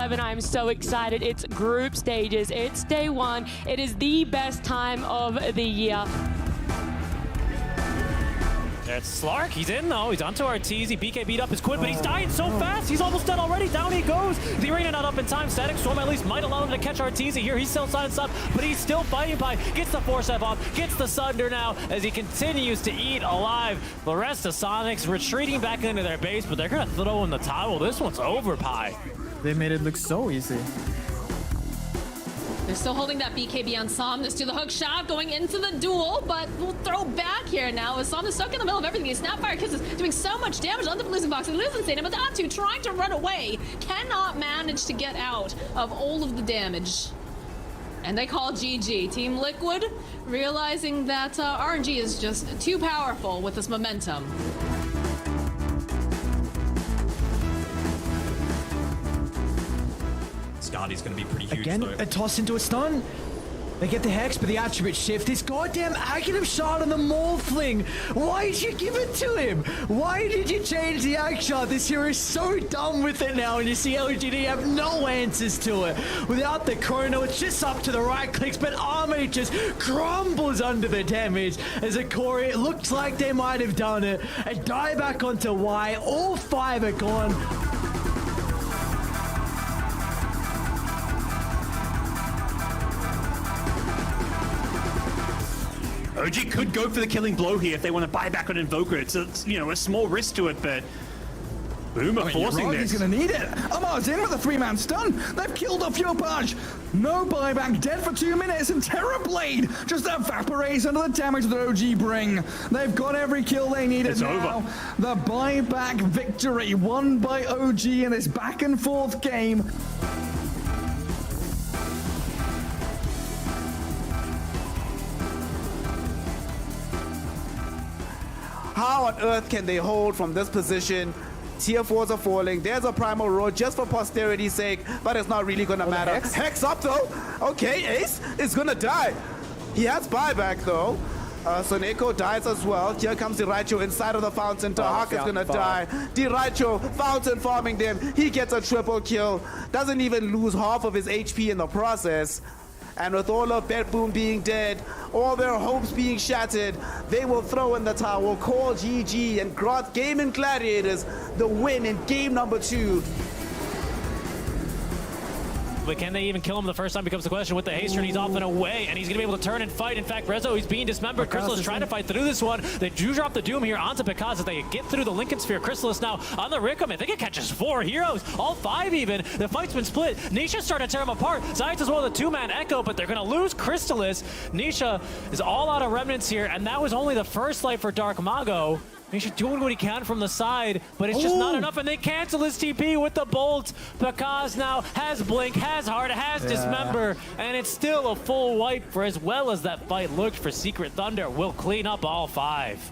11. I'm so excited. It's group stages. It's day one. It is the best time of the year. It's Slark, he's in though, he's onto Arteezy. BK beat up his Quid, but he's dying so fast, he's almost dead already, down he goes. The arena not up in time, Static Storm at least might allow him to catch Arteezy here. He's still silenced up, but he's still fighting by, gets the force F off, gets the Sunder now as he continues to eat alive. The rest of Sonics retreating back into their base, but they're gonna throw in the towel. This one's over, Pi. They made it look so easy. They're still holding that BKB on Somnus to the hook shot, going into the duel, but we'll throw back here now as Somnus stuck in the middle of everything. His Snapfire Kiss is doing so much damage, ends up losing Vox, and loses Insane, but the Atu trying to run away, cannot manage to get out of all of the damage. And they call GG. Team Liquid realizing that RNG is just too powerful with this momentum. Scardy's going to be pretty huge. Again, though. a toss into a stun. They get the Hex, but the attribute shift. This goddamn Aghanim shard on the Morphling. Why did you give it to him? Why did you change the Ag shard? This hero is so done with it now, and you see LGD have no answers to it. Without the chrono, it's just up to the right clicks, but Army just crumbles under the damage. As a Corey, it looks like they might have done it. A die back onto Y. All 5 are gone. OG could go for the killing blow here if they want to buy back on Invoker. It's you know, a small risk to it, but Boomer forcing this. He's going to need it. Amar's in with a 3-man stun. They've killed off Yopaj. No buyback, dead for 2 minutes, and Terrorblade just evaporates under the damage that OG bring. They've got every kill they needed it's now. Over. The buyback victory won by OG in this back and forth game. How on earth can they hold from this position? Tier 4s are falling. There's a primal roar just for posterity's sake, but it's not really gonna matter. Hex up though. Okay, Ace is gonna die. He has buyback though. Soneko dies as well. Here comes Diraicho inside of the fountain. Tahak is gonna die. Diraicho, fountain farming them. He gets a triple kill. Doesn't even lose half of his HP in the process. And with all of Bedboom being dead, all their hopes being shattered, they will throw in the towel, call GG, and grant Gaming Gladiators the win in game number 2. But can they even kill him the first time becomes the question with the haster, and he's off and away, and he's going to be able to turn and fight. In fact, Rezo, he's being dismembered. Chrysalis trying to fight through this one. They do drop the Doom here onto Picaz as they get through the Lincoln Sphere. Chrysalis now on the Rickham. I think it catches 4 heroes, all 5 even. The fight's been split. Nisha's starting to tear him apart. Zayt's as well, the 2-man Echo, but they're going to lose Chrysalis. Nisha is all out of remnants here, and that was only the first life for Dark Mago. He's doing what he can from the side, but it's just not enough, and they cancel his TP with the bolt. Picaz now has Blink, has Heart, has Dismember, and it's still a full wipe for as well as that fight looked for Secret Thunder. Will clean up all 5.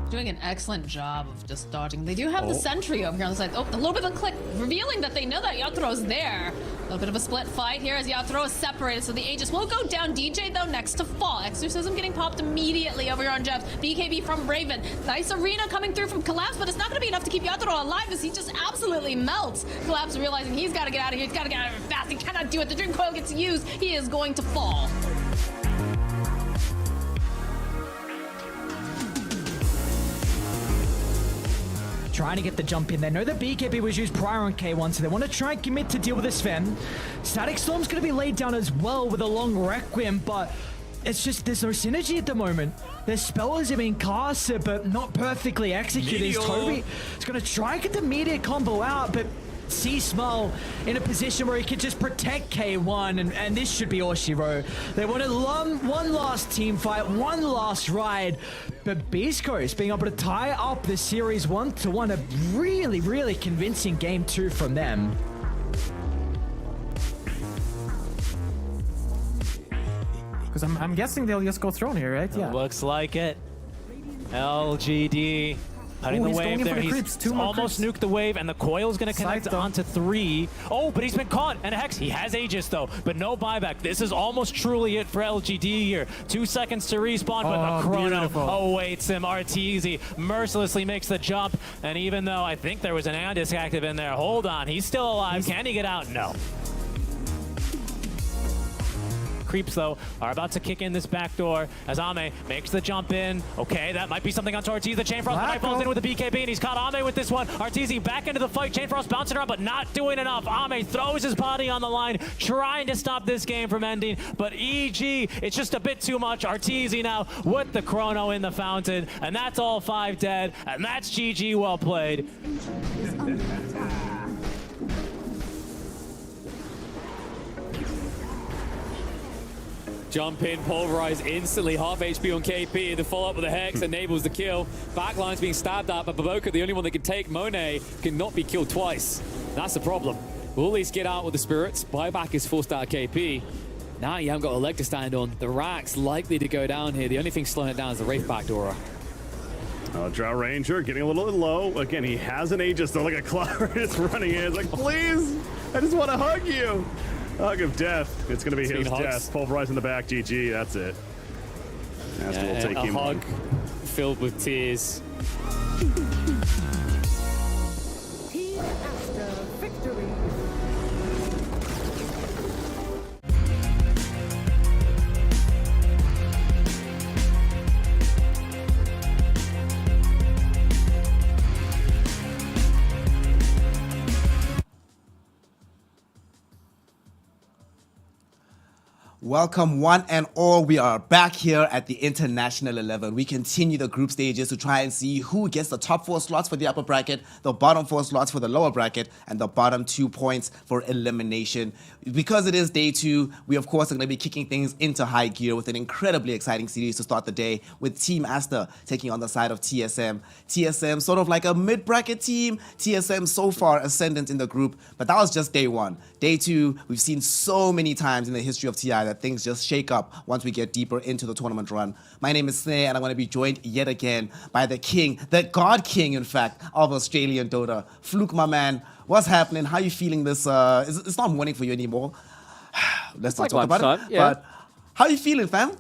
Doing an excellent job of just dodging. They do have the sentry over here on the side. Oh, a little bit of a click, revealing that they know that Yatro's there. A little bit of a split fight here as Yatro is separated, so the Aegis will go down. DJ, though, next to fall. Exorcism getting popped immediately over here on Jebs. BKB from Raven. Nice arena coming through from Collapse, but it's not going to be enough to keep Yatro alive as he just absolutely melts. Collapse realizing he's got to get out of here. He's got to get out of here fast. He cannot do it. The Dream Coil gets used. He is going to fall. Trying to get the jump in there. Know that BKB was used prior on K1, so they want to try and commit to deal with this Sven. Static Storm's going to be laid down as well with a long Requiem, but it's just there's no synergy at the moment. Their spellers have been casted, but not perfectly executed. Toby is going to try and get the Meteor combo out, but C-Small in a position where he can just protect K1, and this should be all she wrote. They wanted one last team fight, one last ride, but Beastcoast being able to tie up the series 1-1, a really, really convincing game 2 from them. Because I'm guessing they'll just go throne here, right? Yeah. Looks like it. LGD Putting Ooh, the he's going wave in for there. the He's creeps. Two more almost creeps. nuked the wave, and the coil is going to connect Side, though. onto 3. Oh, but he's been caught. And Hex, he has Aegis, though, but no buyback. This is almost truly it for LGD here. 2 seconds to respawn, but Oh, the chrono beautiful. awaits him. Arteezy mercilessly makes the jump, and even though I think there was an Andis active in there, hold on, he's still alive. Can he get out? No. Creeps, though, are about to kick in this back door as Ame makes the jump in. Okay, that might be something onto Arteezy. The Chain Frost but falls in with the BKB, and he's caught Ame with this one. Arteezy back into the fight. Chain Frost bouncing around, but not doing enough. Ame throws his body on the line, trying to stop this game from ending, but EG, it's just a bit too much. Arteezy now with the chrono in the fountain, and that's all 5 dead, and that's GG. Well played. Jump in, pulverize instantly, half HP on KP. The follow-up with the Hex enables the kill. Backline's being stabbed at, but Baboka, the only one that can take Monet, cannot be killed twice. That's the problem. Will at least get out with the spirits. Buyback is forced out of KP. Now you haven't got a leg to stand on. The Rack's likely to go down here. The only thing slowing it down is the Wraith Backdoorer. Drow Ranger getting a little bit low. Again, he has an Aegis, though, like a cloud is running in. It's like, please, I just want to hug you. Hug of death. It's going to be his death. Pulverize in the back. GG. That's it. Aster will take him on. A hug filled with tears. Team Aster victory. Welcome one and all. We are back here at the International 11. We continue the group stages to try and see who gets the top 4 slots for the upper bracket, the bottom 4 slots for the lower bracket, and the bottom 2 points for elimination. Because it is day 2, we of course are going to be kicking things into high gear with an incredibly exciting series to start the day with Team Aster taking on the side of TSM. TSM sort of like a mid-bracket team. TSM so far ascendant in the group, but that was just day 1. Day 2, we've seen so many times in the history of TI that things just shake up once we get deeper into the tournament run. My name is Snare, and I'm going to be joined yet again by the king, the God King, in fact, of Australian Dota. Fluke, my man, what's happening? How are you feeling this? It's not morning for you anymore. Let's not talk about it. Yeah. But how are you feeling, fam?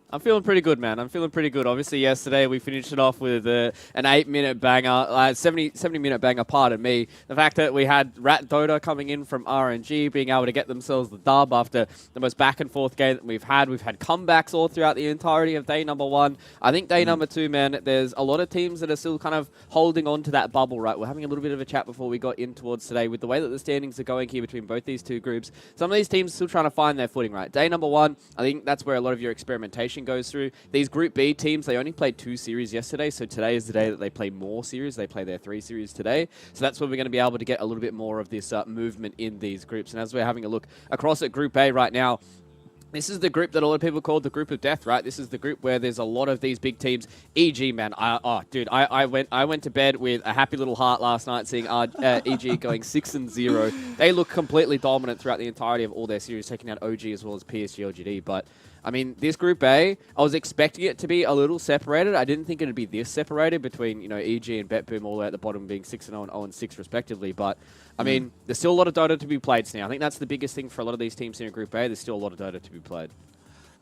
I'm feeling pretty good, man. I'm feeling pretty good. Obviously, yesterday we finished it off with an 8-minute banger, 70-minute banger, pardon me. The fact that we had Rat Dota coming in from RNG, being able to get themselves the dub after the most back-and-forth game that we've had. We've had comebacks all throughout the entirety of day number 1. I think day number 2, man, there's a lot of teams that are still kind of holding on to that bubble, right? We're having a little bit of a chat before we got in towards today with the way that the standings are going here between both these 2 groups. Some of these teams are still trying to find their footing, right? Day number 1, I think that's where a lot of your experimentation goes through. These Group B teams, they only played 2 series yesterday, so today is the day that they play more series. They play their 3 series today. So that's where we're going to be able to get a little bit more of this movement in these groups. And as we're having a look across at Group A right now, this is the group that a lot of people call the group of death, right? This is the group where there's a lot of these big teams. EG, man, I went to bed with a happy little heart last night seeing EG going 6-0. They look completely dominant throughout the entirety of all their series, taking out OG as well as PSG LGD. But I mean, this Group A, I was expecting it to be a little separated. I didn't think it would be this separated between, you know, EG and BetBoom all the way at the bottom being 6-0 and 0-6 respectively. But I mean, there's still a lot of Dota to be played now. I think that's the biggest thing for a lot of these teams here in Group A. There's still a lot of Dota to be played.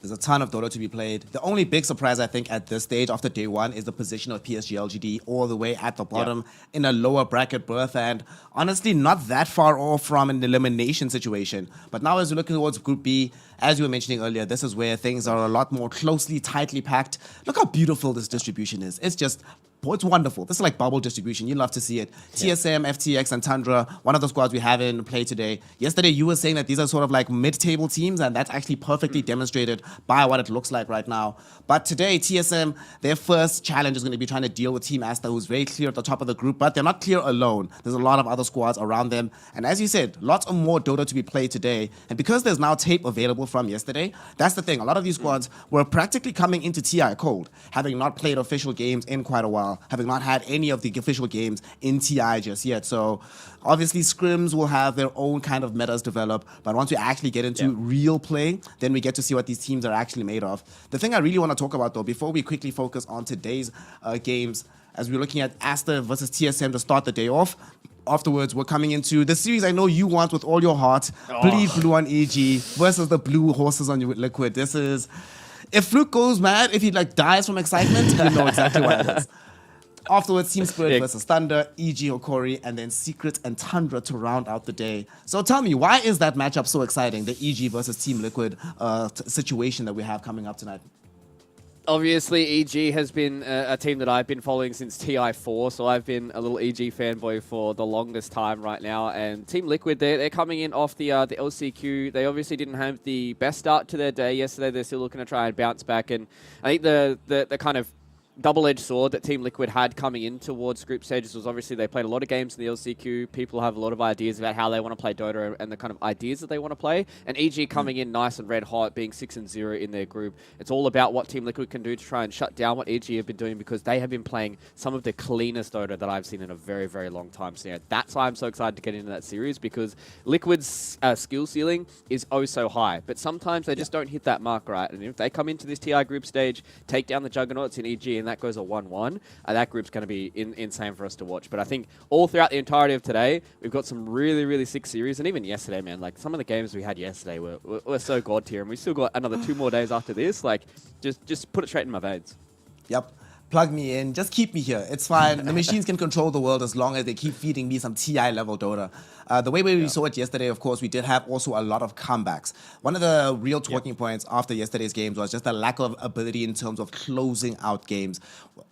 There's a ton of Dota to be played. The only big surprise, I think, at this stage after day 1 is the position of PSG LGD all the way at the bottom in a lower bracket berth, and honestly, not that far off from an elimination situation. But now as we're looking towards Group B, as you were mentioning earlier, this is where things are a lot more closely, tightly packed. Look how beautiful this distribution is. It's just... it's wonderful. This is like bubble distribution. You love to see it. TSM, FTX, and Tundra, one of the squads we have in play today. Yesterday, you were saying that these are sort of like mid-table teams, and that's actually perfectly demonstrated by what it looks like right now. But today, TSM, their first challenge is going to be trying to deal with Team Aster, who's very clear at the top of the group, but they're not clear alone. There's a lot of other squads around them. And as you said, lots of more Dota to be played today. And because there's now tape available from yesterday, that's the thing. A lot of these squads were practically coming into TI cold, having not played official games in quite a while. well, having not had any of the official games in TI just yet. So obviously scrims will have their own kind of metas develop, but once we actually get into real play, then we get to see what these teams are actually made of. The thing I really want to talk about though, before we quickly focus on today's games, as we're looking at Aster versus TSM to start the day off, afterwards, we're coming into the series I know you want with all your heart. Bleed Blue on EG versus the Blue Horses on Liquid. This is... If Fluke goes mad, if he like dies from excitement, you know exactly what it is. Afterwards, Team Spirit versus Thunder, EG Hokori, and then Secret and Tundra to round out the day. So tell me, why is that matchup so exciting, the EG versus Team Liquid situation that we have coming up tonight? Obviously, EG has been a team that I've been following since TI4, so I've been a little EG fanboy for the longest time right now. And Team Liquid, they're coming in off the LCQ. They obviously didn't have the best start to their day yesterday. They're still looking to try and bounce back. And I think the kind of double-edged sword that Team Liquid had coming in towards group stages was obviously they played a lot of games in the LCQ. People have a lot of ideas about how they want to play Dota and the kind of ideas that they want to play. And EG coming in nice and red hot, being 6-0 in their group. It's all about what Team Liquid can do to try and shut down what EG have been doing, because they have been playing some of the cleanest Dota that I've seen in a very, very long time. So yeah, that's why I'm so excited to get into that series, because Liquid's skill ceiling is oh so high, but sometimes they just don't hit that mark right. And if they come into this TI group stage, take down the Juggernauts in EG, and that goes a 1-1, that group's going to be insane for us to watch. But I think all throughout the entirety of today, we've got some really, really sick series. And even yesterday, man, like some of the games we had yesterday were so god tier, and we still got another 2 more days after this. Like, just put it straight in my veins. Yep. Plug me in. Just keep me here. It's fine. The machines can control the world as long as they keep feeding me some TI level Dota. The way we saw it yesterday, of course, we did have also a lot of comebacks. One of the real talking points after yesterday's games was just the lack of ability in terms of closing out games.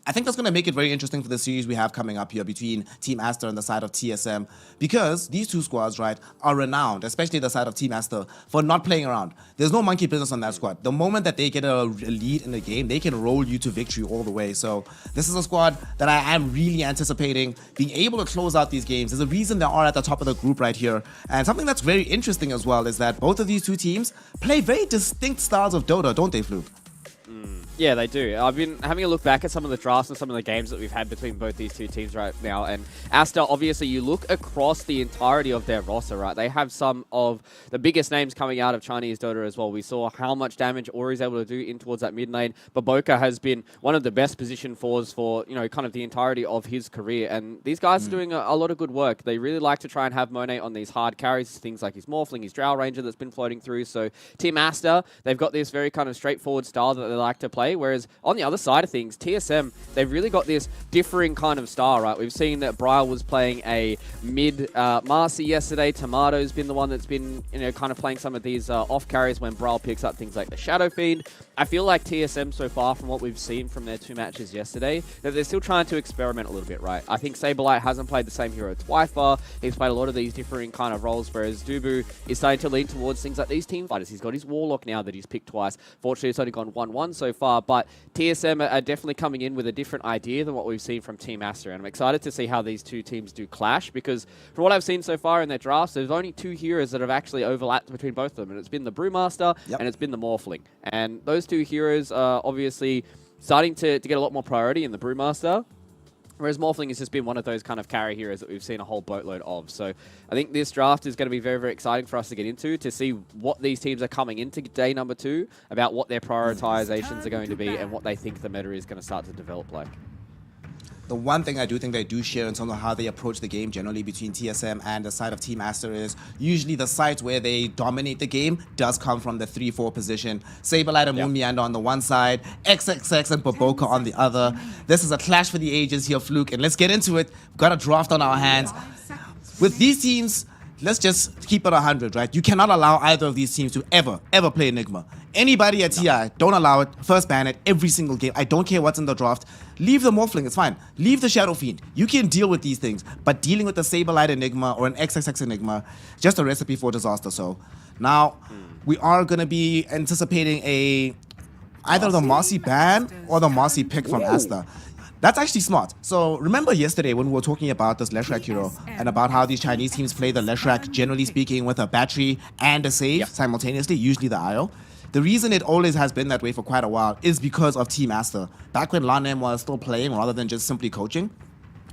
I think that's going to make it very interesting for the series we have coming up here between Team Aster and the side of TSM, because these two squads, right, are renowned, especially the side of Team Aster, for not playing around. There's no monkey business on that squad. The moment that they get a lead in the game, they can roll you to victory all the way. So this is a squad that I am really anticipating being able to close out these games. There's a reason they are at the top of the group right here. And something that's very interesting as well is that both of these two teams play very distinct styles of Dota, don't they, Fluke? Yeah, they do. I've been having a look back at some of the drafts and some of the games that we've had between both these two teams right now. And Aster, obviously, you look across the entirety of their roster, right? They have some of the biggest names coming out of Chinese Dota as well. We saw how much damage Ori's able to do in towards that mid lane. Baboka has been one of the best position fours for, you know, kind of the entirety of his career. And these guys are doing a lot of good work. They really like to try and have Monet on these hard carries, things like his Morphling, his Drow Ranger that's been floating through. So Team Aster, they've got this very kind of straightforward style that they like to play. Whereas on the other side of things, TSM, they've really got this differing kind of style, right? We've seen that Briar was playing a mid Marcy yesterday. Tomato's been the one that's been, you know, kind of playing some of these off carries when Briar picks up things like the Shadow Fiend. I feel like TSM so far, from what we've seen from their 2 matches yesterday, that they're still trying to experiment a little bit, right? I think Saberlight hasn't played the same hero twice far. He's played a lot of these differing kind of roles, whereas Dubu is starting to lean towards things like these team fighters. He's got his Warlock now that he's picked twice. Fortunately, it's only gone 1-1 so far, but TSM are definitely coming in with a different idea than what we've seen from Team Aster, and I'm excited to see how these two teams do clash, because from what I've seen so far in their drafts, there's only 2 heroes that have actually overlapped between both of them, and it's been the Brewmaster and it's been the Morphling. And those 2 heroes are obviously starting to get a lot more priority in the Brewmaster, whereas Morphling has just been one of those kind of carry heroes that we've seen a whole boatload of. So I think this draft is going to be very, very exciting for us to get into, to see what these teams are coming into day number 2, about what their prioritizations are going to be and what they think the meta is going to start to develop like. The one thing I do think they do share in terms of how they approach the game generally between TSM and the side of Team Aster is usually the sites where they dominate the game does come from the 3-4 position. Saberlight and Moon Meander on the one side, XXX and Baboka on the other. This is a clash for the ages here, Fluke, and let's get into it. We've got a draft on our hands. With these teams, let's just keep it 100, right? You cannot allow either of these teams to ever play Enigma. Anybody at TI, don't allow it. First ban it every single game. I don't care what's in the draft. Leave the Morphling, it's fine. Leave the Shadow Fiend. You can deal with these things. But dealing with the Saberlight Enigma or an XXX Enigma, just a recipe for disaster. So now we are going to be anticipating either the Marcy ban or the Marcy pick from Aster. That's actually smart. So remember yesterday when we were talking about this Leshrac hero and about how these Chinese teams play the Leshrac, generally speaking, with a battery and a save simultaneously, usually the IO. The reason it always has been that way for quite a while is because of Team Aster. Back when Lanem was still playing rather than just simply coaching,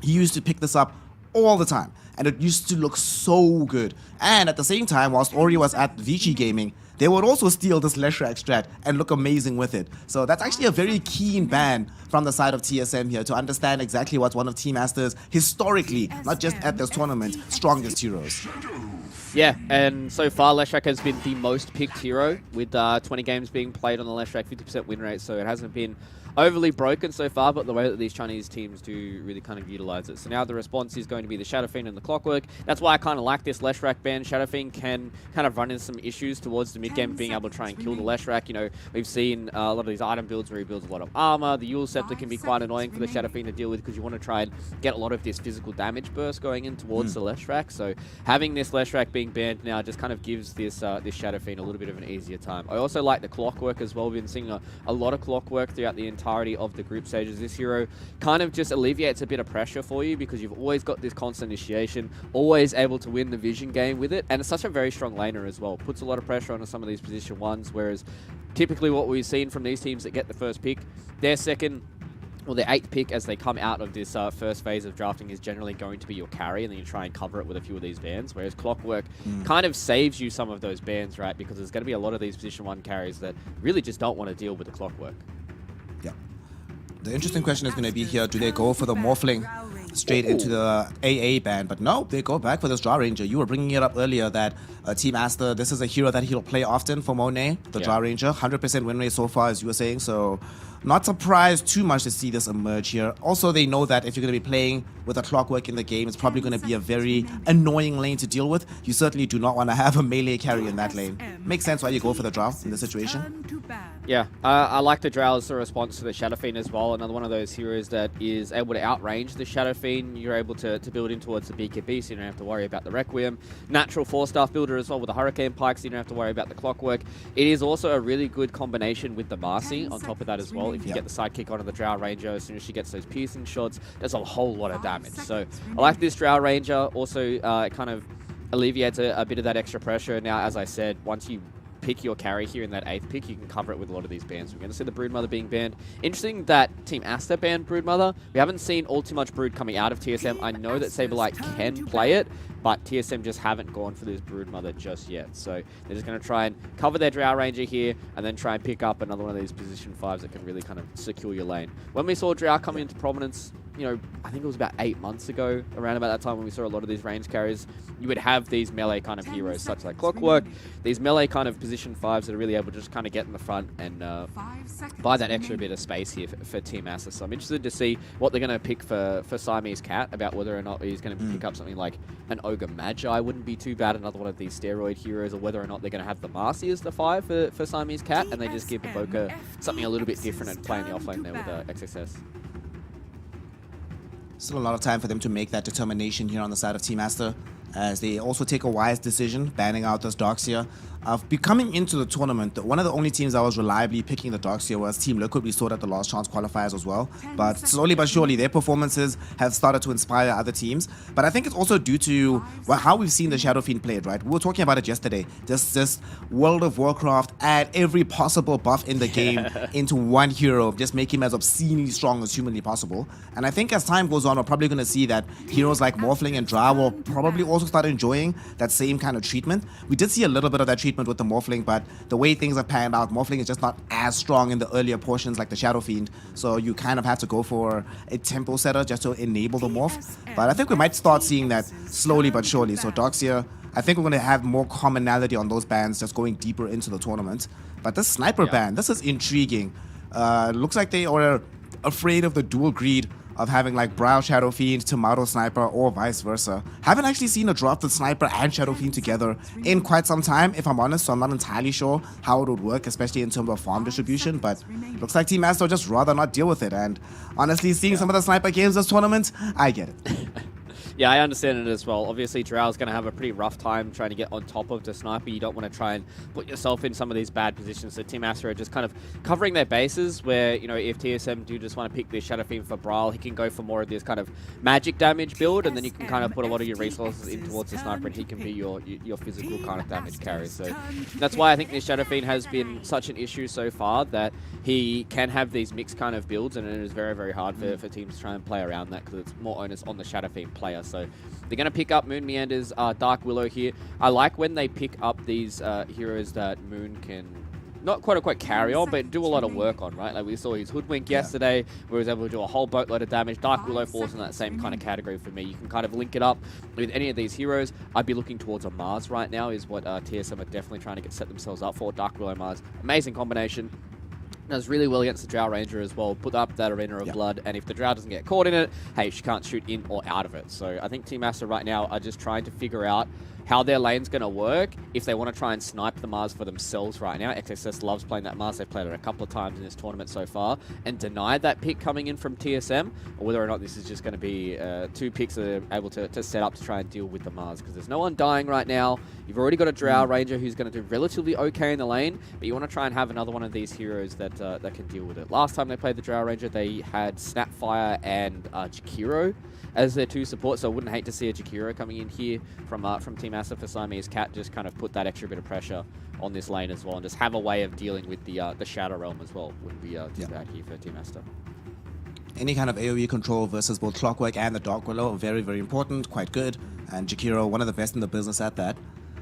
he used to pick this up all the time, and it used to look so good. And at the same time, whilst Ori was at Vici Gaming, they would also steal this Leshrac strat and look amazing with it. So that's actually a very keen ban from the side of TSM here to understand exactly what's one of Team Aster's historically, not just at this tournament, strongest heroes. Yeah, and so far Leshrac has been the most picked hero with 20 games being played on the Leshrac, 50% win rate, so it hasn't been overly broken so far, but the way that these Chinese teams do really kind of utilize it. So now the response is going to be the Shadow Fiend and the Clockwork. That's why I kind of like this Leshrac ban. Shadow Fiend can kind of run into some issues towards the mid-game, being able to try and kill the Leshrac. You know, we've seen a lot of these item builds where he builds a lot of armor. The Yule Scepter can be quite annoying for the Shadow Fiend to deal with because you want to try and get a lot of this physical damage burst going in towards the Leshrac. So having this Leshrac being banned now just kind of gives this this Shadow Fiend a little bit of an easier time. I also like the Clockwork as well. We've been seeing a lot of Clockwork throughout the entirety of the group stages. This hero kind of just alleviates a bit of pressure for you because you've always got this constant initiation, always able to win the vision game with it, and it's such a very strong laner as well. Puts a lot of pressure onto some of these position ones, whereas typically what we've seen from these teams that get the first pick, their second or their 8th pick as they come out of this first phase of drafting is generally going to be your carry, and then you try and cover it with a few of these bans, whereas Clockwork kind of saves you some of those bans, right? Because there's going to be a lot of these position 1 carries that really just don't want to deal with the Clockwork. Yeah. The interesting question is going to be here, do they go for the Morphling straight into the AA ban? But no, they go back for this Draw Ranger. You were bringing it up earlier that Team Aster, this is a hero that he'll play often for Monet, the Draw Ranger. 100% win rate so far, as you were saying, so not surprised too much to see this emerge here. Also, they know that if you're going to be playing with a Clockwork in the game, it's probably going to be a very annoying lane to deal with. You certainly do not want to have a melee carry in that lane. Makes sense why you go for the Draw in this situation. Yeah, I like the Drow as a response to the Shadow Fiend as well. Another one of those heroes that is able to outrange the Shadow Fiend. You're able to build in towards the BKB, so you don't have to worry about the Requiem. Natural 4-staff builder as well with the Hurricane Pike, so you don't have to worry about the Clockwork. It is also a really good combination with the Marcy on top of that as well. If you get the sidekick onto the Drow Ranger, as soon as she gets those piercing shots, there's a whole lot of damage. So I like this Drow Ranger. Also, it kind of alleviates a bit of that extra pressure. Now, as I said, once you pick your carry here in that 8th pick, you can cover it with a lot of these bans. We're going to see the Broodmother being banned. Interesting that Team Aster banned Broodmother. We haven't seen all too much Brood coming out of TSM. I know that Saberlight can play it, but TSM just haven't gone for this Broodmother just yet. So they're just going to try and cover their Drow Ranger here and then try and pick up another one of these position 5s that can really kind of secure your lane. When we saw Drow come into prominence, you know, I think it was about 8 months ago, around about that time when we saw a lot of these range carries, you would have these melee kind of heroes, such like Clockwork, these melee kind of position 5s that are really able to just kind of get in the front and buy that extra bit of space here for Team Aster. So I'm interested to see what they're going to pick for Siamese Cat, about whether or not he's going to pick up something like an Ogre Magi wouldn't be too bad, another one of these steroid heroes, or whether or not they're going to have the Marcy as the 5 for Siamese Cat, and they just give Evoker something a little bit different and play in the offlane there with XXS. Still a lot of time for them to make that determination here on the side of Team Aster, as they also take a wise decision, banning out this Darkseer. Coming into the tournament, one of the only teams that was reliably picking the Darkseer was Team Liquid. We saw that the last chance qualifiers as well. But slowly but surely, their performances have started to inspire other teams. But I think it's also due to how we've seen the Shadow Fiend played, right? We were talking about it yesterday. Just World of Warcraft, add every possible buff in the game into one hero. Just make him as obscenely strong as humanly possible. And I think as time goes on, we're probably going to see that heroes like Morphling and Dra will probably also start enjoying that same kind of treatment. We did see a little bit of that treatment with the Morphling, but the way things have panned out, Morphling is just not as strong in the earlier portions like the Shadow Fiend, so you kind of have to go for a tempo setter just to enable the morph. But I think we might start seeing that slowly but surely. So Darkseer, I think we're going to have more commonality on those bans just going deeper into the tournament. But this Sniper ban, this is intriguing. Looks like they are afraid of the dual greed of having like Brow Shadow Fiend, Tomato Sniper, or vice versa. Haven't actually seen a drop with Sniper and Shadow Fiend together in quite some time, if I'm honest, so I'm not entirely sure how it would work, especially in terms of farm distribution, but looks like Team Aster just rather not deal with it, and honestly, seeing some of the Sniper games this tournament, I get it. Yeah, I understand it as well. Obviously, Drow's going to have a pretty rough time trying to get on top of the sniper. You don't want to try and put yourself in some of these bad positions. So Team Aster are just kind of covering their bases where, you know, if TSM do just want to pick this Shadow Fiend for Brawl, he can go for more of this kind of magic damage build, and then you can kind of put a lot of your resources in towards the sniper, and he can be your physical kind of damage carry. So that's why I think this Shadow Fiend has been such an issue so far, that he can have these mixed kind of builds, and it is very, very hard for teams to try and play around that because it's more onus on the Shadow Fiend player. So they're going to pick up Moon Meander's Dark Willow here. I like when they pick up these heroes that Moon can not quote-unquote carry on, but do a lot of work on, right? Like we saw his Hoodwink yesterday, where he was able to do a whole boatload of damage. Dark Willow falls in that same kind of category for me. You can kind of link it up with any of these heroes. I'd be looking towards a Mars right now, is what TSM are definitely trying to set themselves up for. Dark Willow Mars, amazing combination. Does really well against the Drow Ranger as well. Put up that Arena of Blood, and if the Drow doesn't get caught in it, hey, she can't shoot in or out of it. So I think Team Aster right now are just trying to figure out how their lane's going to work if they want to try and snipe the Mars for themselves right now. XSS loves playing that Mars. They've played it a couple of times in this tournament so far and denied that pick coming in from TSM, or whether or not this is just going to be 2 picks that are able to set up to try and deal with the Mars, because there's no one dying right now. You've already got a Drow Ranger who's going to do relatively okay in the lane, but you want to try and have another one of these heroes that can deal with it. Last time they played the Drow Ranger, they had Snapfire and Jakiro as their 2 supports, so I wouldn't hate to see a Jakiro coming in here from Team Aster for Siamese Cat, just kind of put that extra bit of pressure on this lane as well, and just have a way of dealing with the Shadow Realm as well. Wouldn't be too bad here for Team Aster. Any kind of AoE control versus both Clockwork and the Dark Willow, very, very important, quite good. And Jakiro, one of the best in the business at that.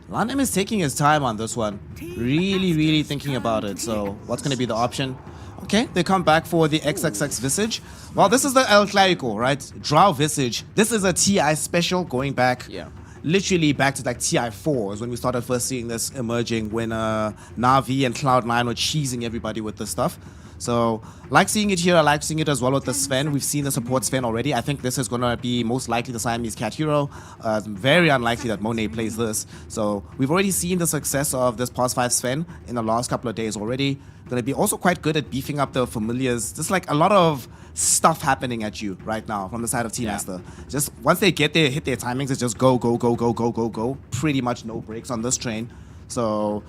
Landem is taking his time on this one. Really, really thinking about it. So what's going to be the option? Okay, they come back for the XXX Visage. Well, this is the El Clerico, right? Drow Visage. This is a TI special going back. Yeah. Literally back to like TI4 is when we started first seeing this emerging, when Na'Vi and Cloud9 were cheesing everybody with this stuff. So, like seeing it here, I like seeing it as well with the Sven. We've seen the support Sven already. I think this is going to be most likely the Siamese Cat hero. Very unlikely that Monet plays this. So, we've already seen the success of this past 5 Sven in the last couple of days already. Going to be also quite good at beefing up the familiars. Just like a lot of stuff happening at you right now from the side of Team Aster. Just once they get there, hit their timings, it's just go, go, go, go, go, go, go. Pretty much no breaks on this train. So...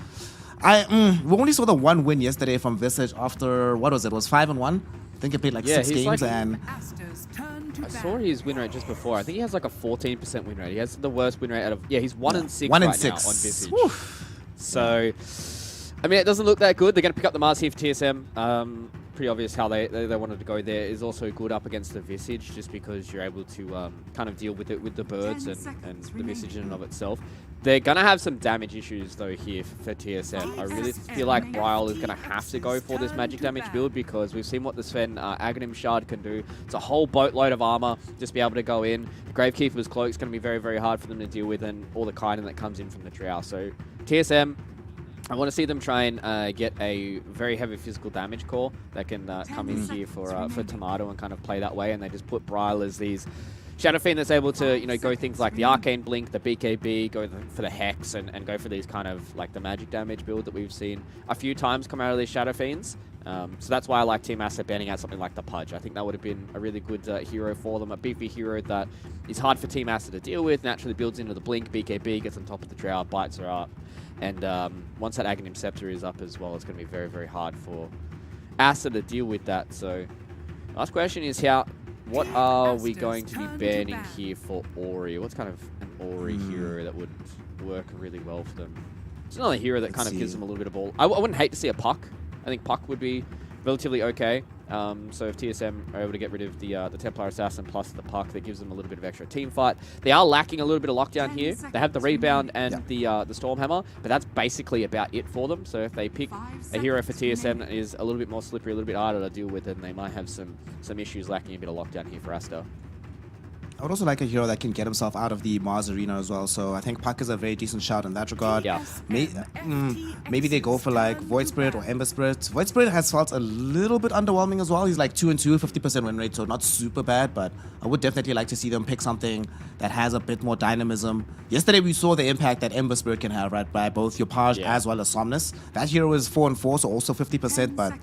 we only saw the 1 win yesterday from Visage after, what was it? It was 5-1. I think he played like 6 games, and I saw his win rate just before. I think he has like a 14% win rate. He has the worst win rate out of... Yeah, he's 1-6 right now on Visage. Whew. So, I mean, it doesn't look that good. They're going to pick up the Mars here for TSM. Pretty obvious how they wanted to go there. Is also good up against the Visage, just because you're able to kind of deal with it with the birds and the Visage in and of itself. They're going to have some damage issues, though, here for TSM. I really feel like Bryle is going to have to go for this magic damage build, because we've seen what the Sven Aghanim Shard can do. It's a whole boatload of armor, just be able to go in. The Gravekeeper's Cloak is going to be very, very hard for them to deal with, and all the Kaiden that comes in from the Drow. So TSM, I want to see them try and get a very heavy physical damage core that can come in here for Tomato and kind of play that way, and they just put Bryle as these Shadow Fiend that's able to, you know, go things like the Arcane Blink, the BKB, go for the Hex, and go for these kind of like the magic damage build that we've seen a few times come out of these Shadow Fiends. So that's why I like Team Aster banning out something like the Pudge. I think that would have been a really good hero for them, a beefy hero that is hard for Team Aster to deal with, naturally builds into the Blink, BKB, gets on top of the Drow, bites her up. And once that Aghanim Scepter is up as well, it's going to be very, very hard for Aster to deal with that. So last question is what are we going to be banning here for Ori? What's kind of an Ori hero that would work really well for them? It's another hero that kind of gives them a little bit of ball. I wouldn't hate to see a Puck. I think Puck would be relatively okay. So if TSM are able to get rid of the Templar Assassin plus the Puck, that gives them a little bit of extra team fight. They are lacking a little bit of lockdown here. They have the Rebound and the Stormhammer, but that's basically about it for them. So if they pick a hero for TSM that is a little bit more slippery, a little bit harder to deal with, then they might have some issues lacking a bit of lockdown here for Aster. I would also like a hero that can get himself out of the Mars arena as well, so I think Puck is a very decent shout in that regard. Yeah. Maybe they go for like Void Spirit or Ember Spirit. Void Spirit has felt a little bit underwhelming as well. He's like 2-2, 50% win rate, so not super bad, but I would definitely like to see them pick something that has a bit more dynamism. Yesterday we saw the impact that Ember Spirit can have, right, by both your Page as well as Somnus. That hero is 4-4, so also 50%, but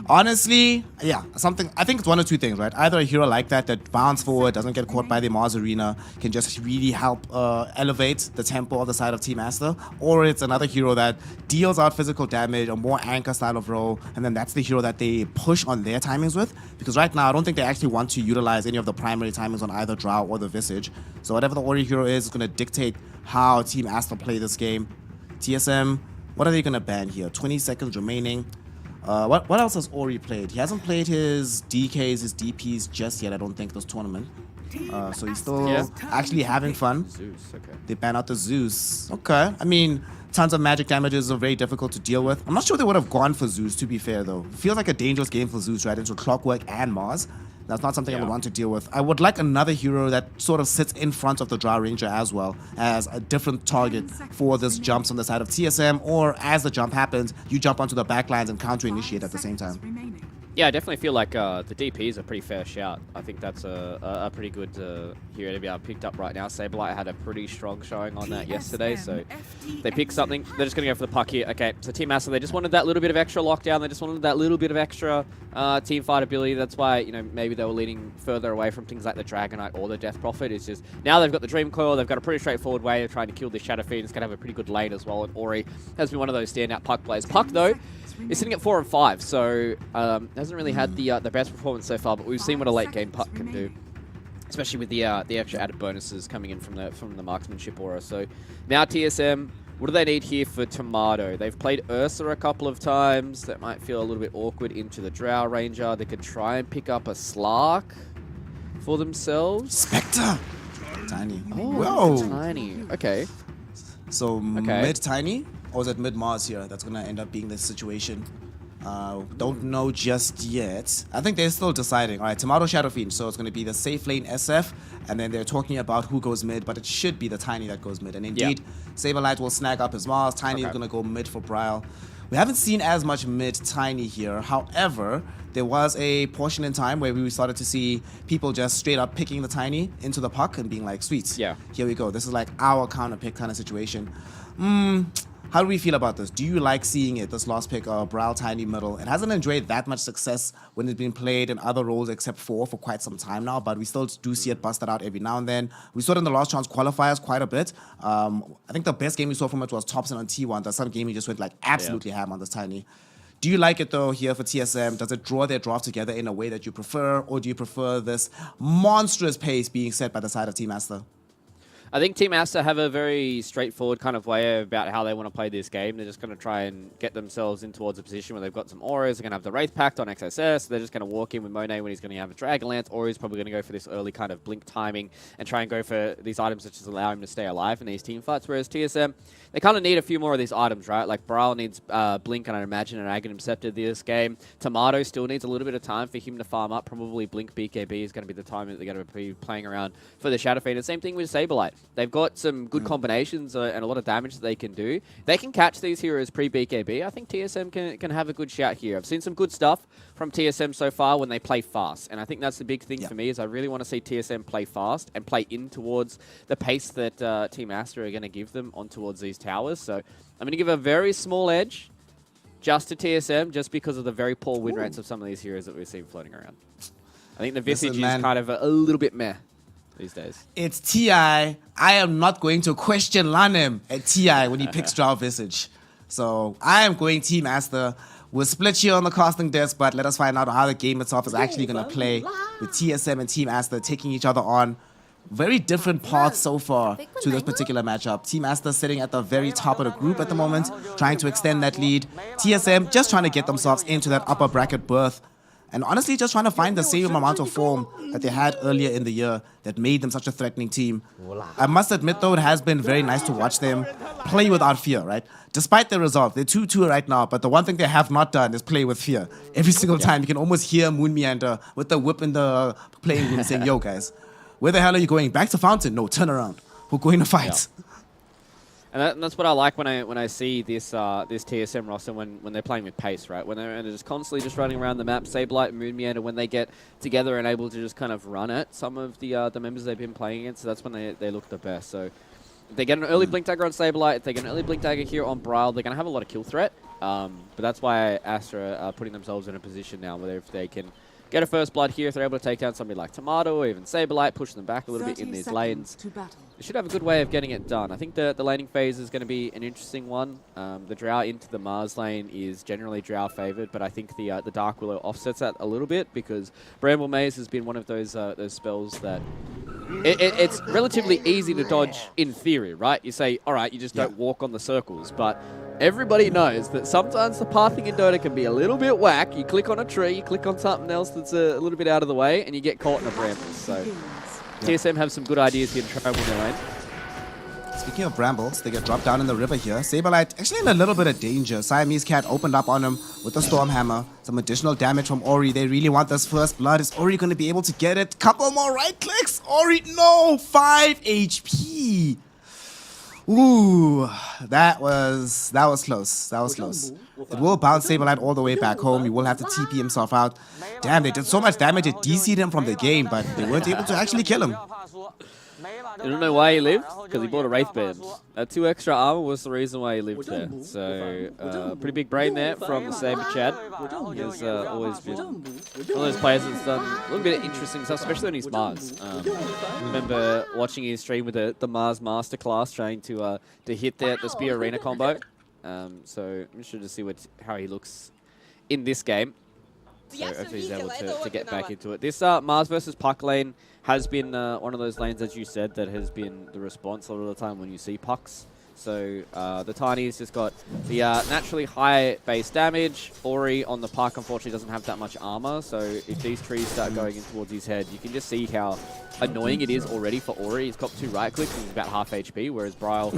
Honestly, yeah, something. I think it's one or two things, right? Either a hero like that bounce forward, doesn't get caught by the Mars Arena, can just really help elevate the tempo of the side of Team Aster, or it's another hero that deals out physical damage, a more anchor style of role, and then that's the hero that they push on their timings with. Because right now, I don't think they actually want to utilize any of the primary timings on either Drow or the Visage. So whatever the Ori hero is going to dictate how Team Aster play this game. TSM, what are they going to ban here? 20 seconds remaining. What else has Ori played? He hasn't played his DKs, his DPs just yet, I don't think, this tournament. So he's still actually having fun. Zeus, okay. They ban out the Zeus. Okay. I mean, tons of magic damages are very difficult to deal with. I'm not sure they would have gone for Zeus, to be fair, though. Feels like a dangerous game for Zeus, right? Into Clockwork and Mars. That's not something I would want to deal with. I would like another hero that sort of sits in front of the Drow Ranger as well, as a different target for this jumps on the side of TSM, or as the jump happens, you jump onto the backlines and counter-initiate at the same time. Yeah, I definitely feel like the DP is a pretty fair shout. I think that's a pretty good hero to be picked up right now. Saberlight had a pretty strong showing on that yesterday, so they pick something. They're just going to go for the puck here. Okay, so Team Aster, they just wanted that little bit of extra lockdown. They just wanted that little bit of extra team fight ability. That's why, you know, maybe they were leaning further away from things like the Dragonite or the Death Prophet. It's just now they've got the Dream Coil. They've got a pretty straightforward way of trying to kill this Shadow Fiend. It's going to have a pretty good lane as well, and Ori has been one of those standout puck players. Puck, though, is sitting at 4 and 5, so hasn't really had the best performance so far, but we've seen what a late game puck can do, especially with the extra added bonuses coming in from the marksmanship aura. So now TSM, what do they need here for Tomato? They've played Ursa a couple of times. That might feel a little bit awkward into the Drow Ranger. They could try and pick up a Slark for themselves. Spectre! Tiny. Oh, whoa! Tiny. Okay. So mid-Tiny? Or is it mid-Mars here? That's going to end up being the situation. Don't know just yet. I think they're still deciding. All right, Tomato Shadow Fiend. So it's going to be the safe lane SF. And then they're talking about who goes mid. But it should be the Tiny that goes mid. And indeed, Saberlight will snag up his Mars. Tiny is going to go mid for Bryle. We haven't seen as much mid-Tiny here. However, there was a portion in time where we started to see people just straight up picking the Tiny into the puck and being like, sweet. Yeah. Here we go. This is like our counter pick kind of situation. How do we feel about this? Do you like seeing it, this last pick, Bryle Tiny middle? It hasn't enjoyed that much success when it's been played in other roles except for quite some time now, but we still do see it busted out every now and then. We saw it in the last chance qualifiers quite a bit. I think the best game we saw from it was Thompson on T1. That's some game he just went like absolutely ham on this Tiny. Do you like it though here for TSM? Does it draw their draft together in a way that you prefer, or do you prefer this monstrous pace being set by the side of Team Aster? I think Team Aster have a very straightforward kind of way about how they want to play this game. They're just going to try and get themselves in towards a position where they've got some auras. They're going to have the Wraith Pact on XSS. They're just going to walk in with Monet when he's going to have a Dragonlance, or he's probably going to go for this early kind of blink timing and try and go for these items that just allow him to stay alive in these team fights. Whereas TSM, they kind of need a few more of these items, right? Like Bryle needs Blink, and I imagine an Aghanim Scepter this game. Tomato still needs a little bit of time for him to farm up. Probably Blink BKB is going to be the time that they're going to be playing around for the Shadow Fiend. And same thing with Saberlight. They've got some good combinations and a lot of damage that they can do. They can catch these heroes pre-BKB. I think TSM can have a good shout here. I've seen some good stuff from TSM so far when they play fast, and I think that's the big thing for me is I really want to see TSM play fast and play in towards the pace that Team Aster are going to give them on towards these towers. So I'm going to give a very small edge just to TSM just because of the very poor win rates of some of these heroes that we've seen floating around. I think the Visage is kind of a little bit meh these days. It's TI. I am not going to question Lanem at TI when he picks Drow Visage. So I am going Team Aster. We'll split here on the casting desk, but let us find out how the game itself is actually going to play with TSM and Team Aster taking each other on. Very different paths so far to this particular matchup. Team Aster sitting at the very top of the group at the moment, trying to extend that lead. TSM just trying to get themselves into that upper bracket berth. And honestly, just trying to find the same amount of form that they had earlier in the year that made them such a threatening team. I must admit, though, it has been very nice to watch them play without fear, right? Despite their result, they're 2-2 right now, but the one thing they have not done is play with fear. Every single time, you can almost hear Moon Meander with the whip in the playing room saying, yo, guys, where the hell are you going? Back to Fountain? No, turn around. We're going to fight. Yeah. And that's what I like when I see this this TSM roster when they're playing with pace, right? When they're just constantly just running around the map. Saberlight and Moon Meander, when they get together and able to just kind of run at some of the members they've been playing against, so that's when they look the best. So if they get an early Blink Dagger on Saberlight, if they get an early Blink Dagger here on Bryle, they're going to have a lot of kill threat. But that's why Aster are putting themselves in a position now where if they can get a first blood here, if they're able to take down somebody like Tomato or even Saberlight, push them back a little bit in these lanes, they should have a good way of getting it done. I think the laning phase is going to be an interesting one. The Drow into the Mars lane is generally Drow favored, but I think the Dark Willow offsets that a little bit because Bramble Maze has been one of those spells that it's relatively easy to dodge in theory, right? You say, all right, you just don't walk on the circles, but everybody knows that sometimes the pathing in Dota can be a little bit whack. You click on a tree, you click on something else that's a little bit out of the way, and you get caught in a bramble. So TSM have some good ideas here to try and win their lane. Speaking of brambles, they get dropped down in the river here. Saberlight actually in a little bit of danger. Siamese Cat opened up on him with the Storm Hammer. Some additional damage from Ori. They really want this first blood. Is Ori going to be able to get it? Couple more right clicks. Ori, no! 5 HP. Ooh, that was close. That was close. It will bounce Saberlight all the way back home. He will have to TP himself out. Damn, they did so much damage, it DC'd him from the game, but they weren't able to actually kill him. You don't know why he lived? Because he bought a Wraith Band. That 2 extra armor was the reason why he lived there. So, pretty big brain there from the Saber Chad. He has always been one of those players that's done a little bit of interesting stuff, especially on his Mars. I remember watching his stream with the Mars Masterclass, trying to hit the Spear Arena combo. So, I'm interested to see how he looks in this game. So hopefully he's able to get back into it. This Mars versus Puck lane has been one of those lanes, as you said, that has been the response a lot of the time when you see Pucks. So the Tiny's just got the naturally high base damage. Ori on the Puck unfortunately doesn't have that much armor, so if these trees start going in towards his head, you can just see how annoying it is already for Ori. He's got 2 right clicks and he's about half HP, whereas Bryle,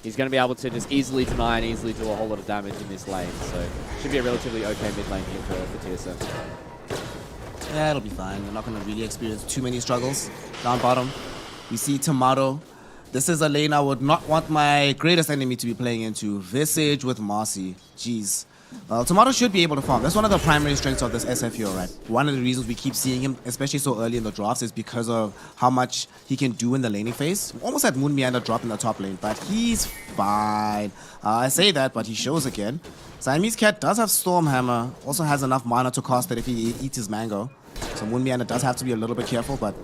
he's going to be able to just easily deny and easily do a whole lot of damage in this lane. So should be a relatively okay mid lane here for TSM. Yeah, it'll be fine. They're not going to really experience too many struggles. Down bottom, we see Tomato. This is a lane I would not want my greatest enemy to be playing into. Visage with Marcy. Jeez. Tomato should be able to farm. That's one of the primary strengths of this SF hero, right? One of the reasons we keep seeing him, especially so early in the drafts, is because of how much he can do in the laning phase. Almost had Moon Meander drop in the top lane, but he's fine. I say that, but he shows again. Siamese Cat does have Storm Hammer. Also has enough mana to cast it if he eats his mango. So Moon Meander does have to be a little bit careful, but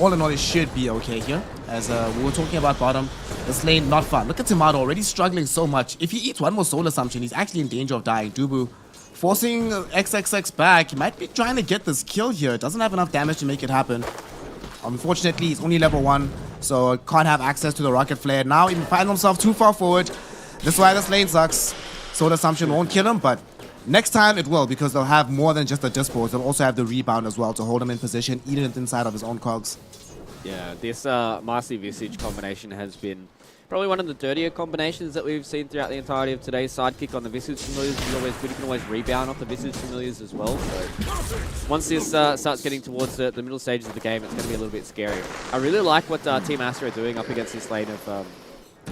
all in all, it should be okay here. As we were talking about bottom, this lane not fun. Look at Tomato already struggling so much. If he eats one more Soul Assumption, he's actually in danger of dying. Dubu forcing XXX back. He might be trying to get this kill here. Doesn't have enough damage to make it happen. Unfortunately, he's only level 1, so can't have access to the Rocket Flare. Now he finds himself too far forward. This is why this lane sucks. Soul Assumption won't kill him, but next time it will, because they'll have more than just the dispose. They'll also have the rebound as well to hold him in position, eat it inside of his own cogs. Yeah, this Marcy Visage combination has been probably one of the dirtier combinations that we've seen throughout the entirety of today's sidekick on the Visage Familiars. Is always good. You can always rebound off the Visage Familiars as well. So once this starts getting towards the middle stages of the game, it's going to be a little bit scary. I really like what Team Aster are doing up against this lane of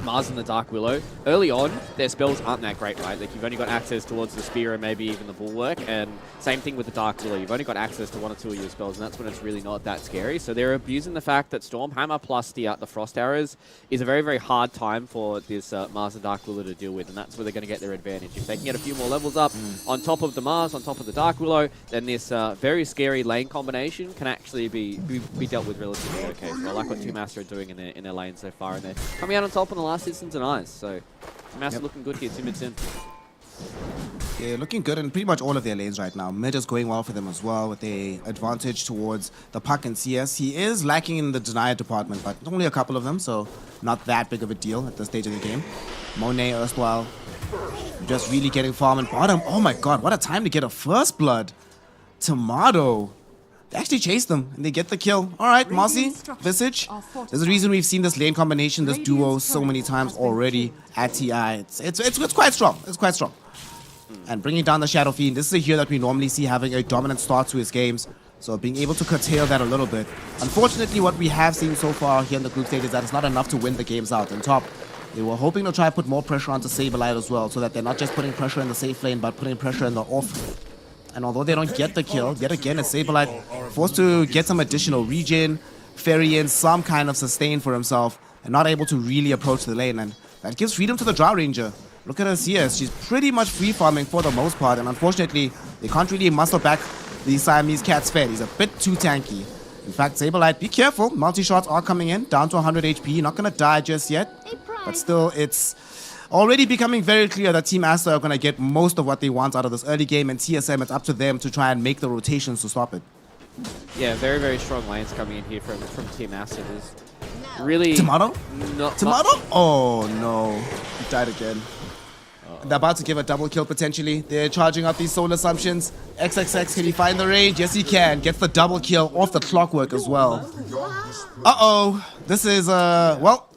Mars and the Dark Willow. Early on, their spells aren't that great, right? Like, you've only got access towards the Spear and maybe even the Bulwark, and same thing with the Dark Willow. You've only got access to 1 or 2 of your spells, and that's when it's really not that scary. So they're abusing the fact that Storm Hammer plus the Frost Arrows is a very, very hard time for this Mars and Dark Willow to deal with, and that's where they're going to get their advantage. If they can get a few more levels up on top of the Mars, on top of the Dark Willow, then this very scary lane combination can actually be dealt with relatively okay. So I like what Team Aster are doing in their lane so far, and they're coming out on top in the last instance and eyes. So Team Aster looking good here, Tim Sim. Yeah, looking good in pretty much all of their lanes right now. Mid is going well for them as well, with the advantage towards the Puck and CS. He is lacking in the denial department, but only a couple of them, so not that big of a deal at this stage of the game. Monet, erstwhile, just really getting farm and bottom. Oh my god, what a time to get a first blood. Tomato. They actually chase them, and they get the kill. Alright, Mossy, Visage. There's a reason we've seen this lane combination, this duo, so many times already at TI. It's quite strong. It's quite strong. And bringing down the Shadow Fiend, this is a hero that we normally see having a dominant start to his games. So being able to curtail that a little bit. Unfortunately, what we have seen so far here in the group stage is that it's not enough to win the games out. On top, they were hoping to try and put more pressure onto Saberlight as well, so that they're not just putting pressure in the safe lane, but putting pressure in the off. And although they don't get the kill, yet again, it's Saberlight forced to get some additional regen, ferry in some kind of sustain for himself, and not able to really approach the lane. And that gives freedom to the Drow Ranger. Look at her here. She's pretty much free farming for the most part, and unfortunately, they can't really muscle back the Siamese Cat's Fed. He's a bit too tanky. In fact, Saberlight, be careful. Multi-shots are coming in, down to 100 HP. Not gonna die just yet, but still, it's already becoming very clear that Team Aster are gonna get most of what they want out of this early game, and TSM, it's up to them to try and make the rotations to stop it. Yeah, very, very strong lanes coming in here from Team Aster. There's really... Tomato? Tomato? Oh, no. He died again. They're about to give a double kill potentially. They're charging up these soul assumptions. XXX, can he find the range? Yes, he can. Gets the double kill off the clockwork as well. Uh-oh. This is, well,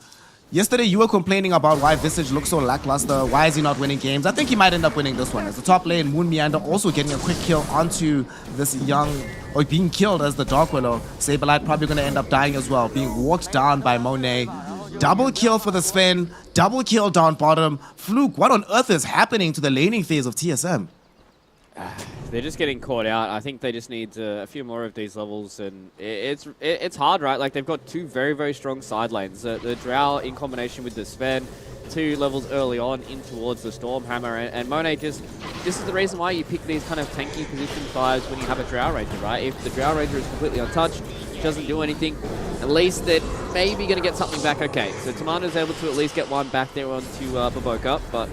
yesterday you were complaining about why Visage looks so lackluster. Why is he not winning games? I think he might end up winning this one. As the top lane, Moon Meander also getting a quick kill onto this young, or being killed as the Dark Willow. Saberlight probably going to end up dying as well, being walked down by Monet. Double kill for the Sven, double kill down bottom. Fluke, what on earth is happening to the laning phase of TSM? They're just getting caught out. I think they just need a few more of these levels, and it's hard, right? Like, they've got two very, very strong side lanes. The Drow in combination with the Sven, 2 levels early on in towards the Stormhammer, and Monet just... This is the reason why you pick these kind of tanky position 5s when you have a Drow Ranger, right? If the Drow Ranger is completely untouched, doesn't do anything, at least they're maybe going to get something back. Okay, so Tamana's able to at least get one back there onto Baboka, but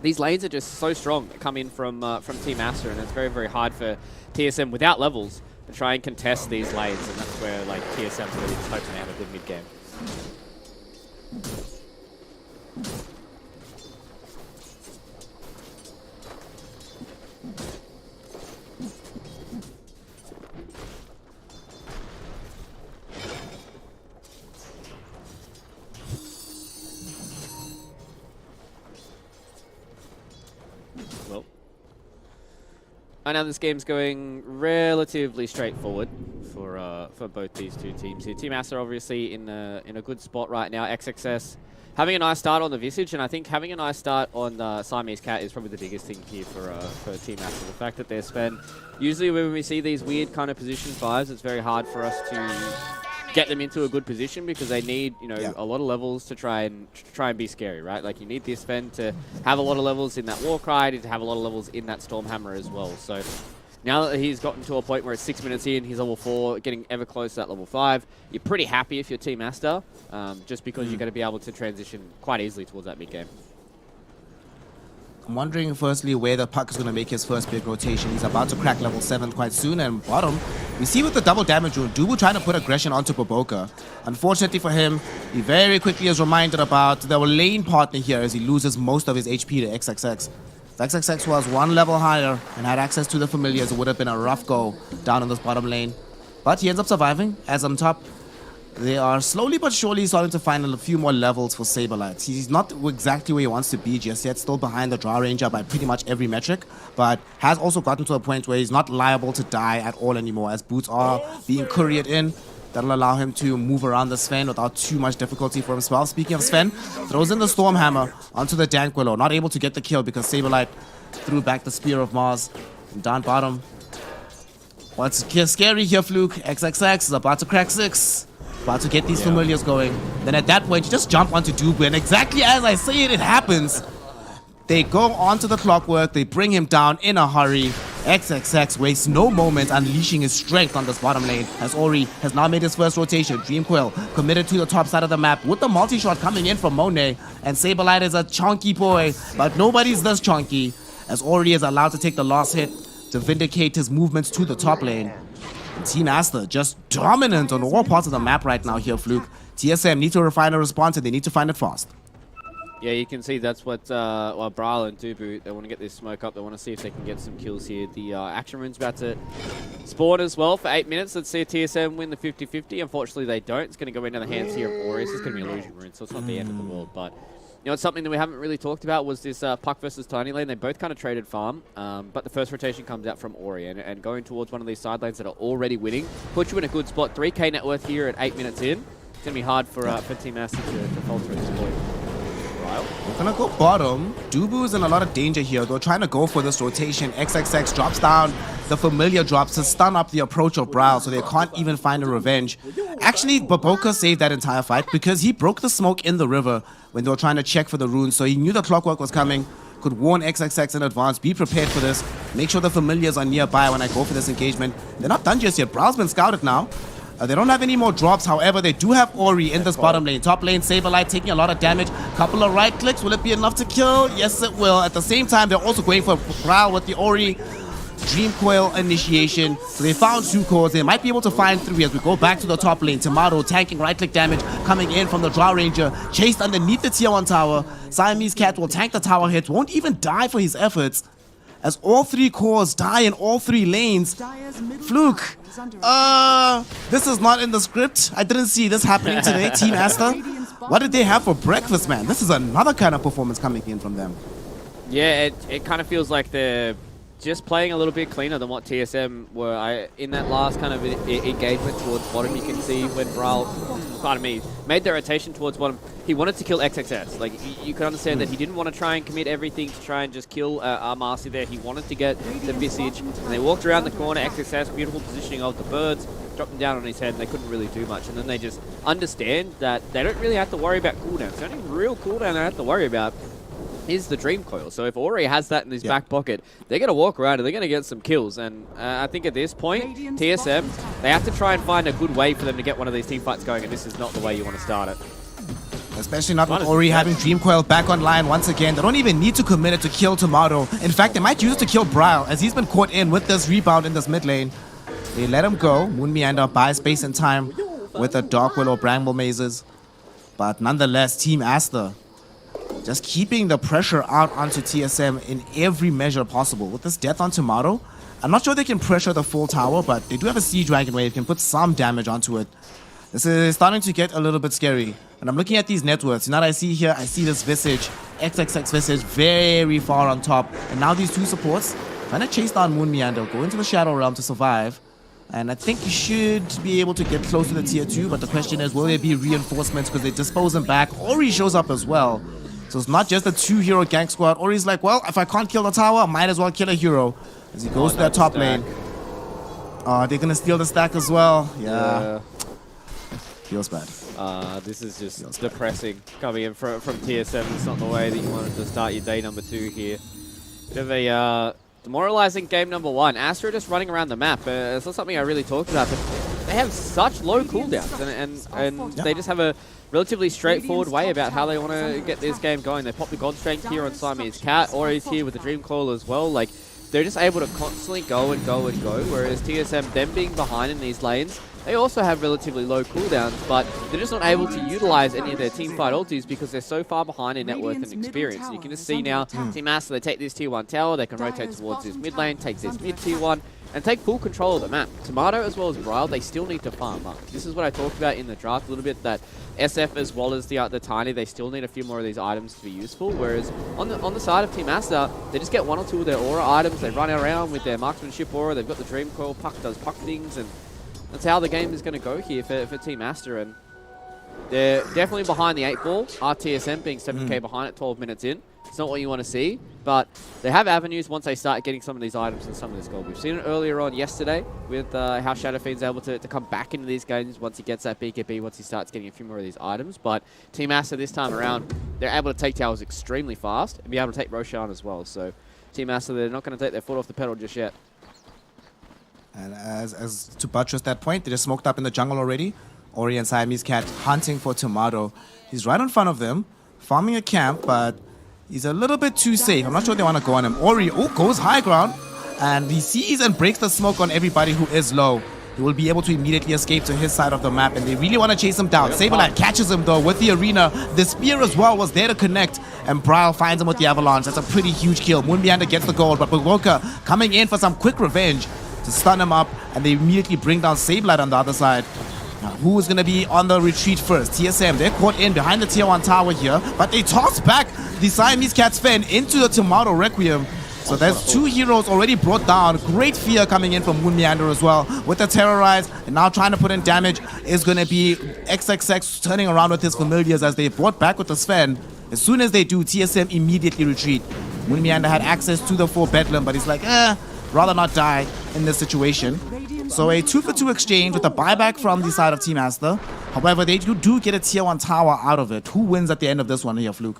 these lanes are just so strong that come in from Team Aster, and it's very, very hard for TSM without levels to try and contest these lanes, and that's where like TSM's really just hoping they have a good mid game. I know this game's going relatively straightforward for both these two teams here. Team Aster obviously in a good spot right now. XXS having a nice start on the Visage, and I think having a nice start on Siamese Cat is probably the biggest thing here for Team Aster. The fact that they're spent. Usually when we see these weird kind of position 5s, it's very hard for us to get them into a good position because they need, you know, a lot of levels to try and be scary, right? Like, you need this Sven to have a lot of levels in that Warcry, to have a lot of levels in that Stormhammer as well. So now that he's gotten to a point where it's 6 minutes in, he's level 4, getting ever closer to that level 5, you're pretty happy if you're Team Aster, just because you're going to be able to transition quite easily towards that mid game. I'm wondering firstly where the puck is going to make his first big rotation. He's about to crack level 7 quite soon, and bottom, we see with the double damage rune, Dubu trying to put aggression onto Baboka. Unfortunately for him, he very quickly is reminded about the lane partner here as he loses most of his HP to XXX. If XXX was 1 level higher and had access to the familiars, it would have been a rough go down in this bottom lane. But he ends up surviving, as on top, they are slowly but surely starting to find a few more levels for Saberlight. He's not exactly where he wants to be just yet, still behind the Drow Ranger by pretty much every metric, but has also gotten to a point where he's not liable to die at all anymore, as boots are being couriered in. That'll allow him to move around the Sven without too much difficulty for himself. Speaking of Sven, throws in the Stormhammer onto the Dank Willow, not able to get the kill because Saberlight threw back the Spear of Mars. And down bottom, what's scary here, Fluke? XXX is about to crack 6. About to get these familiars going. Then at that point, you just jump onto Dubu, and exactly as I say it, it happens. They go onto the clockwork, they bring him down in a hurry. XXX wastes no moment unleashing his strength on this bottom lane, as Ori has now made his first rotation. Dreamcoil committed to the top side of the map with the multi-shot coming in from Monet. And Saberlight is a chunky boy, but nobody's this chunky, as Ori is allowed to take the last hit to vindicate his movements to the top lane. Team Aster just dominant on all parts of the map right now here, Fluke. TSM need to refine a response, and they need to find it fast. Yeah, you can see that's what Brawl and Dubu, they want to get this smoke up. They want to see if they can get some kills here. The action rune's about to spawn as well for 8 minutes. Let's see TSM win the 50-50. Unfortunately, they don't. It's going to go into the hands here of Aureus. It's going to be illusion rune, so it's not the end of the world. But you know, it's something that we haven't really talked about was this Puck versus Tiny Lane. They both kind of traded farm, but the first rotation comes out from Ori, and going towards one of these side lanes that are already winning puts you in a good spot. 3k net worth here at 8 minutes in. It's going to be hard for Team Aster to falter at this point. Bryle. We're gonna go bottom. Dubu's in a lot of danger here. They're trying to go for this rotation. XXX drops down. The familiar drops to stun up the approach of Bryle, so they can't even find a revenge. Actually, Baboka saved that entire fight because he broke the smoke in the river when they were trying to check for the runes, so he knew the clockwork was coming. Could warn XXX in advance, be prepared for this, make sure the familiars are nearby when I go for this engagement. They're not done just yet. Bryle's been scouted now. They don't have any more drops, however, they do have Ori in this bottom lane. Top lane, Saberlight taking a lot of damage. Couple of right clicks, will it be enough to kill? Yes, it will. At the same time, they're also going for Bryle with the Ori Dream Coil initiation. So they found 2 cores. They might be able to find 3 as we go back to the top lane. Tomato tanking right click damage coming in from the Drow Ranger. Chased underneath the tier 1 tower. Siamese Cat will tank the tower hits. Won't even die for his efforts, as all 3 cores die in all 3 lanes. Fluke. This is not in the script. I didn't see this happening today. Team Aster. What did they have for breakfast, man? This is another kind of performance coming in from them. Yeah, it kind of feels like they're just playing a little bit cleaner than what TSM were. In that last kind of engagement towards bottom, you can see when Bryle, pardon me, made the rotation towards bottom, he wanted to kill XXS. Like, you can understand that he didn't want to try and commit everything to try and just kill Marcy there. He wanted to get the Visage, and they walked around the corner. XXS, beautiful positioning of the birds, dropped them down on his head, and they couldn't really do much. And then they just understand that they don't really have to worry about cooldowns. The only real cooldown they have to worry about is the Dream Coil. So if Ori has that in his back pocket, they're going to walk around and they're going to get some kills. And I think at this point, TSM, they have to try and find a good way for them to get one of these team fights going, and this is not the way you want to start it. Especially not with Ori having Dream Coil back online once again. They don't even need to commit it to kill Tomato. In fact, they might use it to kill Bryle, as he's been caught in with this rebound in this mid lane. They let him go. Moon Meander buys space and time with the Dark Willow Bramble Mazes. But nonetheless, Team Aster just keeping the pressure out onto TSM in every measure possible. With this death on Tomato, I'm not sure they can pressure the full tower, but they do have a Sea Dragon Wave, can put some damage onto it. This is starting to get a little bit scary. And I'm looking at these net worths. You know what I see here? I see this Visage, XXX Visage, very far on top. And now these 2 supports trying to chase down Moon Meander, go into the Shadow Realm to survive. And I think you should be able to get close to the tier 2, but the question is, will there be reinforcements because they dispose him back? Ori shows up as well. So it's not just a 2-hero gank squad. Ori's like, well, if I can't kill the tower, I might as well kill a hero. As he goes to that top lane. They're going to steal the stack as well. Yeah. Feels bad. This is just depressing coming in from TSM. It's not the way that you wanted to start your day number 2 here. Bit of a demoralizing game number 1. Aster just running around the map. It's not something I really talked about, but they have such low cooldowns, and they just have a relatively straightforward way about how they want to get this game going. They pop the God Strength here on Siamese Cat, Ori's here with the Dream Coil as well. Like, they're just able to constantly go and go and go, whereas TSM, them being behind in these lanes, they also have relatively low cooldowns, but they're just not able to utilize any of their teamfight ultis because they're so far behind in net worth and experience. You can just see now, Team Aster, they take this tier 1 tower, they can rotate towards this mid lane, take this mid tier 1, and take full control of the map. Tomato as well as Bryle, they still need to farm up. This is what I talked about in the draft a little bit, that SF as well as the Tiny, they still need a few more of these items to be useful, whereas on the side of Team Aster, they just get 1 or 2 of their aura items, they run around with their marksmanship aura, they've got the Dream Coil, Puck does Puck things, and that's how the game is going to go here for Team Aster, and they're definitely behind the 8 ball. RTSM being 7k behind at 12 minutes in. It's not what you want to see, but they have avenues once they start getting some of these items and some of this gold. We've seen it earlier on yesterday with how Shadow Fiend's able to come back into these games once he gets that BKB, once he starts getting a few more of these items. But Team Aster this time around, they're able to take towers extremely fast and be able to take Roshan as well. So Team Aster, they're not going to take their foot off the pedal just yet. And as to buttress that point, they just smoked up in the jungle already. Ori and Siamese Cat hunting for Tomato. He's right in front of them, farming a camp, but he's a little bit too safe. I'm not sure they want to go on him. Ori goes high ground, and he sees and breaks the smoke on everybody who is low. He will be able to immediately escape to his side of the map, and they really want to chase him down. Saberlight catches him though with the arena. The spear as well was there to connect, and Bryle finds him with the avalanche. That's a pretty huge kill. Moonbeander gets the gold, but Bawoka coming in for some quick revenge to stun him up, and they immediately bring down Saberlight on the other side. Now, who is going to be on the retreat first? TSM, they're caught in behind the tier 1 tower here, but they toss back the Siamese Cat's Fen into the Tomato Requiem. So there's 2 heroes already brought down. Great fear coming in from Moon Meander as well. With the Terrorize, and now trying to put in damage is going to be XXX turning around with his familiars as they brought back with the Sven. As soon as they do, TSM immediately retreat. Moonmeander had access to the 4 Bedlam, but he's like, rather not die in this situation. So a 2-for-2 exchange with a buyback from the side of Team Aster. However, they do get a tier 1 tower out of it. Who wins at the end of this one here, Fluke?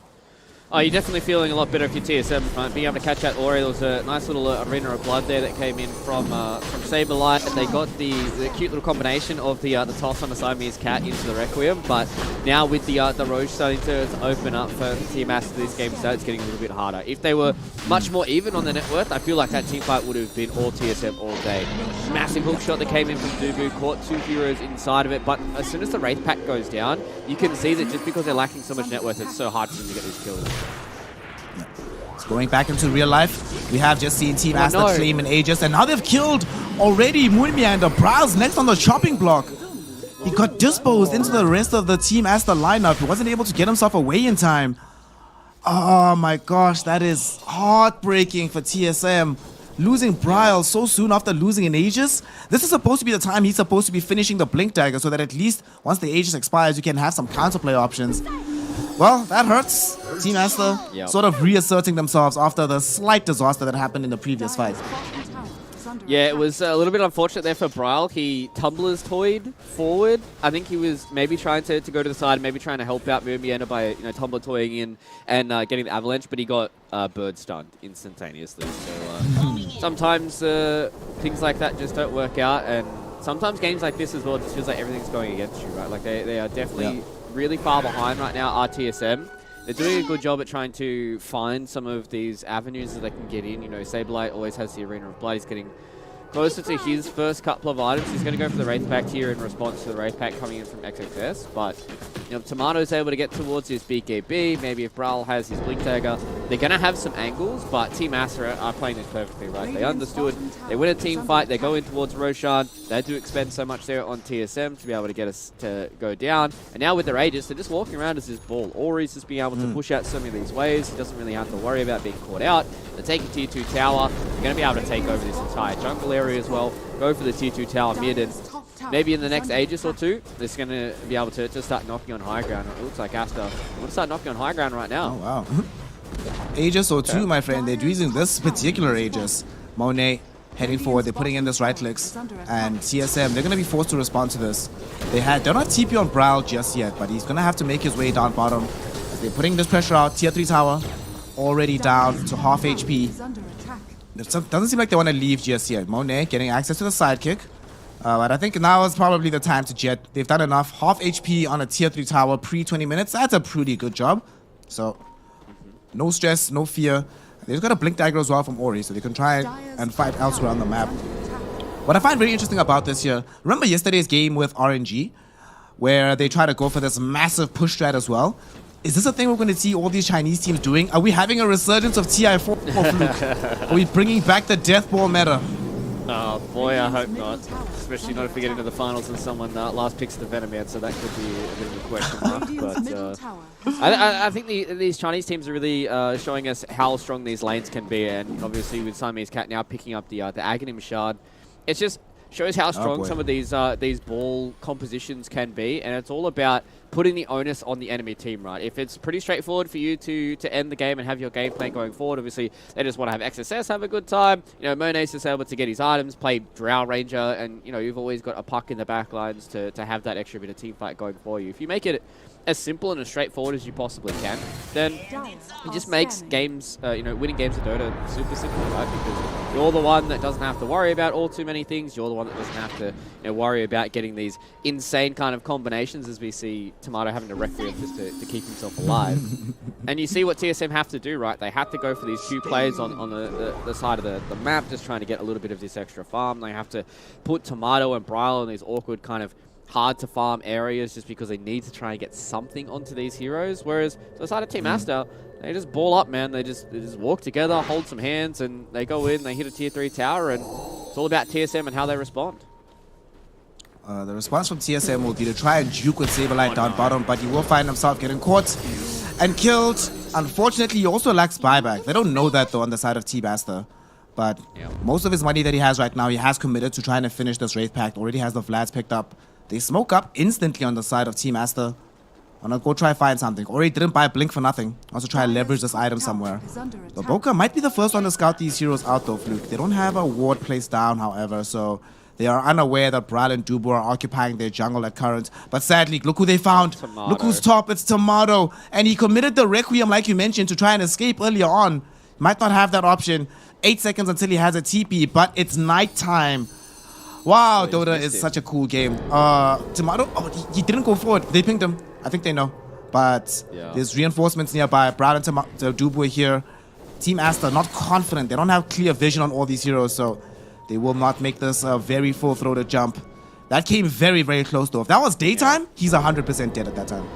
Oh, you're definitely feeling a lot better if you're TSM front. Being able to catch that Ori, there was a nice little Arena of Blood there that came in from Saberlight. They got the cute little combination of the toss on the Siamese cat into the Requiem, but now with the Roche starting to open up for Team Aster, this game starts getting a little bit harder. If they were much more even on the net worth, I feel like that teamfight would have been all TSM all day. Massive hook shot that came in from Dubu, caught 2 heroes inside of it, but as soon as the Wraith Pack goes down, you can see that just because they're lacking so much net worth, it's so hard for them to get these kills. It's going back into real life. We have just seen Team Aster claim an Aegis, and now they've killed already Moonmeander. Browse next on the chopping block. He got disposed into the rest of the Team Aster lineup. He wasn't able to get himself away in time. Oh my gosh, that is heartbreaking for TSM. Losing Bryle so soon after losing an Aegis. This is supposed to be the time he's supposed to be finishing the Blink Dagger so that at least once the Aegis expires, you can have some counterplay options. Well, that hurts. Team Aster sort of reasserting themselves after the slight disaster that happened in the previous fight. Yeah, it was a little bit unfortunate there for Bryle. He tumblers toyed forward. I think he was maybe trying to go to the side, maybe trying to help out Moonmeander by tumbler toying in and getting the avalanche, but he got bird stunned instantaneously. So sometimes things like that just don't work out, and sometimes games like this as well, it just feels like everything's going against you, right? Like they are definitely really far behind right now, RTSM. They're doing a good job at trying to find some of these avenues that they can get in. You know, Saberlight always has the Arena of Blood. He's getting closer to his first couple of items. He's going to go for the Wraith Pack here in response to the Wraith Pack coming in from XXS. But, Tomato's able to get towards his BKB. Maybe if Brawl has his Blink Dagger, they're going to have some angles, but Team Aster are playing this perfectly right. They understood. They win a team fight. They go in towards Roshan. They had to expend so much there on TSM to be able to get us to go down. And now with their Aegis, they're just walking around as this ball. Ori's just being able to push out so many of these waves. He doesn't really have to worry about being caught out. They're taking tier 2 tower. They're going to be able to take over this entire jungle area as well. Go for the tier 2 tower mid, and maybe in the next Aegis or two, they're going to be able to start knocking on high ground. It looks like Aster want to start knocking on high ground right now. Oh, wow. Aegis or two, my friend. They're using this particular Aegis. Monet heading forward. They're putting in this right clicks. And TSM, they're going to be forced to respond to this. They're not TP on Brawl just yet, but he's going to have to make his way down bottom. They're putting this pressure out. Tier 3 tower already down to half HP. It doesn't seem like they want to leave just yet. Monet getting access to the sidekick. But I think now is probably the time to jet. They've done enough. Half HP on a tier 3 tower pre-20 minutes. That's a pretty good job. So, no stress, no fear. They've got a Blink Dagger as well from Ori, so they can try and fight elsewhere on the map. What I find very interesting about this here, remember yesterday's game with RNG, where they try to go for this massive push strat as well? Is this a thing we're going to see all these Chinese teams doing? Are we having a resurgence of TI4? Are we bringing back the death ball meta? Oh boy, I hope not. Especially not if we get into the finals and someone last picks the Venom out, so that could be a bit of a question mark. But I think these Chinese teams are really showing us how strong these lanes can be, and obviously with Siamese Cat now picking up the Aghanim Shard, it just shows how strong some of these ball compositions can be, and it's all about putting the onus on the enemy team, right? If it's pretty straightforward for you to end the game and have your game plan going forward, obviously they just want to have XSS, have a good time. Monet's just able to get his items, play Drow Ranger, and you've always got a puck in the back lines to have that extra bit of team fight going for you. If you make it as simple and as straightforward as you possibly can, then it just makes games, winning games of Dota super simple, right? Because you're the one that doesn't have to worry about all too many things. You're the one that doesn't have to worry about getting these insane kind of combinations, as we see Tomato having to Requiem just to keep himself alive. And you see what TSM have to do, right? They have to go for these Q plays on the side of the map, just trying to get a little bit of this extra farm. They have to put Tomato and Bryle in these awkward kind of hard to farm areas just because they need to try and get something onto these heroes. Whereas the side of Team Aster, they just ball up, man. They just walk together, hold some hands, and they go in, they hit a tier 3 tower, and it's all about TSM and how they respond. The response from TSM will be to try and juke with Saberlight down bottom, but he will find himself getting caught and killed. Unfortunately, he also lacks buyback. They don't know that, though, on the side of Team Aster. But most of his money that he has right now, he has committed to trying to finish this Wraith Pact. Already has the Vlads picked up. They smoke up instantly on the side of Team Aster. I'm gonna go try find something. Ori didn't buy a blink for nothing. Also try to leverage this item somewhere. Boca might be the first one to scout these heroes out though, Fluke. They don't have a ward placed down, however, so they are unaware that Brawl and Dubu are occupying their jungle at current. But sadly, look who they found. Tomato. Look who's top. It's Tomato. And he committed the Requiem, like you mentioned, to try and escape earlier on. Might not have that option. 8 seconds until he has a TP, but it's nighttime. Wow, Dota is such a cool game. Tomato, oh, he didn't go forward. They pinged him. I think they know. But there's reinforcements nearby. Brawl and Dubu here. Team Aster not confident. They don't have clear vision on all these heroes, so they will not make this a very full-throated jump. That came very, very close though. If that was daytime, he's 100% dead at that time.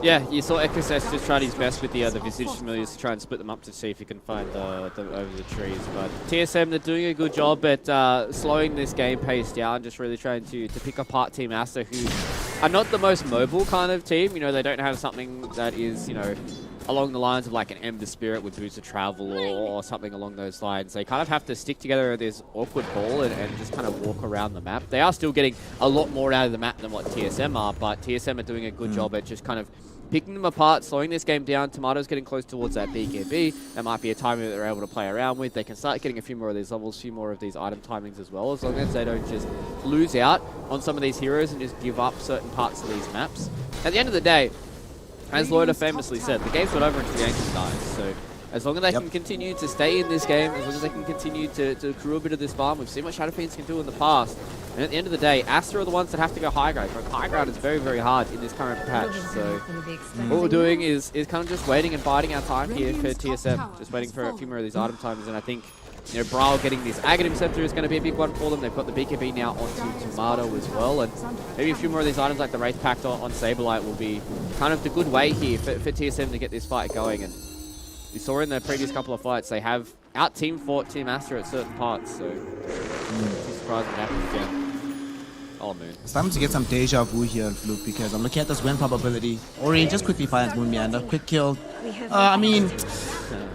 Yeah, you saw Ecosess just tried his best with the Visage Familiars to try and split them up to see if he can find them over the trees. But TSM, they're doing a good job at slowing this game pace down, just really trying to pick apart Team Aster, who are not the most mobile kind of team. You know, they don't have something that is, you know, along the lines of like an Ember Spirit with boots of travel or something along those lines. They kind of have to stick together at this awkward ball and just kind of walk around the map. They are still getting a lot more out of the map than what TSM are, but TSM are doing a good job at just kind of picking them apart, slowing this game down. Tomato's getting close towards that BKB. That might be a timing that they're able to play around with. They can start getting a few more of these levels, a few more of these item timings as well, as long as they don't just lose out on some of these heroes and just give up certain parts of these maps. At the end of the day, as Loda famously said, the game's not over until the Ancient dies, so as long as they can continue to stay in this game, as long as they can continue to accrue a bit of this farm, we've seen what Shadow Fiends can do in the past. And at the end of the day, Aster are the ones that have to go high ground. Going high ground is very, very hard in this current patch. So what we're doing is kind of just waiting and biding our time here for TSM. Just waiting for a few more of these item timers. And I think, you know, Brawl getting this Aghanim Scepter is going to be a big one for them. They've got the BKB now onto Tomato as well. And maybe a few more of these items like the Wraith Pact on Saberlight will be kind of the good way here for TSM to get this fight going. And we saw in the previous couple of fights, they have out-team fought Team Aster at certain parts, so it's surprising it happens again. Oh, Moon. It's time to get some deja vu here, Fluke, because I'm looking at this win probability. Ori just quickly finds Moon Meander. Quick kill. I mean,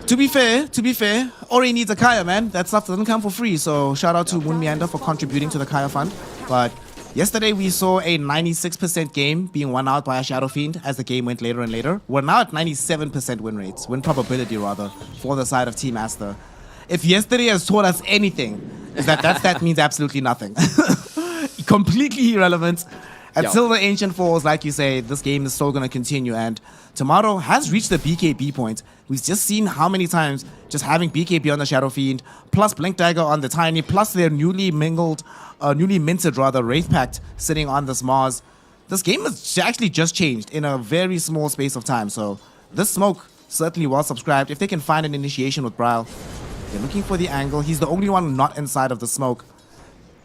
to be fair, Ori needs a Kaya, man. That stuff doesn't come for free, so shout out to Moon Meander for contributing to the Kaya fund. But yesterday we saw a 96% game being won out by a Shadow Fiend as the game went later and later. We're now at 97% win probability rather, for the side of Team Aster. If yesterday has taught us anything, is that means absolutely nothing. Completely irrelevant. Until the Ancient falls, like you say, this game is still going to continue. And Tomato has reached the BKB point. We've just seen how many times just having BKB on the Shadow Fiend, plus Blink Dagger on the Tiny, plus their newly minted Wraith Pact sitting on this Mars. This game has actually just changed in a very small space of time. So this smoke certainly well subscribed. If they can find an initiation with Brawl, they're looking for the angle. He's the only one not inside of the smoke.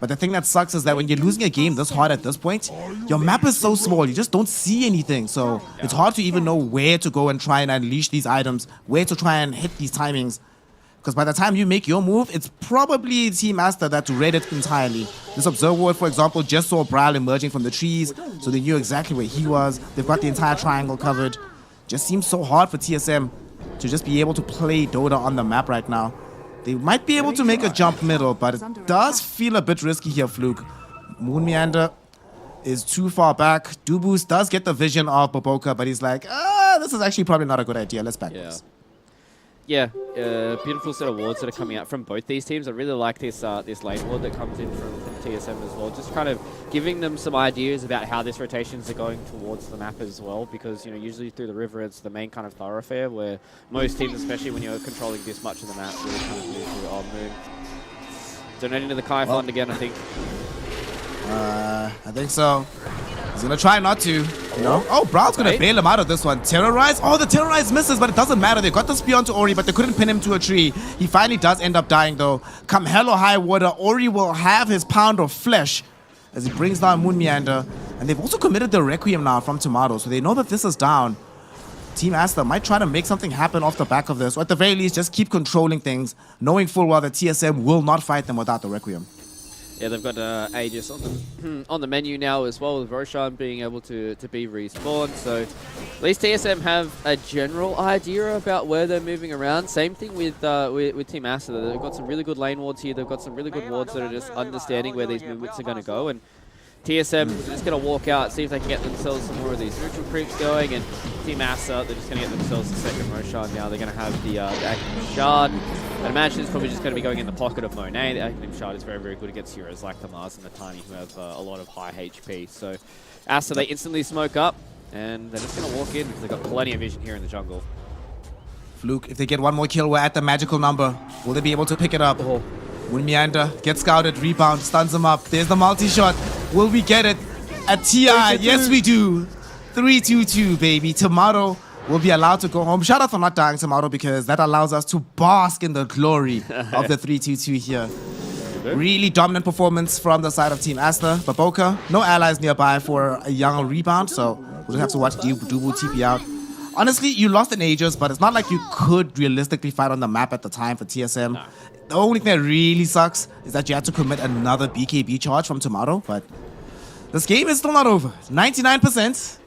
But the thing that sucks is that when you're losing a game this hard at this point, your map is so small, you just don't see anything. So it's hard to even know where to go and try and unleash these items, where to try and hit these timings. Because by the time you make your move, it's probably Team Aster that read it entirely. This Observer Ward, for example, just saw Brawl emerging from the trees, so they knew exactly where he was. They've got the entire triangle covered. Just seems so hard for TSM to just be able to play Dota on the map right now. They might be able to make a jump middle, but it does feel a bit risky here, Fluke. Moon Meander is too far back. Dubus does get the vision of Boboka, but he's like, this is actually probably not a good idea. Let's back this. Yeah, beautiful set of wards that are coming out from both these teams. I really like this lane ward that comes in from TSM as well. Just kind of giving them some ideas about how this rotations are going towards the map as well. Because, you know, usually through the river, it's the main kind of thoroughfare where most teams, especially when you're controlling this much of the map, really kind of move through. Oh, Moon. Donating to the Kai Fund again, I think. I think so. He's gonna try not to. No. Oh, Brawl's gonna bail him out of this one. Terrorize. Oh, the Terrorize misses, but it doesn't matter. They got the spear onto Ori, but they couldn't pin him to a tree. He finally does end up dying, though. Come hell or high water, Ori will have his pound of flesh as he brings down Moon Meander. And they've also committed the Requiem now from Tomato, so they know that this is down. Team Aster might try to make something happen off the back of this, or at the very least, just keep controlling things, knowing full well that TSM will not fight them without the Requiem. Yeah, they've got Aegis on the menu now as well, with Roshan being able to be respawned. So at least TSM have a general idea about where they're moving around. Same thing with Team Aster. They've got some really good lane wards here. They've got some really good wards that are just understanding where these movements are going to go. And TSM is just going to walk out, see if they can get themselves some more of these neutral creeps going, and Team Aster, they're just going to get themselves the second Roshan now. They're going to have the Active Shard. I'd imagine it's probably just going to be going in the pocket of Monet. The Active Shard is very, very good against heroes like the Mars and the Tiny, who have a lot of high HP. So Aster, they instantly smoke up, and they're just going to walk in because they've got plenty of vision here in the jungle. Fluke, if they get one more kill, we're at the magical number. Will they be able to pick it up? Will Meander get scouted, rebound, stuns him up. There's the multi-shot. Will we get it? At TI, yes we do. 3-2-2, baby. Tomato will be allowed to go home. Shout out for not dying, Tomato, because that allows us to bask in the glory of the 3-2-2 here. Really dominant performance from the side of Team Aster. Baboka, no allies nearby for a young rebound, so we'll have to watch Dubu TP out. Honestly, you lost in Aegis, but it's not like you could realistically fight on the map at the time for TSM. No. The only thing that really sucks is that you had to commit another BKB charge from Tomato, but this game is still not over. 99%,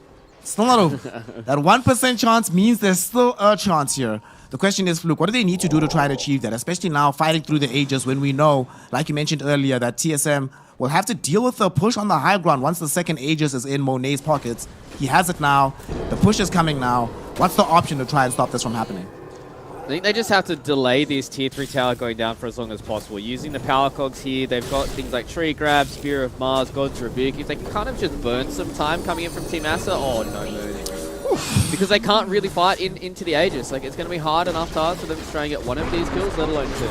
still not over. That 1% chance means there's still a chance here. The question is, Fluke, what do they need to do to try and achieve that, especially now fighting through the Aegis when we know, like you mentioned earlier, that TSM will have to deal with the push on the high ground once the second Aegis is in Monet's pockets. He has it now. The push is coming now. What's the option to try and stop this from happening? I think they just have to delay this tier 3 tower going down for as long as possible. Using the power cogs here, they've got things like Tree Grab, Spear of Mars, God's Rebuke. If they can kind of just burn some time coming in from Team Aster, oh no. Because they can't really fight into the Aegis. Like, it's going to be hard enough task for them to try and get one of these kills, let alone two.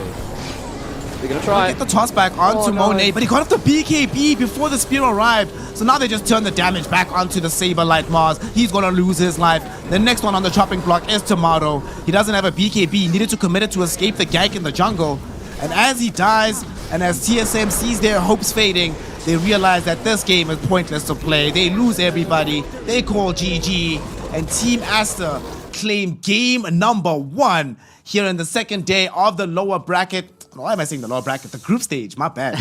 They're going to try. Get the toss back onto Monet, but he got off the BKB before the spear arrived. So now they just turn the damage back onto the Saberlight Mars. He's going to lose his life. The next one on the chopping block is Tomato. He doesn't have a BKB. He needed to commit it to escape the gank in the jungle. And as he dies, and as TSM sees their hopes fading, they realize that this game is pointless to play. They lose everybody. They call GG. And Team Aster claim game number 1 here in the second day of the lower bracket. Why am I saying the lower bracket? The group stage, my bad.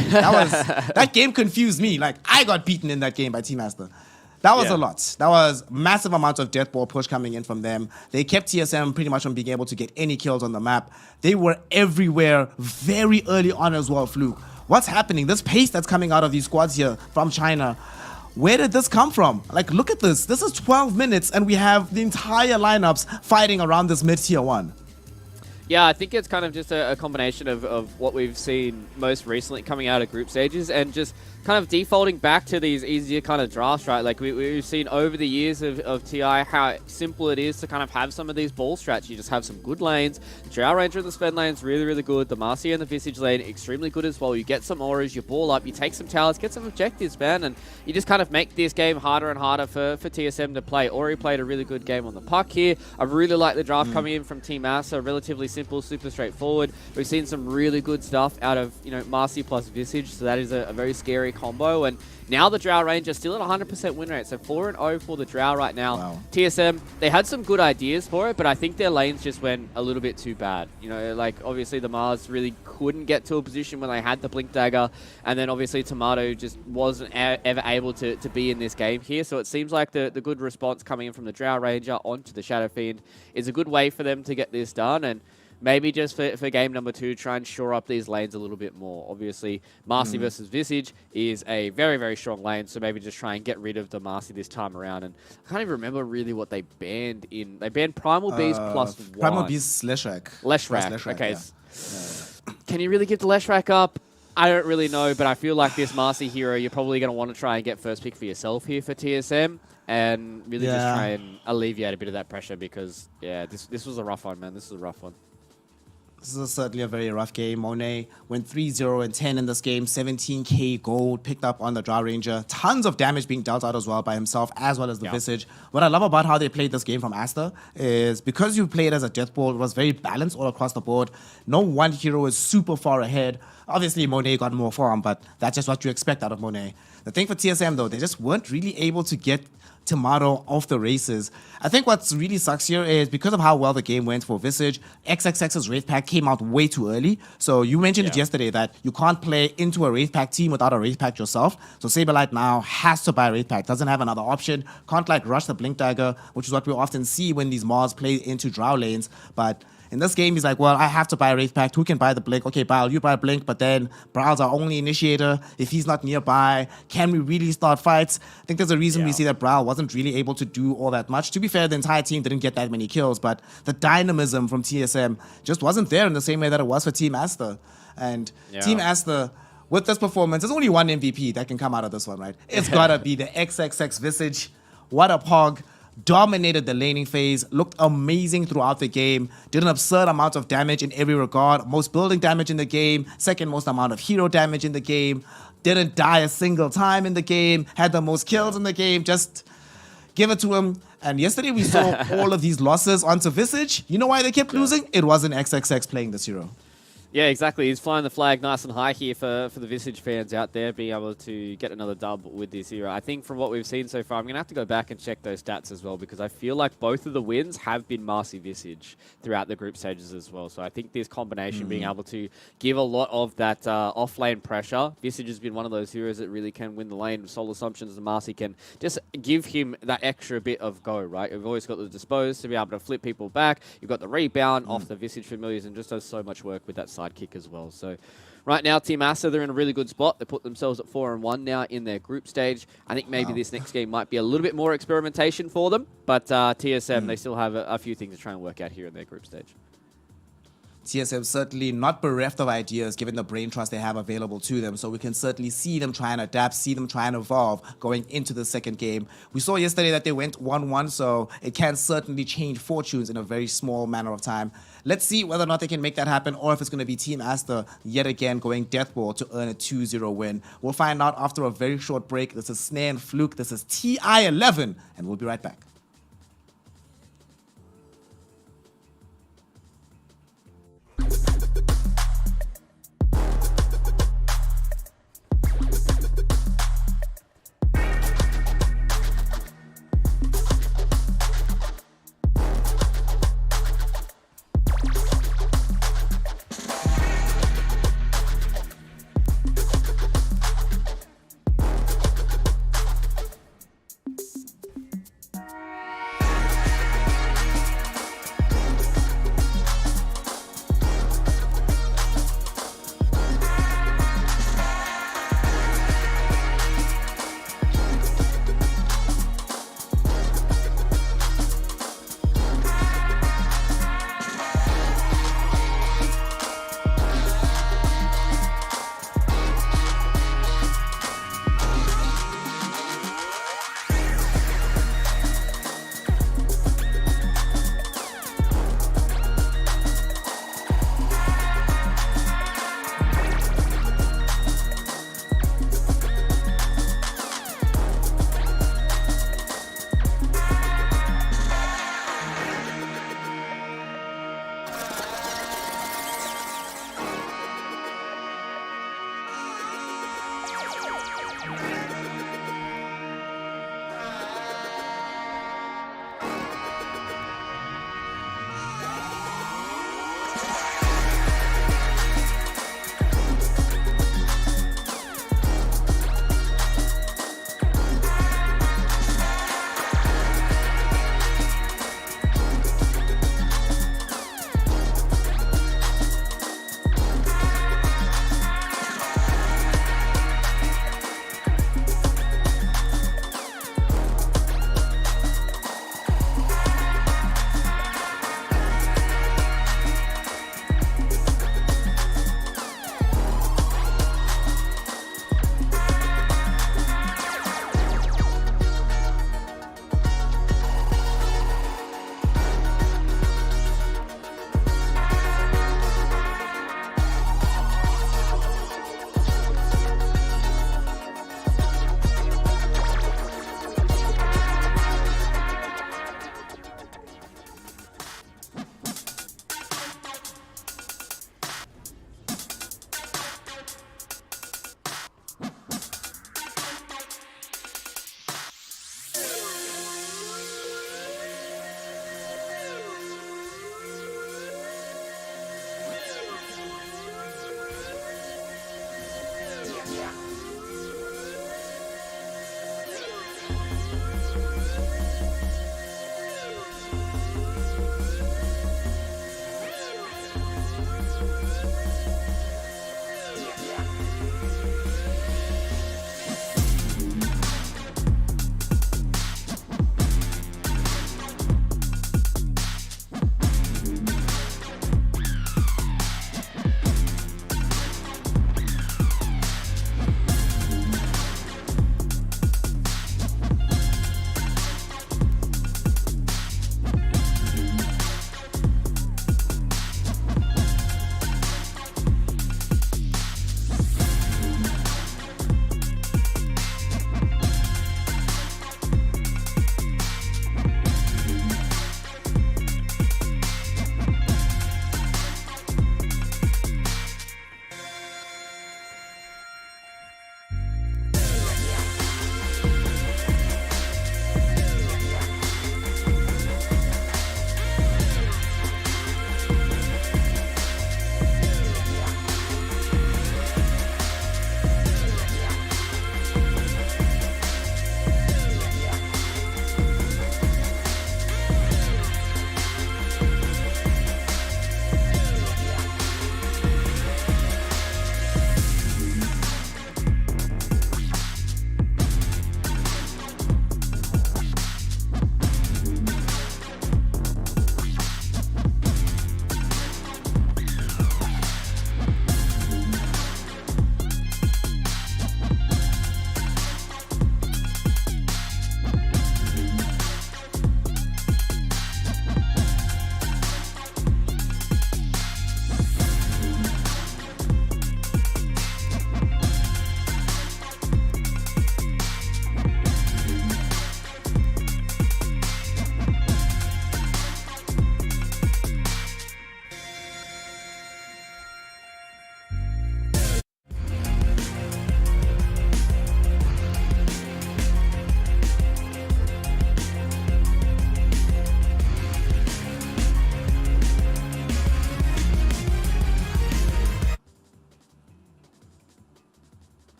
That game confused me. Like, I got beaten in that game by Team Aster. That was a lot. That was massive amounts of death ball push coming in from them. They kept TSM pretty much from being able to get any kills on the map. They were everywhere very early on as well, Fluke. What's happening? This pace that's coming out of these squads here from China, where did this come from? Like, look at this. This is 12 minutes and we have the entire lineups fighting around this mid-tier 1. Yeah, I think it's kind of just a combination of what we've seen most recently coming out of group stages and just kind of defaulting back to these easier kind of drafts, right? Like we've seen over the years of TI how simple it is to kind of have some of these ball strats. You just have some good lanes. The Drow Ranger and the Sven lane's really, really good. The Marcia and the Visage lane, extremely good as well. You get some auras, you ball up, you take some towers, get some objectives, man, and you just kind of make this game harder and harder for TSM to play. Ori played a really good game on the puck here. I really like the draft coming in from Team Aster, relatively simple, super straightforward. We've seen some really good stuff out of, you know, Marcy plus Visage, so that is a very scary combo. And now the Drow Ranger still at 100% win rate, so 4-0 for the Drow right now. Wow. TSM, they had some good ideas for it, but I think their lanes just went a little bit too bad. You know, like obviously the Mars really couldn't get to a position when they had the Blink Dagger, and then obviously Tomato just wasn't ever able to be in this game here. So it seems like the good response coming in from the Drow Ranger onto the Shadow Fiend is a good way for them to get this done, and maybe just for game number 2, try and shore up these lanes a little bit more. Obviously, Marcy versus Visage is a very, very strong lane, so maybe just try and get rid of the Marcy this time around. And I can't even remember really what they banned in. They banned Primal Beast plus 1. Primal Beast Leshrac. Leshrac, okay. Yeah. Can you really give the Leshrac up? I don't really know, but I feel like this Marcy hero, you're probably going to want to try and get first pick for yourself here for TSM. And really just try and alleviate a bit of that pressure because, yeah, this was a rough one, man. This was a rough one. This is certainly a very rough game. Monet went 3-0-10 in this game, 17k gold picked up on the Drow Ranger. Tons of damage being dealt out as well by himself, as well as the Visage. What I love about how they played this game from Aster is because you played as a death ball, it was very balanced all across the board. No one hero is super far ahead. Obviously, Monet got more farm, but that's just what you expect out of Monet. The thing for TSM, though, they just weren't really able to get Tomato off the races. I think what's really sucks here is because of how well the game went for Visage, XXX's Wraith Pack came out way too early. So you mentioned it yesterday that you can't play into a Wraith Pack team without a Wraith Pack yourself. So Saberlight now has to buy a Wraith Pack, doesn't have another option, can't like rush the Blink Dagger, which is what we often see when these Mars play into Drow lanes. But In this game, he's like, well, I have to buy a Wraith Pact. Who can buy the Blink? Okay, Bile, you buy Blink, but then Brile's our only initiator. If he's not nearby, can we really start fights? I think there's a reason we see that Brile wasn't really able to do all that much. To be fair, the entire team didn't get that many kills, but the dynamism from TSM just wasn't there in the same way that it was for Team Aster. And Team Aster, with this performance, there's only one MVP that can come out of this one, right? It's gotta be the XXX Visage. What a pog. Dominated the laning phase, looked amazing throughout the game, did an absurd amount of damage in every regard, most building damage in the game, second most amount of hero damage in the game, didn't die a single time in the game, had the most kills in the game, just give it to him. And yesterday we saw all of these losses onto Visage. You know why they kept losing? It wasn't XXX playing this hero. Yeah, exactly. He's flying the flag nice and high here for the Visage fans out there, being able to get another dub with this hero. I think from what we've seen so far, I'm going to have to go back and check those stats as well, because I feel like both of the wins have been Marcy Visage throughout the group stages as well. So I think this combination being able to give a lot of that off-lane pressure. Visage has been one of those heroes that really can win the lane. Soul Assumptions and Marcy can just give him that extra bit of go, right? You've always got the Dispose to be able to flip people back. You've got the rebound off the Visage familiars, and just does so much work with that side kick as well. So right now, Team Aster, they're in a really good spot. They put themselves at 4-1 now in their group stage. I think maybe this next game might be a little bit more experimentation for them, but TSM, they still have a few things to try and work out here in their group stage. TSM certainly not bereft of ideas given the brain trust they have available to them, so we can certainly see them try and adapt, see them try and evolve going into the second game. We saw yesterday that they went 1-1, so it can certainly change fortunes in a very small manner of time. Let's see whether or not they can make that happen, or if it's going to be Team Aster yet again going Deathball to earn a 2-0 win. We'll find out after a very short break. This is Snare and Fluke, this is TI11, and we'll be right back.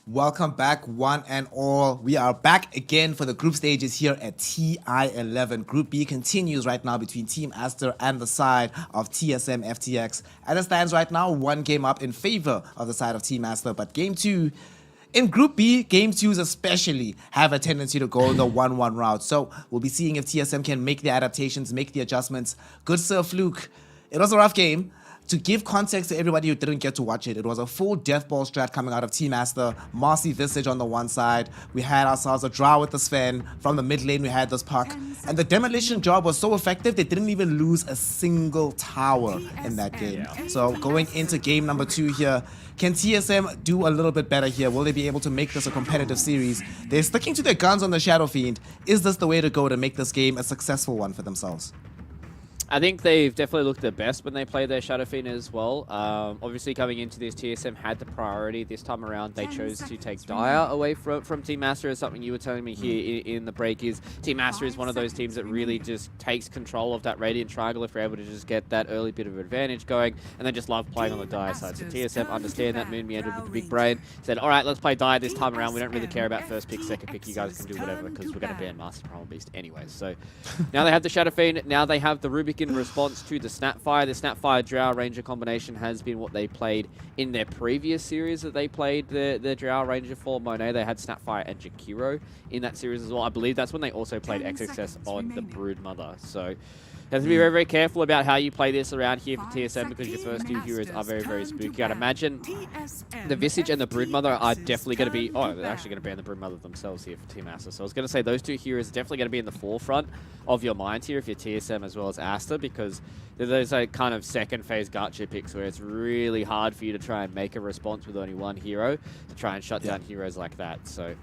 Welcome back, one and all. We are back again for the group stages here at TI11. Group B continues right now between Team Aster and the side of TSM FTX. As it stands right now, one game up in favor of the side of Team Aster, but game 2, in Group B, game 2s especially have a tendency to go the 1-1 route. So we'll be seeing if TSM can make the adaptations, make the adjustments. Good Sir Fluke. It was a rough game. To give context to everybody who didn't get to watch it, it was a full death ball strat coming out of Team Aster. Marcy Visage on the one side. We had ourselves a draw with the Sven. From the mid lane, we had this puck. And the demolition job was so effective, they didn't even lose a single tower in that game. So going into game number 2 here, can TSM do a little bit better here? Will they be able to make this a competitive series? They're sticking to their guns on the Shadow Fiend. Is this the way to go to make this game a successful one for themselves? I think they've definitely looked their best when they play their Shadow Fiend as well. Obviously, coming into this, TSM had the priority. This time around, they chose to take Dire away from Team Aster. As something you were telling me here in the break is Team Aster is one of those teams that really just takes control of that Radiant Triangle if we're able to just get that early bit of advantage going, and they just love playing on the Dire side. So TSM understand that. Moon meandered with the big brain, said, all right, let's play Dire this time around. We don't really care about first pick, second pick. You guys can do whatever because we're going to ban Master Primal Beast anyway. So now they have the Shadow Fiend. Now they have the Rubik in response to the Snapfire. The Snapfire Drow Ranger combination has been what they played in their previous series that they played the Drow Ranger for Monet. They had Snapfire and Jakiro in that series as well. I believe that's when they also played XXS on the Broodmother. So you have to be very, very careful about how you play this around here for TSM because your first 2 heroes are very, very spooky. I'd imagine the Visage and the Broodmother are definitely going to be... Oh, they're actually going to ban the Broodmother themselves here for Team Aster. So I was going to say those 2 heroes are definitely going to be in the forefront of your mind here if you're TSM as well as Aster, because they're those kind of second phase gacha picks where it's really hard for you to try and make a response with only one hero to try and shut down heroes like that. So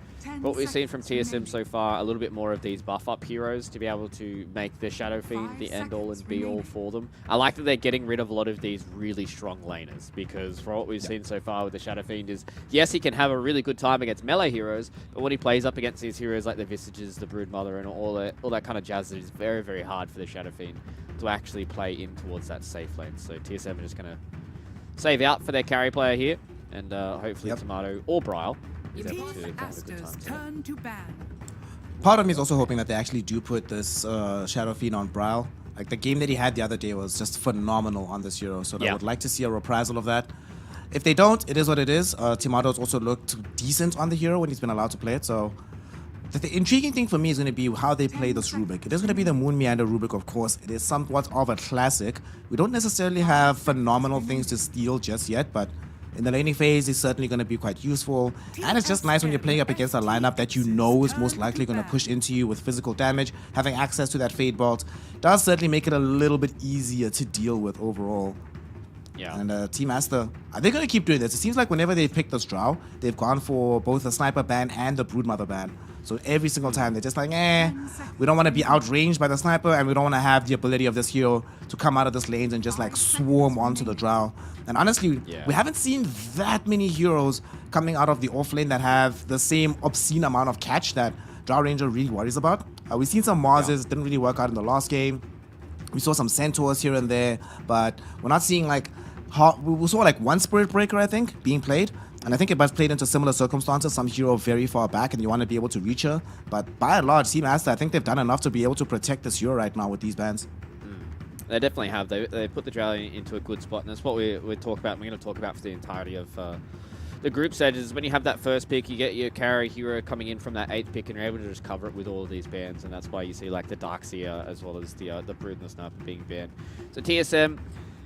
what we've seen from TSM so far, a little bit more of these buff-up heroes to be able to make the Shadow Fiend the end-all and be-all for them. I like that they're getting rid of a lot of these really strong laners, because for what we've seen so far with the Shadow Fiend is, yes, he can have a really good time against melee heroes, but when he plays up against these heroes like the Visages, the Broodmother, and all that kind of jazz, it is very, very hard for the Shadow Fiend to actually play in towards that safe lane. So TSM are just going to save out for their carry player here, and hopefully Tomato or Bryle is able to have a good time. Part of me is also hoping that they actually do put this Shadow Fiend on Bryle. Like, the game that he had the other day was just phenomenal on this hero, so I would like to see a reprisal of that. If they don't, it is what it is. Timato's also looked decent on the hero when he's been allowed to play it, so the intriguing thing for me is going to be how they play this Rubik. It is going to be the Moon Meander Rubik, of course. It is somewhat of a classic. We don't necessarily have phenomenal things to steal just yet, but in the laning phase, it's certainly going to be quite useful. And it's just nice when you're playing up against a lineup that you know is most likely going to push into you with physical damage. Having access to that Fade Bolt does certainly make it a little bit easier to deal with overall. Yeah. And Team Aster, are they going to keep doing this? It seems like whenever they've picked this Drow, they've gone for both the Sniper ban and the Broodmother ban. So every single time, they're just like, we don't want to be outranged by the Sniper, and we don't want to have the ability of this hero to come out of this lane and just like swarm onto the Drow. And honestly, we haven't seen that many heroes coming out of the off lane that have the same obscene amount of catch that Drow Ranger really worries about. We've seen some Marses, didn't really work out in the last game. We saw some Centaurs here and there, but we're not seeing like... We saw like one Spirit Breaker, I think, being played. And I think it was played into similar circumstances, some hero very far back, and you want to be able to reach her. But by and large, Team Aster, I think they've done enough to be able to protect this hero right now with these bans. They definitely have. They put the Drow into a good spot, and that's what we talk about. We're going to talk about for the entirety of the group stages. When you have that first pick, you get your carry hero coming in from that 8th pick, and you're able to just cover it with all of these bans, and that's why you see like the Darkseer as well as the Brood and the Sniper being banned. So TSM,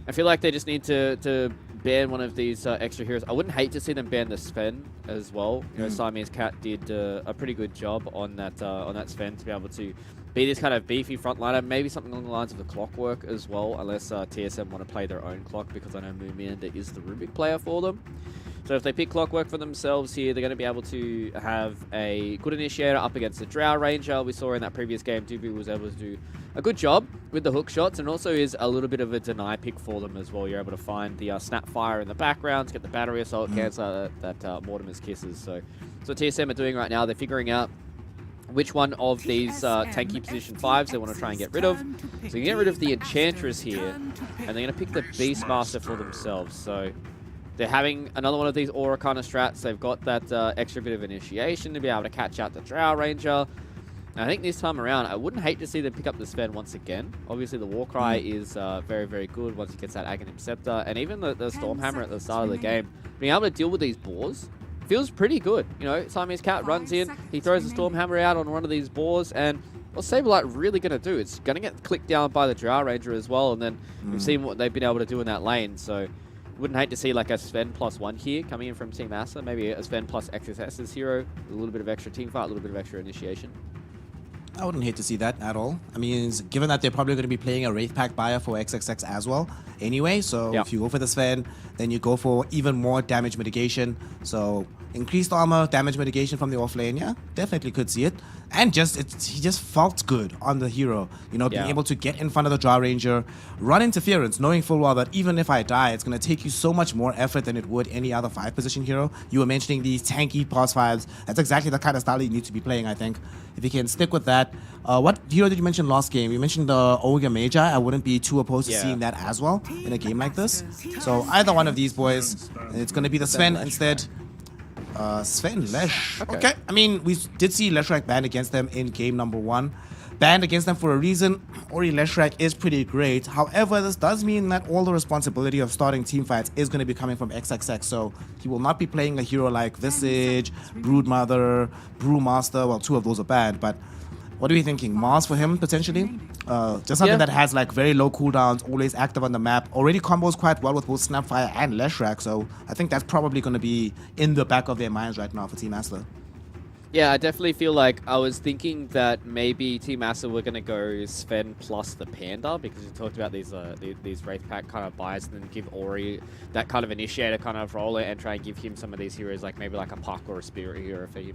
I feel like they just need to ban one of these extra heroes. I wouldn't hate to see them ban the Sven as well. You know, Siamese Cat did a pretty good job on that Sven to be able to be this kind of beefy frontliner. Maybe something along the lines of the Clockwork as well, unless TSM want to play their own clock, because I know Moon Meander is the Rubik player for them. So if they pick Clockwork for themselves here, they're going to be able to have a good initiator up against the Drow Ranger. We saw in that previous game, Dubu was able to do a good job with the hook shots, and also is a little bit of a deny pick for them as well. You're able to find the Snapfire in the background to get the Battery Assault, cancel that Mortimer's Kisses. So what TSM are doing right now, they're figuring out which one of these tanky position 5s they want to try and get rid of. So you get rid of the Enchantress here, and they're going to pick the Beastmaster for themselves. So they're having another one of these aura kind of strats. They've got that extra bit of initiation to be able to catch out the Drow Ranger. And I think this time around, I wouldn't hate to see them pick up the Sven once again. Obviously, the Warcry is very, very good once he gets that Aghanim Scepter. And even the Stormhammer at the start of the game, being able to deal with these boars feels pretty good. You know, Siamese Cat runs in, he throws the Stormhammer out on one of these boars, and what's Saberlight really going to do? It's going to get clicked down by the Drow Ranger as well, and then we've seen what they've been able to do in that lane, so wouldn't hate to see like a Sven +1 here coming in from Team Aster, maybe a Sven plus XSS's hero, a little bit of extra teamfight, a little bit of extra initiation. I wouldn't hate to see that at all. I mean, given that they're probably going to be playing a Wraith Pack buyer for XXX as well anyway, so if you go for the Sven, then you go for even more damage mitigation. So increased armor, damage mitigation from the offlane, yeah, definitely could see it. And he just felt good on the hero, you know, being able to get in front of the Drow Ranger, run interference, knowing full well that even if I die, it's going to take you so much more effort than it would any other 5-position hero. You were mentioning these tanky pass 5s. That's exactly the kind of style you need to be playing, I think. If you can stick with that. What hero did you mention last game? You mentioned the Ogre Magi. I wouldn't be too opposed to seeing that as well in a game like this. So either one of these boys, it's going to be the Sven instead. Sven, Lesh. Okay. I mean, we did see Leshrac banned against them in game number 1. Banned against them for a reason. Ori Leshrac is pretty great. However, this does mean that all the responsibility of starting team fights is going to be coming from XXX. So he will not be playing a hero like Visage, Broodmother, Brewmaster. Well, 2 of those are banned, but what are we thinking? Mars for him, potentially? Just something that has like very low cooldowns, always active on the map. Already combos quite well with both Snapfire and Leshrac, so I think that's probably going to be in the back of their minds right now for Team Aster. Yeah, I definitely feel like I was thinking that maybe Team Aster were going to go Sven plus the Panda, because you talked about these Wraith Pack kind of buys, and then give Ori that kind of initiator kind of role and try and give him some of these heroes, like maybe like a Puck or a Spirit hero for him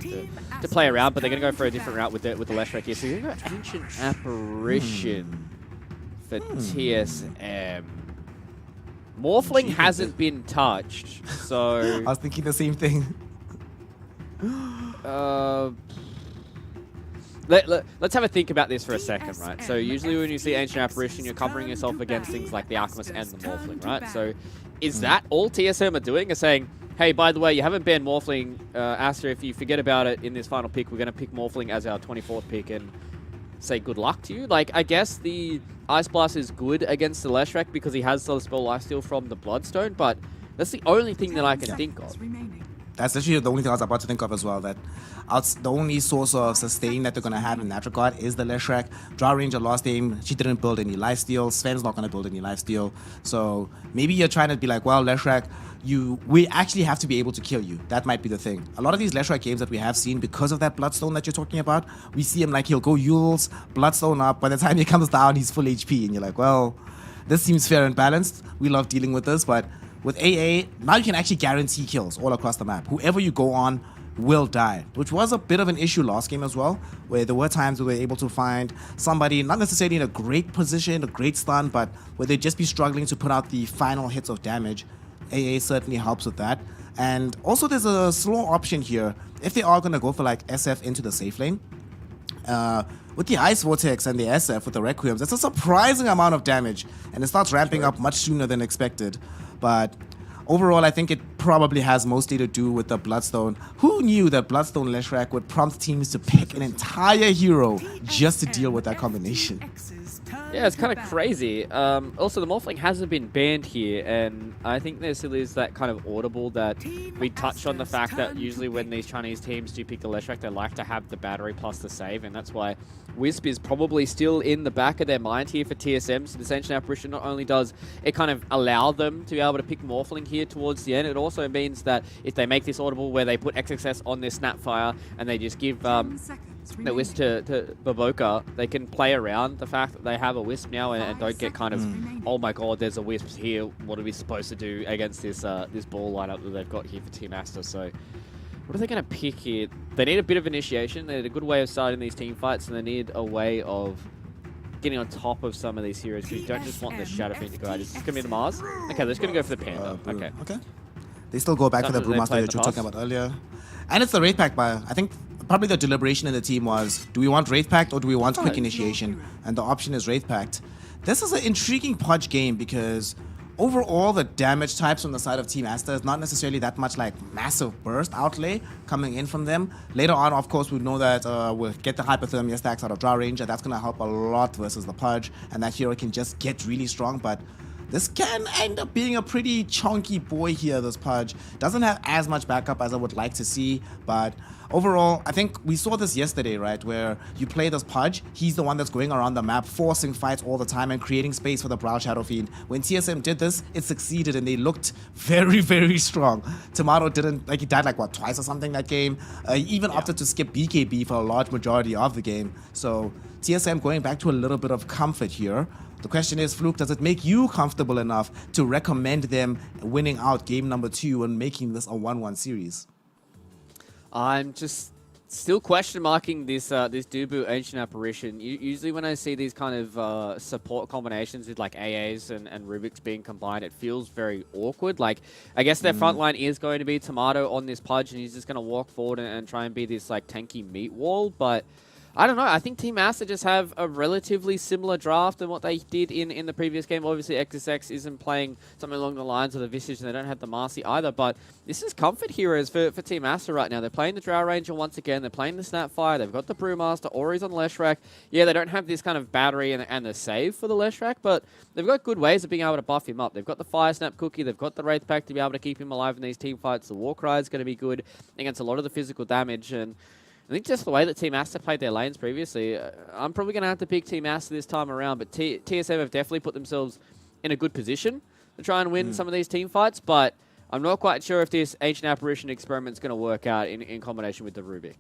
to play around. But they're going to go for a different route with the Leshrac here. So you're going to go Ancient Apparition for TSM. Morphling hasn't been touched, so... I was thinking the same thing. Let's have a think about this for a second, right? So usually when you see Ancient Apparition, you're covering yourself against things like the Alchemist and the Morphling, right? So is that all TSM are doing? Are saying, hey, by the way, you haven't banned Morphling, Aster, if you forget about it in this final pick, we're going to pick Morphling as our 24th pick and say good luck to you? Like, I guess the Ice Blast is good against the Leshrac because he has the spell Lifesteal from the Bloodstone, but that's the only thing that I can think of. That's literally the only thing I was about to think of as well, that the only source of sustain that they're going to have in that regard is the Leshrac. Drow Ranger last game, she didn't build any lifesteal. Sven's not going to build any lifesteal. So maybe you're trying to be like, well, Leshrac, we actually have to be able to kill you. That might be the thing. A lot of these Leshrac games that we have seen, because of that Bloodstone that you're talking about, we see him like he'll go Yules, Bloodstone up. By the time he comes down, he's full HP. And you're like, well, this seems fair and balanced. We love dealing with this, but with AA, now you can actually guarantee kills all across the map. Whoever you go on will die, which was a bit of an issue last game as well, where there were times where we were able to find somebody not necessarily in a great position, a great stun, but where they'd just be struggling to put out the final hits of damage. AA certainly helps with that. And also there's a slow option here. If they are going to go for like SF into the safe lane, with the Ice Vortex and the SF with the Requiems, that's a surprising amount of damage, and it starts ramping up much sooner than expected. But overall, I think it probably has mostly to do with the Bloodstone. Who knew that Bloodstone Leshrac would prompt teams to pick an entire hero just to deal with that combination? Yeah, it's kind of crazy. Also, the Morphling hasn't been banned here, and I think there still is that kind of audible that we touched on the fact that usually when these Chinese teams do pick the Leshrac, they like to have the battery plus the save, and that's why Wisp is probably still in the back of their mind here for TSM. So this Ancient Apparition not only does it kind of allow them to be able to pick Morphling here towards the end, it also means that if they make this audible where they put XXS on their Snapfire and they just give the Wisp to Baboka, they can play around the fact that they have a Wisp now and don't get kind of, oh my god, there's a Wisp here, what are we supposed to do against this this ball lineup that they've got here for Team Aster? So what are they going to pick here? They need a bit of initiation, they need a good way of starting these team fights, and they need a way of getting on top of some of these heroes who don't just want the Shadow Fiend to go out. Is this going to be the Mars? Okay, they're just going to go for the Panda. Okay. They still go back to the Brewmaster that you were talking about earlier. And it's the Wraith Pack buyer. I think probably the deliberation in the team was, do we want Wraith Pact or do we want quick initiation? And the option is Wraith Pact. This is an intriguing Podge game because overall, the damage types from the side of Team Aster is not necessarily that much like massive burst outlay coming in from them. Later on, of course, we know that we'll get the hypothermia stacks out of Draw Ranger. That's going to help a lot versus the Pudge, and that hero can just get really strong, but this can end up being a pretty chunky boy here, this Pudge. Doesn't have as much backup as I would like to see, but overall, I think we saw this yesterday, right? Where you play this Pudge, he's the one that's going around the map, forcing fights all the time and creating space for the Brawl Shadow Fiend. When TSM did this, it succeeded and they looked very, very strong. Tomato didn't, like he died like what, twice or something that game? He even opted to skip BKB for a large majority of the game. So TSM going back to a little bit of comfort here. The question is, Fluke, does it make you comfortable enough to recommend them winning out game number 2 and making this a 1-1 series? I'm just still question marking this this Dubu Ancient Apparition. Usually when I see these kind of support combinations with like AAs and Rubik's being combined, it feels very awkward. Like, I guess their front line is going to be Tomato on this Pudge, and he's just going to walk forward and try and be this like tanky meat wall, but I don't know. I think Team Aster just have a relatively similar draft than what they did in the previous game. Obviously, XSX isn't playing something along the lines of the Visage, and they don't have the Marcy either. But this is comfort heroes for Team Aster right now. They're playing the Drow Ranger once again. They're playing the Snapfire. They've got the Brewmaster. Ori's on Leshrac. Yeah, they don't have this kind of battery and the save for the Leshrac, but they've got good ways of being able to buff him up. They've got the Fire Snap Cookie. They've got the Wraith Pack to be able to keep him alive in these team fights. The Warcry is going to be good against a lot of the physical damage, and I think just the way that Team Aster played their lanes previously, I'm probably going to have to pick Team Aster this time around, but TSM have definitely put themselves in a good position to try and win some of these team fights, but I'm not quite sure if this Ancient Apparition experiment is going to work out in combination with the Rubik.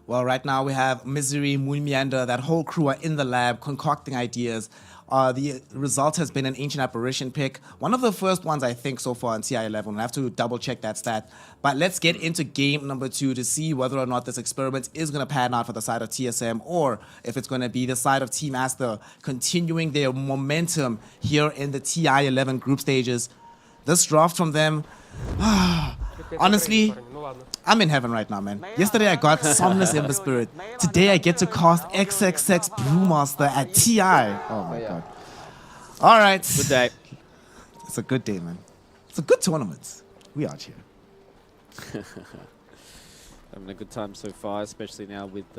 Well, right now we have Misery, Moon Meander, that whole crew are in the lab concocting ideas. The result has been an Ancient Apparition pick. One of the first ones, I think, so far in TI11. We'll have to double-check that stat. But let's get into game number 2 to see whether or not this experiment is going to pan out for the side of TSM, or if it's going to be the side of Team Aster continuing their momentum here in the TI11 group stages. This draft from them, honestly, I'm in heaven right now, man. Yesterday I got Somnus in the Spirit. Today I get to cast XXX Brewmaster at TI. Oh my god. Alright. Good day. It's a good day, man. It's a good tournament. We out here. Having a good time so far, especially now with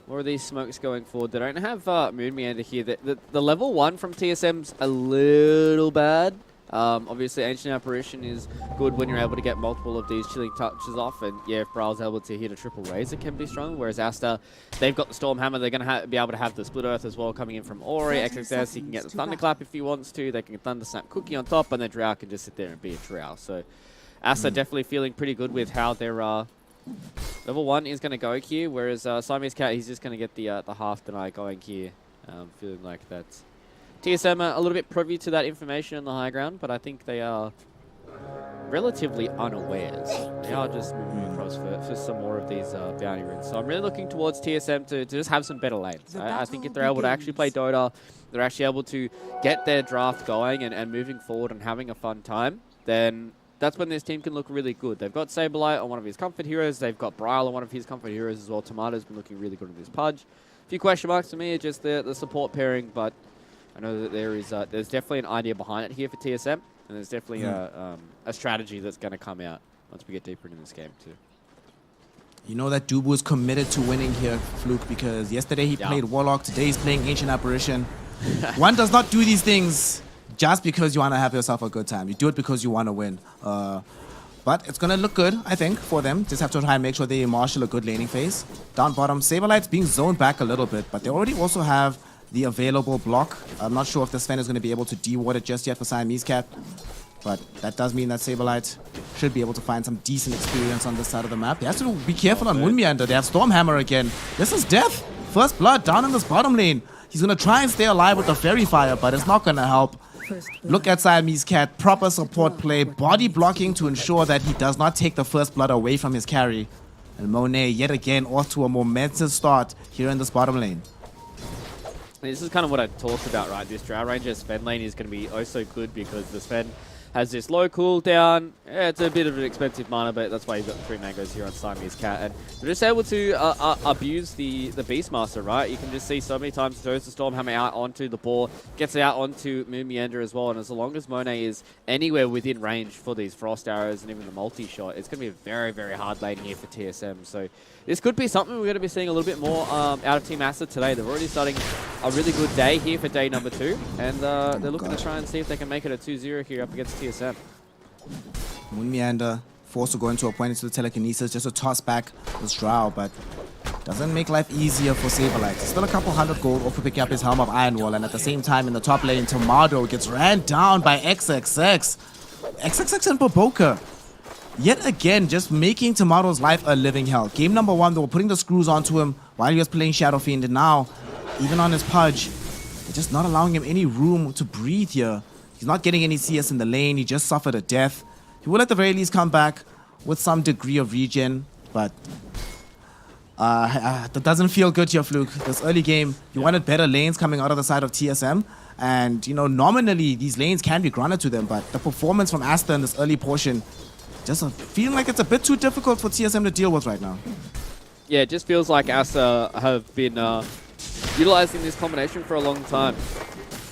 more of these smokes going forward. They don't have Moon Meander here. The level 1 from TSM's a little bad. Obviously, Ancient Apparition is good when you're able to get multiple of these chilling touches off, and yeah, if Braal's able to hit a triple raise, it can be strong, whereas Aster, they've got the Storm Hammer, they're going to be able to have the Split Earth as well coming in from Ori, XXS, he can get the Thunderclap if he wants to, they can Thunder Snap Cookie on top, and the Drow can just sit there and be a Drow, so Aster definitely feeling pretty good with how their level 1 is going to go here, whereas Siamese Cat, he's just going to get the half deny going here, feeling like that's TSM are a little bit privy to that information on the high ground, but I think they are relatively unawares. They are just moving across for some more of these bounty runes. So I'm really looking towards TSM to just have some better lanes. I think if they're able to actually play Dota, they're actually able to get their draft going and moving forward and having a fun time, then that's when this team can look really good. They've got Saberlight on one of his comfort heroes. They've got Braille on one of his comfort heroes as well. Tomato's been looking really good in this Pudge. A few question marks to me are just the support pairing, but I know that there's definitely an idea behind it here for TSM, and there's definitely a strategy that's going to come out once we get deeper into this game too. You know that Dubu is committed to winning here, Fluke, because yesterday he played Warlock, today he's playing Ancient Apparition. One does not do these things just because you want to have yourself a good time. You do it because you want to win. But it's going to look good, I think, for them. Just have to try and make sure they marshal a good laning phase. Down bottom, Saberlight's being zoned back a little bit, but they already also have the available block. I'm not sure if the Sven is going to be able to de-ward it just yet for Siamese Cat, but that does mean that Saberlight should be able to find some decent experience on this side of the map. He has to be careful on Moon Meander. They have Stormhammer again. This is death. First blood down in this bottom lane. He's going to try and stay alive with the Fairy Fire, but it's not going to help. Look at Siamese Cat. Proper support play. Body blocking to ensure that he does not take the first blood away from his carry. And Monet yet again off to a momentous start here in this bottom lane. This is kind of what I talked about, right? This Drow Ranger Sven lane is going to be oh so good because the Sven has this low cooldown. Yeah, it's a bit of an expensive mana, but that's why you've got the 3 mangoes here on Siamese Cat. And they're just able to abuse the Beastmaster, right? You can just see so many times throws the Stormhammer out onto the ball, gets it out onto Moonmeander as well. And as long as Monet is anywhere within range for these Frost Arrows and even the multi-shot, it's going to be a very, very hard lane here for TSM. So this could be something we're going to be seeing a little bit more out of Team Aster today. They're already starting a really good day here for day number 2. And they're looking to try and see if they can make it a 2-0 here up against TSM. Moonmeander forced to go into a point into the telekinesis just to toss back this Drow, but doesn't make life easier for Saberlight. Still a couple hundred gold off for picking up his Helm of Iron Wall, and at the same time in the top lane, Tomato gets ran down by XXX. XXX and Baboka. Yet again, just making Tomato's life a living hell. Game number 1, they were putting the screws onto him while he was playing Shadow Fiend, and now, even on his Pudge, they're just not allowing him any room to breathe here. He's not getting any CS in the lane. He just suffered a death. He will at the very least come back with some degree of regen, but that doesn't feel good here, Fluke. This early game, you wanted better lanes coming out of the side of TSM, and you know, nominally these lanes can be granted to them, but the performance from Aster in this early portion just feeling like it's a bit too difficult for TSM to deal with right now. Yeah, it just feels like Aster have been utilizing this combination for a long time.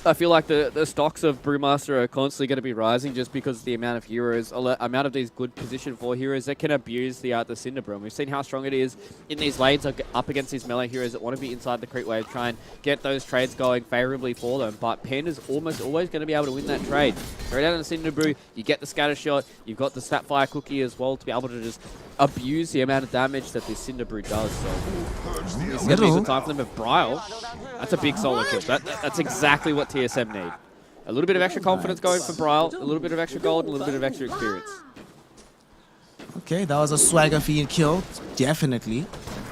I feel like the stocks of Brewmaster are constantly going to be rising just because of the amount of heroes, amount of these good position 4 heroes that can abuse the Cinder Brew. We've seen how strong it is in these lanes up against these melee heroes that want to be inside the creep wave, try and get those trades going favorably for them. But Panda's almost always going to be able to win that trade. Throw down the Cinder Brew, you get the scatter shot, you've got the Snapfire Cookie as well to be able to just abuse the amount of damage that this Cinder Brew does. So it's going to be the time for them with Bryle. That's a big solo kill. That's exactly what TSM need. A little bit of extra confidence going for Bryle, a little bit of extra gold, and a little bit of extra experience. Okay, that was a Swagger Fiend kill, definitely.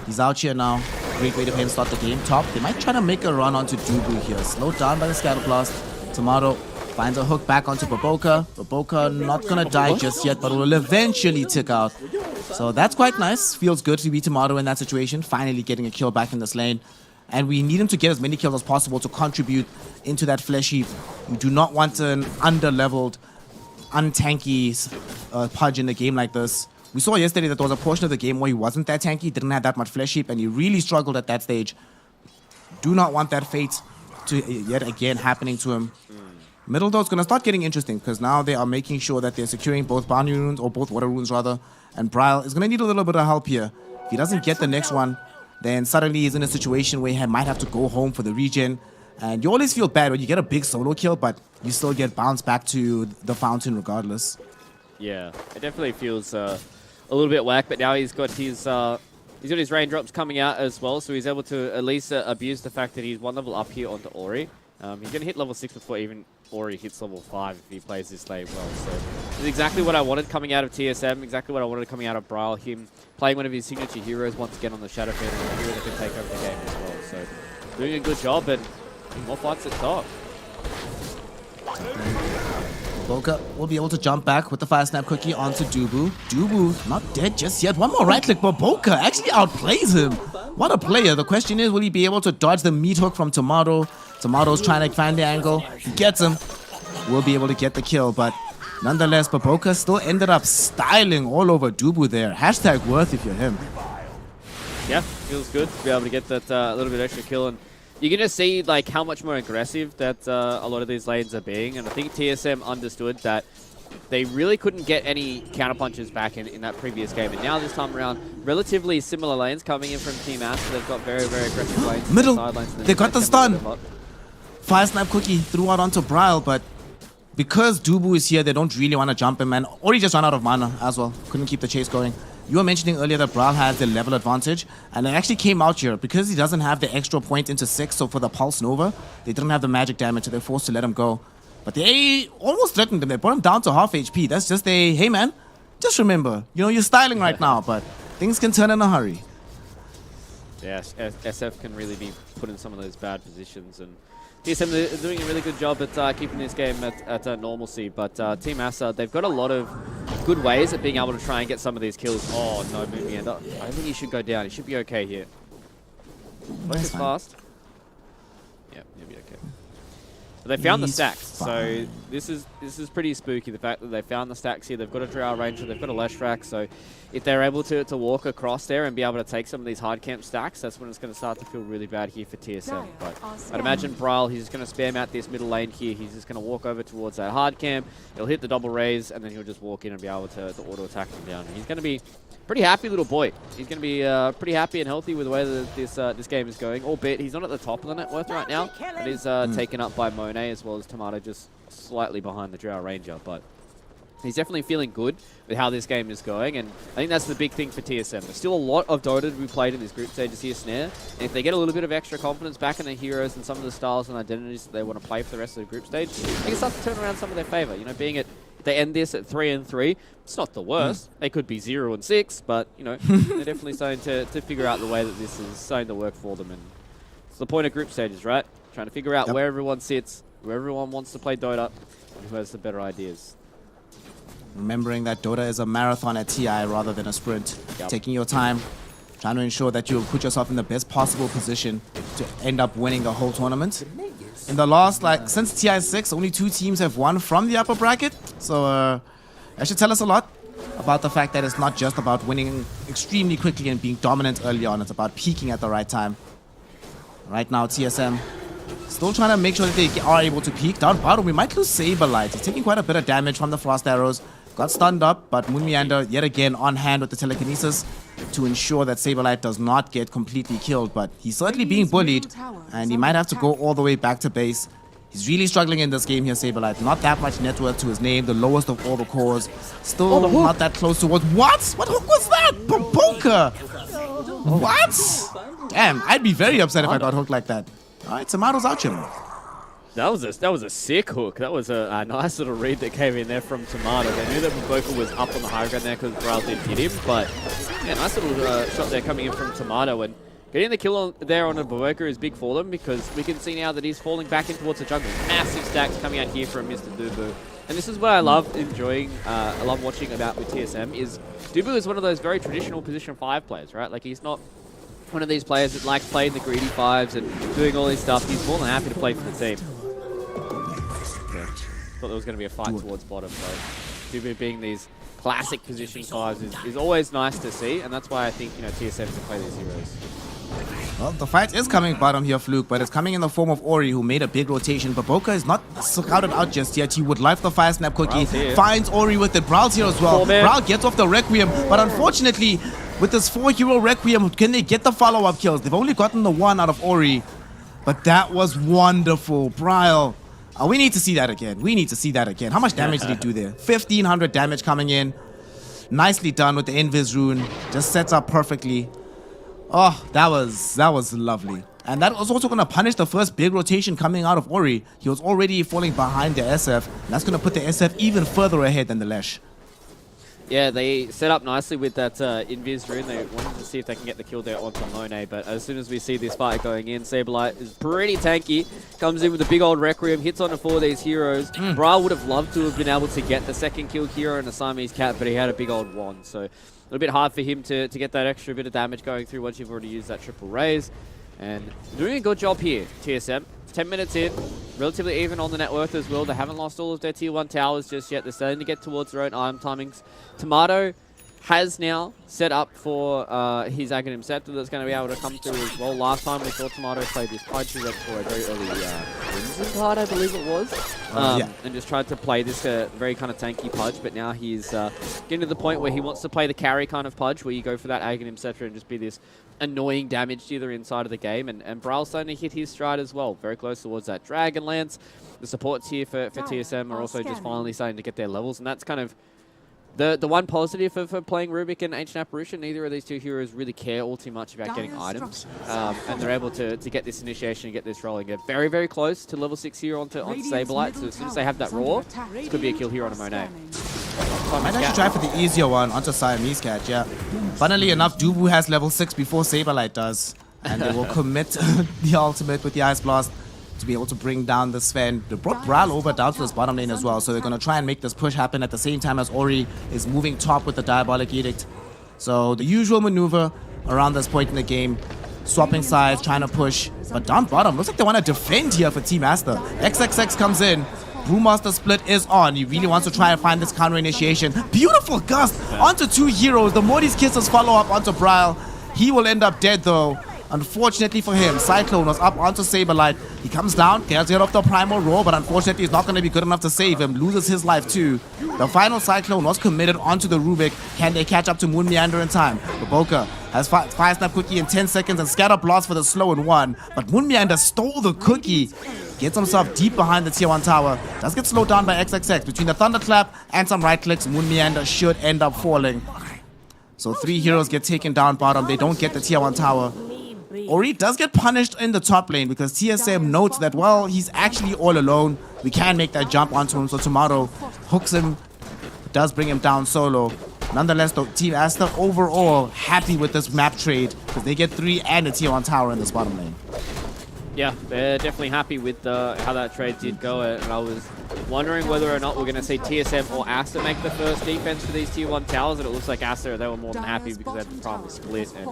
He's out here now. Great way to him start the game top. They might try to make a run onto Dubu here. Slowed down by the Scatter Blast. Tomato finds a hook back onto Baboka. Baboka not gonna die just yet, but will eventually tick out. So that's quite nice. Feels good to be Tomato in that situation. Finally getting a kill back in this lane. And we need him to get as many kills as possible to contribute into that flesh heap. You do not want an under-leveled, untanky Pudge in a game like this. We saw yesterday that there was a portion of the game where he wasn't that tanky, didn't have that much flesh heap, and he really struggled at that stage. Do not want that fate to yet again happening to him. Middle though is going to start getting interesting because now they are making sure that they're securing both bounty runes, or both water runes rather, and Bryle is going to need a little bit of help here. If he doesn't get the next one, then suddenly he's in a situation where he might have to go home for the regen. And you always feel bad when you get a big solo kill, but you still get bounced back to the fountain regardless. Yeah, it definitely feels a little bit whack, but now he's got his raindrops coming out as well, so he's able to at least abuse the fact that he's 1 level up here onto Ori. He's going to hit level 6 before even Ori hits level 5 if he plays this lane well. So this is exactly what I wanted coming out of TSM, exactly what I wanted coming out of Bryle. Him playing one of his signature heroes once again on the Shadow Fiend, and a hero that can take over the game as well. So doing a good job, and more fights at top. Baboka will be able to jump back with the Fire Snap Cookie onto Dubu. Dubu not dead just yet. One more right click. Baboka actually outplays him. What a player. The question is, will he be able to dodge the meat hook from Tomato? Tomato's trying to find the angle. He gets him. Will be able to get the kill, but nonetheless, Baboka still ended up styling all over Dubu there. Hashtag worth if you're him. Yeah, feels good to be able to get that little bit extra kill, and you're going to see like how much more aggressive that a lot of these lanes are being, and I think TSM understood that they really couldn't get any counterpunches back in that previous game, and now this time around, relatively similar lanes coming in from Team Aster. They've got very, very aggressive lanes. Middle, the they got the stun. Fire Snap Cookie threw out onto Bryle, but because Dubu is here, they don't really want to jump him, and or he just ran out of mana as well. Couldn't keep the chase going. You were mentioning earlier that Bryle had the level advantage, and it actually came out here because he doesn't have the extra point into 6, so for the Pulse Nova, they didn't have the magic damage, so they're forced to let him go. But they almost threatened him. They brought him down to half HP. That's just a, hey man, just remember, you know, you're styling right now, but things can turn in a hurry. Yes, SF can really be put in some of those bad positions, and TSM are doing a really good job at keeping this game at normalcy, but Team Aster, they've got a lot of good ways at being able to try and get some of these kills. Oh no, Moonmeander. I don't think he should go down. He should be okay here. Focus fast. Yep, he'll be okay. But they found the He's stacks, fine. so this is pretty spooky. The fact that they found the stacks here, they've got a Drow Ranger, they've got a Leshrac, so if they're able to walk across there and be able to take some of these hard camp stacks, that's when it's going to start to feel really bad here for TSM. But I'd imagine Braille, he's going to spam out this middle lane here. He's just going to walk over towards that hard camp. He'll hit the double raise, and then he'll just walk in and be able to auto attack them down. And he's going to be pretty happy little boy. He's going to be pretty happy and healthy with the way that this game is going, albeit he's not at the top of the net worth right now. It is taken up by Monet as well as Tomato, just slightly behind the Drow Ranger. But he's definitely feeling good with how this game is going, and I think that's the big thing for TSM. There's still a lot of Dota to be played in these group stages here, Snare, and if they get a little bit of extra confidence back in their heroes and some of the styles and identities that they want to play for the rest of the group stage, they can start to turn around some of their favor. You know, being if they end this at 3-3, it's not the worst. They could be 0-6, but, you know, they're definitely starting to figure out the way that this is starting to work for them, and it's the point of group stages, right? Trying to figure out where everyone sits, where everyone wants to play Dota, and who has the better ideas. Remembering that Dota is a marathon at TI rather than a sprint. Taking your time, trying to ensure that you put yourself in the best possible position to end up winning the whole tournament. In the last, since TI6, only 2 teams have won from the upper bracket. So that should tell us a lot about the fact that it's not just about winning extremely quickly and being dominant early on. It's about peaking at the right time. Right now, TSM still trying to make sure that they are able to peak. Down bottom, we might lose Saberlight. He's taking quite a bit of damage from the Frost Arrows. Got stunned up, but Moon Meander yet again on hand with the telekinesis to ensure that Saberlight does not get completely killed. But he's certainly being bullied, and he might have to go all the way back to base. He's really struggling in this game here, Saberlight. Not that much net worth to his name, the lowest of all the cores. Still not that close towards... What? What hook was that? Poker! What? Damn, I'd be very upset if I got hooked like that. All right, Tomato's out here. That was a sick hook. That was a nice little read that came in there from Tomato. They knew that Boka was up on the high ground there because Braille did hit him, but yeah, nice little shot there coming in from Tomato, and getting the kill there on a Boka is big for them because we can see now that he's falling back in towards the jungle. Massive stacks coming out here from Mr. Dubu. And this is what I love I love watching about with TSM is Dubu is one of those very traditional position 5 players, right? Like he's not one of these players that likes playing the greedy 5s and doing all this stuff. He's more than happy to play for the team. Thought there was going to be a fight towards bottom, so Dubu being these classic position 5s is always nice to see, and that's why I think, you know, TSM can play these heroes. Well, the fight is coming bottom here, Fluke, but it's coming in the form of Ori, who made a big rotation. But Boka is not scouted out just yet. He would life the fire snap cookie, finds Ori with it. Brow's here as well. Brow gets off the Requiem, but unfortunately, with this 4-hero Requiem, can they get the follow-up kills? They've only gotten the 1 out of Ori, but that was wonderful. Bryle. We need to see that again. We need to see that again. How much damage did he do there? 1,500 damage coming in. Nicely done with the Invis rune. Just sets up perfectly. Oh, that was lovely. And that was also going to punish the first big rotation coming out of Ori. He was already falling behind the SF. And that's going to put the SF even further ahead than the Lesh. Yeah, they set up nicely with that Invis rune. They wanted to see if they can get the kill there onto Monet, but as soon as we see this fight going in, Saberlight is pretty tanky. Comes in with a big old Requiem, hits onto 4 of these heroes. Bra would have loved to have been able to get the second kill here in a Siamese cat, but he had a big old wand, so a little bit hard for him to get that extra bit of damage going through once you've already used that triple raise. And doing a good job here, TSM. 10 minutes in, relatively even on the net worth as well. They haven't lost all of their tier 1 towers just yet. They're starting to get towards their own item timings. Tomato has now set up for his Aghanim Scepter that's going to be able to come through as well. Last time we saw Tomato play this Pudge, he went for a very early Crimson card, I believe it was. And just tried to play this very kind of tanky Pudge, but now he's getting to the point where he wants to play the carry kind of Pudge, where you go for that Aghanim Scepter and just be this annoying damage dealer inside of the game, and Braille's starting to hit his stride as well, very close towards that Dragon Lance. The supports here for TSM are also just finally starting to get their levels, and that's kind of the one positive for playing Rubik and Ancient Apparition. Neither of these two heroes really care all too much about getting items, and they're able to get this initiation and get this rolling. They're very, very close to level 6 here onto Saberlight, so as soon as they have that Roar, this could be a kill here on a Monet. Might actually try for the easier one onto Siamese Cat, yeah. Funnily enough, Dubu has level 6 before Saberlight does. And they will commit the ultimate with the Ice Blast to be able to bring down the Sven. They brought Brawl over down to this bottom lane as well, so they're going to try and make this push happen at the same time as Ori is moving top with the Diabolic Edict. So the usual maneuver around this point in the game. swapping sides, trying to push. But down bottom, looks like they want to defend here for Team Aster. XXX comes in. Brewmaster split is on. He really wants to try and find this counter initiation. Beautiful gust onto 2 heroes. The Morty's Kisses follow up onto Bryle. He will end up dead though. Unfortunately for him, Cyclone was up onto Saberlight. He comes down, gets rid of the Primal Roar, but unfortunately he's not going to be good enough to save him. Loses his life too. The final Cyclone was committed onto the Rubik. Can they catch up to Moon Meander in time? Baboka has Fire Snap Cookie in 10 seconds and Scatter Blast for the slow in 1. But Moon Meander stole the cookie. Gets himself deep behind the tier 1 tower. Does get slowed down by XXX. Between the Thunderclap and some right clicks, Moon Meander should end up falling. So 3 heroes get taken down bottom. They don't get the tier 1 tower. Ori does get punished in the top lane because TSM notes that, well, he's actually all alone. We can make that jump onto him, so Tomato hooks him, does bring him down solo. Nonetheless, though, Team Aster overall happy with this map trade because they get 3 and a tier 1 tower in this bottom lane. Yeah, they're definitely happy with how that trade did go, and I was wondering whether or not we're going to see TSM or Aster make the first defense for these tier 1 towers, and it looks like Aster, they were more than happy because they had the primal split. And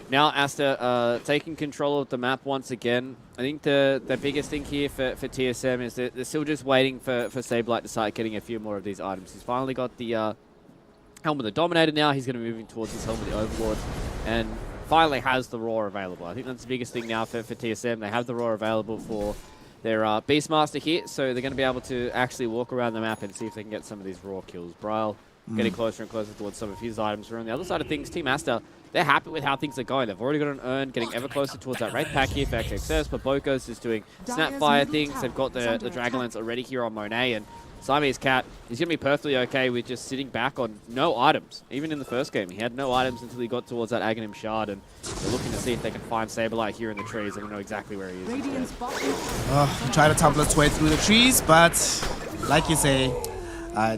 now Aster taking control of the map once again. I think the biggest thing here for TSM is that they're still just waiting for Saberlight to start getting a few more of these items. He's finally got the Helm of the Dominator now. He's going to be moving towards his Helm of the Overlord, and finally has the Roar available. I think that's the biggest thing now for TSM. They have the Roar available for their Beastmaster here, so they're going to be able to actually walk around the map and see if they can get some of these Roar kills. Bryle getting closer and closer towards some of his items. We're on the other side of things, Team Aster, they're happy with how things are going. They've already got an Urn, getting ever closer towards that Wraith Pack here for XXS, but Bokos is doing Snapfire things. They've got the Dragonlance already here on Monet, and Siamese Cat, he's going to be perfectly okay with just sitting back on no items. Even in the first game, he had no items until he got towards that Aghanim Shard, and they're looking to see if they can find Saberlight here in the trees. I don't know exactly where he is. He tried to tumble its way through the trees, but like you say, I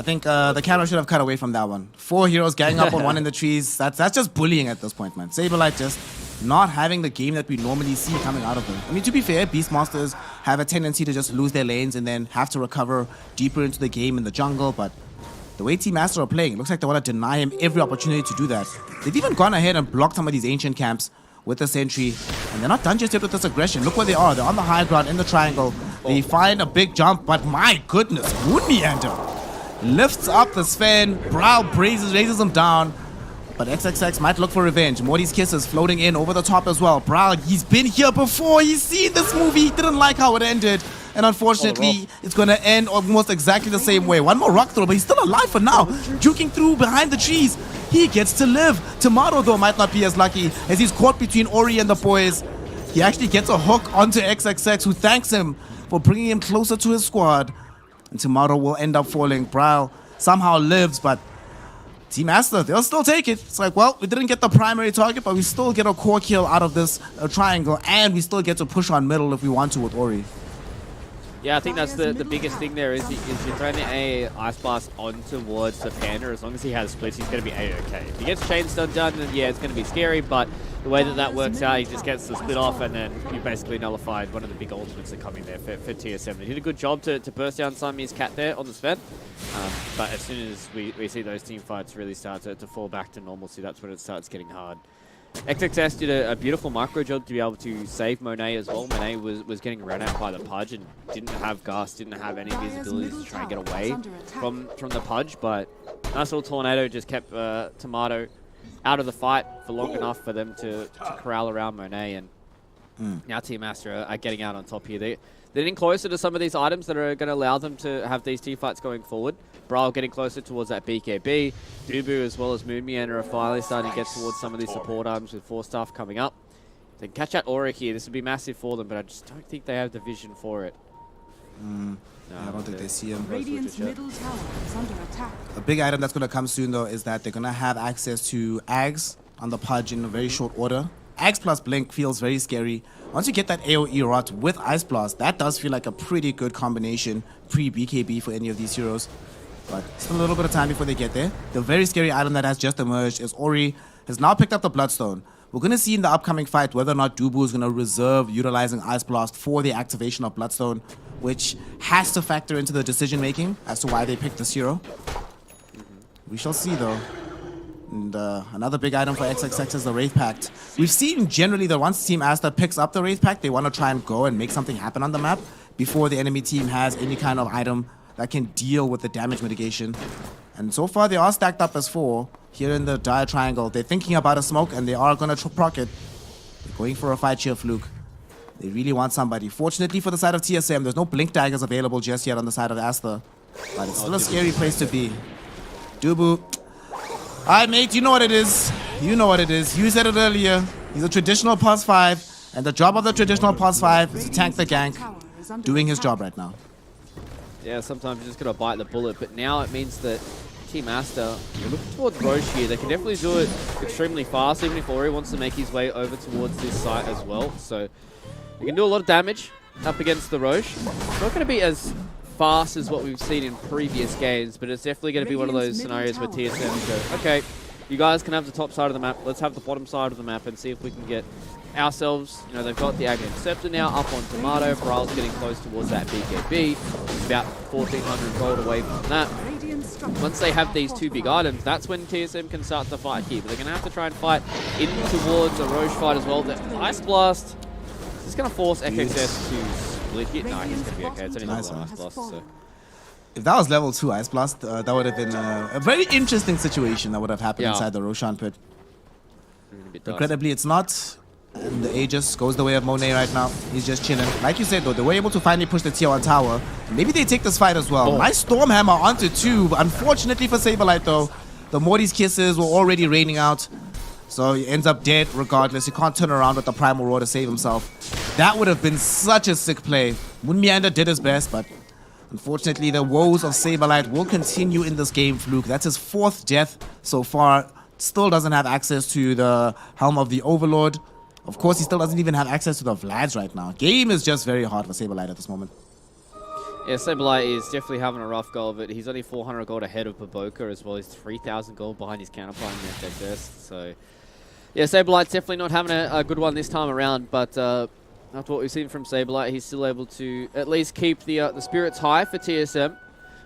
think the camera should have cut away from that one. 4 heroes gang up on one in the trees. That's just bullying at this point, man. Saberlight just not having the game that we normally see coming out of them. I mean, to be fair, Beastmasters have a tendency to just lose their lanes and then have to recover deeper into the game in the jungle, but the way Team Aster are playing, it looks like they want to deny him every opportunity to do that. They've even gone ahead and blocked some of these ancient camps with the sentry, and they're not done just yet with this aggression. Look where they are. They're on the high ground in the triangle. They find a big jump, but my goodness, Moon Meander lifts up the Sven. Bryle raises him down. But XXX might look for revenge. Morty's Kisses floating in over the top as well. Bryle, he's been here before. He's seen this movie. He didn't like how it ended. And unfortunately, it's going to end almost exactly the same way. One more rock throw, but he's still alive for now. Juking through behind the trees. He gets to live. Tomato, though, might not be as lucky as he's caught between Ori and the boys. He actually gets a hook onto XXX, who thanks him for bringing him closer to his squad. And Tomato will end up falling. Bryle somehow lives, but Team Aster, they'll still take it. It's like, well, we didn't get the primary target, but we still get a core kill out of this triangle, and we still get to push on middle if we want to with Ori. Yeah, I think that's the biggest thing there is you're throwing a Ice Blast on towards the Panda. As long as he has splits, he's going to be A-okay. If he gets Chainstone done, then yeah, it's going to be scary, but the way that works out, he just gets the split off, and then you basically nullified one of the big ultimates that come in there for TSM. They did a good job to burst down Siamese Cat there on the Sven, but as soon as we see those team fights really start to fall back to normalcy, that's when it starts getting hard. XXS did a beautiful micro job to be able to save Monet as well. Monet was getting run out by the Pudge and didn't have Gus, didn't have any of his abilities to try and get away from the Pudge, but nice little tornado just kept Tomato out of the fight for long enough for them to corral around Monet, and now Team Aster are getting out on top here. They're getting closer to some of these items that are going to allow them to have these team fights going forward. Bryle getting closer towards that BKB. Dubu as well as Moon Meander are finally starting to get towards some of these support items with 4 staff coming up. They can catch out Aura here. This would be massive for them, but I just don't think they have the vision for it. No, I don't think they see him. Radiant's middle tower is under attack. A big item that's going to come soon, though, is that they're going to have access to Ags on the Pudge in a very short order. Ags plus Blink feels very scary. Once you get that AoE rot with Ice Blast, that does feel like a pretty good combination pre-BKB for any of these heroes. But still a little bit of time before they get there. The very scary item that has just emerged is Ori has now picked up the Bloodstone. We're going to see in the upcoming fight whether or not Dubu is going to reserve utilizing Ice Blast for the activation of Bloodstone, which has to factor into the decision making as to why they picked this hero. We shall see, though. And another big item for XXX is the Wraith Pact. We've seen generally that once Team Aster picks up the Wraith Pact, they want to try and go and make something happen on the map before the enemy team has any kind of item that can deal with the damage mitigation. And so far, they are stacked up as 4 here in the dire triangle. They're thinking about a smoke, and they are going to proc it. They're going for a fight here, Fluke. They really want somebody. Fortunately for the side of TSM, there's no blink daggers available just yet on the side of Aster. But it's still a scary place to be. Dubu. Alright, mate, you know what it is. You know what it is. You said it earlier. He's a traditional +5, and the job of the traditional +5 is to tank the gank. Doing his job right now. Yeah, sometimes you're just going to bite the bullet, but now it means that Team Aster, they're looking towards Roche here. They can definitely do it extremely fast, even if Ori wants to make his way over towards this site as well. So they can do a lot of damage up against the Roche. It's not going to be as fast as what we've seen in previous games, but it's definitely going to be one of those scenarios where TSM go, okay, you guys can have the top side of the map, let's have the bottom side of the map and see if we can get ourselves, you know, they've got the Aghanim Scepter now up on Tomato. Bryl's getting close towards that BKB. It's about 1,400 gold away from that. Once they have these 2 big items, that's when TSM can start to fight here. But they're going to have to try and fight in towards a Roche fight as well. The Ice Blast is going to force XXS to split hit. No, he's going to be okay. It's only level 1 Ice Blast. So. If that was level 2 Ice Blast, that would have been a very interesting situation that would have happened inside the Roshan pit. Incredibly, it's not. And the Aegis goes the way of Monet right now. He's just chilling. Like you said, though, they were able to finally push the tier 1 tower. Maybe they take this fight as well. Nice Stormhammer onto 2. Unfortunately for Saberlight, though, the Morty's kisses were already raining out. So he ends up dead regardless. He can't turn around with the Primal Roar to save himself. That would have been such a sick play. Moonmeander did his best, but unfortunately the woes of Saberlight will continue in this game, Fluke. That's his 4th death so far. Still doesn't have access to the Helm of the Overlord. Of course, he still doesn't even have access to the Vlads right now. Game is just very hard for Saberlight at this moment. Yeah, Saberlight is definitely having a rough go of it. He's only 400 gold ahead of Baboka as well. He's 3,000 gold behind his counterpart in FXS. So, yeah, Saberlight's definitely not having a good one this time around. But after what we've seen from Saberlight, he's still able to at least keep the spirits high for TSM.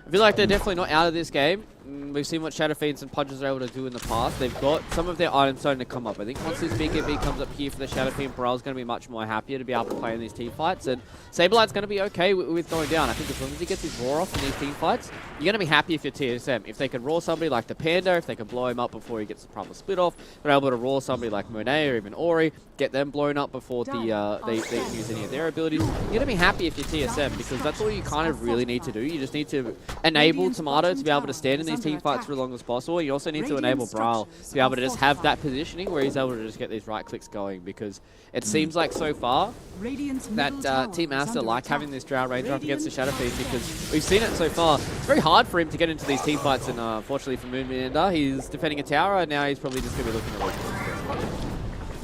I feel like they're definitely not out of this game. We've seen what Shadow Fiends and Pudges are able to do in the past. They've got some of their items starting to come up. I think once this BKB comes up here for the Shadow Fiend, Bryl's going to be much more happier to be able to play in these team fights. And Saberlight's going to be okay with going down. I think as long as he gets his Roar off in these team fights, you're going to be happy if you're TSM. If they can Roar somebody like the Panda, if they can blow him up before he gets the proper split off, they're able to Roar somebody like Monet or even Ori, get them blown up before they use any of their abilities. You're going to be happy if you're TSM because that's all you kind of really need to do. You just need to enable Tomato to be able to stand in these team fights for as long as possible. You also need to enable Bryl to be able to just have that positioning where he's able to just get these right clicks going, because it seems like so far that Team Aster like having this Drow Ranger up against the Shadow Fiend, because we've seen it so far. It's very hard for him to get into these team fights, and unfortunately for Moonmeander, he's defending a tower, and now he's probably just going to be looking at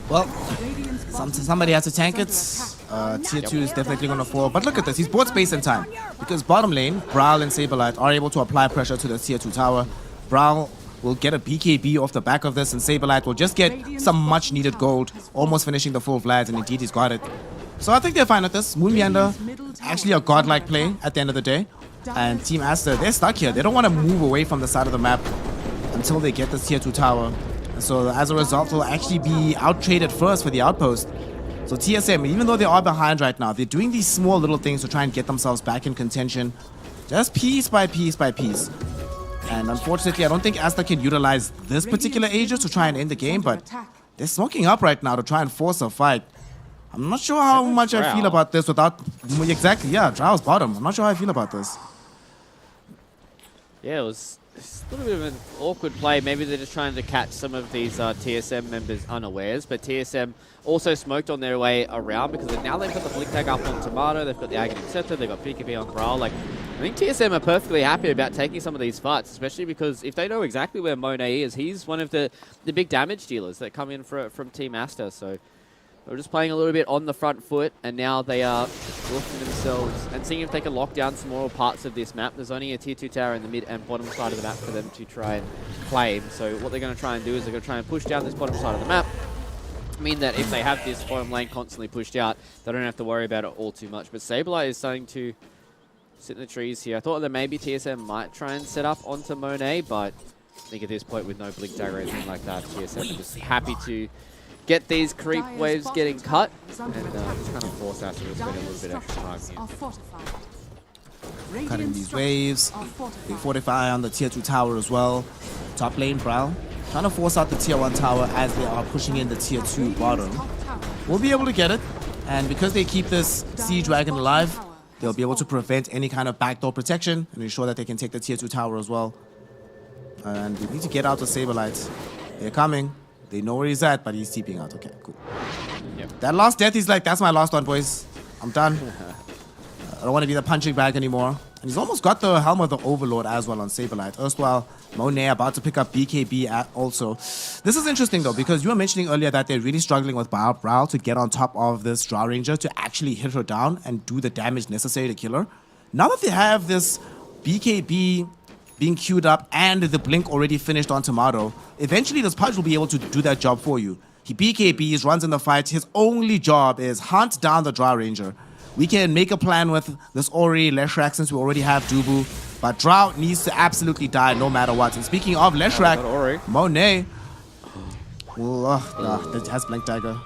well, somebody has to tank it. Tier 2 is definitely going to fall. But look at this. He's bought space and time. Because bottom lane, Bryl and Saberlight are able to apply pressure to the Tier 2 tower. Bryl will get a BKB off the back of this, and Saberlight will just get some much-needed gold, almost finishing the full Vlads, and indeed he's got it. So I think they're fine with this. Moonmeander, actually a godlike play at the end of the day. And Team Aster, they're stuck here. They don't want to move away from the side of the map until they get this Tier 2 tower. So as a result, they'll actually be out-traded first for the outpost. So TSM, even though they are behind right now, they're doing these small little things to try and get themselves back in contention. Just piece by piece by piece. And unfortunately, I don't think Aster can utilize this particular Aegis to try and end the game, but they're smoking up right now to try and force a fight. I'm not sure how much I feel about this without... Exactly, yeah, Drow's bottom. I'm not sure how I feel about this. Yeah, it was a little bit of an awkward play. Maybe they're just trying to catch some of these TSM members unawares, but TSM also smoked on their way around, because now they've got the Blink Tag up on Tomato, they've got the Aghanim Scepter, they've got BKB on Bryl. Like, I think TSM are perfectly happy about taking some of these fights, especially because if they know exactly where Monet is, he's one of the big damage dealers that come in from Team Aster. So they're just playing a little bit on the front foot, and now they are looking themselves and seeing if they can lock down some more parts of this map. There's only a Tier 2 tower in the mid and bottom side of the map for them to try and claim. So what they're going to try and do is they're going to try and push down this bottom side of the map. I mean that if they have this bottom lane constantly pushed out, they don't have to worry about it all too much. But Saberlight is starting to sit in the trees here. I thought that maybe TSM might try and set up onto Monet, but think at this point with no blink dagger or anything like that, TSM are just happy to get these creep waves getting cut and just kind of force Aster to spend a little bit extra time here. Cutting these waves. They fortify on the tier 2 tower as well. Top lane, Brawl. Trying to force out the tier 1 tower as they are pushing in the tier 2 bottom. We'll be able to get it. And because they keep this Siege Dragon alive, they'll be able to prevent any kind of backdoor protection and ensure that they can take the tier 2 tower as well. And we need to get out the Saberlight. They're coming. They know where he's at, but he's TPing out. Okay, cool. Yep. That last death, he's like, that's my last one, boys. I'm done. I don't want to be the punching bag anymore. And he's almost got the Helm of the Overlord as well on Saberlight. Erstwhile, Monet about to pick up BKB also. This is interesting though, because you were mentioning earlier that they're really struggling with Brawl to get on top of this Drow Ranger to actually hit her down and do the damage necessary to kill her. Now that they have this BKB being queued up and the blink already finished on Tomato, eventually this Pudge will be able to do that job for you. He BKBs, runs in the fight. His only job is hunt down the Drow Ranger. We can make a plan with this Ori, Leshrac, since we already have Dubu. But Drow needs to absolutely die no matter what. And speaking of Leshrac, Monet. That has Blink Dagger.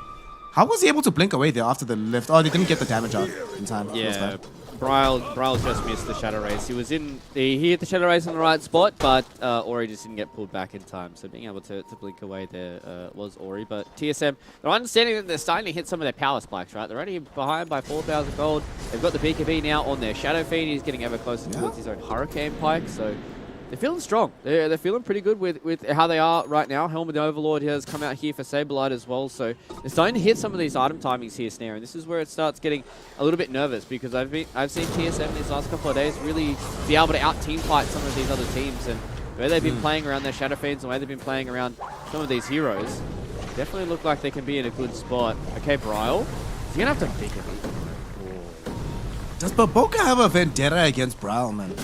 How was he able to blink away there after the lift? Oh, they didn't get the damage out in time. Yeah, Brawl just missed the Shadow Rays. He hit the Shadow Rays in the right spot, but Ori just didn't get pulled back in time. So being able to blink away there was Ori. But TSM, they're understanding that they're starting to hit some of their power spikes, right? They're only behind by 4,000 gold. They've got the BKB now on their Shadow Fiend. He's getting ever closer towards his own Hurricane Pike. So they're feeling strong. They're feeling pretty good with how they are right now. Helm of the Overlord has come out here for Saberlight as well. So they're starting to hit some of these item timings here, Snare. And this is where it starts getting a little bit nervous because I've seen TSM these last couple of days really be able to out-teamfight some of these other teams. And the way they've been playing around their Shadow Fiends, the way they've been playing around some of these heroes, definitely look like they can be in a good spot. Okay, Bryle. He's going to have to pick it. Does Baboka have a vendetta against Brawl, man?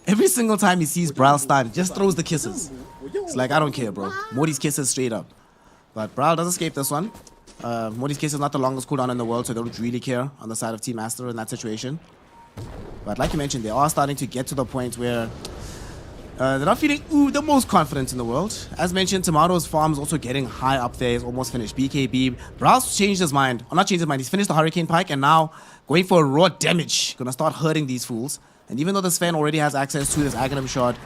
Every single time he sees Brawl stun, he just throws the kisses. It's like, I don't care, bro. Morty's kisses straight up. But Brawl does escape this one. Morty's kiss is not the longest cooldown in the world, so they don't really care on the side of Team Aster in that situation. But like you mentioned, they are starting to get to the point where they're not feeling the most confident in the world. As mentioned, Tomato's farm is also getting high up there. He's almost finished. BKB. Brawl's changed his mind. Or not changed his mind. He's finished the Hurricane Pike and now going for raw damage. Gonna start hurting these fools. And even though this Sven already has access to this Aghanim shot,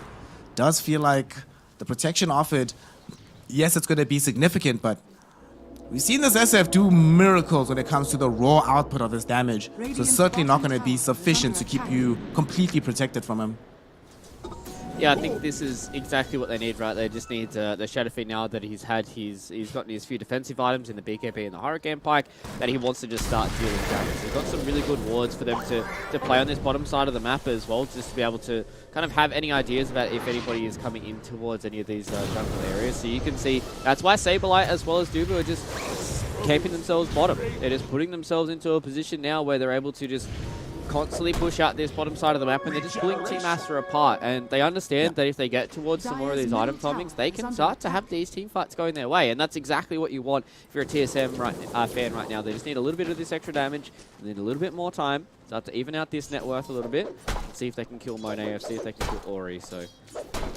does feel like the protection offered, yes, it's going to be significant, but we've seen this SF do miracles when it comes to the raw output of this damage. So it's certainly not going to be sufficient to keep you completely protected from him. Yeah, I think this is exactly what they need, right? They just need the Shadow Fiend now that he's gotten his few defensive items in the BKB and the Hurricane Pike that he wants to just start dealing damage. They've got some really good wards for them to play on this bottom side of the map as well, just to be able to kind of have any ideas about if anybody is coming in towards any of these jungle areas. So you can see that's why Saberlight as well as Dubu are just keeping themselves bottom. They're just putting themselves into a position now where they're able to just constantly push out this bottom side of the map, and they're just pulling Team Aster apart. And they understand that if they get towards some more of these item timings, they can start to have these team fights going their way. And that's exactly what you want if you're a TSM fan right now. They just need a little bit of this extra damage, and need a little bit more time, start to even out this net worth a little bit, and see if they can kill Monet, see if they can kill Ori. So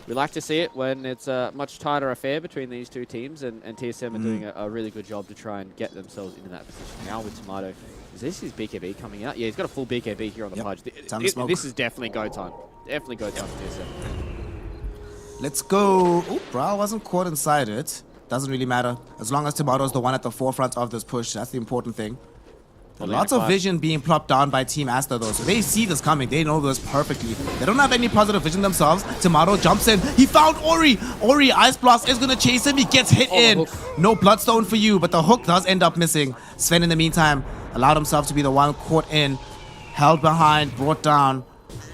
we like to see it when it's a much tighter affair between these two teams, and TSM are doing a really good job to try and get themselves into that position. Now with Tomato, is this his BKB coming out? Yeah, he's got a full BKB here on the Pudge. This is definitely go time. Definitely go time for TSM. Let's go. Oh, Brawl wasn't caught inside it. Doesn't really matter. As long as Tomato's the one at the forefront of this push, that's the important thing. Lots of vision being plopped down by Team Aster though, so they see this coming. They know this perfectly. They don't have any positive vision themselves. Tomato jumps in. He found Ori. Ori, Ice Blast is going to chase him. He gets hit in. No Bloodstone for you, but the hook does end up missing. Sven, in the meantime, allowed himself to be the one caught in, held behind, brought down.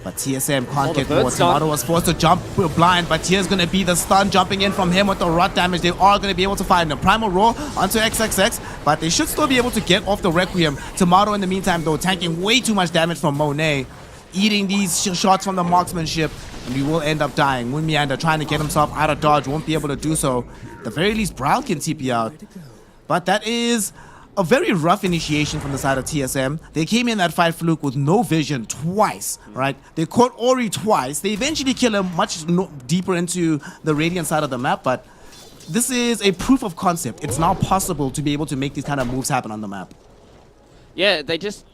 But TSM can't get more. Tomato was forced to jump blind, but here's going to be the stun jumping in from him with the rot damage. They are going to be able to find him. Primal Roar onto XXX, but they should still be able to get off the Requiem. Tomato, in the meantime, though, tanking way too much damage from Monet, eating these shots from the marksmanship, and he will end up dying. Moon Meander trying to get himself out of dodge, won't be able to do so. At the very least, Brawl can TP out. But that is a very rough initiation from the side of TSM. They came in that fight, Fluke, with no vision twice, right? They caught Ori twice. They eventually kill him much deeper into the Radiant side of the map, but this is a proof of concept. It's now possible to be able to make these kind of moves happen on the map. Yeah, it just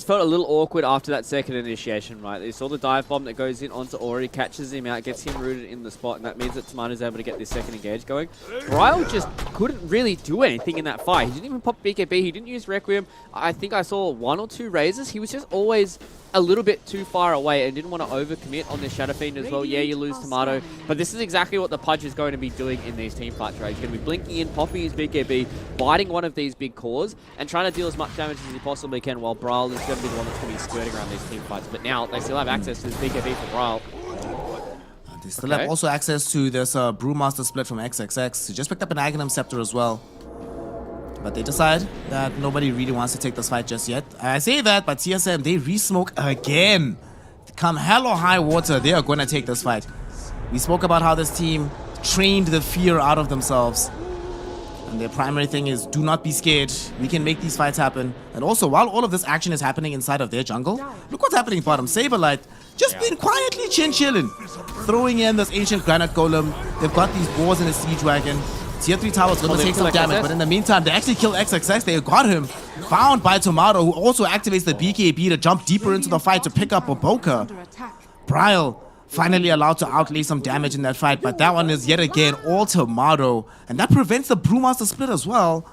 felt a little awkward after that second initiation, right? They saw the dive bomb that goes in onto Ori, catches him out, gets him rooted in the spot, and that means that Tamano's able to get this second engage going. Bryle just couldn't really do anything in that fight. He didn't even pop BKB, he didn't use Requiem. I think I saw 1 or 2 raises. He was just always a little bit too far away and didn't want to overcommit on this Shadow Fiend as well. Yeah, you lose Tomato, but this is exactly what the Pudge is going to be doing in these team fights, right? He's going to be blinking in, popping his BKB, biting one of these big cores, and trying to deal as much damage as he possibly can, while Bryle is going to be the one that's going to be skirting around these team fights. But now they still have access to this BKB for Bryle. They still have also access to this Brewmaster split from XXX. He just picked up an Aghanim Scepter as well. But they decide that nobody really wants to take this fight just yet. I say that, but TSM, they re-smoke again. Come hell or high water, they are going to take this fight. We spoke about how this team trained the fear out of themselves. And their primary thing is, do not be scared. We can make these fights happen. And also, while all of this action is happening inside of their jungle, look what's happening bottom. Saberlight just been quietly chin-chilling. Throwing in this ancient granite golem. They've got these boars in a siege wagon. Tier 3 tower's gonna take some damage, but in the meantime, they actually kill XXX. They got him. Found by Tomato, who also activates the BKB to jump deeper into the fight to pick up Boboka. Bryle finally allowed to outlay some damage in that fight, but that one is yet again all Tomato. And that prevents the Brewmaster split as well.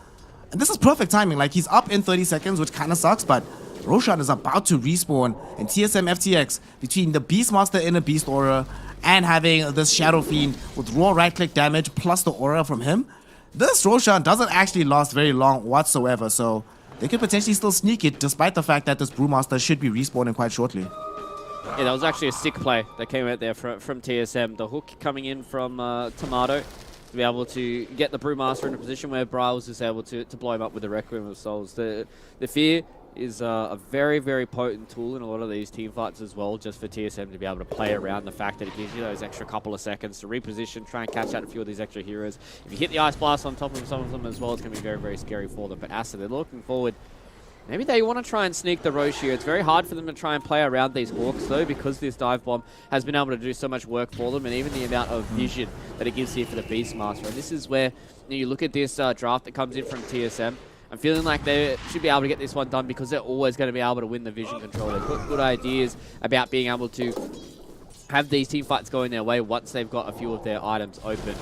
And this is perfect timing. Like, he's up in 30 seconds, which kind of sucks, but Roshan is about to respawn. And TSM FTX, between the Beastmaster in a Beast Aura and having this Shadow Fiend with raw right-click damage plus the Aura from him, this Roshan doesn't actually last very long whatsoever, so they could potentially still sneak it despite the fact that this Brewmaster should be respawning quite shortly. Yeah, that was actually a sick play that came out there from TSM. The hook coming in from Tomato to be able to get the Brewmaster in a position where Bryle was just able to blow him up with the Requiem of Souls. The Fear is a very, very potent tool in a lot of these team fights as well, just for TSM to be able to play around the fact that it gives you those extra couple of seconds to reposition, try and catch out a few of these extra heroes. If you hit the Ice Blast on top of some of them as well, it's going to be very, very scary for them. But Aster, they're looking forward. Maybe they want to try and sneak the Roche here. It's very hard for them to try and play around these Hawks, though, because this dive bomb has been able to do so much work for them, and even the amount of vision that it gives here for the Beastmaster. And this is where you look at this draft that comes in from TSM. I'm feeling like they should be able to get this one done because they're always going to be able to win the vision control. They've got good ideas about being able to have these team fights going their way once they've got a few of their items open.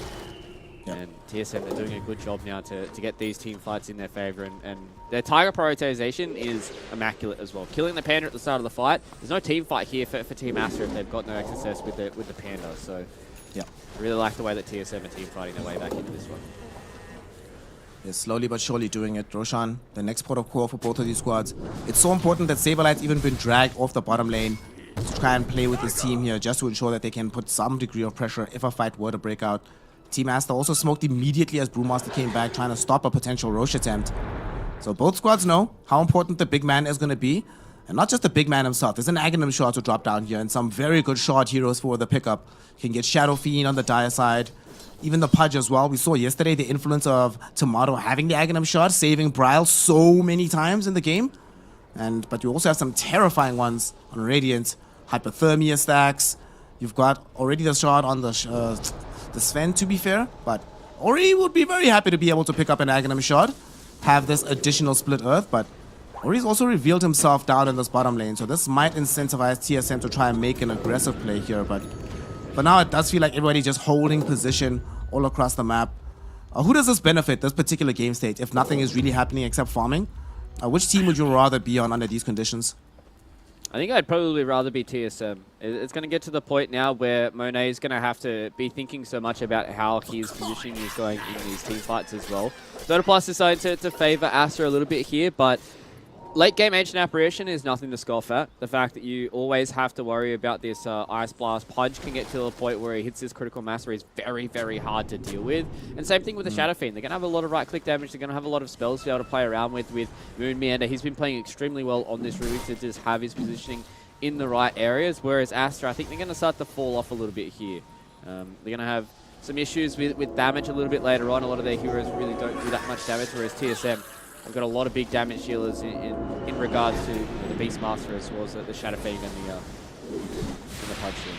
Yep. And TSM are doing a good job now to get these team fights in their favor, and their Tiger prioritization is immaculate as well. Killing the Panda at the start of the fight. There's no team fight here for Team Aster if they've got no success with the Panda, so yeah, I really like the way that TSM are team fighting their way back into this one. They're slowly but surely doing it. Roshan, the next port of call for both of these squads. It's so important that Saberlight's even been dragged off the bottom lane to try and play with this team here, just to ensure that they can put some degree of pressure if a fight were to break out. Team Aster also smoked immediately as Brewmaster came back, trying to stop a potential Roche attempt. So both squads know how important the big man is going to be. And not just the big man himself. There's an Aghanim shard to drop down here, and some very good shard heroes for the pickup. You can get Shadow Fiend on the dire side. Even the Pudge as well. We saw yesterday the influence of Tomato having the Aghanim shard, saving Bryle so many times in the game. But you also have some terrifying ones on Radiant. Hypothermia stacks. You've got already the shard on the Sven, to be fair. But Ori would be very happy to be able to pick up an Aghanim shard. Have this additional split earth, but Ori's also revealed himself down in this bottom lane. So this might incentivize TSM to try and make an aggressive play here. But for now, it does feel like everybody's just holding position all across the map. Who does this benefit, this particular game state, if nothing is really happening except farming? Which team would you rather be on under these conditions? I think I'd probably rather be TSM. It's going to get to the point now where Monet is going to have to be thinking so much about how his positioning is going in these team fights as well. Dota Plus decided to favor Aster a little bit here, but late game Ancient Apparition is nothing to scoff at. The fact that you always have to worry about this Ice Blast. Pudge can get to a point where he hits this critical mass where he's very, very hard to deal with. And same thing with the Shadow Fiend. They're going to have a lot of right-click damage. They're going to have a lot of spells to be able to play around with Moon Meander. He's been playing extremely well on this Ruby to just have his positioning in the right areas, whereas Aster, I think they're going to start to fall off a little bit here. They're going to have some issues with damage a little bit later on. A lot of their heroes really don't do that much damage, whereas TSM We've got a lot of big damage dealers in regards to the Beastmaster as well as the Shadow Fiend and the Punch Shield.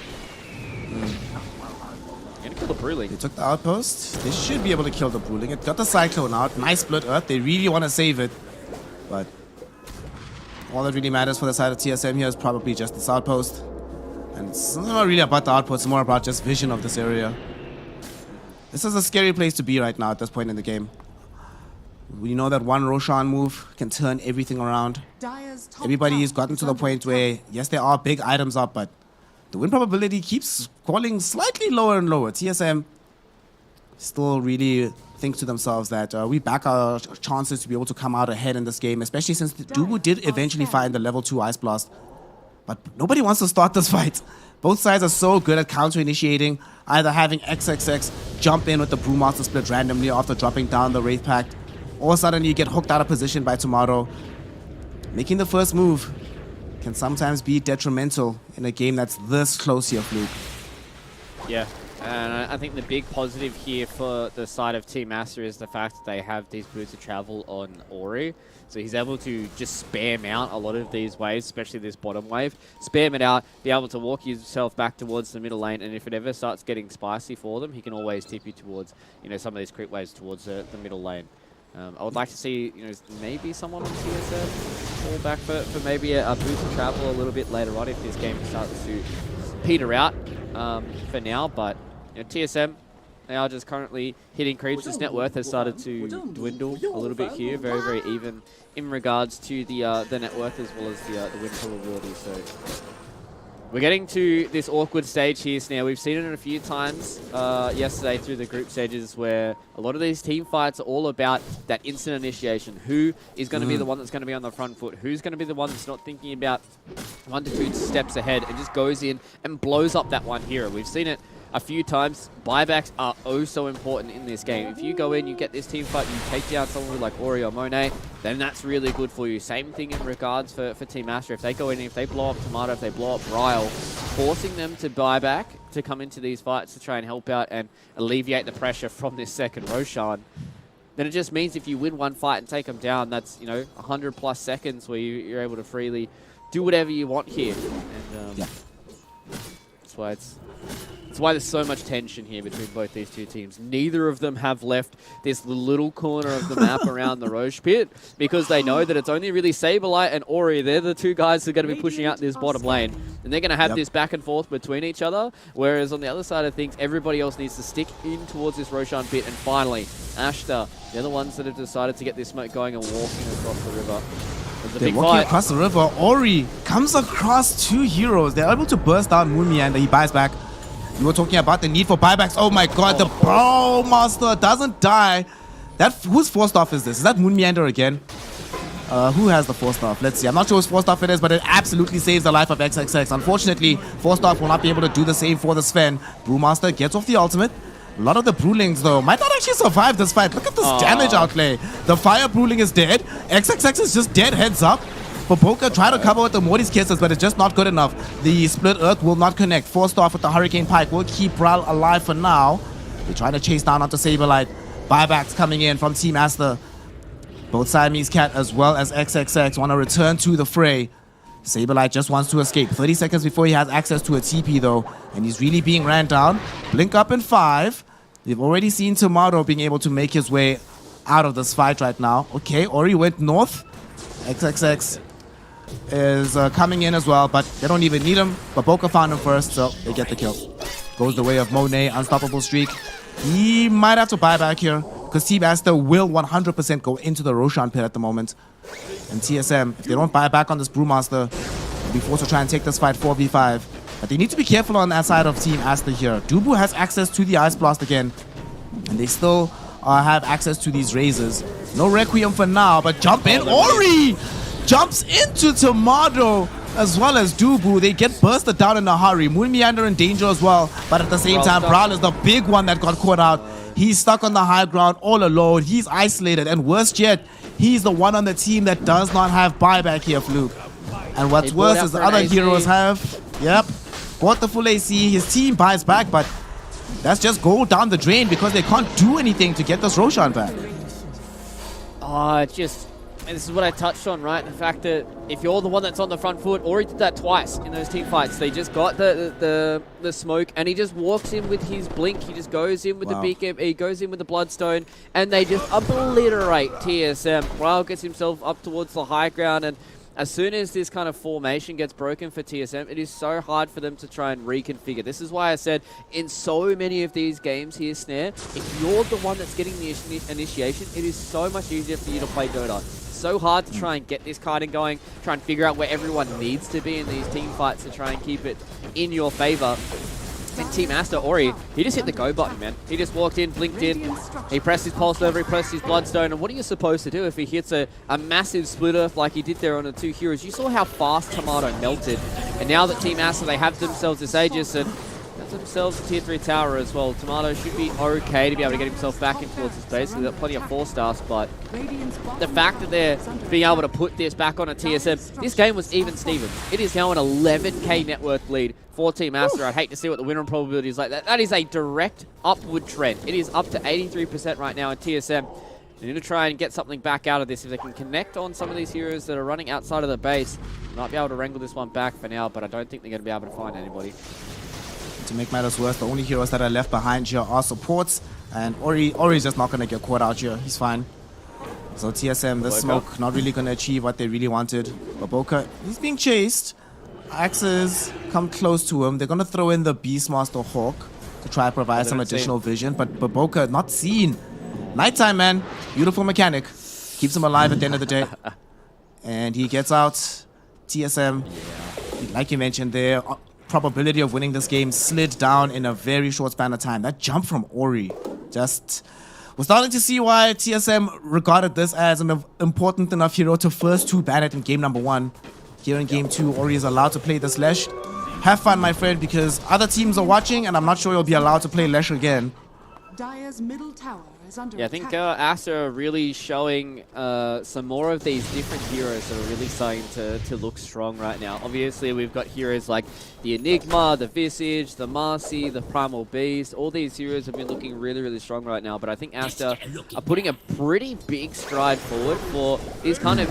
Gonna kill the Bruling. They took the outpost. They should be able to kill the Bruling. It got the Cyclone out. Nice split Earth. They really want to save it. But all that really matters for the side of TSM here is probably just this outpost. And it's not really about the outpost. It's more about just vision of this area. This is a scary place to be right now at this point in the game. We know that one Roshan move can turn everything around. Everybody has gotten to the point where, yes, there are big items up, but the win probability keeps falling slightly lower and lower. TSM still really think to themselves that we back our chances to be able to come out ahead in this game, especially since Dubu did eventually find the level 2 Ice Blast. But nobody wants to start this fight. Both sides are so good at counter-initiating, either having XXX jump in with the Brewmaster split randomly after dropping down the Wraith Pact, or suddenly you get hooked out of position by Tomato. Making the first move can sometimes be detrimental in a game that's this close here, Fluke. Yeah, and I think the big positive here for the side of Team Aster is the fact that they have these boots of travel on Ori. So he's able to just spam out a lot of these waves, especially this bottom wave. Spam it out, be able to walk yourself back towards the middle lane, and if it ever starts getting spicy for them, he can always tip you towards, some of these crit waves towards the middle lane. I would like to see, maybe someone on TSM fall back for maybe a boost of travel a little bit later on if this game starts to peter out for now. But TSM, they are just currently hitting creeps. This net worth has started to dwindle a little bit here. Very, very even in regards to the net worth as well as the win probability. So we're getting to this awkward stage here now. We've seen it a few times yesterday through the group stages where a lot of these team fights are all about that instant initiation. Who is going to be the one that's going to be on the front foot? Who's going to be the one that's not thinking about 1 to 2 steps ahead and just goes in and blows up that one hero? We've seen it a few times. Buybacks are oh so important in this game. If you go in, you get this team fight, you take down someone like Ori or Monet, then that's really good for you. Same thing in regards for Team Aster. If they go in, if they blow up Tomato, if they blow up Ryle, forcing them to buy back, to come into these fights to try and help out and alleviate the pressure from this second Roshan, then it just means if you win one fight and take them down, that's 100 plus seconds where you're able to freely do whatever you want here. And that's why That's why there's so much tension here between both these two teams. Neither of them have left this little corner of the map around the Roche pit because they know that it's only really Saberlight and Ori. They're the two guys who are going to be pushing out this bottom lane. And they're going to have this back and forth between each other. Whereas on the other side of things, everybody else needs to stick in towards this Roshan pit. And finally, Aster, they're the ones that have decided to get this smoke going and walking across the river. They're walking across the river. Ori comes across 2 heroes. They're able to burst out Moon Meander. He buys back. You were talking about the need for buybacks. Oh my god, the Bowmaster doesn't die. Whose 4-staff is this? Is that Moon Meander again? Who has the 4-staff? Let's see. I'm not sure whose 4-staff it is, but it absolutely saves the life of XXX. Unfortunately, 4-staff will not be able to do the same for the Sven. Brewmaster gets off the ultimate. A lot of the Brewlings, though, might not actually survive this fight. Look at this damage outlay. The Fire Brewling is dead. XXX is just dead, heads up. Popoka tried to cover with the Morty's Kisses, but it's just not good enough. The Split Earth will not connect. 4-staff with the Hurricane Pike will keep Ral alive for now. They're trying to chase down onto Saberlight. Buybacks coming in from Team Aster. Both Siamese Cat as well as XXX want to return to the fray. Saberlight just wants to escape. 30 seconds before he has access to a TP though, and he's really being ran down. Blink up in 5. We've already seen Tomato being able to make his way out of this fight right now. Okay, Ori went north. XXX is coming in as well, but they don't even need him. But Boca found him first, so they get the kill. Goes the way of Monet, unstoppable streak. He might have to buy back here, because Team Aster will 100% go into the Roshan pit at the moment. And TSM, if they don't buy back on this Brewmaster, they'll be forced to try and take this fight 4v5. But they need to be careful on that side of Team Aster here. Dubu has access to the Ice Blast again, and they still have access to these razors. No Requiem for now, but jump in. Ori jumps into Tomato as well as Dubu. They get bursted down in a hurry. Moon Meander in danger as well, but at the same time, Brawl is the big one that got caught out. He's stuck on the high ground all alone. He's isolated, and worst yet, he's the one on the team that does not have buyback here, Fluke. And what's worse is the other heroes have. Yep, bought the full AC. His team buys back, but that's just go down the drain because they can't do anything to get this Roshan back. And this is what I touched on, right? The fact that if you're the one that's on the front foot, Ori did that twice in those team fights. They just got the smoke, and he just walks in with his blink. He just goes in with the beacon. He goes in with the bloodstone, and they just obliterate TSM. Ryle gets himself up towards the high ground, and as soon as this kind of formation gets broken for TSM, it is so hard for them to try and reconfigure. This is why I said in so many of these games here, Snare, if you're the one that's getting the initiation, it is so much easier for you to play Dota. So hard to try and get this carding going, try and figure out where everyone needs to be in these team fights to try and keep it in your favor. And Team Aster, Ori, he just hit the go button, man. He just walked in, blinked in, he pressed his pulse over, he pressed his bloodstone, and what are you supposed to do if he hits a massive splitter like he did there on the two heroes? You saw how fast Tomato melted, and now that Team Aster, they have themselves this Aegis, and themselves a tier 3 tower as well. Tomato should be okay to be able to get himself back in towards his base. They've got plenty of 4-stars, but the fact that they're being able to put this back on a TSM, this game was even Steven. It is now an 11k net worth lead for Team Aster. I'd hate to see what the winner probability is like. That is a direct upward trend. It is up to 83% right now in TSM. They need to try and get something back out of this. If they can connect on some of these heroes that are running outside of the base, they might be able to wrangle this one back for now, but I don't think they're going to be able to find anybody. To make matters worse, the only heroes that are left behind here are supports, and Ori's just not going to get caught out here. He's fine. So TSM, this smoke, not really going to achieve what they really wanted. Baboka, he's being chased. Axes come close to him. They're going to throw in the Beastmaster Hawk to try and provide some additional vision, but Baboka not seen. Nighttime, man. Beautiful mechanic. Keeps him alive at the end of the day. And he gets out. TSM, like you mentioned there, probability of winning this game slid down in a very short span of time. That jump from Ori, just... We're starting to see why TSM regarded this as an important enough hero to first to ban it in game number 1. Here in game 2, Ori is allowed to play this Lesh. Have fun, my friend, because other teams are watching, and I'm not sure you'll be allowed to play Lesh again. Dire's middle tower is under I think Aster are really showing some more of these different heroes that are really starting to look strong right now. Obviously, we've got heroes like the Enigma, the Visage, the Marcy, the Primal Beast. All these heroes have been looking really, really strong right now, but I think Aster are putting a pretty big stride forward for these kind of,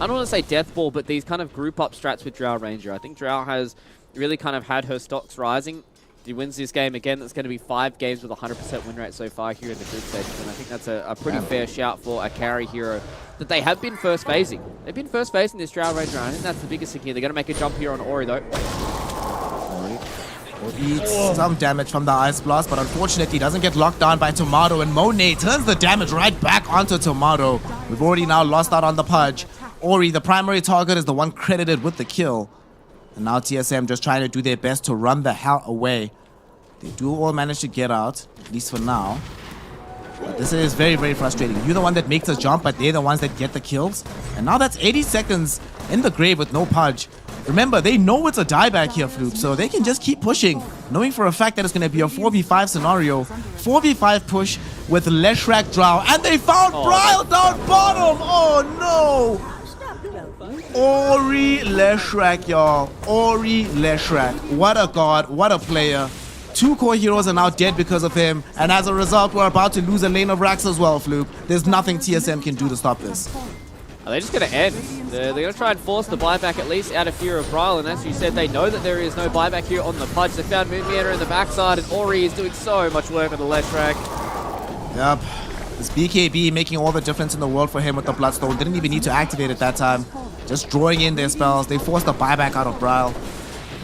I don't want to say death ball, but these kind of group up strats with Drow Ranger. I think Drow has really kind of had her stocks rising. He wins this game again, that's going to be 5 games with a 100% win rate so far here in the group stage. And I think that's a pretty fair shout for a carry hero that they have been first phasing. They've been first phasing this Drow Ranger, and I think that's the biggest thing here. They're going to make a jump here on Ori, though. Eats some damage from the Ice Blast, but unfortunately doesn't get locked down by Tomato, and Monet turns the damage right back onto Tomato. We've already now lost out on the Pudge. Ori, the primary target, is the one credited with the kill. And now TSM just trying to do their best to run the hell away. They do all manage to get out, at least for now. But this is very, very frustrating. You're the one that makes a jump, but they're the ones that get the kills. And now that's 80 seconds in the grave with no Pudge. Remember, they know it's a dieback here, Fluke, so they can just keep pushing, knowing for a fact that it's going to be a 4v5 scenario. 4v5 push with Leshrac Drow, and they found Bryle down bottom! Oh no! Ori Leshrac, y'all. Ori Leshrac. What a god, what a player. 2 core heroes are now dead because of him, and as a result, we're about to lose a lane of racks as well, Fluke. There's nothing TSM can do to stop this. Are they just going to end? They're going to try and force the buyback at least out of fear of Bryle, and as you said, they know that there is no buyback here on the Pudge. They found Moonmeter in the backside, and Ori is doing so much work on the Leshrac. Yep. This BKB making all the difference in the world for him with the Bloodstone. Didn't even need to activate it that time. Just drawing in their spells. They forced the buyback out of Bryle.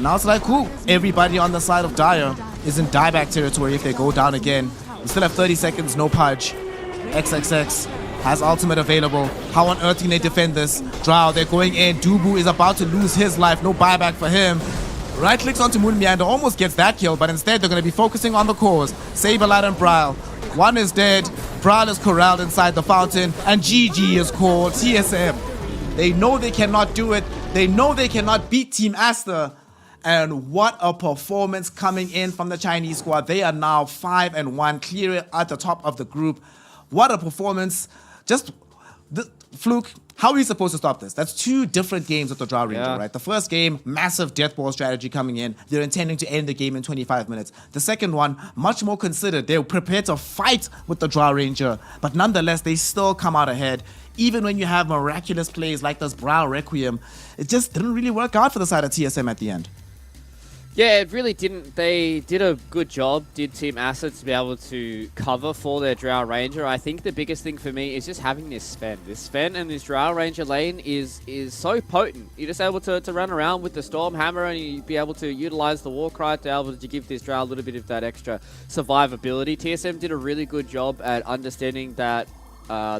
Now it's like, cool. Everybody on the side of Dire is in dieback territory if they go down again. We still have 30 seconds, no Pudge. XXX has ultimate available. How on earth can they defend this? Drow, they're going in. Dubu is about to lose his life. No buyback for him. Right clicks onto Moon Meander, almost gets that kill, but instead they're going to be focusing on the cores. Saberlight and Bryle. One is dead. Bryle is corralled inside the fountain, and GG is called. TSM. They know they cannot do it. They know they cannot beat Team Aster. And what a performance coming in from the Chinese squad. They are now 5-1, clear at the top of the group. What a performance. Just, Fluke, how are we supposed to stop this? That's two different games with the Drow Ranger, right? The first game, massive death ball strategy coming in. They're intending to end the game in 25 minutes. The second one, much more considered. They're prepared to fight with the Drow Ranger, but nonetheless, they still come out ahead. Even when you have miraculous plays like this Brow Requiem, it just didn't really work out for the side of TSM at the end. Yeah, it really didn't. They did a good job, did Team Aster, to be able to cover for their Drow Ranger. I think the biggest thing for me is just having this Sven. This Sven and this Drow Ranger lane is so potent. You're just able to run around with the Stormhammer and you be able to utilize the Warcry to be able to give this Drow a little bit of that extra survivability. TSM did a really good job at understanding that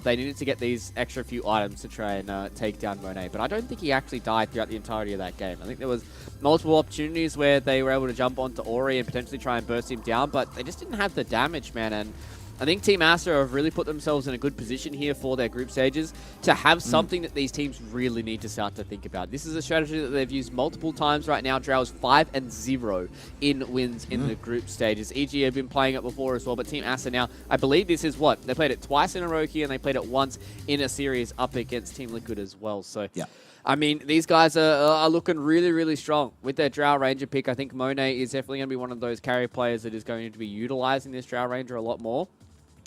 they needed to get these extra few items to try and take down Monet, but I don't think he actually died throughout the entirety of that game. I think there was multiple opportunities where they were able to jump onto Ori and potentially try and burst him down, but they just didn't have the damage, man. And I think Team Aster have really put themselves in a good position here for their group stages to have something that these teams really need to start to think about. This is a strategy that they've used multiple times right now. Drow is 5-0 in wins in the group stages. EG have been playing it before as well, but Team Aster now, I believe this is what? They played it twice in a row here, and they played it once in a series up against Team Liquid as well. So, yeah. I mean, these guys are looking really, really strong with their Drow Ranger pick. I think Monet is definitely going to be one of those carry players that is going to be utilizing this Drow Ranger a lot more,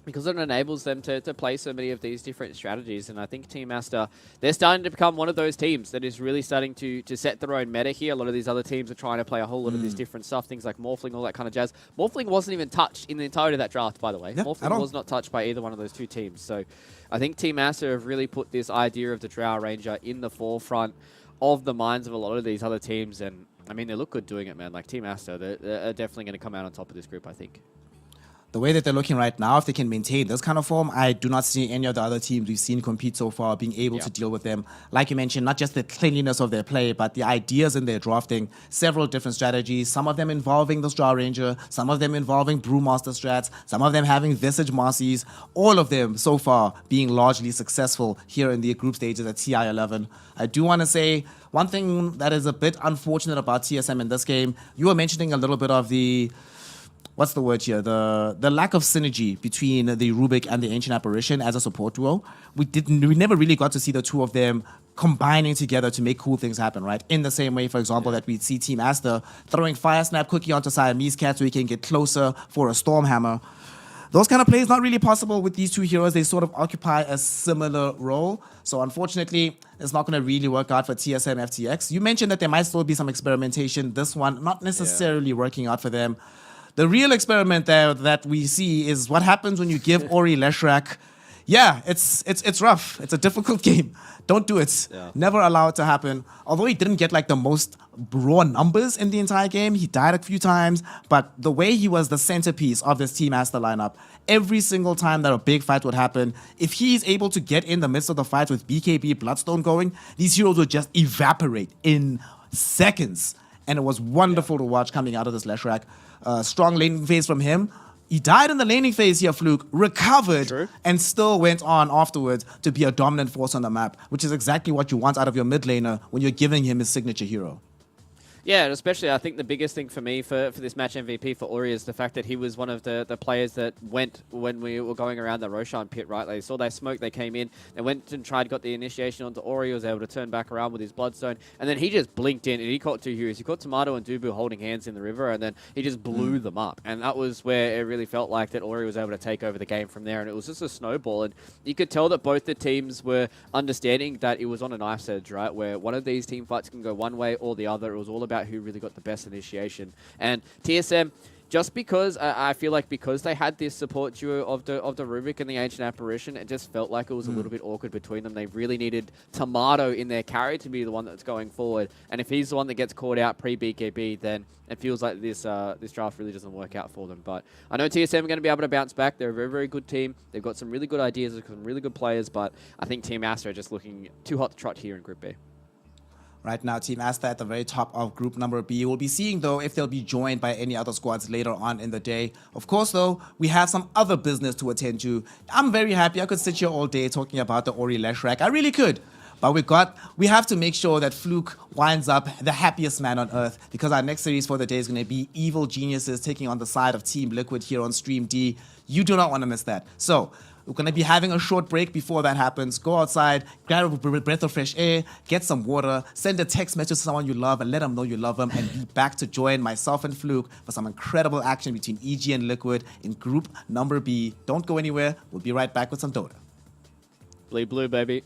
because it enables them to play so many of these different strategies. And I think Team Aster, they're starting to become one of those teams that is really starting to set their own meta here. A lot of these other teams are trying to play a whole lot of this different stuff, things like Morphling, all that kind of jazz. Morphling wasn't even touched in the entirety of that draft, by the way. Morphling was not touched by either one of those two teams. So I think Team Aster have really put this idea of the Drow Ranger in the forefront of the minds of a lot of these other teams. And I mean, they look good doing it, man. Like Team Aster, they're definitely going to come out on top of this group, I think. The way that they're looking right now, if they can maintain this kind of form, I do not see any of the other teams we've seen compete so far being able to deal with them. Like you mentioned, not just the cleanliness of their play, but the ideas in their drafting, several different strategies, some of them involving the Drow Ranger, some of them involving Brewmaster strats, some of them having Visage Marcies, all of them so far being largely successful here in the group stages at TI-11. I do want to say one thing that is a bit unfortunate about TSM in this game. You were mentioning a little bit of the... what's the word here? The lack of synergy between the Rubik and the Ancient Apparition as a support duo. We never really got to see the two of them combining together to make cool things happen, right? In the same way, for example, that we'd see Team Aster throwing Fire Snap Cookie onto Siamese Cat so he can get closer for a Stormhammer. Those kind of plays not really possible with these two heroes. They sort of occupy a similar role. So unfortunately, it's not going to really work out for TSM FTX. You mentioned that there might still be some experimentation. This one, not necessarily working out for them. The real experiment there that we see is what happens when you give Ori Leshrac. Yeah, it's rough. It's a difficult game. Don't do it. Never allow it to happen. Although he didn't get like the most raw numbers in the entire game, he died a few times, but the way he was the centerpiece of this Team Aster lineup, every single time that a big fight would happen, if he's able to get in the midst of the fight with BKB Bloodstone going, these heroes would just evaporate in seconds. And it was wonderful to watch coming out of this Leshrac. Strong laning phase from him. He died in the laning phase here, Fluke, recovered, and still went on afterwards to be a dominant force on the map, which is exactly what you want out of your mid laner when you're giving him his signature hero. Yeah, and especially I think the biggest thing for me for this match MVP for Ori is the fact that he was one of the players that went when we were going around the Roshan pit, right? They saw that smoke, they came in, they went and got the initiation onto Ori, was able to turn back around with his Bloodstone, and then he just blinked in and he caught two heroes. He caught Tomato and Dubu holding hands in the river, and then he just blew them up. And that was where it really felt like that Ori was able to take over the game from there, and it was just a snowball. And you could tell that both the teams were understanding that it was on a knife's edge, right? Where one of these team fights can go one way or the other. It was all about who really got the best initiation. And TSM, just because I feel like because they had this support duo of the Rubik and the Ancient Apparition, it just felt like it was a little bit awkward between them. They really needed Tomato in their carry to be the one that's going forward. And if he's the one that gets caught out pre-BKB, then it feels like this draft really doesn't work out for them. But I know TSM are going to be able to bounce back. They're a very, very good team. They've got some really good ideas, some really good players, but I think Team Aster are just looking too hot to trot here in Group B. Right now, Team Aster at the very top of group number B. We'll be seeing, though, if they'll be joined by any other squads later on in the day. Of course, though, we have some other business to attend to. I'm very happy. I could sit here all day talking about the Ori Leshrac. I really could. But we have to make sure that Fluke winds up the happiest man on earth, because our next series for the day is going to be Evil Geniuses taking on the side of Team Liquid here on Stream D. You do not want to miss that. So, We're going to be having a short break before that happens. Go outside, grab a breath of fresh air, get some water, send a text message to someone you love and let them know you love them, and be back to join myself and Fluke for some incredible action between EG and Liquid in group number B. Don't go anywhere. We'll be right back with some Dota. Bleed blue, baby.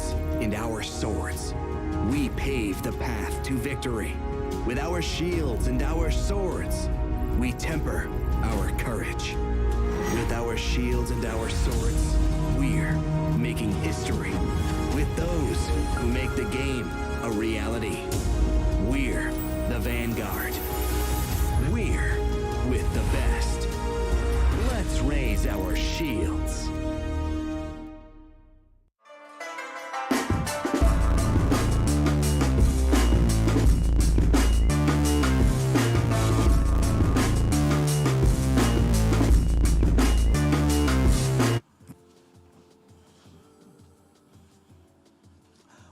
shields and our swords, we pave the path to victory. With our shields and our swords, we temper our courage. With our shields and our swords, we're making history. With those who make the game a reality, we're the vanguard. We're with the best. Let's raise our shields.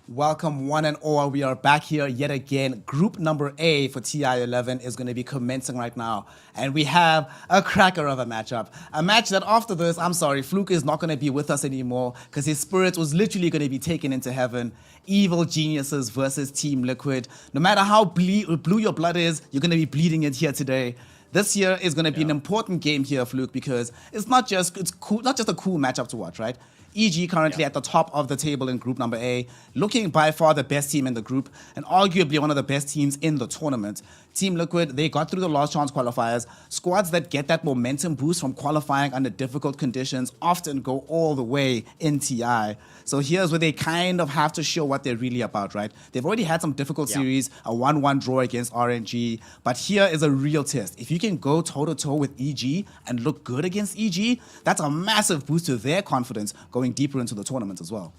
Welcome one and all. We are back here yet again. Group number A for TI11 is going to be commencing right now. And we have a cracker of a matchup. A match that after this, I'm sorry, Fluke is not going to be with us anymore because his spirit was literally going to be taken into heaven. Evil Geniuses versus Team Liquid. No matter how blue your blood is, you're going to be bleeding it here today. This year is going to be an important game here, Fluke, because it's not just a cool matchup to watch, right? EG currently at the top of the table in group number A, looking by far the best team in the group and arguably one of the best teams in the tournament. Team Liquid, they got through the last chance qualifiers. Squads that get that momentum boost from qualifying under difficult conditions often go all the way in TI. So here's where they kind of have to show what they're really about, right? They've already had some difficult series, a 1-1 draw against RNG, but here is a real test. If you can go toe-to-toe with EG and look good against EG, that's a massive boost to their confidence going deeper into the tournament as well.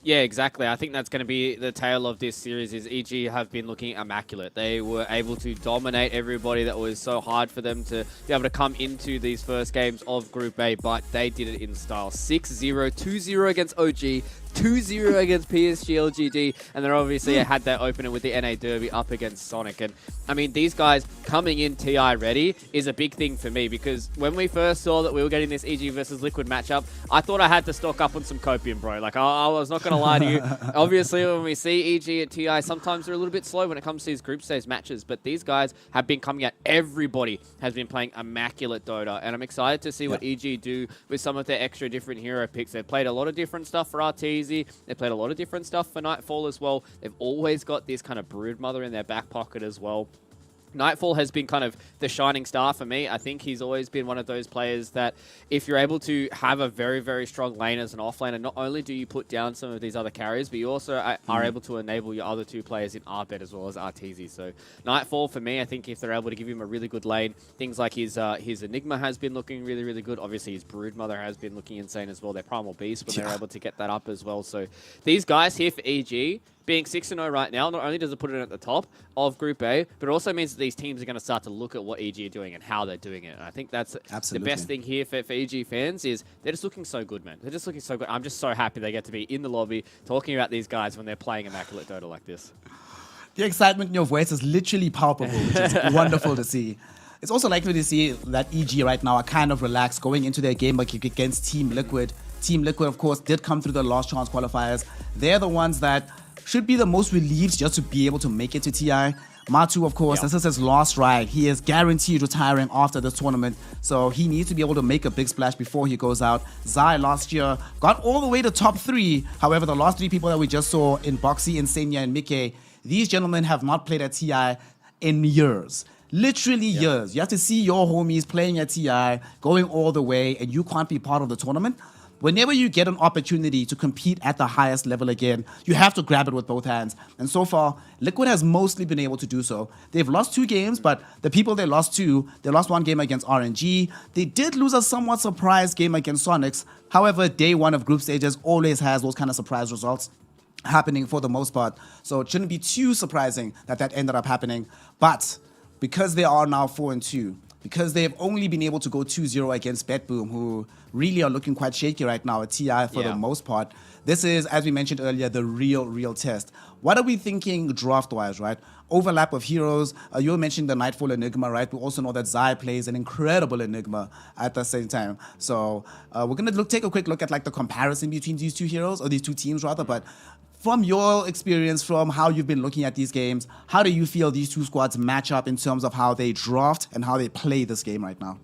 Yeah, exactly. I think that's going to be the tale of this series is EG have been looking immaculate. They were able to dominate everybody. That was so hard for them to be able to come into these first games of Group A, but they did it in style. 6-0, 2-0 against OG, 2-0 against PSG LGD, and then obviously had their opener with the NA Derby up against Sonic. And I mean, these guys coming in TI ready is a big thing for me because when we first saw that we were getting this EG versus Liquid matchup, I thought I had to stock up on some copium, bro. Like, I was not going to lie to you. Obviously, when we see EG at TI, sometimes they're a little bit slow when it comes to these group stage matches, but these guys have been coming out. Everybody has been playing immaculate Dota, and I'm excited to see what EG do with some of their extra different hero picks. They've played a lot of different stuff for RTS. They played a lot of different stuff for Nightfall as well. They've always got this kind of Broodmother in their back pocket as well. Nightfall has been kind of the shining star for me. I think he's always been one of those players that if you're able to have a very, very strong lane as an offlaner, not only do you put down some of these other carriers, but you also are able to enable your other two players in Arbet as well as Arteezy. So Nightfall, for me, I think if they're able to give him a really good lane, things like his Enigma has been looking really, really good. Obviously, his Broodmother has been looking insane as well. Their Primal Beast, when they're able to get that up as well. So these guys here for EG, being 6-0 right now, not only does it put it at the top of Group A, but it also means that these teams are going to start to look at what EG are doing and how they're doing it. And I think that's the best thing here for EG fans is they're just looking so good, man. They're just looking so good. I'm just so happy they get to be in the lobby talking about these guys when they're playing immaculate Dota like this. The excitement in your voice is literally palpable, which is wonderful to see. It's also likely to see that EG right now are kind of relaxed going into their game against Team Liquid. Team Liquid, of course, did come through the last chance qualifiers. They're the ones that should be the most relieved just to be able to make it to TI. Matu, of course, this is his last ride. He is guaranteed retiring after this tournament, so he needs to be able to make a big splash before he goes out. Zai last year got all the way to top 3. However, the last 3 people that we just saw in Boxy, Insania, and Mickey, these gentlemen have not played at TI in years. Literally years. You have to see your homies playing at TI, going all the way, and you can't be part of the tournament. Whenever you get an opportunity to compete at the highest level again, you have to grab it with both hands. And so far, Liquid has mostly been able to do so. They've lost 2 games, but the people they lost to, they lost 1 game against RNG. They did lose a somewhat surprise game against Sonics. However, day 1 of group stages always has those kind of surprise results happening for the most part. So it shouldn't be too surprising that that ended up happening. But because they are now 4-2, because they've only been able to go 2-0 against BetBoom, who really are looking quite shaky right now at TI for the most part. This is, as we mentioned earlier, the real test. What are we thinking draft-wise, right? Overlap of heroes. You were mentioning the Nightfall Enigma, right? We also know that Zai plays an incredible Enigma at the same time. So we're going to take a quick look at like the comparison between these 2 heroes, or these 2 teams rather, but from your experience, from how you've been looking at these games, how do you feel these 2 squads match up in terms of how they draft and how they play this game right now?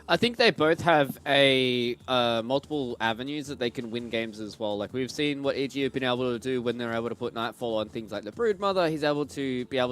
I think they both have a multiple avenues that they can win games as well. Like we've seen what EG have been able to do when they're able to put Nightfall on things like the Broodmother. He's able to be a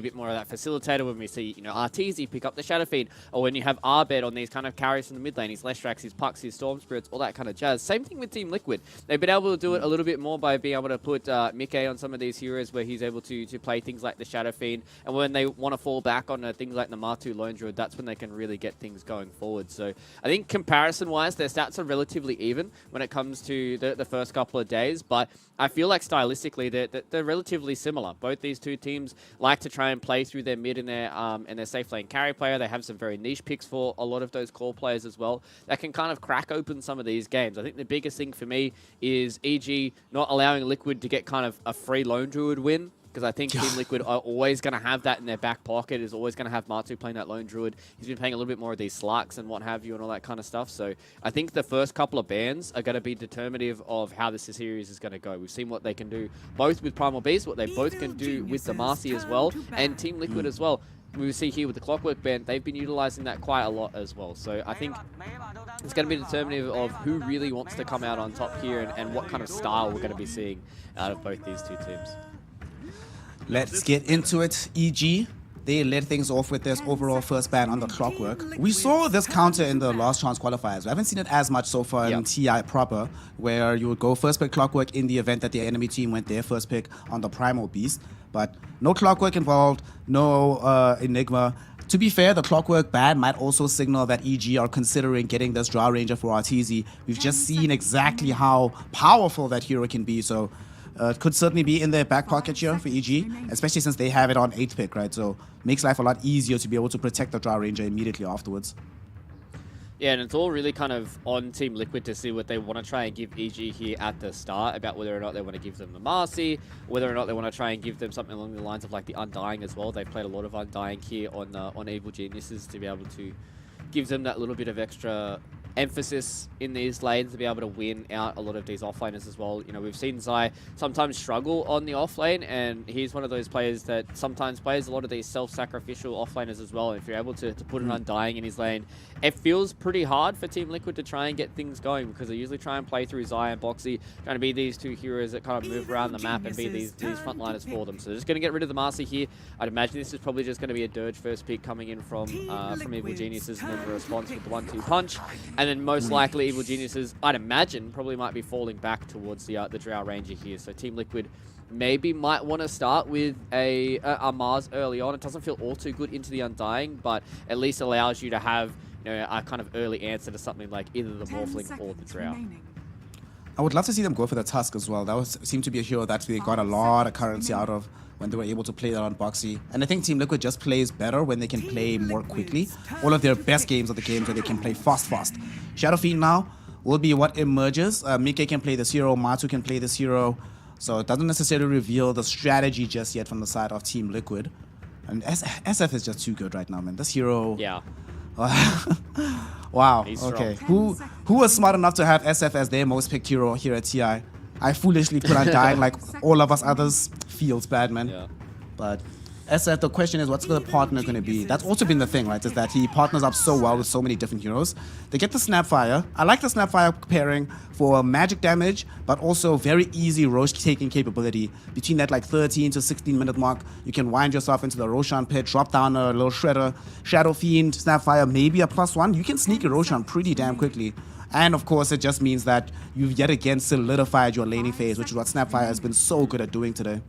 bit more of that facilitator when we see, you know, Arteezy pick up the Shadow Fiend, or when you have Arbed on these kind of carries from the mid lane, his Lestrax, his Pucks, his Storm Spirits, all that kind of jazz. Same thing with Team Liquid. They've been able to do it a little bit more by being able to put Mike on some of these heroes where he's able to play things like the Shadow Fiend, and when they want to fall back on things like the Martu Lone Druid, that's when they can really get things going forward. So I think comparison-wise, their stats are relatively even when it comes to the first couple of days, but I feel like stylistically they're relatively similar. Both these two teams like to try and play through their mid and their safe lane carry player. They have some very niche picks for a lot of those core players as well that can kind of crack open some of these games. I think the biggest thing for me is EG not allowing Liquid to get kind of a free Lone Druid win, because I think Team Liquid are always going to have that in their back pocket, is always going to have Martu playing that Lone Druid. He's been playing a little bit more of these Slarks and what have you and all that kind of stuff. So I think the first couple of bans are going to be determinative of how this series is going to go. We've seen what they can do both with Primal Beast, what they both can do with the Marcy as well, and Team Liquid as well. We see here with the Clockwork ban, they've been utilizing that quite a lot as well. So I think it's going to be determinative of who really wants to come out on top here and what kind of style we're going to be seeing out of both these two teams. Let's get into it. EG, they led things off with this overall first ban on the Clockwork. We saw this counter in the last chance qualifiers. We haven't seen it as much so far in TI proper, where you would go first pick Clockwork in the event that the enemy team went their first pick on the Primal Beast. But no Clockwork involved, no Enigma. To be fair, the Clockwork ban might also signal that EG are considering getting this Drow Ranger for Arteezy. We've just seen exactly how powerful that hero can be, so it could certainly be in their back pocket here for EG, especially since they have it on 8th pick, right? So makes life a lot easier to be able to protect the Drow Ranger immediately afterwards. Yeah, and it's all really kind of on Team Liquid to see what they want to try and give EG here at the start, about whether or not they want to give them the Marcy, whether or not they want to try and give them something along the lines of like the Undying as well. They've played a lot of Undying here on Evil Geniuses to be able to give them that little bit of extra emphasis in these lanes to be able to win out a lot of these offlaners as well. You know, we've seen Zai sometimes struggle on the offlane, and he's one of those players that sometimes plays a lot of these self-sacrificial offlaners as well. If you're able to put an Undying in his lane, it feels pretty hard for Team Liquid to try and get things going, because they usually try and play through Zai and Boxy, trying to be these two heroes that kind of move around the map and be these frontliners for them. So they're just going to get rid of the Marcy here. I'd imagine this is probably just going to be a Dirge first pick coming in from Evil Geniuses, and then the response with the 1-2 punch. And then most likely Evil Geniuses, I'd imagine, probably might be falling back towards the Drow Ranger here. So Team Liquid maybe might want to start with a Mars early on. It doesn't feel all too good into the Undying, but at least allows you to have, you know, a kind of early answer to something like either the Morphling or the Drow. I would love to see them go for the Tusk as well. That seemed to be a hero that they got a lot of currency out of when they were able to play that on Boxy. And I think Team Liquid just plays better when they can play more quickly. All of their best games are the games where they can play fast. Shadow Fiend now will be what emerges. Mike can play this hero, Matu can play this hero. So it doesn't necessarily reveal the strategy just yet from the side of Team Liquid. And SF is just too good right now, man. This hero... Yeah. Wow, okay. Who was smart enough to have SF as their most picked hero here at TI? I foolishly put Undying like all of us others. Feels bad, man. Yeah. But SF, the question is, what's the partner going to be? That's also been the thing, right? Is that he partners up so well with so many different heroes. They get the Snapfire. I like the Snapfire pairing for magic damage, but also very easy Roche taking capability. Between that like 13 to 16 minute mark, you can wind yourself into the Roshan pit, drop down a little Shredder, Shadow Fiend, Snapfire, maybe a +1. You can sneak a Roshan pretty damn quickly. And of course, it just means that you've yet again solidified your laning phase, which is what Snapfire has been so good at doing today.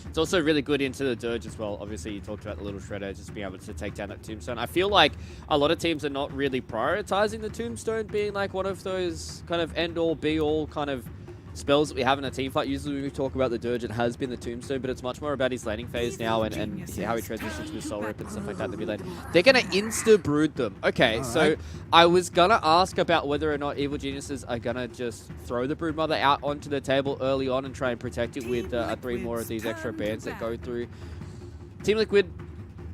It's also really good into the Dirge as well. Obviously, you talked about the little Shredder, just being able to take down that Tombstone. I feel like a lot of teams are not really prioritizing the Tombstone being like one of those kind of end-all, be-all kind of spells that we have in a team fight. Usually when we talk about the Dirge, it has been the Tombstone, but it's much more about his laning phase now and how he transitions with Soul Rip and stuff like that to be lane. They're going to insta-brood them. Okay, so I was going to ask about whether or not Evil Geniuses are going to just throw the Broodmother out onto the table early on and try and protect it with 3 more of these extra bans that go through. Team Liquid,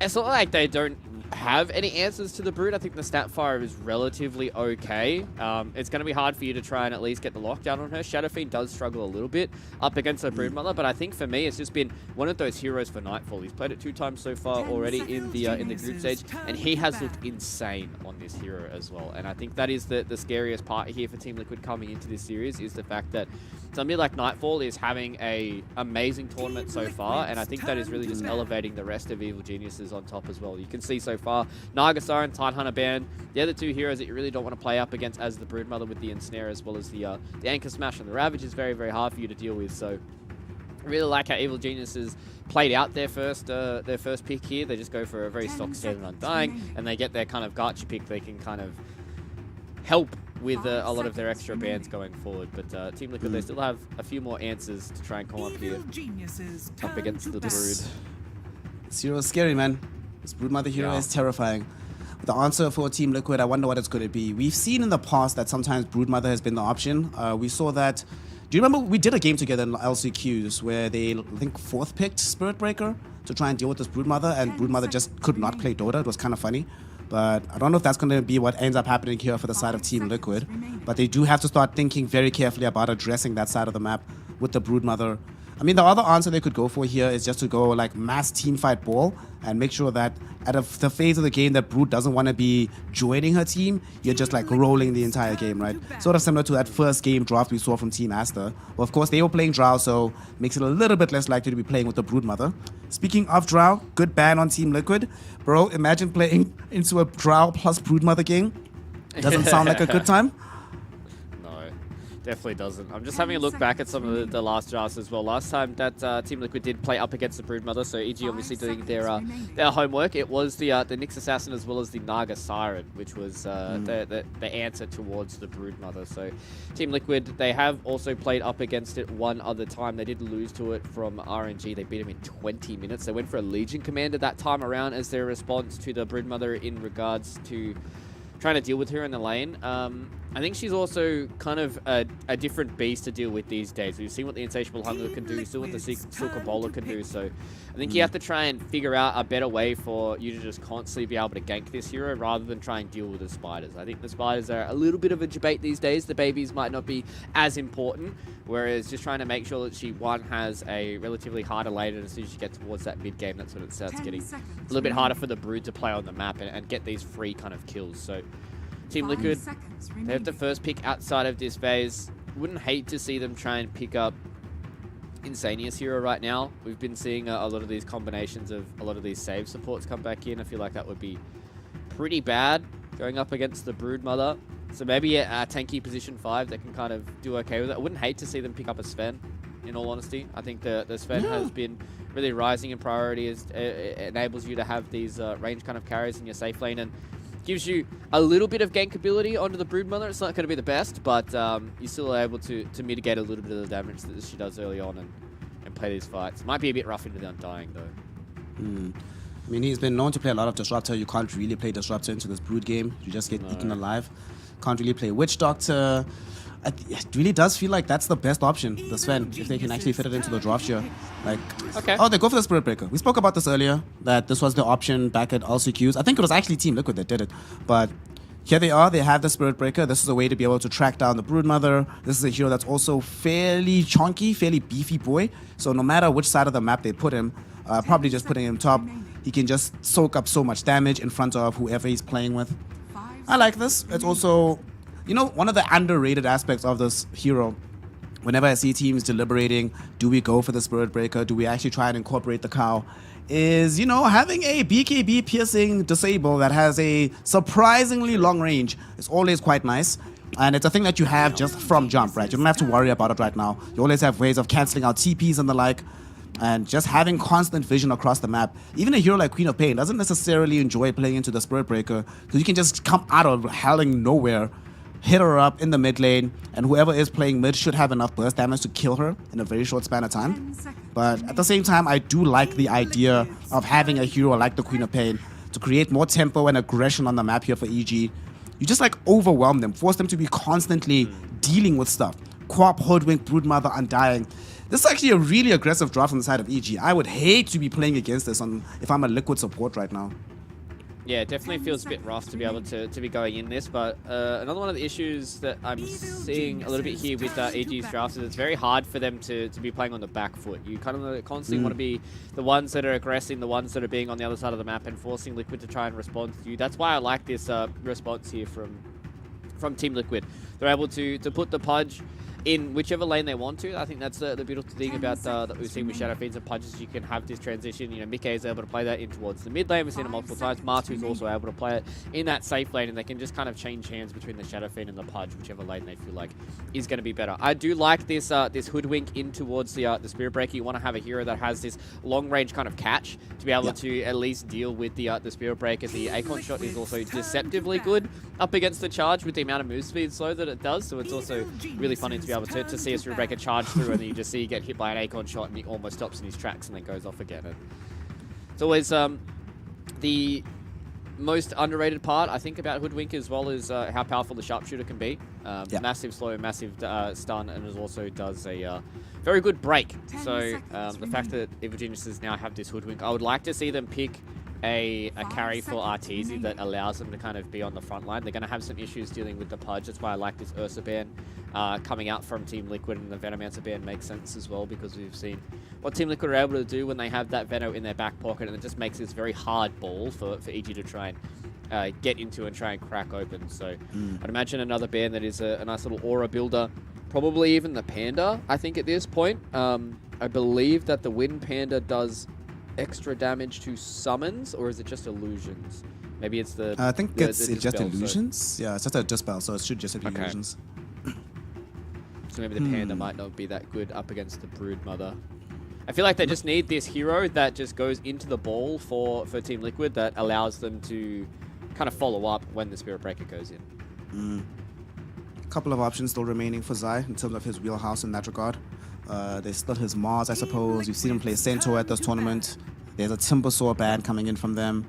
it's not like they don't have any answers to the Brood. I think the stat fire is relatively okay. It's going to be hard for you to try and at least get the lockdown on her. Shadow Fiend does struggle a little bit up against her Broodmother, but I think for me it's just been one of those heroes for Nightfall. He's played it 2 times so far already in the group stage, and he has looked insane on this hero as well. And I think that is the scariest part here for Team Liquid coming into this series, is the fact that somebody like Nightfall is having a amazing tournament so far, and I think that is really just elevating the rest of Evil Geniuses on top as well. You can see so far Nagasar and Tidehunter Band, they're the 2 heroes that you really don't want to play up against as the Broodmother, with the Ensnare as well as the Anchor Smash and the Ravage is very, very hard for you to deal with. So I really like how Evil Geniuses played out their first pick here. They just go for a very stock standard Undying, and they get their kind of Gacha pick. They can kind of help with a lot of their extra bands going forward. But Team Liquid, they still have a few more answers to try and come up here up against the Brood. This hero is scary, man. This Broodmother hero is terrifying. The answer for Team Liquid, I wonder what it's going to be. We've seen in the past that sometimes Broodmother has been the option. We saw that. Do you remember we did a game together in LCQs where they, I think, 4th picked Spirit Breaker to try and deal with this Broodmother, and Broodmother just could not play Dota. It was kind of funny. But I don't know if that's going to be what ends up happening here for the side of Team Liquid. But they do have to start thinking very carefully about addressing that side of the map with the Broodmother. I mean, the other answer they could go for here is just to go like mass teamfight ball and make sure that at the phase of the game that Brood doesn't want to be joining her team, you're just like rolling the entire game, right? Sort of similar to that first game draft we saw from Team Aster. Well, of course, they were playing Drow, so makes it a little bit less likely to be playing with the Broodmother. Speaking of Drow, good ban on Team Liquid. Bro, imagine playing into a Drow plus Broodmother game. Doesn't sound like a good time. Definitely doesn't. I'm just having a look back at some of the last drafts as well. Last time that Team Liquid did play up against the Broodmother, so EG obviously doing their homework, it was the Nyx Assassin as well as the Naga Siren, which was the answer towards the Broodmother. So Team Liquid, they have also played up against it one other time. They did lose to it from RNG. They beat him in 20 minutes. They went for a Legion Commander that time around as their response to the Broodmother in regards to trying to deal with her in the lane. I think she's also kind of a different beast to deal with these days. We've seen what the Insatiable Hunger can do, still what the Silk Bowler can do, so I think you have to try and figure out a better way for you to just constantly be able to gank this hero rather than try and deal with the spiders. I think the spiders are a little bit of a debate these days. The babies might not be as important, whereas just trying to make sure that she, one, has a relatively harder lane, and as soon as you get towards that mid-game, that's when it starts getting a little bit harder for the Brood to play on the map and get these free kind of kills. So Team Liquid, they have the first pick outside of this phase. Wouldn't hate to see them try and pick up Insanius hero right now. We've been seeing a lot of these combinations of a lot of these save supports come back in. I feel like that would be pretty bad going up against the Broodmother. So maybe a tanky position 5 that can kind of do okay with it. I wouldn't hate to see them pick up a Sven, in all honesty. I think the Sven has been really rising in priority. It enables you to have these range kind of carries in your safe lane, and gives you a little bit of gank ability onto the Broodmother. It's not going to be the best, but you're still able to mitigate a little bit of the damage that she does early on and play these fights. Might be a bit rough into the Undying, though. I mean, he's been known to play a lot of Disruptor. You can't really play Disruptor into this Brood game. You just get eaten alive. Can't really play Witch Doctor. It really does feel like that's the best option, the Sven, if they can actually fit it into the draft here. Like, oh, they go for the Spirit Breaker. We spoke about this earlier, that this was the option back at LCQs. I think it was actually Team Liquid that did it, but here they are. They have the Spirit Breaker. This is a way to be able to track down the Broodmother. This is a hero that's also fairly chunky, fairly beefy boy. So no matter which side of the map they put him, probably just putting him top, he can just soak up so much damage in front of whoever he's playing with. I like this. It's also, you know, one of the underrated aspects of this hero. Whenever I see teams deliberating, do we go for the Spirit Breaker? Do we actually try and incorporate the cow? Is, you know, having a BKB piercing disable that has a surprisingly long range is always quite nice. And it's a thing that you have just from jump, right? You don't have to worry about it right now. You always have ways of cancelling out TPs and the like. And just having constant vision across the map. Even a hero like Queen of Pain doesn't necessarily enjoy playing into the Spirit Breaker, because you can just come out of helling nowhere, hit her up in the mid lane, and whoever is playing mid should have enough burst damage to kill her in a very short span of time. But at the same time, I do like the idea of having a hero like the Queen of Pain to create more tempo and aggression on the map here for EG. You just like overwhelm them, force them to be constantly dealing with stuff. Co-op, Hoodwink, Broodmother, Undying. This is actually a really aggressive draft on the side of EG. I would hate to be playing against this if I'm a Liquid support right now. Yeah, it definitely feels a bit rough to be able to be going in this, but another one of the issues that I'm seeing a little bit here with EG's drafts is it's very hard for them to be playing on the back foot. You kind of constantly want to be the ones that are aggressing, the ones that are being on the other side of the map and forcing Liquid to try and respond to you. That's why I like this response here from Team Liquid. They're able to put the Pudge in whichever lane they want to. I think that's the beautiful thing about that we've seen with Shadow Fiends and Pudges. You can have this transition. You know, Mike is able to play that in towards the mid lane. We've seen it multiple times. Martu's also able to play it in that safe lane, and they can just kind of change hands between the Shadow Fiend and the Pudge, whichever lane they feel like is going to be better. I do like this this hoodwink in towards the Spirit Breaker. You want to have a hero that has this long range kind of catch to be able to at least deal with the Spirit Breaker. The Acorn shot is also deceptively good up against the charge with the amount of move speed slow that it does. So it's also really funny to be able to see a Spirit Breaker charge through, and then you just see you get hit by an Acorn shot and he almost stops in his tracks and then goes off again. And it's always the most underrated part, I think, about Hoodwink, as well as how powerful the sharpshooter can be. Massive slow, massive stun, and it also does a very good break. So the fact that Evil Geniuses now have this Hoodwink, I would like to see them pick a carry for Arteezy that allows them to kind of be on the front line. They're going to have some issues dealing with the Pudge. That's why I like this Ursa ban coming out from Team Liquid, and the Venomancer ban makes sense as well, because we've seen what Team Liquid are able to do when they have that Veno in their back pocket, and it just makes this very hard ball for EG to try and get into and try and crack open. So I'd imagine another ban that is a nice little aura builder, probably even the Panda, I think, at this point. I believe that the Wind Panda does extra damage to summons, or is it just illusions? Maybe it's the... I think it's just dispel, illusions. So. Yeah, it's just a dispel, so it should just be illusions. So maybe the Panda might not be that good up against the Broodmother. I feel like they just need this hero that just goes into the ball for Team Liquid that allows them to kind of follow up when the Spirit Breaker goes in. A couple of options still remaining for Zai in terms of his wheelhouse in that regard. There's still his Mars, I suppose. You've seen him play Centaur at this tournament. There's a Timbersaw ban coming in from them.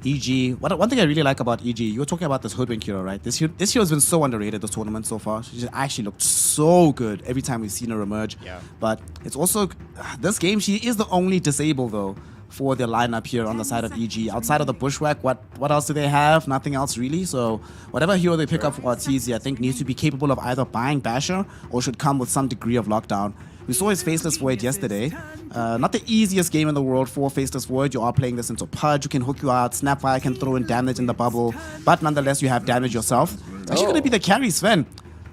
EG, one thing I really like about EG, you were talking about this Hoodwink hero, right? This hero's been so underrated this tournament so far. She just actually looked so good every time we've seen her emerge. Yeah. But it's also, this game, she is the only disable, though, for their lineup here on the side of EG. Outside of the Bushwhack, what else do they have? Nothing else, really. So whatever hero they pick up for Arteezy, I think needs to be capable of either buying Basher or should come with some degree of lockdown. We saw his Faceless Void yesterday. Not the easiest game in the world for Faceless Void. You are playing this into Pudge, you can hook you out, Snapfire can throw in damage in the bubble, but nonetheless you have damage yourself. It's actually going to be the carry Sven.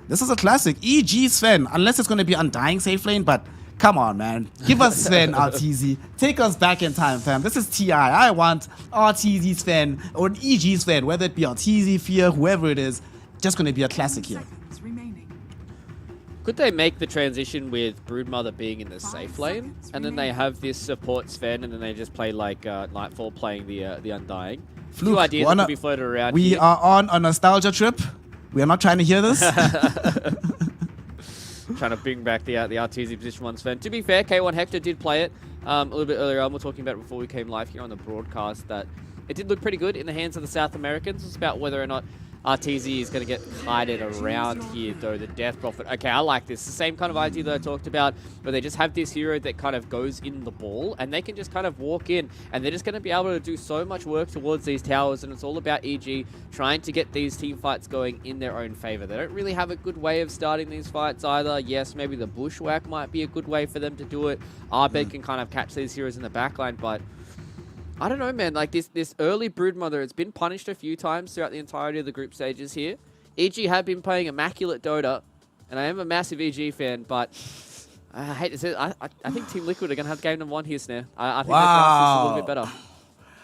This is a classic. EG Sven, unless it's going to be Undying safe lane, but come on, man. Give us Sven, Arteezy. Take us back in time, fam. This is TI. I want Arteezy Sven or an EG Sven, whether it be Arteezy, Fear, whoever it is. Just going to be a classic here. Could they make the transition with Broodmother being in the safe lane, and then they have this support Sven, and then they just play like Nightfall playing the Undying? Fluke, two ideas that could be floated around. We are on a nostalgia trip. We are not trying to hear this. Trying to bring back the Arteezy position 1 Sven. To be fair, K1 Hector did play it a little bit earlier on. We're talking about it before we came live here on the broadcast, that it did look pretty good in the hands of the South Americans. It's about whether or not Arteezy is going to get kited around here, though. The Death Prophet. Okay, I like this. The same kind of idea that I talked about, where they just have this hero that kind of goes in the ball, and they can just kind of walk in, and they're just going to be able to do so much work towards these towers, and it's all about EG trying to get these team fights going in their own favor. They don't really have a good way of starting these fights either. Yes, maybe the Bushwhack might be a good way for them to do it. Arbed can kind of catch these heroes in the backline, but I don't know, man. Like this early Broodmother, it's been punished a few times throughout the entirety of the group stages here. EG have been playing immaculate Dota, and I am a massive EG fan, but I hate to say it, I think Team Liquid are going to have game number 1 here, Snare. I think that's a little bit better.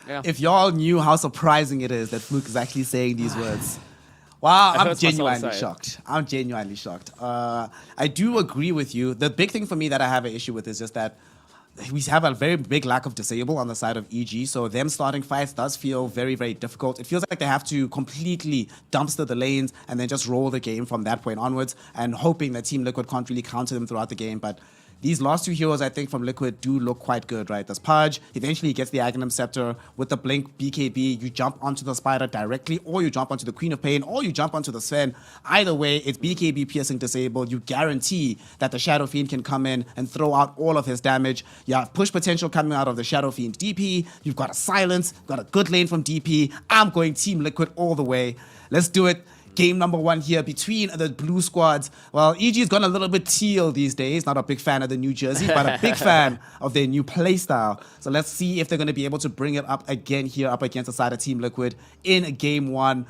Yeah. If y'all knew how surprising it is that Fluke is actually saying these words. Wow, I'm genuinely shocked. I'm genuinely shocked. I do agree with you. The big thing for me that I have an issue with is just that we have a very big lack of disable on the side of EG, so them starting fights does feel very, very difficult. It feels like they have to completely dumpster the lanes and then just roll the game from that point onwards, and hoping that Team Liquid can't really counter them throughout the game. But these last two heroes, I think, from Liquid do look quite good, right? There's Pudge, eventually he gets the Aghanim Scepter. With the Blink BKB, you jump onto the Spider directly, or you jump onto the Queen of Pain, or you jump onto the Sven. Either way, it's BKB piercing disabled. You guarantee that the Shadow Fiend can come in and throw out all of his damage. You have push potential coming out of the Shadow Fiend DP. You've got a silence, got a good lane from DP. I'm going Team Liquid all the way. Let's do it. Game number 1 here between the blue squads. Well, EG's gone a little bit teal these days. Not a big fan of the New Jersey, but a big fan of their new playstyle. So let's see if they're going to be able to bring it up again here up against the side of Team Liquid in game 1.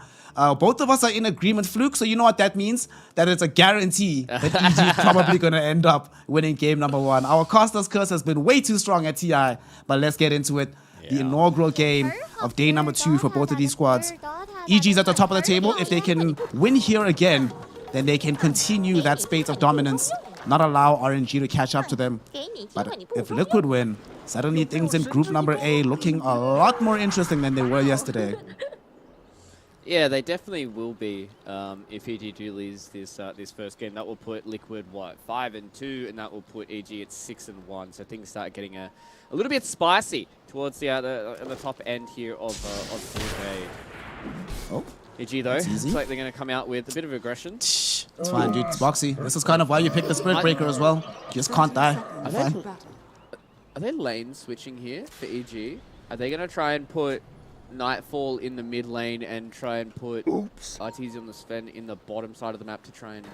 Both of us are in agreement, Fluke, so you know what that means? That it's a guarantee that EG is probably going to end up winning game number 1. Our Costa's Curse has been way too strong at TI, but let's get into it. The inaugural game of day number 2 for both of these squads. EG's at the top of the table. If they can win here again, then they can continue that spate of dominance, not allow RNG to catch up to them. But if Liquid win, suddenly things in group number A looking a lot more interesting than they were yesterday. Yeah, they definitely will be. If EG do lose this first game, that will put Liquid 5-2, and that will put EG at 6-1. So things start getting a little bit spicy towards the top end here of Group A. Oh, EG though, looks like they're going to come out with a bit of aggression. It's fine, dude. It's Boxy. This is kind of why you pick the Spirit Breaker as well. You just can't die. Are they lane switching here for EG? Are they going to try and put Nightfall in the mid lane and try and put Arteezy on the Sven in the bottom side of the map to try and...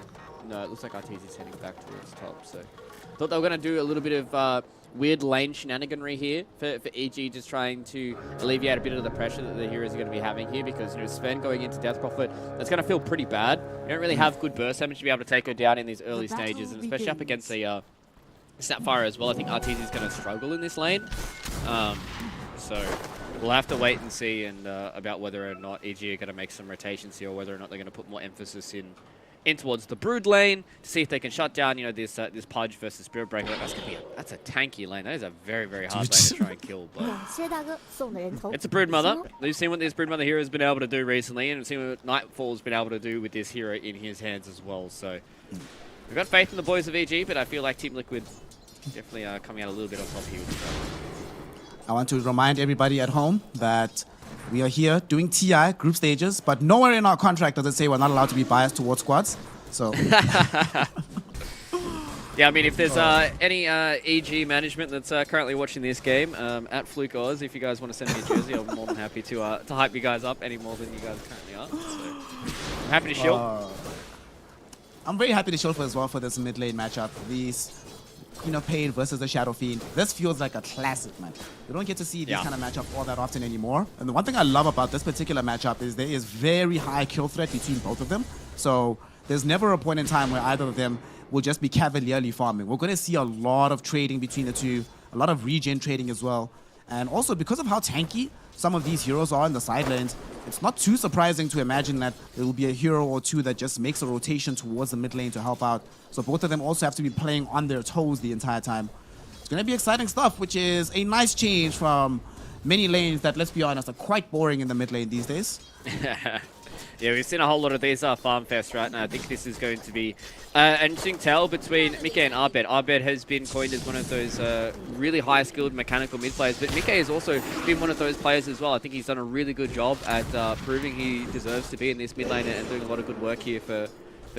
No, it looks like Arteezy's heading back towards top, so... Thought they were going to do a little bit of weird lane shenaniganry here for EG, just trying to alleviate a bit of the pressure that the heroes are going to be having here, because, you know, Sven going into Death Prophet, that's going to feel pretty bad. You don't really have good burst damage to be able to take her down in these early stages, and especially up against a Snapfire as well. I think Arteezy's going to struggle in this lane. So we'll have to wait and see about whether or not EG are going to make some rotations here, or whether or not they're going to put more emphasis in towards the Brood lane to see if they can shut down, you know, this Pudge versus Spirit Breaker. That's a tanky lane. That is a very, very hard lane to try and kill. But it's a Brood Mother. We've seen what this Brood Mother hero has been able to do recently, and we've seen what Nightfall's been able to do with this hero in his hands as well. So we've got faith in the boys of EG, but I feel like Team Liquid definitely are coming out a little bit on top here with this. I want to remind everybody at home that we are here doing TI group stages, but nowhere in our contract does it say we're not allowed to be biased towards squads. So yeah, I mean, if there's any EG management that's currently watching this game, at Fluke Oz, if you guys want to send me a jersey, I'm more than happy to hype you guys up any more than you guys currently are. So I'm happy to shield. I'm very happy to shield as well for this mid lane matchup. These Queen of Pain versus the Shadow Fiend. This feels like a classic match. You don't get to see this kind of matchup all that often anymore. And the one thing I love about this particular matchup is there is very high kill threat between both of them. So there's never a point in time where either of them will just be cavalierly farming. We're going to see a lot of trading between the two, a lot of regen trading as well. And also, because of how tanky some of these heroes are in the side lanes, it's not too surprising to imagine that there will be a hero or two that just makes a rotation towards the mid lane to help out. So both of them also have to be playing on their toes the entire time. It's going to be exciting stuff, which is a nice change from many lanes that, let's be honest, are quite boring in the mid lane these days. Yeah, we've seen a whole lot of these Farm Fest, right? And I think this is going to be an interesting tell between Mike and Arbed. Arbed has been coined as one of those really high-skilled mechanical mid players, but Mike has also been one of those players as well. I think he's done a really good job at proving he deserves to be in this mid lane and doing a lot of good work here for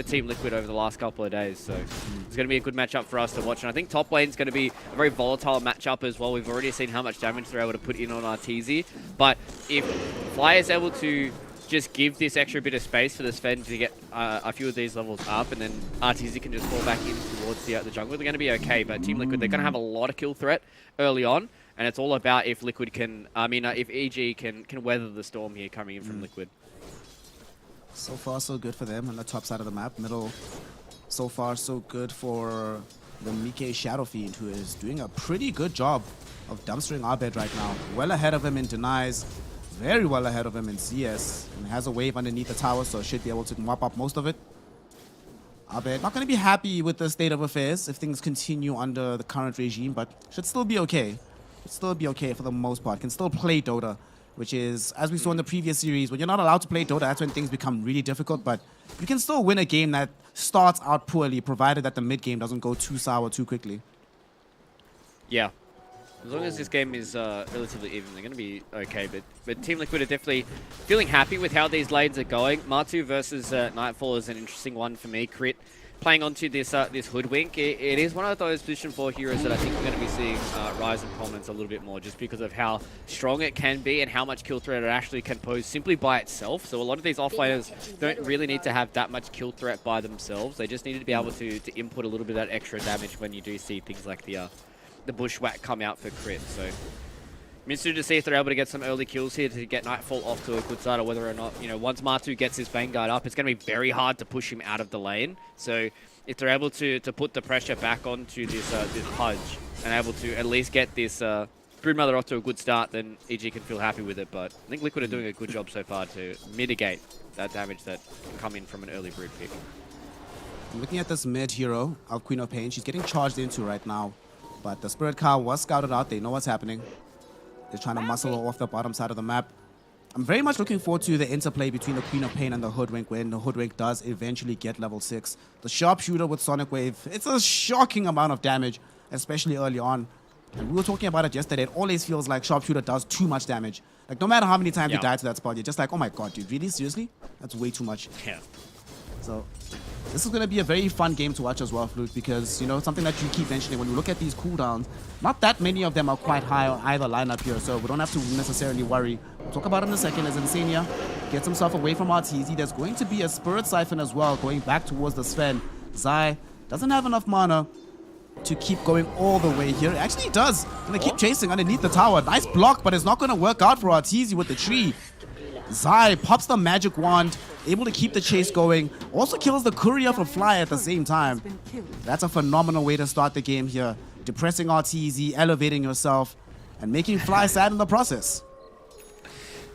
Team Liquid over the last couple of days. So it's going to be a good matchup for us to watch. And I think top lane's going to be a very volatile matchup as well. We've already seen how much damage they're able to put in on Arteezy. But if Fly is able to just give this extra bit of space for the Sven to get a few of these levels up, and then Arteezy can just fall back in towards the jungle, they're going to be okay. But Team Liquid, they're going to have a lot of kill threat early on. And it's all about if Liquid can, if EG can weather the storm here coming in from Liquid. So far, so good for them on the top side of the map. Middle, so far, so good for the Mike Shadow Fiend, who is doing a pretty good job of dumpstering Arbed right now. Well ahead of him in denies, very well ahead of him in CS, and has a wave underneath the tower, so should be able to mop up most of it. Arbed not going to be happy with the state of affairs if things continue under the current regime, but should still be okay. Should still be okay for the most part. Can still play Dota, which is, as we saw in the previous series, when you're not allowed to play Dota, that's when things become really difficult, but you can still win a game that starts out poorly, provided that the mid game doesn't go too sour too quickly. Yeah. As long as this game is relatively even, they're going to be okay. But Team Liquid are definitely feeling happy with how these lanes are going. Matu versus Nightfall is an interesting one for me. Crit playing onto this this Hoodwink. It is one of those position 4 heroes that I think we're going to be seeing rise in prominence a little bit more, just because of how strong it can be and how much kill threat it actually can pose simply by itself. So a lot of these offlaners don't really need to have that much kill threat by themselves. They just need to be able to input a little bit of that extra damage when you do see things like the bushwhack come out for crit. So I'm interested to see if they're able to get some early kills here to get Nightfall off to a good start, or whether or not, you know, once Matu gets his Vanguard up, it's going to be very hard to push him out of the lane. So if they're able to put the pressure back onto this this Pudge and able to at least get this Broodmother off to a good start, then EG can feel happy with it. But I think Liquid are doing a good job so far to mitigate that damage that can come in from an early Brood pick. Looking at this mid hero, our Queen of Pain, she's getting charged into right now. But the Spirit Car was scouted out. They know what's happening. They're trying to muscle her off the bottom side of the map. I'm very much looking forward to the interplay between the Queen of Pain and the Hoodwink when the Hoodwink does eventually get level 6. The Sharpshooter with Sonic Wave, it's a shocking amount of damage, especially early on. And we were talking about it yesterday. It always feels like Sharpshooter does too much damage. Like, no matter how many times you die to that spot, you're just like, oh my god, dude, really? Seriously? That's way too much. Yeah. So this is going to be a very fun game to watch as well, Flute, because, you know, something that you keep mentioning, when you look at these cooldowns, not that many of them are quite high on either lineup here, so we don't have to necessarily worry. We'll talk about it in a second as Insania gets himself away from RTZ. There's going to be a Spirit Siphon as well going back towards the Sven. Zai doesn't have enough mana to keep going all the way here. Actually, he does. Gonna keep chasing underneath the tower. Nice block, but it's not going to work out for RTZ with the tree. Zai pops the magic wand, able to keep the chase going. Also kills the courier for Fly at the same time. That's a phenomenal way to start the game here. Depressing RTZ, elevating yourself, and making Fly sad in the process.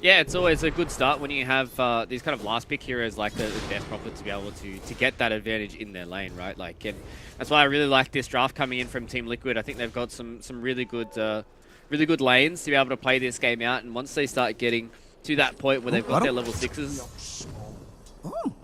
Yeah, it's always a good start when you have these kind of last pick heroes like the Death Prophet to be able to get that advantage in their lane, right? Like, and that's why I really like this draft coming in from Team Liquid. I think they've got some really good lanes to be able to play this game out, and once they start getting to that point where they've got their level 6s.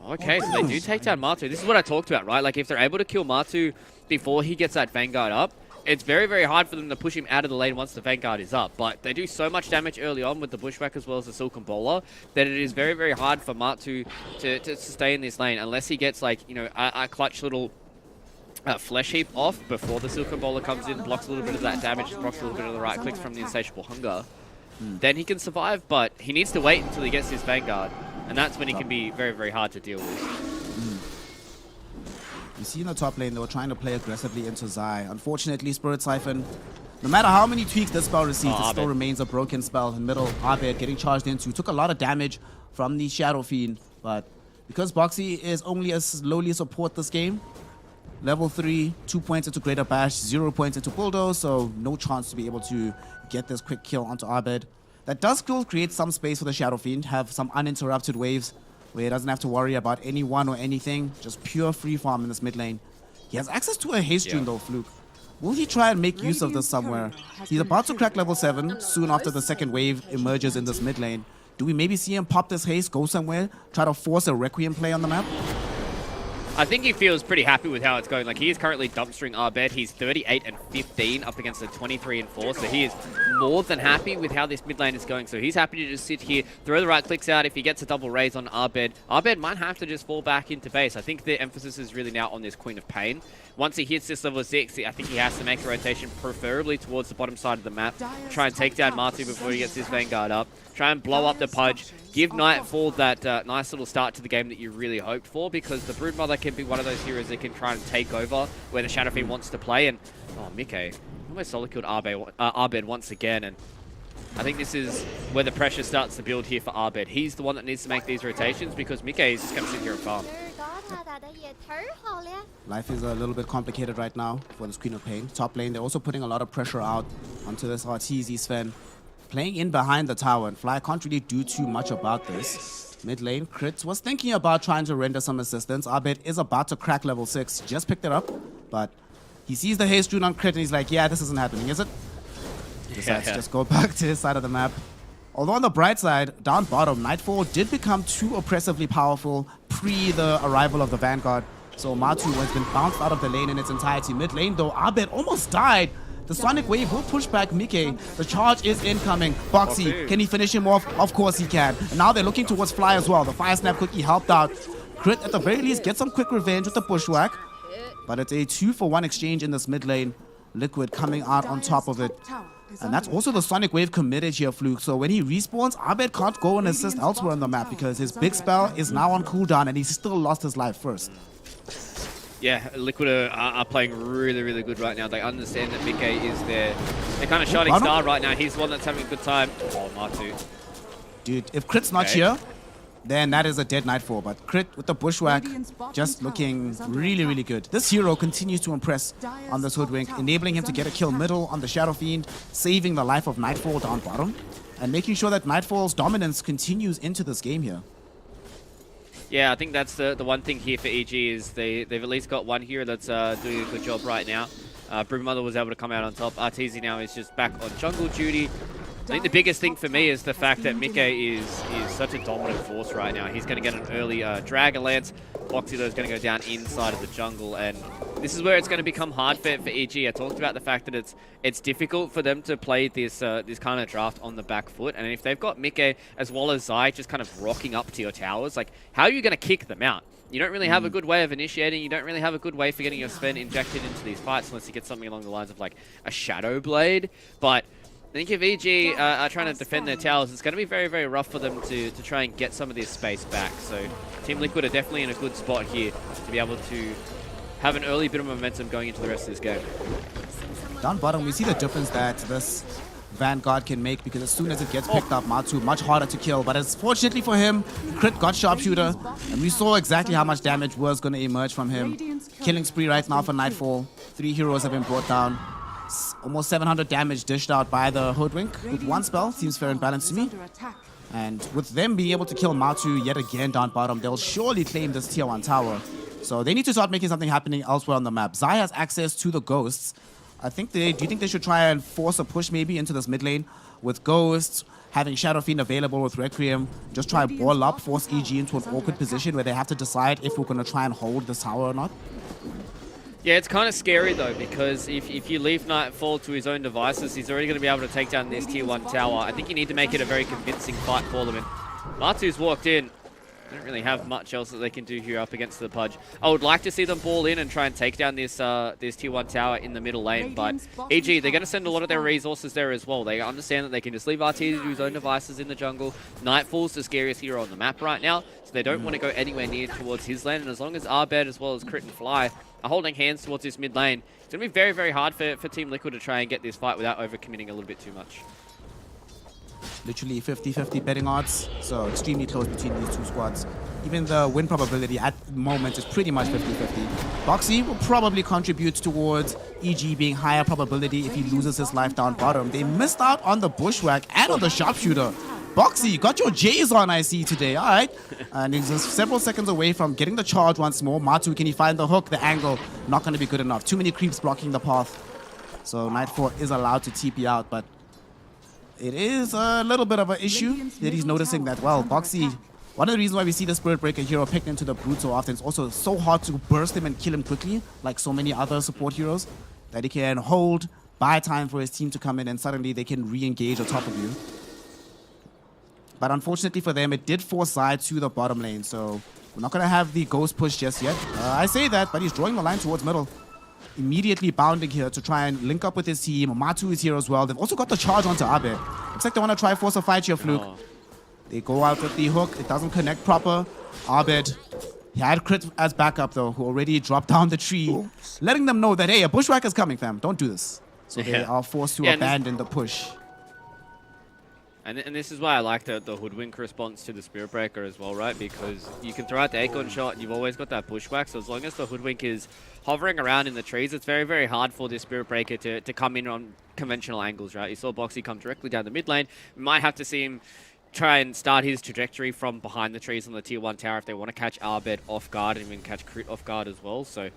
Okay, so they do take down Matu. This is what I talked about, right? Like, if they're able to kill Matu before he gets that Vanguard up, it's very, very hard for them to push him out of the lane once the Vanguard is up. But they do so much damage early on with the Bushwhack as well as the Silken Bowler that it is very, very hard for Matu to stay in this lane unless he gets, like, you know, a clutch little flesh heap off before the Silken Bowler comes in, blocks a little bit of that damage, blocks a little bit of the right clicks from the Insatiable Hunger. Then he can survive, but he needs to wait until he gets his Vanguard, and that's when he can be very, very hard to deal with. You see in the top lane, they were trying to play aggressively into Zai. Unfortunately, Spirit Siphon, no matter how many tweaks this spell receives, it still remains a broken spell in middle. Abed getting charged into, took a lot of damage from the Shadow Fiend, but because Boxy is only a slowly support this game, level 3, 2 points into Greater Bash, 0 points into Bulldoze, so no chance to be able to get this quick kill onto Abed. That does still create some space for the Shadow Fiend, have some uninterrupted waves where he doesn't have to worry about anyone or anything, just pure free farm in this mid lane. He has access to a haste rune though, Fluke. Will he try and make use of this somewhere? He's about to crack level 7 soon after the second wave emerges in this mid lane. Do we maybe see him pop this haste, go somewhere, try to force a Requiem play on the map? I think he feels pretty happy with how it's going. Like, he is currently dumpstering Abed. He's 38 and 15 up against a 23 and 4. So he is more than happy with how this mid lane is going. So he's happy to just sit here, throw the right clicks out. If he gets a double raise on Abed, Abed might have to just fall back into base. I think the emphasis is really now on this Queen of Pain. Once he hits this level 6, I think he has to make a rotation, preferably towards the bottom side of the map. Try and take down Matu before he gets his Vanguard up. Try and blow up the Pudge. Give Nightfall that nice little start to the game that you really hoped for, because the Broodmother can be one of those heroes that can try and take over where the Shadow Fiend wants to play. And, oh, Mike almost solo killed Abed once again. And I think this is where the pressure starts to build here for Abed. He's the one that needs to make these rotations, because Mike is just going to sit here and farm. Life is a little bit complicated right now for this Queen of Pain. Top lane, they're also putting a lot of pressure out onto this RTZ Sven. Playing in behind the tower, and Fly can't really do too much about this. Mid lane, Crit was thinking about trying to render some assistance. Abed is about to crack level 6, just picked it up, but he sees the haste rune on Crit and he's like, yeah, this isn't happening, is it? Decides to just go back to his side of the map. Although on the bright side, down bottom, Nightfall did become too oppressively powerful pre the arrival of the Vanguard. So Matu has been bounced out of the lane in its entirety. Mid lane though, Abed almost died. The Sonic Wave will push back Mike. The charge is incoming. Boxy, can he finish him off? Of course he can. And now they're looking towards Fly as well. The Fire Snap Cookie helped out. Crit, at the very least, get some quick revenge with the Bushwhack. But it's a 2-for-1 exchange in this mid lane. Liquid coming out on top of it. And that's also the Sonic Wave committed here, Fluke. So when he respawns, Abed can't go and assist elsewhere on the map because his big spell is now on cooldown and he still lost his life first. Yeah, Liquid are playing really, really good right now. They understand that Mike is their kind of shining star right now. He's the one that's having a good time. Oh, Matu. Dude, if Crit's not here, then that is a dead Nightfall. But Crit with the Bushwhack just looking really, really good. This hero continues to impress on this Hoodwink, enabling him to get a kill middle on the Shadow Fiend, saving the life of Nightfall down bottom, and making sure that Nightfall's dominance continues into this game here. Yeah, I think that's the one thing here for EG is they've at least got one hero that's doing a good job right now. Broodmother was able to come out on top. Arteezy now is just back on jungle duty. I think the biggest thing for me is the fact that Mike is such a dominant force right now. He's going to get an early Dragon Lance. Boxy, though, is going to go down inside of the jungle, and this is where it's going to become hard for EG. I talked about the fact that it's difficult for them to play this this kind of draft on the back foot, and if they've got Mike as well as Zai just kind of rocking up to your towers, like, how are you going to kick them out? You don't really have a good way of initiating. You don't really have a good way for getting your Sven injected into these fights unless you get something along the lines of, like, a Shadow Blade, but I think if EG are trying to defend their towers, it's going to be very, very rough for them to try and get some of this space back. So Team Liquid are definitely in a good spot here to be able to have an early bit of momentum going into the rest of this game. Down bottom, we see the difference that this Vanguard can make, because as soon as it gets picked up, Matsu much harder to kill. But fortunately for him, Crit got Sharpshooter, and we saw exactly how much damage was going to emerge from him. Killing spree right now for Nightfall. 3 heroes have been brought down. Almost 700 damage dished out by the Hoodwink with one spell. Seems fair and balanced to me. And with them being able to kill Matu yet again down bottom, they'll surely claim this tier 1 tower. So they need to start making something happening elsewhere on the map. Zai has access to the Ghosts. Do you think they should try and force a push maybe into this mid lane with Ghosts, having Shadow Fiend available with Requiem, just try ball up, force EG into an awkward position where they have to decide if we're going to try and hold this tower or not? Yeah, it's kind of scary though, because if you leave Nightfall to his own devices, he's already going to be able to take down this tier 1 tower. I think you need to make it a very convincing fight for them. And Matu's walked in. They don't really have much else that they can do here up against the Pudge. I would like to see them ball in and try and take down this tier 1 tower in the middle lane, but EG, they're going to send a lot of their resources there as well. They understand that they can just leave RT to do his own devices in the jungle. Nightfall's the scariest hero on the map right now, so they don't want to go anywhere near towards his lane, and as long as Arbed as well as Crit and Fly are holding hands towards this mid lane, it's going to be very, very hard for Team Liquid to try and get this fight without overcommitting a little bit too much. Literally 50-50 betting odds, so extremely close between these two squads. Even the win probability at the moment is pretty much 50-50. Boxy will probably contribute towards EG being higher probability if he loses his life down bottom. They missed out on the Bushwhack and on the Sharpshooter. Boxy, got your J's on, I see today. All right. And he's just several seconds away from getting the charge once more. Matu, can he find the hook? The angle, not going to be good enough. Too many creeps blocking the path. So Nightfall is allowed to TP out, but it is a little bit of an issue that he's noticing that, well, Boxy, one of the reasons why we see the Spirit Breaker hero picked into the Brute so often is also so hard to burst him and kill him quickly, like so many other support heroes, that he can hold, buy time for his team to come in, and suddenly they can re-engage on top of you. But unfortunately for them, it did force Zai to the bottom lane, so we're not going to have the Ghost push just yet. I say that, but he's drawing the line towards middle. Immediately bounding here to try and link up with his team. Matu is here as well. They've also got the charge onto Abe. Looks like they want to try force a fight here, Fluke. They go out with the hook. It doesn't connect proper. Abed, he had Crit as backup though, who already dropped down the tree, letting them know that, hey, a Bushwhack is coming, fam. Don't do this. So they are forced to abandon the push. And this is why I like the Hoodwink response to the Spirit Breaker as well, right? Because you can throw out the Acorn shot, and you've always got that Bushwhack, so as long as the Hoodwink is hovering around in the trees, it's very, very hard for this Spirit Breaker to come in on conventional angles, right? You saw Boxy come directly down the mid lane. We might have to see him try and start his trajectory from behind the trees on the tier 1 tower if they want to catch Arbed off guard and even catch Crit off guard as well, so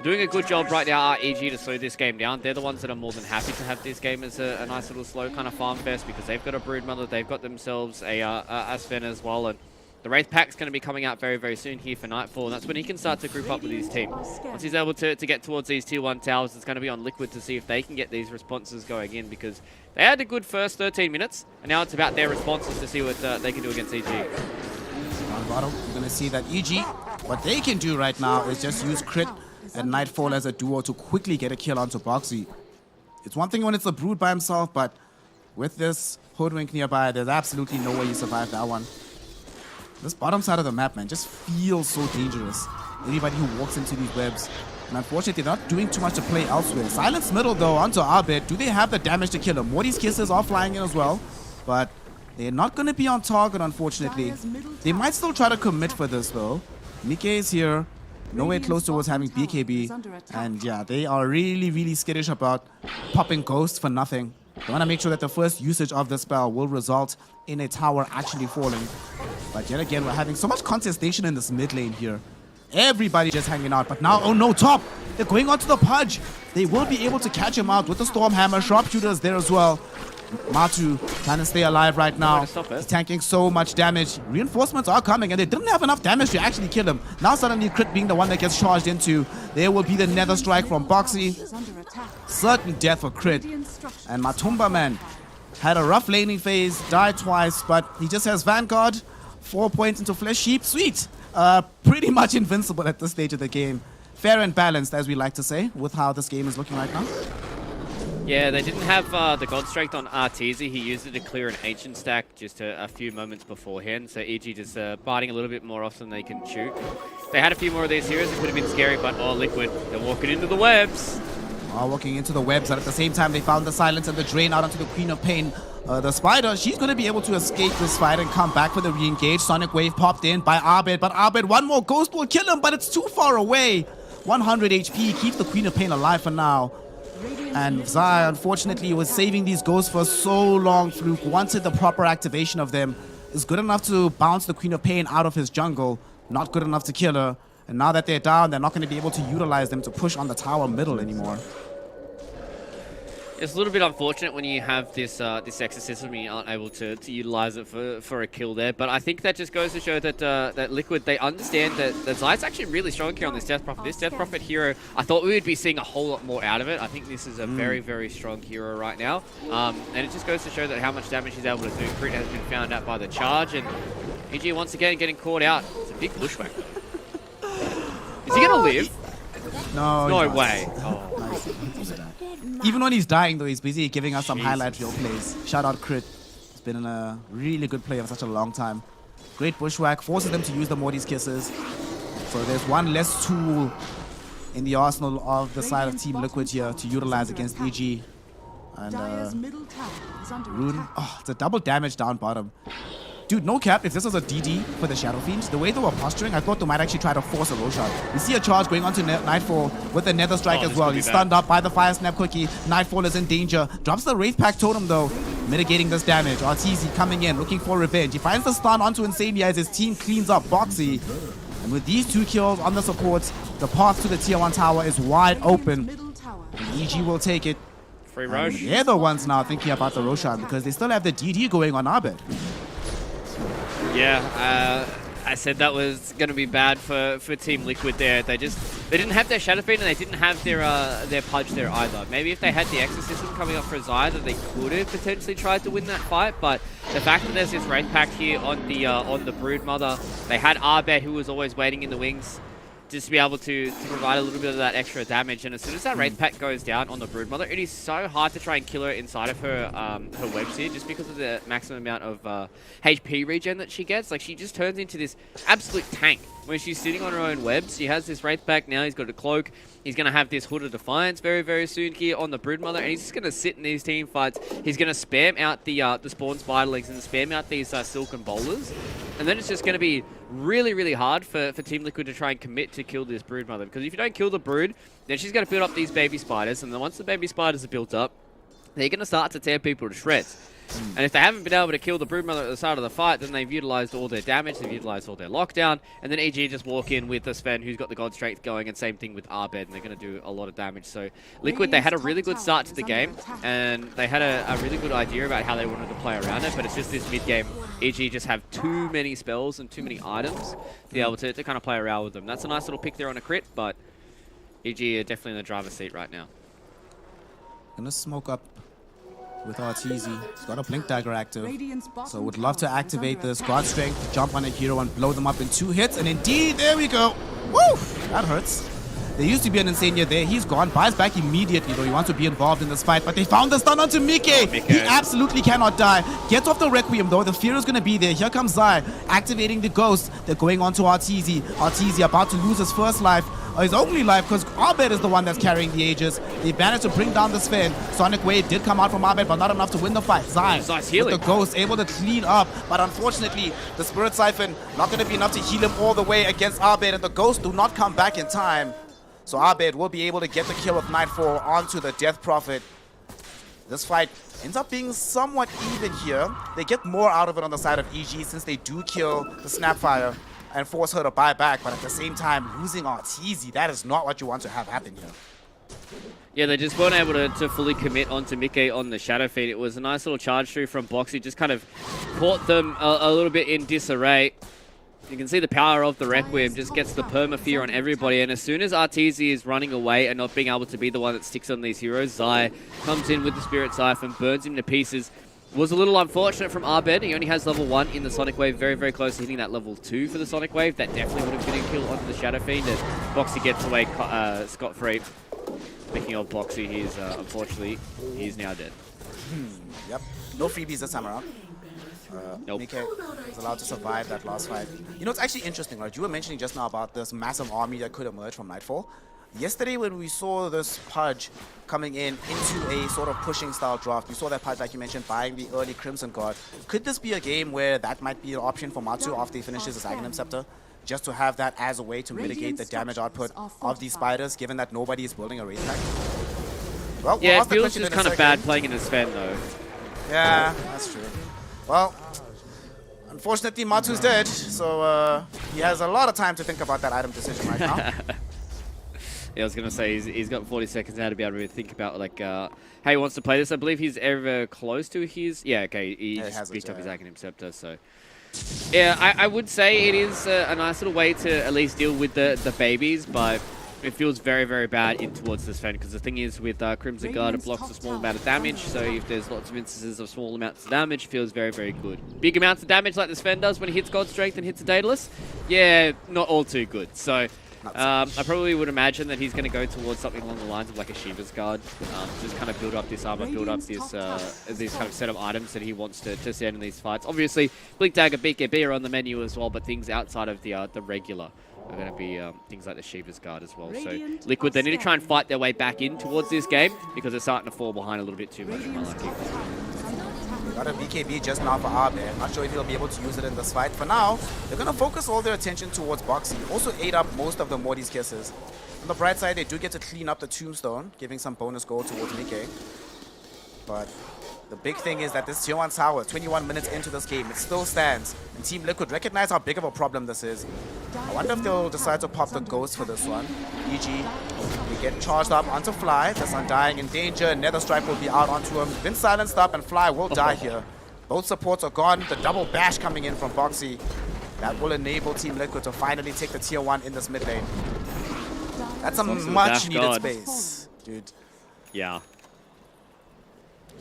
doing a good job right now are EG to slow this game down. They're the ones that are more than happy to have this game as a nice little slow kind of farm fest because they've got a Broodmother, they've got themselves a Sven as well, and The Wraith Pack's going to be coming out very, very soon here for Nightfall, and that's when he can start to group up with his team. Once he's able to get towards these Tier 1 towers, it's going to be on Liquid to see if they can get these responses going in, because they had a good first 13 minutes, and now it's about their responses to see what they can do against EG. On bottom, you're going to see that EG, what they can do right now is just use Crit and Nightfall as a duo to quickly get a kill onto Boxy. It's one thing when it's a Brood by himself, but with this Hoodwink nearby, there's absolutely no way you survive that one. This bottom side of the map, man, just feels so dangerous. Anybody who walks into these webs. And unfortunately, they're not doing too much to play elsewhere. Silence middle, though, onto Abed. Do they have the damage to kill him? Morty's Kisses are flying in as well. But they're not going to be on target, unfortunately. They might still try to commit for this, though. Mike is here. Nowhere close towards having BKB. And yeah, they are really, really skittish about popping Ghost for nothing. They want to make sure that the first usage of the spell will result in a tower actually falling. But yet again, we're having so much contestation in this mid lane here. Everybody just hanging out. But now, oh no, top! They're going onto the Pudge. They will be able to catch him out with the Stormhammer. Sharpshooters there as well. Matu trying to stay alive right now. He's tanking so much damage. Reinforcements are coming, and they didn't have enough damage to actually kill him. Now suddenly Crit being the one that gets charged into. There will be the Nether Strike from Boxy. Certain death for Crit. And Matumba, man, had a rough laning phase, died twice, but he just has Vanguard. 4 points into Flesh Sheep. Sweet. Pretty much invincible at this stage of the game. Fair and balanced, as we like to say, with how this game is looking right now. Yeah, they didn't have the God Strike on Arteezy. He used it to clear an Ancient stack just a few moments beforehand. So EG just biting a little bit more off than they can chew. If they had a few more of these heroes, it could have been scary, but oh, Liquid, they're walking into the webs. Walking into the webs, and at the same time, they found the silence and the drain out onto the Queen of Pain. The Spider, she's going to be able to escape this fight and come back for the re-engage. Sonic Wave popped in by Abed, but Abed, one more Ghost will kill him, but it's too far away. 100 HP keeps the Queen of Pain alive for now. And Zai, unfortunately, was saving these ghosts for so long. Fluke wanted the proper activation of them. Is good enough to bounce the Queen of Pain out of his jungle. Not good enough to kill her. And now that they're down, they're not going to be able to utilize them to push on the tower middle anymore. It's a little bit unfortunate when you have this this exorcism and you aren't able to utilize it for a kill there. But I think that just goes to show that that Liquid, they understand that Zai's actually really strong here on this Death Prophet. This Death Prophet hero, I thought we would be seeing a whole lot more out of it. I think this is a very, very strong hero right now. And it just goes to show that how much damage he's able to do. Crit has been found out by the charge, and EG once again getting caught out. It's a big bushwhack. Is he going to live? No way. Oh. Even when he's dying, though, he's busy giving us some highlight reel plays. Shout out Crit. He's been in a really good play for such a long time. Great bushwhack, forces them to use the Morty's Kisses. So there's one less tool in the arsenal of the side of Team Liquid here to utilize against EG. And Rune, oh, it's a double damage down bottom. Dude, no cap, if this was a DD for the Shadow Fiend, the way they were posturing, I thought they might actually try to force a Roshan. You see a charge going on to Nightfall with the Nether Strike as well. He's stunned up by the Fire Snap Cookie. Nightfall is in danger. Drops the Wraith Pack Totem though, mitigating this damage. Arteezy coming in, looking for revenge. He finds the stun onto Insania as his team cleans up Boxy. And with these 2 kills on the supports, the path to the Tier 1 tower is wide open. And EG will take it. Free Rosh. They're the ones now thinking about the Roshan because they still have the DD going on Abed. Yeah, I said that was going to be bad for Team Liquid there. They didn't have their Shadow Fiend and they didn't have their Pudge there either. Maybe if they had the Exorcism coming up for Zai, that they could have potentially tried to win that fight. But the fact that there's this Wraith Pack here on the Brood Mother, they had Arbet who was always waiting in the wings, just to be able to provide a little bit of that extra damage. And as soon as that Wraith Pack goes down on the Brood Mother, it is so hard to try and kill her inside of her her webs here, just because of the maximum amount of HP regen that she gets. Like, she just turns into this absolute tank when she's sitting on her own webs. She has this Wraith Pack now, he's got a cloak. He's going to have this Hood of Defiance very, very soon here on the Brood Mother, and he's just going to sit in these team fights. He's going to spam out the Spawn Spiderlings and spam out these Silken Bowlers. And then it's just going to be really, really hard for Team Liquid to try and commit to kill this Brood Mother. Because if you don't kill the Brood, then she's going to build up these baby spiders. And then once the baby spiders are built up, they're going to start to tear people to shreds. And if they haven't been able to kill the Broodmother at the start of the fight, then they've utilized all their damage, they've utilized all their lockdown, and then EG just walk in with the Sven who's got the God Strength going, and same thing with Arbed, and they're going to do a lot of damage. So Liquid, they had a really good start to the game, and they had a really good idea about how they wanted to play around it, but it's just this mid-game, EG just have too many spells and too many items to be able to kind of play around with them. That's a nice little pick there on a crit, but EG are definitely in the driver's seat right now. Gonna smoke up with Arteezy. He's got a Blink Dagger active, so would love to activate this God Strength, jump on a hero and blow them up in 2 hits, and indeed, there we go. Woo! That hurts. There used to be an Insania there. He's gone. Buys back immediately, though. He wants to be involved in this fight, but they found the stun onto Mike. He absolutely cannot die. Gets off the Requiem, though. The fear is going to be there. Here comes Zai, activating the Ghost. They're going on to Arteezy. Arteezy about to lose his first life, or his only life, because Arbed is the one that's carrying the Aegis. They managed to bring down the Sven. Sonic Wave did come out from Arbed, but not enough to win the fight. Zai with the Ghost, able to clean up, but unfortunately, the Spirit Siphon not going to be enough to heal him all the way against Arbed, and the Ghost do not come back in time. So Arbed will be able to get the kill with Nightfall onto the Death Prophet. This fight ends up being somewhat even here. They get more out of it on the side of EG since they do kill the Snapfire and force her to buy back, but at the same time, losing Arteezy, that is not what you want to have happen here. Yeah, they just weren't able to fully commit onto Mike on the Shadow Feed. It was a nice little charge through from Boxy, just kind of caught them a little bit in disarray. You can see the power of the Requiem just gets the perma-fear on everybody, and as soon as Arteezy is running away and not being able to be the one that sticks on these heroes, Zai comes in with the Spirit Siphon, burns him to pieces. Was a little unfortunate from Arbed. He only has level 1 in the Sonic Wave, very, very close to hitting that level 2 for the Sonic Wave. That definitely would have been a kill onto the Shadow Fiend, and Boxy gets away scot-free. Speaking of Boxy, he's unfortunately, he's now dead. Yep, no freebies this time around. Nope. Mike is allowed to survive that last fight. You know, it's actually interesting, right? You were mentioning just now about this massive army that could emerge from Nightfall. Yesterday, when we saw this Pudge coming in into a sort of pushing style draft, we saw that Pudge, like you mentioned, buying the early Crimson Guard. Could this be a game where that might be an option for Matsu after he finishes his Aghanim Scepter? Just to have that as a way to mitigate the damage output of these spiders, given that nobody is building a raid pack? Well, yeah, it feels just kind of bad playing in the Sven, though. Yeah, that's true. Well, unfortunately, Matsu's dead, so he has a lot of time to think about that item decision right now. Yeah, I was going to say, he's got 40 seconds now to be able to think about like how he wants to play this. I believe he's ever close to his... Yeah, okay, he just picked up his Aghanim Scepter, so... Yeah, I would say it is a nice little way to at least deal with the babies, but it feels very, very bad in towards this Sven, because the thing is with Crimson Guard, it blocks a small amount of damage, so if there's lots of instances of small amounts of damage, it feels very, very good. Big amounts of damage like the Sven does when he hits God Strength and hits a Daedalus, yeah, not all too good. So I probably would imagine that he's going to go towards something along the lines of like a Shiva's Guard, just kind of build up this armor, build up this kind of set of items that he wants to send in these fights. Obviously, Blink Dagger, BKB are on the menu as well, but things outside of the regular are going to be things like the Shiva's Guard as well. So Liquid, they need to try and fight their way back in towards this game because they're starting to fall behind a little bit too much in my liking. Got a BKB just now for Arbed. Not sure if he'll be able to use it in this fight. For now, they're going to focus all their attention towards Boxy. Also ate up most of the Morty's kisses. On the bright side, they do get to clean up the Tombstone, giving some bonus gold towards Mike. But the big thing is that this Tier 1 tower, 21 minutes into this game, it still stands. And Team Liquid recognize how big of a problem this is. I wonder if they'll decide to pop the Ghost for this one. EG, they get charged up onto Fly. That's Undying in danger. Nether Strike will be out onto him. Been silenced up and Fly will die here. Both supports are gone. The double bash coming in from Boxy. That will enable Team Liquid to finally take the Tier 1 in this mid lane. That's a much needed space, dude. Yeah.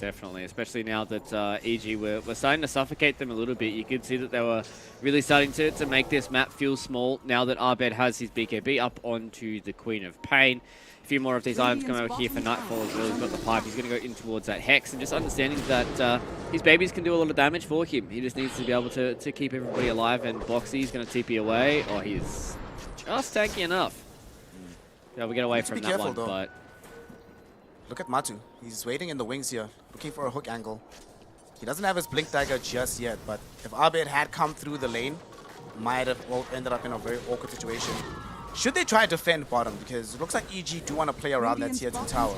Definitely, especially now that EG were starting to suffocate them a little bit. You could see that they were really starting to make this map feel small now that Arbed has his BKB up onto the Queen of Pain. A few more of these items come over here for Nightfall as well. He's got the pipe. He's going to go in towards that Hex, and just understanding that his babies can do a lot of damage for him. He just needs to be able to keep everybody alive, and Boxy's going to TP away. Oh, he's just tanky enough. Yeah, we get away from that one, but... Look at Matu. He's waiting in the wings here, looking for a hook angle. He doesn't have his Blink Dagger just yet, but if Arbed had come through the lane, might have ended up in a very awkward situation. should they try to defend bottom? Because it looks like EG do want to play around that tier 2 tower.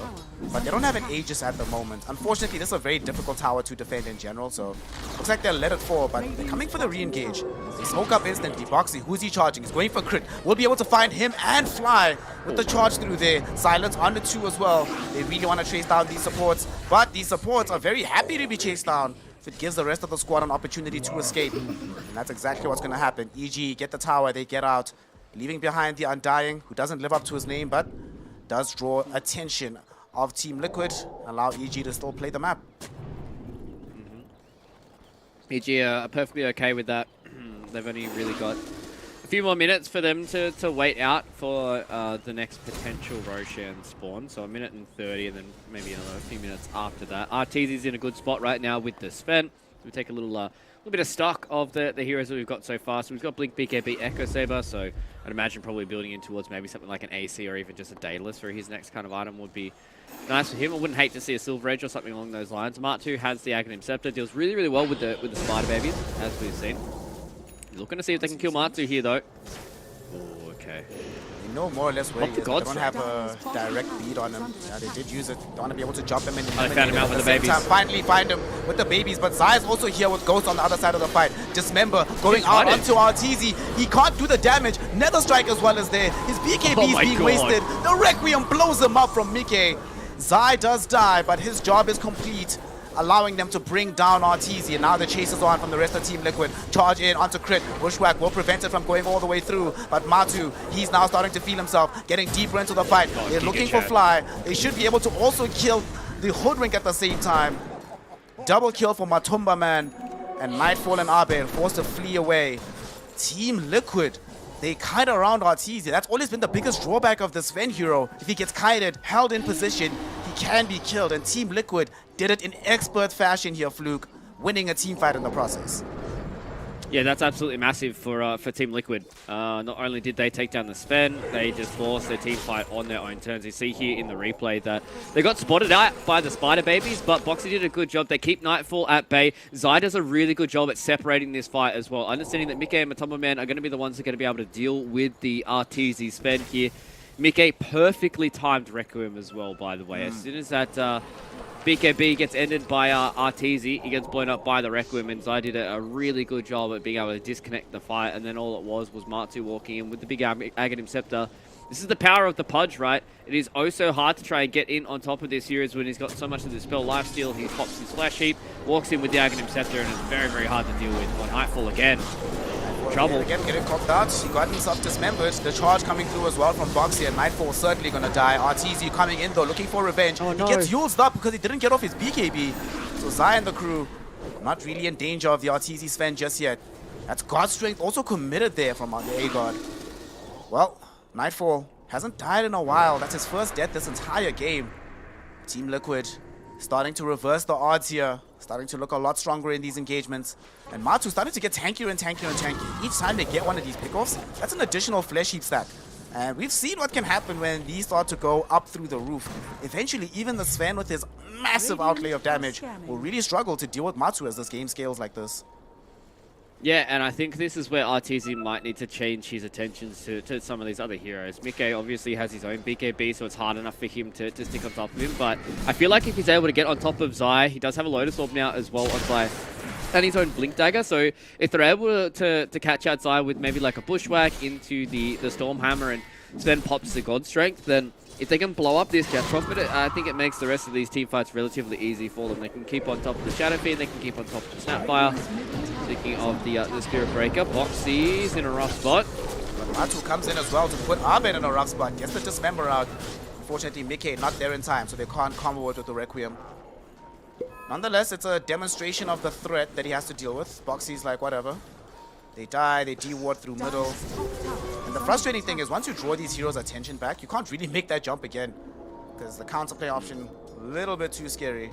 But they don't have an Aegis at the moment. Unfortunately, this is a very difficult tower to defend in general, so looks like they'll let it fall, but they're coming for the re-engage. They smoke up instantly. Boxy, who's he charging? He's going for crit. We'll be able to find him and Fly with the charge through there. Silence on the 2 as well. They really want to chase down these supports, but these supports are very happy to be chased down if it gives the rest of the squad an opportunity to escape. And that's exactly what's going to happen. EG get the tower, they get out, leaving behind the Undying, who doesn't live up to his name, but does draw attention of Team Liquid, allow EG to still play the map. EG are perfectly okay with that. They've only really got a few more minutes for them to wait out for the next potential Roshan spawn. So 1 minute and 30, and then maybe another few minutes after that. RTZ's in a good spot right now with the Sven. So we take a little bit of stock of the heroes that we've got so far. So we've got Blink, BKB, Echo Saber. So I'd imagine probably building in towards maybe something like an AC or even just a Daedalus for his next kind of item would be nice for him. I wouldn't hate to see a Silver Edge or something along those lines. Martu has the Aghanim Scepter, deals really, really well with the Spider Babies, as we've seen. Looking to see if they can kill Martu here, though. Oh, okay. They know more or less where he is. They don't have a direct beat on him. Yeah, they did use it. Don't want to be able to jump him in. They found him out with the babies. Finally find him with the babies, but Zai is also here with Ghost on the other side of the fight. Dismember going out onto RTZ. He can't do the damage. Nether Strike as well as there. His BKB is being wasted. The Requiem blows him up from Mike. Zai does die, but his job is complete, allowing them to bring down RTZ. And now the chase is on from the rest of Team Liquid. Charge in onto crit. Bushwhack will prevent it from going all the way through. But Matu, he's now starting to feel himself, getting deeper into the fight. They're looking for Fly. They should be able to also kill the Hoodwink at the same time. Double kill for Matumba Man. And Nightfall and Abe forced to flee away. Team Liquid, they kite around RTZ. That's always been the biggest drawback of this Sven hero. If he gets kited, held in position, he can be killed. And Team Liquid did it in expert fashion here, Fluke, winning a team fight in the process. Yeah, that's absolutely massive for Team Liquid. Not only did they take down the Sven, they just forced their team fight on their own terms. You see here in the replay that they got spotted out by the Spider Babies, but Boxy did a good job. They keep Nightfall at bay. Zai does a really good job at separating this fight as well. Understanding that Mike and Matumba Man are going to be the ones that are going to be able to deal with the RTZ Sven here. Mike perfectly timed Requiem as well, by the way. As soon as that BKB gets ended by RTZ, he gets blown up by the Requiem, and Zai did a really good job at being able to disconnect the fight, and then all it was Martu walking in with the big Aghanim Scepter. This is the power of the Pudge, right? It is oh so hard to try and get in on top of this heroes when he's got so much of the spell lifesteal. He pops his Flash Heap, walks in with the Aghanim Scepter, and it's very, very hard to deal with on Nightfall again. Trouble. Again, getting cocked out. He got himself dismembered. The charge coming through as well from Boxy, and Nightfall certainly gonna die. RTZ coming in though, looking for revenge. Oh, no. He gets used up because he didn't get off his BKB. So Zai and the crew not really in danger of the RTZ Sven just yet. That's God Strength also committed there from the A-God. Well, Nightfall hasn't died in a while. That's his first death this entire game. Team Liquid starting to reverse the odds here. Starting to look a lot stronger in these engagements. And Matu starting to get tankier and tankier and tankier. Each time they get one of these pickoffs, that's an additional Flesh Heap stack. And we've seen what can happen when these start to go up through the roof. Eventually, even the Sven with his massive outlay of damage will really struggle to deal with Matu as this game scales like this. Yeah, and I think this is where RTZ might need to change his attentions to some of these other heroes. Mike obviously has his own BKB, so it's hard enough for him to stick on top of him. But I feel like if he's able to get on top of Zai, he does have a Lotus Orb now as well on Zai, and his own Blink Dagger. So if they're able to catch out Zai with maybe like a Bushwhack into the Storm Hammer and Sven pops the God Strength, then if they can blow up this Jet Prophet, I think it makes the rest of these team fights relatively easy for them. They can keep on top of the Shadow Fiend, they can keep on top of the Snapfire. Speaking of the Spirit Breaker, Boxy's in a rough spot. But Matu comes in as well to put Arben in a rough spot. Gets the Dismember out. Unfortunately, Mike not there in time, so they can't combo it with the Requiem. Nonetheless, it's a demonstration of the threat that he has to deal with. Boxy's like, whatever. They die, they de-ward through middle. And the frustrating thing is, once you draw these heroes' attention back, you can't really make that jump again. Because the counterplay option, a little bit too scary.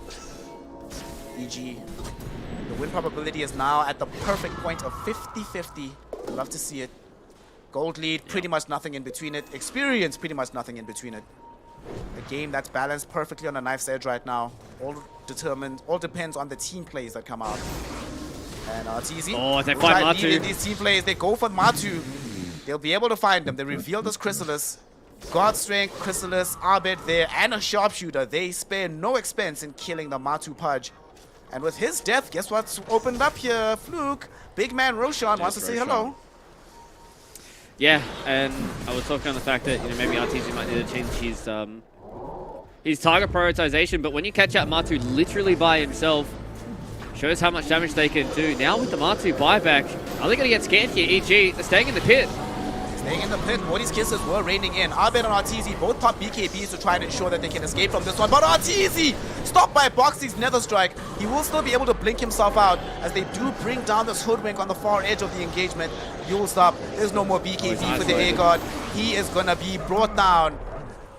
EG. The win probability is now at the perfect point of 50-50. Love to see it. Gold lead, pretty much nothing in between it. Experience, pretty much nothing in between it. A game that's balanced perfectly on a knife's edge right now. All depends on the team plays that come out. And it's easy. Oh, they find Matu. In these team plays, they go for Matu. They'll be able to find them. They revealed this Chrysalis. God Strength, Chrysalis, Abed there, and a Sharpshooter. They spare no expense in killing the Matu Pudge. And with his death, guess what's opened up here? Fluke. Big man Roshan wants to say hello. Yeah, and I was talking on the fact that maybe RTZ might need to change his target prioritization, but when you catch out Matu literally by himself, shows how much damage they can do. Now with the Matu buyback, are they going to get scared here? EG, they're staying in the pit. Staying in the pit, Morty's kisses were raining in. Abed and RTZ both pop BKBs to try and ensure that they can escape from this one. But RTZ, stopped by Boxy's Nether Strike. He will still be able to blink himself out as they do bring down this Hoodwink on the far edge of the engagement. You'll stop. There's no more BKB for the A-God. He is going to be brought down.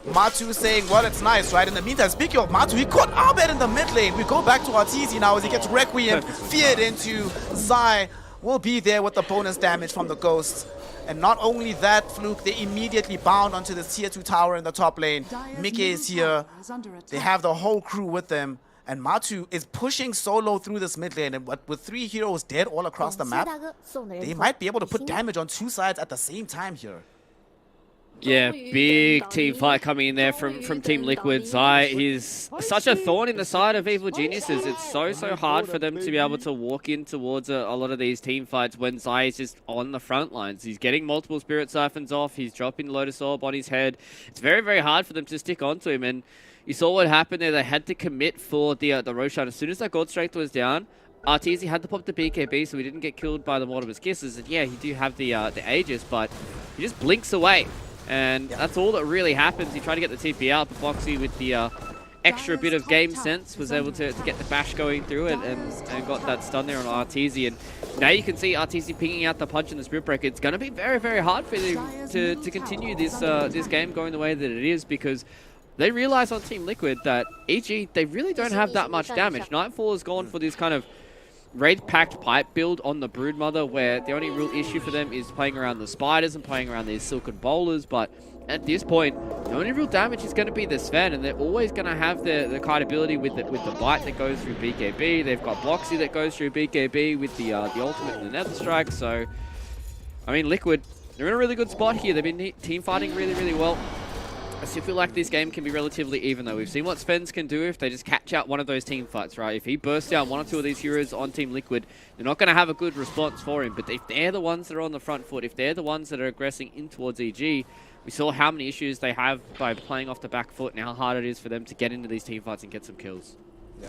Matu saying, well, it's nice, right? In the meantime, speaking of Matu, he caught Abed in the mid lane. We go back to RTZ now as he gets Requiem feared into. Zai will be there with the bonus damage from the Ghosts. And not only that, Fluke, they immediately bound onto this tier 2 tower in the top lane. Mickey is here. They have the whole crew with them. And Matu is pushing solo through this mid lane. And with 3 heroes dead all across the map, they might be able to put damage on 2 sides at the same time here. Yeah, big team fight coming in there from Team Liquid. Zai is such a thorn in the side of Evil Geniuses. It's so hard for them to be able to walk in towards a lot of these team fights when Zai is just on the front lines. He's getting multiple Spirit Siphons off. He's dropping Lotus Orb on his head. It's very hard for them to stick onto him. And you saw what happened there. They had to commit for the Roshan. As soon as that God Strength was down, RTZ had to pop the BKB so he didn't get killed by the Mortimer's Kisses. And yeah, he do have the Aegis, but he just blinks away. And that's all that really happens. You try to get the TP out, but Boxy with the extra bit of game sense was able to get the bash going through it and got that stun there on RTZ. And now you can see RTZ pinging out the punch in the Spirit Breaker. It's going to be very hard for them to continue this game going the way that it is, because they realize on Team Liquid that EG, they really don't have that much damage. Nightfall has gone for this kind of raid-packed pipe build on the Broodmother, where the only real issue for them is playing around the spiders and playing around these silken bowlers. But at this point, the only real damage is going to be the Sven, and they're always going to have the kite ability with the bite that goes through BKB. They've got Boxy that goes through BKB with the ultimate and the Nether Strike. So, I mean, Liquid, they're in a really good spot here. They've been team fighting really well. I still feel like this game can be relatively even, though. We've seen what Svens can do if they just catch out one of those team fights, right? If he bursts down 1 or 2 of these heroes on Team Liquid, they're not going to have a good response for him. But if they're the ones that are on the front foot, if they're the ones that are aggressing in towards EG, we saw how many issues they have by playing off the back foot and how hard it is for them to get into these team fights and get some kills. Yeah.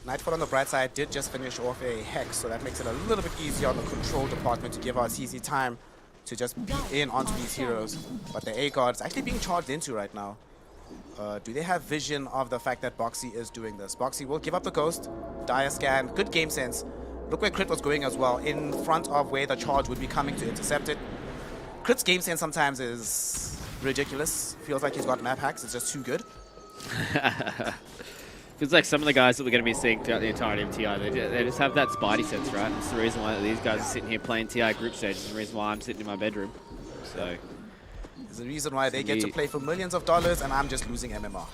Nightfall on the bright side did just finish off a Hex, so that makes it a little bit easier on the control department to give our CZ time to just beat in onto these heroes. But the A-God is actually being charged into right now. Do they have vision of the fact that Boxy is doing this? Boxy will give up the Ghost. Dire Scan. Good game sense. Look where Crit was going as well, in front of where the charge would be coming to intercept it. Crit's game sense sometimes is ridiculous. Feels like he's got map hacks. It's just too good. Feels like some of the guys that we're going to be seeing throughout the entirety of TI, they just have that spidey sense, right? It's the reason why these guys are sitting here playing TI group stage. It's the reason why I'm sitting in my bedroom. So there's a reason why they get to play for millions of dollars and I'm just losing MMR.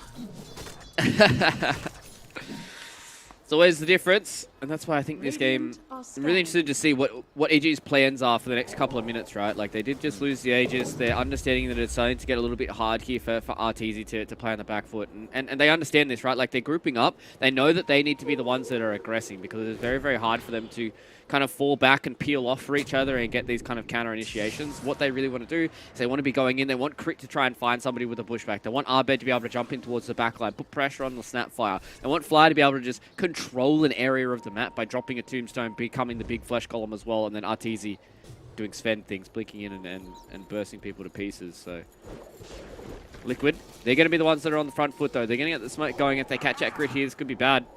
It's always the difference, and that's why I think this game, I'm really interested to see what EG's plans are for the next couple of minutes, right? Like, they did just lose the Aegis. They're understanding that it's starting to get a little bit hard here for RTZ to play on the back foot, and they understand this, right? Like, they're grouping up. They know that they need to be the ones that are aggressing, because it's very hard for them to kind of fall back and peel off for each other and get these kind of counter initiations. What they really want to do is they want to be going in. They want Crit to try and find somebody with a pushback. They want Arbed to be able to jump in towards the backline, put pressure on the Snapfire. They want Fly to be able to just control an area of the map by dropping a Tombstone, becoming the big flesh column as well, and then RTZ doing Sven things, blinking in and bursting people to pieces. So Liquid, they're going to be the ones that are on the front foot, though. They're going to get the smoke going. If they catch that Crit here, this could be bad.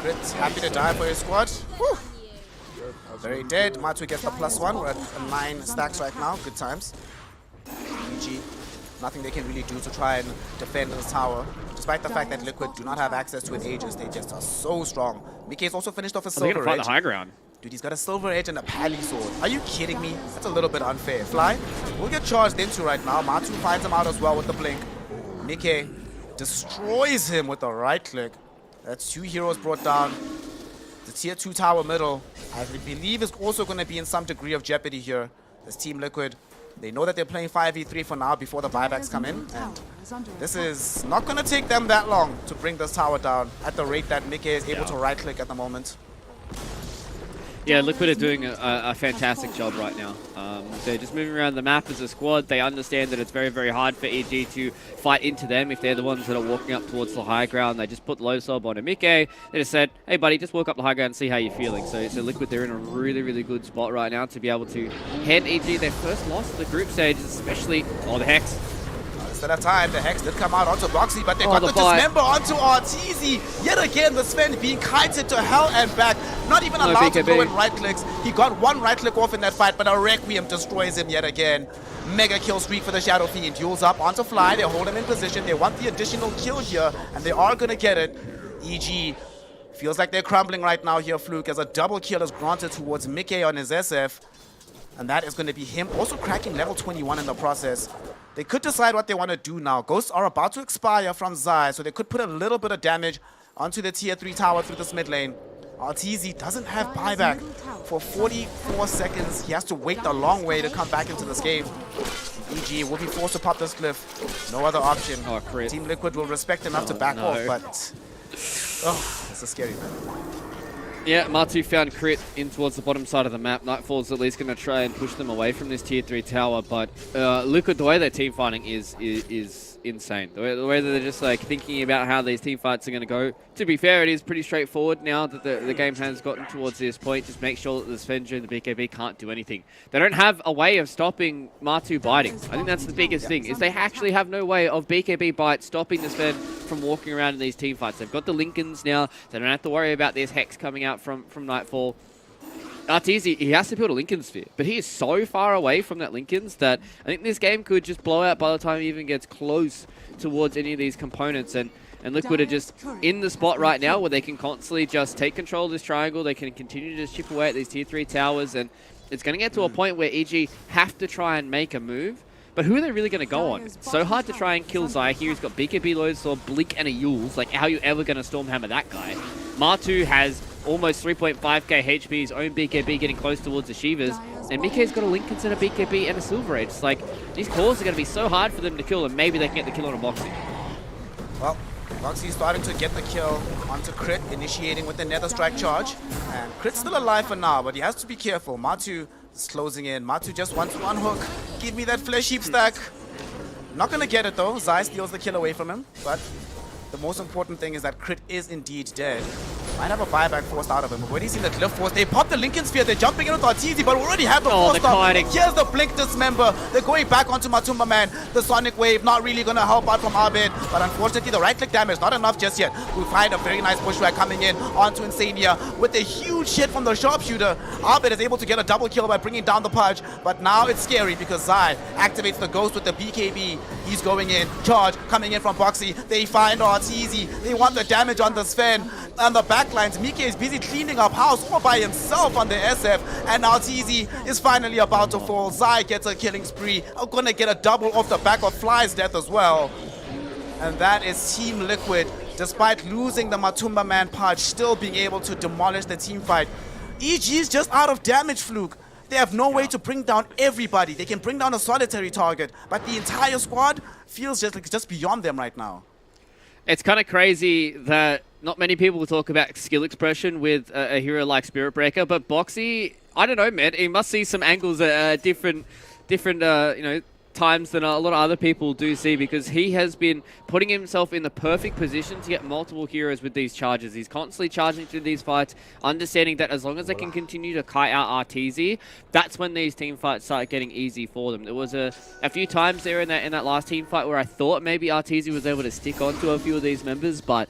Crit's happy to die for his squad. Whew. Very dead. Matu gets the +1. We're at 9 stacks right now. Good times. EG, nothing they can really do to try and defend this tower. Despite the fact that Liquid do not have access to an Aegis, they just are so strong. Mickey's also finished off a Silver Edge. They're going to fight the high ground. Dude, he's got a Silver Edge and a Pally Sword. Are you kidding me? That's a little bit unfair. Fly will get charged into right now. Matu finds him out as well with the blink. Mickey destroys him with the right click. That's 2 heroes brought down. The tier 2 tower middle, I believe, is also going to be in some degree of jeopardy here. This Team Liquid, they know that they're playing 5v3 for now before the buybacks come in. And this is not going to take them that long to bring this tower down at the rate that Mickey is able to right-click at the moment. Yeah, Liquid are doing a fantastic job right now. They're just moving around the map as a squad. They understand that it's very, very hard for EG to fight into them if they're the ones that are walking up towards the high ground. They just put low sob on Mike. They just said, hey, buddy, just walk up the high ground and see how you're feeling. So Liquid, they're in a really, really good spot right now to be able to hand EG their first loss of the group stages, especially, the Hex. Instead of time, the Hex did come out onto Boxy, but they got the dismember onto Arteezy. Yet again, the Sven being kited to hell and back. Not even allowed to go in right clicks. He got one right click off in that fight, but a Requiem destroys him yet again. Mega kill streak for the Shadow Fiend. Duels up onto Fly. They hold him in position. They want the additional kill here, and they are going to get it. EG feels like they're crumbling right now here, Fluke, as a double kill is granted towards Mickey on his SF. And that is going to be him also cracking level 21 in the process. They could decide what they want to do now. Ghosts are about to expire from Zai, so they could put a little bit of damage onto the tier 3 tower through this mid lane. Arteezy doesn't have buyback for 44 seconds. He has to wait the long way to come back into this game. EG will be forced to pop this cliff. No other option. Team Liquid will respect enough to back off, but this is scary, man. Yeah, Matu found crit in towards the bottom side of the map. Nightfall's at least going to try and push them away from this tier 3 tower, but Liquid, the way they're team fighting is insane. The way that they're just like thinking about how these team fights are going to go. To be fair, it is pretty straightforward now that the game has gotten towards this point. Just make sure that the Svenja and the BKB can't do anything. They don't have a way of stopping Matu biting. I think that's the biggest thing, is they actually have no way of BKB bite stopping the Sven from walking around in these team fights. They've got the Lincolns now. They don't have to worry about this Hex coming out from Nightfall. Arteezy, he has to build a Lincoln Sphere, but he is so far away from that Lincolns that I think this game could just blow out by the time he even gets close towards any of these components. And Liquid are just in the spot right now where they can constantly just take control of this triangle. They can continue to just chip away at these tier 3 towers, and it's going to get to a point where EG have to try and make a move. But who are they really going to go on? It's so hard to try and kill Zai here. He's got BKB loads, or Bleak and a Yules. Like, how are you ever going to Stormhammer that guy? Matu has almost 3.5k HP, his own BKB getting close towards the Shivas. And Mickey's got a Lincoln and a BKB and a Silver Age. It's like, these cores are going to be so hard for them to kill, and maybe they can get the kill on a Boxy. Well, Boxy's starting to get the kill onto Crit, initiating with the Nether Strike charge. And Crit's still alive for now, but he has to be careful. Matu is closing in. Matu just wants one hook. Give me that flesh heap stack. Not going to get it though. Zai steals the kill away from him, but the most important thing is that Crit is indeed dead. Might have a buyback forced out of him. We've already seen the cliff force. They pop the Lincoln Sphere. They're jumping in with Arteezy, but we already have the force stop. Here's the Blink Dismember. They're going back onto Matumba Man. The Sonic Wave not really going to help out from Arbit, but unfortunately the right-click damage not enough just yet. We find a very nice bushwhack coming in onto Insania with a huge hit from the Sharpshooter. Arbit is able to get a double kill by bringing down the Pudge, but now it's scary because Zai activates the Ghost with the BKB. He's going in. Charge coming in from Boxy. They find Arteezy. They want the damage on the Sven. On the backlines, Mike is busy cleaning up house all by himself on the SF, and Arteezy is finally about to fall. Zai gets a killing spree. I'm gonna get a double off the back of Fly's death as well. And that is Team Liquid, despite losing the Matumba Man Pudge, still being able to demolish the team fight. EG is just out of damage, Fluke. They have no way to bring down everybody. They can bring down a solitary target, but the entire squad feels just beyond them right now. It's kind of crazy that not many people talk about skill expression with a hero like Spirit Breaker, but Boxy, I don't know, man. He must see some angles at different times than a lot of other people do see, because he has been putting himself in the perfect position to get multiple heroes with these charges. He's constantly charging through these fights, understanding that as long as they can continue to kite out Arteezy, that's when these team fights start getting easy for them. There was a few times there in that last team fight where I thought maybe Arteezy was able to stick onto a few of these members, but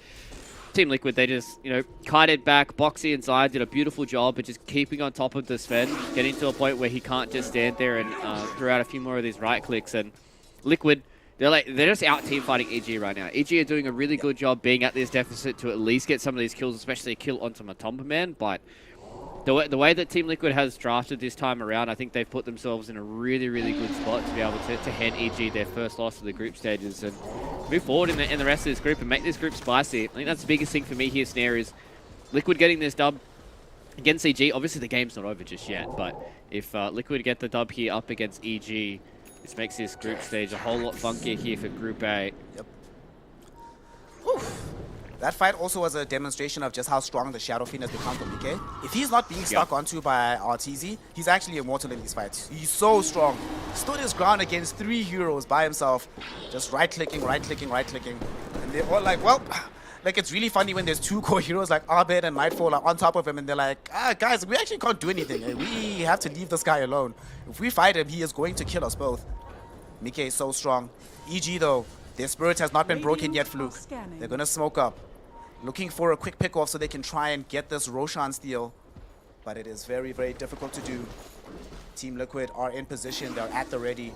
Team Liquid, they just, kited back. Boxy and Zai did a beautiful job of just keeping on top of the Sven, getting to a point where he can't just stand there and throw out a few more of these right clicks. And Liquid, they're just out team fighting EG right now. EG are doing a really good job being at this deficit to at least get some of these kills, especially a kill onto Matumba Man. But the way that Team Liquid has drafted this time around, I think they've put themselves in a really, really good spot to be able to hand EG their first loss of the group stages and move forward in the rest of this group and make this group spicy. I think that's the biggest thing for me here, Snare, is Liquid getting this dub against EG, obviously the game's not over just yet, but if Liquid get the dub here up against EG, this makes this group stage a whole lot funkier here for Group A. Yep. Whew. That fight also was a demonstration of just how strong the Shadow Fiend has become for BK. If he's not being stuck onto by RTZ, he's actually immortal in these fights. He's so strong. Stood his ground against 3 heroes by himself. Just right-clicking, right-clicking, right-clicking. And they're all like, well, like it's really funny when there's 2 core heroes like Abed and Nightfall are on top of him and they're like, guys, we actually can't do anything. We have to leave this guy alone. If we fight him, he is going to kill us both. Mike is so strong. EG though, their spirit has not been broken yet, Fluke. They're gonna smoke up. Looking for a quick pick-off so they can try and get this Roshan steal. But it is very, very difficult to do. Team Liquid are in position. They're at the ready.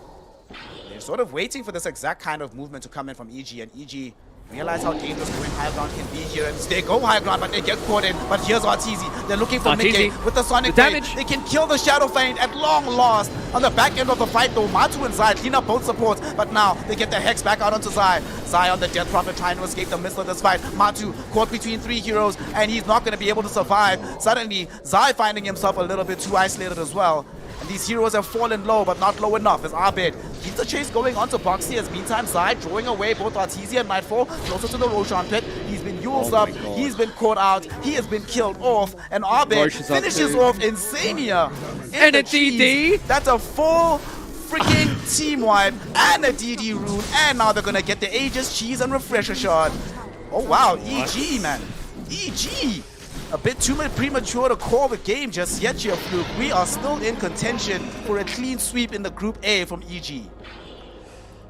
They're sort of waiting for this exact kind of movement to come in from EG. And EG realize how dangerous going high ground can be here. And they go high ground, but they get caught in. But here's RTZ. They're looking for Mickey with the Sonic Blade. They can kill the Shadow Fiend at long last. On the back end of the fight, though, Matu and Zai clean up both supports. But now they get the Hex back out onto Zai. Zai on the Death Prophet trying to escape the mist of this fight. Matu caught between 3 heroes, and he's not going to be able to survive. Suddenly, Zai finding himself a little bit too isolated as well. And these heroes have fallen low, but not low enough as Abed keeps the chase going onto Boxy as meantime Zai drawing away both Artesia and Nightfall closer to the Roshan pit. He's been Yules up, he's been caught out, he has been killed off, and Abed finishes off Insania. And a DD? That's a full freaking team wipe and a DD rune, and now they're gonna get the Aegis, Cheese, and Refresher shot. Oh wow, EG, man. EG! A bit too premature to call the game just yet here, Fluke. We are still in contention for a clean sweep in the Group A from EG.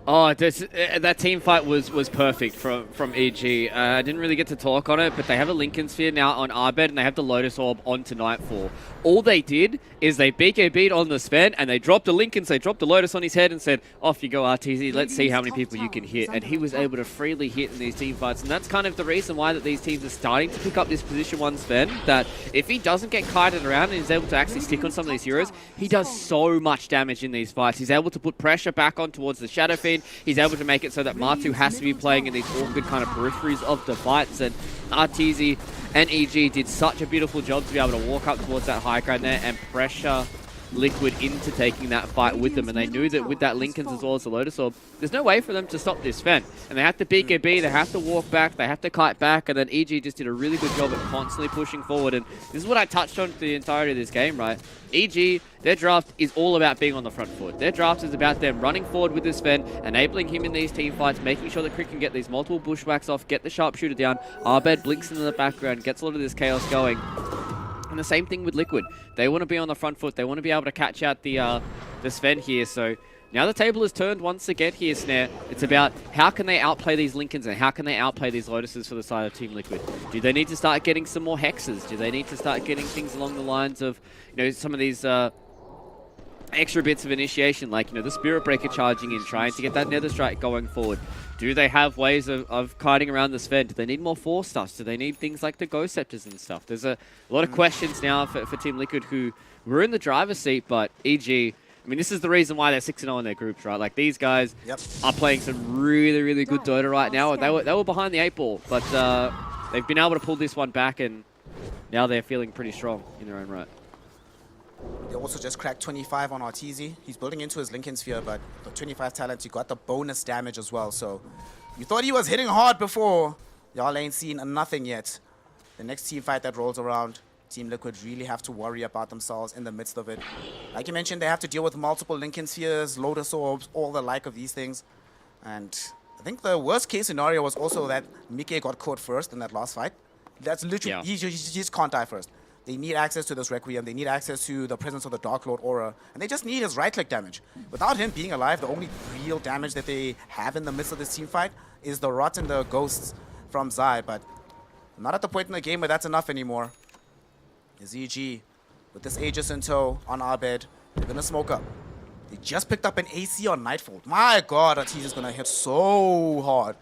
Oh, that team fight was perfect from EG. I didn't really get to talk on it, but they have a Lincoln Sphere now on Arbed, and they have the Lotus Orb onto Nightfall. All they did is they BKB'd on the Sven, and they dropped the Lincolns, they dropped the Lotus on his head and said, off you go, RTZ, let's see how many people you can hit. And he was able to freely hit in these team fights, and that's kind of the reason why that these teams are starting to pick up this position 1 Sven, that if he doesn't get kited around and is able to actually stick on some of these heroes, he does so much damage in these fights. He's able to put pressure back on towards the Shadow Fiend. He's able to make it so that Matu has to be playing in these awkward kind of peripheries of the fights, and RTZ and EG did such a beautiful job to be able to walk up towards that high ground there and pressure Liquid into taking that fight with them. And they knew that with that Lincolns as well as the Lotus Orb, there's no way for them to stop this Sven. And they have to BKB, they have to walk back, they have to kite back, and then EG just did a really good job at constantly pushing forward. And this is what I touched on the entirety of this game, right? EG, their draft is all about being on the front foot. Their draft is about them running forward with this Sven, enabling him in these team fights, making sure that Crick can get these multiple bushwhacks off, get the sharpshooter down. Arbed blinks into the background, gets a lot of this chaos going. And the same thing with Liquid. They want to be on the front foot. They want to be able to catch out the Sven here. So now the table is turned once again here, Snare. It's about how can they outplay these Lincolns and how can they outplay these Lotuses for the side of Team Liquid. Do they need to start getting some more hexes? Do they need to start getting things along the lines of, you know, some of these extra bits of initiation, like, you know, the Spirit Breaker charging in, trying to get that Nether Strike going forward? Do they have ways of kiting around the Sven? Do they need more Force stuffs? Do they need things like the Ghost Scepters and stuff? There's a lot of questions now for Team Liquid, who were in the driver's seat, but EG, I mean, this is the reason why they're 6-0 in their groups, right? Like, these guys are playing some really, really good Dota right now. They were behind the 8 ball, but they've been able to pull this one back, and now they're feeling pretty strong in their own right. They also just cracked 25 on Arteezy. He's building into his Lincoln Sphere, but the 25 talent, you got the bonus damage as well. So you thought he was hitting hard before. Y'all ain't seen nothing yet. The next team fight that rolls around, Team Liquid really have to worry about themselves in the midst of it. Like you mentioned, they have to deal with multiple Lincoln Spheres, Lotus Orbs, all the like of these things. And I think the worst case scenario was also that Mike got caught first in that last fight. That's literally, he just can't die first. They need access to this Requiem, they need access to the presence of the Dark Lord aura, and they just need his right-click damage. Without him being alive, the only real damage that they have in the midst of this team fight is the Rot and the Ghosts from Zai, but not at the point in the game where that's enough anymore. ZG, with this Aegis in tow on Arbed, they're gonna smoke up. They just picked up an AC on Nightfall. My god, Arteezy is gonna hit so hard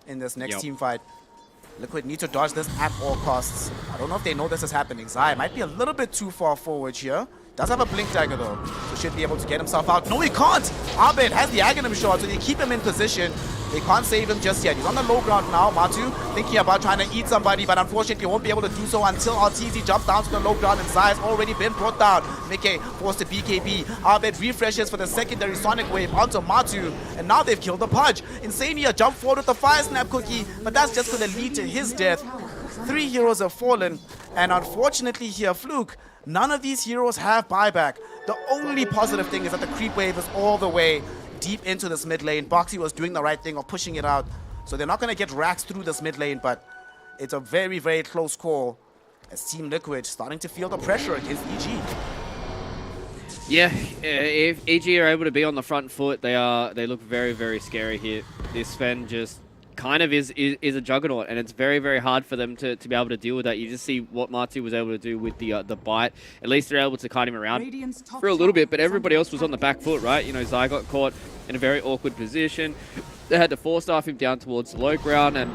in this next team fight. Liquid need to dodge this at all costs. I don't know if they know this is happening. Zai might be a little bit too far forward here. Does have a blink dagger though, so should be able to get himself out. No, he can't! Arbed has the Aghanim shot, so they keep him in position. They can't save him just yet. He's on the low ground now. Matu thinking about trying to eat somebody, but unfortunately won't be able to do so until RTZ jumps down to the low ground, and Zai's already been brought down. Mickey forced to BKB. Arbed refreshes for the secondary Sonic Wave onto Matu, and now they've killed the Pudge. Insania jump forward with the Fire Snap Cookie, but that's just going to lead to his death. 3 heroes have fallen, and unfortunately here, Fluke, none of these heroes have buyback. The only positive thing is that the creep wave is all the way deep into this mid lane. Boxy was doing the right thing of pushing it out, so they're not going to get racks through this mid lane, but it's a very, very close call as Team Liquid starting to feel the pressure against EG. Yeah, if EG are able to be on the front foot, they look very, very scary here. This Sven just kind of is a juggernaut, and it's very, very hard for them to be able to deal with that. You just see what Matu was able to do with the bite. At least they're able to kite him around for a little bit, but everybody else was on the back foot, right? You know, Zai got caught in a very awkward position. They had to four-staff him down towards the low ground, and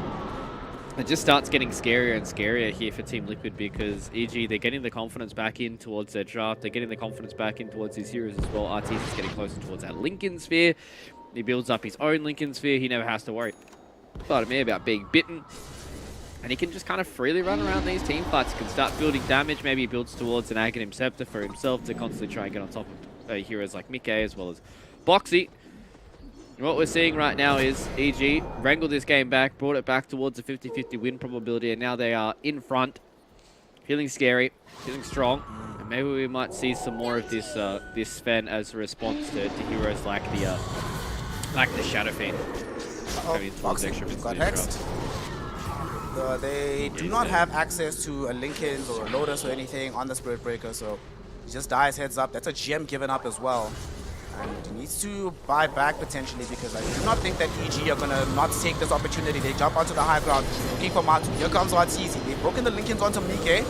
it just starts getting scarier and scarier here for Team Liquid because EG, they're getting the confidence back in towards their draft. They're getting the confidence back in towards his heroes as well. Artis is getting closer towards that Lincoln Sphere. He builds up his own Lincoln Sphere. He never has to worry about being bitten. And he can just kind of freely run around these team fights. He can start building damage. Maybe he builds towards an Aghanim Scepter for himself to constantly try and get on top of heroes like Mickey as well as Boxy. And what we're seeing right now is EG wrangled this game back, brought it back towards a 50-50 win probability, and now they are in front, feeling scary, feeling strong, and maybe we might see some more of this this Sven as a response to heroes like the Shadow Fiend. Boxy got hexed. They do not have access to a Lincoln or a Lotus or anything on the Spirit Breaker, so he just dies heads up. That's a gem given up as well. And he needs to buy back potentially because I do not think that EG are going to not take this opportunity. They jump onto the high ground looking for Matu. Here comes Arteezy. They've broken the Lincolns onto Mike.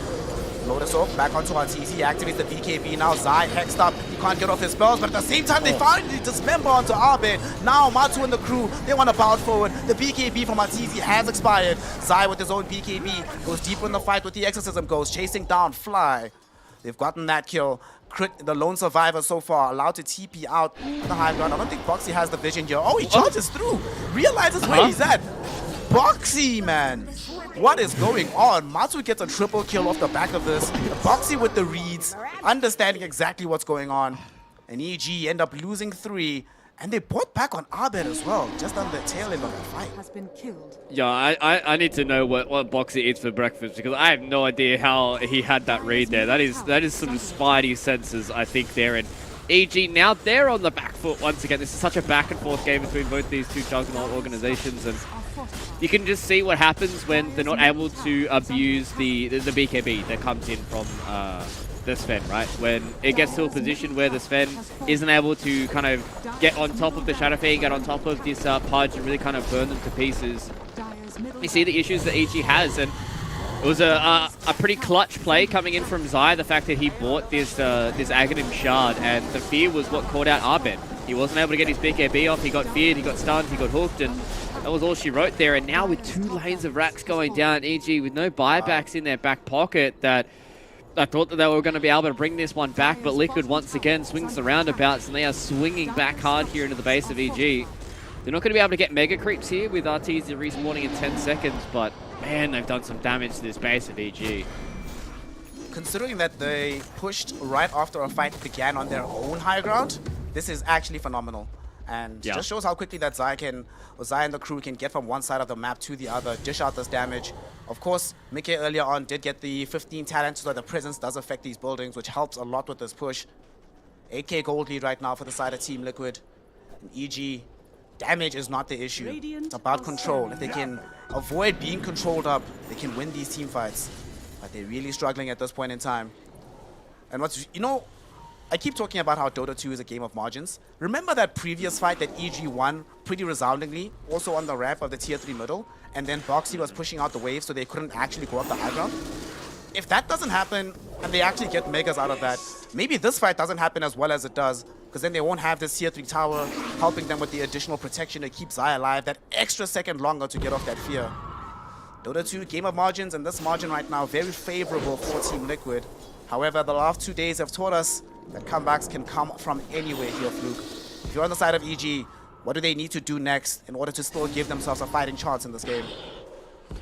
Lotus off, back onto Arteezy. Activates the BKB. Now Zai hexed up. He can't get off his spells, but at the same time they finally dismember onto Arbed. Now Matu and the crew, they want to bounce forward. The BKB from Arteezy has expired. Zai with his own BKB goes deeper in the fight with the Exorcism Ghost, chasing down Fly. They've gotten that kill. Crit, the lone survivor so far, allowed to TP out the high ground. I don't think Boxy has the vision here. Oh, he charges through. Realizes where he's at. Boxy, man. What is going on? Matu gets a triple kill off the back of this. Boxy with the reads, understanding exactly what's going on. And EG end up losing 3. And they bought back on Arbed as well, just on the tail end of the fight. Has been killed. Yeah, I need to know what Boxy eats for breakfast because I have no idea how he had that read there. That is some spidey senses, I think, there. And EG, now they're on the back foot once again. This is such a back and forth game between both these two juggernaut organizations. And you can just see what happens when they're not able to abuse the BKB that comes in from the Sven, right? When it gets to a position where the Sven isn't able to kind of get on top of the Shadow Fiend, get on top of this Pudge and really kind of burn them to pieces. You see the issues that EG has, and it was a pretty clutch play coming in from Zai, the fact that he bought this Aghanim Shard, and the fear was what caught out Arbed. He wasn't able to get his BKB off, he got feared, he got stunned, he got hooked, and that was all she wrote there. And now with 2 lanes of racks going down, EG with no buybacks in their back pocket, that I thought that they were going to be able to bring this one back, but Liquid once again swings the roundabouts, and they are swinging back hard here into the base of EG. They're not going to be able to get mega creeps here with Arteezy respawning in 10 seconds, but man, they've done some damage to this base of EG. Considering that they pushed right after a fight began on their own high ground, this is actually phenomenal. And just shows how quickly that Zai and the crew can get from one side of the map to the other, dish out this damage. Of course, Mickey earlier on did get the 15 talent, so the presence does affect these buildings, which helps a lot with this push. 8k gold lead right now for the side of Team Liquid. And EG, damage is not the issue. It's about control. If they can avoid being controlled up, they can win these team fights. But they're really struggling at this point in time. And what's, you know, I keep talking about how Dota 2 is a game of margins. Remember that previous fight that EG won pretty resoundingly, also on the ramp of the tier 3 middle, and then Boxy was pushing out the wave so they couldn't actually go up the high ground? If that doesn't happen, and they actually get megas out of that, maybe this fight doesn't happen as well as it does, because then they won't have this tier 3 tower helping them with the additional protection to keep Zai alive, that extra second longer to get off that fear. Dota 2, game of margins, and this margin right now very favorable for Team Liquid. However, the last 2 days have taught us that comebacks can come from anywhere here, Fluke. If you're on the side of EG, What do they need to do next in order to still give themselves a fighting chance in this game?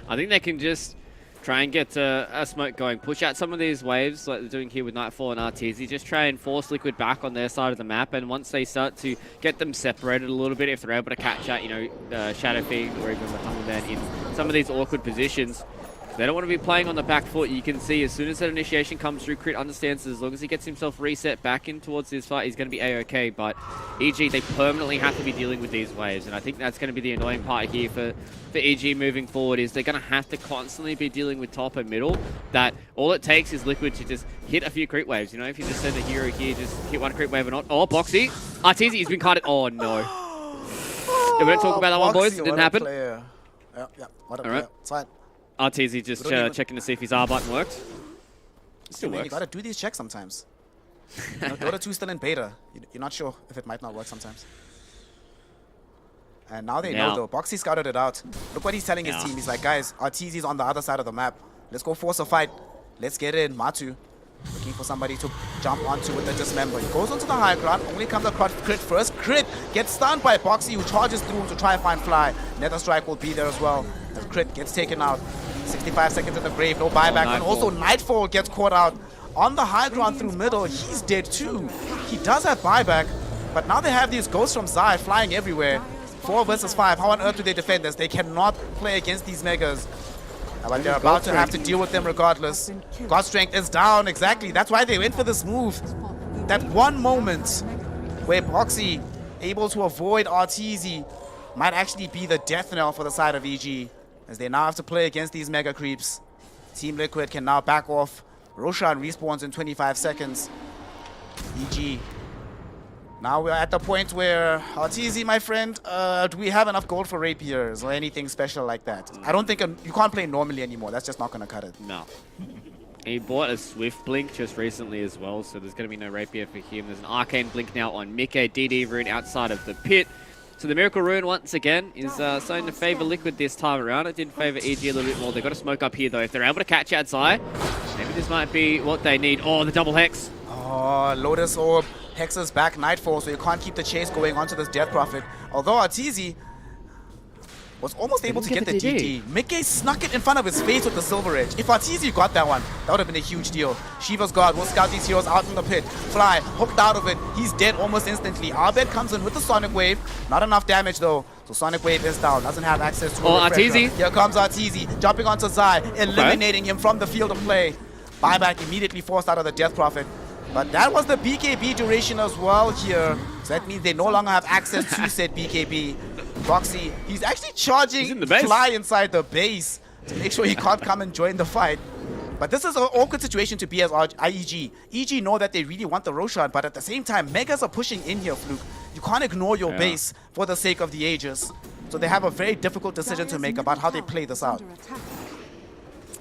I think they can just try and get a smoke going. Push out some of these waves like they're doing here with Nightfall and RTZ. Just try and force Liquid back on their side of the map. And once they start to get them separated a little bit, if they're able to catch out, you know, Shadow Fiend or even the Humble Man in some of these awkward positions, they don't want to be playing on the back foot. You can see as soon as that initiation comes through, Crit understands that as long as he gets himself reset back in towards this fight, he's going to be A-okay. But EG, they permanently have to be dealing with these waves. And I think that's going to be the annoying part here for EG moving forward, is they're going to have to constantly be dealing with top and middle. That all it takes is Liquid to just hit a few creep waves. You know, if you just send a hero here, just hit one creep wave or not. Oh, Boxy. RTZ, he's been cutted. Oh, no. We won't talk about that one, boys. It didn't happen. Yeah, what a player. Right. It's fine. RTZ just checking to see if his R button worked. Still works. You gotta do these checks sometimes. You know, Dota 2 still in beta. You're not sure if it might not work sometimes. And now they know though. Boxy scouted it out. Look what he's telling his team. He's like, guys, RTZ's on the other side of the map. Let's go force a fight. Let's get in. Matu looking for somebody to jump onto with the dismember. He goes onto the high ground. Only comes across Crit first. Crit gets stunned by Boxy, who charges through to try and find Fly. Nether Strike will be there as well. As Crit gets taken out. 65 seconds in the grave, no buyback. And also Nightfall gets caught out on the high ground through middle. He's dead too. He does have buyback, but now they have these ghosts from Zai flying everywhere. 4 versus 5. How on earth do they defend this? They cannot play against these megas. But they're about to have to deal with them regardless. God Strength is down, exactly. That's why they went for this move. That one moment where Boxy able to avoid RTZ might actually be the death knell for the side of EG, as they now have to play against these mega creeps. Team Liquid can now back off. Roshan respawns in 25 seconds. EG. Now we're at the point where, RTZ, my friend, do we have enough gold for Rapiers or anything special like that? I don't think you can't play normally anymore. That's just not going to cut it. No. He bought a Swift Blink just recently as well, so there's going to be no Rapier for him. There's an Arcane Blink now on Mickey. DD Rune outside of the pit. So the Miracle Rune, once again, is starting to favor Liquid this time around. It did favor EG a little bit more. They've got to smoke up here, though. If they're able to catch out Zai, maybe this might be what they need. Oh, the double Hex. Oh, Lotus Orb. Hexes back Nightfall, so you can't keep the chase going onto this Death Prophet. Although RTZ was almost able to get the DD. Mickey snuck it in front of his face with the Silver Edge. If RTZ got that one, that would have been a huge deal. Shiva's God will scout these heroes out in the pit. Fly, hooked out of it. He's dead almost instantly. Arbed comes in with the Sonic Wave. Not enough damage though. So Sonic Wave is down. Doesn't have access to a refresher. RTZ. Here comes RTZ, jumping onto Zai, eliminating him from the field of play. Buyback immediately forced out of the Death Prophet. But that was the BKB duration as well here. So that means they no longer have access to said BKB. Boxy, he's actually charging Fly inside the base to make sure he can't come and join the fight. But this is an awkward situation to be as IEG. EG know that they really want the Roshan, but at the same time, Megas are pushing in here, Fluke. You can't ignore your base for the sake of the Aegis. So they have a very difficult decision to make about how they play this out.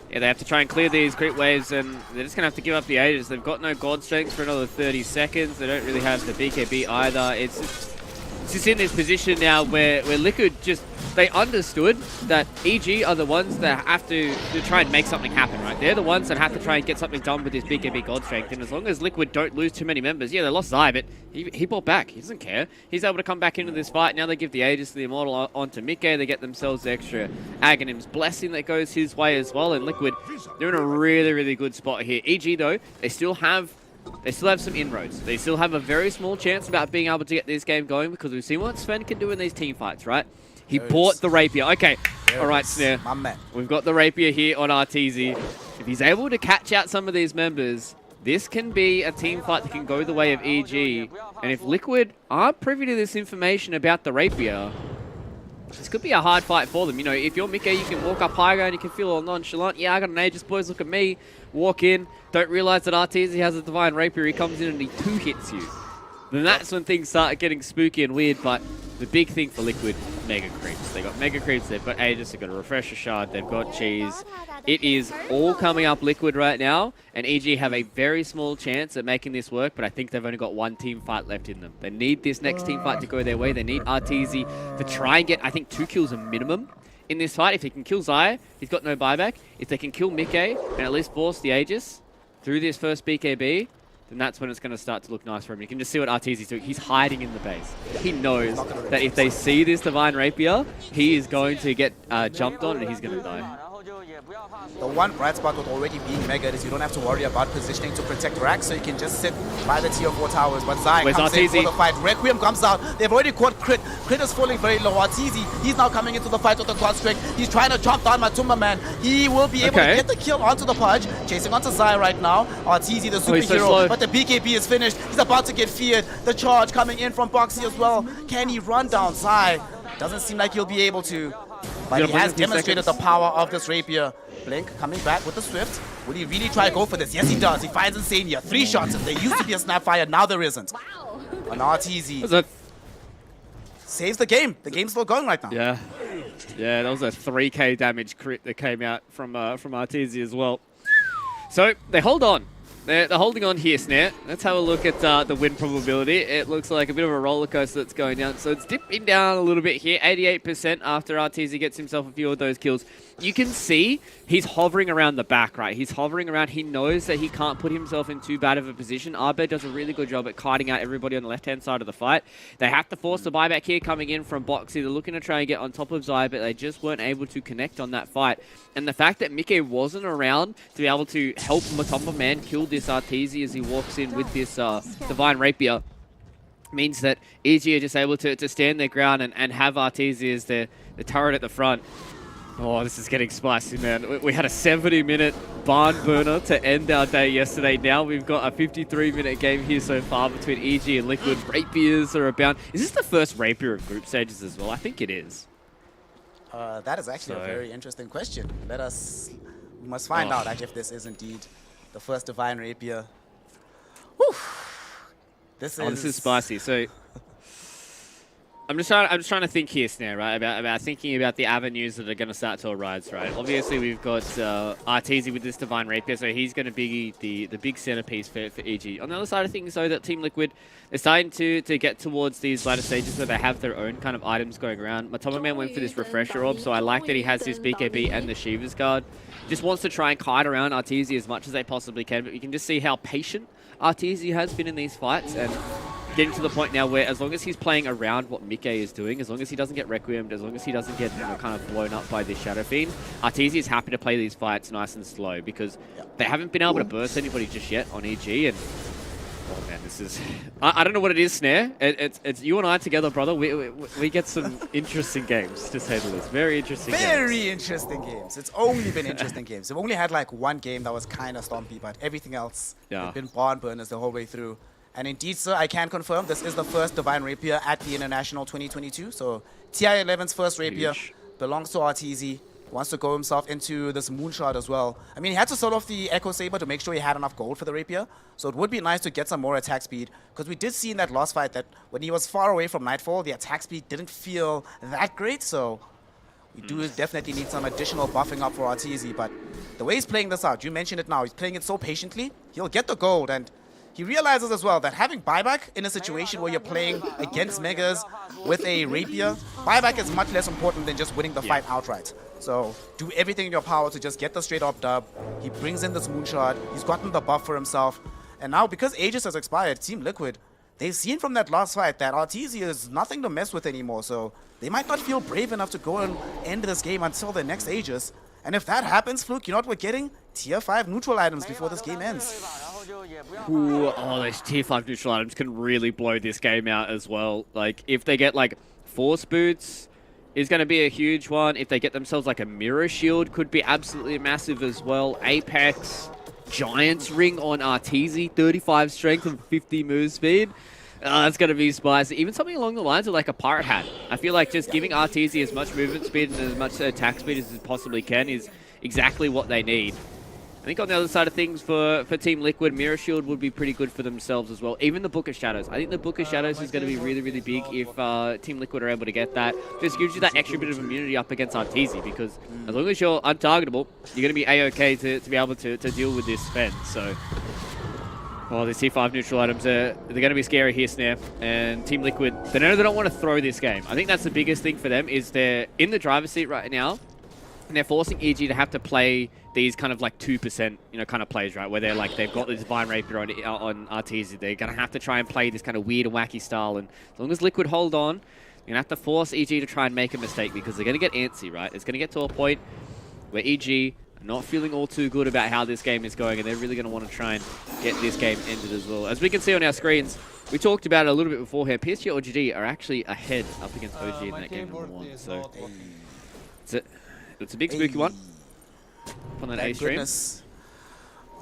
Yeah, they have to try and clear these creep waves, and they're just going to have to give up the Aegis. They've got no God Strength for another 30 seconds. They don't really have the BKB either. It's just in this position now where Liquid just, they understood that EG are the ones that have to try and make something happen, right? They're the ones that have to try and get something done with this BKB God Strength. And as long as Liquid don't lose too many members, yeah, they lost Zai, but he bought back. He doesn't care. He's able to come back into this fight. Now they give the Aegis to the Immortal onto Mickey. They get themselves the extra Aghanim's Blessing that goes his way as well. And Liquid, they're in a really, really good spot here. EG, though, they still have some inroads. They still have a very small chance about being able to get this game going, because we've seen what Sven can do in these team fights, right? He bought the Rapier. Okay, all right, Snare. We've got the Rapier here on RTZ. If he's able to catch out some of these members, this can be a team fight that can go the way of EG. And if Liquid aren't privy to this information about the Rapier, this could be a hard fight for them. You know, if you're Mickey, you can walk up high ground, you can feel all nonchalant. Yeah, I got an Aegis, boys, look at me. Walk in, don't realize that RTZ has a Divine Rapier. He comes in and he 2-hits you. Then that's when things start getting spooky and weird. But the big thing for Liquid, Mega Creeps. They got Mega Creeps, they've got Aegis, they've got a Refresher Shard, they've got Cheese. It is all coming up Liquid right now, and EG have a very small chance at making this work, but I think they've only got one team fight left in them. They need this next team fight to go their way. They need RTZ to try and get, I think, 2 kills a minimum in this fight. If they can kill Zai, he's got no buyback. If they can kill Mickey and at least force the Aegis through this first BKB, then that's when it's going to start to look nice for him. You can just see what Arteezy's doing. He's hiding in the base. He knows that if they see this Divine Rapier, he is going to get jumped on and he's going to die. The one bright spot with already being Mega is you don't have to worry about positioning to protect Rax, so you can just sit by the tier 4 towers. But Zai comes in for the fight. Requiem comes out. They've already caught Crit. Crit is falling very low. Arteezy, he's now coming into the fight with the quad strike. He's trying to chop down Matumba Man. He will be able to get the kill onto the Pudge. Chasing onto Zai right now. Arteezy, the superhero, but the BKB is finished. He's about to get feared. The charge coming in from Boxy as well. Can he run down Zai? Doesn't seem like he'll be able to. But he has demonstrated the power of this Rapier. Blink coming back with the Swift. Will he really try to go for this? Yes, he does. He finds Insania. 3 shots. If there used to be a Snapfire, now there isn't. Wow. An Arteezy saves the game. The game's still going right now. Yeah. Yeah, that was a 3k damage crit that came out from Arteezy as well. So they hold on. They're holding on here, Snare. Let's have a look at the win probability. It looks like a bit of a roller coaster that's going down. So it's dipping down a little bit here. 88% after Arteezy gets himself a few of those kills. You can see he's hovering around the back, right? He's hovering around. He knows that he can't put himself in too bad of a position. Arbe does a really good job at kiting out everybody on the left-hand side of the fight. They have to force the buyback here coming in from Boxy. They're looking to try and get on top of Zai, but they just weren't able to connect on that fight. And the fact that Mike wasn't around to be able to help Matumba Man kill this Arteezy as he walks in with this Divine Rapier means that EG are just able to stand their ground and have Arteezy as the turret at the front. Oh, this is getting spicy, man. We had a 70-minute barn burner to end our day yesterday. Now we've got a 53-minute game here so far between EG and Liquid. Rapiers are abound. Is this the first Rapier of group stages as well? I think it is. That is actually a very interesting question. We must find out if this is indeed the first Divine Rapier. Whew. This is spicy. So I'm just trying to think here, Snare, right? About thinking about the avenues that are going to start to arise, right? Obviously, we've got Arteezy with this Divine Rapier, so he's going to be the big centerpiece for EG. On the other side of things, though, that Team Liquid is starting to get towards these latter stages where they have their own kind of items going around. Matumba Man went for this Refresher Orb, so I like that he has his BKB and the Shiva's Guard. Just wants to try and kite around Arteezy as much as they possibly can, but you can just see how patient Arteezy has been in these fights, and getting to the point now where as long as he's playing around what Mike is doing, as long as he doesn't get Requiemed, as long as he doesn't get kind of blown up by this Shadow Fiend, Arteezy is happy to play these fights nice and slow because they haven't been able to burst anybody just yet on EG. And oh man, this is I don't know what it is, Snare. It's you and I together, brother. We get some interesting games, to say the least. Very interesting games. Very interesting games. It's only been interesting games. We've only had like one game that was kind of stompy, but everything else has been barn burners the whole way through. And indeed, sir, I can confirm this is the first Divine Rapier at the International 2022. So TI11's first Rapier belongs to Arteezy. Wants to go himself into this Moonshot as well. I mean, he had to sell off the Echo Saber to make sure he had enough gold for the Rapier. So it would be nice to get some more attack speed. Because we did see in that last fight that when he was far away from Nightfall, the attack speed didn't feel that great. So we do definitely need some additional buffing up for Arteezy. But the way he's playing this out, you mentioned it now, he's playing it so patiently. He'll get the gold, and he realizes as well that having buyback in a situation where you're playing against Megas with a Rapier, buyback is much less important than just winning the fight outright. So do everything in your power to just get the straight up dub. He brings in this Moonshot. He's gotten the buff for himself. And now, because Aegis has expired, Team Liquid, they've seen from that last fight that Arteezy is nothing to mess with anymore. So they might not feel brave enough to go and end this game until the next Aegis. And if that happens, Fluke, you know what we're getting? Tier 5 neutral items before this game ends. Ooh, oh, those tier 5 neutral items can really blow this game out as well. Like, if they get, like, Force Boots is going to be a huge one. If they get themselves, like, a Mirror Shield, could be absolutely massive as well. Apex, Giant's Ring on Arteezy, 35 strength and 50 move speed. That's going to be spicy. Even something along the lines of, like, a Pirate Hat. I feel like just giving Arteezy as much movement speed and as much attack speed as it possibly can is exactly what they need. I think on the other side of things for Team Liquid, Mirror Shield would be pretty good for themselves as well. Even the Book of Shadows. I think the Book of Shadows is going to be really, really big if Team Liquid are able to get that. Just gives you that extra bit of immunity up against Arteezy, because as long as you're untargetable, you're going to be A-okay to be able to deal with this spend. So, oh, these T5 neutral items, they're going to be scary here, Snare. And Team Liquid, they know they don't want to throw this game. I think that's the biggest thing for them, is they're in the driver's seat right now. And they're forcing EG to have to play these kind of like 2%, you know, kind of plays, right? Where they're like, they've got this Divine Rapier on Arteezy. They're going to have to try and play this kind of weird and wacky style. And as long as Liquid hold on, you're going to have to force EG to try and make a mistake because they're going to get antsy, right? It's going to get to a point where EG are not feeling all too good about how this game is going, and they're really going to want to try and get this game ended as well. As we can see on our screens, we talked about it a little bit beforehand. PSG or GD are actually ahead up against OG in that game number 1. So it's a big spooky one on that A stream.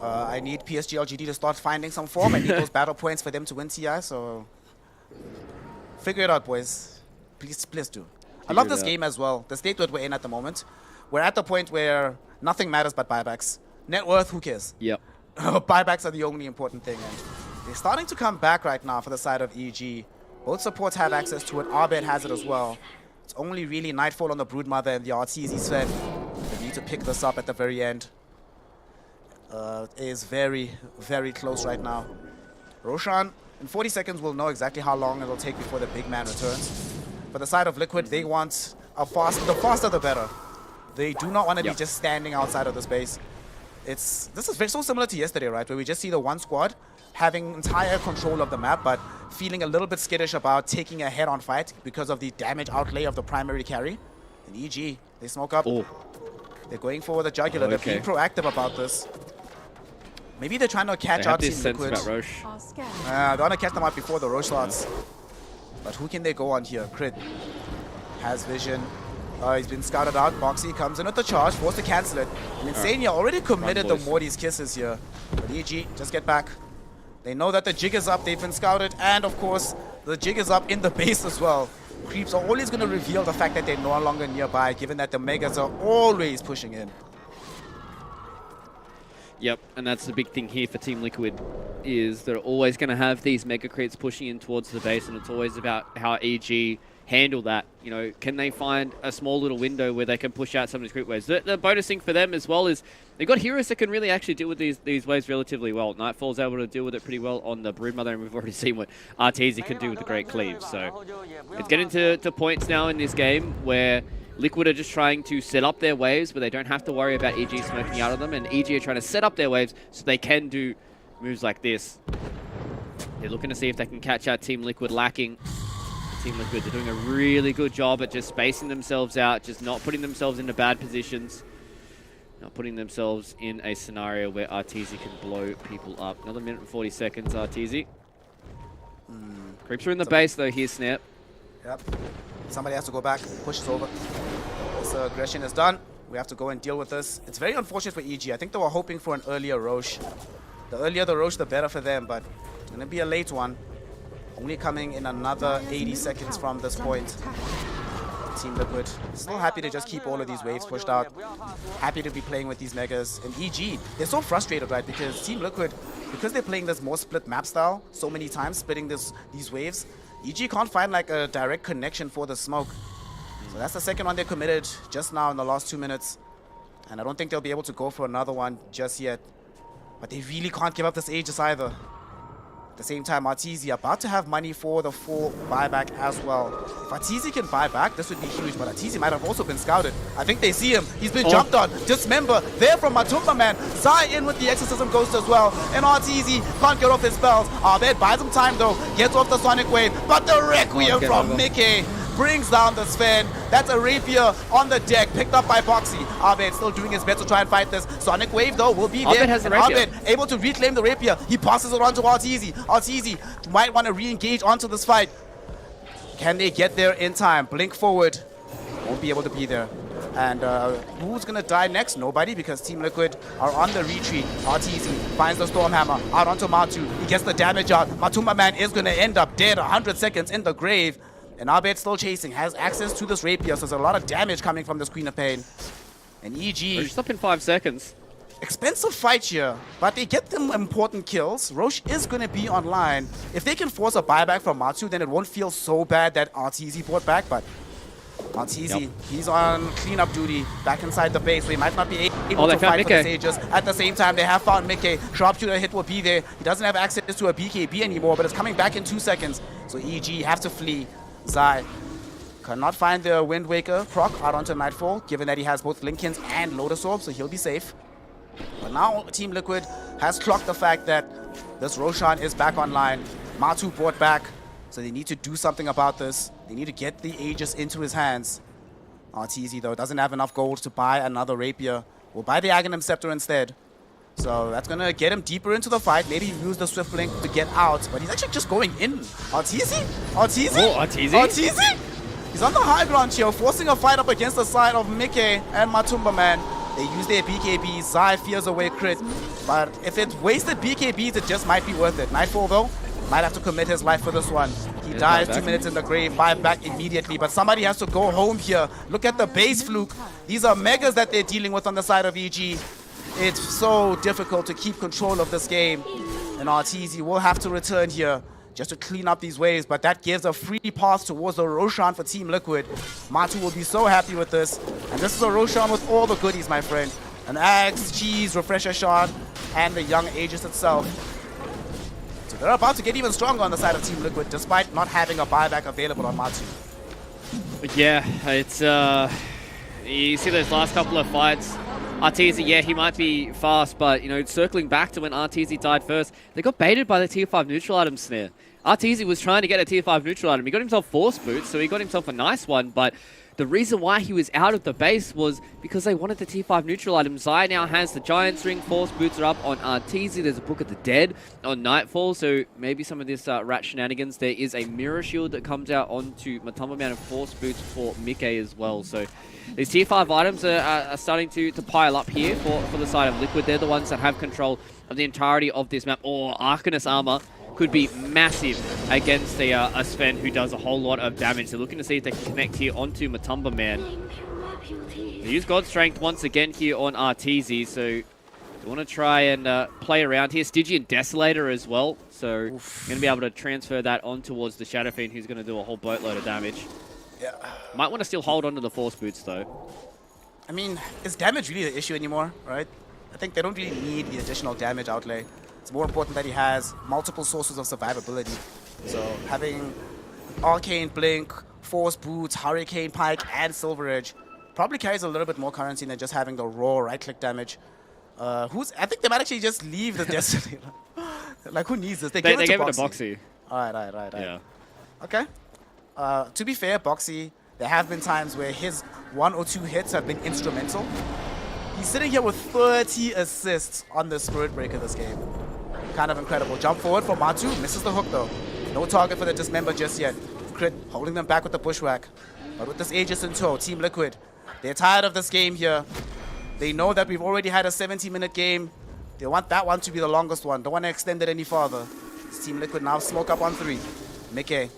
I need PSG LGD to start finding some form. I need those battle points for them to win TI, so figure it out, boys. Please do. I love this game as well. The state that we're in at the moment. We're at the point where nothing matters but buybacks. Net worth, who cares? Yep. Buybacks are the only important thing. And they're starting to come back right now for the side of EG. Both supports have access to it. Arbed has it as well. It's only really Nightfall on the Broodmother and the Arteezy Sven. They need to pick this up at the very end. It is very, very close right now. Roshan, in 40 seconds, will know exactly how long it will take before the big man returns. For the side of Liquid, they want the faster the better. They do not want to be just standing outside of the space. This is so similar to yesterday, right? Where we just see the one squad having entire control of the map, but feeling a little bit skittish about taking a head-on fight because of the damage outlay of the primary carry. And EG, they smoke up. Oh. They're going for the jugular. They're being proactive about this. Maybe they're trying to catch out Team Liquid. About Roche. They want to catch them out before the Roche starts. But who can they go on here? Crit has vision. He's been scouted out. Boxy comes in with the charge, forced to cancel it. And Insania already committed the Morty's kisses here. But EG, just get back. They know that the jig is up. They've been scouted. And, of course, the jig is up in the base as well. Creeps are always going to reveal the fact that they're no longer nearby, given that the Megas are always pushing in. Yep, and that's the big thing here for Team Liquid, is they're always going to have these Mega Creeps pushing in towards the base, and it's always about how EG handle that. You know, can they find a small little window where they can push out some of these creep waves? The bonus thing for them as well is they've got heroes that can really actually deal with these waves relatively well. Nightfall's able to deal with it pretty well on the Broodmother, and we've already seen what Arteezy can do with the Great Cleave. So it's getting to points now in this game where Liquid are just trying to set up their waves where they don't have to worry about EG smoking out of them, and EG are trying to set up their waves so they can do moves like this. They're looking to see if they can catch out Team Liquid lacking. Team Liquid, they're doing a really good job at just spacing themselves out, just not putting themselves into bad positions, not putting themselves in a scenario where Arteezy can blow people up. Another minute and 40 seconds, Arteezy. Creeps are in the base though, here's Snap. Yep. Somebody has to go back, push this over. This aggression is done. We have to go and deal with this. It's very unfortunate for EG. I think they were hoping for an earlier Roche. The earlier the Roche, the better for them, but it's going to be a late one. Only coming in another 80 seconds from this point. Team Liquid still happy to just keep all of these waves pushed out. Happy to be playing with these Megas. And EG, they're so frustrated, right? Because Team Liquid, because they're playing this more split map style so many times, splitting these waves, EG can't find like a direct connection for the smoke. So that's the second one they committed just now in the last 2 minutes. And I don't think they'll be able to go for another one just yet. But they really can't give up this Aegis either. At the same time, Arteezy about to have money for the full buyback as well. If Arteezy can buy back, this would be huge, but Arteezy might have also been scouted. I think they see him. He's been jumped on. Dismember there from Matumba Man. Zai in with the Exorcism Ghost as well. And Arteezy can't get off his spells. Arbed buys him time though. Gets off the Sonic Wave. But the Requiem from Mickey brings down the Sven. That's a Rapier on the deck, picked up by Boxy. Arbed still doing his best to try and fight this. Sonic Wave, though, will be there. Arbed has the Rapier. Arbed able to reclaim the Rapier. He passes it on to Arteezy. Arteezy might want to re-engage onto this fight. Can they get there in time? Blink forward. Won't be able to be there. And who's going to die next? Nobody, because Team Liquid are on the retreat. Arteezy finds the Stormhammer out onto Matu. He gets the damage out. Matumba Man is going to end up dead 100 seconds in the grave. And Arbed still chasing, has access to this Rapier, so there's a lot of damage coming from this Queen of Pain. And EG... Roche up in 5 seconds. Expensive fight here, but they get them important kills. Roche is going to be online. If they can force a buyback from Matsu, then it won't feel so bad that Arteezy brought back, but Arteezy, he's on cleanup duty back inside the base, so he might not be able to fight for the Sages. At the same time, they have found Mickey. Sharpshooter hit will be there. He doesn't have access to a BKB anymore, but it's coming back in 2 seconds. So EG have to flee. Zai Cannot find the Wind Waker proc out onto Nightfall, given that he has both Linkens and Lotus Orb, so he'll be safe. But now Team Liquid has clocked the fact that this Roshan is back online. Matu brought back, so they need to do something about this. They need to get the Aegis into his hands. RTZ, though, doesn't have enough gold to buy another Rapier. Will buy the Aghanim Scepter instead. So that's going to get him deeper into the fight. Maybe use the Swift Link to get out, but he's actually just going in. RTZ? RTZ? Oh, RTZ? RTZ? He's on the high ground here, forcing a fight up against the side of Mike and Matumba, man. They use their BKBs. Zai fears away crit. But if it's wasted BKBs, it just might be worth it. Nightfall, though, might have to commit his life for this one. He dies 2 minutes in the grave, 5 back immediately. But somebody has to go home here. Look at the base fluke. These are megas that they're dealing with on the side of EG. It's so difficult to keep control of this game. And RTZ will have to return here just to clean up these waves, but that gives a free path towards the Roshan for Team Liquid. Matu will be so happy with this. And this is a Roshan with all the goodies, my friend. An axe, cheese, refresher shot, and the young Aegis itself. So they're about to get even stronger on the side of Team Liquid, despite not having a buyback available on Matu. Yeah, it's you see those last couple of fights. RTZ, yeah, he might be fast, but, you know, circling back to when RTZ died first, they got baited by the tier 5 neutral item snare. RTZ was trying to get a tier 5 neutral item. He got himself force boots, so he got himself a nice one, but the reason why he was out of the base was because they wanted the tier 5 neutral item. Zai now has the Giant's Ring, force boots are up on RTZ, there's a Book of the Dead on Nightfall, so maybe some of this rat shenanigans. There is a mirror shield that comes out onto Matumba Man and force boots for Mike as well, so these tier 5 items are starting to pile up here for the side of Liquid. They're the ones that have control of the entirety of this map. Or Arcanist armor could be massive against a Sven who does a whole lot of damage. They're looking to see if they can connect here onto Matumba Man. They use God Strength once again here on RTZ, so they want to try and play around here. Stygian Desolator as well, so going to be able to transfer that on towards the Shadow Fiend, who's going to do a whole boatload of damage. Yeah. Might want to still hold on to the force boots, though. I mean, is damage really the issue anymore, right? I think they don't really need the additional damage outlay. It's more important that he has multiple sources of survivability. So having Arcane Blink, Force Boots, Hurricane Pike, and Silver Edge probably carries a little bit more currency than just having the raw right-click damage. I think they might actually just leave the Destiny. Like, who needs this? They gave it to Boxy. All right. Yeah. Okay. To be fair, Boxy, there have been times where his 1 or 2 hits have been instrumental. He's sitting here with 30 assists on the Spirit Breaker this game. Kind of incredible. Jump forward for Matu, misses the hook though. No target for the Dismember just yet. Crit holding them back with the Bushwhack. But with this Aegis in tow, Team Liquid, they're tired of this game here. They know that we've already had a 70-minute game. They want that one to be the longest one. Don't want to extend it any further. It's Team Liquid now smoke up on 3. Mickey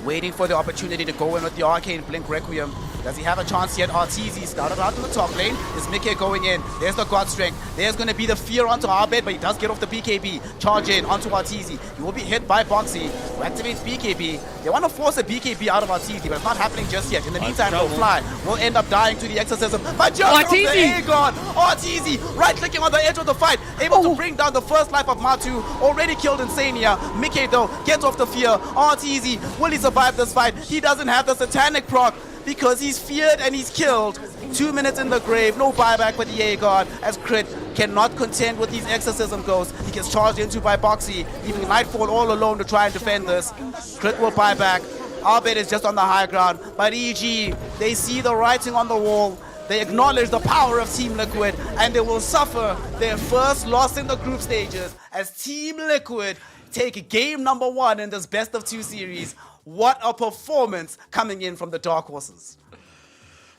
waiting for the opportunity to go in with the Arcane Blink Requiem. Does he have a chance yet? RTZ started out in the top lane. Is Mickey going in? There's the God Strength. There's going to be the fear onto Arbed, but he does get off the BKB. Charge in onto RTZ. He will be hit by Boxy, who activates BKB. They want to force a BKB out of RTZ, but it's not happening just yet. In the meantime, though, Fly will end up dying to the Exorcism. But just the Aegon! RTZ right-clicking on the edge of the fight, able to bring down the first life of Matu. Already killed Insania. Mickey, though, gets off the fear. RTZ, will he survive this fight? He doesn't have the Satanic proc, because he's feared and he's killed. 2 minutes in the grave, no buyback for the Aegon, as Crit cannot contend with these Exorcism ghosts. He gets charged into by Boxy, leaving Nightfall all alone to try and defend this. Crit will buy back. Arbed is just on the high ground, but EG, they see the writing on the wall. They acknowledge the power of Team Liquid, and they will suffer their first loss in the group stages as Team Liquid take game number 1 in this best of 2 series. What a performance coming in from the Dark Horses.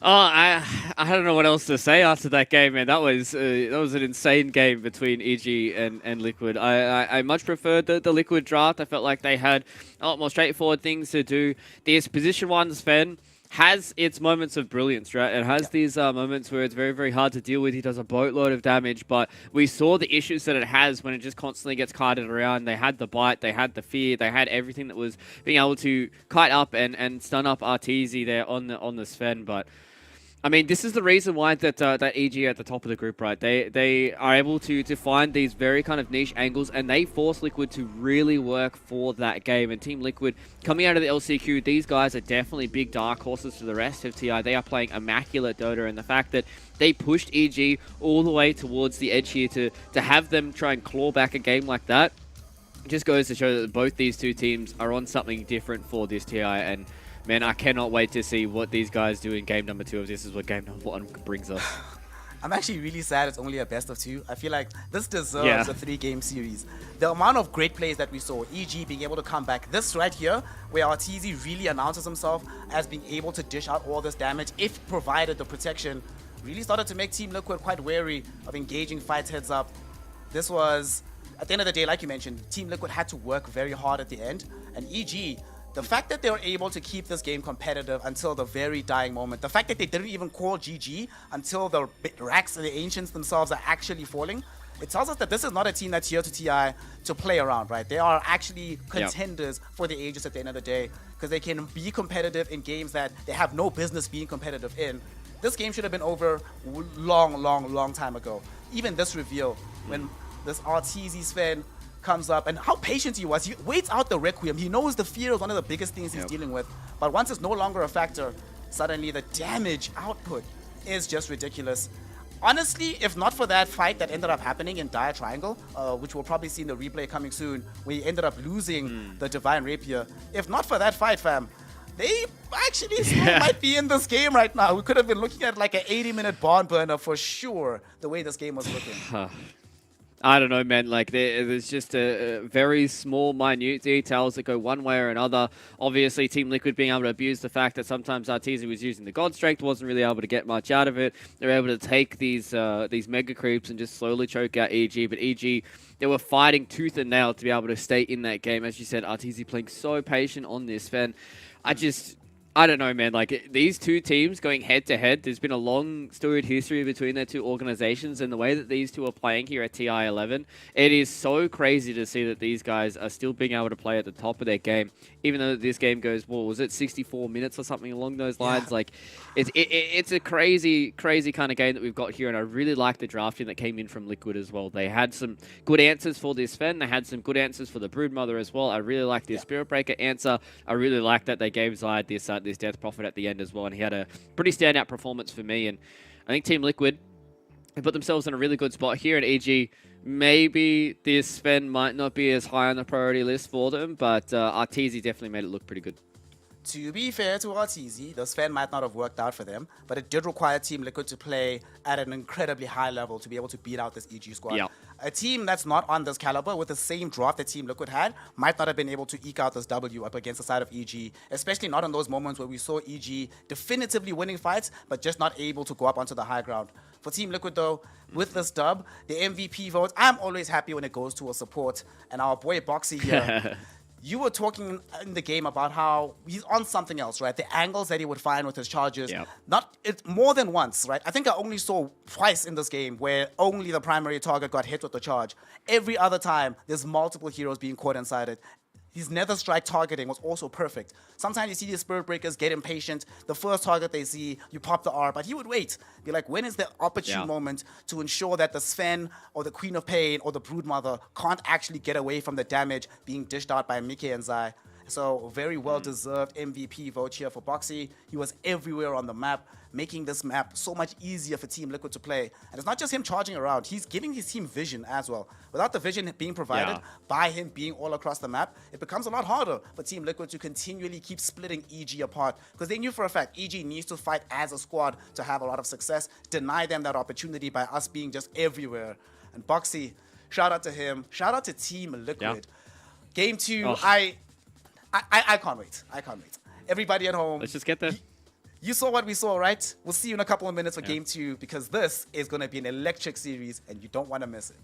Oh, I don't know what else to say after that game, man. That was an insane game between EG and Liquid. I much preferred the Liquid draft. I felt like they had a lot more straightforward things to do. This position 1 Sven has its moments of brilliance, right? It has these moments where it's very, very hard to deal with. He does a boatload of damage, but we saw the issues that it has when it just constantly gets kited around. They had the bite, they had the fear, they had everything that was being able to kite up and stun up RTZ there on the Sven, but I mean, this is the reason why that EG are at the top of the group, right? They are able to find these very kind of niche angles, and they force Liquid to really work for that game. And Team Liquid, coming out of the LCQ, these guys are definitely big dark horses to the rest of TI. They are playing immaculate Dota, and the fact that they pushed EG all the way towards the edge here to have them try and claw back a game like that just goes to show that both these two teams are on something different for this TI. And man, I cannot wait to see what these guys do in game number 2 if this is what game number 1 brings us. I'm actually really sad it's only a best of 2. I feel like this deserves a 3-game series. The amount of great plays that we saw, EG being able to come back, this right here, where Arteezy really announces himself as being able to dish out all this damage, if provided the protection, really started to make Team Liquid quite wary of engaging fights heads up. This was, at the end of the day, like you mentioned, Team Liquid had to work very hard at the end, and EG, the fact that they were able to keep this game competitive until the very dying moment, the fact that they didn't even call GG until the Rax and the Ancients themselves are actually falling, it tells us that this is not a team that's here to TI to play around, right? They are actually contenders for the ages at the end of the day, because they can be competitive in games that they have no business being competitive in. This game should have been over long time ago. Even this reveal, when this Arteezy Sven comes up, and how patient he was. He waits out the Requiem. He knows the fear is one of the biggest things he's dealing with. But once it's no longer a factor, suddenly the damage output is just ridiculous. Honestly, if not for that fight that ended up happening in Dire Triangle, which we'll probably see in the replay coming soon, where he ended up losing the Divine Rapier, if not for that fight, fam, they actually still might be in this game right now. We could have been looking at like an 80-minute barn burner for sure, the way this game was looking. I don't know, man. Like, there's just a very small, minute details that go one way or another. Obviously, Team Liquid being able to abuse the fact that sometimes Arteezy was using the God Strength, wasn't really able to get much out of it. They're able to take these mega creeps and just slowly choke out EG. But EG, they were fighting tooth and nail to be able to stay in that game. As you said, Arteezy playing so patient on this, Sven. I don't know, man. Like, these two teams going head-to-head, there's been a long, storied history between their two organizations, and the way that these two are playing here at TI11, it is so crazy to see that these guys are still being able to play at the top of their game, even though this game goes, what was it, 64 minutes or something along those lines? Like, it's a crazy kind of game that we've got here, and I really like the drafting that came in from Liquid as well. They had some good answers for this Sven. They had some good answers for the Broodmother as well. I really like the Spirit Breaker answer. I really like that they gave Zayed this Death Prophet at the end as well, and he had a pretty standout performance for me. And I think Team Liquid, they put themselves in a really good spot here at EG. Maybe this Sven might not be as high on the priority list for them, but Arteezy definitely made it look pretty good. To be fair to Arteezy, the Sven might not have worked out for them, but it did require Team Liquid to play at an incredibly high level to be able to beat out this EG squad. Yep. A team that's not on this caliber with the same draft that Team Liquid had might not have been able to eke out this W up against the side of EG, especially not in those moments where we saw EG definitively winning fights, but just not able to go up onto the high ground. For Team Liquid, though, with this dub, the MVP vote, I'm always happy when it goes to a support, and our boy Boxy here. You were talking in the game about how he's on something else, right? The angles that he would find with his charges. Yep. It's more than once, right? I think I only saw twice in this game where only the primary target got hit with the charge. Every other time, there's multiple heroes being caught inside it. His Nether Strike targeting was also perfect. Sometimes you see these Spirit Breakers get impatient. The first target they see, you pop the R, but he would wait. Be like, when is the opportune moment to ensure that the Sven or the Queen of Pain or the Broodmother can't actually get away from the damage being dished out by Mickey and Zai? So very well-deserved MVP vote here for Boxy. He was everywhere on the map, making this map so much easier for Team Liquid to play. And it's not just him charging around, he's giving his team vision as well. Without the vision being provided by him being all across the map, it becomes a lot harder for Team Liquid to continually keep splitting EG apart. Because they knew for a fact EG needs to fight as a squad to have a lot of success. Deny them that opportunity by us being just everywhere. And Boxy, shout out to him. Shout out to Team Liquid. Game 2, I can't wait. I can't wait. Everybody at home. Let's just get there. You saw what we saw, right? We'll see you in a couple of minutes for Game 2, because this is going to be an electric series and you don't want to miss it.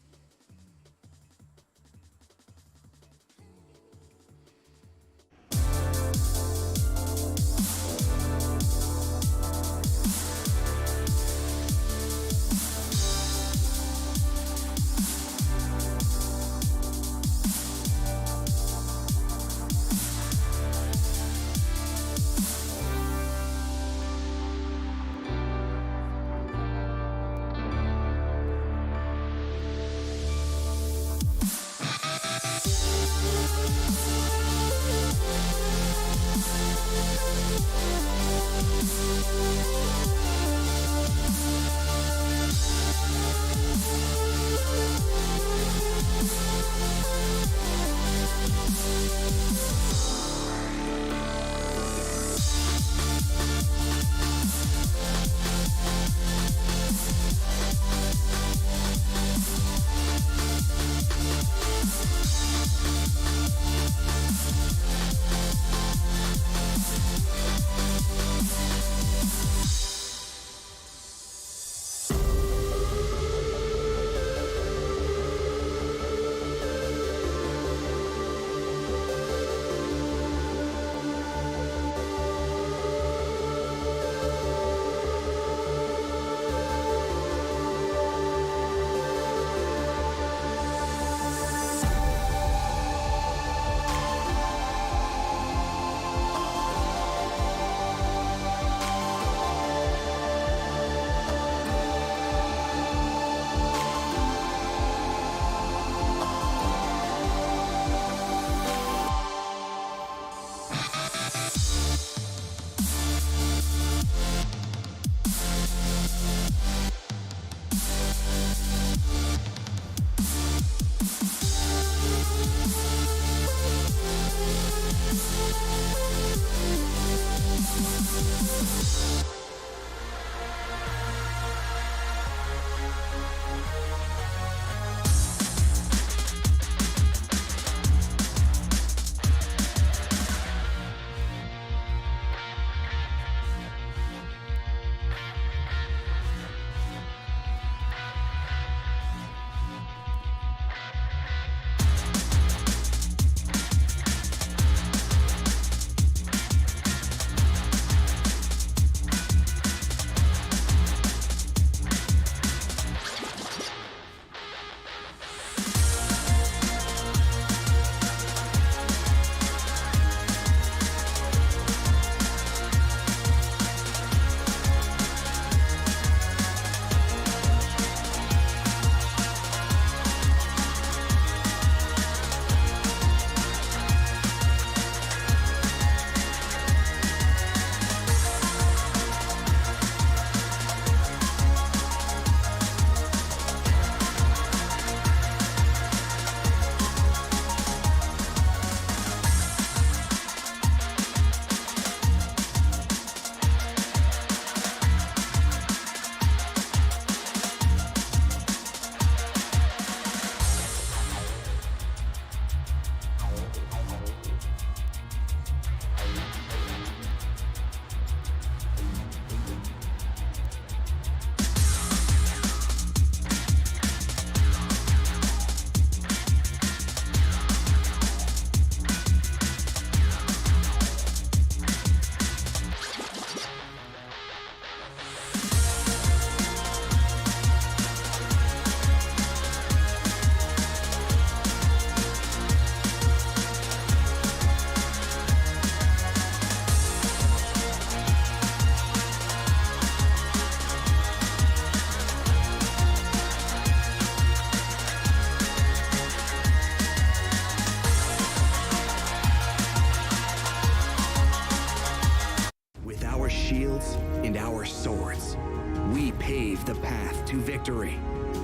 to victory.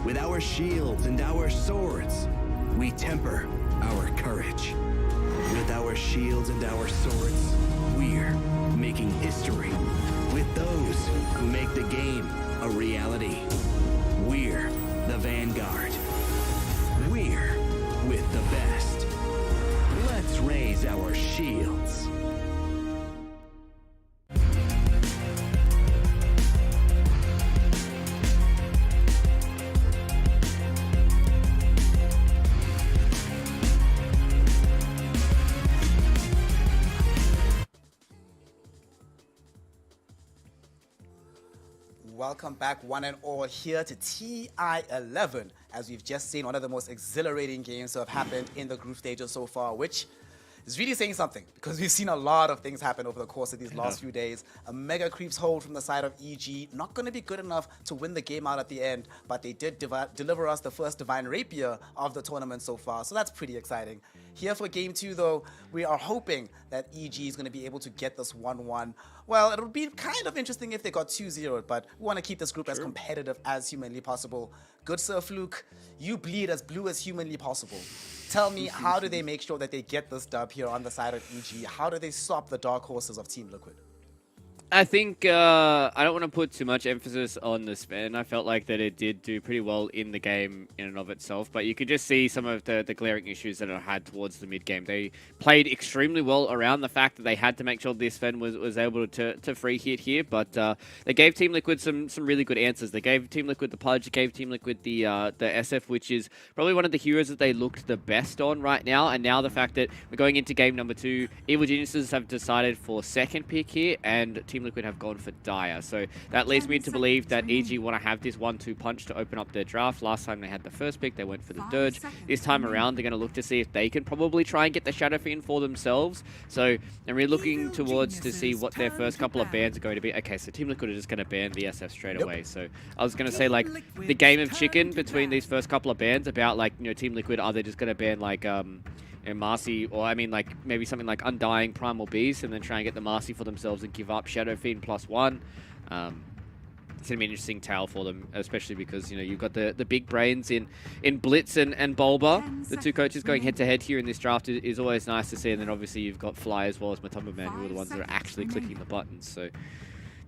With our shields and our swords, we temper our courage. With our shields and our swords, we're making history. With those who make the game a reality, we're the Vanguard. We're with the best. Let's raise our shields. Welcome back, one and all, here to TI11. As we've just seen, one of the most exhilarating games to have happened in the group stages so far, which is really saying something, because we've seen a lot of things happen over the course of these last few days. A mega creeps hold from the side of EG, not going to be good enough to win the game out at the end, but they did deliver us the first Divine Rapier of the tournament so far, so that's pretty exciting. Here for Game 2, though, we are hoping that EG is going to be able to get this 1-1. Well, it would be kind of interesting if they got 2-0, but we want to keep this group as competitive as humanly possible. Good Sir Fluke, you bleed as blue as humanly possible. Tell me, how do they make sure that they get this dub here on the side of EG? How do they stop the dark horses of Team Liquid? I think I don't want to put too much emphasis on the spin. I felt like that it did do pretty well in the game in and of itself, but you could just see some of the glaring issues that it had towards the mid-game. They played extremely well around the fact that they had to make sure this Sven was able to free hit here, but they gave Team Liquid some really good answers. They gave Team Liquid the Pudge, gave Team Liquid the SF, which is probably one of the heroes that they looked the best on right now, and now the fact that we're going into game number 2, Evil Geniuses have decided for second pick here, and Team Liquid have gone for Dire. So that leads me to believe that EG want to have this 1-2 punch to open up their draft. Last time they had the first pick, they went for the Dirge. This time around, they're going to look to see if they can probably try and get the Shadow Fiend for themselves. So they're really looking towards to see what their first couple of bans are going to be. Okay, so Team Liquid are just going to ban the SF straight away. So I was going to say, like, the game of chicken between these first couple of bans about, like, you know, Team Liquid, are they just going to ban, like, and Marcy, or I mean, like, maybe something like Undying Primal Beast, and then try and get the Marcy for themselves and give up Shadow Fiend +1. It's going to be an interesting tale for them, especially because, you know, you've got the big brains in Blitz and Bulba. The two coaches going head-to-head here in this draft is always nice to see, and then obviously you've got Fly as well as Matumba Man, who are the ones that are actually clicking the buttons. So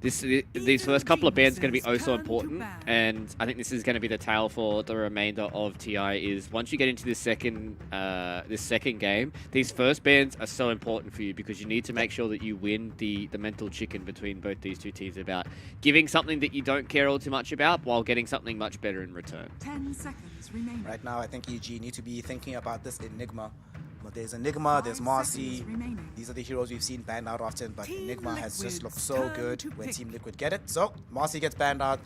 these first couple of bans are going to be oh so important, and I think this is going to be the tale for the remainder of TI. Is once you get into this second game, these first bans are so important for you, because you need to make sure that you win the mental chicken between both these two teams about giving something that you don't care all too much about while getting something much better in return. 10 seconds remaining. Right now, I think EG need to be thinking about this Enigma. But there's Enigma, there's Marcy. These are the heroes we've seen banned out often, but Enigma has just looked so good when Team Liquid get it. So Marcy gets banned out.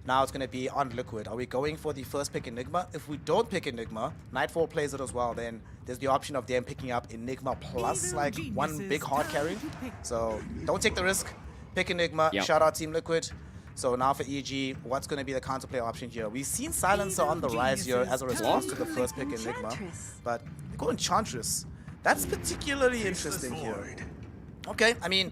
Now it's going to be on Liquid. Are we going for the first pick Enigma? If we don't pick Enigma, Nightfall plays it as well, then there's the option of them picking up Enigma plus like one big hard carry. So don't take the risk. Pick Enigma. Shout out Team Liquid. So now for EG, what's going to be the counterplay option here? We've seen Silencer on the rise here as a response to the first pick Enigma, but they go Enchantress. That's particularly interesting here. Okay, I mean,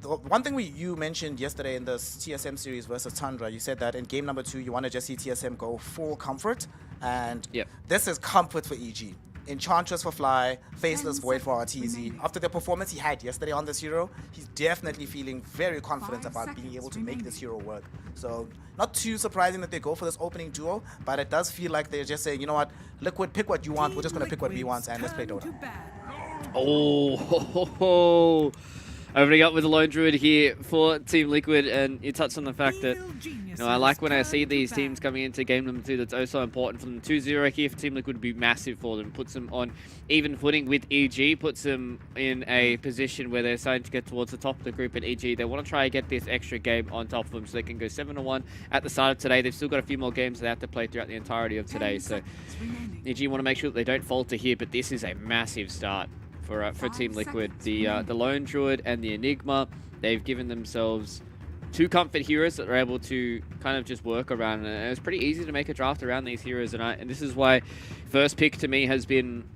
the one thing you mentioned yesterday in the TSM series versus Tundra, you said that in game number 2, you want to just see TSM go full comfort, and this is comfort for EG. Enchantress for Fly, Faceless Void for RTZ. After the performance he had yesterday on this hero, he's definitely feeling very confident about being able to make this hero work. So not too surprising that they go for this opening duo, but it does feel like they're just saying, you know what, Liquid, pick what you want, we're just going to pick what we want, and let's play Dota. Oh, ho, ho, ho. Opening up with the Lone Druid here for Team Liquid, and you touched on the fact that, you know, I like when I see these teams coming into game number 2, that's also important for them. 2-0 here for Team Liquid would be massive for them. Puts them on even footing with EG, puts them in a position where they're starting to get towards the top of the group at EG. They want to try and get this extra game on top of them so they can go 7-1 at the start of today. They've still got a few more games they have to play throughout the entirety of today, so EG want to make sure that they don't falter here, but this is a massive start for Team Liquid. The Lone Druid and the Enigma, they've given themselves 2 comfort heroes that are able to kind of just work around, and it's pretty easy to make a draft around these heroes, and this is why first pick to me has been,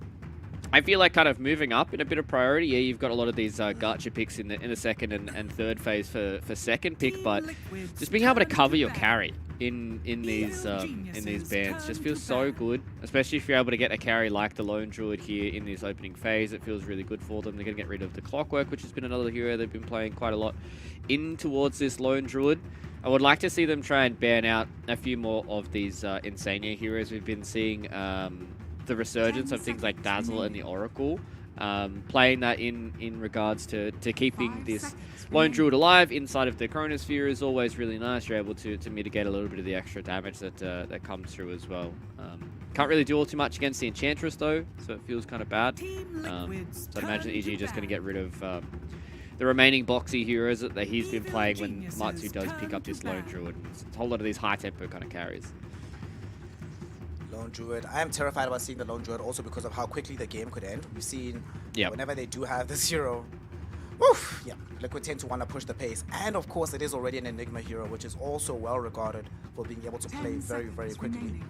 I feel like, kind of moving up in a bit of priority. Yeah, you've got a lot of these gacha picks in the second and third phase for second pick, but just being able to cover your carry in these bans just feels so good, especially if you're able to get a carry like the Lone Druid here in this opening phase. It feels really good for them. They're going to get rid of the Clockwork, which has been another hero they've been playing quite a lot in towards this Lone Druid. I would like to see them try and ban out a few more of these Insania heroes. We've been seeing the resurgence of things like Dazzle and the Oracle. Playing that in regards to keeping this Lone Druid alive inside of the Chronosphere is always really nice. You're able to mitigate a little bit of the extra damage that comes through as well. Can't really do all too much against the Enchantress though, so it feels kind of bad. So I'd imagine EG just going to get rid of the remaining boxy heroes that he's been playing when Matsu does pick up this Lone Druid. It's a whole lot of these high tempo kind of carries. Lone Druid. I am terrified about seeing the Lone Druid also because of how quickly the game could end. We've seen whenever they do have this hero, woof, yeah, Liquid tend to want to push the pace. And of course, it is already an Enigma hero, which is also well regarded for being able to play very, very quickly.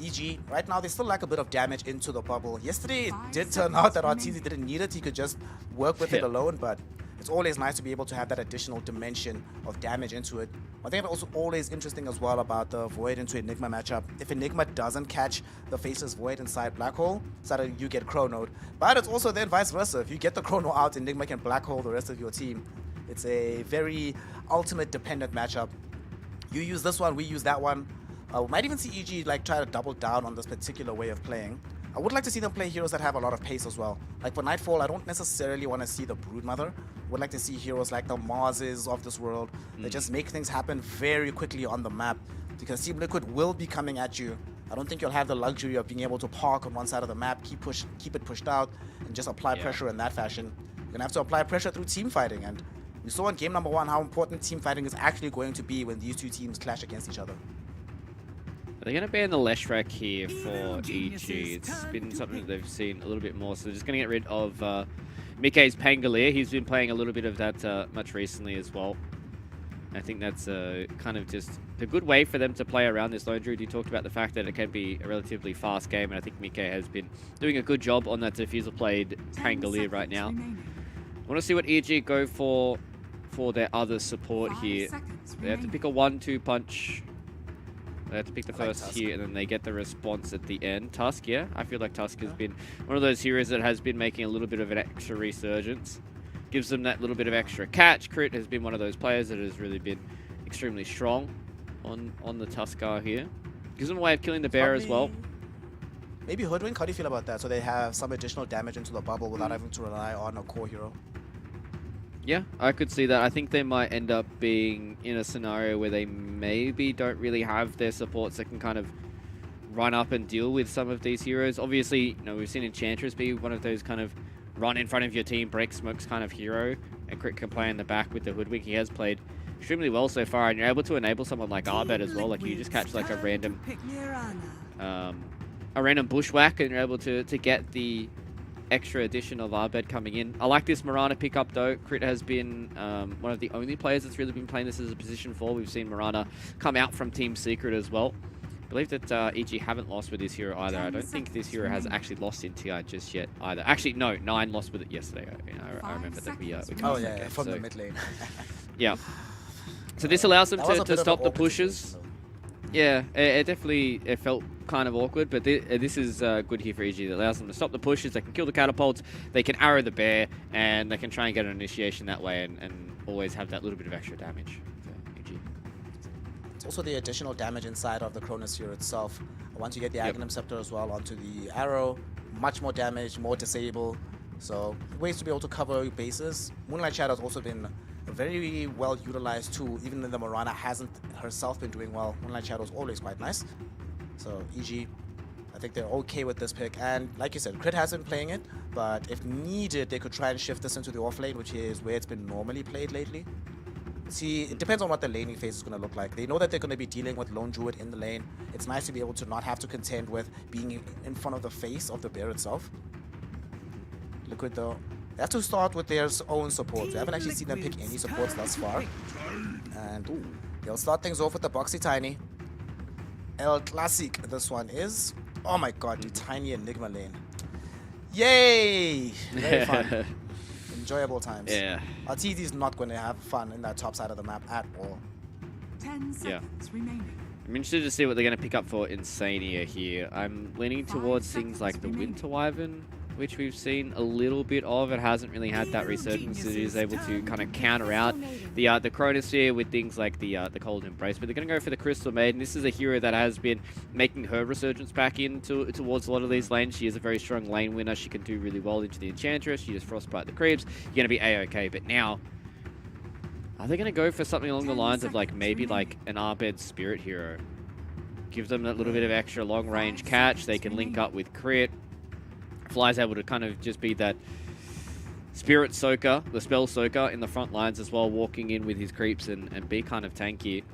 EG, right now they still lack a bit of damage into the bubble. Yesterday it did turn out that Arteezy didn't need it. He could just work with it alone, but it's always nice to be able to have that additional dimension of damage into it. I think it's also always interesting as well about the Void into Enigma matchup. If Enigma doesn't catch the Faceless Void inside Black Hole, so you get Chronoed. But it's also then vice versa. If you get the Chrono out, Enigma can Black Hole the rest of your team. It's a very ultimate dependent matchup. You use this one, we use that one. We might even see EG like try to double down on this particular way of playing. I would like to see them play heroes that have a lot of pace as well. Like for Nightfall, I don't necessarily want to see the Broodmother. I would like to see heroes like the Marses of this world that just make things happen very quickly on the map. Because Team Liquid will be coming at you. I don't think you'll have the luxury of being able to park on one side of the map, keep it pushed out, and just apply pressure in that fashion. You're going to have to apply pressure through team fighting. And we saw in game number 1 how important team fighting is actually going to be when these two teams clash against each other. They're going to ban the Leshrac here for EG. It's been something that they've seen a little bit more. So they're just going to get rid of Mikkei's Pangolier. He's been playing a little bit of that much recently as well. I think that's kind of just a good way for them to play around this Lone Druid. You talked about the fact that it can be a relatively fast game, and I think Mikkei has been doing a good job on that diffuser played Pangolier right now. I want to see what EG go for their other support here. They have to pick a 1-2 punch. They have to pick the first here, and then they get the response at the end. Tusk, yeah. I feel like Tusk has been one of those heroes that has been making a little bit of an extra resurgence. Gives them that little bit of extra catch. Crit has been one of those players that has really been extremely strong on the Tuskar here. Gives them a way of killing the bear as well. Maybe Hoodwink, how do you feel about that? So they have some additional damage into the bubble without having to rely on a core hero. Yeah, I could see that. I think they might end up being in a scenario where they maybe don't really have their supports that can kind of run up and deal with some of these heroes. Obviously, you know, we've seen Enchantress be one of those kind of run in front of your team, break smokes kind of hero, and Crit can play in the back with the Hoodwink. He has played extremely well so far, and you're able to enable someone like Arbed as well. Like you just catch like a random bushwhack, and you're able to get the extra addition of Arbed coming in. I like this Mirana pickup though. Crit has been one of the only players that's really been playing this as a position 4. We've seen Mirana come out from Team Secret as well. I believe that EG haven't lost with this hero either. I don't think this hero has actually lost in TI just yet either. Actually, no, 9 lost with it yesterday. I remember that we oh yeah, from the mid lane. Yeah. So this allows them to stop the pushes. Yeah, it definitely felt kind of awkward, but this is good here for EG. It allows them to stop the pushes. They can kill the catapults. They can arrow the bear, and they can try and get an initiation that way, and always have that little bit of extra damage for EG. It's also the additional damage inside of the Chronosphere itself. Once you get the Aghanim Scepter as well onto the arrow, much more damage, more disable. So ways to be able to cover bases. Moonlight Shadow's also been a very well utilized tool, even when the Mirana hasn't herself been doing well. Moonlight Shadow's always quite nice. So EG, I think they're okay with this pick. And like you said, Crit has been playing it, but if needed, they could try and shift this into the off lane, which is where it's been normally played lately. See, it depends on what the laning phase is going to look like. They know that they're going to be dealing with Lone Druid in the lane. It's nice to be able to not have to contend with being in front of the face of the bear itself. Liquid though, they have to start with their own supports. We haven't actually seen them pick any supports thus far. And ooh, they'll start things off with the Boxy Tiny. El Classic, this one is. Oh my god, the tiny Enigma lane. Yay! Very fun. Enjoyable times. Yeah. Arteezy's not going to have fun in that top side of the map at all. 10 seconds remaining. I'm interested to see what they're going to pick up for Insania here. I'm leaning towards things like the Winter Wyvern, which we've seen a little bit of. It hasn't really had that resurgence. It is able to kind of counter out the Chronosphere with things like the Cold Embrace. But they're going to go for the Crystal Maiden. This is a hero that has been making her resurgence back towards a lot of these lanes. She is a very strong lane winner. She can do really well into the Enchantress. She just Frostbite the creeps. You're going to be A-okay. But now, are they going to go for something along the lines of like maybe like an Arbed Spirit hero? Give them that little bit of extra long range catch. They can link up with crit. Fly's able to kind of just be that Spirit Soaker, the Spell Soaker in the front lines as well, walking in with his creeps and be kind of tanky.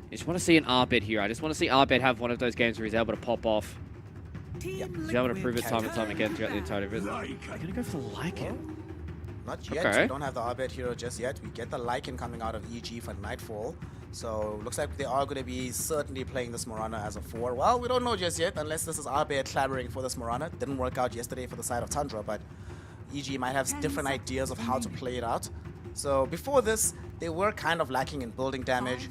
I just want to see an Arbed here. I just want to see Arbed have one of those games where he's able to pop off. He's able to prove it time and time again throughout the entire visit. They're going to go for the Lycan. Not yet. Okay. We don't have the Arbed hero just yet. We get the Lycan coming out of EG for Nightfall. So looks like they are going to be certainly playing this Morana as a 4. Well, we don't know just yet, unless this is Arbed clamoring for this Morana. Didn't work out yesterday for the side of Tundra, but EG might have different ideas of how to play it out. So before this, they were kind of lacking in building damage.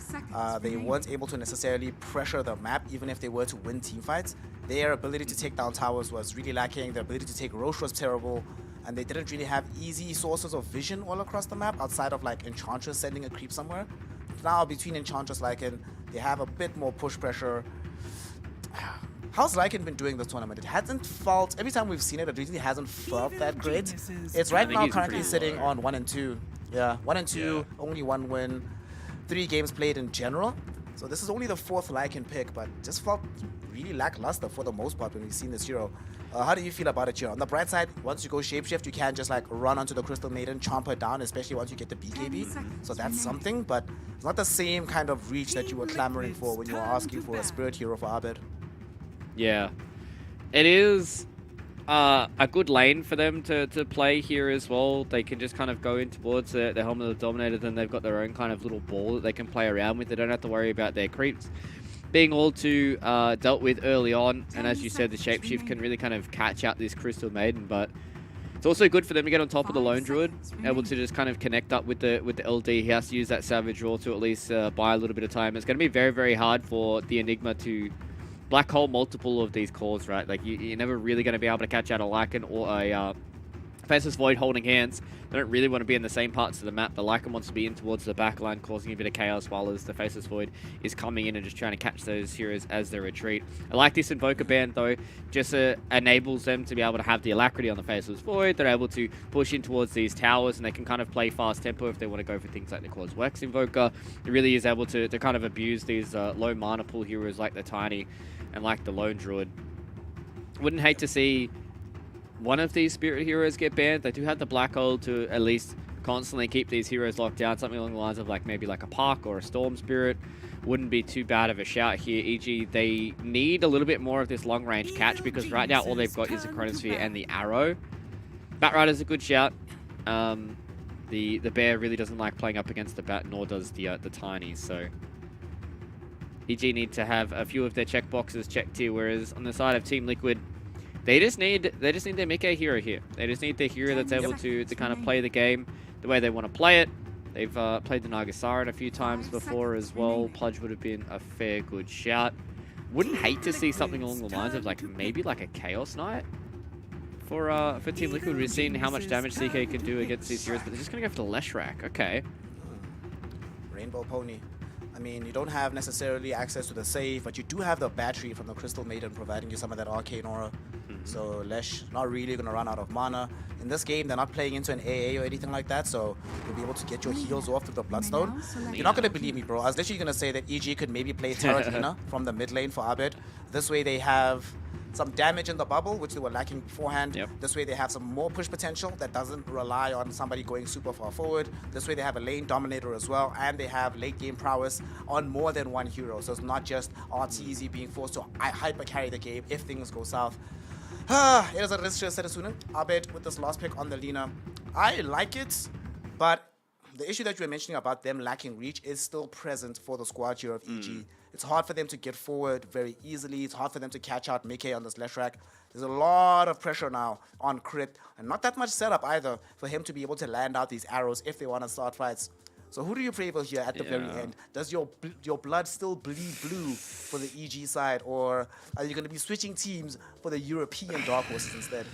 They weren't able to necessarily pressure the map, even if they were to win team fights. Their ability to take down towers was really lacking. Their ability to take Roche was terrible. And they didn't really have easy sources of vision all across the map, outside of like Enchantress sending a creep somewhere. Now between Enchantress Lycan, they have a bit more push pressure. How's Lycan been doing this tournament? It hasn't felt, every time we've seen it, it really hasn't felt that great. It's right now currently sitting on 1 and 2. Yeah, 1 and 2, only 1 win, 3 games played in general. So this is only the 4th Lycan pick, but just felt really lackluster for the most part when we've seen this hero. How do you feel about it here? On the bright side, once you go Shapeshift, you can just like run onto the Crystal Maiden, chomp her down, especially once you get the BKB. So that's something, but it's not the same kind of reach that you were clamoring for when you were asking for a Spirit hero for Arbed. Yeah. It is a good lane for them to play here as well. They can just kind of go in towards the Helmet of the Dominator, then they've got their own kind of little ball that they can play around with. They don't have to worry about their creeps being all too dealt with early on. And as you said, the Shapeshift can really kind of catch out this Crystal Maiden, but it's also good for them to get on top of the Lone Druid, able to just kind of connect up with the LD. He has to use that Savage Roar to at least buy a little bit of time. It's going to be very, very hard for the Enigma to black hole multiple of these cores, right? Like, you're never really going to be able to catch out a Lycan or a Faceless Void holding hands. They don't really want to be in the same parts of the map. The Lycan wants to be in towards the back line, causing a bit of chaos, while as the Faceless Void is coming in and just trying to catch those heroes as they retreat. I like this Invoker band, though. Just enables them to be able to have the Alacrity on the Faceless Void. They're able to push in towards these towers, and they can kind of play fast tempo if they want to go for things like Nicole's Wax Invoker. It really is able to kind of abuse these low mana pool heroes like the Tiny and like the Lone Druid. Wouldn't hate to see one of these Spirit heroes get banned. They do have the Black Hole to at least constantly keep these heroes locked down. Something along the lines of like maybe like a Park or a Storm Spirit wouldn't be too bad of a shout here. E.g., they need a little bit more of this long range catch, because right now all they've got is the Chronosphere and the Arrow. Batrider's a good shout. The Bear really doesn't like playing up against the Bat, nor does the Tiny. So EG need to have a few of their checkboxes checked here, whereas on the side of Team Liquid, they just need their Mickey hero here. They just need their hero that's able to kind of play the game the way they want to play it. They've played the Nagasaran a few times before as well. Pludge would have been a fair good shout. Wouldn't hate to see something along the lines of like maybe like a Chaos Knight for Team Liquid. We've seen how much damage CK can do against these heroes, but they're just going to go for the Leshrac. Okay. Rainbow Pony. I mean, you don't have necessarily access to the save, but you do have the battery from the Crystal Maiden providing you some of that arcane aura. So Lesh not really going to run out of mana. In this game, they're not playing into an AA or anything like that, so you'll be able to get your heals off through the Bloodstone. You're not going to believe me, bro. I was literally going to say that EG could maybe play Terratina from the mid lane for Arbed. This way they have some damage in the bubble, which they were lacking beforehand. This way they have some more push potential that doesn't rely on somebody going super far forward. This way they have a lane dominator as well, and they have late game prowess on more than one hero. So it's not just RTZ being forced to hyper carry the game if things go south. It is a risk to set sooner. Arbed with this last pick on the Lina. I like it, but the issue that you were mentioning about them lacking reach is still present for the squad here of EG. It's hard for them to get forward very easily. It's hard for them to catch out Mickey on this Leshrac. There's a lot of pressure now on Crit, and not that much setup either for him to be able to land out these arrows if they want to start fights. So who do you favor here at the very end? Does your blood still bleed blue for the EG side, or are you going to be switching teams for the European Dark Horses instead?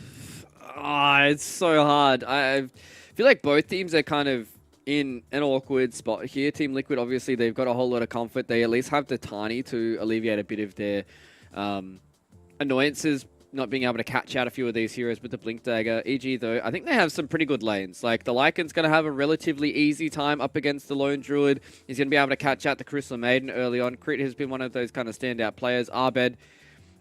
It's so hard. I feel like both teams are kind of in an awkward spot here. Team Liquid, obviously, they've got a whole lot of comfort. They at least have the Tiny to alleviate a bit of their annoyances, not being able to catch out a few of these heroes with the Blink Dagger. EG, though, I think they have some pretty good lanes. Like, the Lycan's going to have a relatively easy time up against the Lone Druid. He's going to be able to catch out the Crystal Maiden early on. Crit has been one of those kind of standout players. Abed,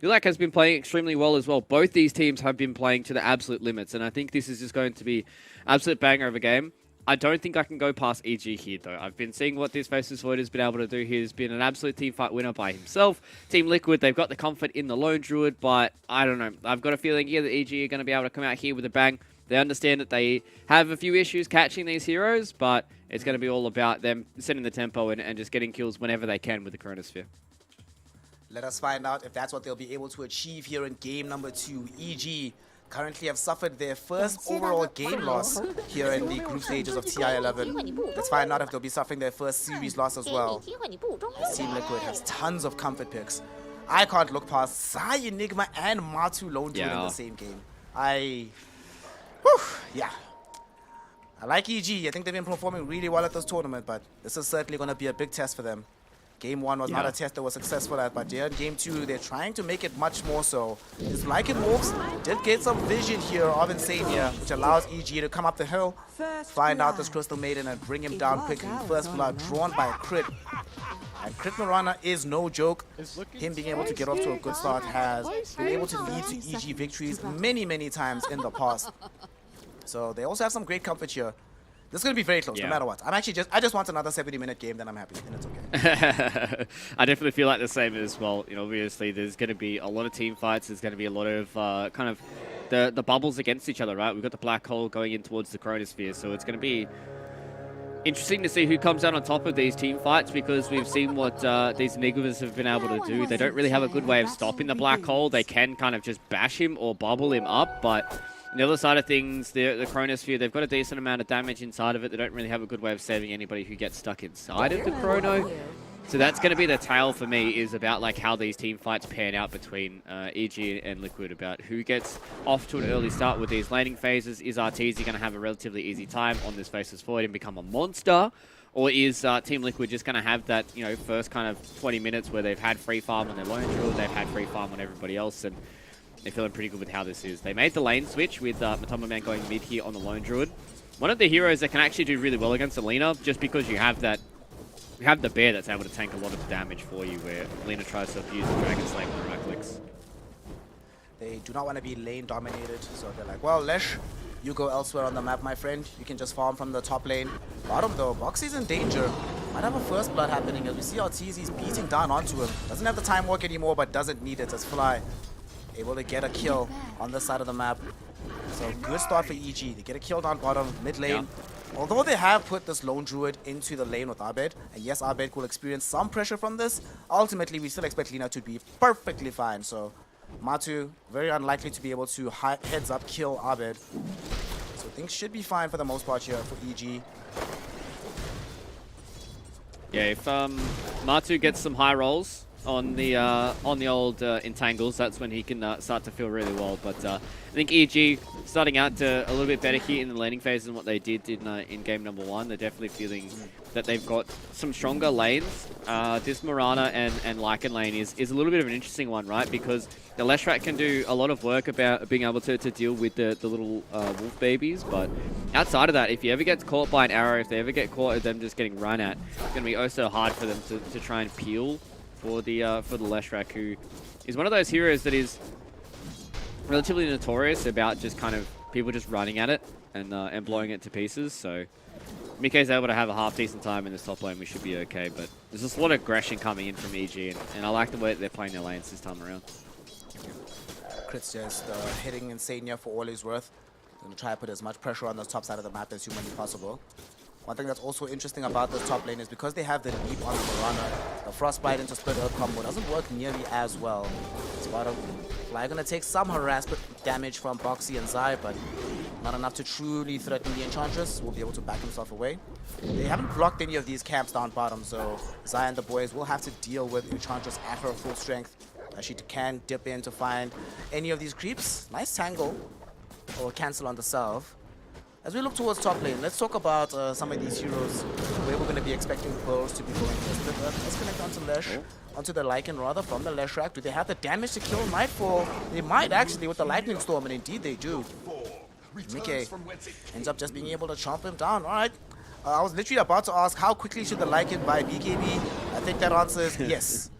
Ulak has been playing extremely well as well. Both these teams have been playing to the absolute limits, and I think this is just going to be absolute banger of a game. I don't think I can go past EG here, though. I've been seeing what this Faceless Void has been able to do. He's been an absolute teamfight winner by himself. Team Liquid, they've got the comfort in the Lone Druid, but I don't know. I've got a feeling here that EG are going to be able to come out here with a bang. They understand that they have a few issues catching these heroes, but it's going to be all about them setting the tempo and just getting kills whenever they can with the Chronosphere. Let us find out if that's what they'll be able to achieve here in game number 2. EG currently have suffered their first overall game loss here in the group stages of TI-11. Let's find out if they'll be suffering their first series loss as well. This Team Liquid has tons of comfort picks. I can't look past Sai Enigma and Matu Lone Druid in the same game. I like EG. I think they've been performing really well at this tournament, but this is certainly going to be a big test for them. Game 1 was not a test that was successful at, but here in Game 2, they're trying to make it much more so. This Lycan Wolves did get some vision here of Insania, which allows EG to come up the hill, find out this Crystal Maiden, and bring him down quickly. First blood drawn by a crit. And Crit Marana is no joke. Him being able to get off to a good start has been able to lead to EG victories many, many times in the past. So they also have some great comfort here. This is going to be very close, no matter what. I just want another 70-minute game, then I'm happy, and it's okay. I definitely feel like the same as well. You know, obviously, there's going to be a lot of team fights. There's going to be a lot of kind of the bubbles against each other, right? We've got the black hole going in towards the Chronosphere, so it's going to be interesting to see who comes out on top of these team fights, because we've seen what these Enigmas have been able to do. They don't really have a good way of stopping the black hole. They can kind of just bash him or bubble him up, but on the other side of things, the Chronosphere, they've got a decent amount of damage inside of it. They don't really have a good way of saving anybody who gets stuck inside of the Chrono. So that's going to be the tale for me, is about like how these team fights pan out between EG and Liquid, about who gets off to an early start with these laning phases. Is Arteezy going to have a relatively easy time on this Faceless Void and become a monster? Or is Team Liquid just going to have that, you know, first kind of 20 minutes where they've had free farm on their Lone Druid, they've had free farm on everybody else, and they're feeling pretty good with how this is. They made the lane switch with Matoma Man going mid here on the Lone Druid. One of the heroes that can actually do really well against Alina, just because you have that, you have the bear that's able to tank a lot of damage for you, where Alina tries to abuse the Dragon Slave with the right clicks. They do not want to be lane dominated, so they're like, well, Lesh, you go elsewhere on the map, my friend. You can just farm from the top lane. Bottom though, Boxy's in danger. Might have a first blood happening as we see Arteezy's beating down onto him. Doesn't have the time work anymore, but doesn't need it as Fly able to get a kill on this side of the map. So good start for EG. They get a kill down bottom, mid lane. Although they have put this Lone Druid into the lane with Abed, and yes, Abed will experience some pressure from this, ultimately we still expect Lina to be perfectly fine. So Matu, very unlikely to be able to heads up kill Abed. So things should be fine for the most part here for EG. Yeah, if Matu gets some high rolls on the old entangles, that's when he can start to feel really well. But I think EG starting out to a little bit better here in the laning phase than what they did in game number 1. They're definitely feeling that they've got some stronger lanes. This Mirana and Lycan lane is a little bit of an interesting one, right? Because the Leshrat can do a lot of work about being able to deal with the little wolf babies, but outside of that, if you ever get caught by an arrow, if they ever get caught with them just getting run at, it's going to be oh so hard for them to try and peel for the Leshrat, who is one of those heroes that is relatively notorious about just kind of people just running at it and blowing it to pieces. So Mike's able to have a half decent time in this top lane, we should be okay. But there's just a lot of aggression coming in from EG, and I like the way that they're playing their lanes this time around. Crit's just hitting Insania for all he's worth. Gonna try to put as much pressure on the top side of the map as humanly possible. One thing that's also interesting about this top lane is because they have the leap on the Mirana, the Frostbite into Split Earth combo doesn't work nearly as well. It's bottom. Fly gonna take some harassment damage from Boxy and Zai, but Not enough to truly threaten the Enchantress. Will be able to back himself away. They haven't blocked any of these camps down bottom, so Zai and the boys will have to deal with Enchantress at her full strength. She can dip in to find any of these creeps. Nice tangle. Or cancel on the salve. As we look towards top lane, let's talk about some of these heroes where we're going to be expecting Pearls to be going first. Let's connect onto Lesh, onto the Lycan rather, from the Lesh rack. Do they have the damage to kill Nightfall? They might actually with the Lightning Storm, and indeed they do. Mickey ends up just being able to chomp him down. Alright. I was literally about to ask how quickly should the Lycan buy BKB? I think that answer is yes.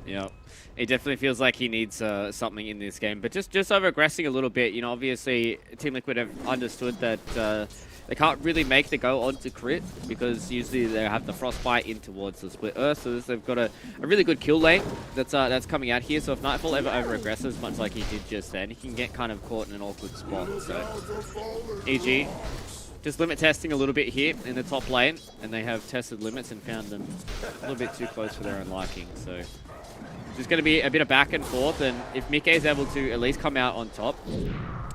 Yeah. It definitely feels like he needs something in this game, but just over-aggressing a little bit. You know, obviously Team Liquid have understood that they can't really make the go onto crit because usually they have the frostbite in towards the split earth, so they've got a really good kill lane that's coming out here. So if Nightfall ever over-aggresses, much like he did just then, he can get kind of caught in an awkward spot. So EG just limit testing a little bit here in the top lane, and they have tested limits and found them a little bit too close for their own liking. So there's going to be a bit of back and forth, and if Mickey is able to at least come out on top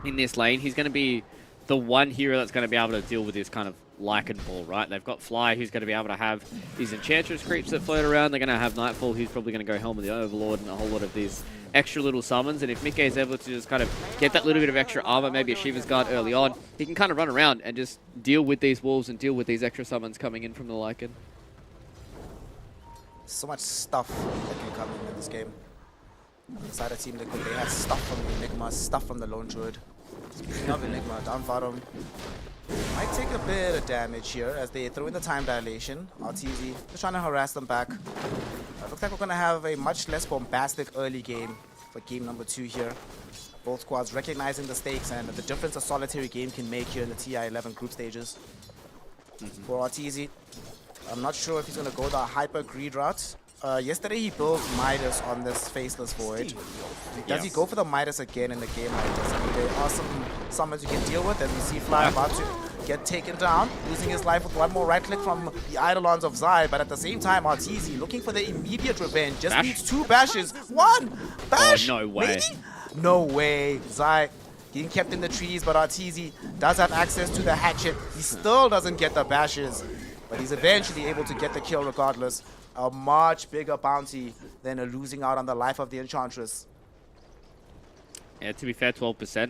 in this lane, he's going to be the one hero that's going to be able to deal with this kind of Lycan ball, right? They've got Fly, who's going to be able to have these Enchantress creeps that float around. They're going to have Nightfall, who's probably going to go Helm of the Overlord, and a whole lot of these extra little summons. And if Mickey is able to just kind of get that little bit of extra armor, maybe a Shiva's Guard early on, he can kind of run around and just deal with these wolves and deal with these extra summons coming in from the Lycan. So much stuff that can come in this game. Inside of Team Liquid, they have stuff from the Enigma, stuff from the Lone Druid. Speaking of Enigma, down bottom, might take a bit of damage here as they throw in the time dilation. RTZ just trying to harass them back. Looks like we're going to have a much less bombastic early game for game number 2 here. Both squads recognizing the stakes and the difference a solitary game can make here in the TI-11 group stages. For RTZ, I'm not sure if he's going to go the hyper greed route. Yesterday he built Midas on this Faceless Void. Does he go for the Midas again in the game like this? I mean, there are some summons you can deal with, and we see Fly about to get taken down, losing his life with one more right click from the Eidolons of Zai, but at the same time RTZ looking for the immediate revenge, just needs 2 bashes. 1 bash! Oh, no way. Maybe? No way. Zai getting kept in the trees, but RTZ does have access to the hatchet. He still doesn't get the bashes, but he's eventually able to get the kill regardless. A much bigger bounty than losing out on the life of the Enchantress. Yeah, to be fair, 12%.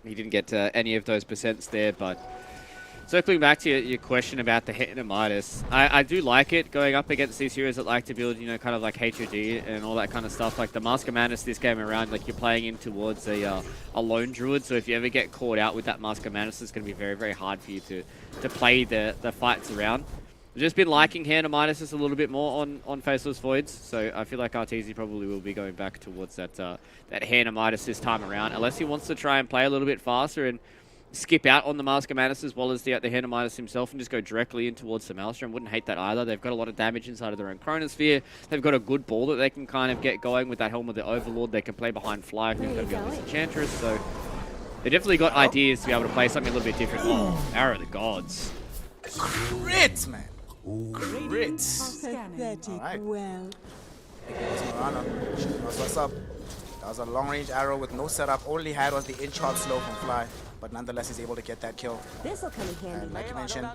He didn't get any of those percents there, but circling back to your question about the hit and Midas, I do like it going up against these heroes that like to build, you know, kind of like HOD and all that kind of stuff. Like the Mask of Madness this game around, like you're playing in towards a lone druid, so if you ever get caught out with that Mask of Madness, it's going to be very, very hard for you to play the fights around. I've just been liking Hand of Midas just a little bit more on Faceless Voids, so I feel like RTZ probably will be going back towards that Hand of Midas this time around, unless he wants to try and play a little bit faster and skip out on the Mask of Madness as well as the Hand of Midas himself and just go directly in towards the Maelstrom. Wouldn't hate that either. They've got a lot of damage inside of their own Chronosphere. They've got a good ball that they can kind of get going with that Helm of the Overlord. They can play behind Fly, who's going to be on this Enchantress, so they definitely got ideas to be able to play something a little bit different. Oh, Arrow of the Gods. Crit, man. Crit. Alright. Well. What's up? That was a long-range arrow with no setup. Only had was the enchant slow from Fly, but nonetheless he's able to get that kill. This'll come in handy. And like you mentioned,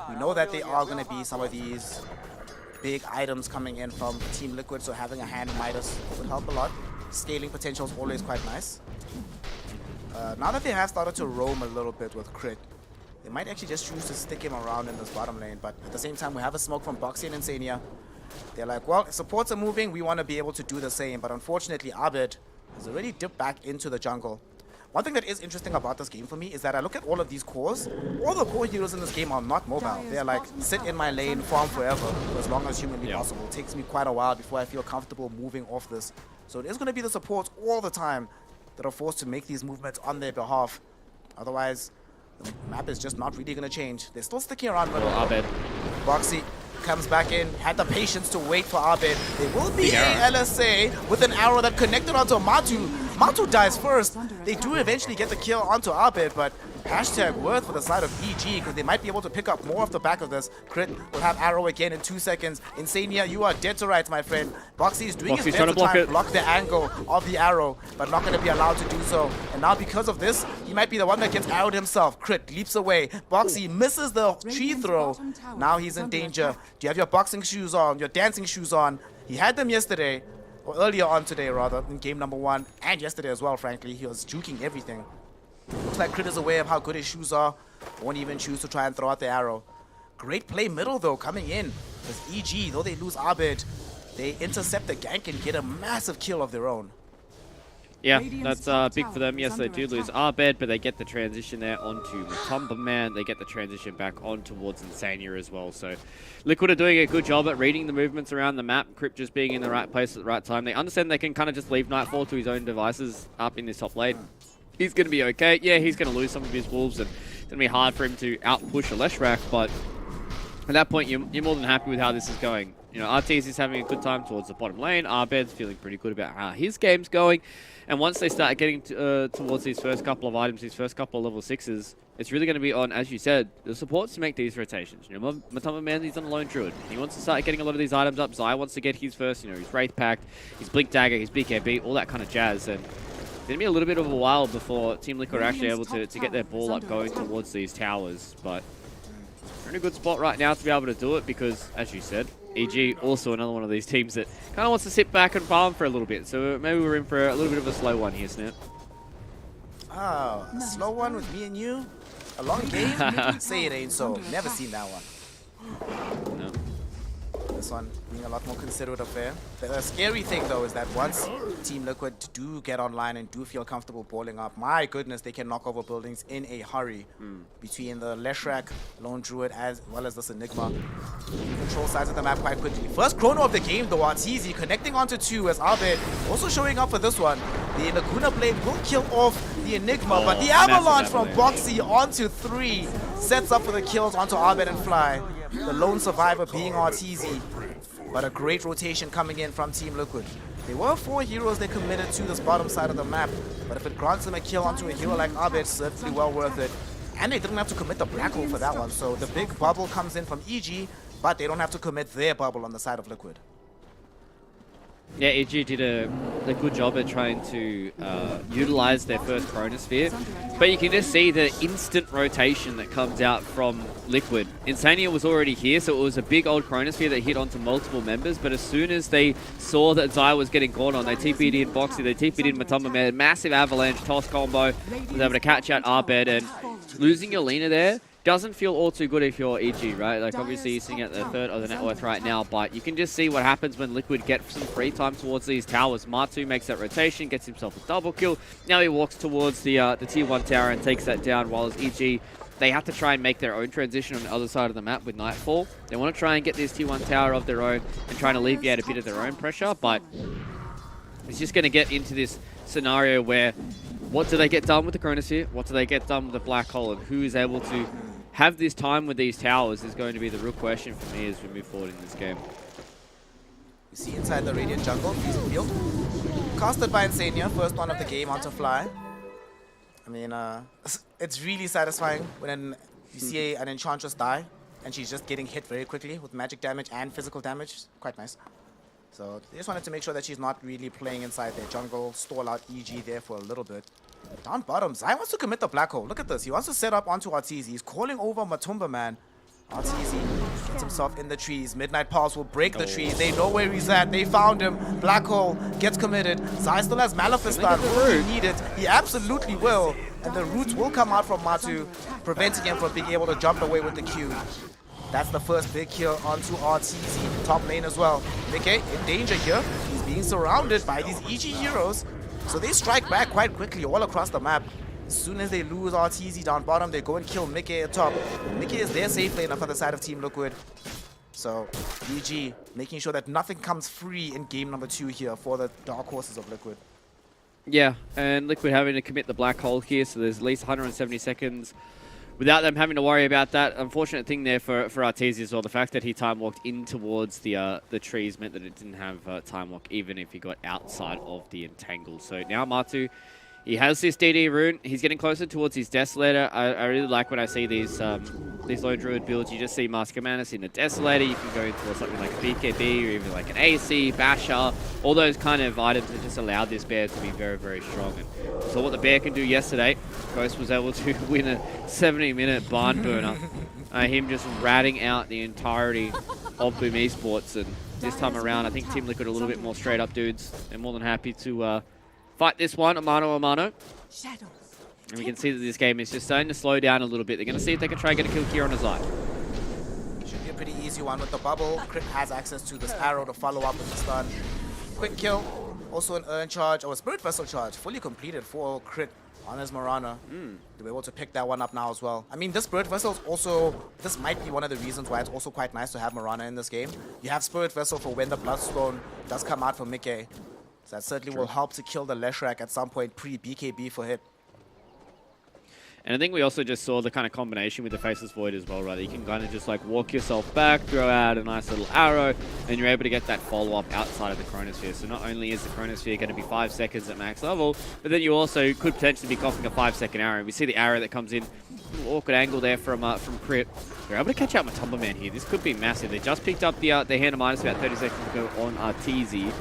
we know that they are going to be some of these big items coming in from Team Liquid, so having a Hand of Midas would help a lot. Scaling potential is always quite nice. Now that they have started to roam a little bit with Crit, they might actually just choose to stick him around in this bottom lane, but at the same time we have a smoke from Boxy and Insania. They're like, well, supports are moving, we want to be able to do the same, but unfortunately Abed has already dipped back into the jungle. One thing that is interesting about this game for me is that I look at all of these cores. All the core heroes in this game are not mobile. They're like, sit in my lane, farm forever, for as long as humanly possible. It takes me quite a while before I feel comfortable moving off this. So it is going to be the supports all the time that are forced to make these movements on their behalf. Otherwise, the map is just not really going to change. They're still sticking around. Abed. Boxy comes back in, had the patience to wait for Abed. There will be a LSA with an arrow that connected onto Matu. Matu dies first. They do eventually get the kill onto Abed, but Hashtag worth for the side of EG, because they might be able to pick up more off the back of this. Crit will have arrow again in 2 seconds. Insania, you are dead to rights, my friend. Boxy is doing his best to try and block the angle of the arrow, but not going to be allowed to do so. And now because of this, he might be the one that gets arrowed himself. Crit leaps away. Boxy misses the tree throw. Now he's in danger. Do you have your boxing shoes on, your dancing shoes on? He had them yesterday, or earlier on today rather, in game number 1, and yesterday as well, frankly. He was juking everything. Looks like Crit is aware of how good his shoes are. Won't even choose to try and throw out the arrow. Great play middle though, coming in. Because EG, though they lose Abed, they intercept the gank and get a massive kill of their own. Yeah, that's big for them. Yes, they do lose Abed, but they get the transition there onto Matumba Man. They get the transition back on towards Insania as well. So Liquid are doing a good job at reading the movements around the map. Crypt just being in the right place at the right time. They understand they can kind of just leave Nightfall to his own devices up in this top lane. He's going to be okay. Yeah, he's going to lose some of his wolves, and it's going to be hard for him to out-push a Leshrac, but at that point, you're more than happy with how this is going. You know, Arteezy is having a good time towards the bottom lane. Arbed's feeling pretty good about how his game's going. And once they start getting towards these first couple of items, these first couple of level 6s, it's really going to be on, as you said, the supports to make these rotations. You know, Matumba Man, he's on a lone druid. He wants to start getting a lot of these items up. Zai wants to get his first, you know, his Wraith Pact, his Blink Dagger, his BKB, all that kind of jazz. And it's going to be a little bit of a while before Team Liquid are actually able to get their ball up going towards these towers. But they're in a good spot right now to be able to do it because, as you said, EG also another one of these teams that kind of wants to sit back and farm for a little bit. So maybe we're in for a little bit of a slow one here, Snap. Oh, a slow one with me and you? A long game? Say it ain't so. Never seen that one. No. This one being a lot more considerate affair. The scary thing though is that once Team Liquid do get online and do feel comfortable balling up, my goodness, they can knock over buildings in a hurry. Between the Leshrac, Lone Druid, as well as this Enigma. Control sides of the map quite quickly. First chrono of the game though, Arteezy connecting onto 2 as Abed also showing up for this one. The Laguna Blade will kill off the Enigma, but the Avalanche from Boxy onto 3 sets up for the kills onto Abed and Fly. The lone survivor being Arteezy, but a great rotation coming in from Team Liquid. There were 4 heroes they committed to this bottom side of the map, but if it grants them a kill onto a hero like Abed, certainly well worth it. And they didn't have to commit the black hole for that one, so the big bubble comes in from EG, but they don't have to commit their bubble on the side of Liquid. Yeah, EG did a good job at trying to utilize their first chronosphere, but you can just see the instant rotation that comes out from Liquid. Insania was already here, so it was a big old chronosphere that hit onto multiple members, but as soon as they saw that Zai was getting gone on, they TP'd in Boxy, they TP'd in Matumba Man, massive avalanche, toss combo, was able to catch out Abed, and losing your Lina there doesn't feel all too good if you're EG, right? Like, obviously, you're sitting at the third of the net worth right now, but you can just see what happens when Liquid get some free time towards these towers. Matu makes that rotation, gets himself a double kill. Now he walks towards the tier 1 tower and takes that down, while as EG, they have to try and make their own transition on the other side of the map with Nightfall. They want to try and get this tier 1 tower of their own and try and alleviate a bit of their own pressure, but it's just going to get into this scenario where what do they get done with the Chronosphere? What do they get done with the Black Hole? And who is able to have this time with these towers is going to be the real question for me as we move forward in this game. You see inside the Radiant jungle, field. Casted by Insania, first one of the game onto Fly. I mean, it's really satisfying when you see an Enchantress die and she's just getting hit very quickly with magic damage and physical damage. Quite nice. So they just wanted to make sure that she's not really playing inside their jungle, stall out EG there for a little bit. Down bottom, Zai wants to commit the black hole. Look at this. He wants to set up onto Arteezy. He's calling over Matumba Man. Arteezy gets himself in the trees. Midnight Pulse will break the trees. They know where he's at. They found him. Black hole gets committed. Zai still has Maleficent. Will he need it? He absolutely will. And the roots will come out from Matu, preventing him from being able to jump away with the Q. That's the first big kill onto Arteezy. Top lane as well. Mickey in danger here. He's being surrounded by these EG heroes. So they strike back quite quickly all across the map. As soon as they lose Arteezy down bottom, they go and kill Mickey at top. Mickey is their safe laner for the side of Team Liquid. So EG making sure that nothing comes free in game number 2 here for the Dark Horses of Liquid. Yeah, and Liquid having to commit the black hole here, so there's at least 170 seconds without them having to worry about that. Unfortunate thing there for Arteezy as well. The fact that he time walked in towards the trees meant that it didn't have time walk, even if he got outside of the entangle. So now Matu, He has this DD rune. He's getting closer towards his Desolator. I really like when I see these Lone Druid builds. You just see Master Manus in the Desolator. You can go into something like a BKB or even like an AC, Basher. All those kind of items that just allow this bear to be very, very strong. And so what the bear can do yesterday, Ghost was able to win a 70-minute barn burner. Him just ratting out the entirety of Boom Esports. And this time around, I think Team Liquid are a little bit more straight up dudes. They're more than happy to fight this one, mano a mano. And we can see that this game is just starting to slow down a little bit. They're going to see if they can try and get a kill here on his eye. Should be a pretty easy one with the bubble. Crit has access to this arrow to follow up with the stun. Quick kill. Also an Urn charge, or a Spirit Vessel charge. Fully completed for Crit on his Mirana. To be able to pick that one up now as well. I mean, this Spirit Vessel is also, this might be one of the reasons why it's also quite nice to have Mirana in this game. You have Spirit Vessel for when the Bloodstone does come out from Mickey. So that certainly will help to kill the Leshrac at some point pre-BKB for hit. And I think we also just saw the kind of combination with the Faceless Void as well, right? You can kind of just like walk yourself back, throw out a nice little arrow, and you're able to get that follow-up outside of the Chronosphere. So not only is the Chronosphere going to be 5 seconds at max level, but then you also could potentially be coughing a 5-second arrow. We see the arrow that comes in, a little awkward angle there from Crit. They're able to catch out Matumba Man here. This could be massive. They just picked up the hand of minus about 30 seconds ago on Arteezy.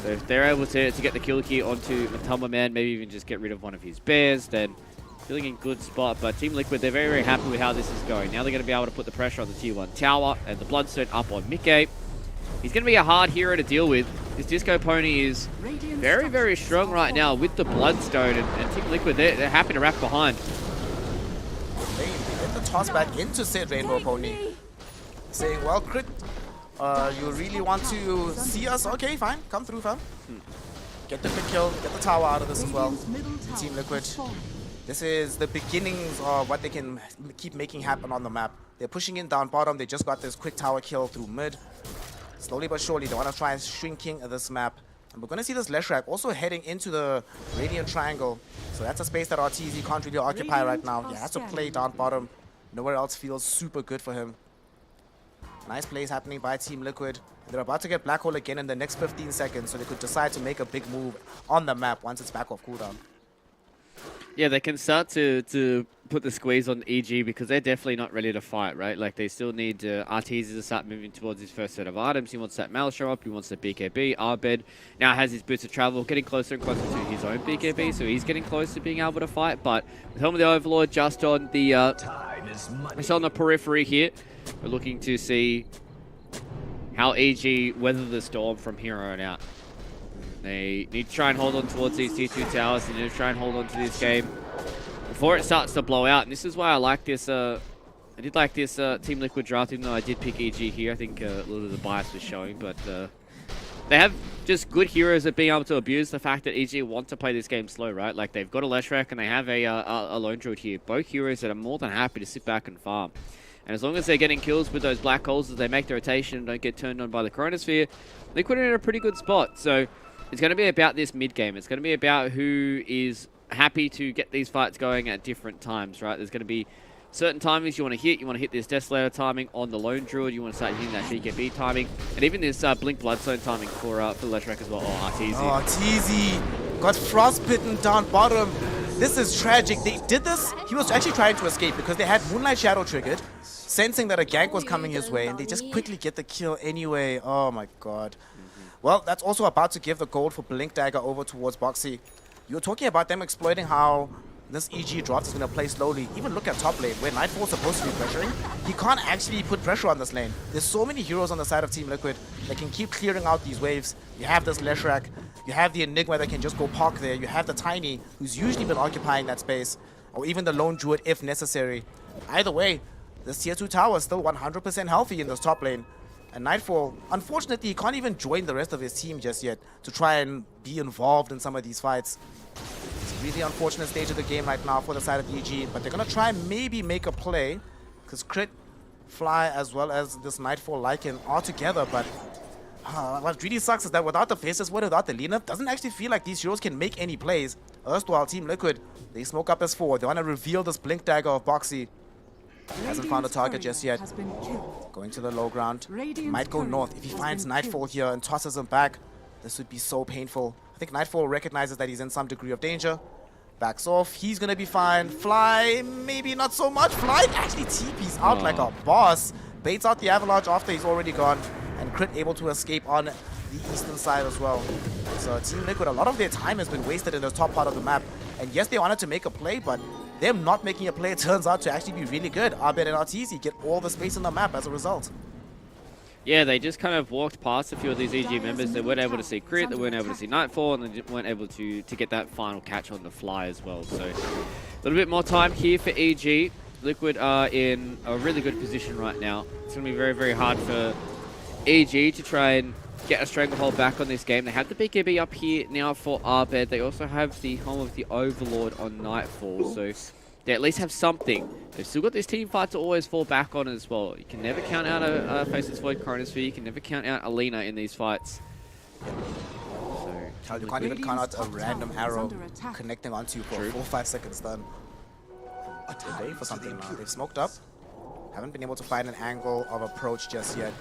So if they're able to get the kill here onto Matumba Man, maybe even just get rid of one of his bears, then feeling in good spot. But Team Liquid, they're very, very happy with how this is going. Now they're going to be able to put the pressure on the Tier 1 tower and the Bloodstone up on Mickey. He's going to be a hard hero to deal with. This Disco Pony is very, very strong right now with the Bloodstone, and Team Liquid, they're happy to wrap behind. They get the toss back into said Rainbow Pony. Saying, well, Crit, you really want to see us? Okay, fine. Come through, fam. Get the quick kill, get the tower out of this as well. Team Liquid. This is the beginnings of what they can keep making happen on the map. They're pushing in down bottom. They just got this quick tower kill through mid. Slowly but surely, they want to try and shrinking this map. And we're going to see this Leshrac also heading into the Radiant Triangle. So that's a space that RTZ can't really occupy right now. He has to play down bottom. Nowhere else feels super good for him. Nice plays happening by Team Liquid. They're about to get Black Hole again in the next 15 seconds, so they could decide to make a big move on the map once it's back off cooldown. Yeah, they can start to put the squeeze on EG because they're definitely not ready to fight, right? Like, they still need Arteezy to start moving towards his first set of items. He wants that Maelstrom up, he wants the BKB. Arbed now has his boots of travel, getting closer and closer to his own BKB, so he's getting close to being able to fight. But with Helm of the Overlord just on the periphery here, we're looking to see how EG weather the storm from here on out. They need to try and hold on towards these Tier 2 towers. They need to try and hold on to this game before it starts to blow out. And this is why I like this. I did like this Team Liquid draft, even though I did pick EG here. I think a little of the bias was showing, but they have just good heroes at being able to abuse the fact that EG want to play this game slow, right? Like, they've got a Leshrac and they have a Lone Druid here. Both heroes that are more than happy to sit back and farm. And as long as they're getting kills with those black holes as they make the rotation and don't get turned on by the Chronosphere, Liquid are in a pretty good spot. So it's going to be about this mid game. It's going to be about who is happy to get these fights going at different times, right? There's going to be certain timings you want to hit. You want to hit this Desolator timing on the Lone Druid. You want to start hitting that BKB timing. And even this Blink Bloodstone timing for Leshrac as well. Oh, Arteezy. Oh, Arteezy got frostbitten down bottom. This is tragic. They did this. He was actually trying to escape because they had Moonlight Shadow triggered, sensing that a gank was coming his way, and they just quickly get the kill anyway. Oh my god. Well, that's also about to give the gold for Blink Dagger over towards Boxy. You were talking about them exploiting how this EG draft is going to play slowly. Even look at top lane, where Nightfall's supposed to be pressuring. He can't actually put pressure on this lane. There's so many heroes on the side of Team Liquid that can keep clearing out these waves. You have this Leshrac, you have the Enigma that can just go park there, you have the Tiny, who's usually been occupying that space, or even the Lone Druid if necessary. Either way, this Tier 2 tower is still 100% healthy in this top lane. And Nightfall, unfortunately, he can't even join the rest of his team just yet to try and be involved in some of these fights. It's a really unfortunate stage of the game right now for the side of EG, but they're going to try and maybe make a play, because Crit, Fly, as well as this Nightfall Lycan are together, but what really sucks is that without the Faceless Void, without the lean-up, doesn't actually feel like these heroes can make any plays. Erstwhile, Team Liquid, they smoke up as 4. They want to reveal this Blink Dagger of Boxy. Hasn't found a target just yet. Going to the low ground. Might go north. If he finds Nightfall here and tosses him back, this would be so painful. I think Nightfall recognizes that he's in some degree of danger. Backs off. He's going to be fine. Fly, maybe not so much. Fly actually TP's out like a boss. Baits out the Avalanche after he's already gone. And Crit able to escape on the eastern side as well. So Team Liquid, a lot of their time has been wasted in the top part of the map. And yes, they wanted to make a play, but them not making a play turns out to actually be really good. Abed and RTZ get all the space in the map as a result. Yeah, they just kind of walked past a few of these EG members. They weren't able to see Crit, they weren't able to see Nightfall, and they weren't able to get that final catch on the fly as well. So a little bit more time here for EG. Liquid are in a really good position right now. It's going to be very, very hard for EG to try and get a stranglehold back on this game. They have the BKB up here now for Abed. They also have the Home of the Overlord on Nightfall, so they at least have something. They've still got this team fight to always fall back on as well. You can never count out a Faceless Void Chronosphere. You can never count out Alina in these fights. You can't even count out a random arrow connecting onto you for a 4-5 second stun. They're for something now. They've smoked up. Haven't been able to find an angle of approach just yet.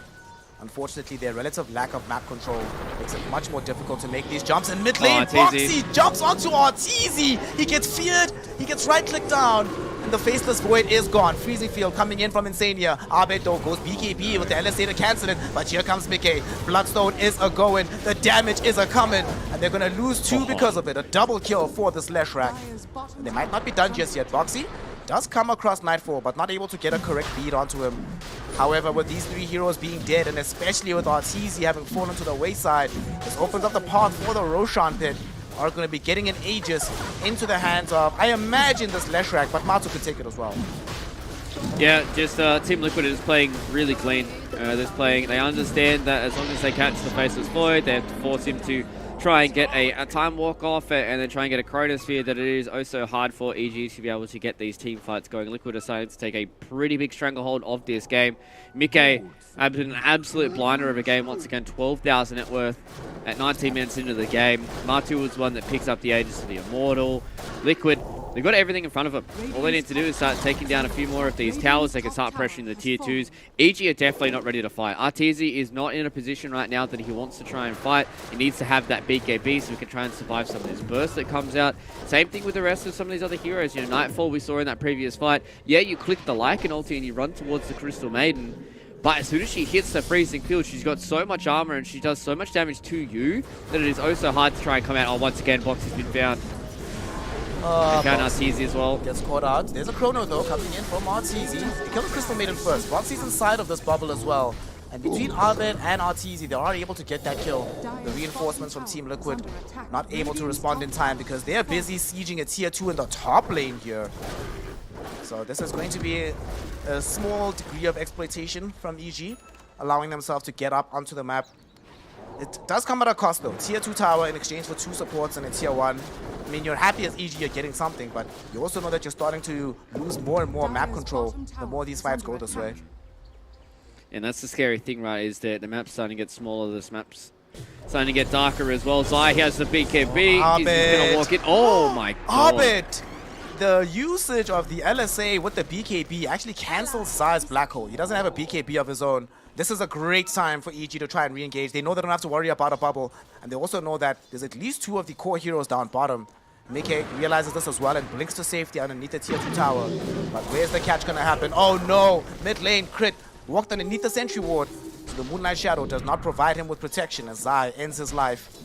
Unfortunately, their relative lack of map control makes it much more difficult to make these jumps. In mid lane, Boxy jumps onto RTZ. He gets feared. He gets right-clicked down. And the Faceless Void is gone. Freezing Field coming in from Insania. Abed though goes BKB with the LSA to cancel it. But here comes Mickey. Bloodstone is a-going. The damage is a-coming. And they're going to lose 2 because of it. A double kill for this Leshrac. They might not be done just yet. Boxy does come across Nightfall, but not able to get a correct beat onto him. However, with these 3 heroes being dead, and especially with RTZ having fallen to the wayside, this opens up the path for the Roshan pit. Are going to be getting an Aegis into the hands of, I imagine, this Leshrac, but Matsu could take it as well. Yeah, just Team Liquid is playing really clean. They understand that as long as they catch the Faceless Void, they have to force him to try and get a time walk off and then try and get a Chronosphere. That it is also hard for EG to be able to get these team fights going. Liquid decided to take a pretty big stranglehold of this game. Mickey had been an absolute blinder of a game once again. 12,000 net worth at 19 minutes into the game. Matu was one that picks up the Aegis of the Immortal. Liquid, they've got everything in front of them. All they need to do is start taking down a few more of these towers. They can start pressuring the tier 2s. EG are definitely not ready to fight. RTZ is not in a position right now that he wants to try and fight. He needs to have that BKB so he can try and survive some of this burst that comes out. Same thing with the rest of some of these other heroes. You know, Nightfall we saw in that previous fight. Yeah, you click the Lycan ulti and you run towards the Crystal Maiden. But as soon as she hits the freezing field, she's got so much armor and she does so much damage to you that it is also hard to try and come out. Oh, once again, Boxy's been found. Found RTZ as well. Gets caught out. There's a chrono though coming in from RTZ. He kills Crystal Maiden first. Boxy's inside of this bubble as well. And between Abed and RTZ, they are able to get that kill. The reinforcements from Team Liquid not able to respond in time because they are busy sieging a tier 2 in the top lane here. So this is going to be a small degree of exploitation from EG, allowing themselves to get up onto the map. It does come at a cost though. Tier 2 tower in exchange for 2 supports and a tier 1. I mean, you're happy as EG you're getting something, but you also know that you're starting to lose more and more map control the more these fights go this way. And that's the scary thing, right, is that the map's starting to get smaller, this map's starting to get darker as well. Zai has the BKB, he's going to walk in. Oh my god. Abed! The usage of the LSA with the BKB actually cancels Zai's Black Hole. He doesn't have a BKB of his own. This is a great time for EG to try and re-engage. They know they don't have to worry about a bubble, and they also know that there's at least 2 of the core heroes down bottom. Mickey realizes this as well and blinks to safety underneath the tier 2 tower. But where's the catch gonna happen? Oh no! Mid lane, Crit walked underneath the sentry ward. So the Moonlight Shadow does not provide him with protection as Zai ends his life.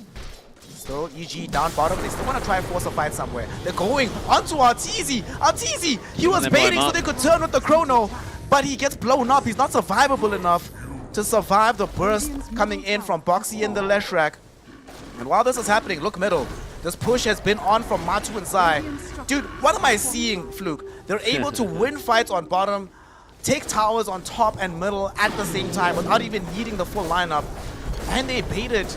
Still, EG down bottom. They still want to try and force a fight somewhere. They're going onto RTZ. RTZ! He was baiting so they could turn with the chrono, but he gets blown up. He's not survivable enough to survive the burst coming in from Boxy and the Leshrac. And while this is happening, look middle. This push has been on from Matu and Zai. Dude, what am I seeing, Fluke? They're able to win fights on bottom, take towers on top and middle at the same time without even needing the full lineup. And they baited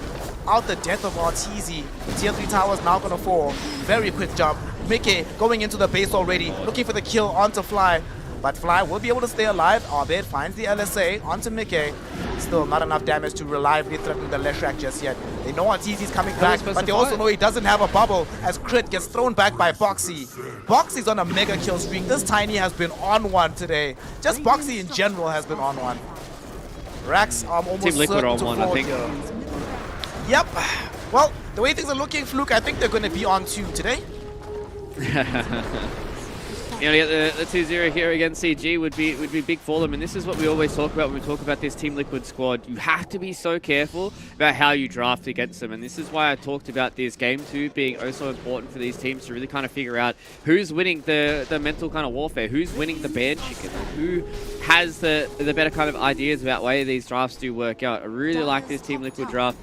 out the death of RTZ. Tier 3 tower is now going to fall. Very quick jump. Mickey going into the base already, looking for the kill onto Fly. But Fly will be able to stay alive. Abed finds the LSA onto Mickey. Still not enough damage to reliably threaten the Leshrac just yet. They know RTZ is coming back, but they also know he doesn't have a bubble as Crit gets thrown back by Boxy. Boxy's on a mega kill streak. This Tiny has been on one today. Just Boxy in general has been on one. Rax almost Team Liquid on one, I think. Yep. Well, the way things are looking, Fluke, I think they're going to be on 2 today. You know, to get the 2-0 here against CG would be big for them, and this is what we always talk about when we talk about this Team Liquid squad. You have to be so careful about how you draft against them, and this is why I talked about this Game 2 being oh so important for these teams to really kind of figure out who's winning the mental kind of warfare, who's winning the band chicken, who has the better kind of ideas about way these drafts do work out. I really like this Team Liquid draft,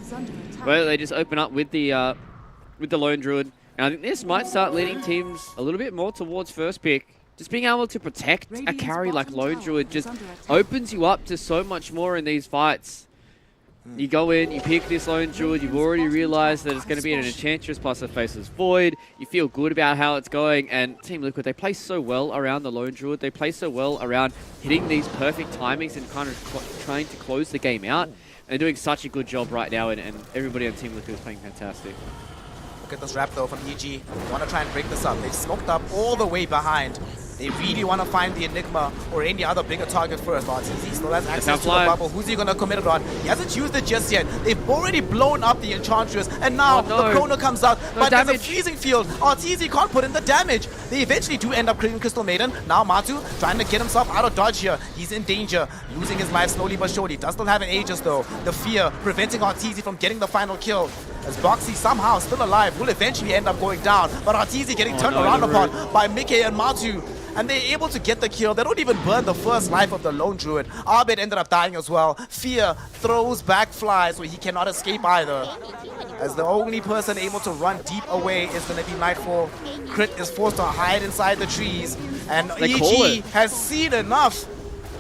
where they just open up with the Lone Druid. And I think this might start leading teams a little bit more towards first pick. Just being able to protect a carry like Lone Druid just opens you up to so much more in these fights. You go in, you pick this Lone Druid, you've already realized that it's going to be an Enchantress plus a Faceless Void. You feel good about how it's going, and Team Liquid, they play so well around the Lone Druid. They play so well around hitting these perfect timings and kind of trying to close the game out. And they're doing such a good job right now, and everybody on Team Liquid is playing fantastic. Look at this wrap though from EG. They want to try and break this up. They've smoked up all the way behind. They really want to find the Enigma or any other bigger target first. RTZ still has access to the bubble. Who's he going to commit it on? He hasn't used it just yet. They've already blown up the Enchantress, and now the Chrono comes out. But there's a freezing field. RTZ can't put in the damage. They eventually do end up creating Crystal Maiden. Now Matu trying to get himself out of dodge here. He's in danger, losing his life slowly but surely. Does still have an Aegis though. The fear preventing RTZ from getting the final kill. As Boxy somehow still alive, will eventually end up going down. But RTZ getting turned around upon by Mickey and Matu. And they're able to get the kill. They don't even burn the first life of the Lone Druid. Abed ended up dying as well. Fear throws back flies, so he cannot escape either. As the only person able to run deep away is going to be Nightfall. Crit is forced to hide inside the trees. And EG has seen enough.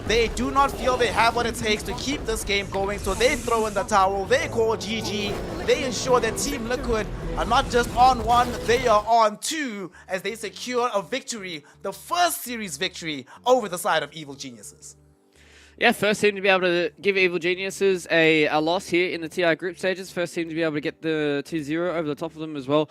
They do not feel they have what it takes to keep this game going, so they throw in the towel, they call GG, they ensure that Team Liquid are not just on 1, they are on 2 as they secure a victory, the first series victory over the side of Evil Geniuses. Yeah, first team to be able to give Evil Geniuses a loss here in the TI group stages, first team to be able to get the 2-0 over the top of them as well.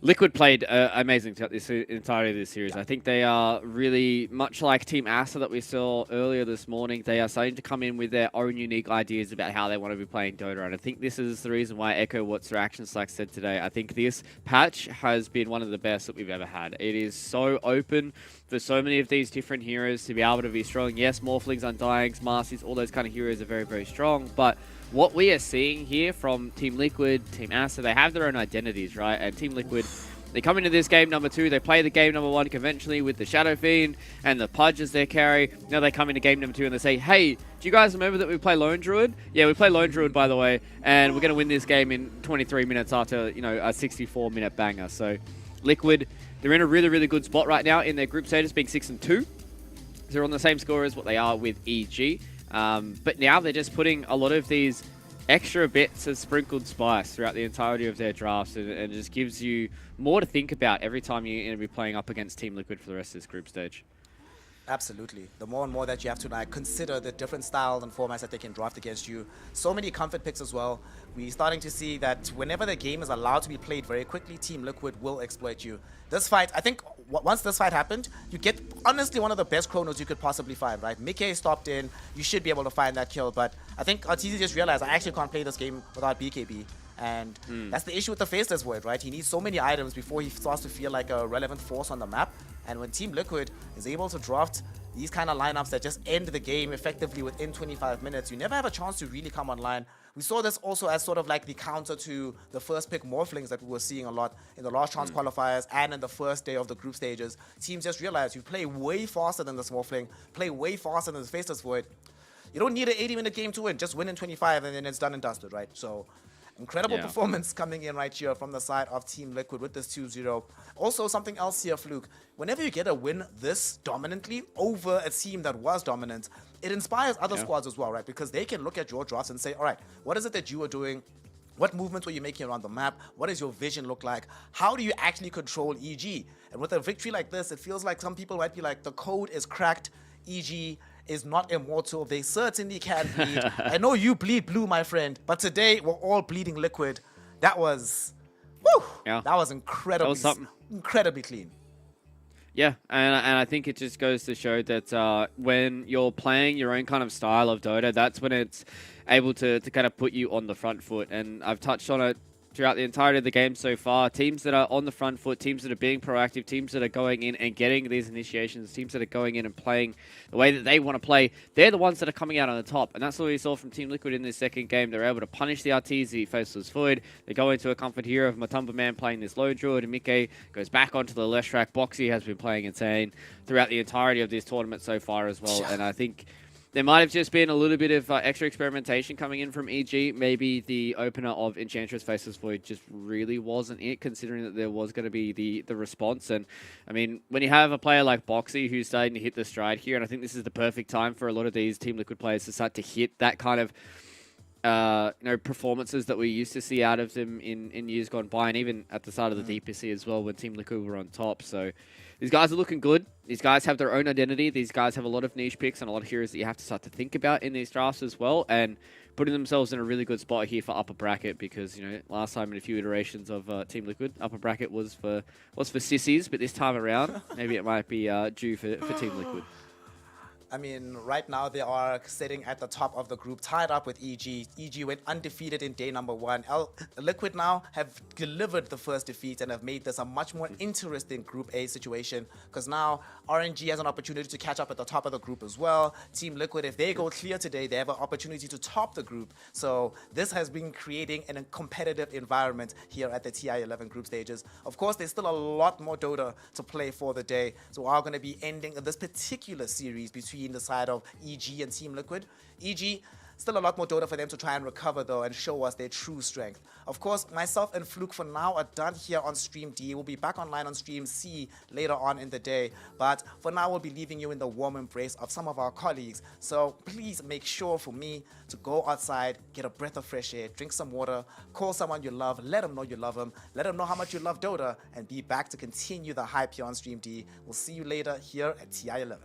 Liquid played amazing throughout this entirety of this series. I think they are really much like Team Aster that we saw earlier this morning. They are starting to come in with their own unique ideas about how they want to be playing Dota. And I think this is the reason why Echo What's Their Action Slack said today. I think this patch has been one of the best that we've ever had. It is so open for so many of these different heroes to be able to be strong. Yes, Morphlings, Undyings, Marcies, all those kind of heroes are very, very strong. But what we are seeing here from Team Liquid, Team Aster, they have their own identities, right? And Team Liquid, they come into this game number 2, they play the game number 1 conventionally with the Shadow Fiend and the Pudge as their carry. Now they come into game number 2 and they say, hey, do you guys remember that we play Lone Druid? Yeah, we play Lone Druid, by the way, and we're going to win this game in 23 minutes after, you know, a 64-minute banger. So Liquid, they're in a really, really good spot right now in their group status, being 6-2. They're on the same score as what they are with EG. But now they're just putting a lot of these extra bits of sprinkled spice throughout the entirety of their drafts, and it just gives you more to think about every time you're going to be playing up against Team Liquid for the rest of this group stage. Absolutely. The more and more that you have to like consider the different styles and formats that they can draft against you. So many comfort picks as well. We're starting to see that whenever the game is allowed to be played very quickly, Team Liquid will exploit you. This fight, I think once this fight happened, you get honestly one of the best chronos you could possibly find, right? Mickey stopped in, you should be able to find that kill, but I think RTZ just realized I actually can't play this game without BKB. And that's the issue with the Faceless Void, right? He needs so many items before he starts to feel like a relevant force on the map. And when Team Liquid is able to draft these kind of lineups that just end the game effectively within 25 minutes, you never have a chance to really come online. We saw this also as sort of like the counter to the first pick Morphlings that we were seeing a lot in the last chance qualifiers and in the first day of the group stages. Teams just realized you play way faster than this Morphling, play way faster than the Faceless Void. You don't need an 80-minute game to win, just win in 25 and then it's done and dusted, right? So incredible performance coming in right here from the side of Team Liquid with this 2-0. Also, something else here, Fluke. Whenever you get a win this dominantly over a team that was dominant, it inspires other squads as well, right? Because they can look at your drafts and say, all right, what is it that you are doing? What movements were you making around the map? What does your vision look like? How do you actually control EG? And with a victory like this, it feels like some people might be like, the code is cracked. EG is not immortal. They certainly can bleed. I know you bleed blue, my friend, but today we're all bleeding liquid. That was, whew, that was incredibly, incredibly clean. Yeah, and I think it just goes to show that when you're playing your own kind of style of Dota, that's when it's able to kind of put you on the front foot. And I've touched on it throughout the entirety of the game so far. Teams that are on the front foot, teams that are being proactive, teams that are going in and getting these initiations, teams that are going in and playing the way that they want to play, they're the ones that are coming out on the top. And that's what we saw from Team Liquid in this second game. They're able to punish the RTs, the faceless void. They go into a comfort here of Matumba Man playing this low druid, and Mike goes back onto the left track. Boxy has been playing insane throughout the entirety of this tournament so far as well. And I think there might have just been a little bit of extra experimentation coming in from EG. Maybe the opener of Enchantress Faceless Void just really wasn't it, considering that there was going to be the response. And, I mean, when you have a player like Boxy who's starting to hit the stride here, and I think this is the perfect time for a lot of these Team Liquid players to start to hit that kind of performances that we used to see out of them in years gone by, and even at the start of the DPC as well when Team Liquid were on top. So these guys are looking good. These guys have their own identity. These guys have a lot of niche picks and a lot of heroes that you have to start to think about in these drafts as well, and putting themselves in a really good spot here for upper bracket, because, you know, last time in a few iterations of Team Liquid, upper bracket was for sissies, but this time around, maybe it might be due for Team Liquid. I mean, right now they are sitting at the top of the group, tied up with EG. EG went undefeated in day number 1. Liquid now have delivered the first defeat and have made this a much more interesting Group A situation, because now RNG has an opportunity to catch up at the top of the group as well. Team Liquid, if they go clear today, they have an opportunity to top the group. So this has been creating a competitive environment here at the TI-11 group stages. Of course, there's still a lot more Dota to play for the day. So we are going to be ending this particular series between the side of EG and Team Liquid. EG, still a lot more Dota for them to try and recover though and show us their true strength. Of course, myself and Fluke for now are done here on Stream D. We'll be back online on Stream C later on in the day. But for now, we'll be leaving you in the warm embrace of some of our colleagues. So please make sure for me to go outside, get a breath of fresh air, drink some water, call someone you love, let them know you love them, let them know how much you love Dota, and be back to continue the hype here on Stream D. We'll see you later here at TI-11.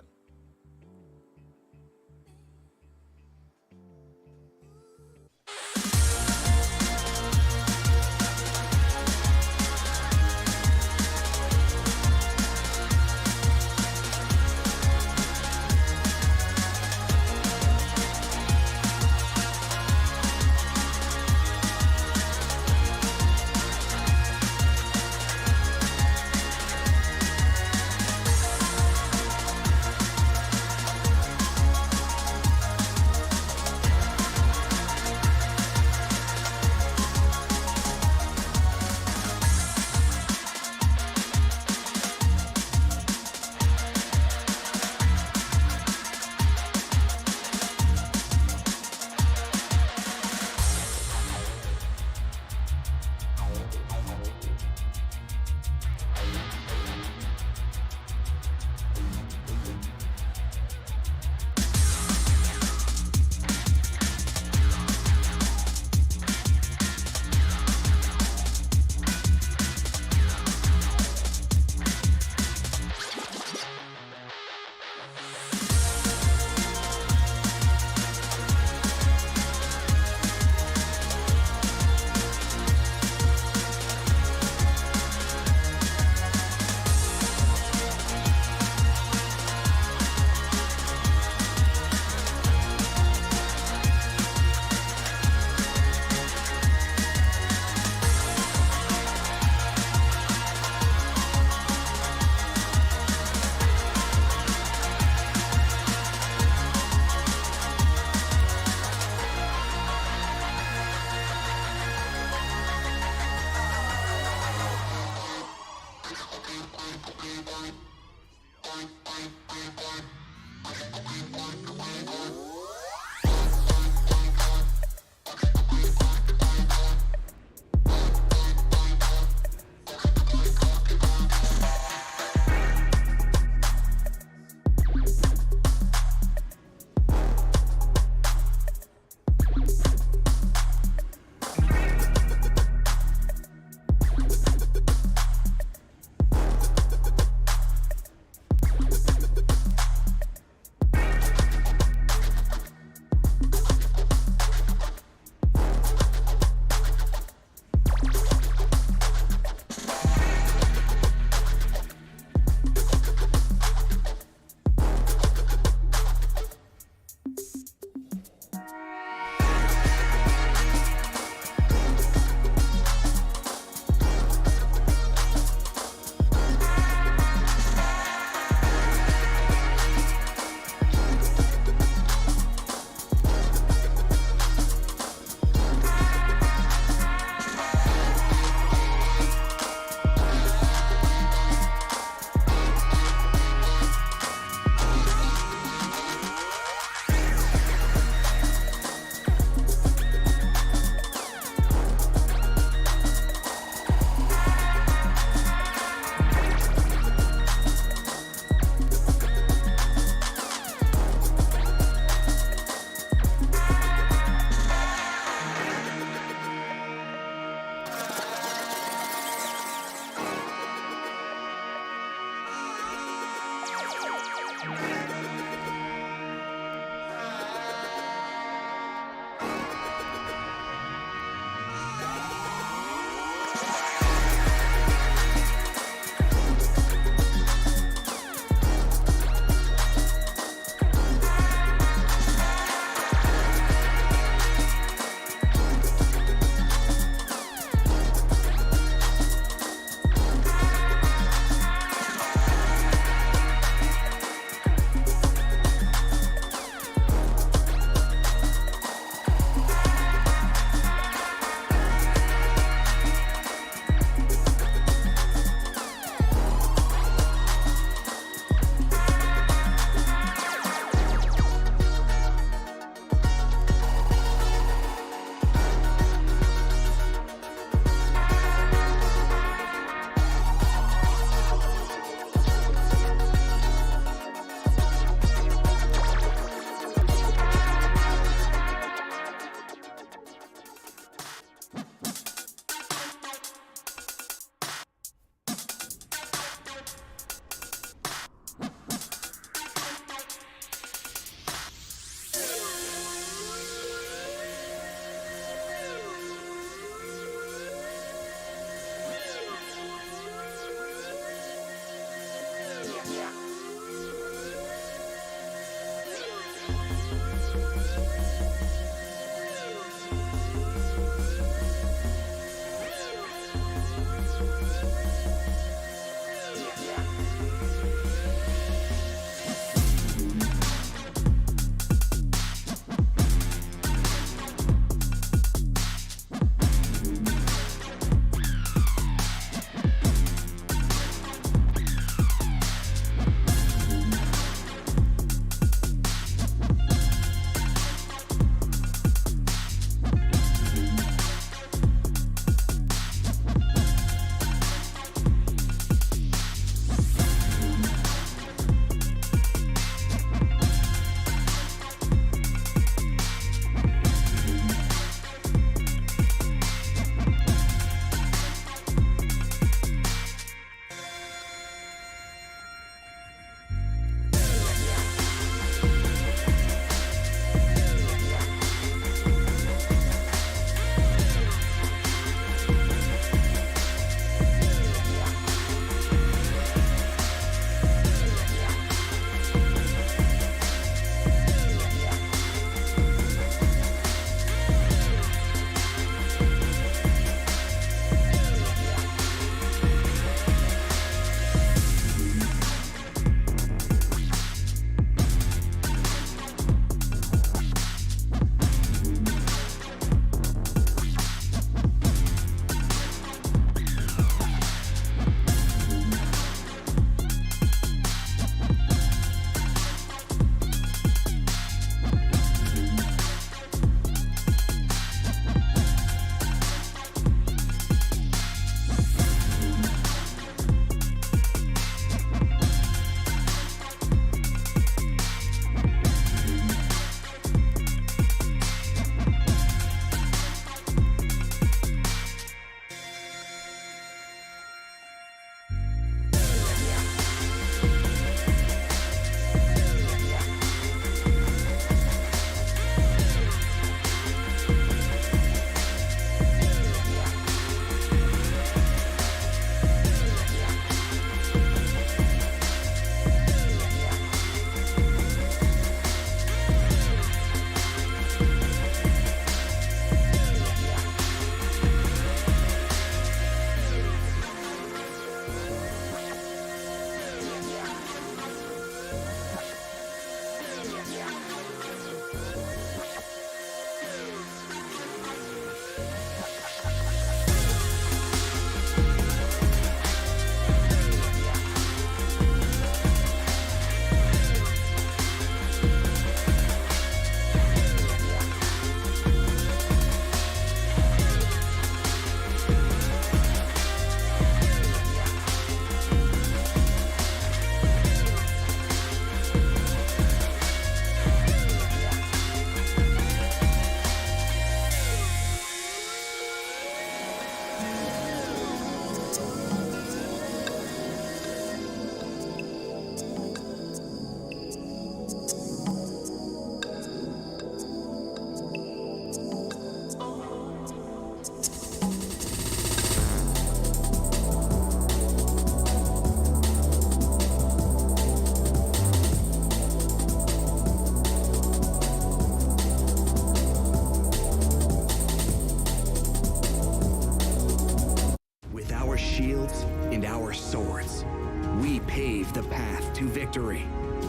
victory.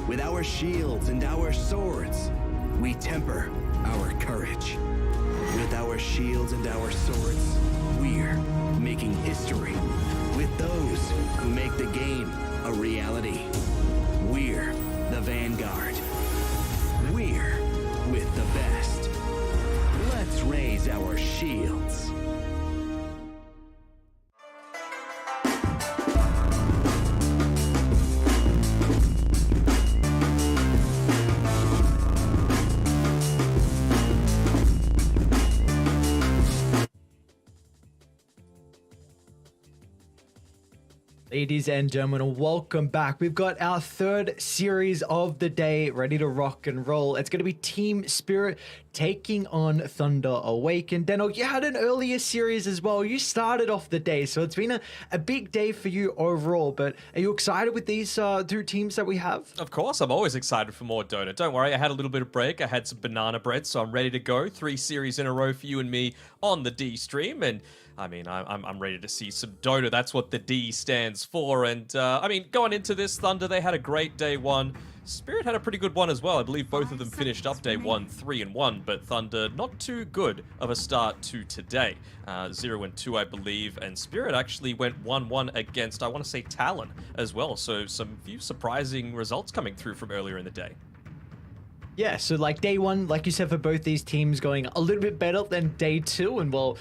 With our shields and our swords, we temper our courage. With our shields and our swords, we're making history. With those who make the game a reality, we're the Vanguard. We're with the best. Let's raise our shields. Ladies and gentlemen, welcome back. We've got our third series of the day ready to rock and roll. It's going to be Team Spirit taking on Thunder Awakened. Deno, you had an earlier series as well. You started off the day, so it's been a big day for you overall, but are you excited with these two teams that we have? Of course, I'm always excited for more Dota. Don't worry, I had a little bit of break. I had some banana bread, so I'm ready to go. 3 series in a row for you and me on the D stream, and I mean, I'm ready to see some Dota. That's what the D stands for, and I mean, going into this, Thunder, they had a great day 1. Spirit had a pretty good one as well. I believe both of them finished up day 1 3-1, but Thunder not too good of a start to today. 0-2, I believe, and Spirit actually went 1-1 against, I want to say, Talon as well. So some few surprising results coming through from earlier in the day. Yeah, so like day 1, like you said, for both these teams going a little bit better than day 2, and well,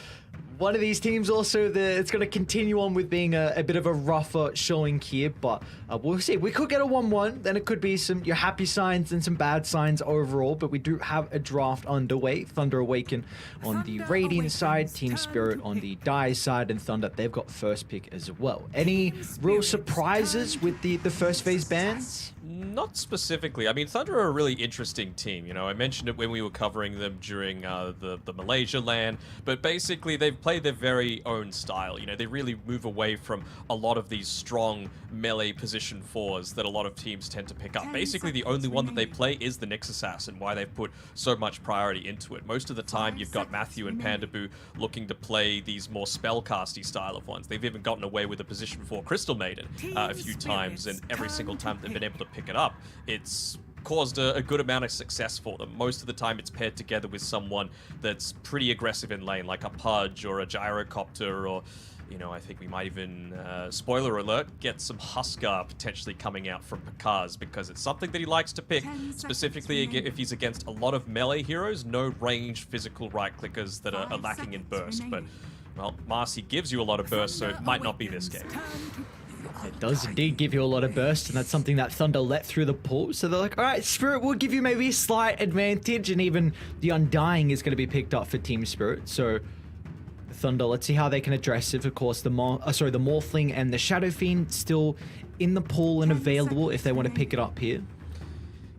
one of these teams also, it's going to continue on with being a bit of a rougher showing here, but we'll see. We could get a 1-1, then it could be some your happy signs and some bad signs overall, but we do have a draft underway. Thunder Awaken on the Radiant side, Team Spirit on the DIE side, and Thunder, they've got first pick as well. Any real surprises with the first phase bans? Not specifically. I mean, Thunder are a really interesting team. You know, I mentioned it when we were covering them during the Malaysia LAN, but basically they've played their very own style. You know, they really move away from a lot of these strong melee position 4s that a lot of teams tend to pick up. Basically, the only one that they play is the Nyx Assassin, why they've put so much priority into it. Most of the time, you've got Matthew and Pandaboo looking to play these more spellcasty style of ones. They've even gotten away with a position 4 Crystal Maiden a few times, and every single time they've been able to pick it up, it's caused a good amount of success for them. Most of the time it's paired together with someone that's pretty aggressive in lane, like a Pudge or a Gyrocopter, or, you know, I think we might even, spoiler alert, get some Huskar potentially coming out from Pakaz, because it's something that he likes to pick, specifically if he's against a lot of melee heroes, no ranged physical right-clickers that are lacking in burst. But, well, Marcy gives you a lot of burst, so it might not be this game. It does indeed give you a lot of burst, and that's something that Thunder let through the pool. So they're like, all right, Spirit will give you maybe a slight advantage, and even the Undying is going to be picked up for Team Spirit. So Thunder, let's see how they can address it. Of course, the Morphling and the Shadow Fiend still in the pool and available if they want to pick it up here.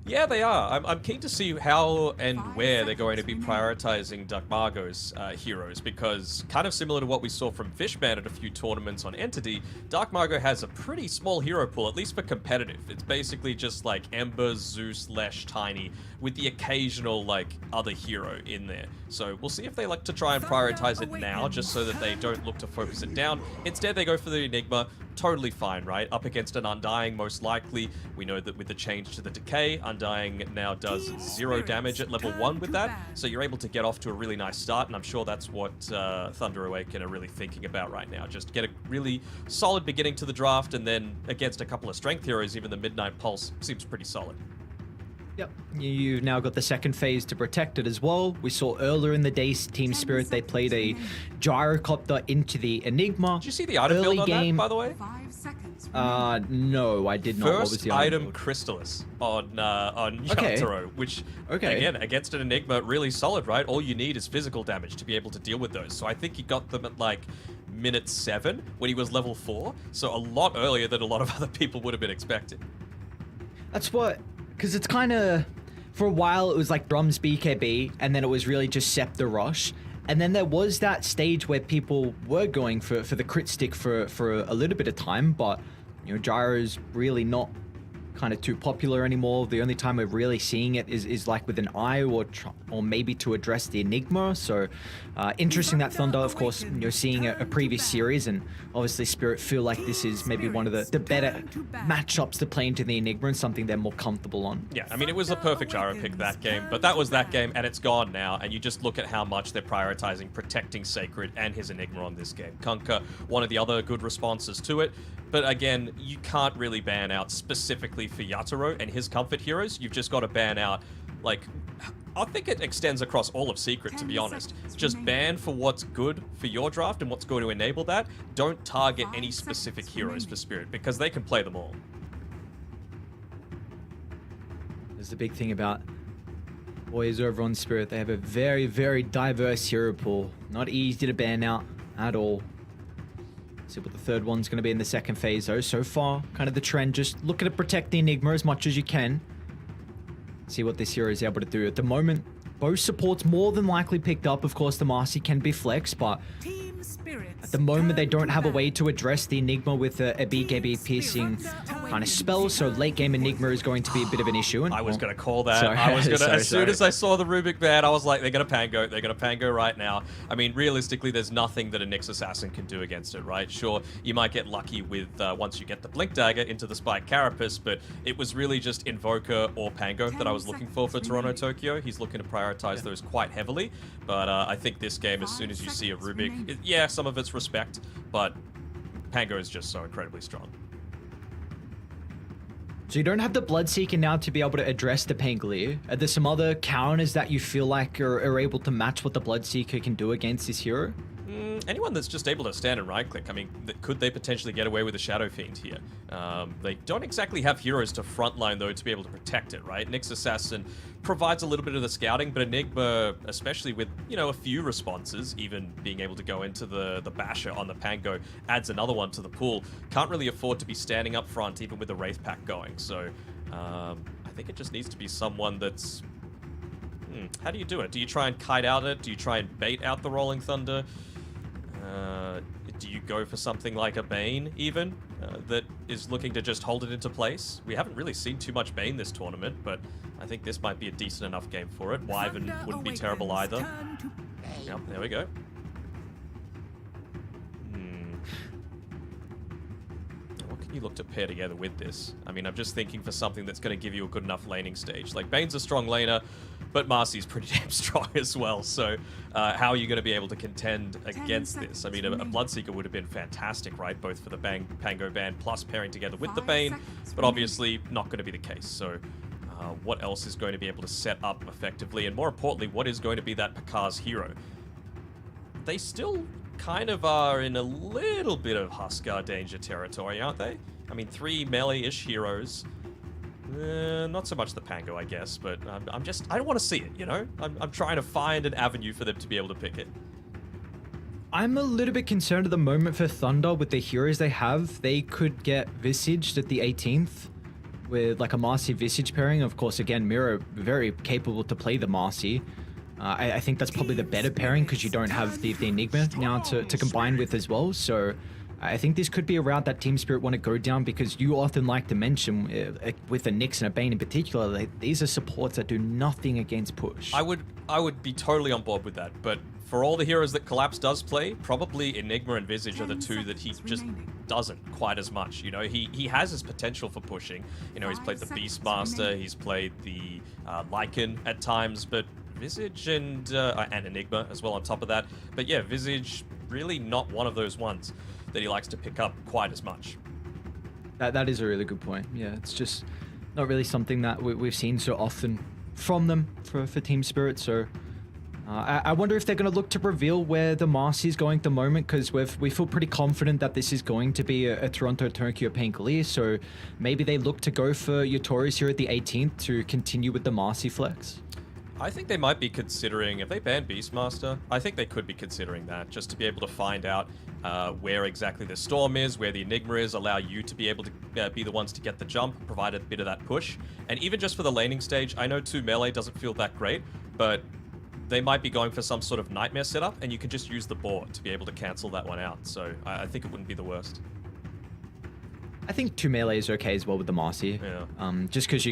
Yeah, they are. I'm keen to see how and where they're going to be prioritizing Darkmargo's heroes, because kind of similar to what we saw from Fishman at a few tournaments on Entity, Darkmargo has a pretty small hero pool, at least for competitive. It's basically just like Ember, Zeus, Lesh, Tiny, with the occasional like other hero in there. So we'll see if they like to try and prioritize it now, just so that they don't look to focus it down. Instead, they go for the Enigma. Totally fine, right? Up against an Undying, most likely. We know that with the change to the Decay, Undying now does 0 damage at level 1 with that, so you're able to get off to a really nice start, and I'm sure that's what Thunder Awaken are really thinking about right now. Just get a really solid beginning to the draft, and then against a couple of strength heroes, even the Midnight Pulse seems pretty solid. Yep, you've now got the second phase to protect it as well. We saw earlier in the day, Team Spirit, they played a Gyrocopter into the Enigma. Did you see the item build on that, by the way? No, I did not. What was the item Crystallis on Yatoro, which, again, against an Enigma, really solid, right? All you need is physical damage to be able to deal with those. So I think he got them at like minute 7 when he was level 4, so a lot earlier than a lot of other people would have been expecting. That's what... Because it's kind of, for a while, it was like Drums BKB, and then it was really just Scepter Rush. And then there was that stage where people were going for the crit stick for a little bit of time, but, you know, Gyro's really not kind of too popular anymore. The only time we're really seeing it is like with an eye or maybe to address the Enigma. So interesting that Thunder, of course, you know, seeing a previous series, and obviously Spirit feel like this is maybe one of the better matchups to play into the Enigma and something they're more comfortable on. Yeah, I mean, it was a perfect Gyro pick that game, but that was that game, and it's gone now, and you just look at how much they're prioritizing protecting Sacred and his Enigma on this game. Kunkka, one of the other good responses to it, but again, you can't really ban out specifically for Yatoro and his comfort heroes. You've just got to ban out, like, I think it extends across all of Secret, to be honest. Just ban for what's good for your draft and what's going to enable that. Don't target any specific heroes for Spirit, because they can play them all. There's the big thing about boys over on Spirit. They have a very, very diverse hero pool. Not easy to ban out at all. See what the third one's going to be in the second phase, though. So far, kind of the trend, just looking to protect the Enigma as much as you can. See what this hero is able to do. At the moment, both supports more than likely picked up. Of course, the Marcy can be flexed, but at the moment, they don't have a way to address the Enigma with a BKB piercing kind of spell, so late game Enigma is going to be a bit of an issue. And, I was going to call that. Sorry. I was going to, Sorry, as soon as I saw the Rubik ban, I was like, they're going to Pango. They're going to Pango right now. I mean, realistically, there's nothing that a Nyx Assassin can do against it, right? Sure, you might get lucky with once you get the Blink Dagger into the Spike Carapace, but it was really just Invoker or Pango that I was looking for Toronto Tokyo. He's looking to prioritize those quite heavily, but I think this game, as soon as you see a Rubik, yeah, some of it's respect, but Pango is just so incredibly strong. So you don't have the Bloodseeker now to be able to address the Pangolier. Are there some other counters that you feel like are able to match what the Bloodseeker can do against this hero? Anyone that's just able to stand and right-click, I mean, could they potentially get away with a Shadow Fiend here? They don't exactly have heroes to frontline, though, to be able to protect it, right? Nyx Assassin provides a little bit of the scouting, but Enigma, especially with, you know, a few responses, even being able to go into the Basher on the Pango, adds another one to the pool. Can't really afford to be standing up front, even with the Wraith Pack going. So, I think it just needs to be someone that's... how do you do it? Do you try and kite out it? Do you try and bait out the Rolling Thunder? Do you go for something like a Bane, even, that is looking to just hold it into place? We haven't really seen too much Bane this tournament, but I think this might be a decent enough game for it. Wyvern wouldn't be terrible either. Yep, there we go. What can you look to pair together with this? I mean, I'm just thinking for something that's going to give you a good enough laning stage. Like, Bane's a strong laner, but Marcy's pretty damn strong as well, so how are you going to be able to contend against this? I mean, a Bloodseeker would have been fantastic, right? Both for the Pango ban plus pairing together with the Bane, but obviously not going to be the case. So what else is going to be able to set up effectively? And more importantly, what is going to be that Pakar's hero? They still kind of are in a little bit of Huskar danger territory, aren't they? I mean, 3 melee-ish heroes. Not so much the Pango, I guess, but I don't want to see it, you know? I'm trying to find an avenue for them to be able to pick it. I'm a little bit concerned at the moment for Thunder with the heroes they have. They could get Visaged at the 18th with like a Marcy Visage pairing. Of course, again, Mira very capable to play the Marcy. I think that's probably the better pairing because you don't have the Enigma now to combine with as well. So I think this could be a route that Team Spirit want to go down because you often like to mention with a Nyx and a Bane in particular, these are supports that do nothing against push. I would be totally on board with that, but for all the heroes that Collapse does play, probably Enigma and Visage are the two that he just doesn't quite as much. You know, he has his potential for pushing. You know, he's played the Beastmaster, he's played the Lycan at times, but Visage and Enigma as well on top of that. But yeah, Visage really not one of those ones that he likes to pick up quite as much. That is a really good point. Yeah, it's just not really something that we've seen so often from them for Team Spirit. So I wonder if they're going to look to reveal where the Marcy is going at the moment, because we feel pretty confident that this is going to be a Toronto Tokyo Pangolier. So maybe they look to go for Yotori's here at the 18th to continue with the Marcy flex. I think they might be considering, if they ban Beastmaster, I think they could be considering that, just to be able to find out where exactly the Storm is, where the Enigma is, allow you to be able to be the ones to get the jump, provide a bit of that push. And even just for the laning stage, I know 2 melee doesn't feel that great, but they might be going for some sort of Nightmare setup, and you can just use the board to be able to cancel that one out. So I think it wouldn't be the worst. I think 2 melee is okay as well with the Marcy. Yeah. Just because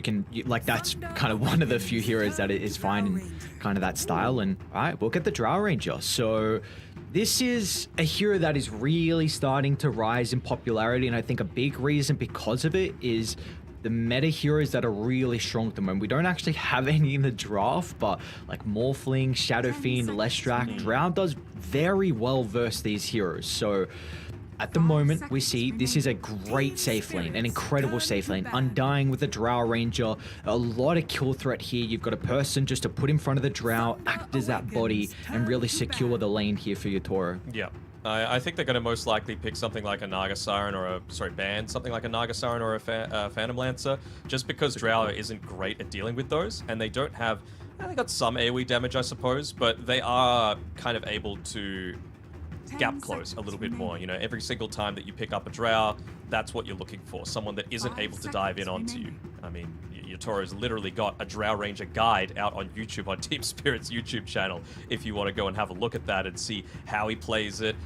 like that's kind of one of the few heroes that is fine in kind of that style. And all right, we'll get the Drow Ranger. So this is a hero that is really starting to rise in popularity, and I think a big reason because of it is the meta heroes that are really strong at the moment. We don't actually have any in the draft, but like Morphling, Shadow Fiend, Lestrak, Drow does very well versus these heroes. So at the moment, we see this is a great safe lane, an incredible safe lane. Undying with the Drow Ranger, a lot of kill threat here. You've got a person just to put in front of the Drow, act as that body, and really secure the lane here for Yotoro. Yeah. I think they're going to most likely pick something like a Naga Siren or ban something like a Naga Siren or a Phantom Lancer, just because Drow isn't great at dealing with those, and they don't have... They got some AoE damage, I suppose, but they are kind of able to gap close a little bit more. You know, every single time that you pick up a Drow, that's what you're looking for. Someone that isn't able to dive in onto you. I mean, Yatoro's literally got a Drow Ranger guide out on YouTube, on Team Spirit's YouTube channel, if you want to go and have a look at that and see how he plays it,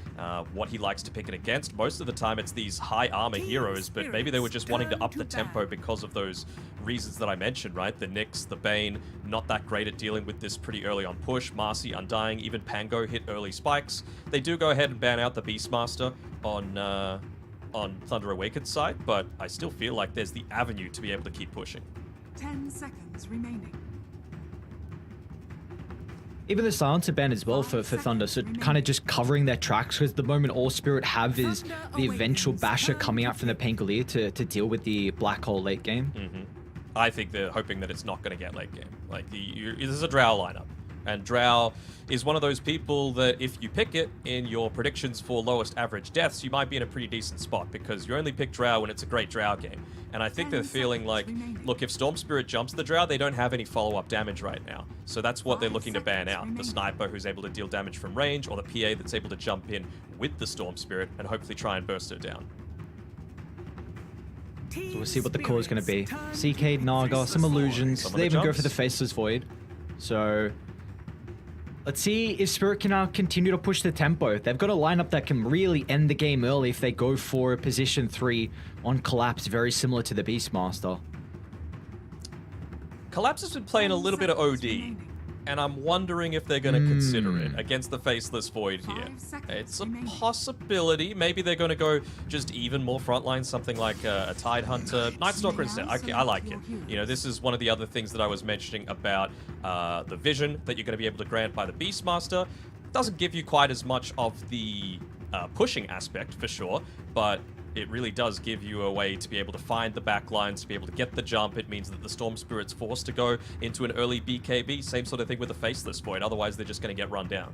what he likes to pick it against. Most of the time it's these high armor heroes, but maybe they were just wanting to up the tempo because of those reasons that I mentioned, right? The Nyx, the Bane, not that great at dealing with this pretty early on push. Marcy, Undying, even Pango hit early spikes. They do go ahead and ban out the Beastmaster on Thunder Awakened's side, but I still feel like there's the avenue to be able to keep pushing. 10 seconds remaining. Even the silencer ban as well for Thunder, so kind of just covering their tracks, because the moment All Spirit have is the eventual basher coming out from the Pangolier to deal with the black hole late game. I think they're hoping that it's not going to get late game. Like, this is a Drow lineup, and Drow is one of those people that if you pick it in your predictions for lowest average deaths, you might be in a pretty decent spot, because you only pick Drow when it's a great Drow game. And I think they're feeling like, look, if Storm Spirit jumps the Drow, they don't have any follow-up damage right now. So that's what they're looking to ban out. The Sniper who's able to deal damage from range, or the PA that's able to jump in with the Storm Spirit and hopefully try and burst her down. So we'll see what the core is going to be. CK, Naga, some illusions. They even go for the Faceless Void. So let's see if Spirit can now continue to push the tempo. They've got a lineup that can really end the game early if they go for a position 3 on Collapse, very similar to the Beastmaster. Collapse has been playing a little bit of OD, and I'm wondering if they're going to consider it against the Faceless Void here. It's a possibility. Maybe they're going to go just even more frontline, something like a Tidehunter. Nightstalker instead. Okay, I like it. You know, this is one of the other things that I was mentioning about the vision that you're going to be able to grant by the Beastmaster. Doesn't give you quite as much of the pushing aspect, for sure, but it really does give you a way to be able to find the backlines, to be able to get the jump. It means that the Storm Spirit's forced to go into an early BKB. Same sort of thing with the Faceless Void. Otherwise, they're just going to get run down.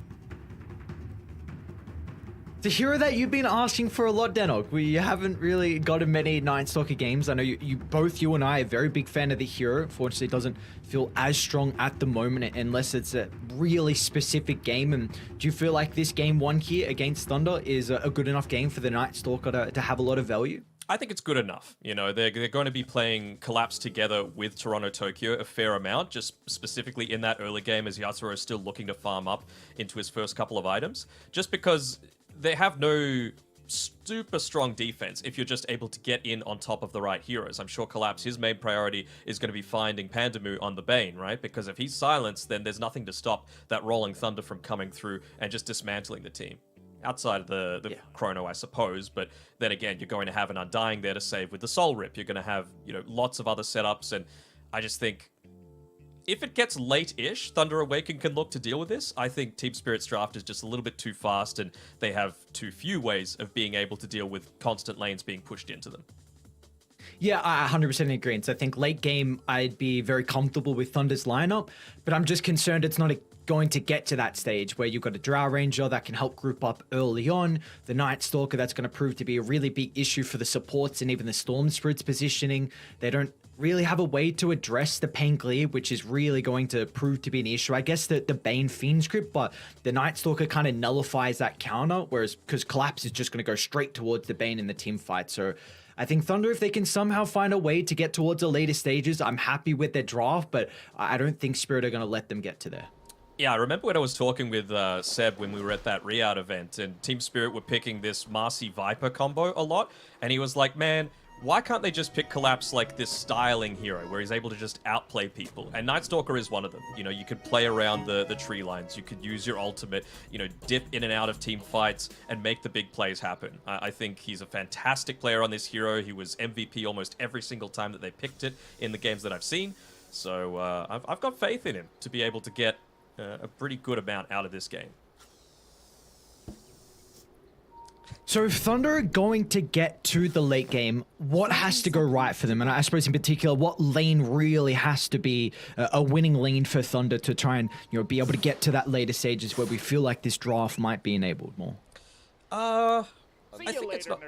The hero that you've been asking for a lot, Denog. We haven't really gotten many Nightstalker games. I know you and I are a very big fan of the hero. Fortunately, it doesn't feel as strong at the moment unless it's a really specific game. And do you feel like this game 1 here against Thunder is a good enough game for the Nightstalker to have a lot of value? I think it's good enough. You know, they're going to be playing Collapse together with Toronto Tokyo a fair amount, just specifically in that early game as Yatoro is still looking to farm up into his first couple of items. Just because they have no super strong defense if you're just able to get in on top of the right heroes. I'm sure Collapse, his main priority is going to be finding Pandamu on the Bane, right? Because if he's silenced, then there's nothing to stop that Rolling Thunder from coming through and just dismantling the team. Outside of the Chrono, I suppose, but then again, you're going to have an Undying there to save with the Soul Rip. You're going to have, you know, lots of other setups, and I just think if it gets late-ish, Thunder Awaken can look to deal with this. I think Team Spirit's draft is just a little bit too fast, and they have too few ways of being able to deal with constant lanes being pushed into them. Yeah, I 100% agree. So I think late game, I'd be very comfortable with Thunder's lineup, but I'm just concerned it's not going to get to that stage where you've got a Drow Ranger that can help group up early on, the Nightstalker that's going to prove to be a really big issue for the supports and even the Storm Spirit's positioning. They don't really have a way to address the Pangolier, which is really going to prove to be an issue. I guess the Bane Fiend script, but the Nightstalker kind of nullifies that counter, whereas because Collapse is just going to go straight towards the Bane in the team fight. So I think Thunder, if they can somehow find a way to get towards the later stages, I'm happy with their draft, but I don't think Spirit are going to let them get to there. Yeah, I remember when I was talking with Seb when we were at that Riyadh event, and Team Spirit were picking this Marcy Viper combo a lot, and he was like, man, why can't they just pick Collapse like this styling hero where he's able to just outplay people? And Nightstalker is one of them. You know, you could play around the tree lines. You could use your ultimate, you know, dip in and out of team fights and make the big plays happen. I think he's a fantastic player on this hero. He was MVP almost every single time that they picked it in the games that I've seen. So I've got faith in him to be able to get a pretty good amount out of this game. So if Thunder are going to get to the late game, what has to go right for them? And I suppose in particular, what lane really has to be a winning lane for Thunder to try and, you know, be able to get to that later stages where we feel like this draft might be enabled more? I think it's not.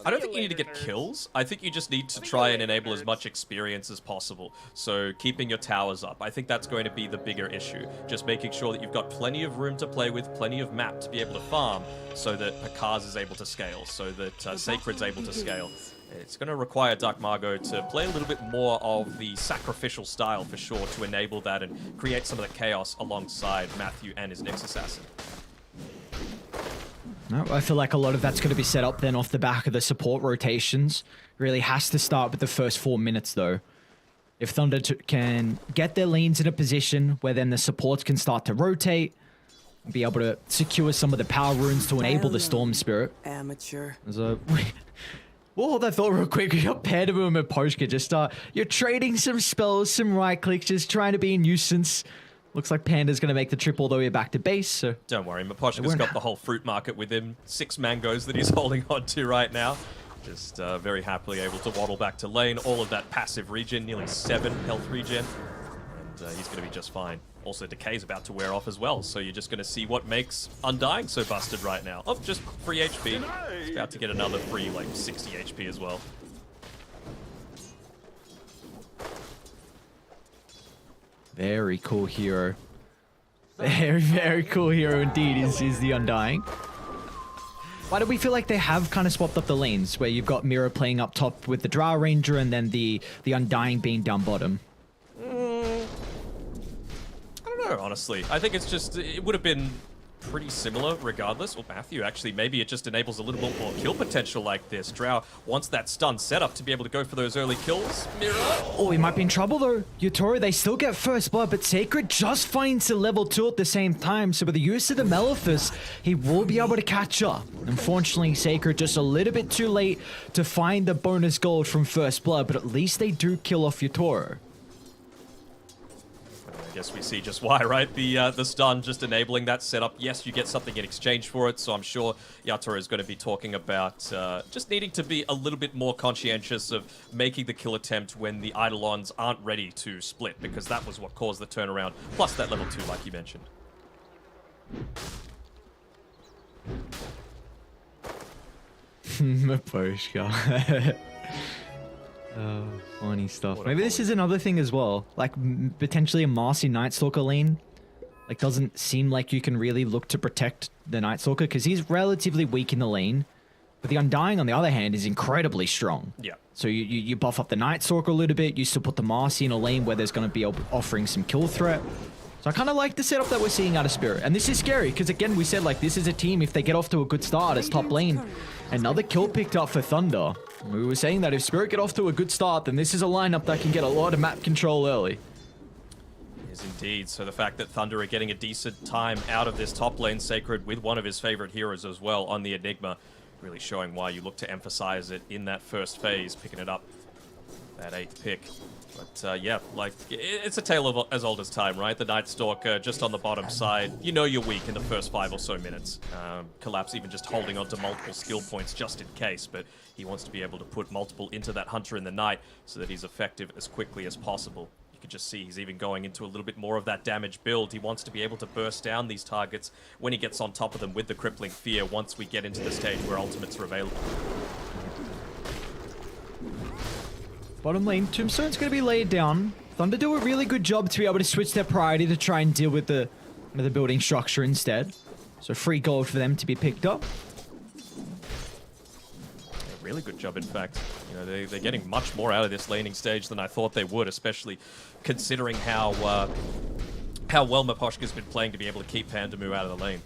I don't think you need to get kills. I think you just need to try and enable as much experience as possible. So keeping your towers up. I think that's going to be the bigger issue. Just making sure that you've got plenty of room to play with, plenty of map to be able to farm, so that Pakaz is able to scale, so that Sacred's able to scale. It's going to require Dark Margot to play a little bit more of the sacrificial style for sure to enable that and create some of the chaos alongside Matthew and his Nyx Assassin. No, I feel like a lot of that's going to be set up then off the back of the support rotations. Really has to start with the first 4 minutes though. If Thunder can get their lanes in a position where then the supports can start to rotate, and be able to secure some of the power runes to enable the Storm Spirit. Amateur. So, we'll hold that thought real quick. We got Panda and Poshka. Just you're trading some spells, some right clicks, just trying to be a nuisance. Looks like Panda's going to make the trip all the way back to base, so... Don't worry, Maposhka's got the whole fruit market with him. 6 mangoes that he's holding on to right now. Just very happily able to waddle back to lane. All of that passive regen, nearly 7 health regen. And he's going to be just fine. Also, Decay's about to wear off as well, so you're just going to see what makes Undying so busted right now. Oh, just free HP. He's about to get another free, like, 60 HP as well. Very cool hero. Very, very cool hero indeed is the Undying. Why do we feel like they have kind of swapped up the lanes, where you've got Mira playing up top with the Drow Ranger and then the Undying being down bottom? I don't know, honestly. I think it's just, it would have been pretty similar regardless. Well, Matthew, actually, maybe it just enables a little bit more kill potential like this. Drow wants that stun setup to be able to go for those early kills. Mira. Oh, he might be in trouble though. Yutoro, they still get first blood, but Sacred just finds the level 2 at the same time. So with the use of the Malefice, he will be able to catch up. Unfortunately, Sacred just a little bit too late to find the bonus gold from first blood, but at least they do kill off Yutoro. I guess we see just why, right? The stun just enabling that setup. Yes, you get something in exchange for it, so I'm sure Yatoro is going to be talking about just needing to be a little bit more conscientious of making the kill attempt when the Eidolons aren't ready to split, because that was what caused the turnaround, plus that level 2, like you mentioned. Maposhka. Funny stuff. Maybe this is another thing as well. Like, potentially a Marcy Nightstalker lane. Like, doesn't seem like you can really look to protect the Nightstalker, because he's relatively weak in the lane. But the Undying, on the other hand, is incredibly strong. Yeah. So you buff up the Nightstalker a little bit. You still put the Marcy in a lane where there's going to be offering some kill threat. So I kind of like the setup that we're seeing out of Spirit. And this is scary, because again, we said, like, this is a team, if they get off to a good start as top lane. Another kill picked up for Thunder. We were saying that if Spirit get off to a good start, then this is a lineup that can get a lot of map control early. Yes, indeed. So the fact that Thunder are getting a decent time out of this top lane, Sacred, with one of his favorite heroes as well on the Enigma, really showing why you look to emphasize it in that first phase, picking it up, that 8th pick. But yeah, like, it's a tale of as old as time, right? The Nightstalker just on the bottom side. You know you're weak in the first 5 or so minutes. Collapse even just holding on to multiple skill points just in case, but he wants to be able to put multiple into that Hunter in the night so that he's effective as quickly as possible. You can just see he's even going into a little bit more of that damage build. He wants to be able to burst down these targets when he gets on top of them with the Crippling Fear once we get into the stage where ultimates are available. Bottom lane, Tombstone's going to be laid down. Thunder do a really good job to be able to switch their priority to try and deal with the building structure instead. So free gold for them to be picked up. A really good job, in fact. You know, they're getting much more out of this laning stage than I thought they would, especially considering how well Maposhka's been playing to be able to keep Pandamu out of the lane.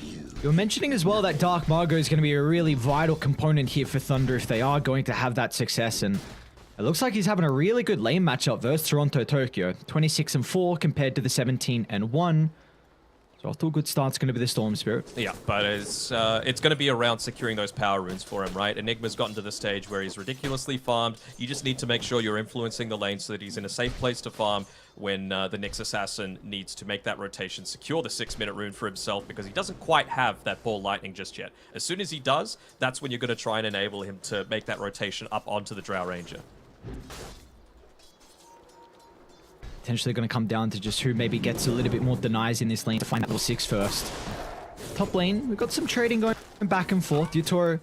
You were mentioning as well that Dark Margot is going to be a really vital component here for Thunder if they are going to have that success, and it looks like he's having a really good lane matchup versus Toronto Tokyo. 26-4 compared to the 17-1. So off to a good start, it's going to be the Storm Spirit. Yeah, but it's going to be around securing those power runes for him, right? Enigma's gotten to the stage where he's ridiculously farmed. You just need to make sure you're influencing the lane so that he's in a safe place to farm when the Nyx Assassin needs to make that rotation, secure the 6-minute rune for himself, because he doesn't quite have that ball lightning just yet. As soon as he does, that's when you're going to try and enable him to make that rotation up onto the Drow Ranger. Potentially going to come down to just who maybe gets a little bit more denies in this lane to find that level 6 first. Top lane, we've got some trading going back and forth. Yatoro,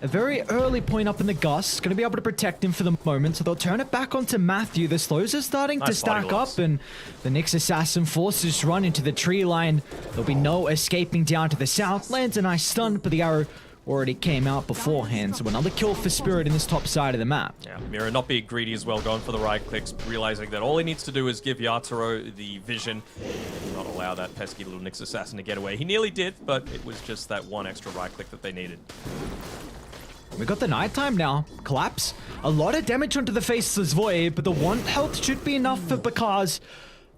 a very early point up in the Gus, going to be able to protect him for the moment, so they'll turn it back onto Matthew. The slows are starting to stack up, and the Nyx Assassin forces run into the tree line. There'll be no escaping down to the south. Lands a nice stun, but the arrow already came out beforehand, so another kill for Spirit in this top side of the map. Yeah, Mira not being greedy as well, going for the right clicks, realizing that all he needs to do is give Yatoro the vision and not allow that pesky little Nyx Assassin to get away. He nearly did, but it was just that one extra right click that they needed. We got the nighttime now. Collapse. A lot of damage onto the Faceless Void, but the 1 health should be enough for Bakaz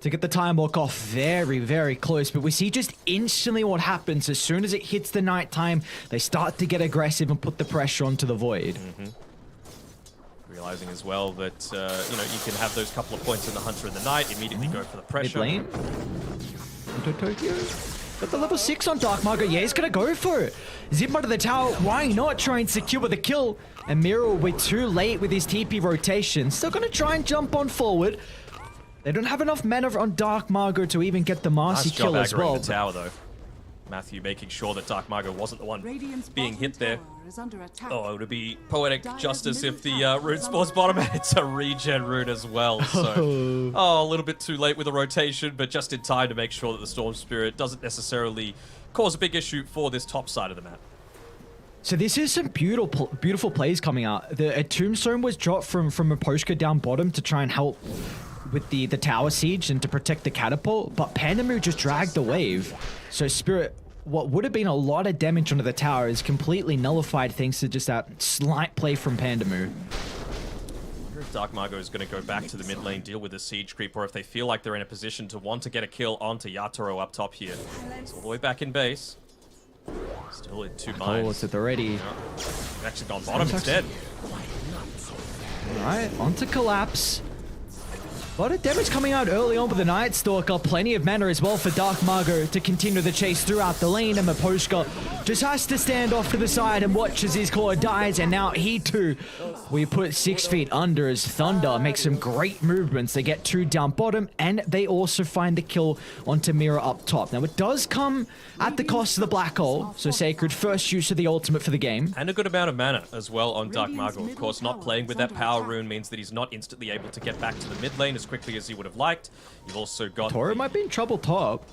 to get the time walk off very, very close. But we see just instantly what happens. As soon as it hits the nighttime, they start to get aggressive and put the pressure onto the Void. Realizing as well that, you know, you can have those couple of points in the Hunter in the night, immediately go for the pressure. Mid lane. Tokyo. Got the level 6 on Dark Margot. Yeah, he's gonna go for it. Zip under the tower. Why not try and secure the kill? And Mira will be too late with his TP rotation. Still gonna try and jump on forward. They don't have enough mana on Dark Margot to even get the Marcy kill as well. The tower, though. Matthew making sure that Dark Margot wasn't the one being hit there. Oh, it would be poetic justice if the rune spawns bottom and it's a regen rune as well. So, a little bit too late with the rotation, but just in time to make sure that the Storm Spirit doesn't necessarily cause a big issue for this top side of the map. So this is some beautiful plays coming out. A Tombstone was dropped from Maposhka down bottom to try and help with the tower siege and to protect the catapult, but Pandamu just dragged the wave. So Spirit, what would have been a lot of damage onto the tower, is completely nullified thanks to just that slight play from Pandamu. I wonder if Dark Margot is going to go back to the mid lane, deal with the siege creep, or if they feel like they're in a position to want to get a kill onto Yatoro up top here. It's all the way back in base. Still in 2 minds. Oh, it's at the ready. Yeah. They've actually gone bottom instead. Alright, onto Collapse. A lot of damage coming out early on with the Night Stalker. Plenty of mana as well for Dark Margot to continue the chase throughout the lane. And Maposhka just has to stand off to the side and watch as his core dies. And now he too, we put 6 feet under as Thunder makes some great movements. They get 2 down bottom and they also find the kill onto Mira up top. Now it does come at the cost of the Black Hole. So Sacred, first use of the ultimate for the game. And a good amount of mana as well on Dark Margot. Of course, not playing with that power rune means that he's not instantly able to get back to the mid lane as quickly as he would have liked. You've also got... Toro might be in trouble top.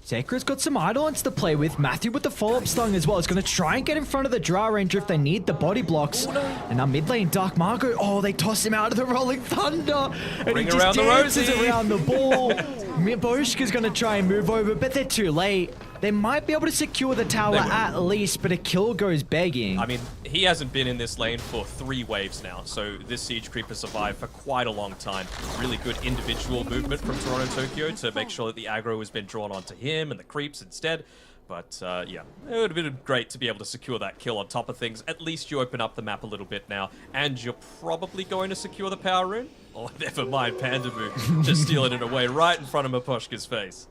Sacred's got some Eidolons to play with. Matthew with the follow-up stun as well. Is going to try and get in front of the Drow Ranger if they need the body blocks. And now mid lane, Dark Margot. Oh, they toss him out of the Rolling Thunder. And Ring he just around the dances Rosie. around the ball. Maposhka's going to try and move over, but they're too late. They might be able to secure the tower at least, but a kill goes begging. I mean, he hasn't been in this lane for 3 waves now, so this Siege Creeper survived for quite a long time. Really good individual movement from Toronto Tokyo to make sure that the aggro has been drawn onto him and the creeps instead. But yeah, it would have been great to be able to secure that kill on top of things. At least you open up the map a little bit now, and you're probably going to secure the power rune. Oh, never mind, Pandamu just stealing it away right in front of Maposhka's face.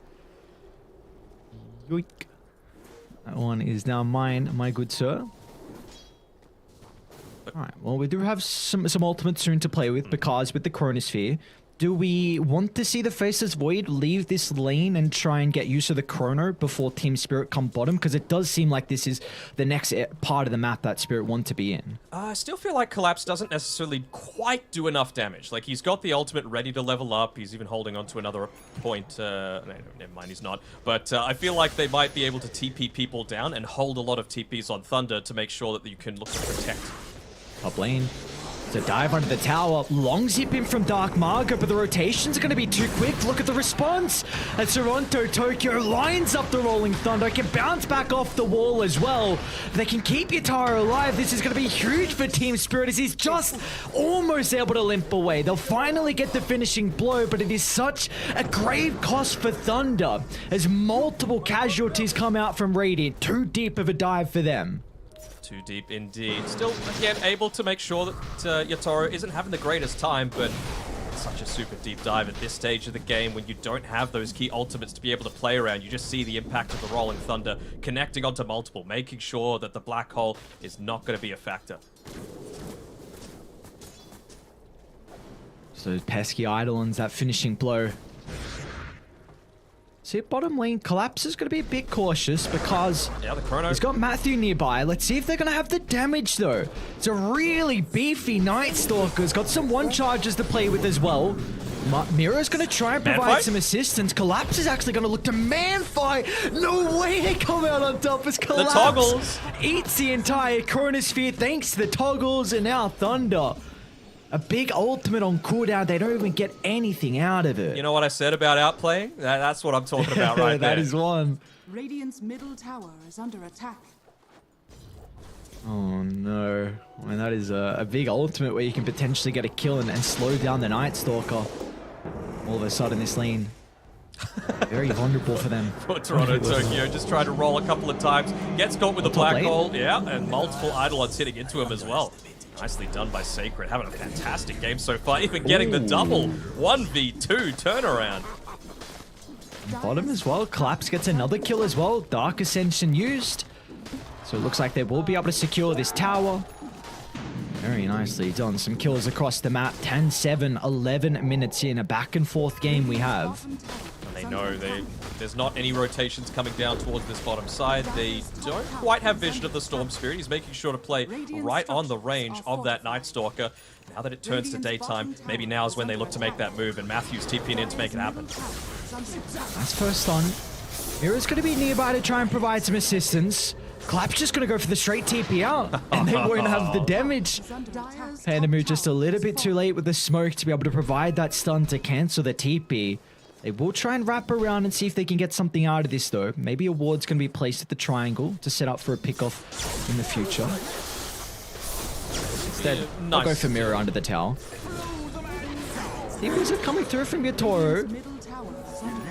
Yoink. That one is now mine, my good sir. Alright, well, we do have some ultimates soon to play with, because with the Chronosphere, do we want to see the Faceless Void leave this lane and try and get use of the Chrono before Team Spirit come bottom? Because it does seem like this is the next part of the map that Spirit want to be in. I still feel like Collapse doesn't necessarily quite do enough damage. Like, he's got the ultimate ready to level up. He's even holding on to another point. No, never mind, he's not. But I feel like they might be able to TP people down and hold a lot of TPs on Thunder to make sure that you can look to protect. Top lane. So dive under the tower, long zip in from Dark Margot, but the rotations are going to be too quick. Look at the response. And Toronto Tokyo lines up the Rolling Thunder, can bounce back off the wall as well. They can keep Yatoro alive. This is going to be huge for Team Spirit as he's just almost able to limp away. They'll finally get the finishing blow, but it is such a grave cost for Thunder as multiple casualties come out from Radiant. Too deep of a dive for them. Too deep indeed. Still, again, able to make sure that Yatoro isn't having the greatest time, but it's such a super deep dive at this stage of the game when you don't have those key ultimates to be able to play around. You just see the impact of the Rolling Thunder connecting onto multiple, making sure that the Black Hole is not going to be a factor. So pesky Eidolons, that finishing blow. see bottom lane. Collapse is going to be a bit cautious because the chrono. he's got Matthew nearby. Let's see if they're going to have the damage though. It's a really beefy Night Stalker. He's got some one charges to play with as well. Mira's going to try and provide some assistance. Collapse is actually going to look to man fight. No way they come out on top as Collapse the toggles eats the entire chronosphere thanks to the toggles and now Thunder. A big ultimate on cooldown. They don't even get anything out of it. You know what I said about outplaying? That's what I'm talking about right there. That is one. Radiant's middle tower is under attack. Oh no. I mean, that is a big ultimate where you can potentially get a kill and slow down the Night Stalker. All of a sudden this lane, very vulnerable for them. Poor Toronto Tokyo just tried to roll a couple of times. Gets caught with the black hole. Yeah, and multiple Eidolons hitting into him as well. Nicely done by Sacred. Having a fantastic game so far. Even getting the double 1v2 turnaround. Bottom as well. Collapse gets another kill as well. Dark Ascension used. So it looks like they will be able to secure this tower. Very nicely done. Some kills across the map. 10-7, 11 minutes in. A back and forth game we have. And they know there's not any rotations coming down towards this bottom side. They don't quite have vision of the Storm Spirit. He's making sure to play right on the range of that Night Stalker. Now that it turns to daytime, maybe now is when they look to make that move, and Matthew's TPing in to make it happen. That's first stun. Mira's going to be nearby to try and provide some assistance. Collapse just going to go for the straight TP out, and they won't have the damage. Pandamu just a little bit too late with the smoke to be able to provide that stun to cancel the TP. They will try and wrap around and see if they can get something out of this though. Maybe a ward's going to be placed at the triangle to set up for a pickoff in the future. Instead, I'll go for Mira under the tower. TPs are coming through from Yatoro.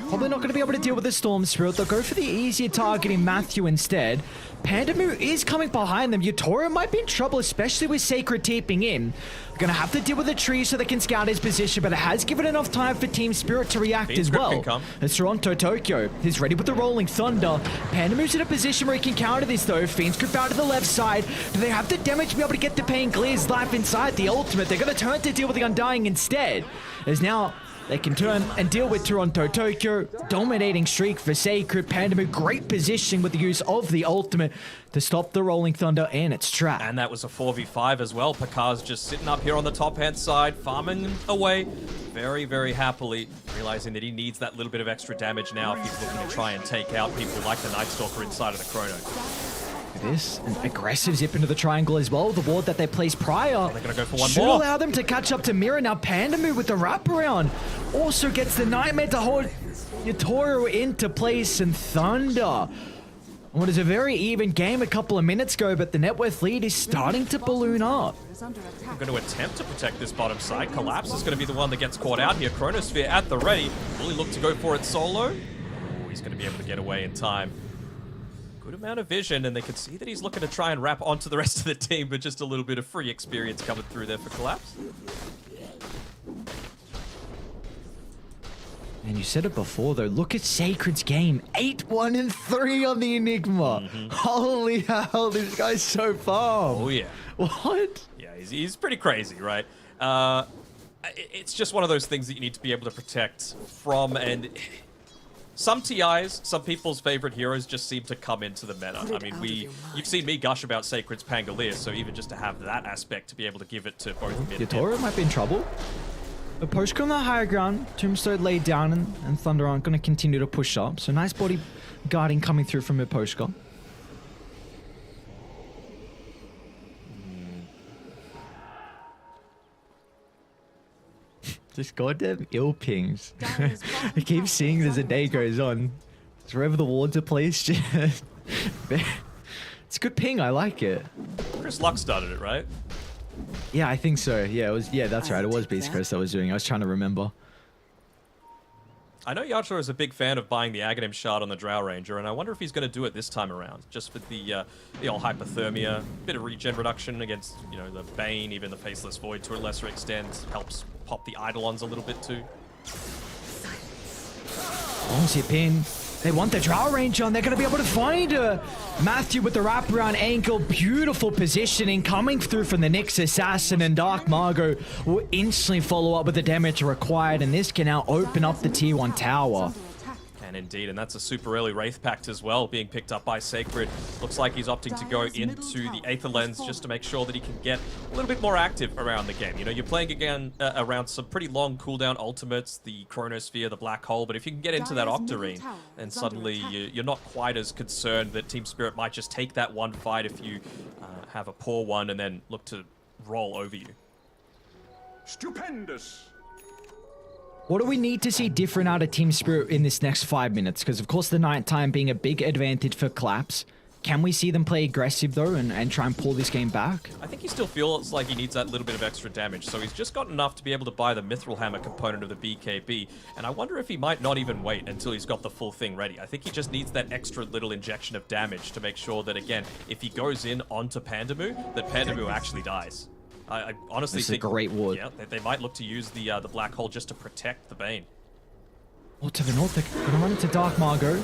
Probably not going to be able to deal with the Storm Spirit. They'll go for the easier targeting Matthew instead. Pandamu is coming behind them. Yatoro might be in trouble, especially with Sacred TPing in. Going to have to deal with the tree so they can scout his position, but it has given enough time for Team Spirit to react as well. It's Toronto Tokyo. He's ready with the Rolling Thunder. Pandamu's in a position where he can counter this though. Fiend's Grip out to the left side. Do they have the damage to be able to get the Pain Clear's life inside the ultimate? They're going to turn to deal with the Undying instead. As now they can turn and deal with Toronto Tokyo. Dominating streak for Sacred. Pandamu, great position with the use of the ultimate to stop the Rolling Thunder and its trap. And that was a 4v5 as well. Pakar's just sitting up here on the top-hand side, farming away very, very happily, realizing that he needs that little bit of extra damage now if he's looking to try and take out people like the Night Stalker inside of the Chrono. This, an aggressive zip into the triangle as well. The ward that they placed prior they're gonna go for one should more. allow them to catch up to Mira. Now Pandamu with the wraparound also gets the Nightmare to hold Yatoro into place, and Thunder. What is a very even game a couple of minutes ago, but the net worth lead is starting to balloon up. I'm going to attempt to protect this bottom side. Collapse is going to be the one that gets caught out here. Chronosphere at the ready. Will he look to go for it solo? Oh, he's going to be able to get away in time. Good amount of vision, and they can see that he's looking to try and wrap onto the rest of the team, but just a little bit of free experience coming through there for Collapse. And you said it before though, look at Sacred's game. 8-1-3 on the Enigma. Holy hell, this guy's so far. Oh yeah. What? Yeah, he's pretty crazy, right? It's just one of those things that you need to be able to protect from, and some TIs, some people's favorite heroes just seem to come into the meta. I mean, you've seen me gush about Sacred's Pangolier, so even just to have that aspect to be able to give it to both mid. Yatoro might be in trouble. But Poshka on the higher ground, Tombstone laid down, and Thunder aren't going to continue to push up. So nice body guarding coming through from Poshka. Just goddamn ill pings. I keep seeing it as the day goes on. It's wherever the wards are placed. It's a good ping, I like it. Chris Luck started it, right? Yeah, I think so. Yeah, it was. Yeah, that's right. It was Beastcoast that was doing it. I was trying to remember. I know Yatra is a big fan of buying the Aghanim Shard on the Drow Ranger, and I wonder if he's going to do it this time around, just with the old hypothermia, bit of regen reduction against, you know, the Bane, even the Faceless Void to a lesser extent, helps pop the Eidolons a little bit too. Long zip in. They want the Drow Ranger on. They're going to be able to find Matthew with the wraparound ankle. Beautiful positioning coming through from the Nyx Assassin, and Dark Margot will instantly follow up with the damage required, and this can now open up the tier 1 tower. And indeed, and that's a super early Wraith Pact as well, being picked up by Sacred. Looks like he's opting to go into the Aether Lens just to make sure that he can get a little bit more active around the game. You know, you're playing again around some pretty long cooldown ultimates, the Chronosphere, the Black Hole, but if you can get into that Octarine, then suddenly you're not quite as concerned that Team Spirit might just take that one fight if you have a poor one and then look to roll over you. Stupendous! What do we need to see different out of Team Spirit in this next 5 minutes? Because, of course, the nighttime being a big advantage for Collapse. Can we see them play aggressive, though, and try and pull this game back? I think he still feels like he needs that little bit of extra damage, so he's just got enough to be able to buy the Mithril Hammer component of the BKB, and I wonder if he might not even wait until he's got the full thing ready. I think he just needs that extra little injection of damage to make sure that, again, if he goes in onto Pandamu, that Pandamu actually dies. I honestly think... It's a great ward. Yeah, they might look to use the Black Hole just to protect the Bane. Oh, to the north, they're going to run into Dark Margot.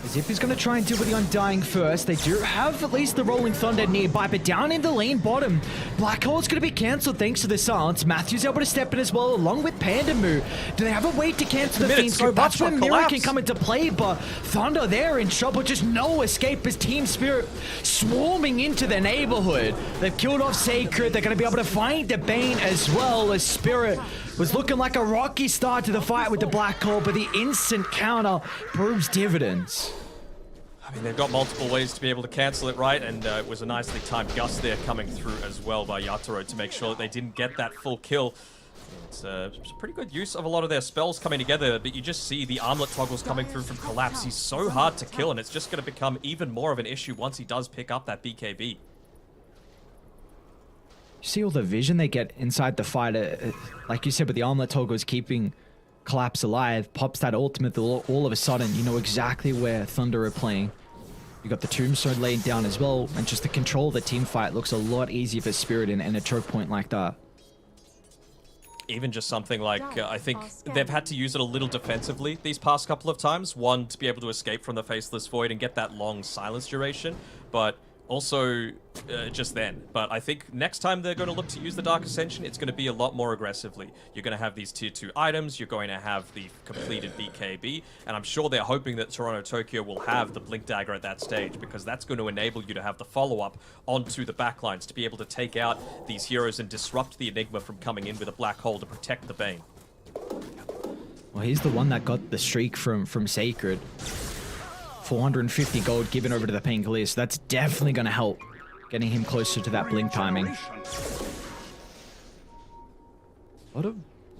Zip is going to try and deal with the Undying first. They do have at least the Rolling Thunder nearby, but down in the lane bottom, Black Hole's going to be cancelled thanks to the silence. Matthew's able to step in as well, along with Pandamu. Do they have a way to cancel the Fiend? That's when Mira can come into play, but Thunder there in trouble. Just no escape as Team Spirit swarming into the neighborhood. They've killed off Sacred. They're going to be able to find the Bane as well, as Spirit was looking like a rocky start to the fight with the Black Hole, but the instant counter proves dividends. I mean, they've got multiple ways to be able to cancel it, right? And it was a nicely timed gust there coming through as well by Yatoro to make sure that they didn't get that full kill. It's a pretty good use of a lot of their spells coming together, but you just see the armlet toggles coming through from Collapse. He's so hard to kill, and it's just going to become even more of an issue once he does pick up that BKB. You see all the vision they get inside the fight. Like you said, with the armlet toggles keeping Collapse alive, pops that ultimate, all of a sudden you know exactly where Thunder are playing. You got the Tombstone laying down as well, and just the control of the team fight looks a lot easier for Spirit in a choke point like that. Even just something like, I think they've had to use it a little defensively these past couple of times. One, to be able to escape from the Faceless Void and get that long silence duration, but also just then. But I think next time they're going to look to use the Dark Ascension, it's going to be a lot more aggressively. You're going to have these tier 2 items, you're going to have the completed BKB, and I'm sure they're hoping that Toronto Tokyo will have the Blink Dagger at that stage, because that's going to enable you to have the follow-up onto the backlines, to be able to take out these heroes and disrupt the Enigma from coming in with a Black Hole to protect the Bane. Well, he's the one that got the streak from Sacred. 450 gold given over to the Painkiller, so that's definitely going to help getting him closer to that blink timing. A lot of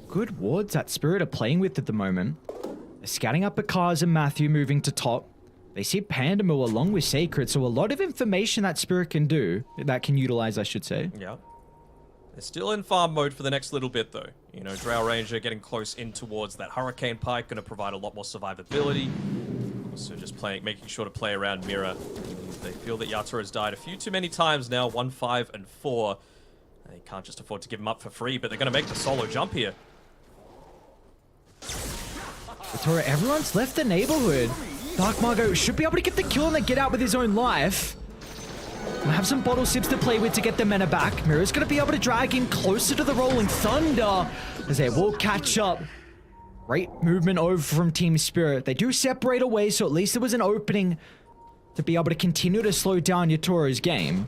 good wards that Spirit are playing with at the moment. They're scouting up Akaz and Matthew moving to top. They see Pandamu along with Sacred, so a lot of information that Spirit can do, that can utilize, I should say. Yeah. They're still in farm mode for the next little bit, though. You know, Drow Ranger getting close in towards that Hurricane Pike, going to provide a lot more survivability. Also just making sure to play around Mira. They feel that Yatoro has died a few too many times now, 1, 5, and 4. They can't just afford to give him up for free, but they're going to make the solo jump here. Yatoro, everyone's left the neighborhood. Dark Margot should be able to get the kill and then get out with his own life. Gonna have some bottle sips to play with to get the mana back. Mira's gonna be able to drag him closer to the Rolling Thunder as they will catch up. Great movement over from Team Spirit. They do separate away, so at least there was an opening to be able to continue to slow down Yatoro's game.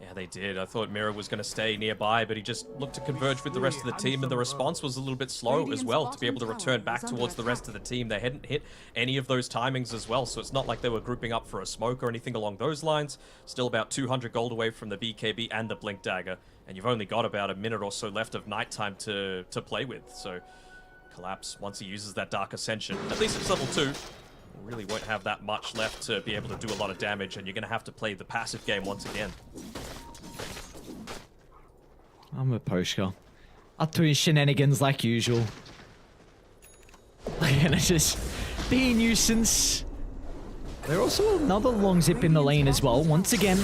Yeah, they did. I thought Mira was going to stay nearby, but he just looked to converge with the rest of the team, and the response was a little bit slow as well to be able to return back towards the rest of the team. They hadn't hit any of those timings as well, so it's not like they were grouping up for a smoke or anything along those lines. Still about 200 gold away from the BKB and the Blink Dagger, and you've only got about a minute or so left of nighttime to play with, so Collapse, once he uses that Dark Ascension, at least it's level 2, really won't have that much left to be able to do a lot of damage, and you're going to have to play the passive game once again. I'm a Poshka. Up to his shenanigans like usual. They're gonna just be a nuisance. There's also another long zip in the lane as well. Once again,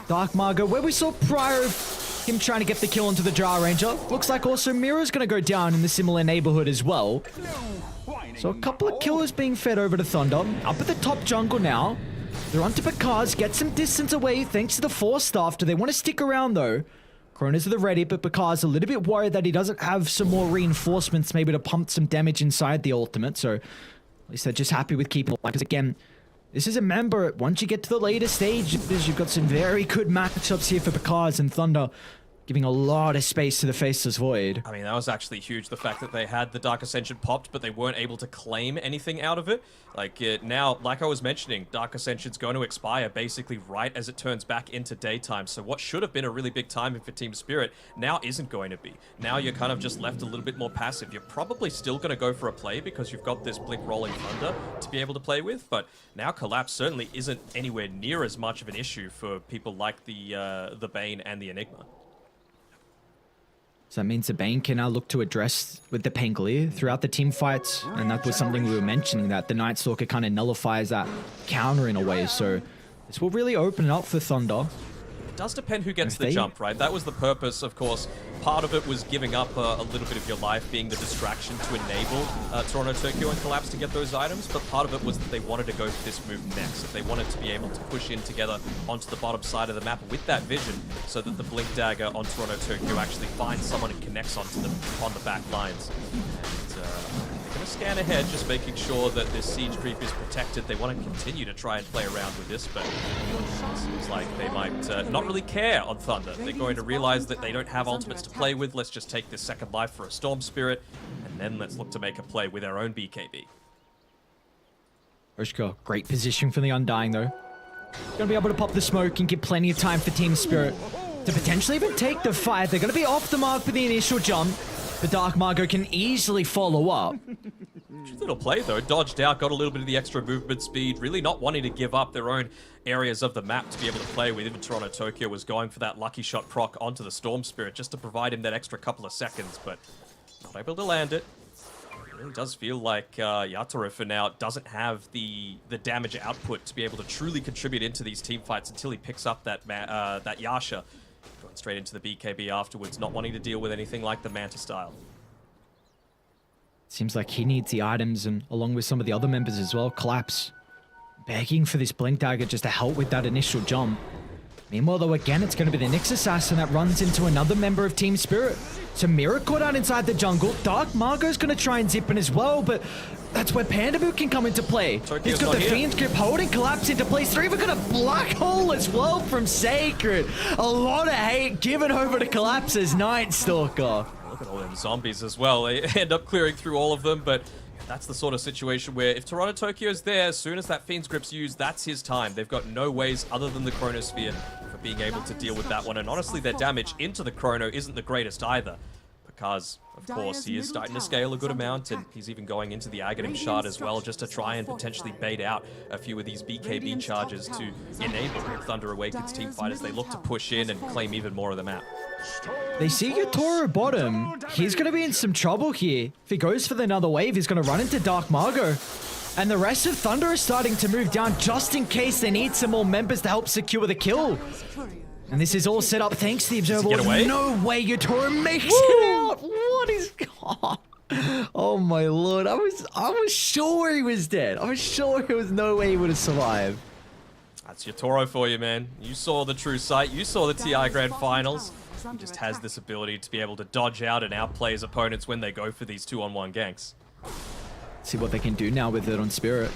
Dark Margot, where we saw prior of him trying to get the kill onto the Jar Ranger. Looks like also Mira's gonna go down in the similar neighborhood as well. So a couple of killers being fed over to Thunder. Up at the top jungle now. They're onto Bakaz, get some distance away thanks to the Force Staff. Do they want to stick around though? Kronos are the ready, but Bakaz a little bit worried that he doesn't have some more reinforcements maybe to pump some damage inside the ultimate. So At least they're just happy with keeping alive. Because again, this is a member. Once you get to the later stages, you've got some very good matchups here for Picards and Thunder, giving a lot of space to the Faceless Void. I mean, that was actually huge, the fact that they had the Dark Ascension popped, but they weren't able to claim anything out of it. Like, now, like I was mentioning, Dark Ascension's going to expire basically right as it turns back into daytime. So what should have been a really big timing for Team Spirit now isn't going to be. Now you're kind of just left a little bit more passive. You're probably still going to go for a play because you've got this Blink Rolling Thunder to be able to play with, but now Collapse certainly isn't anywhere near as much of an issue for people like the Bane and the Enigma. So that means the Bane can now look to address with the Pangolier throughout the team fights. And that was something we were mentioning, that the Night Stalker kind of nullifies that counter in a way. So this will really open it up for Thunder. It does depend who gets the jump, right? That was the purpose, of course. Part of it was giving up a little bit of your life, being the distraction to enable Toronto, Tokyo, and Collapse to get those items, but part of it was that they wanted to go for this move next. They wanted to be able to push in together onto the bottom side of the map with that vision, so that the Blink Dagger on Toronto, Tokyo actually finds someone and connects onto them on the back lines. And, they're going to scan ahead, just making sure that this siege creep is protected. They want to continue to try and play around with this, but it seems like they might not really care on Thunder. They're going to realize that they don't have ultimates to play with. Let's just take this second life for a Storm Spirit, and then let's look to make a play with our own BKB. Oshka, great position for the Undying though. Gonna be able to pop the smoke and give plenty of time for Team Spirit to potentially even take the fight. They're gonna be off the mark for the initial jump. The Dark Margot can easily follow up. Little play though, dodged out, got a little bit of the extra movement speed, really not wanting to give up their own areas of the map to be able to play with. Even Toronto, Tokyo was going for that lucky shot proc onto the Storm Spirit just to provide him that extra couple of seconds, but not able to land it. It really does feel like Yatoro for now doesn't have the damage output to be able to truly contribute into these team fights until he picks up that Yasha. Going straight into the BKB afterwards, not wanting to deal with anything like the Manta style. Seems like he needs the items, and along with some of the other members as well. Collapse begging for this Blink Dagger just to help with that initial jump. Meanwhile, though, again, it's going to be the Nyx Assassin that runs into another member of Team Spirit. So Mira caught out inside the jungle. Dark Margot's going to try and zip in as well, but that's where Pandabu can come into play. He's got the Fiend's Grip holding Collapse into place. They're even got a Black Hole as well from Sacred. A lot of hate given over to Collapse's Night Stalker. Look at all them zombies as well. They end up clearing through all of them, but that's the sort of situation where if Toronto, Tokyo's there, as soon as that Fiend's Grip's used, that's his time. They've got no ways other than the Chronosphere for being able to deal with that one. And honestly, their damage into the Chrono isn't the greatest either, because, of course, he is starting to scale a good amount, and he's even going into the Aghanim Shard as well, just to try and potentially bait out a few of these BKB charges to enable Thunder Awaken's teamfight as they look to push in and claim even more of the map. They see Yatoro bottom. He's going to be in some trouble here. If he goes for another wave, he's going to run into Dark Margot. And the rest of Thunder is starting to move down just in case they need some more members to help secure the kill. And this is all set up thanks to the Observer. No way Yatoro makes it out. What is going on? Oh my lord. I was sure he was dead. I was sure there was no way he would have survived. That's Yatoro for you, man. You saw the true sight. You saw the TI Grand Finals. He just has this ability to be able to dodge out and outplay his opponents when they go for these 2-on-1 ganks. See what they can do now with it on Spirit.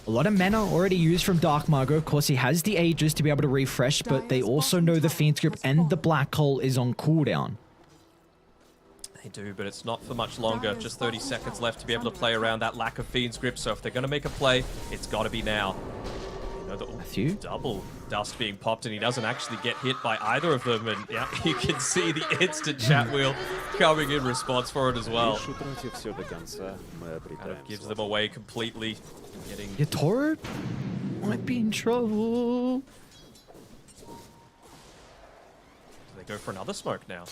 A lot of mana already used from Dark Margot. Of course, he has the Aegis to be able to refresh, but they also know the Fiend's Grip and the Black Hole is on cooldown. They do, but it's not for much longer. Just 30 seconds left to be able to play around that lack of Fiend's Grip, so if they're going to make a play, it's got to be now. The double dust being popped, and he doesn't actually get hit by either of them, and yeah, you can see the instant chat wheel coming in response for it as well. Kind of gives them away completely. Yatoro might be in trouble. Do they go for another smoke now? I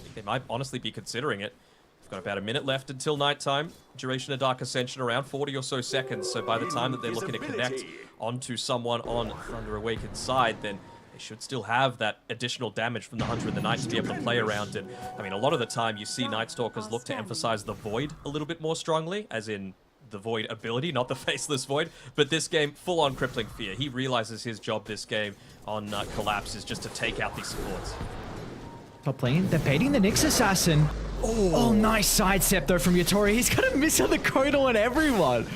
think they might honestly be considering it. We've got about a minute left until nighttime. Duration of Dark Ascension around 40 or so seconds. So by the time that they're looking to connect onto someone on Thunder Awaken's side, then they should still have that additional damage from the Hunter in the Night to be able to play around it. I mean, a lot of the time you see Night Stalkers look to emphasize the Void a little bit more strongly, as in the Void ability, not the Faceless Void. But this game, full-on Crippling Fear. He realizes his job this game on Collapse is just to take out these supports. Top lane, they're baiting the Nyx Assassin. Oh, nice sidestep though from Yatori. He's gonna miss on the Kodo on everyone.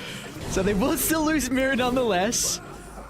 So they will still lose Mira nonetheless.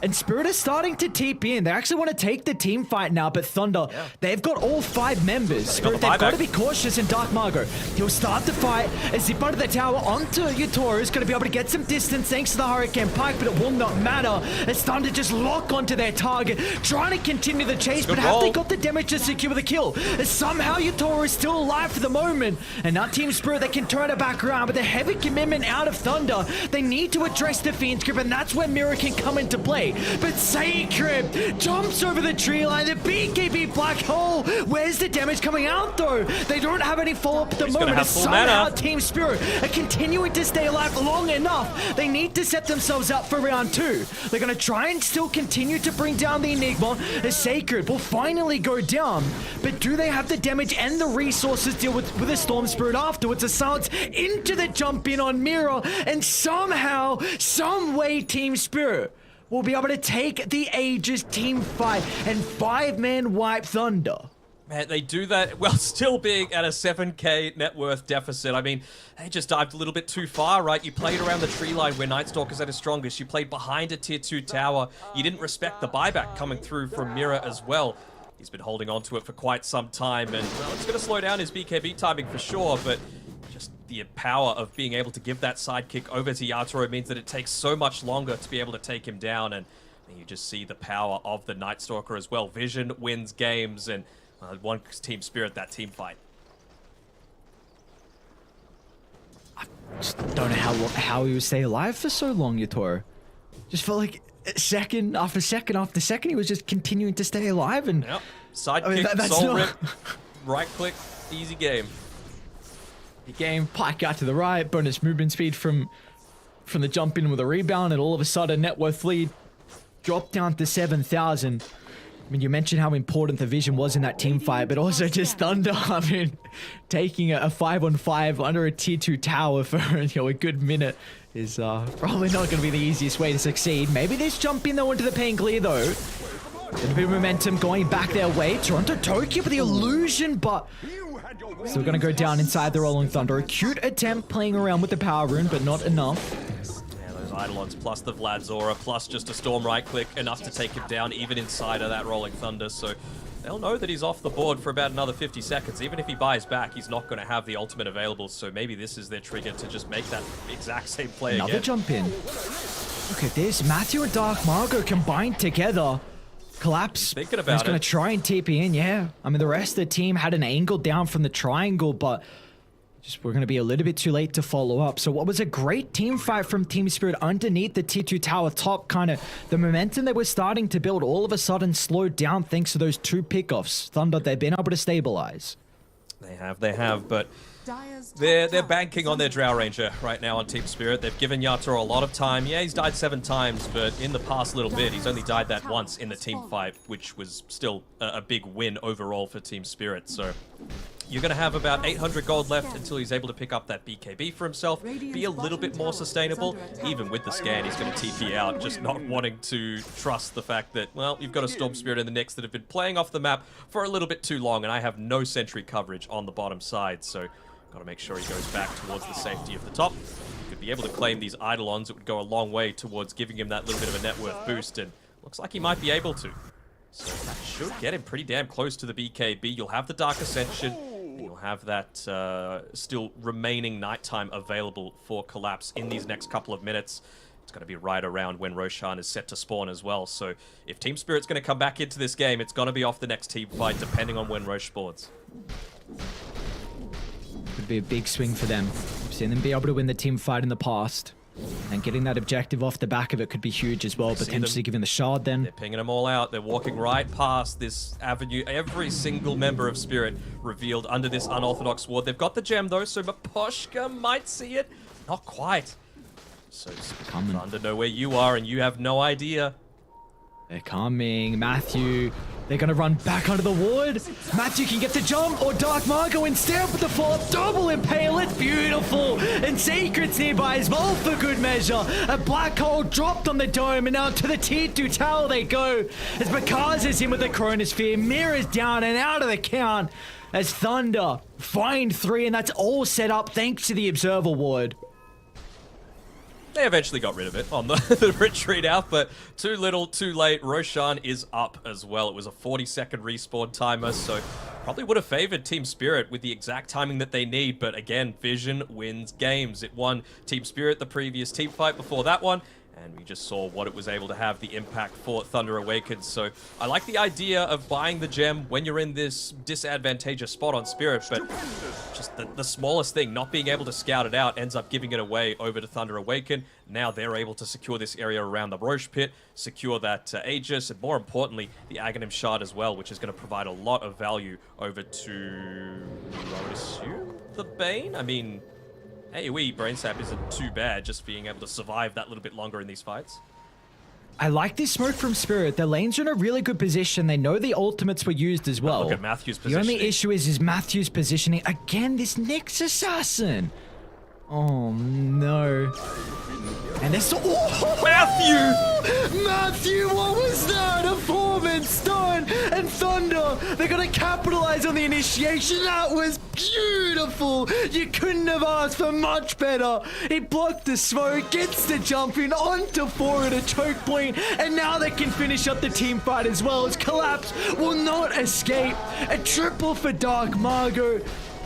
And Spirit is starting to TP in. They actually want to take the team fight now, but Thunder, they've got all 5 members. Spirit, they've got to be cautious, and Dark Margo, he'll start the fight, a zip out of the tower onto Yatori, who's going to be able to get some distance thanks to the Hurricane Pike, but it will not matter as Thunder just lock onto their target, trying to continue the chase, but have they got the damage to secure the kill? As somehow Yatori is still alive for the moment, and now Team Spirit, they can turn it back around, but the heavy commitment out of Thunder, they need to address the Fiend's Grip, and that's where Mira can come into play. But Sacred jumps over the tree line. The BKB black hole. Where's the damage coming out though? They don't have any follow-up at the moment. And somehow Team Spirit are continuing to stay alive long enough. They need to set themselves up for round 2. They're going to try and still continue to bring down the Enigma. The Sacred will finally go down. But do they have the damage and the resources to deal with a Storm Spirit afterwards? A silence into the jump in on Mira. And somehow, some way, Team Spirit will be able to take the Aegis team fight and 5-man wipe Thunder. Man, they do that while still being at a 7k net worth deficit. I mean, they just dived a little bit too far, right? You played around the tree line where Night Stalker's at his strongest. You played behind a tier 2 tower. You didn't respect the buyback coming through from Mira as well. He's been holding on to it for quite some time, and well, it's going to slow down his BKB timing for sure, but just the power of being able to give that sidekick over to Yatoro means that it takes so much longer to be able to take him down, and you just see the power of the Night Stalker as well. Vision wins games, and one Team Spirit, that team fight. I just don't know how he would stay alive for so long, Yatoro. Just felt like second after second after second, he was just continuing to stay alive, and yep. Sidekick, soul rip, right click, easy game. Game, Pike out to the right, bonus movement speed from the jump in with a rebound, and all of a sudden net worth lead dropped down to 7,000. I mean, you mentioned how important the vision was in that team fight, but also just Thunder, I mean, taking a 5-on-5 under a tier 2 tower for a good minute is probably not going to be the easiest way to succeed. Maybe this jump in though into the pain clear though. A little bit of momentum going back their way. Toronto Tokyo for the illusion, but still going to go down inside the Rolling Thunder. A cute attempt playing around with the power rune, but not enough. Yeah, those Eidolons plus the Vlad Zora plus just a Storm right click, enough to take him down even inside of that Rolling Thunder. So they'll know that he's off the board for about another 50 seconds. Even if he buys back, he's not going to have the ultimate available. So maybe this is their trigger to just make that exact same play again. Another jump in. Look at this. Matthew and Dark Margo combined together. Collapse. Thinking about He's going to try and TP in, yeah. I mean, the rest of the team had an angle down from the triangle, but just we're going to be a little bit too late to follow up. So what was a great team fight from Team Spirit underneath the tier 2 tower top, kind of the momentum that we're starting to build all of a sudden slowed down thanks to those 2 pickoffs. Thunder, they've been able to stabilize. They have, but they're banking on their Drow Ranger right now on Team Spirit. They've given Yatoro a lot of time. Yeah, he's died 7 times, but in the past little bit, he's only died that once in the team fight, which was still a big win overall for Team Spirit. So you're going to have about 800 gold left until he's able to pick up that BKB for himself, be a little bit more sustainable. Even with the scan, he's going to TP out, just not wanting to trust the fact that, well, you've got a Storm Spirit in the next that have been playing off the map for a little bit too long, and I have no sentry coverage on the bottom side, so got to make sure he goes back towards the safety of the top. He could be able to claim these Eidolons. It would go a long way towards giving him that little bit of a net worth boost, and looks like he might be able to. So that should get him pretty damn close to the BKB. You'll have the Dark Ascension. You'll have that still remaining nighttime available for Collapse in these next couple of minutes. It's going to be right around when Roshan is set to spawn as well. So if Team Spirit's going to come back into this game, it's going to be off the next team fight, depending on when Rosh spawns. Could be a big swing for them. We've seen them be able to win the team fight in the past. And getting that objective off the back of it could be huge as well, potentially giving the shard then. They're pinging them all out. They're walking right past this avenue. Every single member of Spirit revealed under this unorthodox ward. They've got the gem though, so Maposhka might see it. Not quite. So Thunder know where you are and you have no idea. They're coming. Matthew, they're going to run back under the ward. Matthew can get the jump, or Dark Margo instead with the follow-up. Double impale, it's beautiful. And Sacred's nearby as well for good measure. A black hole dropped on the dome, and now to the tier 2 tower they go. As Bakaza's in with the Chronosphere. Mira's down and out of the count. as Thunder find 3, and that's all set up thanks to the Observer Ward. They eventually got rid of it on the retreat out, but too little, too late. Roshan is up as well. It was a 40-second respawn timer, so probably would have favored Team Spirit with the exact timing that they need, but again, Vision wins games. It won Team Spirit the previous team fight before that one, and we just saw what it was able to have, the impact for Thunder Awakens. So I like the idea of buying the gem when you're in this disadvantageous spot on Spirit, but just the smallest thing, not being able to scout it out, ends up giving it away over to Thunder Awaken. Now they're able to secure this area around the Roche Pit, secure that Aegis, and more importantly, the Aghanim Shard as well, which is going to provide a lot of value over to, I would assume, the Bane? I mean, AoE Brain Sap isn't too bad, just being able to survive that little bit longer in these fights. I like this smoke from Spirit. The lanes are in a really good position. They know the ultimates were used as well. Look at Matthew's positioning. The only issue is Matthew's positioning. Again, this Nyx Assassin. Oh, no. And there's... Oh, Matthew, what was that? A 4-man stun and Thunder. They're going to capitalize on the initiation. That was beautiful. You couldn't have asked for much better. He blocked the smoke, gets the jump in onto 4 at a choke point, and now they can finish up the team fight as well, as Collapse will not escape. A triple for Dark Margot.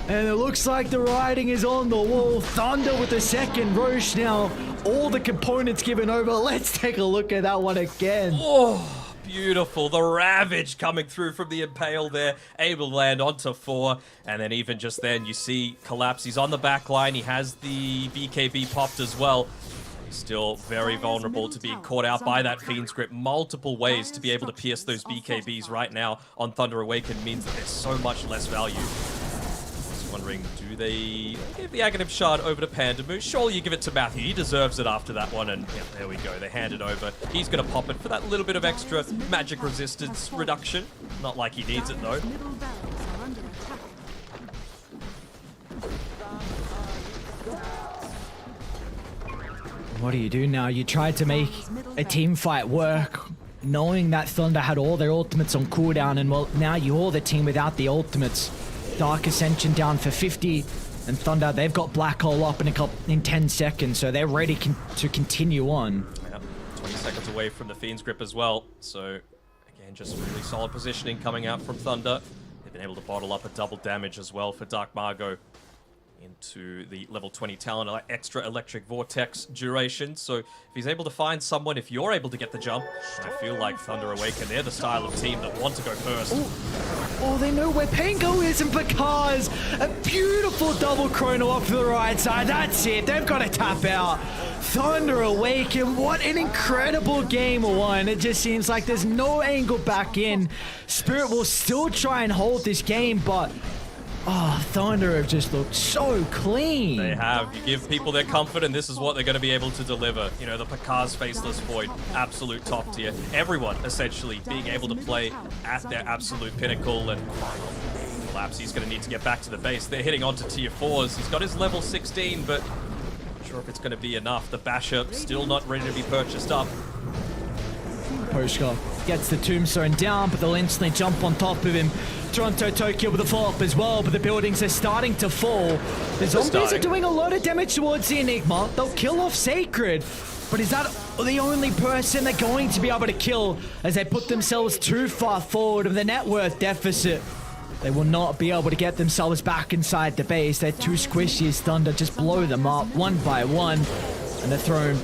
And it looks like the writing is on the wall. Thunder with the second Roche now. All the components given over. Let's take a look at that one again. Oh, beautiful. The Ravage coming through from the Impale there. Able to land onto 4. And then even just then, you see Collapse. He's on the back line. He has the BKB popped as well. Still very vulnerable to being caught out by that Fiend's Grip. Multiple ways to be able to pierce those BKBs right now on Thunder Awaken means that there's so much less value. Wondering, do they give the Aghanim Shard over to Pandamu? Surely you give it to Matthew. He deserves it after that one, and yeah, there we go. They hand it over. He's going to pop it for that little bit of extra magic resistance reduction. Not like he needs it, though. What do you do now? You tried to make a team fight work, knowing that Thunder had all their ultimates on cooldown, and well, now you all the team without the ultimates. Dark Ascension down for 50, and Thunder, they've got Black Hole up in 10 seconds, so they're ready to continue on. Yep. 20 seconds away from the Fiend's Grip as well, so again, just really solid positioning coming out from Thunder. They've been able to bottle up a double damage as well for Dark Margot into the level 20 talent, extra electric vortex duration. So if he's able to find someone, if you're able to get the jump, I feel like Thunder Awaken, they're the style of team that want to go first. Oh, they know where Pango is, and because a beautiful double chrono off to the right side. That's it. They've got to tap out. Thunder Awaken, what an incredible game one. It just seems like there's no angle back in. Spirit will still try and hold this game, but oh, Thunder have just looked so clean. They have. You give people their comfort, and this is what they're going to be able to deliver. You know, the Picard's Faceless Void, absolute top tier. Everyone, essentially, being able to play at their absolute pinnacle, and Collapse, he's going to need to get back to the base. They're hitting onto tier 4s. He's got his level 16, but not sure if it's going to be enough. The Basher still not ready to be purchased up. Poshka gets the Tombstone down, but they'll instantly jump on top of him. Toronto Tokyo with a follow-up as well, but the buildings are starting to fall. The zombies are doing a lot of damage towards the Enigma. They'll kill off Sacred, but is that the only person they're going to be able to kill as they put themselves too far forward of the net worth deficit? They will not be able to get themselves back inside the base. They're too squishy as Thunder just blow them up one by one, and the throne,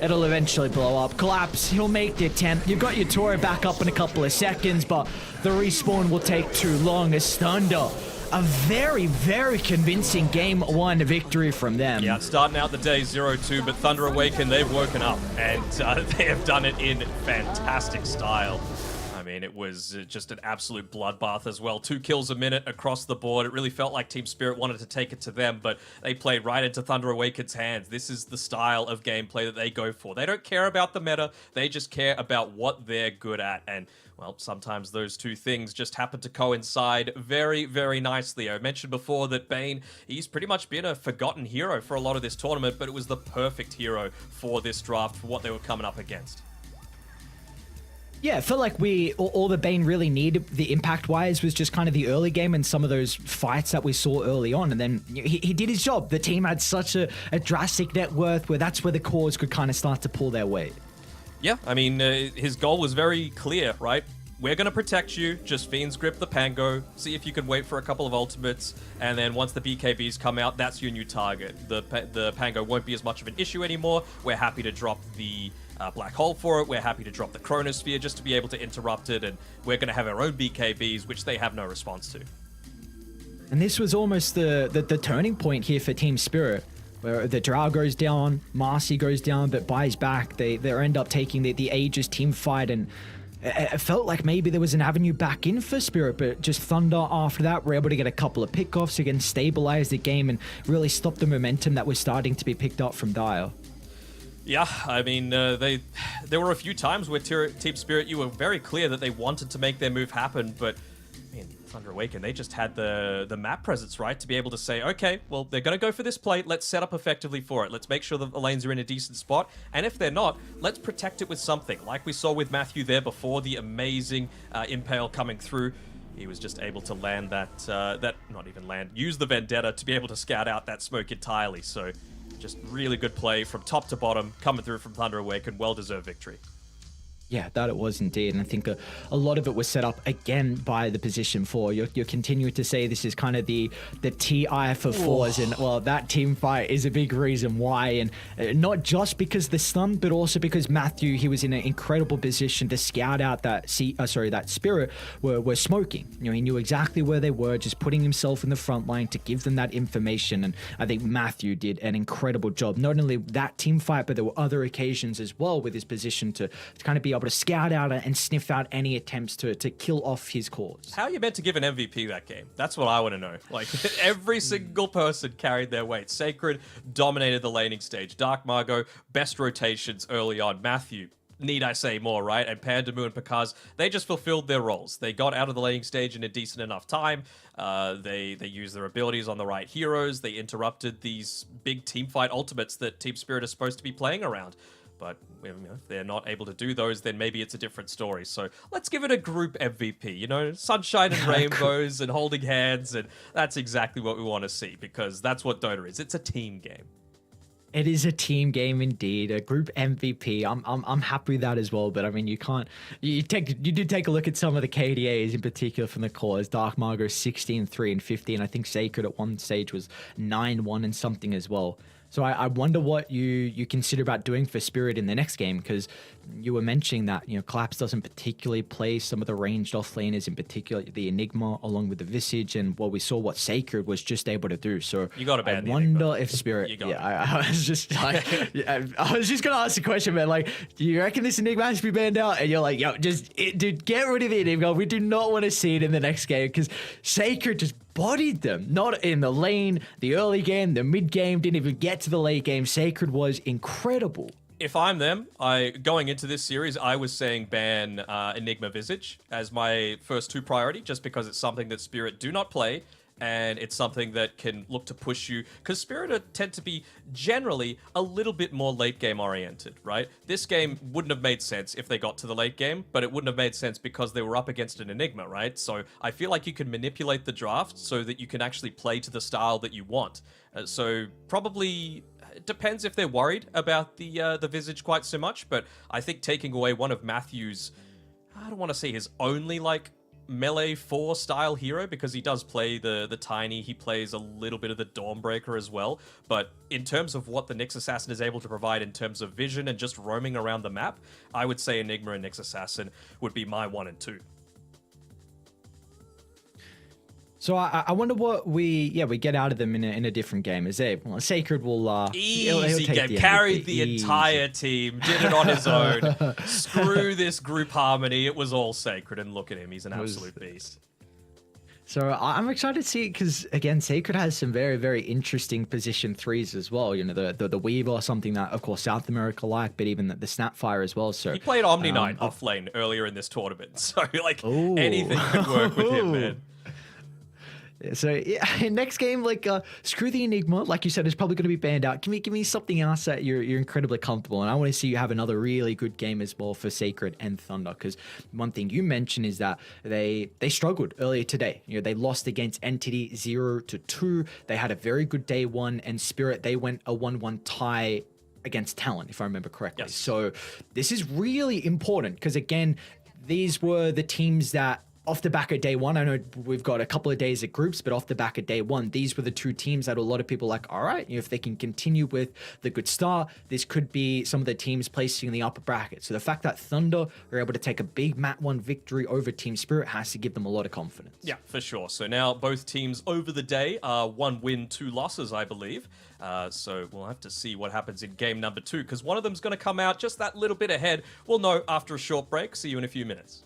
it'll eventually blow up. Collapse, he'll make the attempt. You've got your Toro back up in a couple of seconds, but the respawn will take too long as Thunder. A very, very convincing game one victory from them. Yeah, starting out the day 0-2, but Thunder Awaken, they've woken up, and they have done it in fantastic style. I mean, it was just an absolute bloodbath as well. 2 kills a minute across the board. It really felt like Team Spirit wanted to take it to them, but they played right into Thunder Awaken's hands. This is the style of gameplay that they go for. They don't care about the meta. They just care about what they're good at. And, well, sometimes those two things just happen to coincide very, very nicely. I mentioned before that Bane, he's pretty much been a forgotten hero for a lot of this tournament, but it was the perfect hero for this draft, for what they were coming up against. Yeah, I felt like all the Bane really needed, the impact-wise, was just kind of the early game and some of those fights that we saw early on. And then he did his job. The team had such a drastic net worth where that's where the cores could kind of start to pull their weight. Yeah, I mean, his goal was very clear, right? We're going to protect you, just Fiends grip the Pango, see if you can wait for a couple of ultimates, and then once the BKBs come out, that's your new target. The Pango won't be as much of an issue anymore. We're happy to drop the Black Hole for it. We're happy to drop the Chronosphere just to be able to interrupt it, and we're going to have our own BKBs, which they have no response to. And this was almost the turning point here for Team Spirit, where the Drow goes down, Marcy goes down, but buys back. They end up taking the Aegis team fight, and it felt like maybe there was an avenue back in for Spirit, but just Thunder after that were able to get a couple of pickoffs, again stabilize the game and really stop the momentum that was starting to be picked up from Dire. Yeah, I mean, there were a few times where Team Spirit, you were very clear that they wanted to make their move happen, but I mean, Thunder Awaken, they just had the map presence, right, to be able to say, okay, well, they're going to go for this plate, let's set up effectively for it. Let's make sure the lanes are in a decent spot, and if they're not, let's protect it with something, like we saw with Matthew there before, the amazing Impale coming through. He was just able to land use the Vendetta to be able to scout out that smoke entirely, so just really good play from top to bottom, coming through from Thunder Awaken, well-deserved victory. Yeah, that it was indeed. And I think a lot of it was set up again by the position 4. You're continuing to say this is kind of the TI for 4s. And well, that team fight is a big reason why. And not just because the stun, but also because Matthew, he was in an incredible position to scout out that Spirit were smoking. You know, he knew exactly where they were, just putting himself in the front line to give them that information. And I think Matthew did an incredible job. Not only that team fight, but there were other occasions as well with his position to kind of be able to scout out and sniff out any attempts to kill off his cause. How are you meant to give an MVP that game? That's what I want to know. Like, every single person carried their weight. Sacred dominated the laning stage. Dark Margot, best rotations early on. Matthew, need I say more, right? And Pandamu and Pakaz, they just fulfilled their roles. They got out of the laning stage in a decent enough time. They used their abilities on the right heroes. They interrupted these big teamfight ultimates that Team Spirit is supposed to be playing around. But if they're not able to do those, then maybe it's a different story. So let's give it a group MVP, you know, sunshine and rainbows and holding hands, and that's exactly what we want to see, because that's what Dota is. It's a team game. It is a team game indeed, a group MVP. I'm happy with that as well. But I mean, you do take a look at some of the KDAs in particular from the cores. Dark Margot 16-3 and 15. I think Sacred at one stage was 9-1 and something as well. So I wonder what you consider about doing for Spirit in the next game, because you were mentioning that, you know, Collapse doesn't particularly play some of the ranged offlaners, in particular the Enigma along with the Visage, and we saw what Sacred was just able to do. So you got to ban I wonder if Spirit. I was just like, I was just gonna ask the question, man. Like, do you reckon this Enigma has to be banned out? And you're like, yo, dude, get rid of the Enigma. We do not want to see it in the next game, because Sacred just bodied them. Not in the lane, the early game, the mid game, didn't even get to the late game. Sacred was incredible. If I'm them, going into this series, I was saying ban Enigma Visage as my first 2 priority, just because it's something that Spirit do not play, and it's something that can look to push you, because Spirit tend to be generally a little bit more late game oriented, right? This game wouldn't have made sense if they got to the late game, but it wouldn't have made sense because they were up against an Enigma, right? So I feel like you can manipulate the draft so that you can actually play to the style that you want. So probably it depends if they're worried about the Visage quite so much, but I think taking away one of Matthew's, I don't want to say his only like melee 4 style hero, because he does play the Tiny, he plays a little bit of the Dawnbreaker as well, but in terms of what the Nyx Assassin is able to provide in terms of vision and just roaming around the map, I would say Enigma and Nyx Assassin would be my 1 and 2. So I wonder what we get out of them in a different game. Is it Sacred will easy game, carried the entire team, did it on his own. Screw this group harmony. It was all Sacred, and look at him, he's an absolute beast. So I'm excited to see it, because again, Sacred has some very, very interesting position 3s as well. You know, the Weaver, something that of course South America like, but even the Snapfire as well. So he played Omni Knight off lane earlier in this tournament, so like anything could work with him, man. So yeah, next game, like screw the Enigma, like you said, is probably going to be banned out. Give me something else that you're incredibly comfortable, and I want to see you have another really good game as well for Sacred and Thunder. Because one thing you mentioned is that they struggled earlier today. You know, they lost against Entity 0-2. They had a very good day one, and Spirit, they went a 1-1 tie against Talon, if I remember correctly. Yes. So this is really important because again, these were the teams that off the back of day one, I know we've got a couple of days of groups, but off the back of day one, these were the two teams that a lot of people like, all right, if they can continue with the good start, this could be some of the teams placing in the upper bracket. So the fact that Thunder are able to take a big Mat 1 victory over Team Spirit has to give them a lot of confidence. Yeah, for sure. So now both teams over the day are 1 win, 2 losses, I believe. So we'll have to see what happens in game number 2, because one of them's going to come out just that little bit ahead. We'll know after a short break. See you in a few minutes.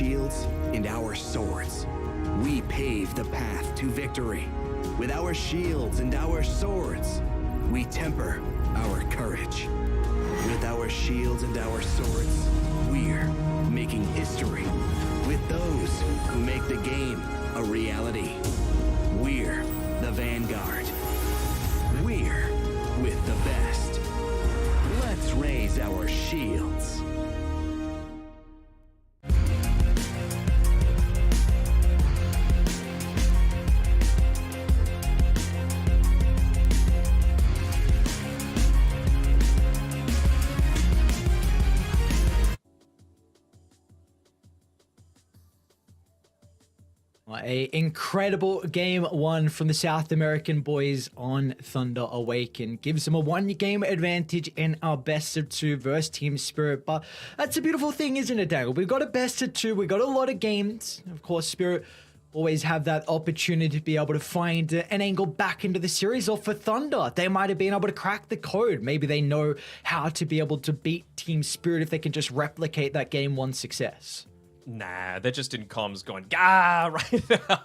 shields and our swords. We pave the path to victory. With our shields and our swords, we temper our courage. With our shields and our swords, we're making history. With those who make the game a reality, we're the Vanguard. We're with the best. Let's raise our shields. A incredible game one from the South American boys on Thunder Awaken. Gives them a 1-game advantage in our best of 2 versus Team Spirit. But that's a beautiful thing, isn't it, Daniel? We've got a best of 2. We've got a lot of games. Of course, Spirit always have that opportunity to be able to find an angle back into the series. Or for Thunder, they might have been able to crack the code. Maybe they know how to be able to beat Team Spirit if they can just replicate that game 1 success. Nah, they're just in comms going, gah, right now,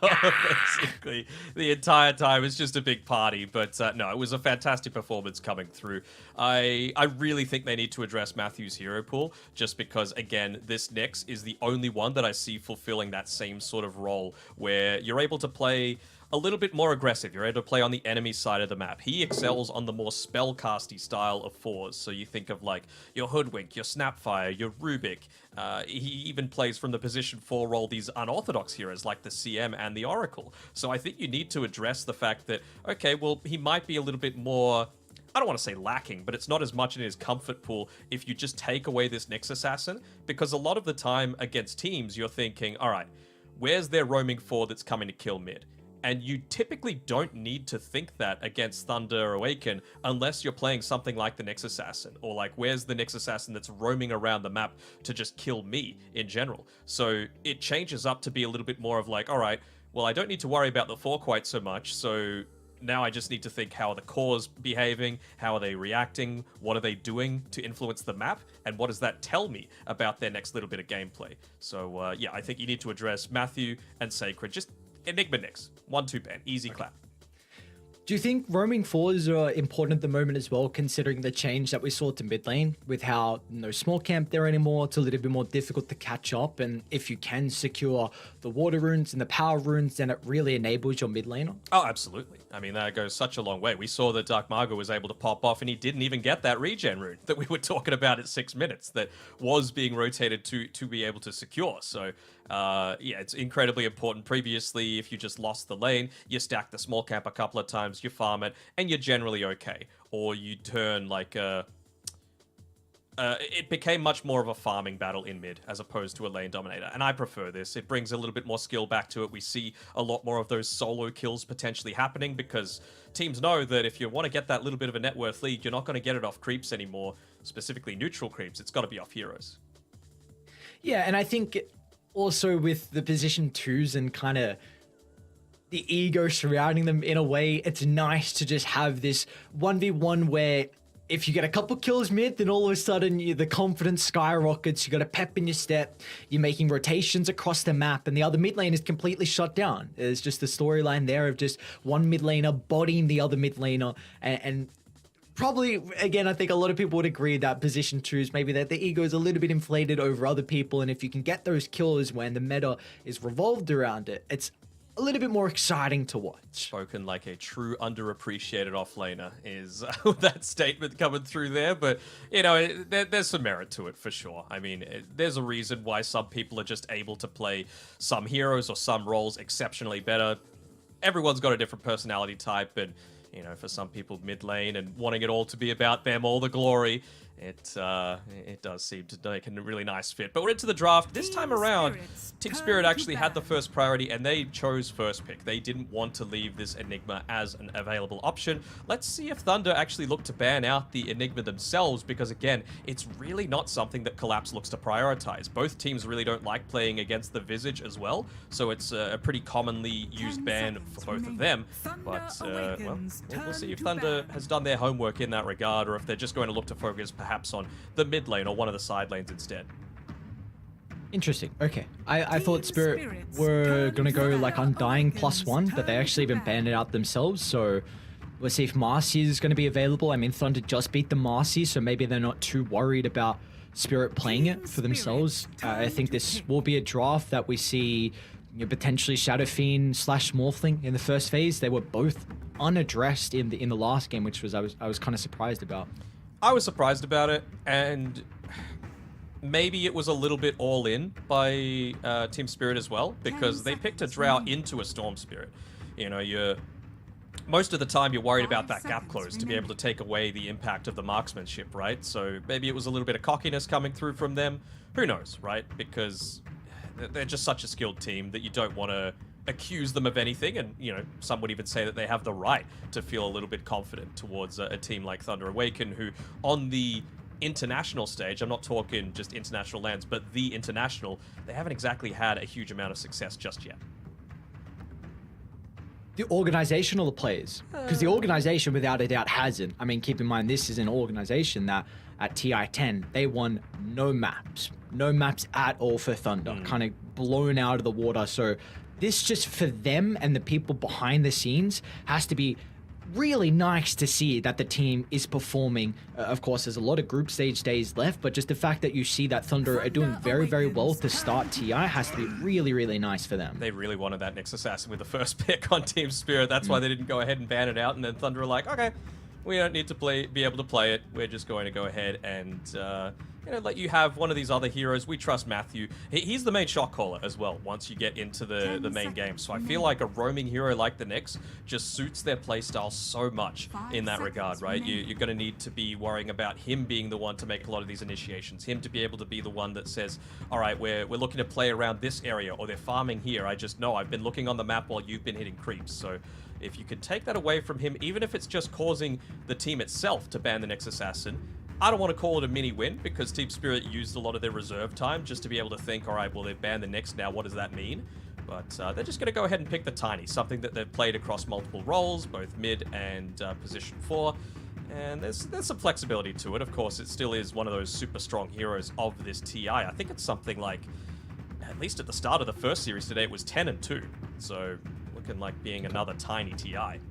basically. The entire time. It's just a big party. But no, it was a fantastic performance coming through. I really think they need to address Matthew's hero pool, just because, again, this Nyx is the only one that I see fulfilling that same sort of role, where you're able to play a little bit more aggressive. You're able to play on the enemy side of the map. He excels on the more spellcasty style of fours. So you think of like your Hoodwink, your Snapfire, your Rubik. He even plays from the position 4 role these unorthodox heroes like the CM and the Oracle. So I think you need to address the fact that, okay, well, he might be a little bit more, I don't want to say lacking, but it's not as much in his comfort pool if you just take away this Nyx Assassin. Because a lot of the time against teams, you're thinking, all right, where's their roaming 4 that's coming to kill mid? And you typically don't need to think that against Thunder Awaken unless you're playing something like the Nyx Assassin, or like, where's the Nyx Assassin that's roaming around the map to just kill me in general. So it changes up to be a little bit more of like, all right, well, I don't need to worry about the 4 quite so much, so now I just need to think, how are the cores behaving, how are they reacting, what are they doing to influence the map, and what does that tell me about their next little bit of gameplay. So yeah, I think you need to address Matthew and Sacred, just Enigma Nyx, 1-2 ban, easy clap. Do you think roaming 4s are important at the moment as well, considering the change that we saw to mid lane with how no small camp there anymore? It's a little bit more difficult to catch up, and if you can secure the water runes and the power runes, then it really enables your mid laner. Oh, absolutely. I mean, that goes such a long way. We saw that Dark Margo was able to pop off, and he didn't even get that regen rune that we were talking about at 6 minutes that was being rotated to be able to secure. So yeah, it's incredibly important. Previously, if you just lost the lane, you stack the small camp a couple of times, you farm it, and you're generally okay. Or you turn like a... it became much more of a farming battle in mid as opposed to a lane dominator, and I prefer this. It brings a little bit more skill back to it. We see a lot more of those solo kills potentially happening because teams know that if you want to get that little bit of a net worth lead, you're not going to get it off creeps anymore, specifically neutral creeps. It's got to be off heroes. Yeah, and I think also with the position 2s and kind of the ego surrounding them in a way, it's nice to just have this 1v1 where if you get a couple kills mid, then all of a sudden the confidence skyrockets, you got a pep in your step, you're making rotations across the map, and the other mid lane is completely shut down. There's just the storyline there of just one mid laner bodying the other mid laner, and probably, again, I think a lot of people would agree that position 2s, maybe that the ego is a little bit inflated over other people, and if you can get those kills when the meta is revolved around it, it's a little bit more exciting to watch. Spoken like a true underappreciated offlaner is that statement coming through there, but you know, there's some merit to it for sure. I mean, there's a reason why some people are just able to play some heroes or some roles exceptionally better. Everyone's got a different personality type, and you know, for some people mid lane and wanting it all to be about them, all the glory, it does seem to make a really nice fit. But we're into the draft. This time around, Team Spirit actually had the first priority, and they chose first pick. They didn't want to leave this Enigma as an available option. Let's see if Thunder actually look to ban out the Enigma themselves, because again, it's really not something that Collapse looks to prioritize. Both teams really don't like playing against the Visage as well, so it's a pretty commonly used ban for both of them. But, well, we'll see if Thunder has done their homework in that regard, or if they're just going to look to focus perhaps on the mid lane or one of the side lanes instead. Interesting. Okay. I thought Spirit were going to go like Undying +1, but they actually even banned it out themselves. So we'll see if Marcy is going to be available. I mean, Thunder just beat the Marcy, so maybe they're not too worried about Spirit playing it for themselves. I think this will be a draft that we see, you know, potentially Shadow Fiend / Morphling in the first phase. They were both unaddressed in the last game, which was I was kind of surprised about. I was surprised about it, and maybe it was a little bit all in by Team Spirit as well, because they picked a Drow into a Storm Spirit. You know, most of the time you're worried about that gap close to be able to take away the impact of the marksmanship, right? So maybe it was a little bit of cockiness coming through from them. Who knows, right? Because they're just such a skilled team that you don't want to accuse them of anything, and you know, some would even say that they have the right to feel a little bit confident towards a team like Thunder Awaken, who on the international stage, I'm not talking just international lands, but the international, they haven't exactly had a huge amount of success just yet. The organization or the players? Because the organization without a doubt hasn't. I mean, keep in mind, this is an organization that at TI10, they won no maps at all for Thunder, kind of blown out of the water. So this just for them and the people behind the scenes has to be really nice to see that the team is performing. Of course, there's a lot of group stage days left, but just the fact that you see that Thunder are doing very, very well to start TI has to be really, really nice for them. They really wanted that Nyx Assassin with the first pick on Team Spirit. That's why they didn't go ahead and ban it out, and then Thunder were like, okay, we don't need to be able to play it. We're just going to go ahead and you know, let you have one of these other heroes. We trust Matthew. He's the main shot caller as well once you get into the main game. So I feel like a roaming hero like the Nyx just suits their playstyle so much in that regard, right? You're going to need to be worrying about him being the one to make a lot of these initiations, him to be able to be the one that says, all right, we're looking to play around this area, or they're farming here. I just know I've been looking on the map while you've been hitting creeps. So if you could take that away from him, even if it's just causing the team itself to ban the Nyx Assassin, I don't want to call it a mini win, because Team Spirit used a lot of their reserve time just to be able to think, all right, well, they've banned the Nyx now, what does that mean? But they're just going to go ahead and pick the Tiny, something that they've played across multiple roles, both mid and position 4. And there's some flexibility to it. Of course, it still is one of those super strong heroes of this TI. I think it's something like, at least at the start of the first series today, it was 10-2. So looking like being another Tiny TI.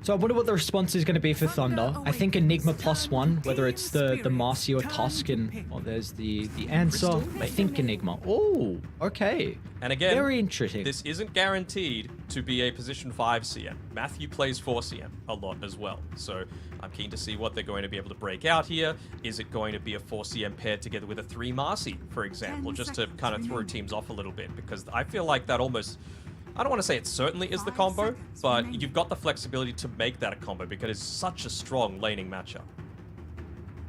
So I wonder what the response is going to be for Thunder. I think Enigma +1, whether it's the Marcy or Tusk, and well, there's the answer. I think Enigma. Oh, okay. And again, very interesting. This isn't guaranteed to be a position 5 CM. Matthew plays 4 CM a lot as well. So I'm keen to see what they're going to be able to break out here. Is it going to be a 4 CM paired together with a 3 Marcy, for example, just to kind of throw teams off a little bit? Because I feel like that almost, I don't want to say it certainly is the combo, but you've got the flexibility to make that a combo because it's such a strong laning matchup.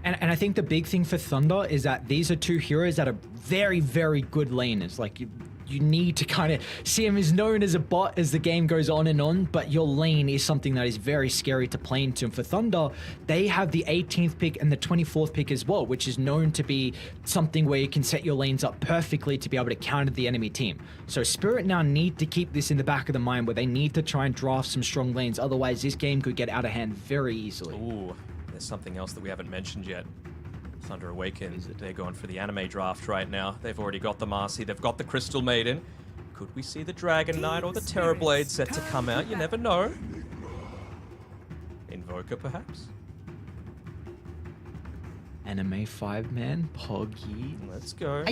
And I think the big thing for Thunder is that these are two heroes that are very, very good laners. Like, you need to kind of see him as known as a bot as the game goes on and on, but your lane is something that is very scary to play into. And for Thunder, they have the 18th pick and the 24th pick as well, which is known to be something where you can set your lanes up perfectly to be able to counter the enemy team. So Spirit now need to keep this in the back of the mind where they need to try and draft some strong lanes. Otherwise, this game could get out of hand very easily. Ooh, there's something else that we haven't mentioned yet. Thunder Awaken, they're going for the anime draft right now. They've already got the Marcy, they've got the Crystal Maiden. Could we see the Dragon Knight or the Terrorblade set to come out? You never know. Invoker, perhaps? Anime 5-man, Poggy. Let's go.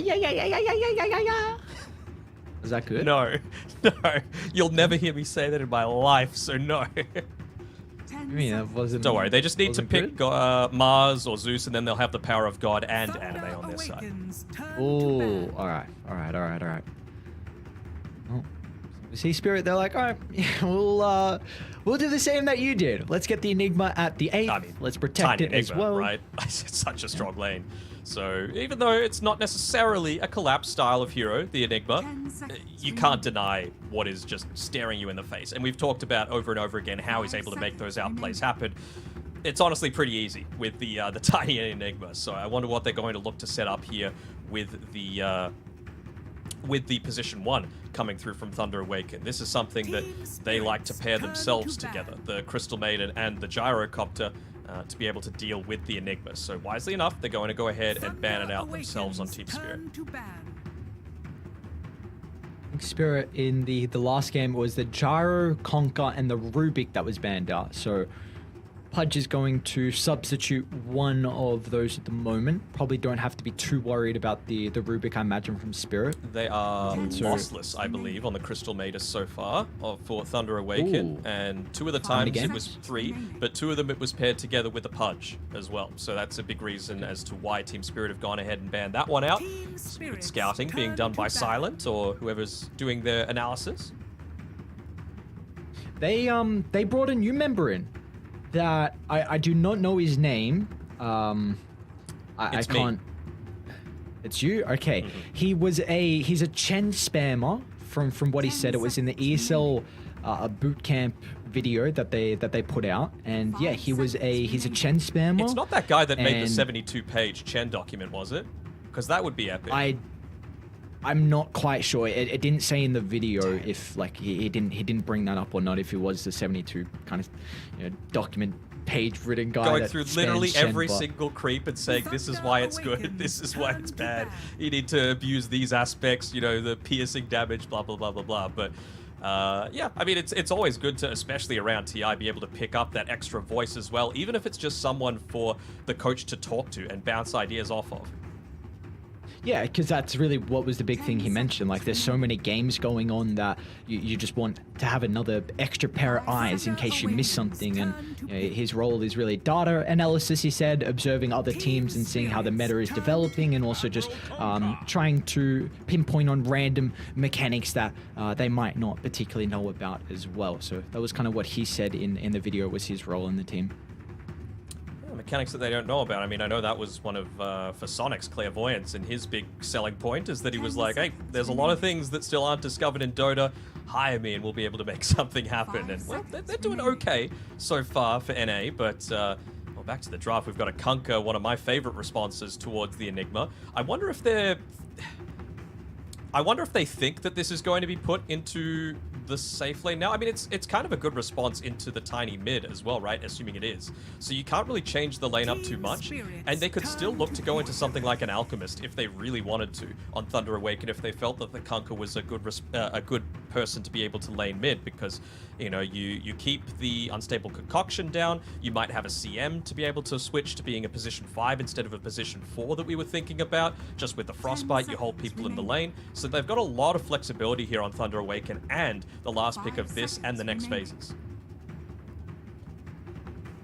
Is that good? No, no. You'll never hear me say that in my life, so no. I mean, that wasn't. Don't worry, they just need to pick Mars or Zeus, and then they'll have the power of God and anime on their side. Oh, all right. Oh, see, Spirit, they're like, all right, yeah, we'll do the same that you did. Let's get the Enigma at the 8th. I mean, let's protect it Enigma, as well. Right? It's such a strong lane. So even though it's not necessarily a collapse style of hero, the Enigma, you can't deny what is just staring you in the face. And we've talked about over and over again how he's able to make those outplays happen. It's honestly pretty easy with the tiny Enigma. So I wonder what they're going to look to set up here with the position 1 coming through from Thunder Awaken. This is something that they like to pair themselves together, the Crystal Maiden and the Gyrocopter, to be able to deal with the Enigma. So wisely enough, they're going to go ahead and ban it out themselves on Team Spirit. Spirit in the last game was the Gyro, Conquer, and the Rubik that was banned out. So Pudge is going to substitute one of those at the moment. Probably don't have to be too worried about the Rubik, I imagine, from Spirit. They are lossless, I believe, on the Crystal Maiden so far for Thunder Awaken. Ooh. And 2 of the times it was 3, but 2 of them it was paired together with the Pudge as well. So that's a big reason as to why Team Spirit have gone ahead and banned that one out. Good scouting being done by Silent or whoever's doing their analysis. They brought a new member in that I do not know his name. I can't. It's you? Okay. Mm-hmm. He's a Chen spammer from what he said, it was in the ESL boot camp video that they put out, and yeah, he's a Chen spammer. It's not that guy that made the 72-page Chen document, was it? Because that would be epic. I'm not quite sure. It didn't say in the video if like he didn't bring that up or not. If he was the 72 kind of document page written guy going that through literally Chen, every but single creep and saying this is why it's good, this is why it's bad. You need to abuse these aspects, the piercing damage, blah blah blah blah blah. But yeah, I mean it's always good to, especially around TI, be able to pick up that extra voice as well, even if it's just someone for the coach to talk to and bounce ideas off of. Yeah, because that's really what was the big thing he mentioned. Like, there's so many games going on that you just want to have another extra pair of eyes in case you miss something. And his role is really data analysis, he said, observing other teams and seeing how the meta is developing, and also just trying to pinpoint on random mechanics that they might not particularly know about as well. So that was kind of what he said in the video was his role in the team. Mechanics that they don't know about. I mean, I know that was one of for Sonic's clairvoyance, and his big selling point is that he was like, hey, there's a lot of things that still aren't discovered in Dota. Hire me and we'll be able to make something happen. And well, they're doing okay so far for NA, but well, back to the draft. We've got a Kunkka, one of my favorite responses towards the Enigma. I wonder if they think that this is going to be put into the safe lane now. I mean, it's kind of a good response into the tiny mid as well, right? Assuming it is. So you can't really change the lane up too much, and they could still look to go into something like an Alchemist if they really wanted to on Thunder Awaken, if they felt that the Kunkka was a good person to be able to lane mid, because you keep the unstable concoction down. You might have a CM to be able to switch to being a position 5 instead of a position 4 that we were thinking about. Just with the Frostbite, you hold people in the lane. So they've got a lot of flexibility here on Thunder Awaken and the last pick of this and the next phases.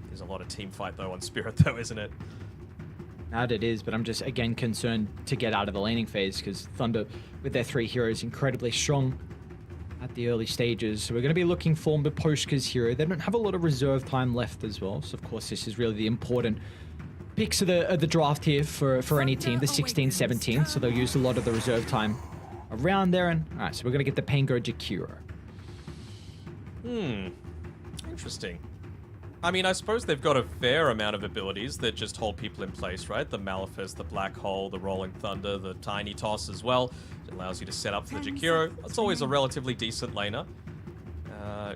There's a lot of team fight though on Spirit though, isn't it? That it is, but I'm just again concerned to get out of the laning phase, because Thunder with their 3 heroes incredibly strong at the early stages. So we're going to be looking for Miposhka's hero. They don't have a lot of reserve time left as well. So of course this is really the important picks of the draft here for any team, the 16-17. So they'll use a lot of the reserve time around there. And all right, so we're going to get the Pango Jakiro. Interesting. I mean, I suppose they've got a fair amount of abilities that just hold people in place, right? The Malefice, the Black Hole, the Rolling Thunder, the Tiny Toss as well. It allows you to set up for the Jakiro. It's always a relatively decent laner. I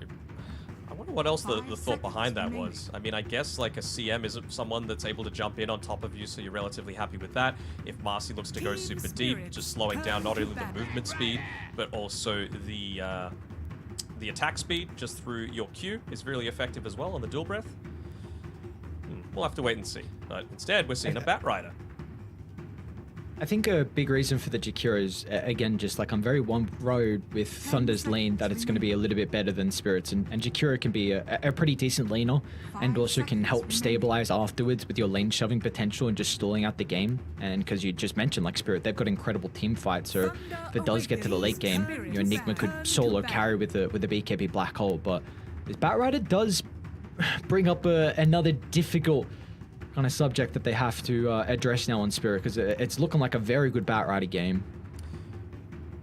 wonder what else the thought behind that was. I mean, I guess like a CM is someone that's able to jump in on top of you, so you're relatively happy with that. If Marcy looks to go super deep, just slowing down not only the movement speed, but also the attack speed just through your Q is really effective as well on the dual breath. We'll have to wait and see. But instead, we're seeing a Batrider. I think a big reason for the Jakiro is, again, just like I'm very one road with Thunder's lane, that it's going to be a little bit better than Spirits. And Jakiro can be a pretty decent laner, and also can help stabilize afterwards with your lane shoving potential and just stalling out the game. And because you just mentioned, like Spirit, they've got incredible team fight. So if it does get to the late game, your Enigma could solo carry with the BKB Black Hole. But this Batrider does bring up another difficult kind of subject that they have to address now on Spirit, because it's looking like a very good Batrider game.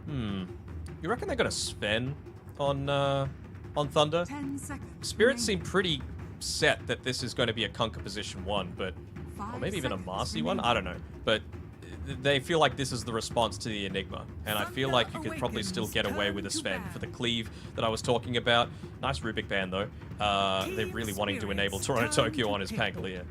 You reckon they got a Sven on Thunder? Spirit seem pretty set that this is going to be a Kunkka position 1, but or maybe even a Marcy one. I don't know, but they feel like this is the response to the Enigma, and I feel like you could probably still get away with a Sven for the cleave that I was talking about. Nice Rubik band though. They're really wanting to enable Toronto Tokyo on his Pangolier.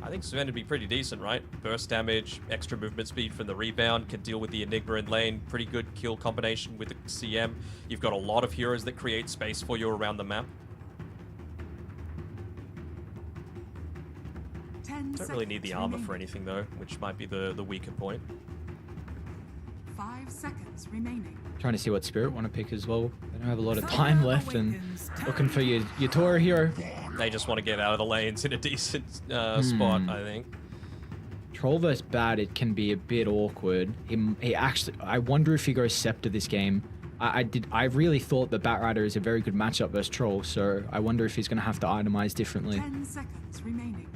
I think Sven would be pretty decent, right? Burst damage, extra movement speed from the rebound, can deal with the Enigma in lane, pretty good kill combination with the CM. You've got a lot of heroes that create space for you around the map. Don't really need the armor for anything though, which might be the weaker point. 5 seconds remaining. Trying to see what Spirit want to pick as well. They don't have a lot of time left, and looking for your Tora hero. They just want to get out of the lanes in a decent spot, I think. Troll vs Bad, it can be a bit awkward. He actually, I wonder if he goes Scepter this game. I really thought that Batrider is a very good matchup versus Troll, so I wonder if he's going to have to itemize differently. 10 seconds remaining.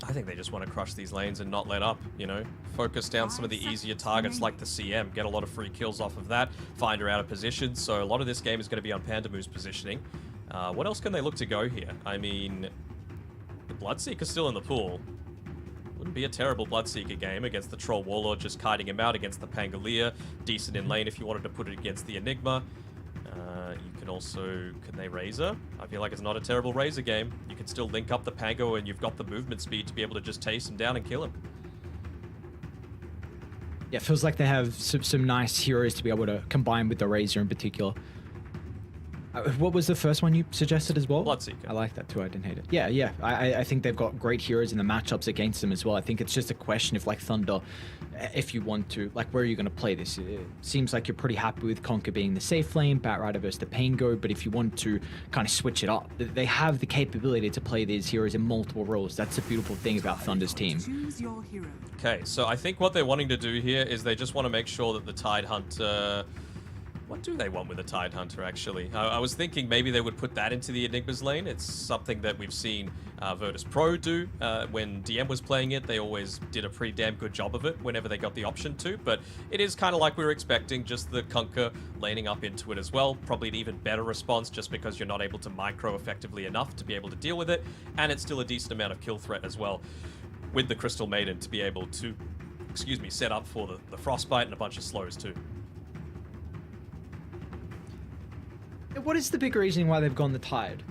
I think they just want to crush these lanes and not let up, you know? Focus down some of the easier targets like the CM, get a lot of free kills off of that, find her out of position, so a lot of this game is going to be on Pandamu's positioning. What else can they look to go here? I mean, the Bloodseeker's still in the pool. Wouldn't be a terrible Bloodseeker game against the Troll Warlord, just kiting him out against the Pangolier. Decent in lane if you wanted to put it against the Enigma. You can also... Can they Razor? I feel like it's not a terrible Razor game. You can still link up the Pango and you've got the movement speed to be able to just chase him down and kill him. Yeah, it feels like they have some nice heroes to be able to combine with the Razor in particular. What was the first one you suggested as well? Bloodseeker. I like that too. I didn't hate it. Yeah. I think they've got great heroes in the matchups against them as well. I think it's just a question of like Thunder, if you want to, like, where are you going to play this? It seems like you're pretty happy with Conquer being the safe lane, Batrider versus the Pango, but if you want to kind of switch it up, they have the capability to play these heroes in multiple roles. That's the beautiful thing about Thunder's team. Choose your hero. Okay, so I think what they're wanting to do here is they just want to make sure that the Tidehunter... What do they want with a Tidehunter, actually? I was thinking maybe they would put that into the Enigma's lane. It's something that we've seen Virtus Pro do. When DM was playing it, they always did a pretty damn good job of it whenever they got the option to, but it is kind of like we were expecting, just the Conquer laning up into it as well. Probably an even better response just because you're not able to micro effectively enough to be able to deal with it, and it's still a decent amount of kill threat as well with the Crystal Maiden to be able to, set up for the Frostbite and a bunch of slows too. What is the big reason why they've gone the Tide?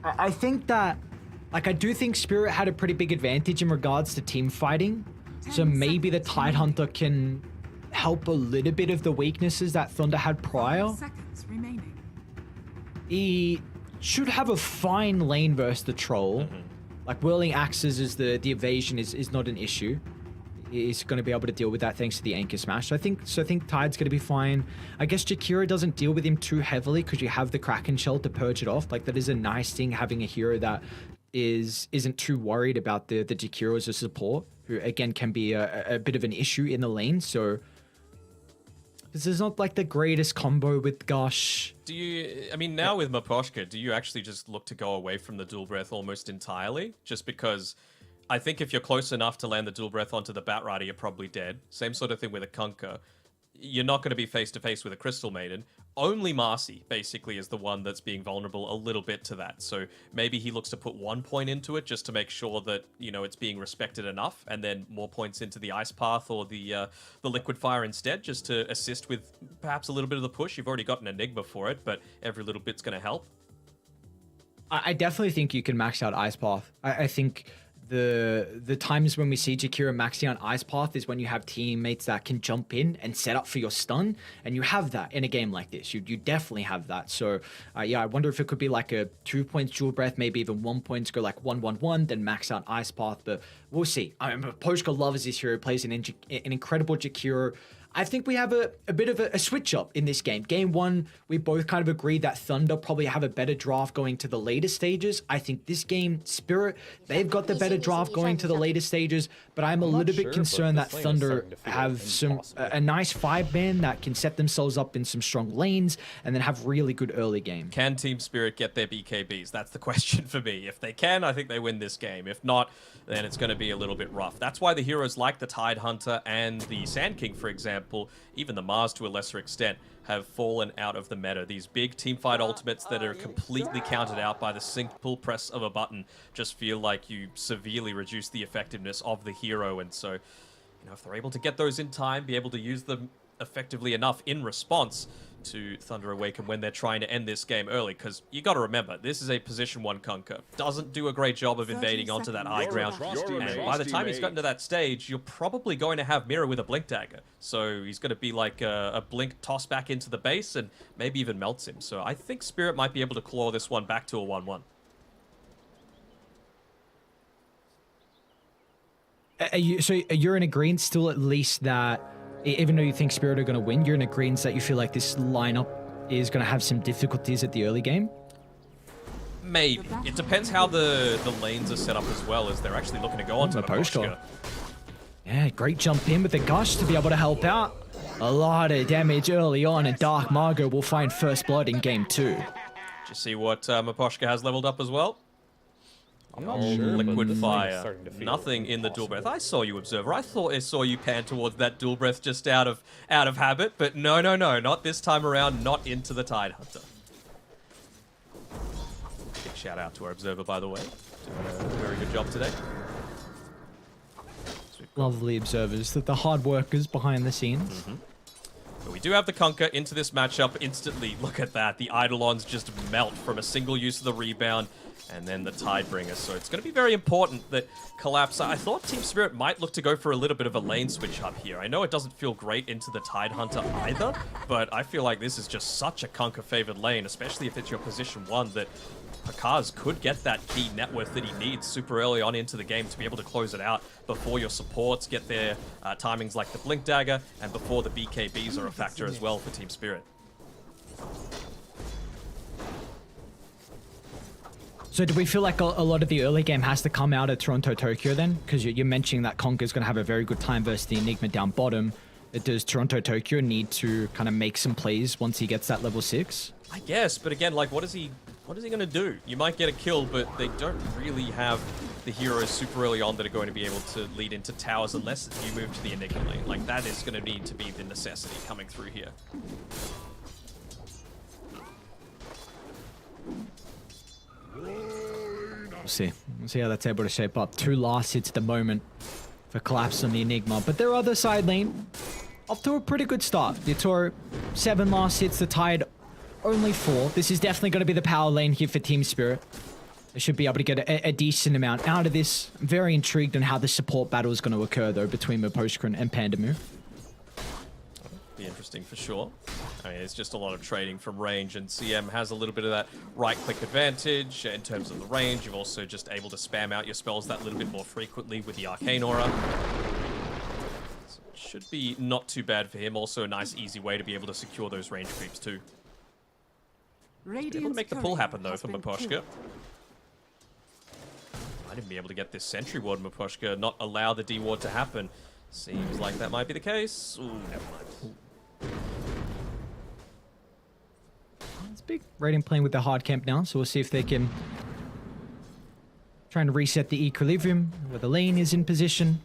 I think that, like, I do think Spirit had a pretty big advantage in regards to team fighting. So maybe the Tidehunter can help a little bit of the weaknesses that Thunder had prior. Seconds remaining. He should have a fine lane versus the Troll. Like, whirling axes is the evasion is not an issue. He's going to be able to deal with that thanks to the Anchor Smash. So I think Tide's going to be fine. I guess Jakira doesn't deal with him too heavily because you have the Kraken Shell to purge it off. Like, that is a nice thing, having a hero that isn't too worried about the Jakira as a support, who again can be a bit of an issue in the lane. So this is not like the greatest combo with Gush. Do you, I mean, now with Maposhka, do you actually just look to go away from the dual breath almost entirely? Just because I think if you're close enough to land the dual breath onto the Batrider, you're probably dead. Same sort of thing with a Conquer. You're not going to be face-to-face with a Crystal Maiden. Only Marcy, basically, is the one that's being vulnerable a little bit to that. So maybe he looks to put 1 point into it just to make sure that, you know, it's being respected enough, and then more points into the Ice Path or the Liquid Fire instead, just to assist with perhaps a little bit of the push. You've already got an Enigma for it, but every little bit's going to help. I definitely think you can max out Ice Path. I think the times when we see Jakira maxing out Ice Path is when you have teammates that can jump in and set up for your stun, and you have that in a game like this. You definitely have that. So yeah, I wonder if it could be like a 2 points dual breath, maybe even 1 point, go like 1-1-1, then max out Ice Path, but we'll see. Poshka loves this hero, plays an incredible Jakira. I think we have a bit of a switch up in this game. Game one, we both kind of agreed that Thunder probably have a better draft going to the later stages. I think this game, Spirit, they've got the better draft going to the later stages, but I'm a little bit concerned that Thunder have a nice 5-man that can set themselves up in some strong lanes and then have really good early game. Can Team Spirit get their BKBs? That's the question for me. If they can, I think they win this game. If not, then it's going to be a little bit rough. That's why the heroes like the Tidehunter and the Sand King, for example, even the Mars to a lesser extent, have fallen out of the meta. These big teamfight ultimates that are completely counted out by the simple press of a button just feel like you severely reduce the effectiveness of the hero. And so, you know, if they're able to get those in time, be able to use them effectively enough in response to Thunder Awaken when they're trying to end this game early, because you got to remember, this is a position 1 Conquer. Doesn't do a great job of invading onto that high ground, and by the time he's gotten to that stage, you're probably going to have Mirror with a Blink Dagger. So he's going to be like a Blink toss back into the base and maybe even melts him. So I think Spirit might be able to claw this one back to a 1-1. So you're in agreement still, at least, that even though you think Spirit are going to win, you're in agreement that you feel like this lineup is going to have some difficulties at the early game? Maybe. It depends how the lanes are set up as well, as they're actually looking to go onto the Maposhka. Yeah, great jump in with the Gush to be able to help out. A lot of damage early on, and Dark Margot will find first blood in game 2. Did you see what Maposhka has leveled up as well? I'm not sure. Liquid fire. Nothing in the dual breath. I saw you, Observer. I thought I saw you pan towards that dual breath just out of habit, but no, not this time around. Not into the Tidehunter. Big shout out to our Observer, by the way. Doing a very good job today. Lovely observers, the hard workers behind the scenes. But we do have the Kunkka into this matchup instantly. Look at that. The Eidolons just melt from a single use of the rebound and then the Tidebringer. So it's going to be very important that Collapse... I thought Team Spirit might look to go for a little bit of a lane switch up here. I know it doesn't feel great into the Tidehunter either, but I feel like this is just such a Kunkka-favored lane, especially if it's your position 1, that Pakaz could get that key net worth that he needs super early on into the game to be able to close it out before your supports get their timings like the Blink Dagger and before the BKBs are a factor as well for Team Spirit. So do we feel like a lot of the early game has to come out of Toronto Tokyo then? Because you're mentioning that Kunkka's going to have a very good time versus the Enigma down bottom. Does Toronto Tokyo need to kind of make some plays once he gets that level 6? I guess, but again, like, what is he going to do? You might get a kill, but they don't really have the heroes super early on that are going to be able to lead into towers unless you move to the Enigma lane. Like, that is going to need to be the necessity coming through here. We'll see how that's able to shape up. 2 last hits at the moment for Collapse on the Enigma, but their other side lane off to a pretty good start. The Toro 7 last hits, the Tide only 4. This is definitely going to be the power lane here for Team Spirit. They should be able to get a decent amount out of this. I'm very intrigued on how the support battle is going to occur, though, between Miposhka and Pandamu. Be interesting for sure. I mean, it's just a lot of trading from range, and CM has a little bit of that right-click advantage in terms of the range. You're also just able to spam out your spells that little bit more frequently with the Arcane Aura. So it should be not too bad for him. Also a nice, easy way to be able to secure those range creeps, too. Be able to make the pull happen, though, for Miposhka. Might even be able to get this Sentry Ward, Miposhka, not allow the D-Ward to happen. Seems like that might be the case. Ooh, never mind. It's big. Radiant playing with the hard camp now, so we'll see if they can try and reset the equilibrium where the lane is in position.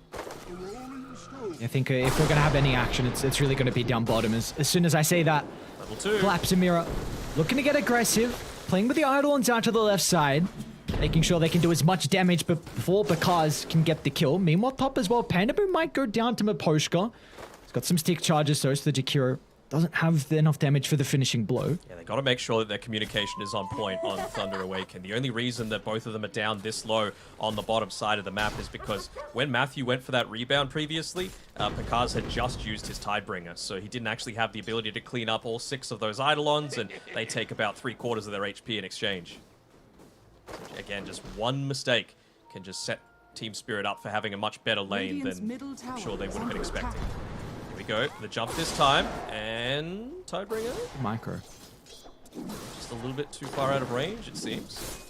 I think if we're going to have any action, it's really going to be down bottom. As soon as I say that, Level 2. Collapse and Mirror looking to get aggressive, playing with the Eidolons out to the left side, making sure they can do as much damage before Pakaz can get the kill. Meanwhile, top as well, Pandamu might go down to Miposhka. He's got some stick charges, though, so the Jakiro doesn't have enough damage for the finishing blow. Yeah, they got to make sure that their communication is on point on Thunder Awaken. The only reason that both of them are down this low on the bottom side of the map is because when Matthew went for that rebound previously, Pakaz had just used his Tidebringer, so he didn't actually have the ability to clean up all 6 of those Eidolons, and they take about 3/4 of their HP in exchange. So again, just one mistake can just set Team Spirit up for having a much better lane than I'm sure they would have been expecting. Here we go, the jump this time, and Tidebringer. Micro. Just a little bit too far out of range, it seems.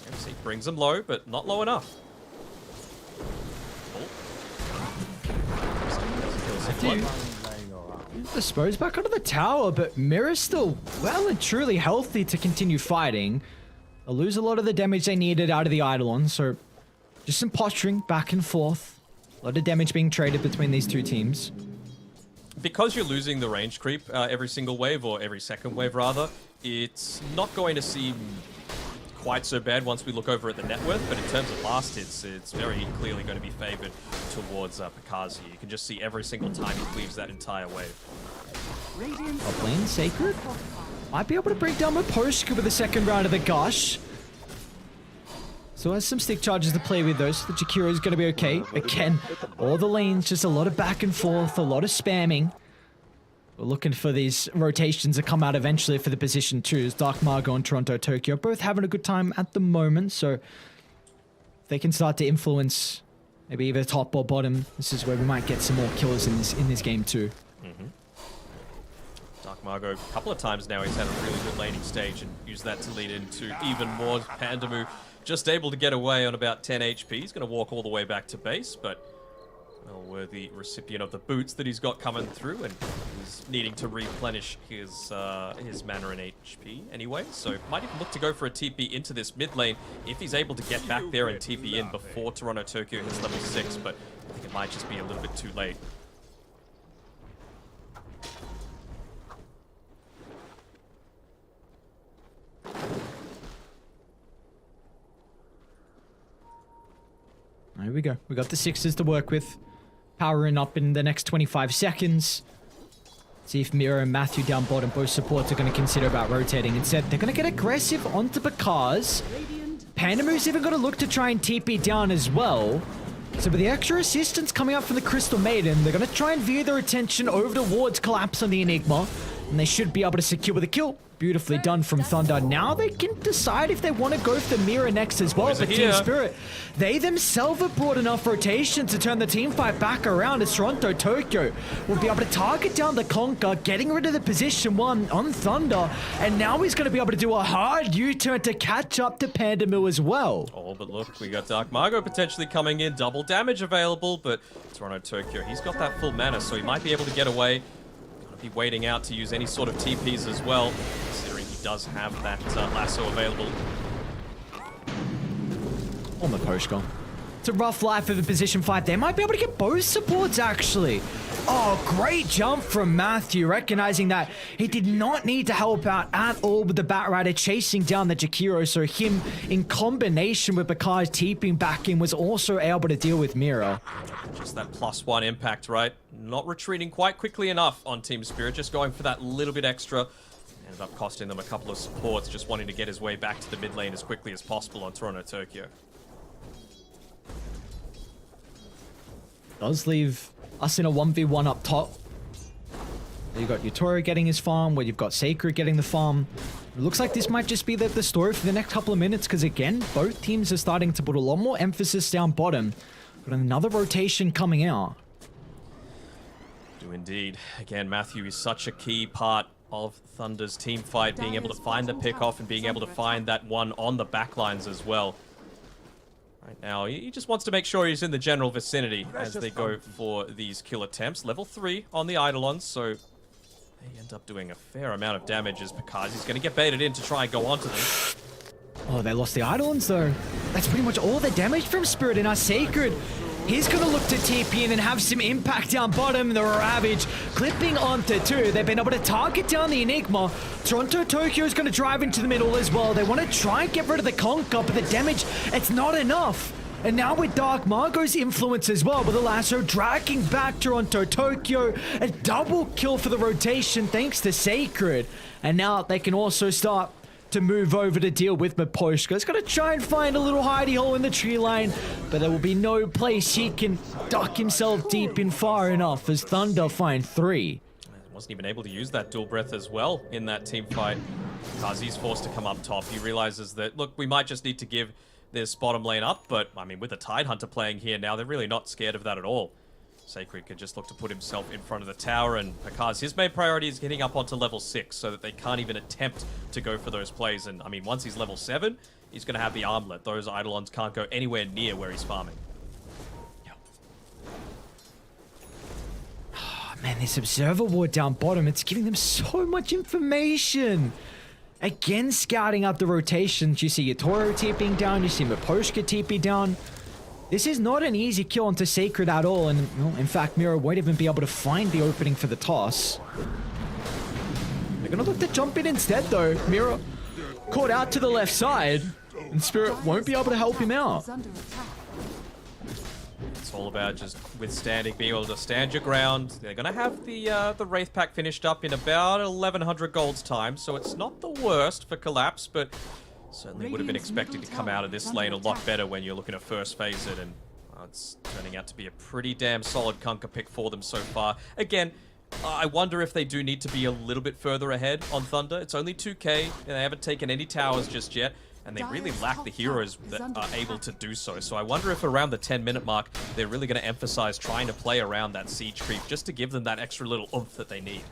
MC brings them low, but not low enough. Dispose back onto the tower, but Mirror's still well and truly healthy to continue fighting. They'll lose a lot of the damage they needed out of the Eidolon, so just some posturing back and forth. A lot of damage being traded between these two teams. Because you're losing the range creep every single wave, or every second wave rather, it's not going to seem quite so bad once we look over at the net worth, but in terms of last hits, it's very clearly going to be favored towards Pakaz here. You can just see every single time he cleaves that entire wave. Top lane, Sacred might be able to break down Miposhka with the second round of the Gush. So has some stick charges to play with those. The Jakiro is going to be okay. Again, all the lanes, just a lot of back and forth, a lot of spamming. We're looking for these rotations to come out eventually for the position 2s. Dark Margo and Toronto Tokyo both having a good time at the moment, so if they can start to influence maybe either top or bottom, this is where we might get some more kills in this game too. Dark Margo, a couple of times now he's had a really good laning stage and used that to lead into even more. Pandamu just able to get away on about 10 HP. He's going to walk all the way back to base, but Well-worthy recipient of the boots that he's got coming through, and he's needing to replenish his mana and HP anyway, so might even look to go for a TP into this mid lane if he's able to get back there and TP in before Toronto Tokyo hits level 6, but I think it might just be a little bit too late. There we go. We got the 6s to work with. Powering up in the next 25 seconds. See if Mira and Matthew down bottom, both supports, are going to consider about rotating. Instead, they're going to get aggressive onto Bakaz. Pandamu's even going to look to try and TP down as well. So with the extra assistance coming up from the Crystal Maiden, they're going to try and veer their attention over towards Collapse on the Enigma. And they should be able to secure the kill. Beautifully done from Thunder. Now they can decide if they want to go for the Mira next as well. But Team Spirit, they themselves have brought enough rotation to turn the team fight back around as Toronto Tokyo will be able to target down the Conquer, getting rid of the position 1 on Thunder. And now he's going to be able to do a hard U-turn to catch up to Pandamu as well. Oh, but look, we got Dark Margot potentially coming in. Double damage available, but Toronto Tokyo, he's got that full mana, so he might be able to get away. Be waiting out to use any sort of TPs as well, considering he does have that lasso available. On the post goal. It's a rough life of a position fight. They might be able to get both supports, actually. Oh, great jump from Matthew, recognizing that he did not need to help out at all with the Batrider chasing down the Jakiro. So him, in combination with Bakai's TPing back in, was also able to deal with Mira. Just that +1 impact, right? Not retreating quite quickly enough on Team Spirit, just going for that little bit extra. Ended up costing them a couple of supports, just wanting to get his way back to the mid lane as quickly as possible on Toronto Tokyo. Does leave us in a 1v1 up top. You've got Yutoro getting his farm, where you've got Sacred getting the farm. It looks like this might just be the story for the next couple of minutes, because again, both teams are starting to put a lot more emphasis down bottom. Got another rotation coming out. Do indeed. Again, Matthew is such a key part of Thunder's team fight, being able to find the pick-off and being able to find that one on the backlines as well. Right now, he just wants to make sure he's in the general vicinity as they go for these kill attempts. Level 3 on the Eidolons, so they end up doing a fair amount of damage as Bakaz. He's going to get baited in to try and go onto them. Oh, they lost the Eidolons though. That's pretty much all the damage from Spirit in our Sacred. He's going to look to TP in and have some impact down bottom. The Ravage clipping onto 2. They've been able to target down the Enigma. Toronto Tokyo is going to drive into the middle as well. They want to try and get rid of the Conquer, but the damage, it's not enough. And now with Dark Margot's influence as well, with the lasso dragging back Toronto Tokyo. A double kill for the rotation thanks to Sacred. And now they can also start to move over to deal with Maposhka. He's going to try and find a little hidey hole in the tree line, but there will be no place he can duck himself deep in far enough as Thunder find 3. Wasn't even able to use that dual breath as well in that team fight. Kazi's forced to come up top. He realizes that, look, we might just need to give this bottom lane up, but I mean, with the Tidehunter playing here now, they're really not scared of that at all. Sacred could just look to put himself in front of the tower, and Bakaz, his main priority is getting up onto level 6 so that they can't even attempt to go for those plays. And I mean, once he's level 7, he's going to have the armlet. Those Eidolons can't go anywhere near where he's farming. Oh, man, this Observer Ward down bottom, it's giving them so much information. Again, scouting out the rotations. You see Yutoro TPing down, you see Maposhka TP down. This is not an easy kill onto Sacred at all, and well, in fact, Mira won't even be able to find the opening for the toss. They're gonna look to jump in instead though. Mira caught out to the left side, and Spirit won't be able to help him out. It's all about just withstanding, being able to stand your ground. They're gonna have the Wraith Pack finished up in about 1100 gold's time, so it's not the worst for Collapse, but certainly would have been expected to come out of this lane a lot better when you're looking to first phase it, and it's turning out to be a pretty damn solid Conquer pick for them so far. Again, I wonder if they do need to be a little bit further ahead on Thunder. It's only 2k, and they haven't taken any towers just yet, and they really lack the heroes that are able to do so. So I wonder if around the 10-minute mark, they're really going to emphasize trying to play around that siege creep just to give them that extra little oomph that they need.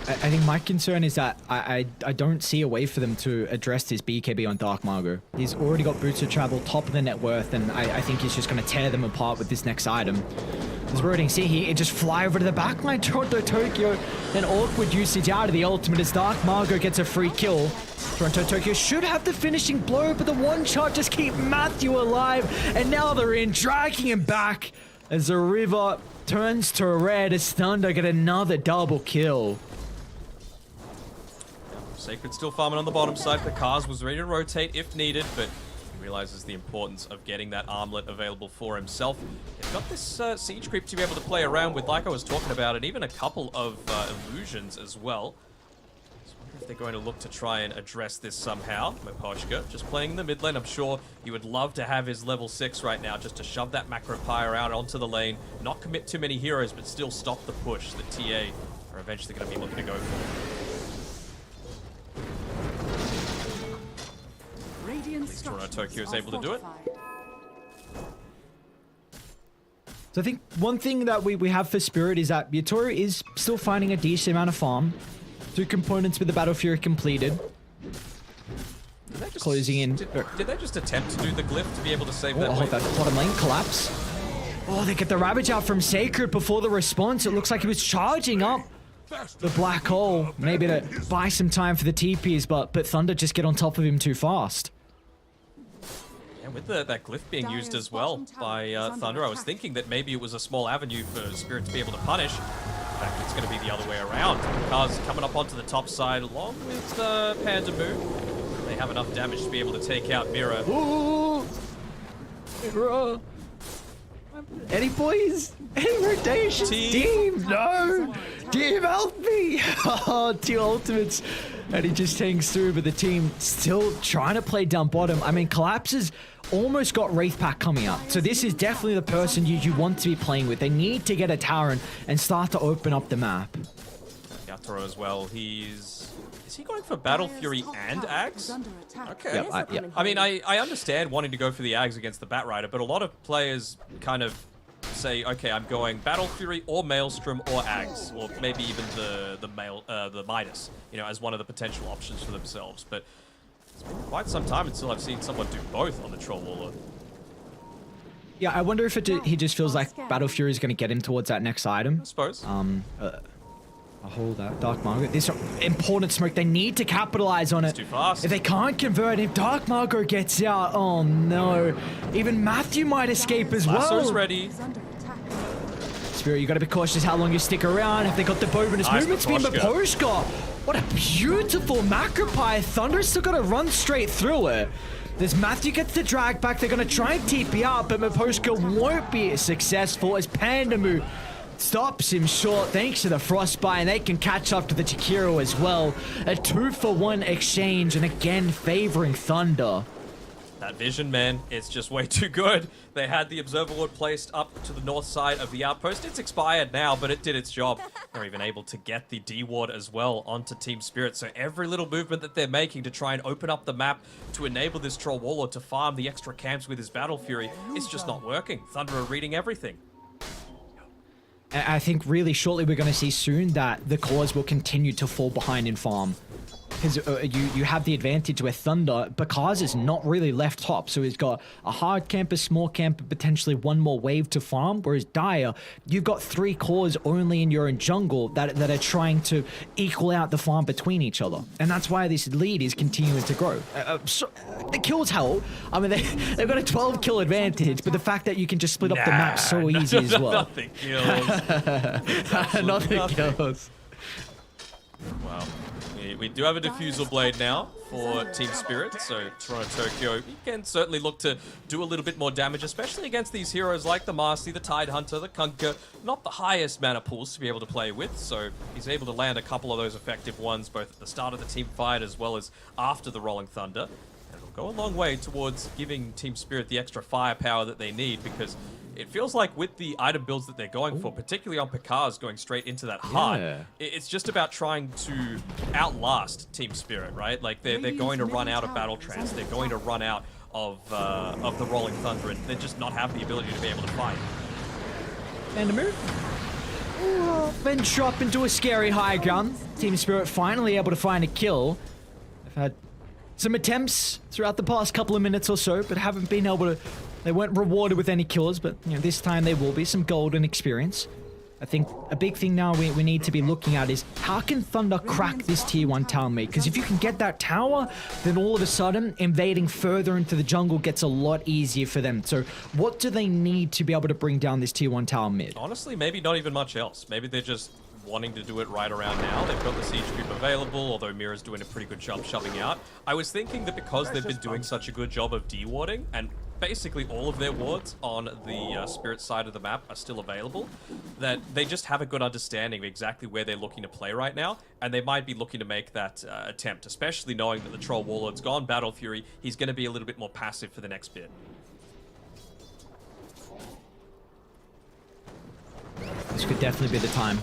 I think my concern is that I don't see a way for them to address this BKB on Dark Margo. He's already got boots of travel, top of the net worth, and I think he's just going to tear them apart with this next item. As we're already seeing here, it just fly over to the backline. Toronto Tokyo, then awkward usage out of the ultimate as Dark Margo gets a free kill. Toronto Tokyo should have the finishing blow, but the one shot just keep Matthew alive, and now they're in, dragging him back as the river turns to red as Thunder get another double kill. Sacred still farming on the bottom side. Picaz was ready to rotate if needed, but he realizes the importance of getting that armlet available for himself. He's got this siege creep to be able to play around with, like I was talking about, and even a couple of illusions as well. So I wonder if they're going to look to try and address this somehow. Miposhka just playing in the mid lane. I'm sure he would love to have his level 6 right now, just to shove that macro pyre out onto the lane, not commit too many heroes, but still stop the push that TA are eventually going to be looking to go for. Toronto Tokyo is able to do it. So I think one thing that we have for Spirit is that Yatoru is still finding a decent amount of farm. 2 components with the Battle Fury completed. Closing in. Did they just attempt to do the glyph to be able to save that wave? Oh, that bottom lane collapse. Oh, they get the Ravage out from Sacred before the response. It looks like he was charging up the black hole, maybe to buy some time for the TPs, but Thunder just get on top of him too fast. And with that glyph being used as well by Thunder, I was thinking that maybe it was a small avenue for Spirit to be able to punish. In fact, it's going to be the other way around. Cars coming up onto the top side along with Panda Moon. They have enough damage to be able to take out Mira. Ooh! Mira! Any boys? Any rotations? Team, no! Team, help me! Oh, 2 ultimates. And he just hangs through, but the team still trying to play down bottom. I mean, Collapses almost got Wraith Pack coming up. So this is definitely the person you want to be playing with. They need to get a Talon and start to open up the map. Yatoro as well. Is he going for Battle Fury and Ags? Okay. Yep, I mean, I understand wanting to go for the Ags against the Batrider, but a lot of players kind of say, okay, I'm going Battle Fury or Maelstrom or Ags, or maybe even the Midas, you know, as one of the potential options for themselves. But it's been quite some time until I've seen someone do both on the Troll Warlord. Yeah, I wonder if he just feels like Battle Fury is going to get him towards that next item. I suppose. I'll hold that. Dark Margo. This important smoke. They need to capitalize on it. It's too fast. If they can't convert, if Dark Margo gets out, oh no. Even Matthew might escape as well. Lasso's ready. Spirit, you got to be cautious how long you stick around. If they got the bonus movement speed, Miposhka. What a beautiful Macropie. Thunder's still got to run straight through it. As Matthew gets the drag back, they're going to try and TP out, but Miposhka won't be successful as Pandamu stops him short thanks to the Frostbite, and they can catch up to the Chikiro as well. A 2-for-1 exchange, and again favoring Thunder. That vision, man, it's just way too good. They had the Observer Ward placed up to the north side of the outpost. It's expired now, but it did its job. They're even able to get the D Ward as well onto Team Spirit. So every little movement that they're making to try and open up the map to enable this Troll Warlord to farm the extra camps with his Battle Fury, it's just not working. Thunder are reading everything. I think really shortly we're going to see soon that the cores will continue to fall behind in farm. Because you have the advantage with Thunder. Bakaz is not really left top, so he's got a hard camp, a small camp, and potentially one more wave to farm. Whereas Dire, you've got 3 cores only in your jungle that are trying to equal out the farm between each other. And that's why this lead is continuing to grow. The kills help. I mean, they've got a 12 kill advantage, but the fact that you can just split up the map so easy as well. Nothing kills. Nothing kills. Wow. We do have a Diffusal Blade now for Team Spirit, so Toronto Tokyo can certainly look to do a little bit more damage, especially against these heroes like the Marcy, the Tide Hunter, the Kunkka. Not the highest mana pools to be able to play with, so he's able to land a couple of those effective ones both at the start of the team fight as well as after the Rolling Thunder. And it'll go a long way towards giving Team Spirit the extra firepower that they need, because it feels like with the item builds that they're going for, particularly on Picard's going straight into that heart, it's just about trying to outlast Team Spirit, right? Like they're going to run out of Battle Trance, they're going to run out of the Rolling Thunder, and they just not have the ability to be able to fight. And a move. then drop into a scary high ground. Team Spirit finally able to find a kill. They've had some attempts throughout the past couple of minutes or so, but haven't been able to... They weren't rewarded with any kills, but you know, this time they will be. Some golden experience. I think a big thing now we need to be looking at is how can Thunder crack this tier 1 tower mid? Because if you can get that tower, then all of a sudden invading further into the jungle gets a lot easier for them. So what do they need to be able to bring down this tier 1 tower mid? Honestly, maybe not even much else. Maybe they're just wanting to do it right around now. They've got the siege creep available, although Mira's doing a pretty good job shoving out. I was thinking that because they've been doing such a good job of de-warding, and basically all of their wards on the Spirit side of the map are still available, that they just have a good understanding of exactly where they're looking to play right now, and they might be looking to make that attempt, especially knowing that the Troll Warlord's gone Battle Fury. He's going to be a little bit more passive for the next bit. This could definitely be the time.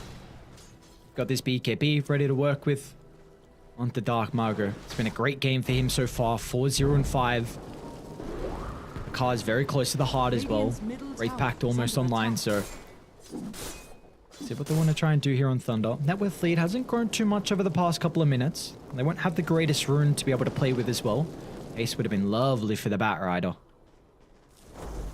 Got this BKB ready to work with onto Dark Margo. It's been a great game for him so far, 4-0-5. The car is very close to the heart as well. Wraith Pact almost online, so... see what they want to try and do here on Thunder. Net worth lead hasn't grown too much over the past couple of minutes. They won't have the greatest rune to be able to play with as well. Ace would have been lovely for the Bat Rider.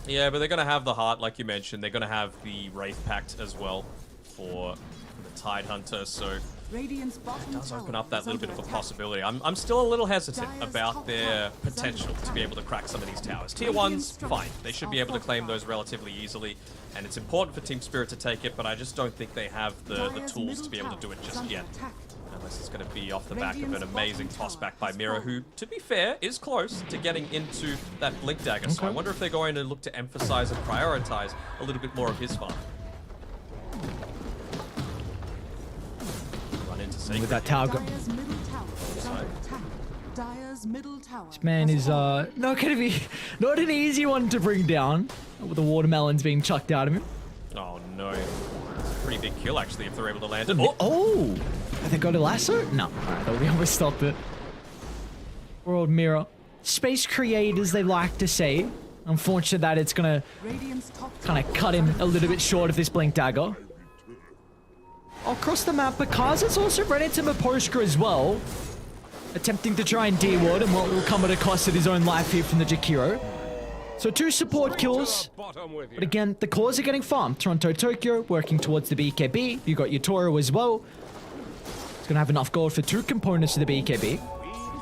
Yeah, but they're going to have the heart, like you mentioned. They're going to have the Wraith Pact as well for the Tide Hunter, so it does open up that little bit of a possibility. I'm still a little hesitant about their potential to be able to crack some of these towers. Tier 1's fine. They should be able to claim those relatively easily, and it's important for Team Spirit to take it, but I just don't think they have the tools to be able to do it just yet. Unless it's going to be off the back of an amazing toss back by Mira, who, to be fair, is close to getting into that Blink Dagger. Okay. So I wonder if they're going to look to emphasize and prioritize a little bit more of his farm. Run into Sacred. With that tower... This man is not going to be... not an easy one to bring down, with the watermelons being chucked out of him. Oh, no. It's a pretty big kill, actually, if they're able to land it. Oh! Have they got a lasso? No. Alright, they'll be able to stop it. Poor old Mira. Space creators, they like to say. Unfortunate that it's gonna kind of cut him a little bit short of this Blink Dagger. Across the map, Bakaza's also run into Miposhka as well. Attempting to try and de-ward, and what will come at a cost of his own life here from the Jakiro. So 2 support kills, but again, the cores are getting farmed. Toronto, Tokyo, working towards the BKB. You got your Toro as well. Gonna have enough gold for 2 components of the BKB.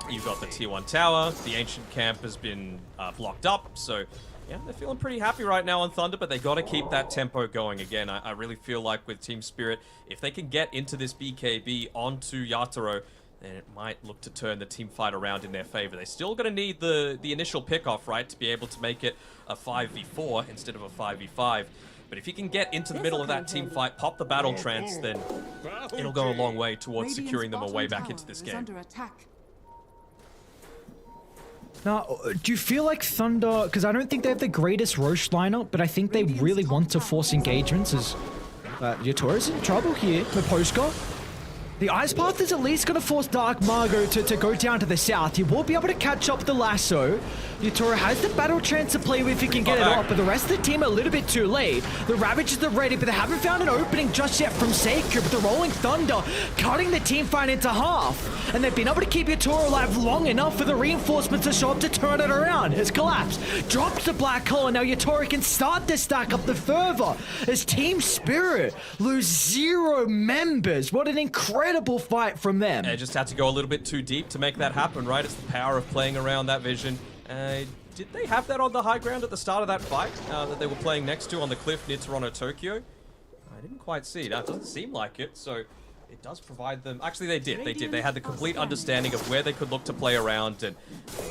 You've got the tier 1 tower. The ancient camp has been blocked up, so yeah, they're feeling pretty happy right now on Thunder, but they got to keep that tempo going. Again, I really feel like with Team Spirit, if they can get into this BKB onto Yatoro, then it might look to turn the team fight around in their favor. They're still going to need the initial pick-off, right, to be able to make it a 5v4 instead of a 5v5. But if you can get into the middle of that team fight, pop the battle trance, then it'll go a long way towards securing them a way back into this game. Now, do you feel like Thunder, because I don't think they have the greatest Roche lineup, but I think they really want to force engagements as Yatoro's in trouble here. Miposhka. The Ice Path is at least going to force Dark Margo to go down to the south. He will be able to catch up the lasso. Yatoro has the battle trance to play with if he can get it off, but the rest of the team are a little bit too late. The Ravages are ready, but they haven't found an opening just yet from Sacred, but the Rolling Thunder cutting the team fight into half. And they've been able to keep Yatoro alive long enough for the reinforcements to show up to turn it around. His collapse drops the Black Hole, and now Yatoro can start to stack up the fervor as Team Spirit lose 0 members. What an incredible fight from them. They just had to go a little bit too deep to make that happen, right? It's the power of playing around that vision. Did they have that on the high ground at the start of that fight that they were playing next to on the cliff near Toronto, Tokyo? I didn't quite see that. It doesn't seem like it, so it does provide them... Actually, they did. They did. They had the complete understanding of where they could look to play around, and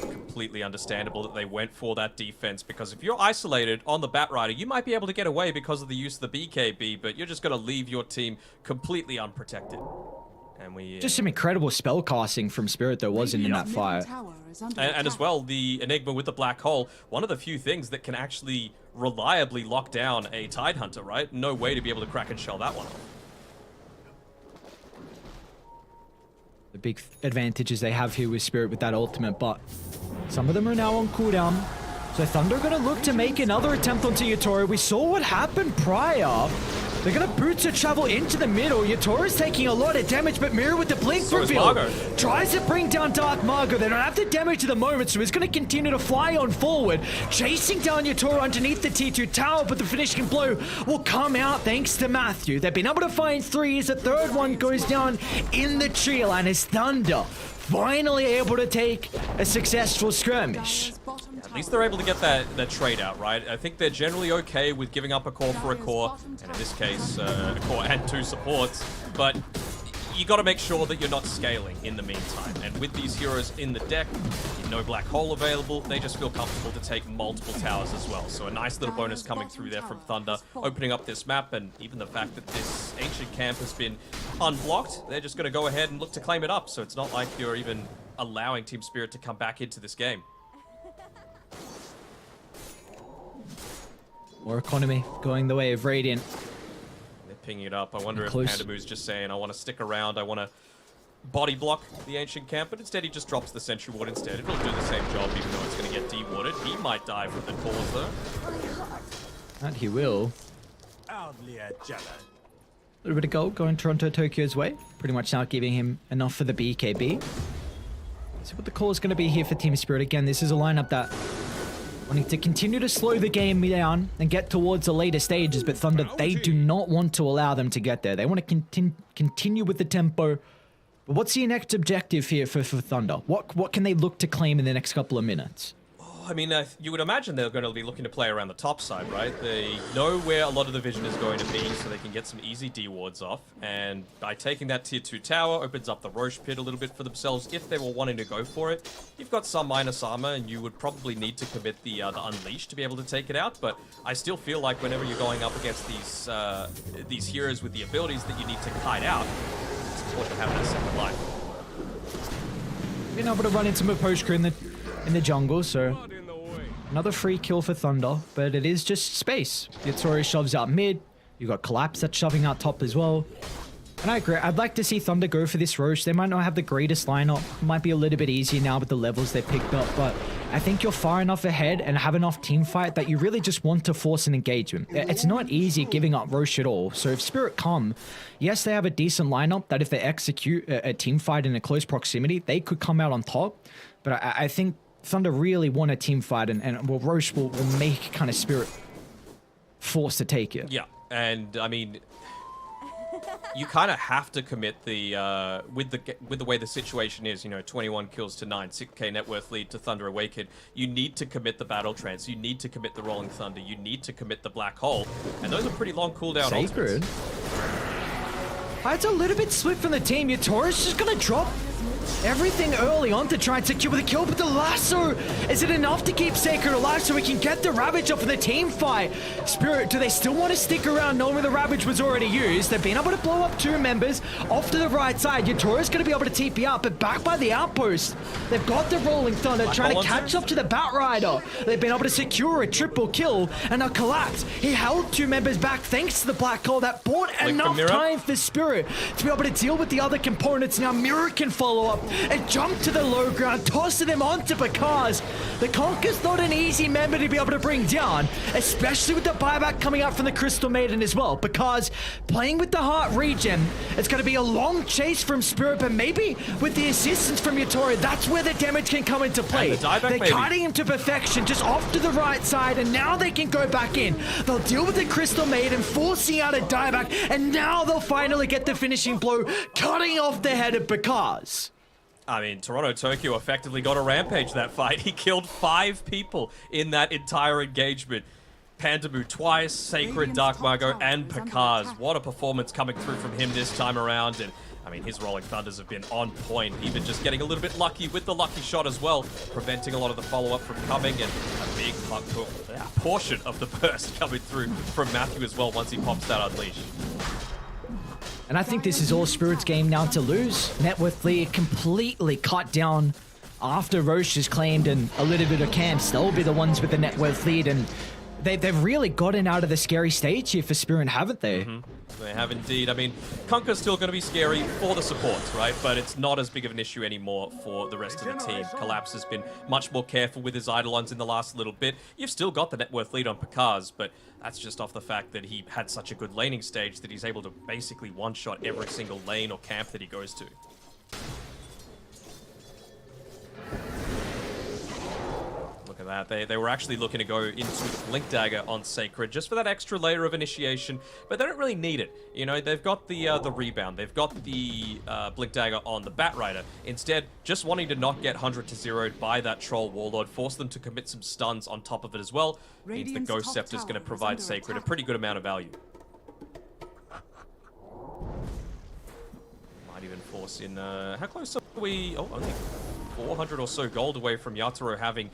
completely understandable that they went for that defense, because if you're isolated on the Bat Rider, you might be able to get away because of the use of the BKB, but you're just going to leave your team completely unprotected. And we, just some incredible spell casting from Spirit there wasn't in that fight. And as well, the Enigma with the Black Hole, one of the few things that can actually reliably lock down a Tide Hunter, right? No way to be able to crack and shell that one off. The big advantages they have here with Spirit with that ultimate, but some of them are now on cooldown. So Thunder are going to look to make another attempt onto Yatoro. We saw what happened prior. They're gonna boots a travel into the middle. Yatora's taking a lot of damage, but Mirror with the blink reveal tries to bring down Dark Margo. They don't have the damage at the moment, so he's gonna continue to fly on forward, chasing down Yatora underneath the T2 tower, but the finishing blow will come out thanks to Matthew. They've been able to find 3 as the third one goes down in the tree line as Thunder finally able to take a successful skirmish. At least they're able to get that trade out, right? I think they're generally okay with giving up a core for a core, and in this case, a core and 2 supports, but you got to make sure that you're not scaling in the meantime. And with these heroes in the deck, no black hole available, they just feel comfortable to take multiple towers as well. So a nice little bonus coming through there from Thunder, opening up this map, and even the fact that this ancient camp has been unblocked, they're just going to go ahead and look to claim it up. So it's not like you're even allowing Team Spirit to come back into this game. More economy going the way of Radiant. They're pinging it up. I wonder if Pandamu's just saying, I want to stick around, I want to body block the ancient camp, but instead he just drops the sentry ward instead. It'll do the same job even though it's going to get de-warded. He might die from the cause though. And he will. A little bit of gold going Toronto Tokyo's way. Pretty much not giving him enough for the BKB. So what the call is going to be here for Team Spirit. Again, this is a lineup that wanting to continue to slow the game down and get towards the later stages, but Thunder, they do not want to allow them to get there. They want to continue with the tempo. But what's the next objective here for Thunder? What can they look to claim in the next couple of minutes? I mean, you would imagine they're going to be looking to play around the top side, right? They know where a lot of the vision is going to be, so they can get some easy D-wards off. And by taking that tier 2 tower, opens up the Roche pit a little bit for themselves if they were wanting to go for it. You've got some minus armor, and you would probably need to commit the Unleash to be able to take it out. But I still feel like whenever you're going up against these heroes with the abilities that you need to kite out, it's important to have that second life. Being able to run into Maposhka in the jungle, so another free kill for Thunder, but it is just space. Yatori shoves out mid. You got Collapse that's shoving out top as well. And I agree. I'd like to see Thunder go for this Roche. They might not have the greatest lineup. Might be a little bit easier now with the levels they picked up, but I think you're far enough ahead and have enough team fight that you really just want to force an engagement. It's not easy giving up Roche at all. So if Spirit come, yes, they have a decent lineup that if they execute a team fight in a close proximity, they could come out on top. But I think Thunder really want a team fight, and well, Roche will make kind of Spirit forced to take it. Yeah, and I mean, you kind of have to commit the with the way the situation is. You know, 21 kills to 9, 6k net worth lead to Thunder Awakened. You need to commit the Battle Trance. You need to commit the Rolling Thunder. You need to commit the Black Hole, and those are pretty long cooldown Sacred. ultimates. It's a little bit split from the team. Yatori's just gonna drop everything early on to try and secure the kill, but the lasso, is it enough to keep Sacred alive so we can get the Ravage up for the team fight? Spirit, do they still want to stick around knowing the Ravage was already used? They've been able to blow up 2 members off to the right side. Yatori's going to be able to TP out, but back by the outpost. They've got the Rolling Thunder trying to catch up to the Batrider. They've been able to secure a triple kill, and a Collapse. He held 2 members back thanks to the Black Hole that bought enough time for Spirit to be able to deal with the other components. Now Mirror can follow up and jump to the low ground, tossing them onto Bakaz. The Conquer's not an easy member to be able to bring down, especially with the buyback coming out from the Crystal Maiden as well, because playing with the Heart regen, it's going to be a long chase from Spirit, but maybe with the assistance from Yatori, that's where the damage can come into play. They're cutting him to perfection, just off to the right side, and now they can go back in. They'll deal with the Crystal Maiden, forcing out a dieback, and now they'll finally get the finishing blow, cutting off the head of Bakaz. I mean, Toronto Tokyo effectively got a rampage that fight. He killed 5 people in that entire engagement. Pandamu twice, Sacred, Dark Margo, and Bakaz. What a performance coming through from him this time around. And I mean, his Rolling Thunders have been on point, even just getting a little bit lucky with the lucky shot as well, preventing a lot of the follow-up from coming, and a big portion of the burst coming through from Matthew as well once he pops that Unleash. And I think this is all Spirit's game now to lose. Net worth lead completely cut down after Roche is claimed, and a little bit of camps. They'll be the ones with the net worth lead, and they've really gotten out of the scary stage here for Spirit, haven't they? They have indeed. I mean, Kunkka's still going to be scary for the supports, right? But it's not as big of an issue anymore for the rest of the team. Collapse has been much more careful with his Eidolons in the last little bit. You've still got the net worth lead on Pakaz, but that's just off the fact that he had such a good laning stage that he's able to basically one-shot every single lane or camp that he goes to. Look at that. They were actually looking to go into the Blink Dagger on Sacred just for that extra layer of initiation, but they don't really need it. You know, they've got the rebound, they've got the Blink Dagger on the Batrider. Instead, just wanting to not get 100 to 0'd by that Troll Warlord, force them to commit some stuns on top of it as well, means the Ghost Scepter is going to provide Sacred a pretty good amount of value. Might even force in, how close are we? Oh, only 400 or so gold away from Yatoro having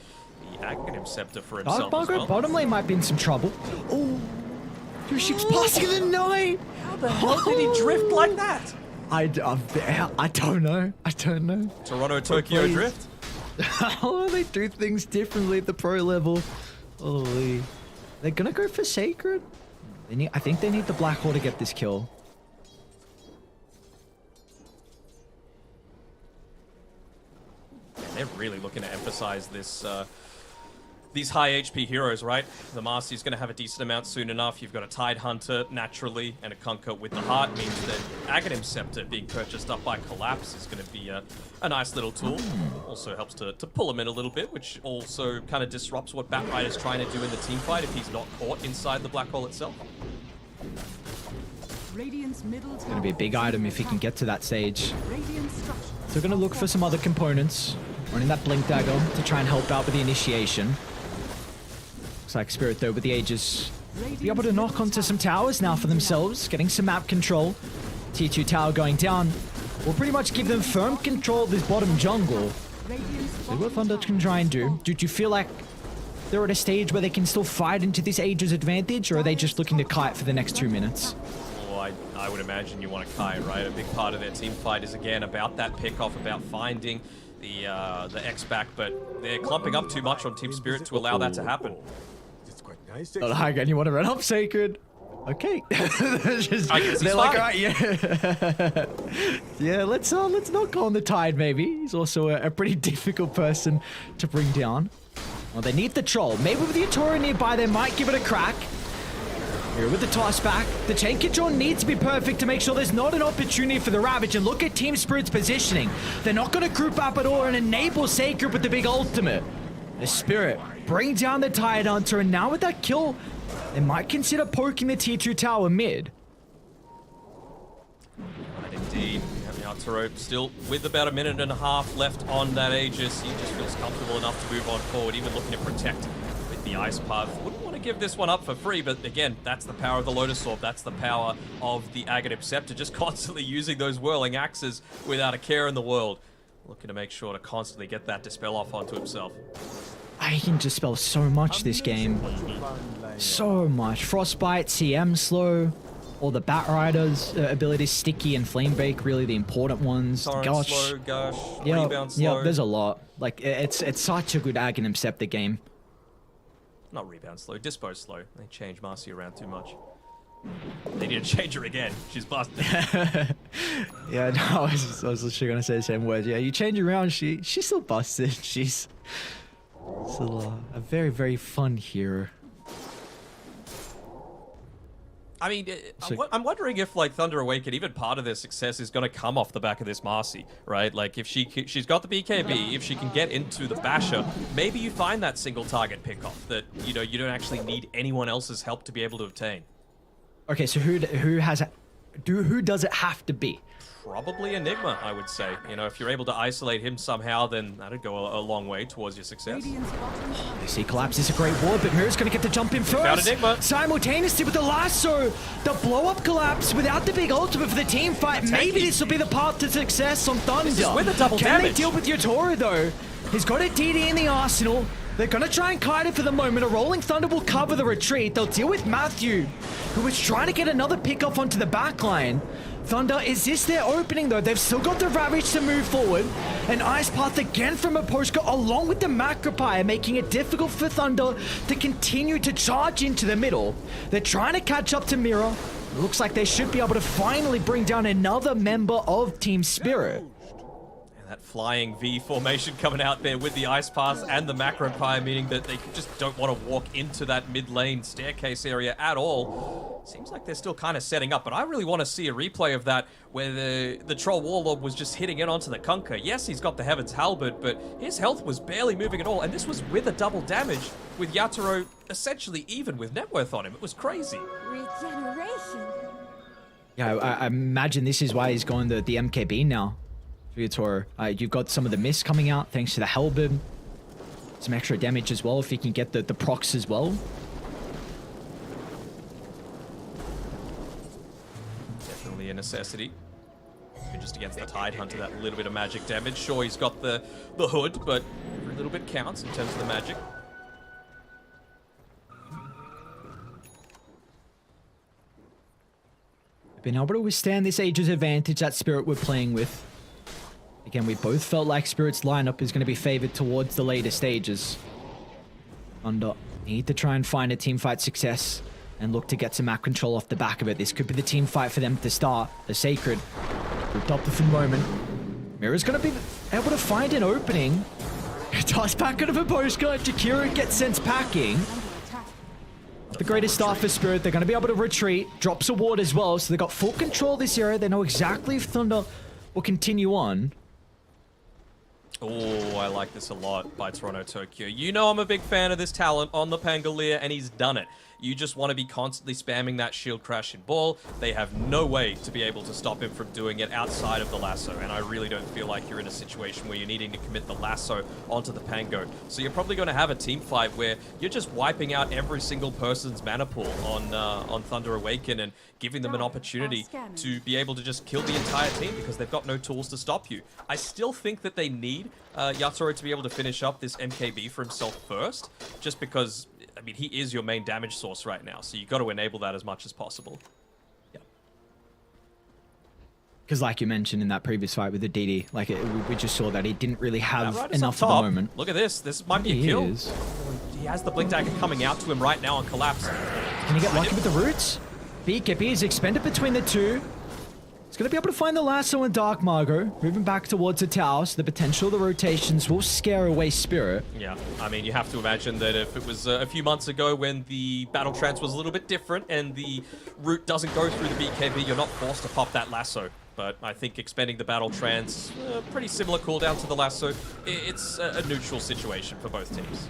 the Aghanim Scepter for himself as well. Bottom lane might be in some trouble. Oh, two ships passing in the night. How the hell did he drift like that? I don't know. I don't know. Toronto, Tokyo drift? Oh, they do things differently at the pro level. Holy. They're gonna go for Sacred. I think they need the Black Hole to get this kill. They're really looking to emphasize this, these high HP heroes, right? The Marcy's going to have a decent amount soon enough. You've got a Tide Hunter, naturally, and a Kunkka with the heart means that Aghanim Scepter being purchased up by Collapse is going to be a nice little tool. Also helps to pull him in a little bit, which also kind of disrupts what Batrider's trying to do in the team fight if he's not caught inside the Black Hole itself. Radiant's middle It's going to be a big item if he can get to that stage. So we're going to look for some other components. Running that Blink Dagger to try and help out with the initiation. Looks like Spirit, though, with the Aegis, be able to knock onto some towers now for themselves, getting some map control. Tier 2 tower going down will pretty much give them firm control of this bottom jungle. So what Thunder can try and do. Do you feel like they're at a stage where they can still fight into this Aegis advantage, or are they just looking to kite for the next 2 minutes? Well, I would imagine you want to kite, right? A big part of their team fight is, again, about that pick-off, about finding the X-back, but they're clumping up too much on Team Spirit to allow that to happen. Oh, hi again, you want to run up Sacred? Okay. They're like, alright, yeah. Yeah, let's not go on the Tide, maybe. He's also a pretty difficult person to bring down. Well, they need the Troll. Maybe with the Yatoro nearby, they might give it a crack. Here with the toss back, the chain control needs to be perfect to make sure there's not an opportunity for the Ravage. And look at Team Spirit's positioning. They're not going to group up at all and enable Sacred with the big ultimate. The Spirit bring down the Tide Hunter, and now with that kill, they might consider poking the tier 2 tower mid. And indeed, Yatoro still with about a minute and a half left on that Aegis. He just feels comfortable enough to move on forward, even looking to protect with the Ice Path. Wouldn't want to give this one up for free, but again, that's the power of the Lotus Orb. That's the power of the Aghanim Scepter, just constantly using those whirling axes without a care in the world. Looking to make sure to constantly get that Dispel off onto himself. I can dispel so much this game. So much. Frostbite, CM slow, all the Batriders' abilities, Sticky and Flamebreak, really the important ones. Torrent slow, Gush, Rebound slow. Yeah, there's a lot. Like, it's such a good Aghanim Scepter game. Not Rebound slow, Dispo slow. They changed Marcy around too much. They need to change her again. She's busted. Yeah, no, I was literally going to say the same words. Yeah, you change around, she's still busted. She's still a very, very fun hero. I mean, I'm wondering if, like, Thunder Awakened, even part of their success is going to come off the back of this Marcy, right? Like, if she's got the BKB, if she can get into the Basher, maybe you find that single target pickoff that, you know, you don't actually need anyone else's help to be able to obtain. Okay, so who does it have to be? Probably Enigma, I would say. You know, if you're able to isolate him somehow, then that'd go a long way towards your success. You see, Collapse is a great ward, but Mirror's going to get the jump in first. Found Enigma. Simultaneously with the lasso, the blow-up Collapse without the big ultimate for the team fight. Maybe this will be the path to success on Thunder. This is with a double damage. damage. Can they deal with Yatoro, though? He's got a DD in the arsenal. They're going to try and kite it for the moment. A Rolling Thunder will cover the retreat. They'll deal with Matthew, who is trying to get another pick off onto the backline. Thunder, is this their opening though? They've still got the Ravage to move forward. An Ice Path again from Aposhka along with the Macropire, making it difficult for Thunder to continue to charge into the middle. They're trying to catch up to Mira. It looks like they should be able to finally bring down another member of Team Spirit. That flying V formation coming out there with the Ice Pass and the Macropire, meaning that they just don't want to walk into that mid lane staircase area at all. Seems like they're still kind of setting up, but I really want to see a replay of that where the Troll Warlord was just hitting it onto the Kunkka. Yes, he's got the Heaven's Halberd, but his health was barely moving at all, and this was with a double damage with Yatoro essentially even with net worth on him. It was crazy. Regeneration. Yeah, I imagine this is why he's going the MKB now. Yatoro. You've got some of the mist coming out thanks to the Halberd. Some extra damage as well if he can get the procs as well. Definitely a necessity. Just against the Tidehunter, that little bit of magic damage. Sure, he's got the hood, but every little bit counts in terms of the magic. Been able to withstand this Aegis advantage that Spirit we're playing with. Again, we both felt like Spirit's lineup is going to be favored towards the later stages. Thunder need to try and find a teamfight success and look to get some map control off the back of it. This could be the team fight for them to start. The Sacred grouped up for the moment. Mira's going to be able to find an opening. Toss back out of a postcard. Jakira gets sent packing. The greatest start for Spirit. They're going to be able to retreat. Drops a ward as well, so they've got full control this area. They know exactly if Thunder will continue on. Oh, I like this a lot by Toronto Tokyo. You know I'm a big fan of this talent on the Pangolier, and he's done it. You just want to be constantly spamming that shield crash and ball. They have no way to be able to stop him from doing it outside of the lasso, and I really don't feel like you're in a situation where you're needing to commit the lasso onto the Pango. So you're probably going to have a team fight where you're just wiping out every single person's mana pool on Thunder Awaken and giving them an opportunity to be able to just kill the entire team because they've got no tools to stop you. I still think that they need Yatoro to be able to finish up this MKB for himself first, just because, I mean, he is your main damage source right now, so you got to enable that as much as possible. Because like you mentioned in that previous fight with the DD, like we just saw that he didn't really have right enough at the moment. Look at this. This might be a kill. He has the Blink Dagger coming out to him right now on Collapse. Can he get lucky with the roots? BKB is expended between the two. He's going to be able to find the lasso and Dark Margot. Moving back towards the tower, so the potential of the rotations will scare away Spirit. Yeah, I mean, you have to imagine that if it was a few months ago when the battle trance was a little bit different and the route doesn't go through the BKB, you're not forced to pop that lasso. But I think expending the battle trance, pretty similar cooldown to the lasso. It's a neutral situation for both teams.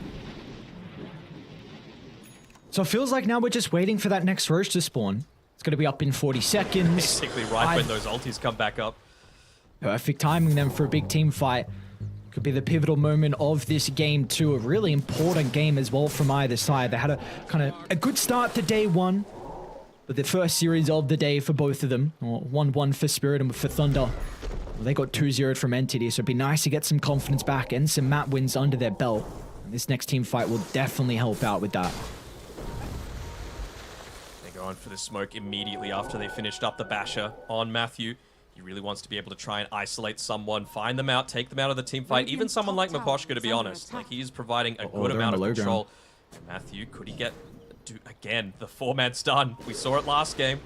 So it feels like now we're just waiting for that next Roche to spawn. It's going to be up in 40 seconds. Basically right when those ultis come back up. Perfect timing then for a big team fight. Could be the pivotal moment of this game too. A really important game as well from either side. They had a good start to day one. But the first series of the day for both of them. 1-1 for Spirit and for Thunder. Well, they got 2-0 from Entity, so it'd be nice to get some confidence back and some map wins under their belt. And this next team fight will definitely help out with that. Going for the smoke immediately after they finished up the basher on Matthew. He really wants to be able to try and isolate someone, find them out, take them out of the team fight. Even someone like Maposhka, to be honest. Like, he is providing a good amount of control. Matthew, could he get, again, the 4-man stun? We saw it last game.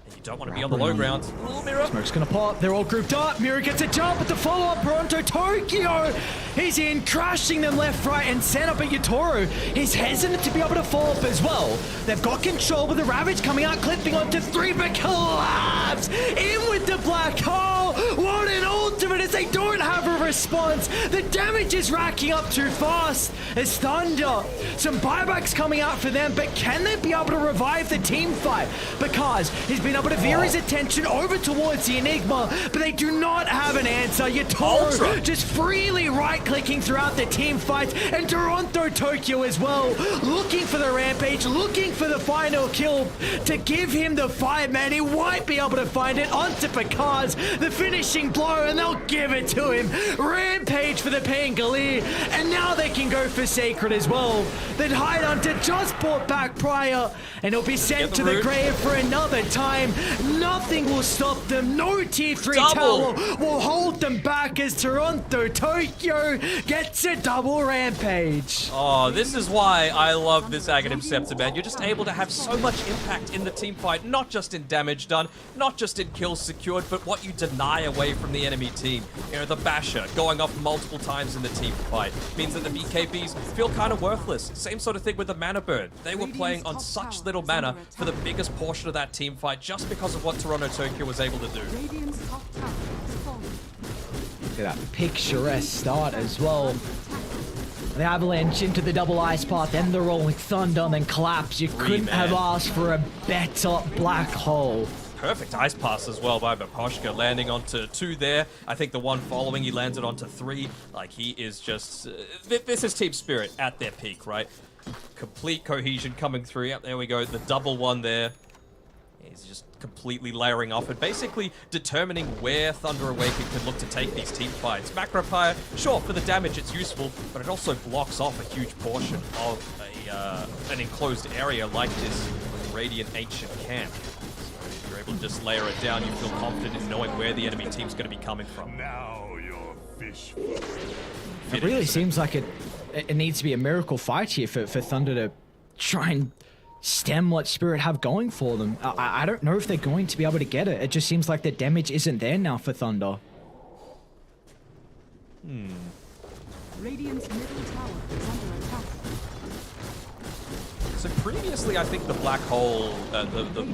And you don't want to be on the low ground. Smoke's gonna pop. They're all grouped up. Mira gets a jump with the follow-up. Toronto Tokyo. He's in, crashing them left, right, and center. But Yatoro, he's hesitant to be able to fall up as well. They've got control with the Ravage coming out, clipping onto 3, but Collapse in with the black hole. What an ultimate as they don't have a response. The damage is racking up too fast as Thunder. Some buybacks coming out for them, but can they be able to revive the team fight? Because he's been able to veer his attention over towards the Enigma, but they do not have an answer. Yatoro just freely right-clicking throughout the team fights, and Toronto Tokyo as well, looking for the rampage, looking for the final kill to give him the fight, man. He won't be able to find it onto Picard's, the finishing blow, and they'll give it to him. Rampage for the Pangolier, and now they can go for Sacred as well. That Hunter just brought back Prior, and he'll be sent to the grave for another time. Nothing will stop them. No tier 3 tower will hold them back as Toronto Tokyo gets a double Rampage. Oh, this is why I love this Aghanim Scepter, man. You're just able to have so much impact in the team fight, not just in damage done, not just in kills secured, but what you deny away from the enemy team. You know, the Basher going off multiple times in the team fight means that the BKBs feel kind of worthless. Same sort of thing with the Mana Burn. They were playing on such little mana for the biggest portion of that team fight just because of what Toronto Tokyo was able to do. Look at that picturesque start as well. The Avalanche into the double ice path, then the Rolling Thunder, and then Collapse. You couldn't have asked for a better black hole. Perfect ice pass as well by Baposhka, landing onto 2 there. I think the one following, he landed onto 3. Like, he is just... this is Team Spirit at their peak, right? Complete cohesion coming through. Yep, there we go. The double one there. He's just completely layering off and basically determining where Thunder Awakened can look to take these team fights. Macro Pyre, sure, for the damage it's useful, but it also blocks off a huge portion of an enclosed area like this Radiant Ancient Camp. So if you're able to just layer it down, you feel confident in knowing where the enemy team's going to be coming from. Now your fish. It really seems like it needs to be a miracle fight here for Thunder to try and stem what Spirit have going for them. I don't know if they're going to be able to get it. It just seems like the damage isn't there now for Thunder. Radiant's middle tower is under attack. So previously, I think the Black Hole, the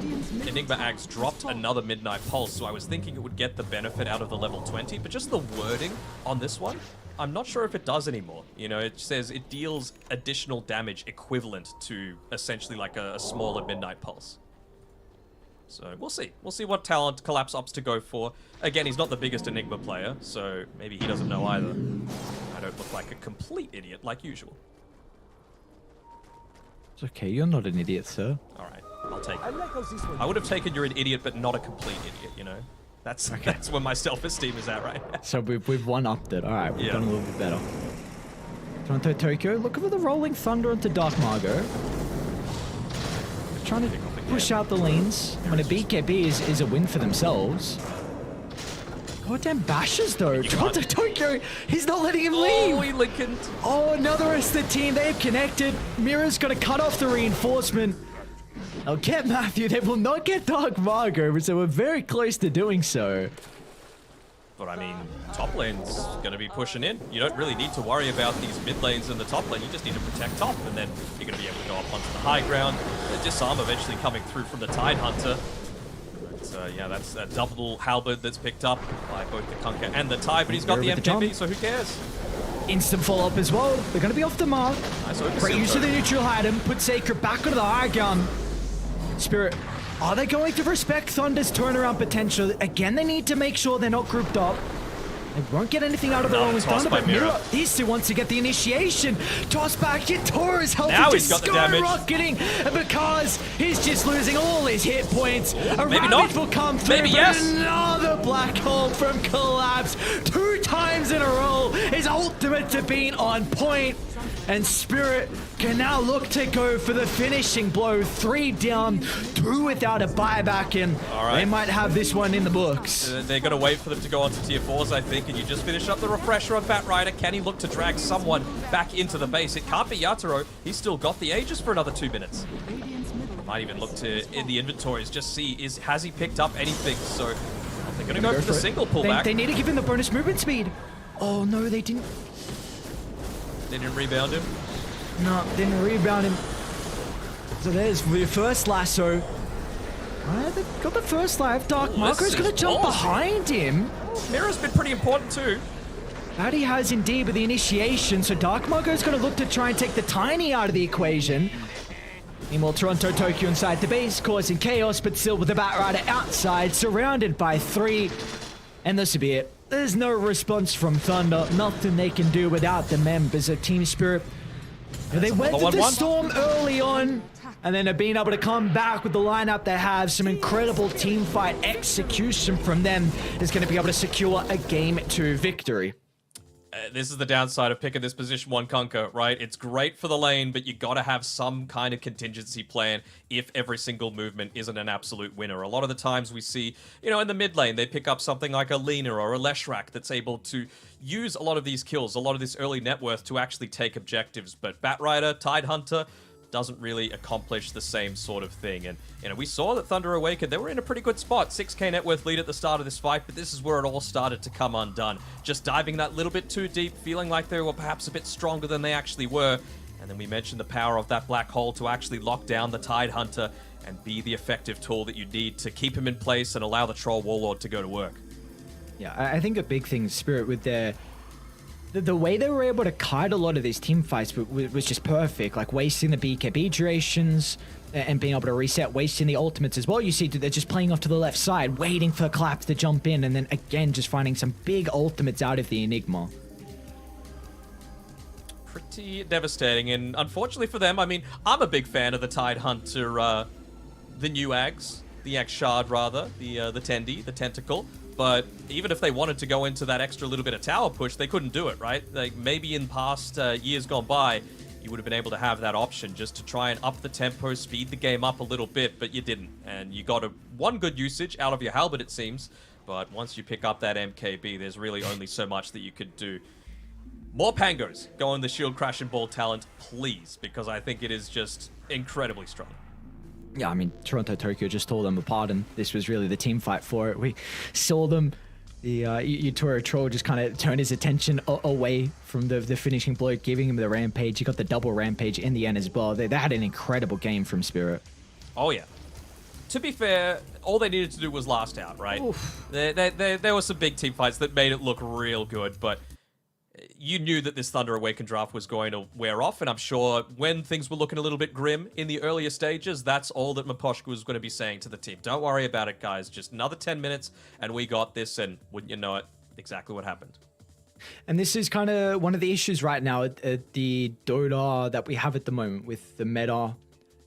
Enigma Axe dropped another Midnight Pulse, so I was thinking it would get the benefit out of the level 20, but just the wording on this one, I'm not sure if it does anymore. You know, it says it deals additional damage equivalent to essentially like a smaller Midnight Pulse. So we'll see. We'll see what talent Collapse opts to go for. Again, he's not the biggest Enigma player, so maybe he doesn't know either. I don't look like a complete idiot like usual. It's okay, you're not an idiot, sir. Alright, I'll take it. I would have taken you're an idiot, but not a complete idiot, you know? That's where my self-esteem is at right now. So we've one-upped it. Alright, we've done a little bit better. Toronto Tokyo, looking for the Rolling Thunder into Dark Margot. Trying to push out the lanes when a BKB is a win for themselves. Goddamn bashes though. Toronto Tokyo, he's not letting him leave. Oh, he Lincoln. Oh, another rest of the team. They've connected. Mira's going to cut off the reinforcement. They'll get Matthew. They will not get Dark Margot, so we're very close to doing so. But I mean, top lane's going to be pushing in. You don't really need to worry about these mid lanes in the top lane. You just need to protect top, and then you're going to be able to go up onto the high ground. The disarm eventually coming through from the Tide Hunter. But yeah, that's a double halberd that's picked up by both the Kunkka and the Tide, but he's got the MKB, so who cares? Instant follow-up as well. They're going to be off the mark. Great use of the neutral item. Put Sacred back onto the high gun. Spirit, are they going to respect Thunder's turnaround potential? Again, they need to make sure they're not grouped up. They won't get anything out of the Rolling Thunder, but Mira, these two wants to get the initiation. Toss back, Yatora's health is just skyrocketing because he's just losing all his hit points. A Rapier will come through, but another black hole from Collapse. 2 times in a row, his ultimate to be on point. And Spirit can now look to go for the finishing blow. 3 down, 2 without a buyback, and they might have this one in the books. They're going to wait for them to go on to tier 4s, I think, and you just finish up the refresher on Batrider. Can he look to drag someone back into the base? It can't be Yatoro. He's still got the Aegis for another 2 minutes. Might even look to, in the inventories, just see, has he picked up anything? So they're going to go for the single pullback. They need to give him the bonus movement speed. Oh, no, they didn't. They didn't rebound him? No, didn't rebound him. So there's the first lasso. They got the first life. Dark Marco's going to jump behind him. Mira's been pretty important too. Addy has indeed with the initiation, so Dark Marco's going to look to try and take the Tiny out of the equation. Meanwhile, Toronto Tokyo inside the base, causing chaos, but still with the Batrider outside, surrounded by 3. And this will be it. There's no response from Thunder. Nothing they can do without the members of Team Spirit. They went to the storm early on, and then have been able to come back with the lineup they have. Some incredible team fight execution from them is going to be able to secure a Game 2 victory. this is the downside of picking this position 1 Kunkka, right? It's great for the lane, but you gotta have some kind of contingency plan if every single movement isn't an absolute winner. A lot of the times we see, in the mid lane, they pick up something like a Lina or a Leshrac that's able to use a lot of these kills, a lot of this early net worth to actually take objectives. But Batrider, Tidehunter, doesn't really accomplish the same sort of thing. And, we saw that Thunder Awakened, they were in a pretty good spot. 6k net worth lead at the start of this fight, but this is where it all started to come undone. Just diving that little bit too deep, feeling like they were perhaps a bit stronger than they actually were. And then we mentioned the power of that black hole to actually lock down the Tidehunter and be the effective tool that you need to keep him in place and allow the Troll Warlord to go to work. Yeah, I think a big thing, Spirit, with the way they were able to kite a lot of these team fights was just perfect. Like wasting the BKB durations and being able to reset, wasting the ultimates as well. You see they're just playing off to the left side, waiting for Claps to jump in, and then again just finding some big ultimates out of the Enigma. Pretty devastating, and unfortunately for them, I mean, I'm a big fan of the Tidehunter, the new Ags, the Axe Shard rather, the Tendi, the Tentacle. But even if they wanted to go into that extra little bit of tower push, they couldn't do it, right? Like maybe in past years gone by, you would have been able to have that option just to try and up the tempo, speed the game up a little bit, but you didn't. And you got one good usage out of your halberd, it seems. But once you pick up that MKB, there's really only so much that you could do. More Pangos go on the Shield Crash and Ball talent, please, because I think it is just incredibly strong. Yeah, I mean, Toronto Tokyo just tore them apart, and this was really the team fight for it. We saw them, the Yutoro Troll just kind of turn his attention away from the finishing blow, giving him the rampage. He got the double rampage in the end as well. They had an incredible game from Spirit. Oh, yeah. To be fair, all they needed to do was last out, right? There were some big team fights that made it look real good, but you knew that this Thunder Awakened draft was going to wear off, and I'm sure when things were looking a little bit grim in the earlier stages, that's all that Miposhka was going to be saying to the team. Don't worry about it, guys. Just another 10 minutes, and we got this, and wouldn't you know it, exactly what happened. And this is kind of one of the issues right now at the Dota that we have at the moment, with the meta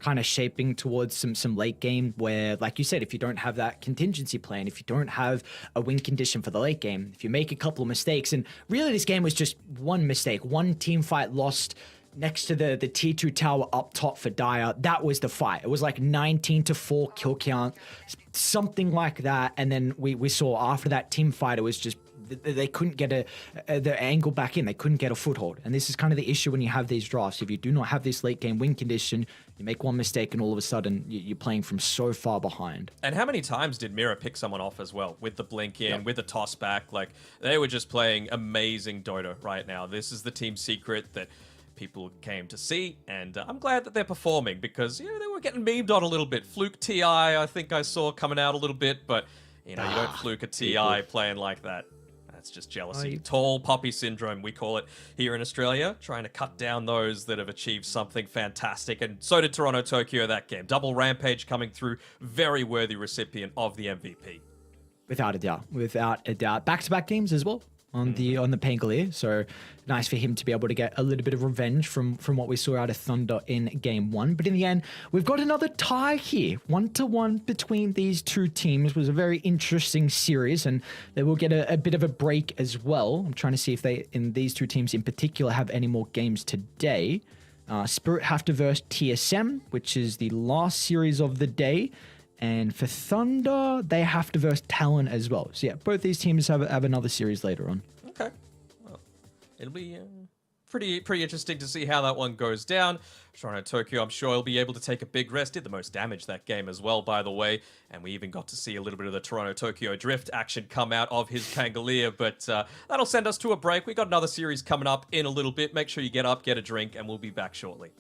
kind of shaping towards some late game where, like you said, if you don't have that contingency plan, if you don't have a win condition for the late game, if you make a couple of mistakes, and really this game was just one mistake, one team fight lost next to the tier 2 tower up top for Dire. That was the fight. It was like 19-4 kill count, something like that. And then we saw after that team fight, it was just they couldn't get the angle back in. They couldn't get a foothold. And this is kind of the issue when you have these drafts. If you do not have this late game win condition, you make one mistake and all of a sudden you're playing from so far behind. And how many times did Mira pick someone off as well with the blink in, with the toss back? Like, they were just playing amazing Dota right now. This is the team secret that people came to see, and I'm glad that they're performing, because they were getting memed on a little bit. Fluke TI, I think I saw coming out a little bit, but you don't fluke a TI playing like that. It's just jealousy. Tall poppy syndrome, we call it here in Australia, trying to cut down those that have achieved something fantastic. And so did Toronto Tokyo that game. Double rampage coming through, very worthy recipient of the MVP. Without a doubt. Without a doubt. Back-to-back games as well on the Pangolier. So nice for him to be able to get a little bit of revenge from what we saw out of Thunder in game 1. But in the end, we've got another tie here. 1-1 between these two teams. It was a very interesting series, and they will get a bit of a break as well. I'm trying to see if they, in these two teams in particular, have any more games today. Spirit have to verse TSM, which is the last series of the day. And for Thunder, they have to verse Talon as well. So yeah, both these teams have another series later on. Okay. Well, it'll be pretty interesting to see how that one goes down. Toronto Tokyo, I'm sure he'll be able to take a big rest. Did the most damage that game as well, by the way. And we even got to see a little bit of the Toronto Tokyo drift action come out of his Pangolier. But that'll send us to a break. We got another series coming up in a little bit. Make sure you get up, get a drink, and we'll be back shortly.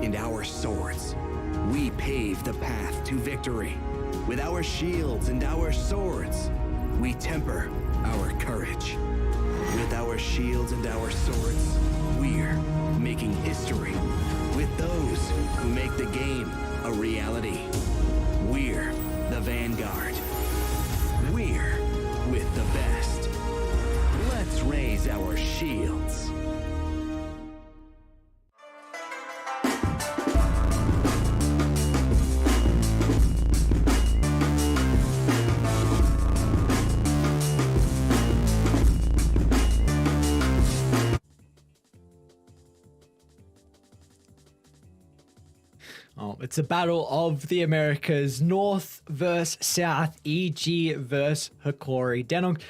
and our swords, we pave the path to victory. With our shields and our swords, we temper our courage. With our shields and our swords, we're making history. With those who make the game a reality, we're the vanguard. We're with the best. Let's raise our shields. Oh, it's a battle of the Americas, North versus South, EG versus Hikori. Denong,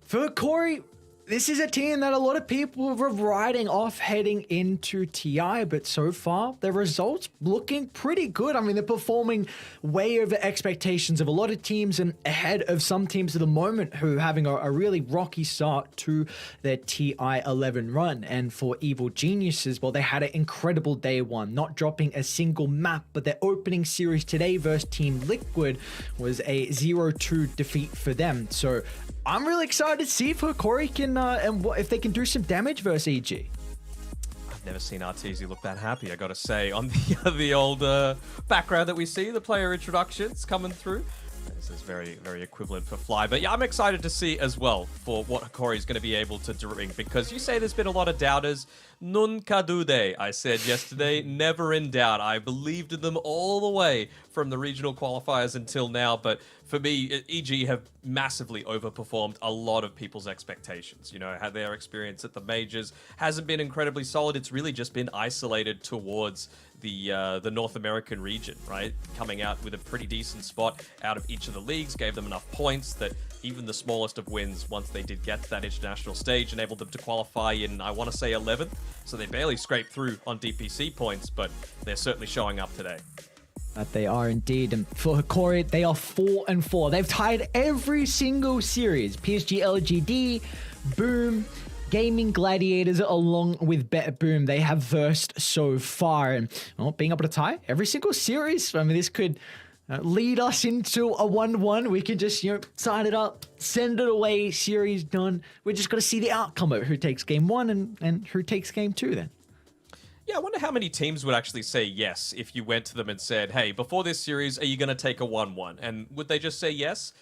for Hikori, this is a team that a lot of people were writing off heading into TI, but so far, their results looking pretty good. I mean, they're performing way over expectations of a lot of teams and ahead of some teams at the moment who are having a really rocky start to their TI 11 run. And for Evil Geniuses, well, they had an incredible day one, not dropping a single map, but their opening series today versus Team Liquid was a 0-2 defeat for them. So I'm really excited to see if Hikori can, if they can do some damage versus EG. I've never seen Arteezy look that happy, I gotta say, on the old background that we see, the player introductions coming through. This is very, very equivalent for Fly. But yeah, I'm excited to see as well for what Hikori is going to be able to bring, because you say there's been a lot of doubters. Nunca dude, I said yesterday, never in doubt. I believed in them all the way from the regional qualifiers until now, but for me, EG have massively overperformed a lot of people's expectations. You know, had their experience at the majors hasn't been incredibly solid. It's really just been isolated towards the North American region, right? Coming out with a pretty decent spot out of each of the leagues, gave them enough points that even the smallest of wins, once they did get to that international stage, enabled them to qualify in, I want to say, 11th. So they barely scraped through on DPC points, but they're certainly showing up today. That they are indeed. And for Hikori, they are 4-4. They've tied every single series. PSG LGD, Boom, Gaming Gladiators, along with Bet Boom, they have versed so far. And well, being able to tie every single series, I mean, this could lead us into a 1-1. We could just, sign it up, send it away, series done. We're just going to see the outcome of who takes game one and who takes game two then. Yeah, I wonder how many teams would actually say yes if you went to them and said, hey, before this series, are you going to take a 1-1? And would they just say yes?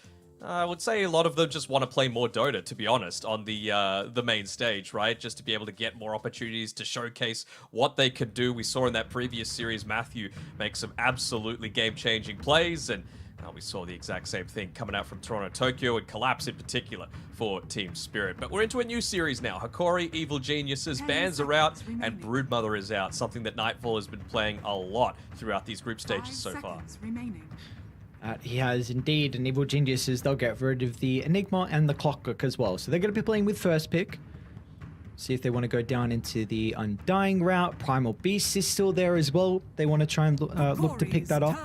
I would say a lot of them just want to play more Dota, to be honest, on the main stage, right? Just to be able to get more opportunities to showcase what they could do. We saw in that previous series, Matthew make some absolutely game-changing plays, and we saw the exact same thing coming out from Toronto, Tokyo, and Collapse in particular for Team Spirit. But we're into a new series now. Hikori, Evil Geniuses, Bans are out, and Broodmother is out, something that Nightfall has been playing a lot throughout these group stages so far. He has indeed, and Evil Geniuses, they'll get rid of the Enigma and the Clockwork as well. So they're going to be playing with first pick. See if they want to go down into the Undying route. Primal Beast is still there as well. They want to try and look to pick that up.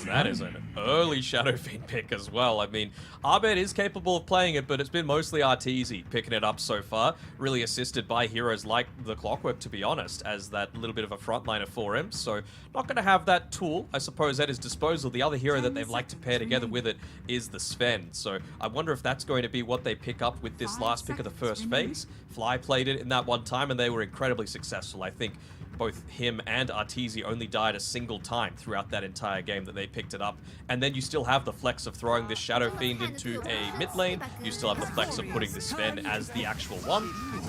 That is an early Shadow Fiend pick as well. I mean, Abed is capable of playing it, but it's been mostly Arteezy picking it up so far. Really assisted by heroes like the Clockwork, to be honest, as that little bit of a frontliner for him. So not going to have that tool, I suppose, at his disposal. The other hero that they'd like to pair together with it is the Sven. So I wonder if that's going to be what they pick up with this last pick of the first phase. Fly played it in that one time, and they were incredibly successful. I think both him and Arteezy only died a single time throughout that entire game that they picked it up. And then you still have the flex of throwing this Shadow Fiend into a mid lane. You still have the flex of putting the Sven as the actual one.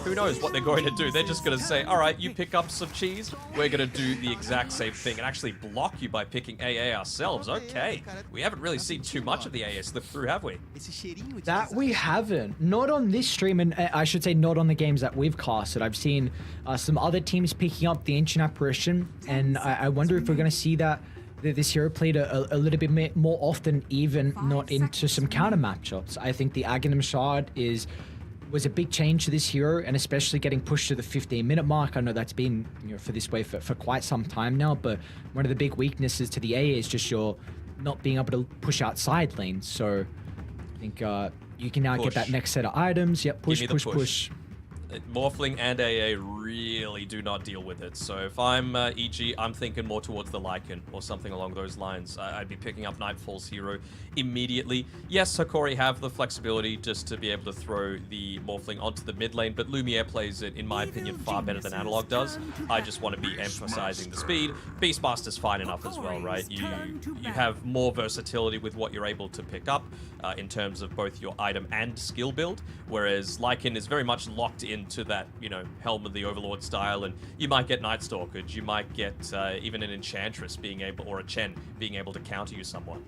Who knows what they're going to do? They're just going to say, all right, you pick up some cheese. We're going to do the exact same thing and actually block you by picking AA ourselves. Okay. We haven't really seen too much of the AA slip through, have we? That we haven't. Not on this stream, and I should say not on the games that we've casted. I've seen some other teams picking up the Ancient Apparition, and I wonder if we're going to see that this hero played a little bit more often, even not into some counter matchups. I think the Aghanim Shard was a big change to this hero, and especially getting pushed to the 15-minute mark. I know that's been for this way for quite some time now, but one of the big weaknesses to the AA is just your not being able to push outside lanes. So I think you can now get that next set of items. Yep, push. Morphling and AA really do not deal with it. So if I'm EG, I'm thinking more towards the Lycan or something along those lines. I'd be picking up Nightfall's hero immediately. Yes, Hikori have the flexibility just to be able to throw the Morphling onto the mid lane, but Lumiere plays it, in my opinion, far better than Analog does. I just want to be emphasizing the speed. Beastmaster's fine enough as well, right? You have more versatility with what you're able to pick up in terms of both your item and skill build, whereas Lycan is very much locked into that, you know, Helm of the Overlord style, and you might get Night Stalkers, you might get even an Enchantress being able, or a Chen being able to counter you somewhat.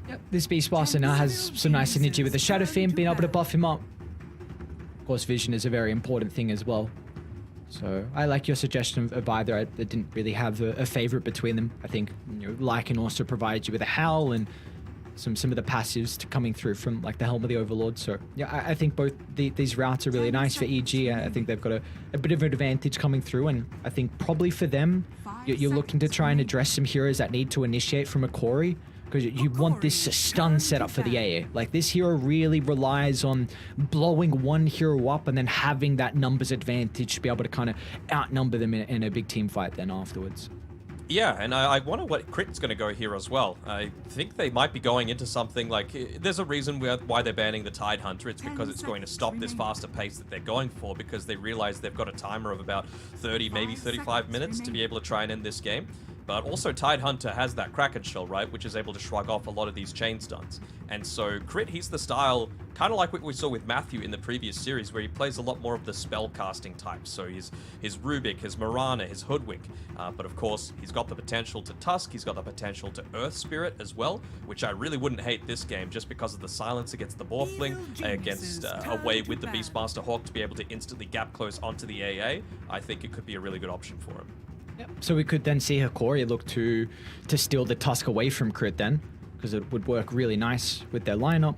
Yep. This Beastmaster now has some nice synergy with the Shadow Fiend, being able to buff him up. Of course, vision is a very important thing as well. So I like your suggestion of either. I didn't really have a favorite between them. I think, you know, Lycan also provides you with a Howl and some of the passives coming through from like the Helm of the Overlord. So yeah, I think both these routes are really nice for EG. I think they've got a bit of an advantage coming through, and I think probably for them, you're looking to try and address some heroes that need to initiate from a Hikori, because you want this stun setup for the AA. Like, this hero really relies on blowing one hero up and then having that numbers advantage to be able to kind of outnumber them in a big team fight then afterwards. Yeah, and I wonder what Crit's going to go here as well. I think they might be going into something like... There's a reason why they're banning the Tide Hunter. It's because it's going to stop this faster pace that they're going for, because they realize they've got a timer of about 30, maybe 35 minutes to be able to try and end this game. But also Tide Hunter has that Kraken Shell, right, which is able to shrug off a lot of these chain stuns. And so Crit, he's the style, kind of like what we saw with Matthew in the previous series, where he plays a lot more of the spell casting types. So his Rubik, his Mirana, his Hoodwink. But of course, he's got the potential to Tusk, he's got the potential to Earth Spirit as well, which I really wouldn't hate this game just because of the silence against the Morphling, against a way with the Beastmaster Hawk to be able to instantly gap close onto the AA. I think it could be a really good option for him. So we could then see Hikori look to steal the Tusk away from Crit then, because it would work really nice with their lineup.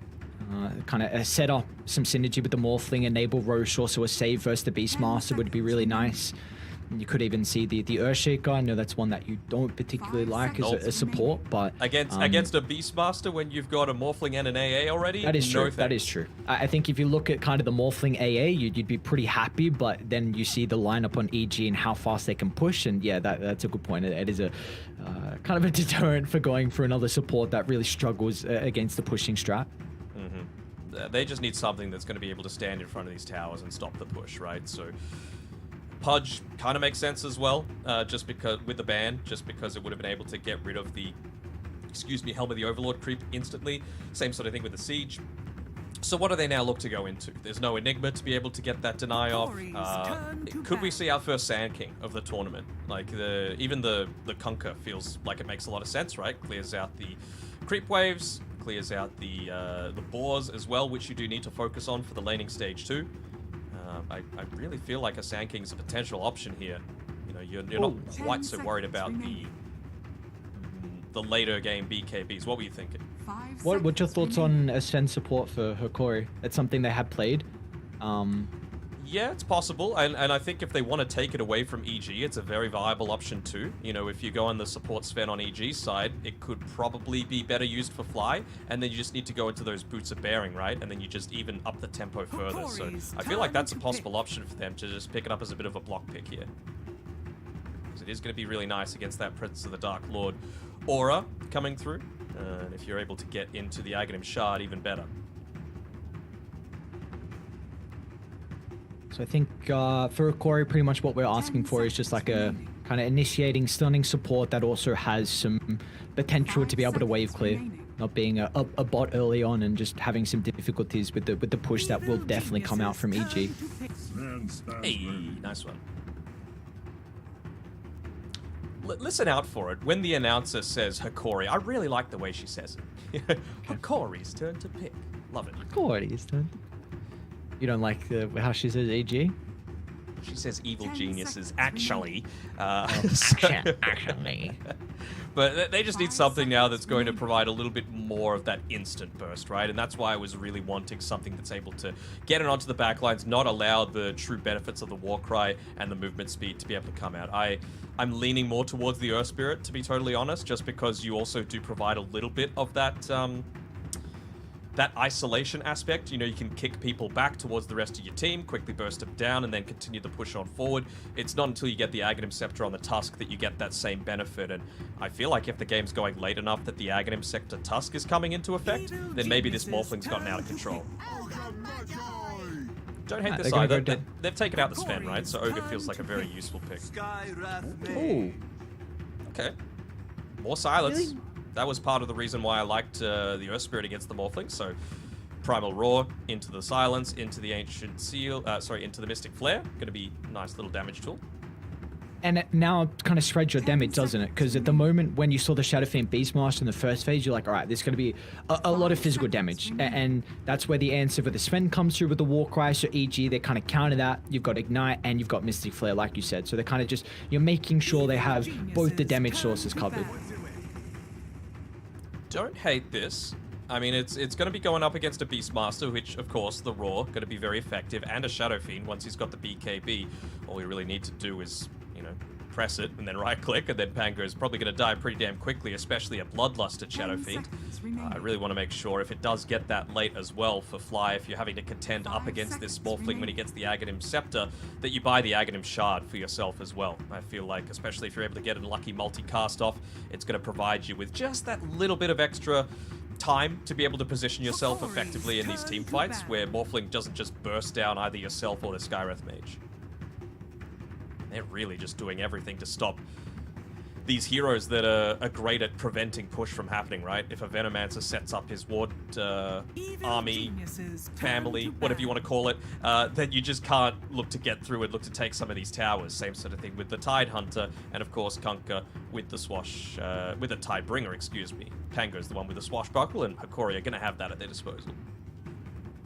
Kind of set up some synergy with the Morphling, enable Roche, also a save versus the Beastmaster would be really nice. And you could even see the Earthshaker. I know that's one that you don't particularly like as a support, but... Against a Beastmaster when you've got a Morphling and an AA already? That is true, No that is true. I think if you look at kind of the Morphling AA, you'd be pretty happy, but then you see the lineup on EG and how fast they can push, and yeah, that's a good point. It is a kind of a deterrent for going for another support that really struggles against the pushing strat. They just need something that's going to be able to stand in front of these towers and stop the push, right? So Pudge kind of makes sense as well, just because with the ban, just because it would have been able to get rid of the, Helm of the Overlord creep instantly. Same sort of thing with the Siege. So what do they now look to go into? There's no Enigma to be able to get that deny off. Could we see our first Sand King of the tournament? Like, even the Conquer feels like it makes a lot of sense, right? Clears out the creep waves, clears out the boars as well, which you do need to focus on for the laning stage too. I really feel like a Sand King's a potential option here. You know, you're not quite so worried about the later game BKBs. What were you thinking? What's your thoughts on Ascend support for Hikori? It's something they have played. Yeah, it's possible, and I think if they want to take it away from EG, it's a very viable option too. You know, if you go on the support Sven on EG's side, it could probably be better used for Fly, and then you just need to go into those Boots of Bearing, right? And then you just even up the tempo further. So I feel like that's a possible option for them to just pick it up as a bit of a block pick here. Because it is going to be really nice against that Prince of the Dark Lord aura coming through. And if you're able to get into the Aghanim Shard, even better. So I think for Hikori, pretty much what we're asking for is just like a kind of initiating, stunning support that also has some potential to be able to wave clear. Not being a bot early on and just having some difficulties with the push that will definitely come out from EG. Hey, nice one. Listen out for it. When the announcer says Hikori, I really like the way she says it. Hikori's turn to pick. Love it. Hikori's turn. You don't like how she says EG? She says evil geniuses, actually. Actually. But they just need something now that's going to provide a little bit more of that instant burst, right? And that's why I was really wanting something that's able to get it onto the backlines, not allow the true benefits of the Warcry and the movement speed to be able to come out. I'm leaning more towards the Earth Spirit, to be totally honest, just because you also do provide a little bit of that that isolation aspect, you know, you can kick people back towards the rest of your team, quickly burst them down, and then continue the push on forward. It's not until you get the Aghanim Scepter on the Tusk that you get that same benefit, and I feel like if the game's going late enough that the Aghanim Scepter Tusk is coming into effect, then maybe this Morphling's gotten out of control. Don't hate this either. They've taken out the Sven, right? So Ogre feels like a very useful pick. Ooh. Okay. More silence. Really? That was part of the reason why I liked the Earth Spirit against the Morphling. So Primal Roar into the silence, into the Ancient Seal, into the Mystic Flare. Going to be a nice little damage tool. And it now kind of spreads your damage, doesn't it? Because at the moment, when you saw the Shadow Fiend Beastmaster in the first phase, you're like, all right, there's going to be a lot of physical damage. And that's where the answer for the Sven comes through with the Warcry. So EG, they kind of counter that. You've got Ignite and you've got Mystic Flare, like you said. So they're kind of just, you're making sure they have both the damage sources covered. Don't hate this. I mean, it's going to be going up against a Beastmaster, which, of course, the Roar, going to be very effective, and a Shadow Fiend once he's got the BKB. All we really need to do is, press it and then right-click, and then Pango's probably going to die pretty damn quickly, especially a Bloodlusted Shadow Fiend. I really want to make sure, if it does get that late as well for Fly, if you're having to contend up against this Morphling when he gets the Aghanim Scepter, that you buy the Aghanim Shard for yourself as well. I feel like, especially if you're able to get a lucky multi-cast off, it's going to provide you with just that little bit of extra time to be able to position yourself effectively in these team fights, where Morphling doesn't just burst down either yourself or the Skywrath Mage. They're really just doing everything to stop these heroes that are great at preventing push from happening, right? If a Venomancer sets up his ward army, family, whatever you want to call it, then you just can't look to get through and look to take some of these towers. Same sort of thing with the Tidehunter, and of course Kunkka with the with the Tidebringer, excuse me. Pango's the one with the Swashbuckle, and Hakori are going to have that at their disposal.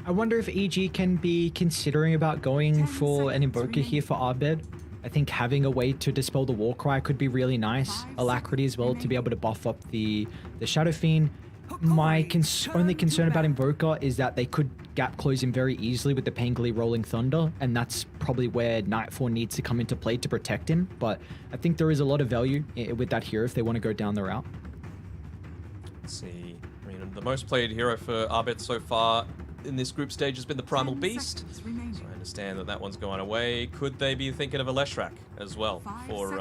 I wonder if EG can be considering about going for an Invoker here for Abed. I think having a way to dispel the Warcry could be really nice. Alacrity as well to be able to buff up the Shadow Fiend. My only concern about Invoker is that they could gap close him very easily with the Pangoli Rolling Thunder, and that's probably where Nightfall needs to come into play to protect him. But I think there is a lot of value with that hero if they want to go down the route. Let's see. I mean, the most played hero for Abed so far in this group stage has been the Primal Beast. So I understand that one's going away. Could they be thinking of a Leshrac as well for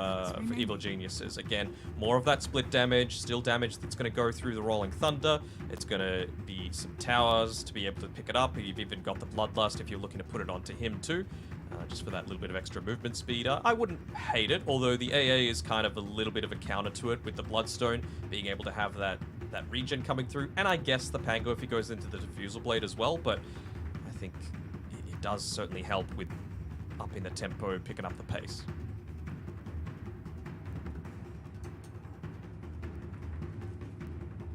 Evil Geniuses? Again, more of that split damage, still damage that's going to go through the Rolling Thunder. It's going to be some towers to be able to pick it up. You've even got the Bloodlust if you're looking to put it onto him too, just for that little bit of extra movement speed. I wouldn't hate it, although the AA is kind of a little bit of a counter to it with the Bloodstone, being able to have that regen coming through, and I guess the Pango if he goes into the Diffusal Blade as well, but I think it does certainly help with upping the tempo, picking up the pace.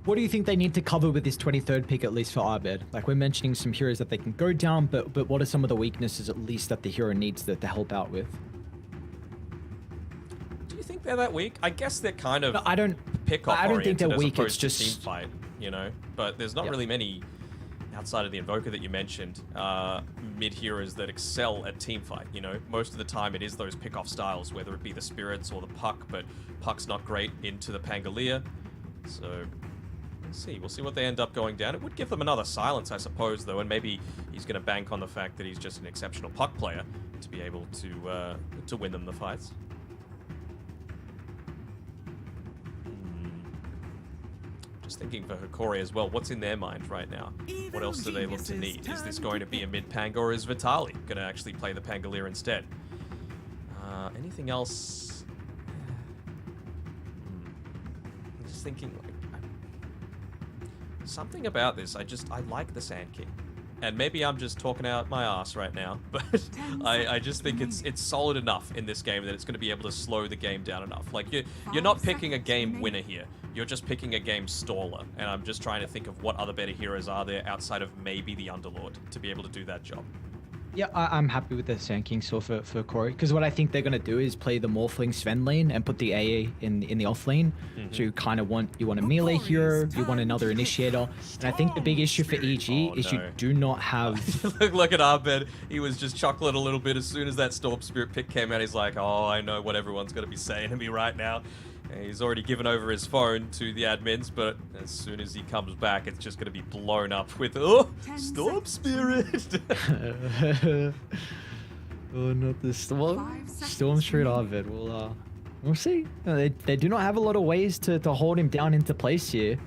What do you think they need to cover with this 23rd pick, at least for Abed? Like, we're mentioning some heroes that they can go down, but what are some of the weaknesses, at least, that the hero needs to help out with? Do you think they're that weak? I guess they're kind of... No, I don't think they're weak, it's just... Teamfight, but there's not really many, outside of the Invoker that you mentioned, mid-heroes that excel at Teamfight, Most of the time it is those pick-off styles, whether it be the Spirits or the Puck, but Puck's not great into the Pangolier, so... We'll see what they end up going down. It would give them another silence, I suppose, though, and maybe he's going to bank on the fact that he's just an exceptional puck player to be able to win them the fights. Just thinking for Hakori as well, what's in their mind right now? What else do they look to need? Is this going to be a mid-Pang, or is Vitali going to actually play the Pangolier instead? Anything else? I'm just thinking, something about this, I like the Sand King. And maybe I'm just talking out my ass right now, but I just think it's solid enough in this game that it's going to be able to slow the game down enough. Like, you're not picking a game winner here. You're just picking a game staller. And I'm just trying to think of what other better heroes are there outside of maybe the Underlord to be able to do that job. Yeah, I'm happy with the Sand King so for Corey, because what I think they're going to do is play the Morphling Sven lane and put the AA in the off lane. So you kind of want a melee hero, you want another initiator, and I think the big issue for EG is you do not have... Look at Abed, he was just chuckling a little bit as soon as that Storm Spirit pick came out. He's like, oh, I know what everyone's going to be saying to me right now. He's already given over his phone to the admins, but as soon as he comes back, it's just going to be blown up with, oh, Storm Spirit! Oh, not the Storm Spirit of it. We'll see. They do not have a lot of ways to hold him down into place here.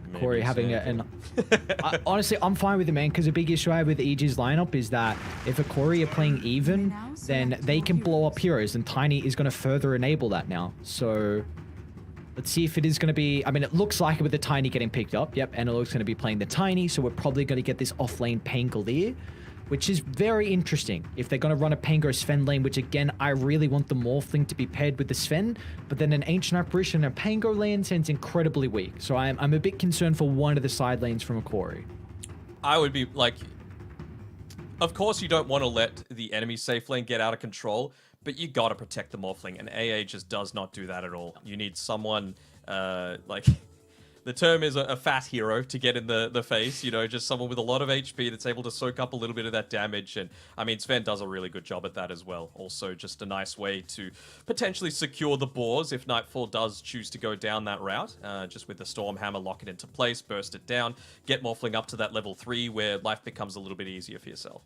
Maybe Corey having honestly, I'm fine with it, man, because the big issue I have with EG's lineup is that if a Corey are playing even, then they can blow up heroes, and Tiny is going to further enable that now. So let's see if it is going to be... I mean, it looks like it with the Tiny getting picked up. Yep, and it looks going to be playing the Tiny, so we're probably going to get this off-lane Pangolier, which is very interesting. If they're going to run a Pango Sven lane, which again, I really want the Morphling to be paired with the Sven, but then an Ancient Apparition and a Pango lane sounds incredibly weak. So I'm a bit concerned for one of the side lanes from a Corey. I would be like... Of course you don't want to let the enemy safe lane get out of control, but you got to protect the Morphling, and AA just does not do that at all. You need someone, like... The term is a fat hero to get in the face, you know, just someone with a lot of HP that's able to soak up a little bit of that damage. And, I mean, Sven does a really good job at that as well. Also, just a nice way to potentially secure the boars if Nightfall does choose to go down that route. Just with the Storm Hammer, lock it into place, burst it down, get Morphling up to that level 3 where life becomes a little bit easier for yourself.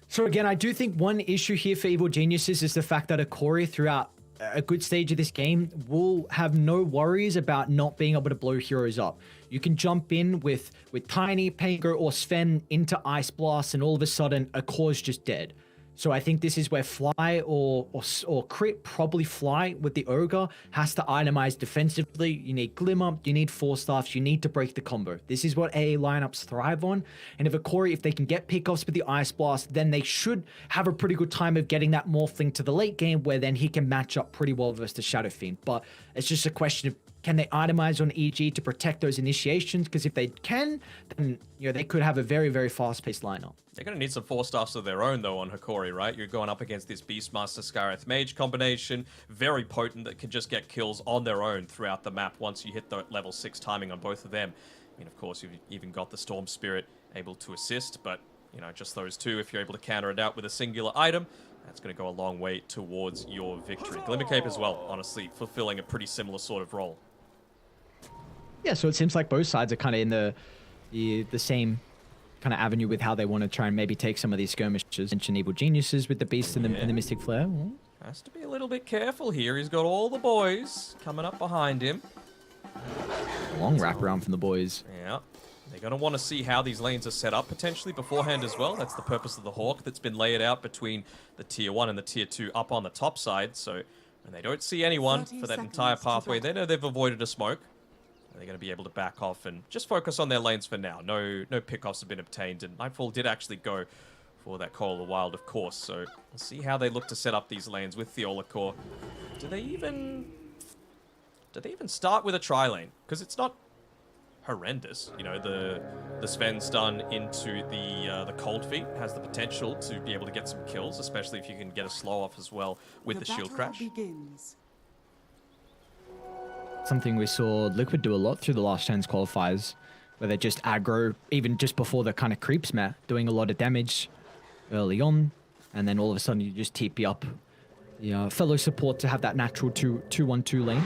So again, I do think one issue here for Evil Geniuses is the fact that a Corey throughout a good stage of this game will have no worries about not being able to blow heroes up. You can jump in with Tiny, Pango, or Sven into Ice Blast, and all of a sudden a core's just dead. So I think this is where Fly or Crit, probably Fly with the Ogre, has to itemize defensively. You need Glimmer, you need Force Staffs, you need to break the combo. This is what AA lineups thrive on. And if a Corey, if they can get pickoffs with the Ice Blast, then they should have a pretty good time of getting that Morphling to the late game, where then he can match up pretty well versus the Shadow Fiend. But it's just a question of, can they itemize on EG to protect those initiations? Because if they can, then they could have a very, very fast-paced lineup. They're going to need some Force Staffs of their own, though, on Hikori, right? You're going up against this Beastmaster Scarith Mage combination, very potent, that can just get kills on their own throughout the map once you hit the level 6 timing on both of them. I mean, of course, you've even got the Storm Spirit able to assist, but, just those two, if you're able to counter it out with a singular item, that's going to go a long way towards your victory. Glimmercape as well, honestly, fulfilling a pretty similar sort of role. Yeah, so it seems like both sides are kind of in the same kind of avenue with how they want to try and maybe take some of these skirmishes. Mention Evil Geniuses with the Beast and the Mystic Flare. Has to be a little bit careful here. He's got all the boys coming up behind him. Long wraparound from the boys. Yeah. They're going to want to see how these lanes are set up potentially beforehand as well. That's the purpose of the Hawk that's been laid out between the Tier 1 and the Tier 2 up on the top side. So when they don't see anyone for that entire pathway, they know they've avoided a smoke. They're going to be able to back off and just focus on their lanes for now. No pickoffs have been obtained, and Nightfall did actually go for that Call of the Wild, of course. So we'll see how they look to set up these lanes with the Core. Do they even start with a tri-lane? Because it's not horrendous. The Sven stun into the Cold Feet has the potential to be able to get some kills, especially if you can get a slow off as well with the Shield Crash. Something we saw Liquid do a lot through the last chance qualifiers, where they just aggro, even just before the kind of creeps map, doing a lot of damage early on, and then all of a sudden you just TP up fellow support to have that natural 2-1-2 lane.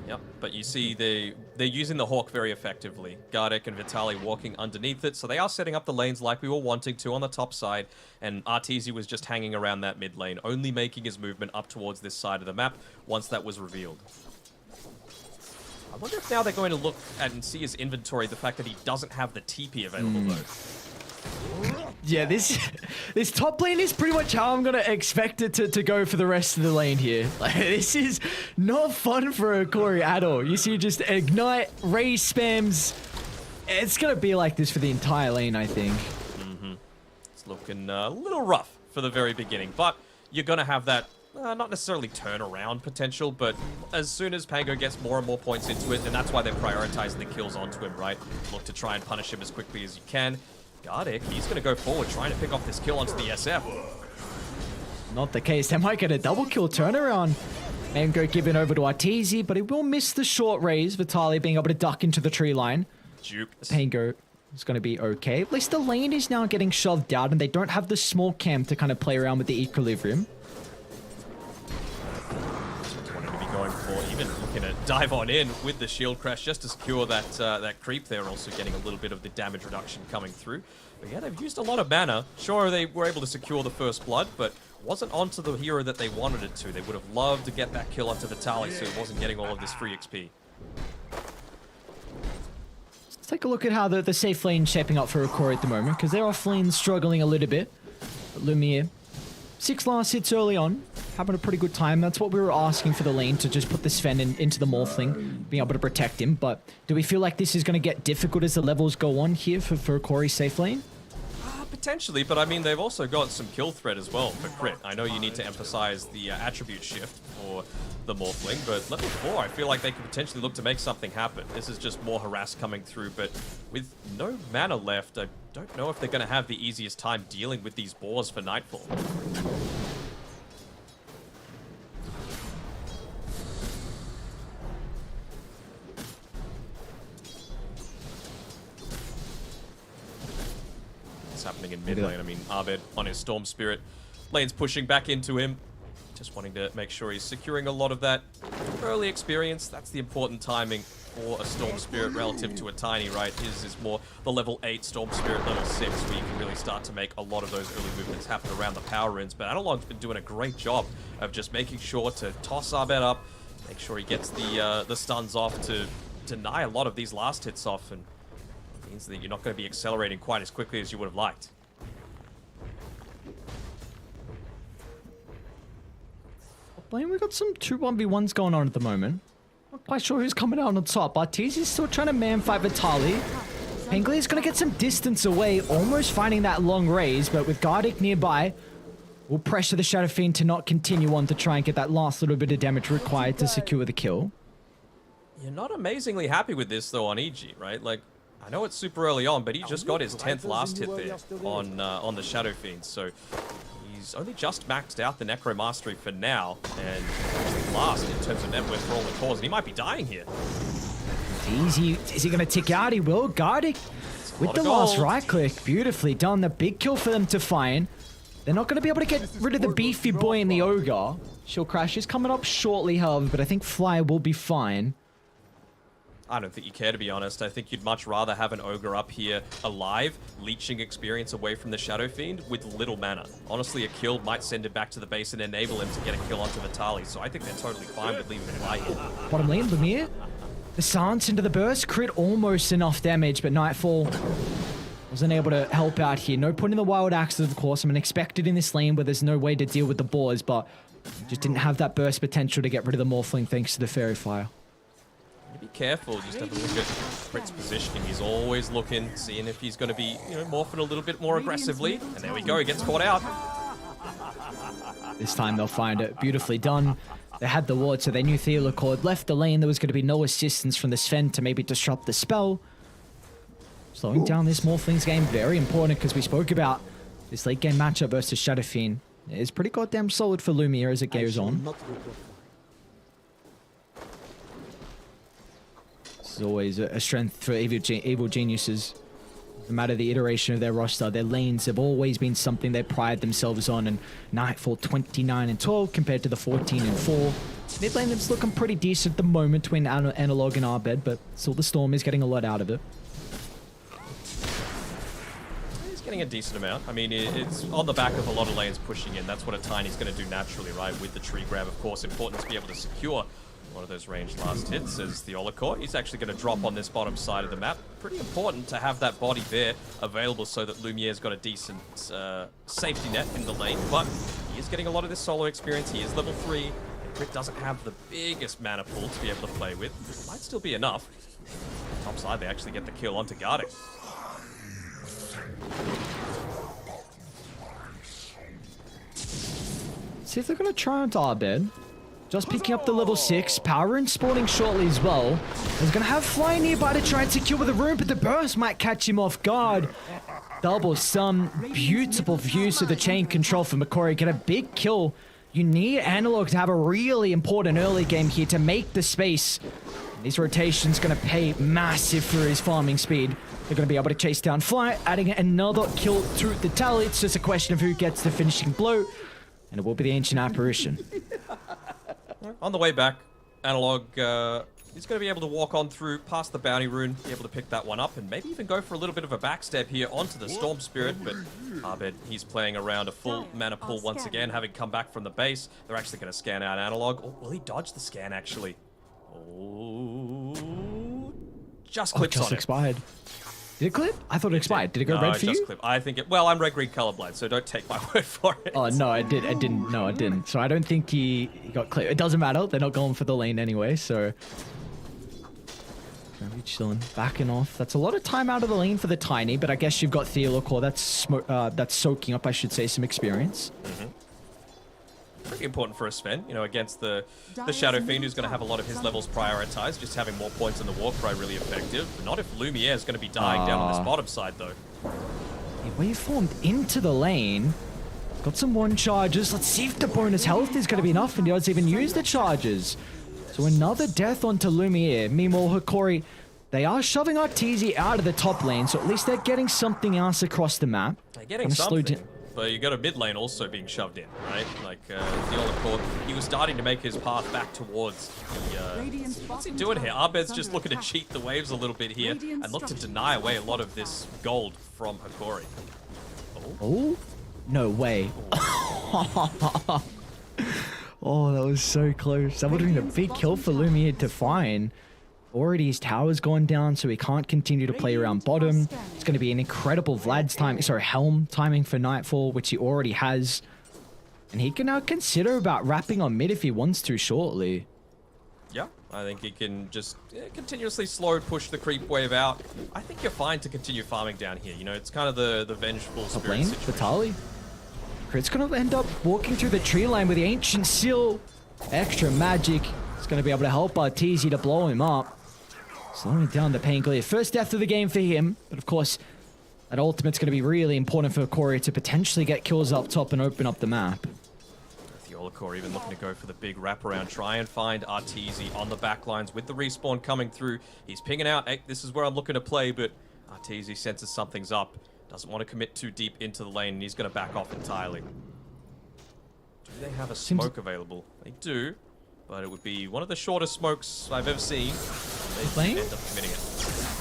Yep, but you see they're using the Hawk very effectively. Gardeck and Vitali walking underneath it, so they are setting up the lanes like we were wanting to on the top side, and Arteezy was just hanging around that mid lane, only making his movement up towards this side of the map once that was revealed. I wonder if now they're going to look at and see his inventory, the fact that he doesn't have the TP available though. Yeah, this top lane is pretty much how I'm going to expect it to go for the rest of the lane here. Like, this is not fun for a Corey at all. You see just Ignite, Raise spams. It's going to be like this for the entire lane, I think. It's looking a little rough for the very beginning, but you're going to have that not necessarily turnaround potential, but as soon as Pango gets more and more points into it, and that's why they're prioritizing the kills onto him, right? Look to try and punish him as quickly as you can. Gardeck, he's going to go forward, trying to pick off this kill onto the SF. Not the case. They might get a double kill turnaround. Mango giving over to Arteezy, but he will miss the short raise. Vitali being able to duck into the tree line. Juked. Pango is going to be okay. At least the lane is now getting shoved out, and they don't have the small camp to kind of play around with the equilibrium. even looking to dive on in with the shield crash just to secure that that creep there, also getting a little bit of the damage reduction coming through. But yeah, they've used a lot of mana. Sure, they were able to secure the first blood, but wasn't onto the hero that they wanted it to. They would have loved to get that kill onto Vitaly so it wasn't getting all of this free XP. Let's take a look at how the safe lane's shaping up for Rokori at the moment, because their off lane struggling a little bit. But Lumiere, 6 last hits early on, having a pretty good time. That's what we were asking for the lane, to just put the Sven into the Morphling, being able to protect him. But do we feel like this is going to get difficult as the levels go on here for Rokori's safe lane? Potentially, but I mean, they've also got some kill threat as well for crit. I know you need to emphasize the attribute shift for the Morphling, but level 4, I feel like they could potentially look to make something happen. This is just more harass coming through, but with no mana left, I don't know if they're going to have the easiest time dealing with these boars for Nightfall. Happening in mid lane. I mean, Abed on his Storm Spirit. Lane's pushing back into him. Just wanting to make sure he's securing a lot of that early experience. That's the important timing for a Storm Spirit relative to a Tiny, right? His is more the level 8 Storm Spirit, level 6, where you can really start to make a lot of those early movements happen around the power runes. But Analog's been doing a great job of just making sure to toss Abed up, make sure he gets the stuns off to deny a lot of these last hits off, and means that you're not going to be accelerating quite as quickly as you would have liked. Blaine, we've got some 2 1v1s going on at the moment. Not quite sure who's coming out on top. Arteezy is still trying to man-fight Vitaly. Pengli is going to get some distance away, almost finding that long raise, but with Gardic nearby, we'll pressure the Shadow Fiend to not continue on to try and get that last little bit of damage required to secure the kill. You're not amazingly happy with this, though, on EG, right? Like, I know it's super early on, but he just got his 10th last hit there on the Shadow Fiend, so he's only just maxed out the Necro Mastery for now, and last in terms of net worth for all the cores, and he might be dying here. Is he going to tick out? He will. Gardic with the last right click. Beautifully done. The big kill for them to find. They're not going to be able to get rid of the beefy boy and the Ogre. Shield Crash is coming up shortly, however, but I think Fly will be fine. I don't think you care, to be honest. I think you'd much rather have an Ogre up here alive, leeching experience away from the Shadow Fiend with little mana. Honestly, a kill might send him back to the base and enable him to get a kill onto Vitaly, so I think they're totally fine with leaving him alive here. Bottom lane, Lumiere. The Silence into the burst. Crit almost enough damage, but Nightfall wasn't able to help out here. No point in the Wild Axes, of course. I mean, expected in this lane where there's no way to deal with the boars, but just didn't have that burst potential to get rid of the Morphling thanks to the Fairy Fire. Be careful, just have a look at Crit's positioning. He's always looking, seeing if he's going to be, morphing a little bit more aggressively. And there we go, he gets caught out. This time they'll find it. Beautifully done. They had the ward, so they knew Theolocord left the lane. There was going to be no assistance from the Sven to maybe disrupt the spell. Slowing down this Morphlings game, very important, because we spoke about this late game matchup versus Shadow Fiend. It's pretty goddamn solid for Lumiere as it goes on. This is always a strength for Evil Geniuses. No matter the iteration of their roster, their lanes have always been something they pride themselves on, and Nightfall 29-12 compared to the 14-4. Mid lane is looking pretty decent at the moment between Analog and Arbed, but still the Storm is getting a lot out of it. He's getting a decent amount. I mean, it's on the back of a lot of lanes pushing in. That's what a Tiny's going to do naturally, right? With the tree grab, of course, important to be able to secure one of those ranged last hits as the Olakor. He's actually going to drop on this bottom side of the map. Pretty important to have that body there available so that Lumiere's got a decent safety net in the lane, but he is getting a lot of this solo experience. He is level 3. And Crit doesn't have the biggest mana pool to be able to play with. It might still be enough. Top side, they actually get the kill onto Gardic. See if they're going to try onto Arbed. Just picking up the level 6. Power Rune spawning shortly as well. He's going to have Fly nearby to try and secure with the rune, but the burst might catch him off guard. Double stun. Beautiful use of the chain control for Makori. Get a big kill. You need Analog to have a really important early game here to make the space. And these rotations going to pay massive for his farming speed. They're going to be able to chase down Fly, adding another kill through the tally. It's just a question of who gets the finishing blow. And it will be the Ancient Apparition. On the way back, Analog, he's going to be able to walk on through past the bounty rune, be able to pick that one up, and maybe even go for a little bit of a backstep here onto the Storm Spirit, but Abed, he's playing around a full mana pool once again, having come back from the base. They're actually going to scan out Analog. Oh, will he dodge the scan, actually? Oh, just clips on it. Expired. Did it clip? I thought it expired. Did it go red for you? Clip. I think it. Well, I'm red-green colorblind, so don't take my word for it. Oh no, I didn't. No, I didn't. So I don't think he got clipped. It doesn't matter. They're not going for the lane anyway. So maybe chilling, backing off. That's a lot of time out of the lane for the Tiny, but I guess you've got Theolocor that's soaking up, I should say, some experience. Pretty important for a Sven, you know, against the Shadow Fiend, who's going to have a lot of his levels prioritized. Just having more points in the war cry really effective. But not if Lumiere is going to be dying down on this bottom side, though. He waveformed into the lane. Got some one charges. Let's see if the bonus health is going to be enough, and he doesn't even use the charges. So another death onto Lumiere. Meanwhile, Hikori, they are shoving Arteezy out of the top lane, so at least they're getting something else across the map. They're getting something. But you got a mid lane also being shoved in, right? Like, Theolocor, he was starting to make his path back towards the, what's he doing here? Abed's just looking to cheat the waves a little bit here and look to deny away a lot of this gold from Hikori. Oh? No way. Oh, that was so close. That would have been a big kill for Lumiere to find. Already his tower's gone down, so he can't continue to play around bottom. It's going to be an incredible Helm timing for Nightfall, which he already has. And he can now consider about wrapping on mid if he wants to shortly. Yeah, I think he can just continuously slow push the creep wave out. I think you're fine to continue farming down here. You know, it's kind of the vengeful spirit situation. Vitali. Crit's going to end up walking through the tree line with the Ancient Seal. Extra magic. It's going to be able to help Arteezy to blow him up. Slowing down the Painkiller. First death of the game for him. But of course, that ultimate's going to be really important for Corey to potentially get kills up top and open up the map. Theolocor even looking to go for the big wraparound. Try and find Arteezy on the back lines with the respawn coming through. He's pinging out, hey, this is where I'm looking to play, but Arteezy senses something's up. Doesn't want to commit too deep into the lane, and he's going to back off entirely. Do they have a smoke available? They do. But it would be one of the shortest smokes I've ever seen. They end up committing it.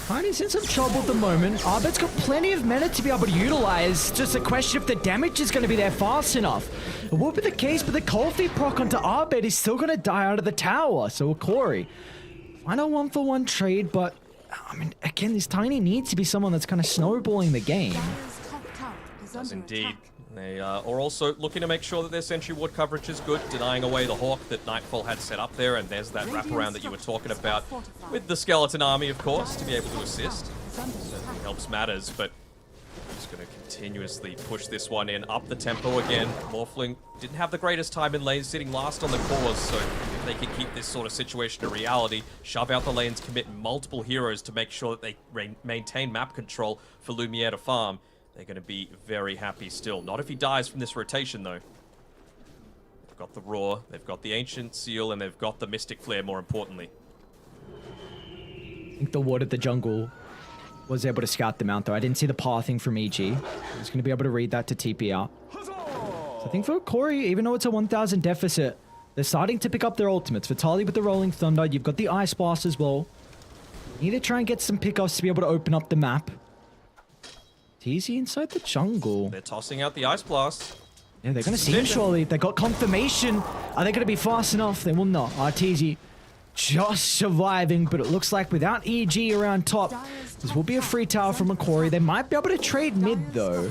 Tiny's in some trouble at the moment. Abed's got plenty of mana to be able to utilize. Just a question if the damage is going to be there fast enough. It will be the case, but the cold feet proc onto Abed is still going to die out of the tower. So Corey, final 1-for-1 trade, but I mean, again, this Tiny needs to be someone that's kind of snowballing the game. Does indeed. They are also looking to make sure that their Sentry Ward coverage is good, denying away the Hawk that Nightfall had set up there, and there's that wraparound that you were talking about with the Skeleton Army, of course, to be able to assist. Certainly helps matters, but just going to continuously push this one in, up the tempo again. Morphling didn't have the greatest time in lanes, sitting last on the cores, so if they can keep this sort of situation a reality, shove out the lanes, commit multiple heroes to make sure that they maintain map control for Lumiere to farm, they're going to be very happy still. Not if he dies from this rotation, though. They've got the Roar, they've got the Ancient Seal, and they've got the Mystic Flare, more importantly. I think the Ward of the Jungle was able to scout them out, though. I didn't see the pathing from EG. He's going to be able to read that to TP out. So I think for Corey, even though it's a 1,000 deficit, they're starting to pick up their ultimates. Vitali with the Rolling Thunder, you've got the Ice Blast as well. You need to try and get some pickoffs to be able to open up the map. Teasy inside the jungle. They're tossing out the Ice Blast. Yeah, they're going to see him surely. They got confirmation. Are they going to be fast enough? They will not. Arteezy just surviving, but it looks like without EG around top, this will be a free tower from Macquarie. They might be able to trade mid, though.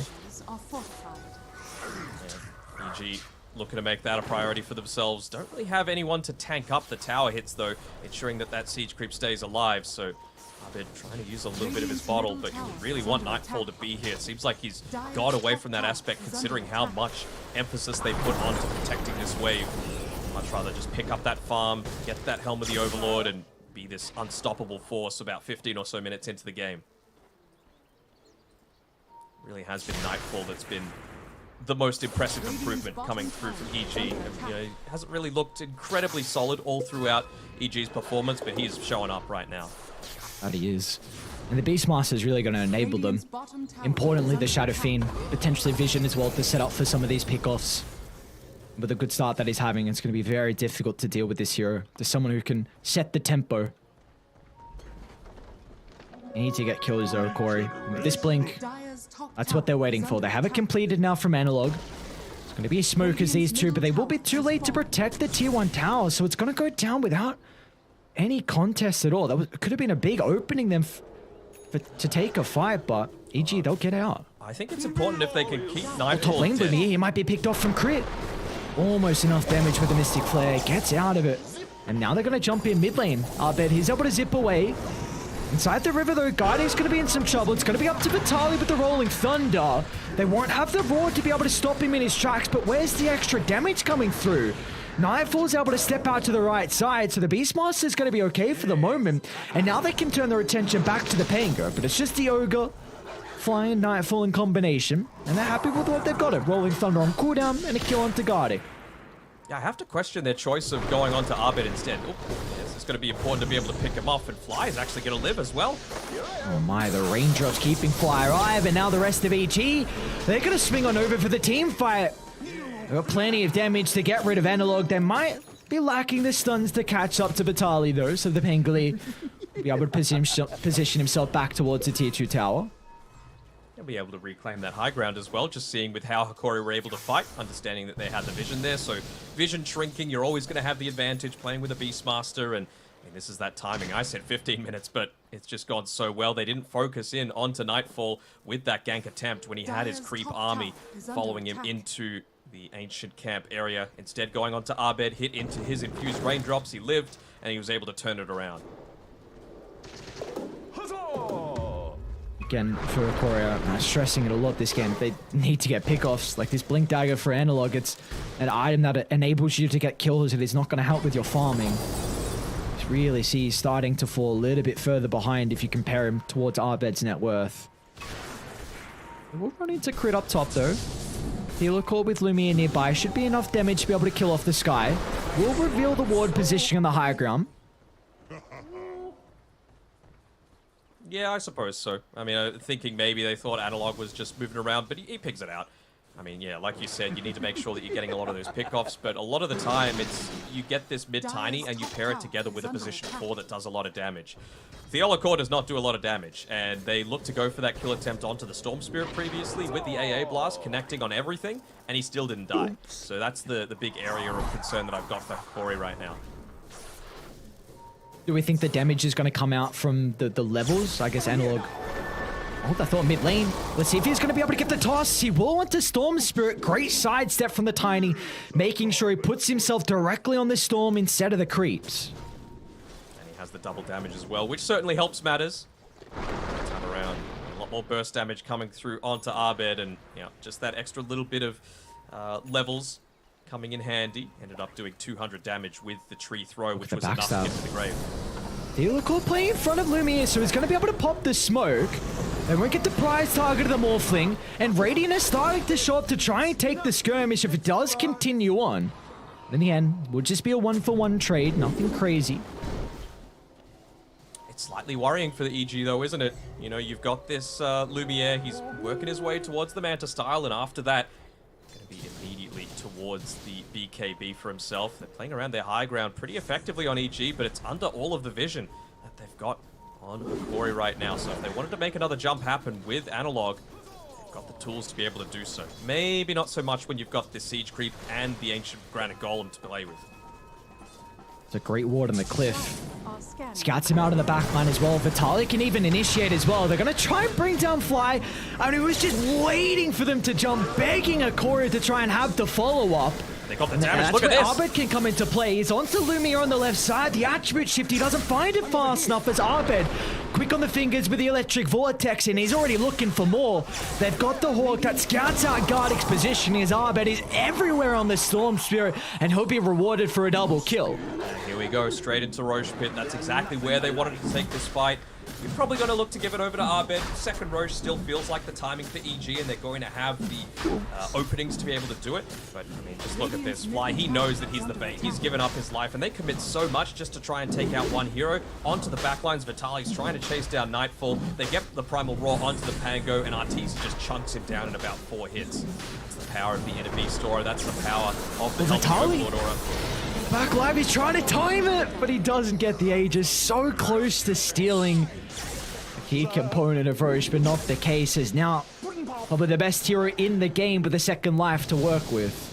Yeah, EG looking to make that a priority for themselves. Don't really have anyone to tank up the tower hits, though, ensuring that that siege creep stays alive, so Abed trying to use a little bit of his bottle, but you really want Nightfall to be here. It seems like he's got away from that aspect, considering how much emphasis they put onto protecting this wave. Much rather just pick up that farm, get that Helm of the Overlord, and be this unstoppable force about 15 or so minutes into the game. Really has been Nightfall that's been the most impressive improvement coming through from EG. And, you know, he hasn't really looked incredibly solid all throughout EG's performance, but he's showing up right now. That he is. And the Beastmaster is really going to enable them. Importantly, the Shadow Fiend, potentially Vision as well to set up for some of these pickoffs. With a good start that he's having, it's going to be very difficult to deal with this hero. There's someone who can set the tempo. You need to get kills though, Corey. With this blink, that's what they're waiting for. They have it completed now from Analog. It's going to be smokers, these two, but they will be too late to protect the tier 1 tower, so it's going to go down without any contest at all. That could have been a big opening them to take a fight, but EG, they'll get out. I think it's important if they can keep Nightfall. Top lane Bloomy, he might be picked off from crit. Almost enough damage with the Mystic Flare. Gets out of it. And now they're going to jump in mid lane. Abed, he's able to zip away. Inside the river though, Guardian's going to be in some trouble. It's going to be up to Vitaly with the Rolling Thunder. They won't have the Roar to be able to stop him in his tracks, but where's the extra damage coming through? Nightfall's able to step out to the right side, so the Beastmaster's going to be okay for the moment. And now they can turn their attention back to the Pango, but it's just the Ogre flying Nightfall in combination, and they're happy with what they've got. It Rolling Thunder on cooldown and a kill onto Guardi. Yeah, I have to question their choice of going on to Abed instead. Oh, yes, it's going to be important to be able to pick him off, and Fly is actually going to live as well. Oh my, the raindrops keeping Fly alive, and now the rest of EG, they're going to swing on over for the team fight. They've got plenty of damage to get rid of Analog. They might be lacking the stuns to catch up to Vitaly though, so the Pangoli will be able to position himself back towards the tier 2 tower. They'll be able to reclaim that high ground as well, just seeing with how Hakori were able to fight, understanding that they had the vision there. So vision shrinking, you're always going to have the advantage playing with a Beastmaster, and I mean, this is that timing. I said 15 minutes, but it's just gone so well. They didn't focus in onto Nightfall with that gank attempt when he had his creep army following him into the ancient camp area. Instead, going onto Abed, hit into his infused raindrops. He lived, and he was able to turn it around. Again, for Korea, stressing it a lot this game. They need to get pickoffs. Like this Blink Dagger for Analog, it's an item that enables you to get kills. It is not going to help with your farming. Just really see he's starting to fall a little bit further behind if you compare him towards Abed's net worth. We'll run into crit up top though. Healer Core with Lumiere nearby should be enough damage to be able to kill off the Sky. We'll reveal the ward position on the high ground. Yeah, I suppose so. I mean, thinking maybe they thought Analog was just moving around, but he picks it out. I mean, yeah, like you said, you need to make sure that you're getting a lot of those pickoffs, but a lot of the time, it's you get this mid-tiny and you pair it together with a position 4 that does a lot of damage. Theola Core does not do a lot of damage, and they look to go for that kill attempt onto the Storm Spirit previously with the AA Blast connecting on everything, and he still didn't die. So that's the big area of concern that I've got for Corey right now. Do we think the damage is going to come out from the levels? I guess Analog. Oh, I thought mid lane. Let's see if he's going to be able to get the toss. He will want to Storm Spirit. Great sidestep from the Tiny, making sure he puts himself directly on the Storm instead of the creeps. And he has the double damage as well, which certainly helps matters. Turn around. A lot more burst damage coming through onto Abed, and yeah, just that extra little bit of levels coming in handy. Ended up doing 200 damage with the tree throw, which was enough to get to the grave. Dealer playing in front of Lumiere, so he's going to be able to pop the smoke. And we'll get the prize target of the Morphling. And Radiant is starting to show up to try and take the skirmish if it does continue on. In the end, will just be a 1-for-1 trade, nothing crazy. It's slightly worrying for the EG though, isn't it? You know, you've got this Lumiere, he's working his way towards the Manta style, and after that, going to be immediately towards the BKB for himself. They're playing around their high ground pretty effectively on EG, but it's under all of the vision that they've got on Corey right now. So if they wanted to make another jump happen with Analog, they've got the tools to be able to do so. Maybe not so much when you've got the Siege Creep and the Ancient Granite Golem to play with. It's a great ward on the cliff. Scouts him out in the back line as well. Vitaly can even initiate as well. They're going to try and bring down Fly. I mean, he was just waiting for them to jump, begging Akori to try and have the follow-up. They got the damage. Look at this. Abed can come into play. He's onto Lumiere on the left side. The attribute shift, he doesn't find it fast enough as Abed. Quick on the fingers with the electric vortex, and he's already looking for more. They've got the Hawk that scouts out Guardic's position as Abed is everywhere on the Storm Spirit, and he'll be rewarded for a double kill. Here we go, straight into Roche Pit. That's exactly where they wanted to take this fight. You're probably going to look to give it over to Abed. Second Roche still feels like the timing for EG, and they're going to have the openings to be able to do it. But, I mean, just look at this. Fly, he knows that he's the bait. He's given up his life, and they commit so much just to try and take out one hero. Onto the backlines, Vitaly's trying to chase down Nightfall. They get the Primal Roar onto the Pango, and Arteezy just chunks him down in about 4 hits. That's the power of the Inner Beast Aura. That's the power of the Healthy Overlord Aura. Back live, he's trying to time it, but he doesn't get the Aegis. So close to stealing a key component of Roche, but not the case, as now probably the best hero in the game with a second life to work with.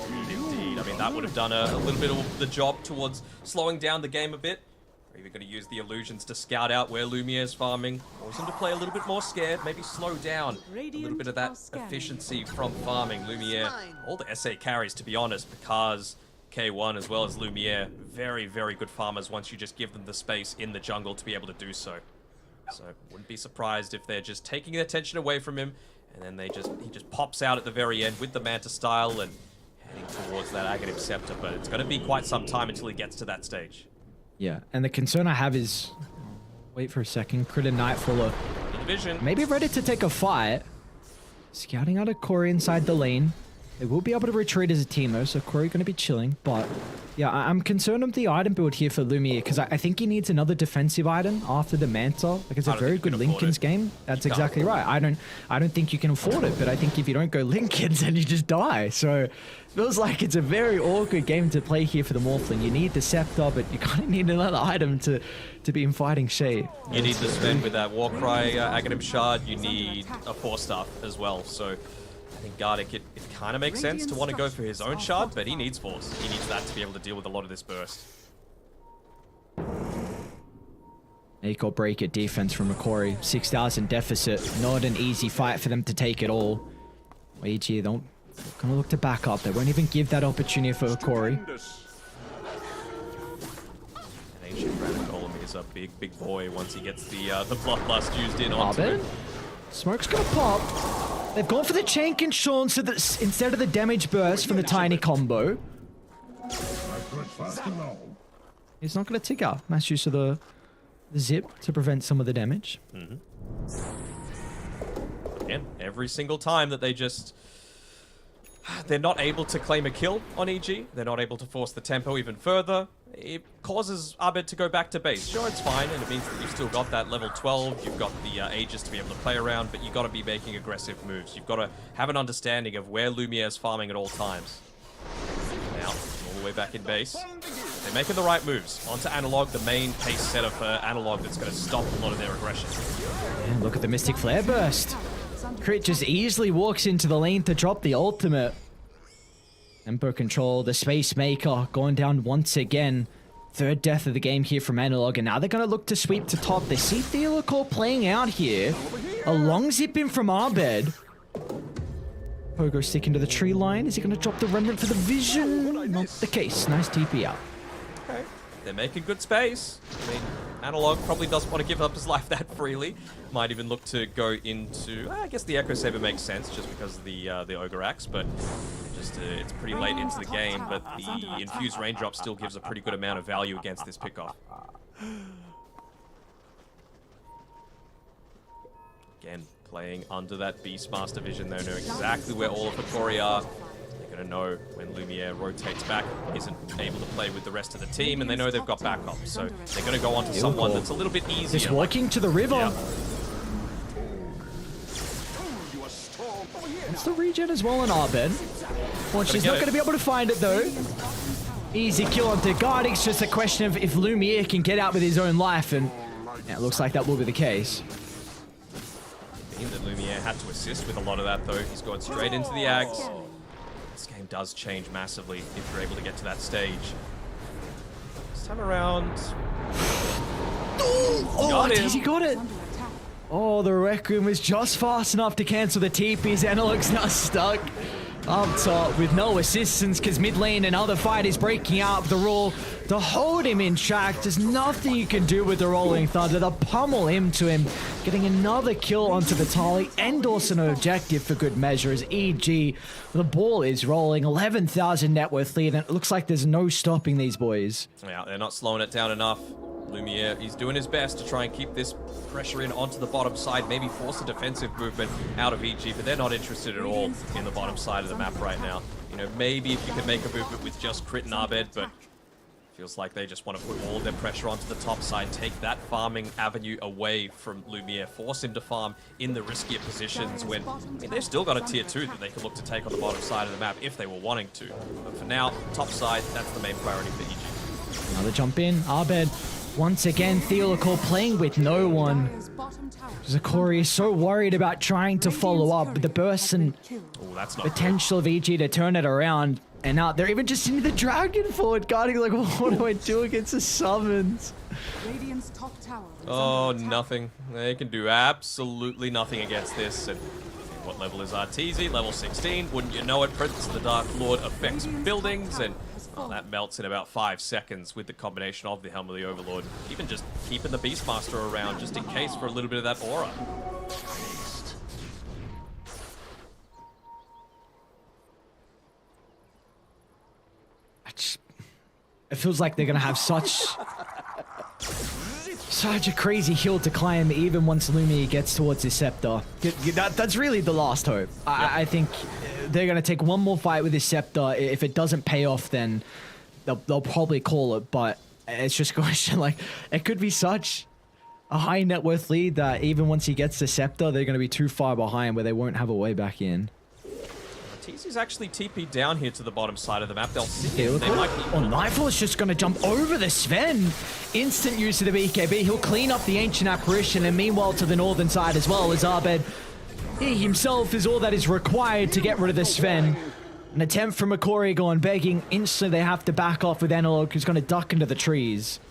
Indeed, I mean, that would have done a little bit of the job towards slowing down the game a bit. We're even going to use the illusions to scout out where Lumiere's farming. Force him to play a little bit more scared, maybe slow down a little bit of that efficiency from farming. Lumiere, all the SA carries, to be honest, because K1 as well as Lumiere, very, very good farmers once you just give them the space in the jungle to be able to do so. So wouldn't be surprised if they're just taking their attention away from him, and then he just pops out at the very end with the Manta style and heading towards that Aghanim Scepter, but it's going to be quite some time until he gets to that stage. Yeah, and the concern I have is, wait for a second, Crit and Nightfall are maybe ready to take a fight. Scouting out a Corey inside the lane. They will be able to retreat as a team though, so Corey going to be chilling. But yeah, I'm concerned of the item build here for Lumiere, because I think he needs another defensive item after the Manta. Like, it's a very good Linken's game. That's exactly right. I don't think you can afford it, but I think if you don't go Linken's, then you just die. So it feels like it's a very awkward game to play here for the Morphling. You need the Scepter, but you kind of need another item to be in fighting shape. You need the spend with that Warcry Aghanim Shard. You need a Force Staff as well. So I think Gardic, it kind of makes sense to want to go for his own shard, but he needs Force. He needs that to be able to deal with a lot of this burst. Eco break at defense from Corey. 6,000 deficit. Not an easy fight for them to take it all. EG don't gonna look to back up. They won't even give that opportunity for Corey. An Ancient Granite Golem is a big boy once he gets the Bloodlust used in onto him. Smoke's gonna pop. They've gone for the Chank and Sean so that instead of the damage burst from the tiny combo. He's not gonna tick out. Nice use of the zip to prevent some of the damage. Again, every single time that they're not able to claim a kill on EG, they're not able to force the tempo even further, it causes Abed to go back to base. Sure, it's fine, and it means that you've still got that level 12, you've got the Aegis to be able to play around, but you've got to be making aggressive moves. You've got to have an understanding of where Lumiere's farming at all times. Now, all the way back in base. They're making the right moves. Onto Analog, the main pace setter for Analog that's going to stop a lot of their aggression. Yeah, look at the Mystic Flare burst. Crit just easily walks into the lane to drop the ultimate. Tempo control, the Space Maker going down once again. Third death of the game here from Analog, and now they're going to look to sweep to top. They see Theolacor playing out here. A long zip in from Abed. Pogo sticking to the tree line. Is he going to drop the Remnant for the vision? Not the case. Nice TP out. Okay. They're making good space. I mean, Analog probably doesn't want to give up his life that freely. Might even look to go into... I guess the Echo Saber makes sense just because of the Ogre Axe, but it's pretty late into the game, but the Infused Raindrop still gives a pretty good amount of value against this pickoff. Again, playing under that Beastmaster vision, they know exactly where all of the Corey are. They're going to know when Lumiere rotates back, isn't able to play with the rest of the team, and they know they've got backup. So they're going to go on to someone that's a little bit easier. Just walking to the river. Yeah. It's the regen as well in Abed. Well, she's not going to be able to find it though. Easy kill onto Gardic. It's just a question of if Lumiere can get out with his own life, and yeah, it looks like that will be the case. That Lumiere had to assist with a lot of that though. He's going straight into the Ags. This game does change massively if you're able to get to that stage. This time around... Oh, he got it! Oh, the Requiem was just fast enough to cancel the TPs. Analog's now stuck up top with no assistance because mid lane another fight is breaking out. The rule to hold him in track. There's nothing you can do with the Rolling Thunder. To pummel him to him, getting another kill onto Vitali and also an objective for good measure as EG. The ball is rolling, 11,000 net worth lead, and it looks like there's no stopping these boys. Yeah, they're not slowing it down enough. Lumiere, he's doing his best to try and keep this pressure in onto the bottom side, maybe force a defensive movement out of EG, but they're not interested at all in the bottom side of the map right now. You know, maybe if you can make a movement with just Crit and Abed, but Feels like they just want to put all of their pressure onto the top side, take that farming avenue away from Lumiere, force him to farm in the riskier positions when, I mean, they've still got a tier 2 that they could look to take on the bottom side of the map if they were wanting to. But for now, top side, that's the main priority for EG. Another jump in. Abed, once again, Theolical playing with no one. Zakori is so worried about trying to follow up with the burst and potential of EG to turn it around. And now they're even just into the dragon forward guarding, like, what do I do against the summons? Oh, nothing. They can do absolutely nothing against this. And what level is Arteezy? Level 16. Wouldn't you know it, Prince of the Dark Lord affects buildings, and that melts in about 5 seconds with the combination of the Helm of the Overlord. Even just keeping the Beastmaster around just in case for a little bit of that aura. It feels like they're gonna have such a crazy hill to climb even once Lumiere gets towards his scepter. That's really the last hope. I think they're gonna take one more fight with his scepter. If it doesn't pay off, then they'll probably call it. But it's just going to, like, it could be such a high net worth lead that even once he gets the scepter, they're gonna be too far behind where they won't have a way back in. TC's actually TP'd down here to the bottom side of the map. They'll see it. They might be... Oh, Nightfall is just going to jump over the Sven. Instant use of the BKB. He'll clean up the Ancient Apparition, and meanwhile to the northern side as well as Abed. He himself is all that is required to get rid of the Sven. An attempt from Makori going begging. Instantly they have to back off with Analog, who's going to duck into the trees.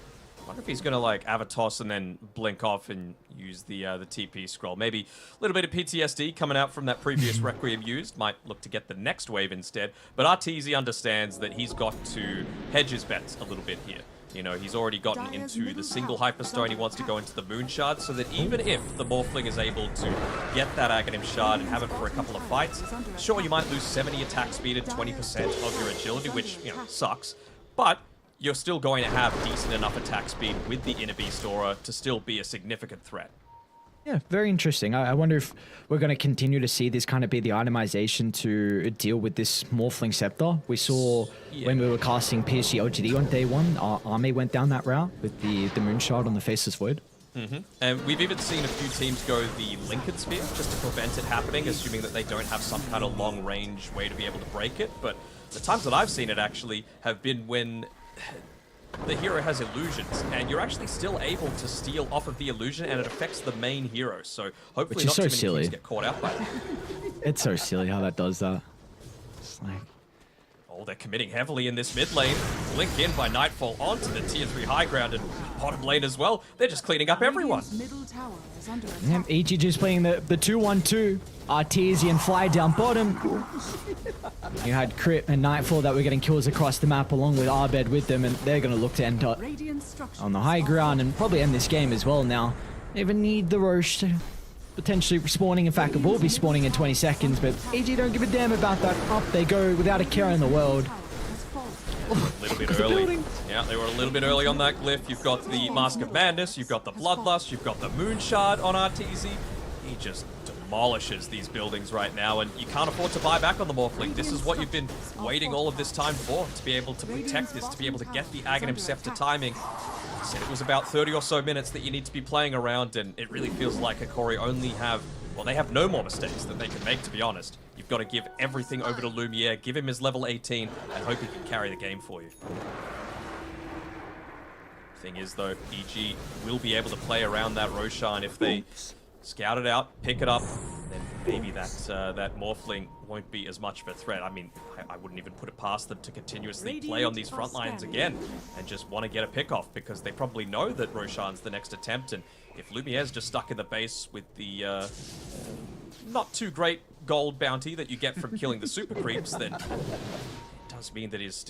I wonder if he's going to, like, Avatoss and then blink off and use the TP scroll. Maybe a little bit of PTSD coming out from that previous Requiem used. Might look to get the next wave instead. But Arteezy understands that he's got to hedge his bets a little bit here. You know, he's already gotten into the single Hyperstone. He wants to go into the Moon Shard so that even if the Morphling is able to get that Aghanim Shard and have it for a couple of fights, sure, you might lose 70 attack speed and 20% of your agility, which, you know, sucks. But you're still going to have decent enough attack speed with the Inner Beast Aura to still be a significant threat. Yeah, very interesting. I wonder if we're going to continue to see this kind of be the itemization to deal with this Morphling Scepter. We saw when we were casting PSG OGD on day one, our army went down that route with the Moon Shard on the Faceless Void. And we've even seen a few teams go the Lincoln Sphere just to prevent it happening, assuming that they don't have some kind of long-range way to be able to break it. But the times that I've seen it actually have been when the hero has illusions, and you're actually still able to steal off of the illusion, and it affects the main hero. So hopefully not too many teams get caught out by that. It's so silly how that does that. It's like... Oh, they're committing heavily in this mid lane. Blink in by Nightfall onto the tier 3 high ground, and bottom lane as well. They're just cleaning up everyone. Yeah, EG just playing the 2-1-2. Arteezy and Fly down bottom. You had Crit and Nightfall that were getting kills across the map along with Abed with them, and they're going to look to end up on the high ground and probably end this game as well now. They even need the Roche to potentially spawning. In fact, it will be spawning in 20 seconds, but EG don't give a damn about that. Up they go without a care in the world. A little bit early. Yeah, they were a little bit early on that glyph. You've got the Mask of Madness, you've got the Bloodlust, you've got the Moon Shard on Arteezy. He just demolishes these buildings right now, and you can't afford to buy back on the Morphling. This is what you've been waiting all of this time for, to be able to protect this, to be able to get the Aghanim Scepter timing. I said it was about 30 or so minutes that you need to be playing around, and it really feels like Akori only have, well, they have no more mistakes that they can make, to be honest. You've got to give everything over to Lumiere, give him his level 18, and hope he can carry the game for you. Thing is, though, EG will be able to play around that Roshan if they scout it out, pick it up, then maybe that Morphling won't be as much of a threat. I mean, I wouldn't even put it past them to continuously play on these front lines again and just want to get a pick off, because they probably know that Roshan's the next attempt, and if Lumiere's just stuck in the base with the not too great gold bounty that you get from killing the super creeps, then it does mean that his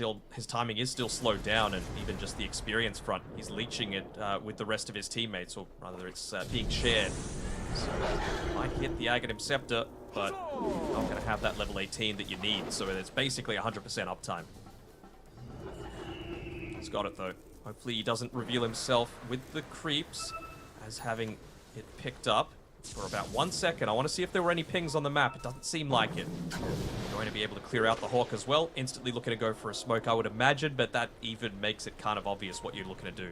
timing is still slowed down, and even just the experience front, he's leeching it with the rest of his teammates, or rather it's being shared. So might hit the Aghanim Scepter, but not going to have that level 18 that you need, so it's basically 100% uptime. He's got it though. Hopefully he doesn't reveal himself with the creeps as having it picked up for about 1 second. I want to see if there were any pings on the map. It doesn't seem like it. going to be able to clear out the Hawk as well. Instantly looking to go for a smoke, I would imagine, but that even makes it kind of obvious what you're looking to do.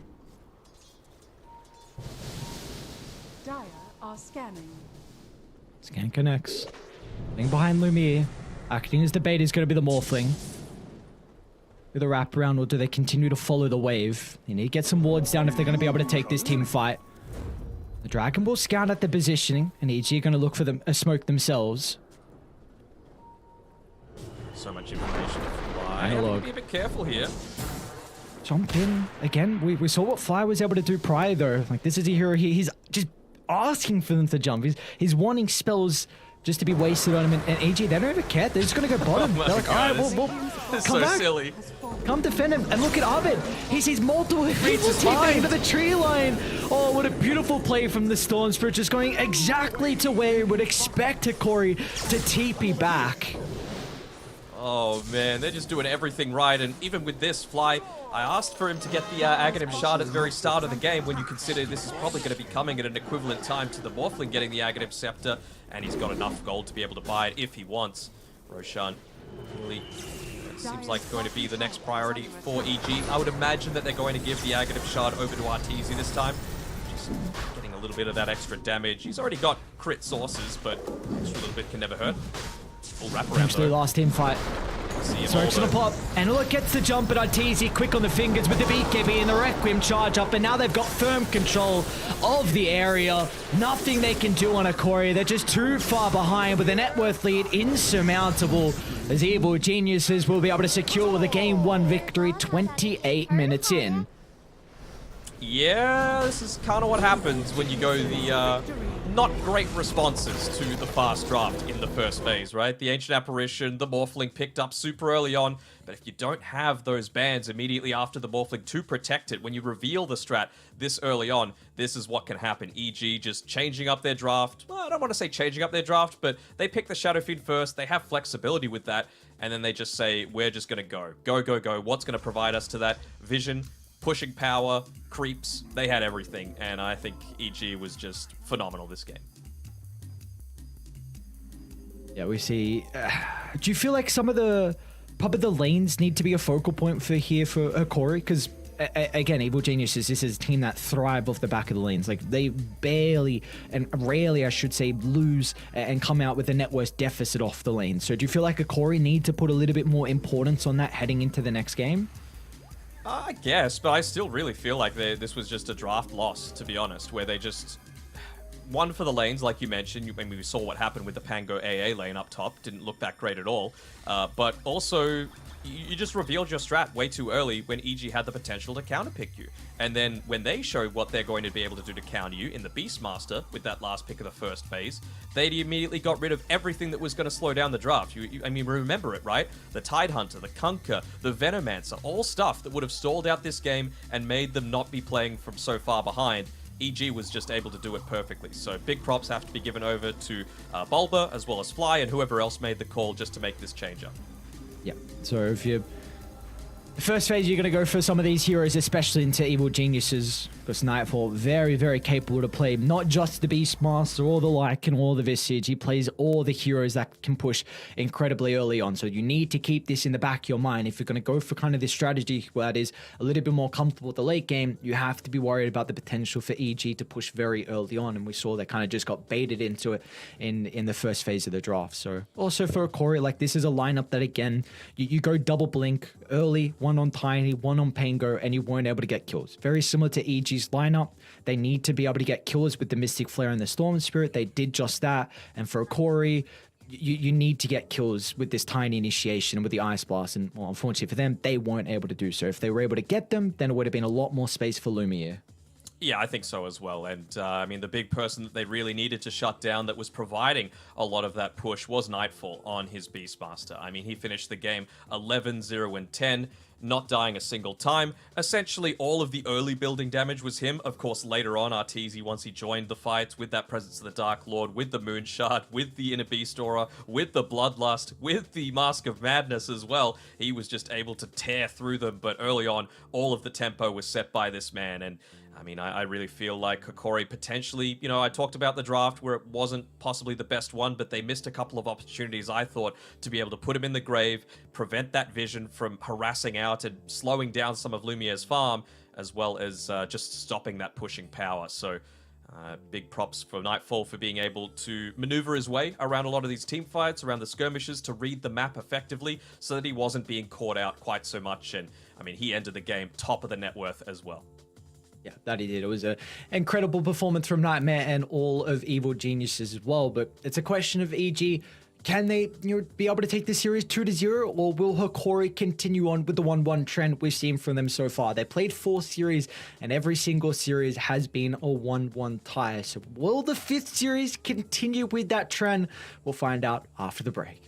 Dire are scanning. Scan connects. Getting behind Lumiere. Acting as the bait is going to be the Morphling. Do the wraparound, or do they continue to follow the wave? They need to get some wards down if they're going to be able to take this team fight. The Dragon will scout at the positioning, and EG are going to look for a smoke themselves. So much information to fly. Analog. Be a bit careful here. Jump in. Again, we saw what Fly was able to do prior, though. Like, this is a hero here. He's just asking for them to jump. He's wanting spells just to be wasted on him. And EG, they don't even care. They're just going to go bottom. They're like, all right, we'll This is come so back. silly. Come defend him. And look at Arvid. He sees multiple hits taken into the tree line. Oh, what a beautiful play from the Storm Spirit. Just going exactly to where you would expect a Corey to TP back. Oh man, they're just doing everything right, and even with this Fly, I asked for him to get the Aghanim Shard at the very start of the game when you consider this is probably going to be coming at an equivalent time to the Morphling getting the Aghanim Scepter, and he's got enough gold to be able to buy it if he wants. Roshan really seems like going to be the next priority for EG. I would imagine that they're going to give the Aghanim Shard over to Arteezy this time. Just getting a little bit of that extra damage. He's already got crit sources, but extra little bit can never hurt. Full wraparound Actually, though. last team fight. Smoke's gonna pop, and look, gets the jump at Arteezy, quick on the fingers with the BKB and the Requiem charge up, and now they've got firm control of the area. Nothing they can do on a Corey. They're just too far behind with a net worth lead insurmountable, as Evil Geniuses will be able to secure the Game 1 victory 28 minutes in. Yeah, this is kind of what happens when you go the not great responses to the fast draft in the first phase, right? The Ancient Apparition, the Morphling picked up super early on, but if you don't have those bans immediately after the Morphling to protect it, when you reveal the strat this early on, this is what can happen. EG just changing up their draft. Well, I don't want to say changing up their draft, but they pick the Shadow Fiend first. They have flexibility with that, and then they just say, we're just going to go. Go, go, go. What's going to provide us to that vision? Pushing power, creeps, they had everything, and I think EG was just phenomenal this game. Yeah, we see. Do you feel like some of the probably the lanes need to be a focal point for Corey? Because again, Evil Geniuses, this is a team that thrive off the back of the lanes. Like, they barely and rarely, I should say, lose and come out with a net worth deficit off the lane. So do you feel like a Corey need to put a little bit more importance on that heading into the next game? I guess, but I still really feel like this was just a draft loss, to be honest, where they just... One for the lanes, like you mentioned, when we saw what happened with the Pango AA lane up top, didn't look that great at all. But also, you just revealed your strat way too early when EG had the potential to counterpick you. And then when they showed what they're going to be able to do to counter you in the Beastmaster with that last pick of the first phase, they immediately got rid of everything that was going to slow down the draft. I mean, remember it, right? The Tidehunter, the Kunkka, the Venomancer, all stuff that would have stalled out this game and made them not be playing from so far behind. EG was just able to do it perfectly. So big props have to be given over to Bulba as well as Fly and whoever else made the call just to make this change up. Yeah, so if you... The first phase, you're going to go for some of these heroes, especially into Evil Geniuses, because Nightfall, very, very capable to play not just the Beastmaster or the Lycan or the Visage. He plays all the heroes that can push incredibly early on. So you need to keep this in the back of your mind. If you're going to go for kind of this strategy where it is a little bit more comfortable at the late game, you have to be worried about the potential for EG to push very early on. And we saw they kind of just got baited into it in the first phase of the draft. So also for a Corey, like, this is a lineup that, again, you go double blink early, one on Tiny, one on Pango, and you weren't able to get kills. Very similar to EG's lineup. They need to be able to get kills with the Mystic Flare and the Storm Spirit. They did just that. And for a Corey, you need to get kills with this Tiny initiation with the Ice Blast. And, well, unfortunately for them, they weren't able to do so. If they were able to get them, then it would have been a lot more space for Lumiere. Yeah, I think so as well. And I mean, the big person that they really needed to shut down that was providing a lot of that push was Nightfall on his Beastmaster. I mean, he finished the game 11-0-10. not dying a single time. Essentially, all of the early building damage was him. Of course, later on, Arteezy, once he joined the fight, with that presence of the Dark Lord, with the Moon Shard, with the Inner Beast Aura, with the Bloodlust, with the Mask of Madness as well, he was just able to tear through them. But early on, all of the tempo was set by this man, and I mean, I really feel like Kokori potentially, you know, I talked about the draft where it wasn't possibly the best one, but they missed a couple of opportunities, I thought, to be able to put him in the grave, prevent that vision from harassing out and slowing down some of Lumiere's farm, as well as just stopping that pushing power. So big props for Nightfall for being able to maneuver his way around a lot of these team fights, around the skirmishes, to read the map effectively so that he wasn't being caught out quite so much. And I mean, he ended the game top of the net worth as well. Yeah, that he did. It was an incredible performance from Nightmare and all of Evil Geniuses as well. But it's a question of EG, can they be able to take the series 2-0, or will Kokori continue on with the 1-1 trend we've seen from them so far? They played 4 series, and every single series has been a 1-1 tie. So will the 5th series continue with that trend? We'll find out after the break.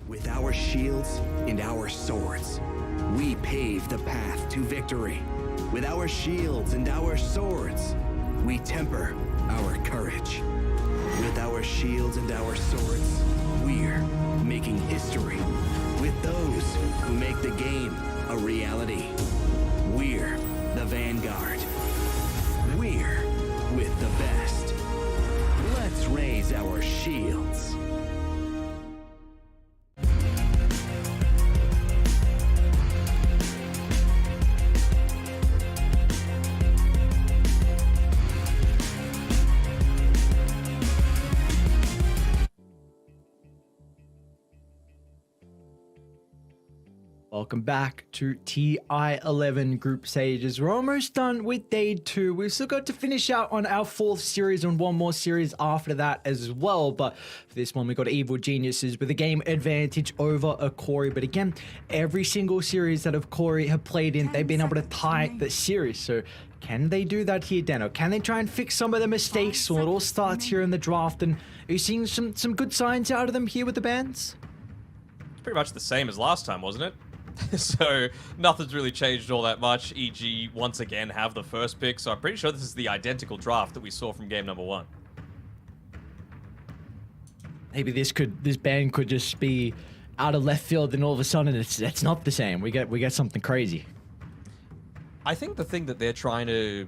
With our shields and our swords, we pave the path to victory. With our shields and our swords, we temper our courage. With our shields and our swords, we're making history. With those who make the game a reality, we're the vanguard. We're with the best. Let's raise our shields. Welcome back to TI11 group stages. We're almost done with day 2. We've still got to finish out on our 4th series and one more series after that as well. But for this one, we got Evil Geniuses with a game advantage over Akori. But again, every single series that Akori have played in, they've been able to tie the series. So can they do that here, Dano? Can they try and fix some of the mistakes when it all starts here in the draft? And are you seeing some good signs out of them here with the bands? It's pretty much the same as last time, wasn't it? So nothing's really changed all that much. EG once again have the first pick, so I'm pretty sure this is the identical draft that we saw from game number 1. Maybe this band could just be out of left field, and all of a sudden it's not the same. We get something crazy. I think the thing that they're trying to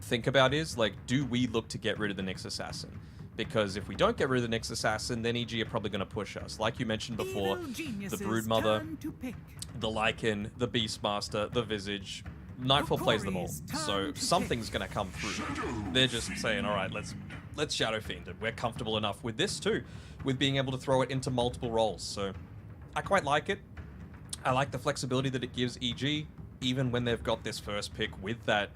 think about is, like, do we look to get rid of the Nyx Assassin? Because if we don't get rid of the Nyx Assassin, then EG are probably going to push us. Like you mentioned before, the Broodmother, the Lycan, the Beastmaster, the Visage, Nightfall plays them all. So something's going to come through. They're just saying, all right, let's Shadow Fiend it. We're comfortable enough with this too, with being able to throw it into multiple roles. So I quite like it. I like the flexibility that it gives EG. Even when they've got this first pick with that,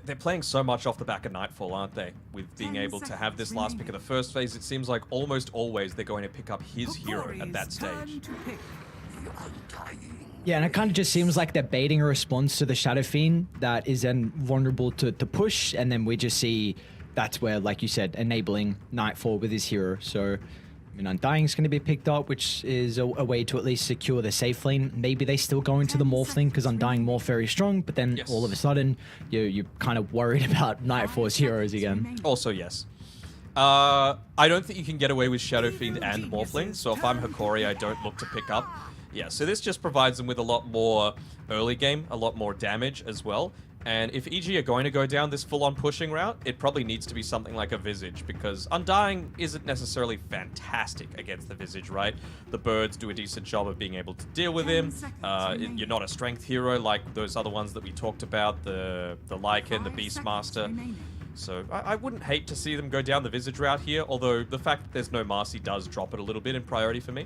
they're playing so much off the back of Nightfall, aren't they? With being able to have this last pick of the first phase, it seems like almost always they're going to pick up his hero at that stage. Yeah, and it kind of just seems like they're baiting a response to the Shadow Fiend that is then vulnerable to push, and then we just see that's where, like you said, enabling Nightfall with his hero. So I mean, Undying's going to be picked up, which is a way to at least secure the safe lane. Maybe they still go into the Morph lane because Undying Morph very strong, but then all of a sudden, you're kind of worried about Nightfall's heroes again. Also, yes. I don't think you can get away with Shadow Fiend and Morphling, so if I'm Hakori, I don't look to pick up. Yeah, so this just provides them with a lot more early game, a lot more damage as well. And if EG are going to go down this full-on pushing route, it probably needs to be something like a Visage, because Undying isn't necessarily fantastic against the Visage, right? The birds do a decent job of being able to deal with him. You're not a strength hero like those other ones that we talked about, the Lycan, the Beastmaster. So I wouldn't hate to see them go down the Visage route here, although the fact that there's no Marcy does drop it a little bit in priority for me.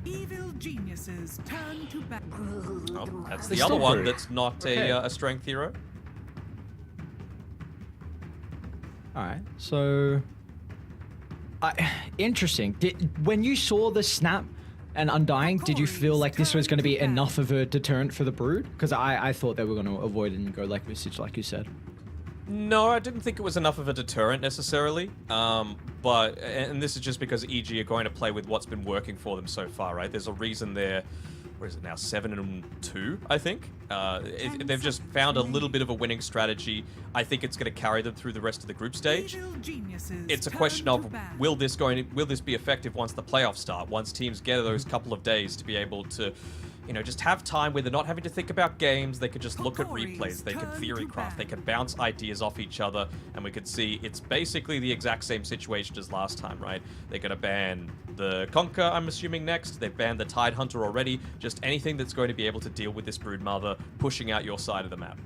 Evil geniuses turn to battle. Oh, that's the other one that's not a strength hero. All right, so interesting. When you saw the snap and Undying, did you feel like this was going to be enough of a deterrent for the Brood? Because I thought they were going to avoid it and go like Visage, like you said. No, I didn't think it was enough of a deterrent necessarily. And this is just because EG are going to play with what's been working for them so far, right? There's a reason they're, what is it now, 7-2, I think? They've just found a little bit of a winning strategy. I think it's going to carry them through the rest of the group stage. It's a question of, will this be effective once the playoffs start? Once teams get those couple of days to be able to, you know, just have time where they're not having to think about games. They could just look at replays. They could theory craft. They could bounce ideas off each other. And we could see it's basically the exact same situation as last time, right? They're going to ban the Conquer, I'm assuming, next. They've banned the Tidehunter already. Just anything that's going to be able to deal with this Broodmother pushing out your side of the map.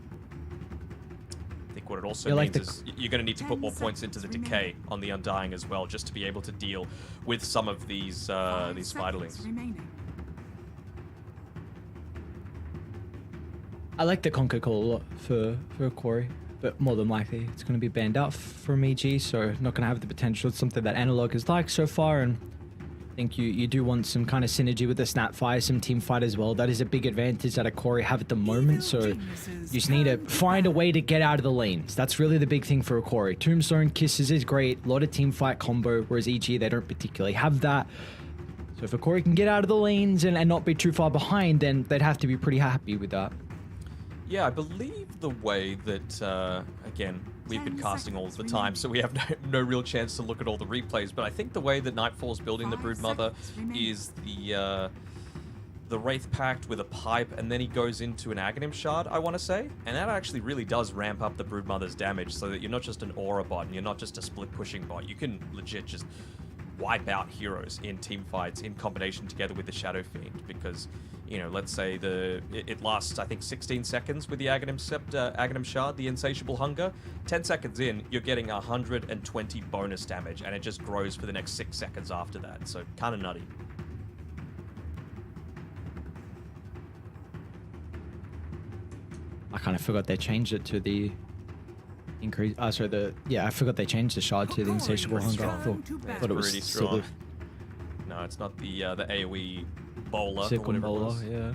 I think what it also means is you're going to need to put more points into the Decay on the Undying as well, just to be able to deal with some of these Spiderlings. I like the Conquer call a lot for Corey, but more than likely it's going to be banned out from EG, so not going to have the potential. It's something that Analog has liked so far, and I think you do want some kind of synergy with the Snapfire, some Teamfight as well. That is a big advantage that a Corey have at the moment, so you just need to find a way to get out of the lanes. That's really the big thing for a Corey. Tombstone Kisses is great, a lot of Teamfight combo, whereas EG, they don't particularly have that. So if Akori can get out of the lanes and not be too far behind, then they'd have to be pretty happy with that. Yeah, I believe the way that, again, we've been casting all the time, so we have no real chance to look at all the replays, but I think the way that Nightfall's building the Broodmother is the Wraith Pact with a pipe, and then he goes into an Aghanim Shard, I want to say, and that actually really does ramp up the Broodmother's damage, so that you're not just an aura bot, and you're not just a split pushing bot. You can legit just wipe out heroes in team fights in combination together with the Shadow Fiend, because, you know, let's say it lasts, I think, 16 seconds with the Aghanim Shard, the Insatiable Hunger. 10 seconds in, you're getting 120 bonus damage, and it just grows for the next 6 seconds after that, so kind of nutty. I kind of forgot they changed it to the increase. I forgot they changed the shard to the Insatiable Hunger. I thought it was pretty still strong. No, it's not the AoE bowler. Sickle bowler, yeah.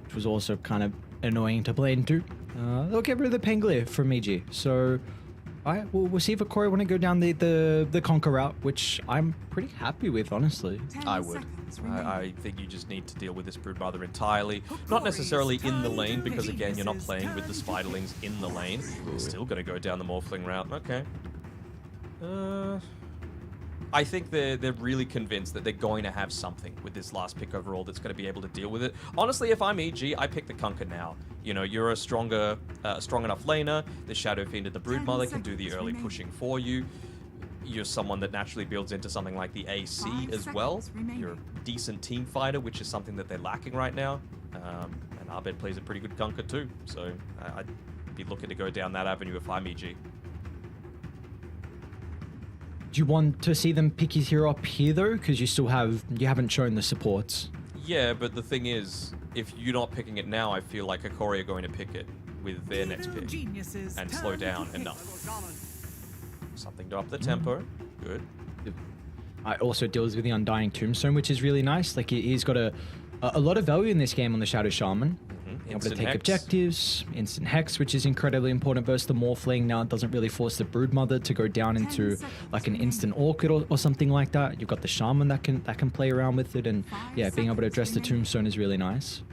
Which was also kind of annoying to play into. They'll get rid of the Penglir from EG. So, alright, we'll see if Akori want to go down the Conquer route, which I'm pretty happy with, honestly. I would. I think you just need to deal with this Broodmother entirely. Not necessarily in the lane, because again, you're not playing with the Spiderlings in the lane. You're still going to go down the Morphling route. Okay. I think they're really convinced that they're going to have something with this last pick overall that's going to be able to deal with it. Honestly, if I'm EG, I pick the Kunkka now. You know, you're a strong enough laner. The Shadow Fiend and the Broodmother can do the early pushing for you. You're someone that naturally builds into something like the AC as well. You're a decent team fighter, which is something that they're lacking right now. And Abed plays a pretty good Kunkka too, so I'd be looking to go down that avenue if I'm EG. Do you want to see them pick his hero up here though? Because you haven't shown the supports. Yeah, but the thing is, if you're not picking it now, I feel like Akori are going to pick it with their next pick and slow down enough. Something to up the tempo. Good. It also deals with the Undying Tombstone, which is really nice. Like, he's got a lot of value in this game on the Shadow Shaman. Able to take objectives, instant hex, which is incredibly important versus the Morphling. Now it doesn't really force the Broodmother to go down into like an instant Orchid or something like that. You've got the Shaman that can play around with it, and yeah, being able to address the Tombstone is really nice.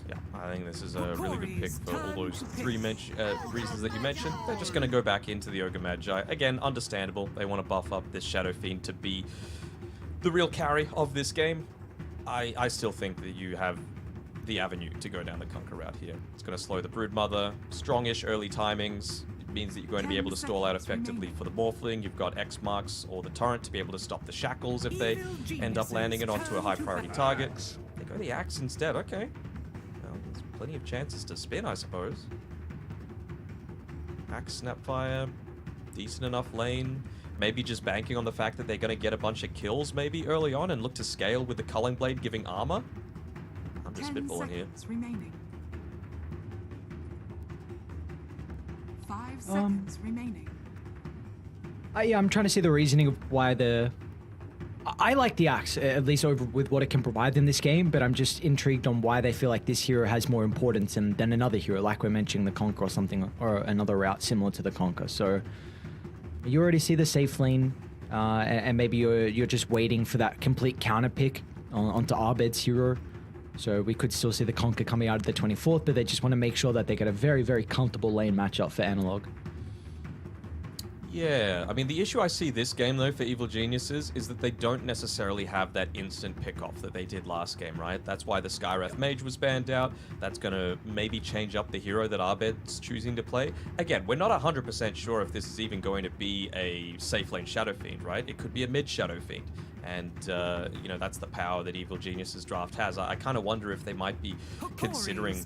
Yeah, I think this is a really good pick for all those three reasons that you mentioned. They're just going to go back into the Ogre Magi. Again, understandable. They want to buff up this Shadow Fiend to be the real carry of this game. I still think that you have the avenue to go down the Kunkka route here. It's going to slow the Broodmother, strongish early timings. It means that you're going to be able to stall out effectively for the Morphling. You've got X marks or the Torrent to be able to stop the Shackles if they end up landing it onto a high priority target. They go the Axe instead, okay. Well, there's plenty of chances to spin, I suppose. Axe Snapfire, decent enough lane. Maybe just banking on the fact that they're going to get a bunch of kills maybe early on and look to scale with the Culling Blade giving armor. I'm just spitballing here. Remaining. 5 seconds remaining. Yeah, I'm trying to see the reasoning of why I like the Axe, at least over with what it can provide in this game, but I'm just intrigued on why they feel like this hero has more importance than another hero, like we're mentioning the Conquer or something, or another route similar to the Conquer. So you already see the safe lane, and maybe you're just waiting for that complete counter pick onto Abed's hero. So we could still see the Conquer coming out of the 24th, but they just want to make sure that they get a very, very comfortable lane matchup for Analog. Yeah, I mean, the issue I see this game, though, for Evil Geniuses is that they don't necessarily have that instant pick-off that they did last game, right? That's why the Skywrath Mage was banned out. That's going to maybe change up the hero that Abed's choosing to play. Again, we're not 100% sure if this is even going to be a safe lane Shadow Fiend, right? It could be a mid Shadow Fiend. And, you know, that's the power that Evil Geniuses draft has. I kind of wonder if they might be considering,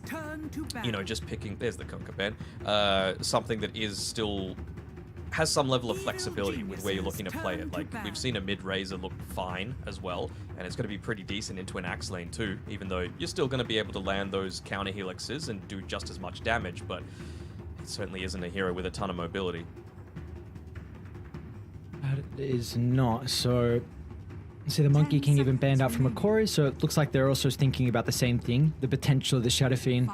you know, just picking... There's the Conquer ban. Something that is still... has some level of flexibility with where you're looking to play it. Like, we've seen a mid-Razor look fine as well, and it's going to be pretty decent into an Axe lane too, even though you're still going to be able to land those counter helixes and do just as much damage, but it certainly isn't a hero with a ton of mobility. It is not, so... See, the Monkey King even banned out from Akori, so it looks like they're also thinking about the same thing, the potential of the Shadow Fiend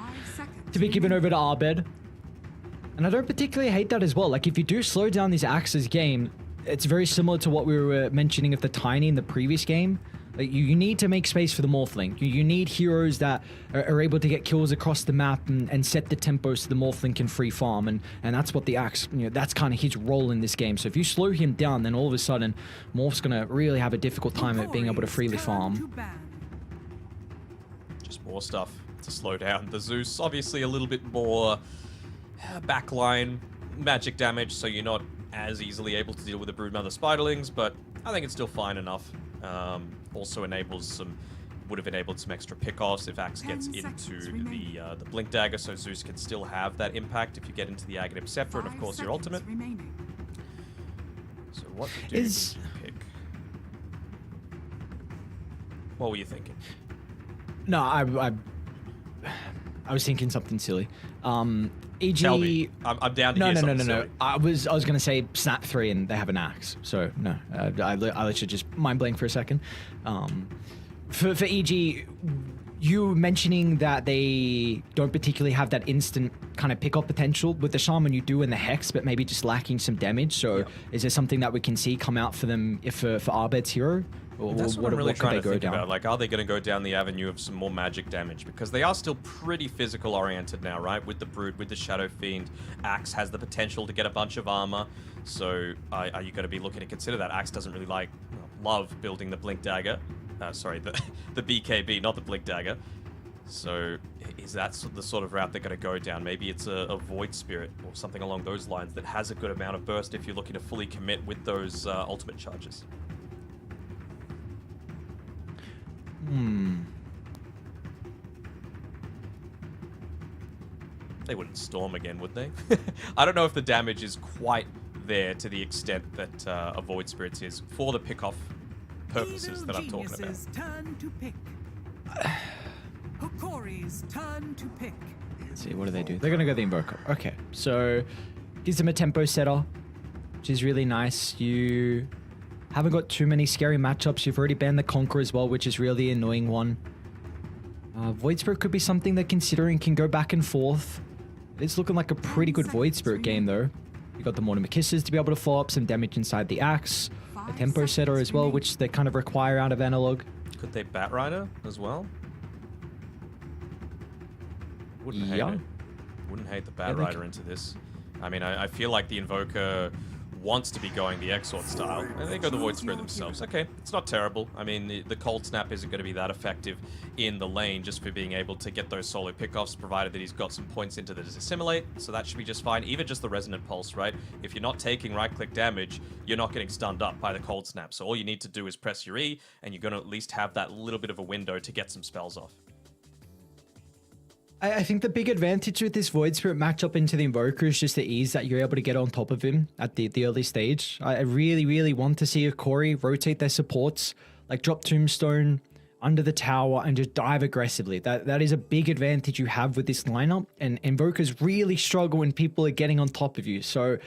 to be given over to Abed. And I don't particularly hate that as well. Like, if you do slow down this Axe's game, it's very similar to what we were mentioning of the Tiny in the previous game. Like, you need to make space for the Morphling. You need heroes that are able to get kills across the map and set the tempo so the Morphling can free farm. And that's what the Axe, that's kind of his role in this game. So if you slow him down, then all of a sudden, Morph's going to really have a difficult time at being able to freely farm. Just more stuff to slow down the Zeus. Obviously a little bit more backline magic damage, so you're not as easily able to deal with the Broodmother Spiderlings, but I think it's still fine enough. Also would have enabled some extra pickoffs if Axe gets into the Blink Dagger, so Zeus can still have that impact if you get into the Aghanim Scepter, and of course your ultimate. So what do you pick? What were you thinking? No, I was thinking something silly. EG. Tell me. I'm down to hear something silly. I was gonna say Snap 3 and they have an Axe. So no, I let you just mind blank for a second. For EG, you mentioning that they don't particularly have that instant kind of pick-up potential. With the Shaman you do in the Hex, but maybe just lacking some damage. So is there something that we can see come out for them for Arbed's hero? Or that's what I'm really trying to think down? about. Like, are they going to go down the avenue of some more magic damage? Because they are still pretty physical oriented now, right? With the Brood, with the Shadow Fiend, Axe has the potential to get a bunch of armor. So are you going to be looking to consider that? Axe doesn't really love building the Blink Dagger. Sorry, the BKB, not the Blink Dagger. So is that the sort of route they're going to go down? Maybe it's a Void Spirit or something along those lines that has a good amount of burst if you're looking to fully commit with those ultimate charges. They wouldn't storm again, would they? I don't know if the damage is quite there to the extent that a Void Spirits is for the pick-off purposes that I'm talking about. Turn to pick. Hokori's turn to pick. Let's see, what do? They're gonna go the Invoker. Okay, so gives them a tempo setter, which is really nice. You haven't got too many scary matchups. You've already banned the Conqueror as well, which is really an annoying one. Void Spirit could be something they're considering, can go back and forth. It's looking like a pretty good Void Spirit game though. You got the Mortimer Kisses to be able to follow up some damage inside the Axe. A tempo setter as well, which they kind of require out of Analog. Could they Batrider as well? Wouldn't hate it. Wouldn't hate the Batrider into this. I mean, I feel like the Invoker wants to be going the Exort style, and they go the Void Spirit themselves. Okay, it's not terrible. I mean, the Cold Snap isn't going to be that effective in the lane just for being able to get those solo pickoffs, provided that he's got some points into the Dissimilate, so that should be just fine. Even just the Resonant Pulse, right? If you're not taking right-click damage, you're not getting stunned up by the Cold Snap, so all you need to do is press your E, and you're going to at least have that little bit of a window to get some spells off. I think the big advantage with this Void Spirit matchup into the Invoker is just the ease that you're able to get on top of him at the early stage. I really, really want to see Akori rotate their supports, like drop Tombstone under the tower and just dive aggressively. That is a big advantage you have with this lineup, and Invokers really struggle when people are getting on top of you. So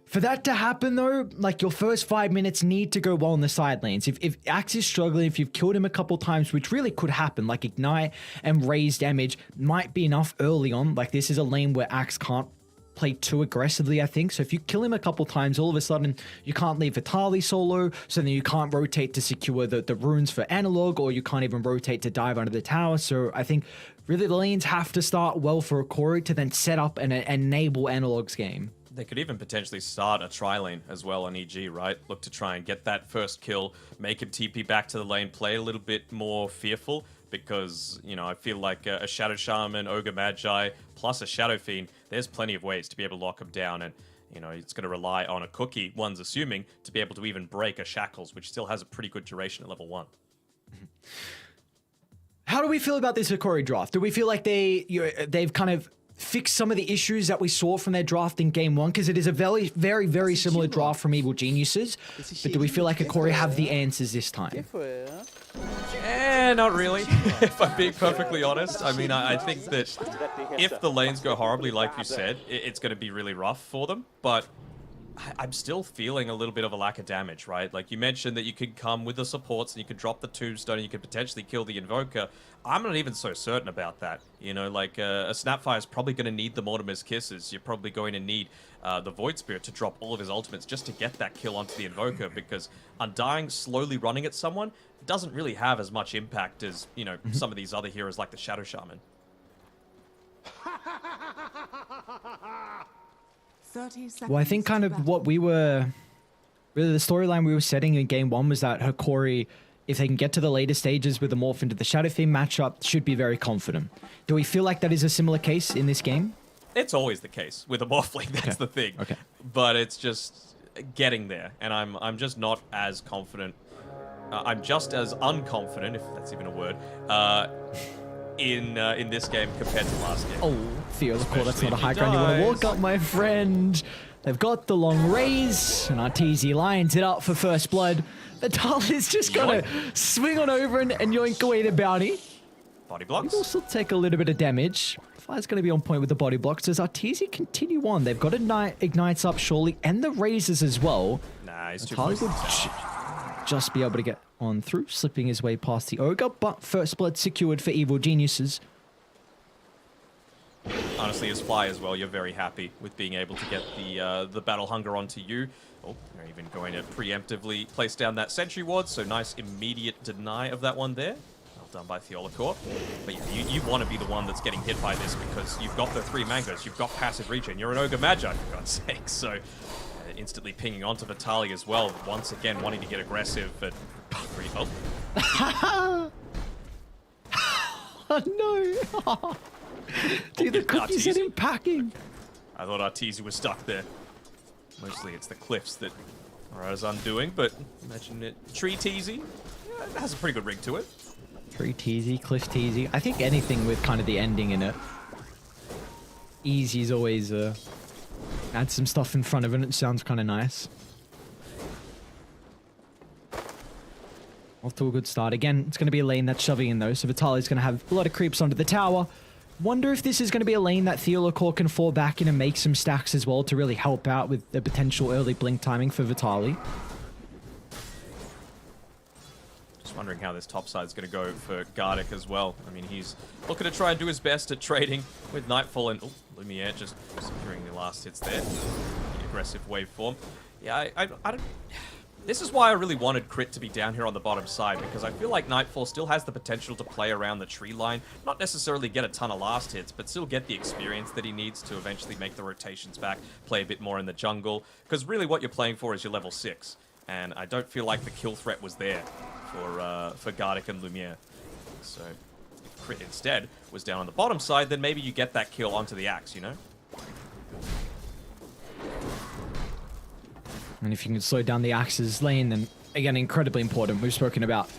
for that to happen though, like your first 5 minutes need to go well in the side lanes. If Axe is struggling, if you've killed him a couple times, which really could happen, like Ignite and raise damage might be enough early on. Like this is a lane where Axe can't play too aggressively, I think. So if you kill him a couple times, all of a sudden you can't leave Vitali solo, so then you can't rotate to secure the runes for Analog, or you can't even rotate to dive under the tower. So I think really the lanes have to start well for Akori to then set up and enable Analog's game. They could even potentially start a tri-lane as well on EG, right? Look to try and get that first kill, make him TP back to the lane, play a little bit more fearful, because, you know, I feel like a Shadow Shaman, Ogre Magi, plus a Shadow Fiend, there's plenty of ways to be able to lock him down, and, you know, it's going to rely on a Cookie, one's assuming, to be able to even break a Shackles, which still has a pretty good duration at level 1. How do we feel about this Akori draft? Do we feel like they've kind of fix some of the issues that we saw from their draft in game 1? Because it is a very, very, very similar draft from Evil Geniuses. But do we feel like Akori have the answers this time? Not really, if I'm being perfectly honest. I mean, I think that if the lanes go horribly, like you said, it's going to be really rough for them. But I'm still feeling a little bit of a lack of damage, right? Like you mentioned that you could come with the supports and you could drop the tombstone and you could potentially kill the Invoker. I'm not even so certain about that. You know, like a Snapfire is probably going to need the Mortimer's Kisses. You're probably going to need the Void Spirit to drop all of his ultimates just to get that kill onto the Invoker, because Undying slowly running at someone doesn't really have as much impact as, you know, some of these other heroes like the Shadow Shaman. 30 seconds. Well, I think kind of what we were, really the storyline we were setting in game one was that Hikori, if they can get to the later stages with the Morph into the Shadow Fiend matchup, should be very confident. Do we feel like that is a similar case in this game? It's always the case with a Morphling, that's the thing. Okay. But it's just getting there, and I'm just not as confident. I'm just as unconfident, if that's even a word, in this game compared to last game. Oh, Theo, of course, that's not a high ground you want to walk up, my friend. They've got the long raise, and Arteezy lines it up for first blood. Vitaly's just got to swing on over and yoink away the bounty. Body blocks. He'll also take a little bit of damage. Fire's going to be on point with the body blocks. Does Arteezy continue on? They've got Ignites up surely, and the raises as well. Nah, he's too Vitaly would just be able to get on through, slipping his way past the Ogre, but first blood secured for Evil Geniuses. Honestly, as Fly as well, you're very happy with being able to get the Battle Hunger onto you. Oh, they're even going to preemptively place down that Sentry Ward, so nice immediate deny of that one there. Well done by Theolacor. But yeah, you want to be the one that's getting hit by this because you've got the 3 mangoes, you've got passive regen, you're an Ogre Magi, for God's sake. So instantly pinging onto Vitaly as well, once again wanting to get aggressive, but... Oh. Oh no! Dude, the cookies are packing. I thought Arteezy was stuck there. Mostly it's the cliffs that are as undoing, but imagine it. Tree Teasy, yeah, it has a pretty good ring to it. Tree Teasy, Cliff Teasy. I think anything with kind of the ending in it. Easy's always add some stuff in front of it. It sounds kind of nice. Off to a good start. Again, it's going to be a lane that's shoving in though, so Vitaly's going to have a lot of creeps onto the tower. Wonder if this is going to be a lane that Theolacor can fall back in and make some stacks as well to really help out with the potential early blink timing for Vitaly. Just wondering how this top side is going to go for Gardic as well. I mean, he's looking to try and do his best at trading with Nightfall and Lumiere just securing the last hits there. The aggressive waveform. Yeah, I don't... This is why I really wanted Crit to be down here on the bottom side, because I feel like Nightfall still has the potential to play around the tree line, not necessarily get a ton of last hits, but still get the experience that he needs to eventually make the rotations back, play a bit more in the jungle, because really what you're playing for is your level 6, and I don't feel like the kill threat was there for Gardic and Lumiere. So if Crit instead was down on the bottom side, then maybe you get that kill onto the axe, you know? And if you can slow down the Axe's lane, then again, incredibly important. We've spoken about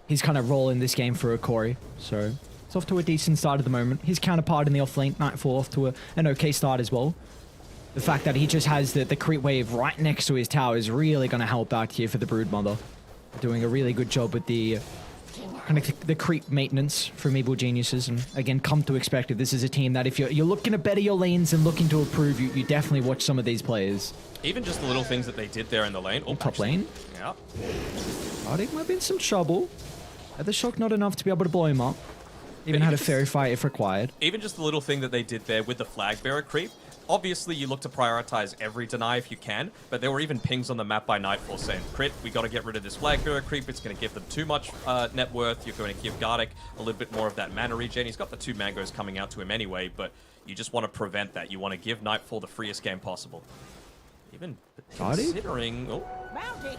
his kind of role in this game for Hikori. So it's off to a decent start at the moment. His counterpart in the offlane, Nightfall, off to an okay start as well. The fact that he just has the creep wave right next to his tower is really going to help out here for the Broodmother. Doing a really good job with the kind of the creep maintenance from Evil Geniuses. And again, come to expect it. This is a team that if you're looking to better your lanes and looking to improve, you definitely watch some of these players. Even just the little things that they did there in the lane. Oh, top lane. Yeah. Gardic might be in some trouble. Had the shock not enough to be able to blow him up. Even had a fairy fight if required. Even just the little thing that they did there with the flag bearer creep. Obviously, you look to prioritize every deny if you can, but there were even pings on the map by Nightfall saying, Crit, we got to get rid of this flag bearer creep. It's going to give them too much net worth. You're going to give Gardic a little bit more of that mana regen. He's got the 2 mangoes coming out to him anyway, but you just want to prevent that. You want to give Nightfall the freest game possible. Even considering... Oh. They're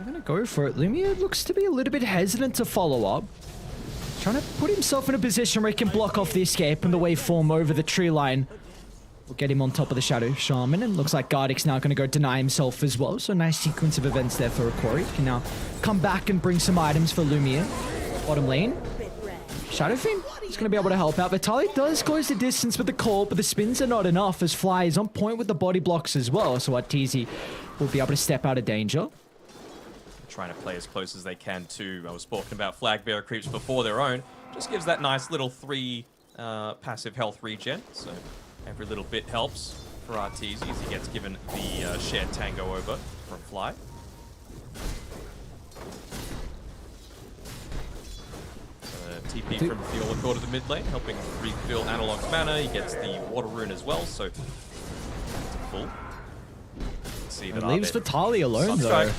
going to go for it. Lumiere looks to be a little bit hesitant to follow up. Trying to put himself in a position where he can block off the escape and the waveform over the tree line. We'll get him on top of the Shadow Shaman, and looks like Gardic's now going to go deny himself as well. So nice sequence of events there for Hikori. Can now come back and bring some items for Lumiere. Bottom lane. Shadow Fiend is going to be able to help out. Vitaly does close the distance with the call, but the spins are not enough as Fly is on point with the body blocks as well. So Arteezy will be able to step out of danger. Trying to play as close as they can too. I was talking about flag bearer creeps before their own. Just gives that nice little 3 passive health regen. So every little bit helps for Arteezy as he gets given the shared tango over from Fly. TP from Fiola Core to the mid lane, helping refill Analog's mana. He gets the water rune as well, so it's full. See that leaves Vitaly alone though.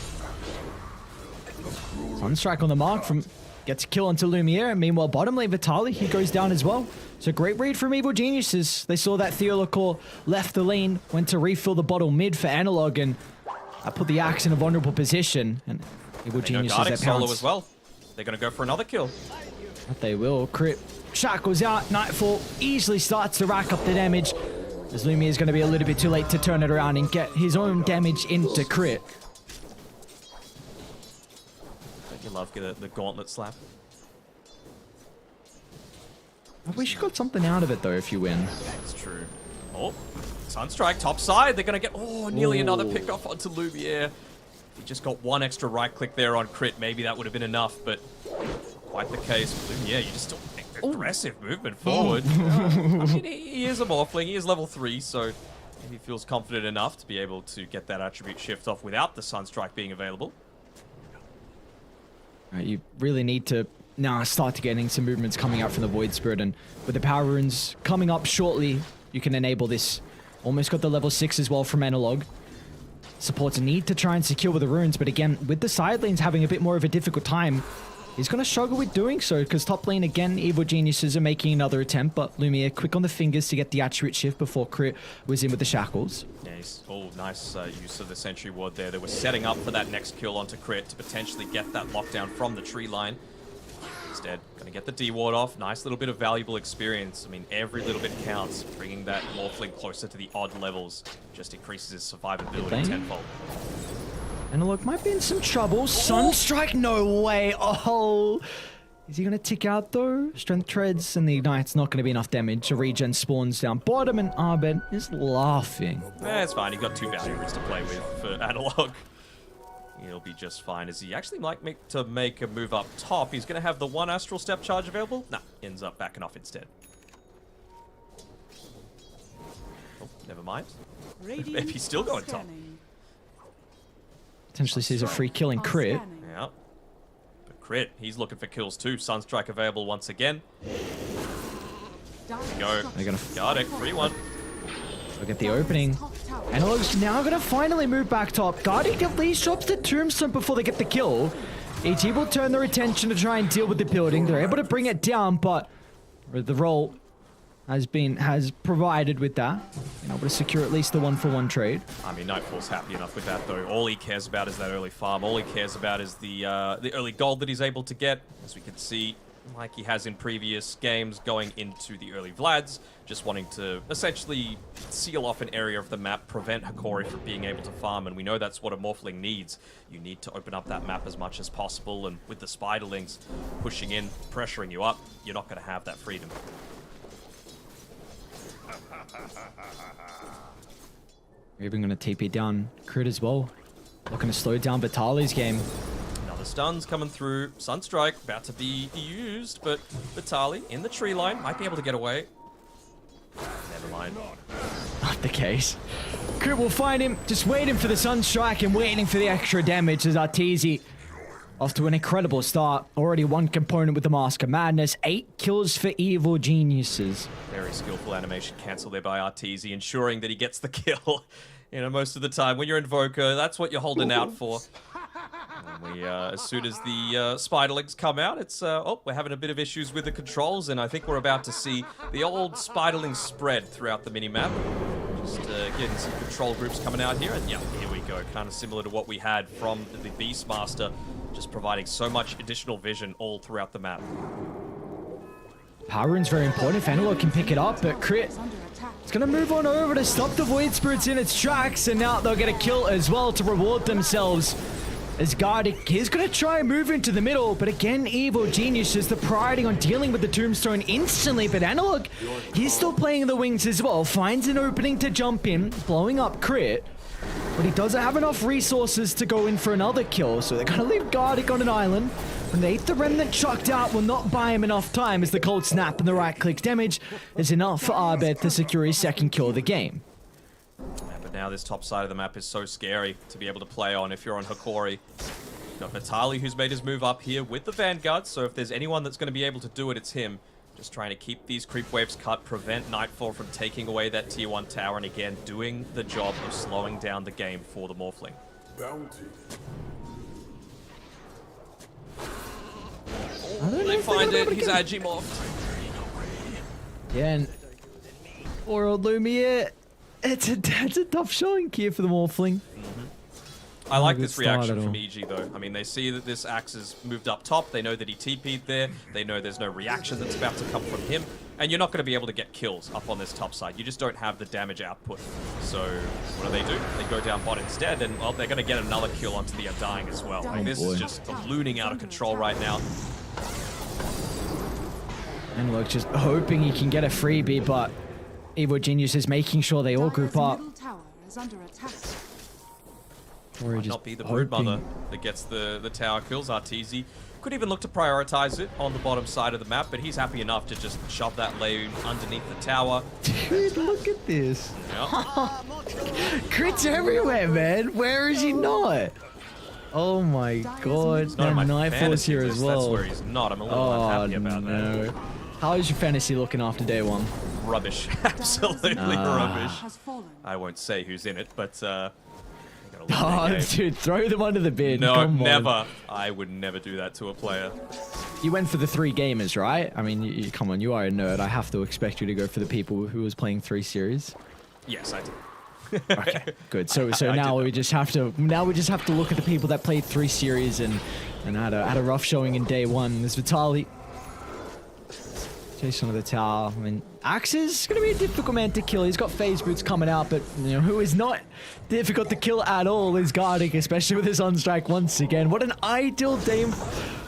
Sunstrike on the mark from gets a kill onto Lumiere, and meanwhile bottom lane Vitaly, he goes down as well. So great read from Evil Geniuses. They saw that Theolacor left the lane, went to refill the bottle mid for Analog, and put the Axe in a vulnerable position. And Evil Geniuses that solo as well. They're going to go for another kill. But they will. Crit shackles out. Nightfall easily starts to rack up the damage, as Lumiere is going to be a little bit too late to turn it around and get his own damage into crit. Don't you love the gauntlet slap? I wish you got something out of it though if you win. That's true. Oh, Sunstrike top side. They're going to get nearly another pick off onto Lumiere. If he just got one extra right click there on crit, maybe that would have been enough, but quite the case. Lumiere, you just still aggressive movement forward. I mean, he is a Morphling. He is level 3, so he feels confident enough to be able to get that attribute shift off without the Sunstrike being available. You really need to now start to getting some movements coming out from the Void Spirit, and with the power runes coming up shortly, you can enable this. Almost got the level 6 as well from Analog. Supports need to try and secure with the runes, but again, with the side lanes having a bit more of a difficult time, he's going to struggle with doing so, because top lane again, Evil Geniuses are making another attempt, but Lumiere quick on the fingers to get the attribute shift before crit was in with the shackles. Nice. Oh, nice use of the sentry ward there. They were setting up for that next kill onto crit to potentially get that lockdown from the tree line. Instead, going to get the D-ward off. Nice little bit of valuable experience. I mean, every little bit counts. Bringing that Morphling closer to the odd levels just increases his survivability tenfold. Analog might be in some trouble. Sunstrike, no way. Oh, is he going to tick out though? Strength treads and the ignite's not going to be enough damage. A regen spawns down bottom, and Arbed is laughing. It's fine. He got 2 value roots to play with for Analog. He'll be just fine, as he actually might make a move up top. He's going to have the 1 Astral Step charge available. Nah, ends up backing off instead. Oh, never mind. Maybe he's still going top. Potentially sees a free kill in crit. Yeah. But crit, he's looking for kills too. Sunstrike available once again. There we go. They're gonna got it. 3-1. Look at the opening. Analog's now going to finally move back top. Guardian at least drops the tombstone before they get the kill. AT will turn their attention to try and deal with the building. They're able to bring it down, but the roll has provided with that. Being able to secure at least the 1-for-1 trade. I mean, Nightfall's happy enough with that though. All he cares about is that early farm. All he cares about is the early gold that he's able to get, as we can see, like he has in previous games, going into the early Vlads, just wanting to essentially seal off an area of the map, prevent Hakori from being able to farm, and we know that's what a Morphling needs. You need to open up that map as much as possible, and with the Spiderlings pushing in, pressuring you up, you're not going to have that freedom. We're even going to TP down crit as well. Looking to slow down Vitaly's game. The stuns coming through. Sunstrike about to be used, but Vitaly in the tree line might be able to get away. Never mind. Not the case. Crit will find him, just waiting for the Sunstrike and waiting for the extra damage as Arteezy off to an incredible start. Already 1 component with the Mask of Madness. 8 kills for Evil Geniuses. Very skillful animation cancel there by Arteezy, ensuring that he gets the kill. You know, most of the time when you're Invoker, that's what you're holding out for. And as soon as the Spiderlings come out, it's, we're having a bit of issues with the controls, and I think we're about to see the old Spiderling spread throughout the minimap. Just getting some control groups coming out here, and yeah, here we go. Kind of similar to what we had from the Beastmaster, just providing so much additional vision all throughout the map. Power Rune's very important if Analog can pick it up, but Crit is going to move on over to stop the Void Spirits in its tracks, and now they'll get a kill as well to reward themselves. As Gardic is going to try and move into the middle, but again, Evil Genius is the priority on dealing with the Tombstone instantly, but Analog, he's still playing the wings as well, finds an opening to jump in, blowing up Crit, but he doesn't have enough resources to go in for another kill, so they're going to leave Gardic on an island. When they hit the Remnant chucked out will not buy him enough time, as the cold snap and the right click damage is enough for Arbed to secure his 2nd kill of the game. But now this top side of the map is so scary to be able to play on if you're on Hikori. Got Vitaly, who's made his move up here with the Vanguard, so if there's anyone that's going to be able to do it, it's him. Just trying to keep these creep waves cut, prevent Nightfall from taking away that tier 1 tower, and again, doing the job of slowing down the game for the Morphling. Bounty. They find it, he's Agimorphed. Yeah, and poor old Lumiere. It's a tough showing here for the Morphling. I like this reaction from EG though. I mean, they see that this Axe has moved up top, they know that he TP'd there, they know there's no reaction that's about to come from him, and you're not going to be able to get kills up on this top side. You just don't have the damage output. So, what do? They go down bot instead, and well, they're going to get another kill onto the Undying as well. Like, this is just ballooning out of control right now. And look, just hoping he can get a freebie, but Evo Genius is making sure they all group up. Or Might not be the Broodmother that gets the tower kills. Arteezy could even look to prioritize it on the bottom side of the map, but he's happy enough to just shove that lane underneath the tower. Dude, look at this. Yep. Crits everywhere, man. Where is he not? Oh my god. And Nightfall's here as well. That's where he's not. I'm a little unhappy about that. How is your fantasy looking after day 1? Rubbish. Absolutely rubbish. I won't say who's in it, but oh, dude, throw them under the bin. No, Come never. On. I would never do that to a player. You went for the 3 gamers, right? I mean, come on, you are a nerd. I have to expect you to go for the people who was playing 3 series. Yes, I did. Okay, good. So now we just have to look at the people that played 3 series and had a rough showing in day 1. There's Vitaly. Chase under the tower. I mean, Axe is going to be a difficult man to kill. He's got phase boots coming out, but you know who is not difficult to kill at all is Gardic, especially with his on-strike once again. What an ideal day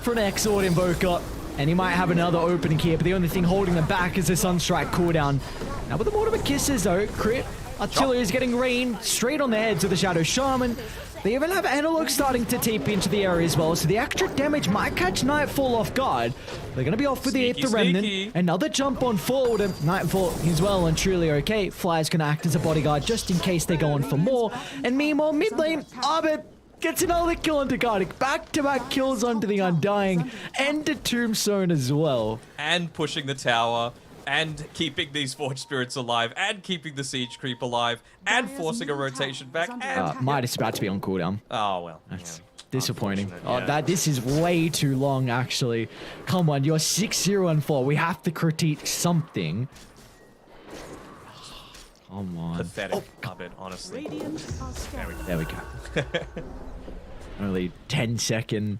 for an Exort Invoker. And he might have another opening here, but the only thing holding them back is this on-strike cooldown. Now with the Mortimer Kisses though, crit, Artillery is getting rained straight on the heads of the Shadow Shaman. They even have Analog starting to TP into the area as well, so the extra damage might catch Nightfall off guard. They're going to be off with the Aether Remnant. Another jump on forward, and Nightfall is well and truly okay. Fly's going to act as a bodyguard just in case they go on for more. And meanwhile, mid lane, Abed gets another kill onto Gardic. Back-to-back kills onto the Undying and the Tombstone as well. And pushing the tower. And keeping these Forge Spirits alive, and keeping the Siege Creep alive, and forcing a rotation back, and... Midas about to be on cooldown. Oh, well. That's disappointing. Oh, this is way too long, actually. Come on, you're 6-0-4. We have to critique something. Come on. Pathetic, Abed, honestly. There we go. Only 10 seconds.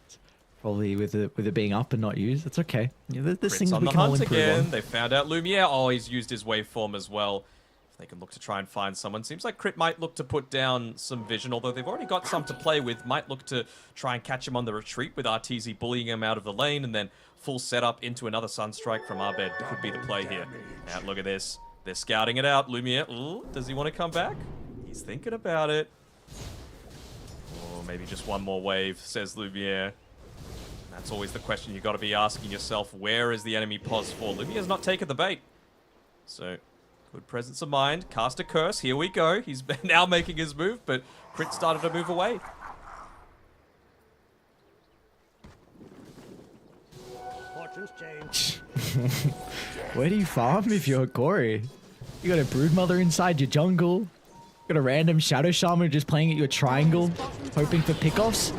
Probably with it being up and not used. It's okay. Yeah, there's things on we the can all hunt improve again. on. They found out Lumiere. Oh, he's used his waveform as well. If they can look to try and find someone. Seems like Crit might look to put down some vision, although they've already got some to play with. Might look to try and catch him on the retreat with Arteezy bullying him out of the lane, and then full setup into another Sunstrike from Abed could be the play here. Now, look at this. They're scouting it out. Lumiere, does he want to come back? He's thinking about it. Or maybe just one more wave, says Lumiere. That's always the question you've got to be asking yourself. Where is the enemy pos for? Lumiere's not taken the bait. So, good presence of mind. Cast a curse. Here we go. He's now making his move, but Crit started to move away. Fortunes change. Where do you farm if you're Corey? You got a Broodmother inside your jungle. Got a random Shadow Shaman just playing at your triangle, hoping for pickoffs.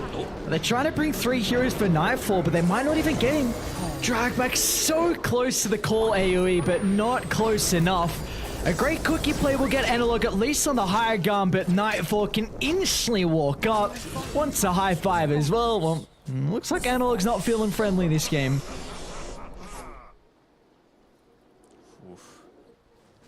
They're trying to bring 3 heroes for Nightfall, but they might not even get him. Drag back so close to the call AoE, but not close enough. A great cookie play will get Analog at least on the higher gun, but Nightfall can instantly walk up. Wants a high five as well. Well, looks like Analog's not feeling friendly this game. Oof.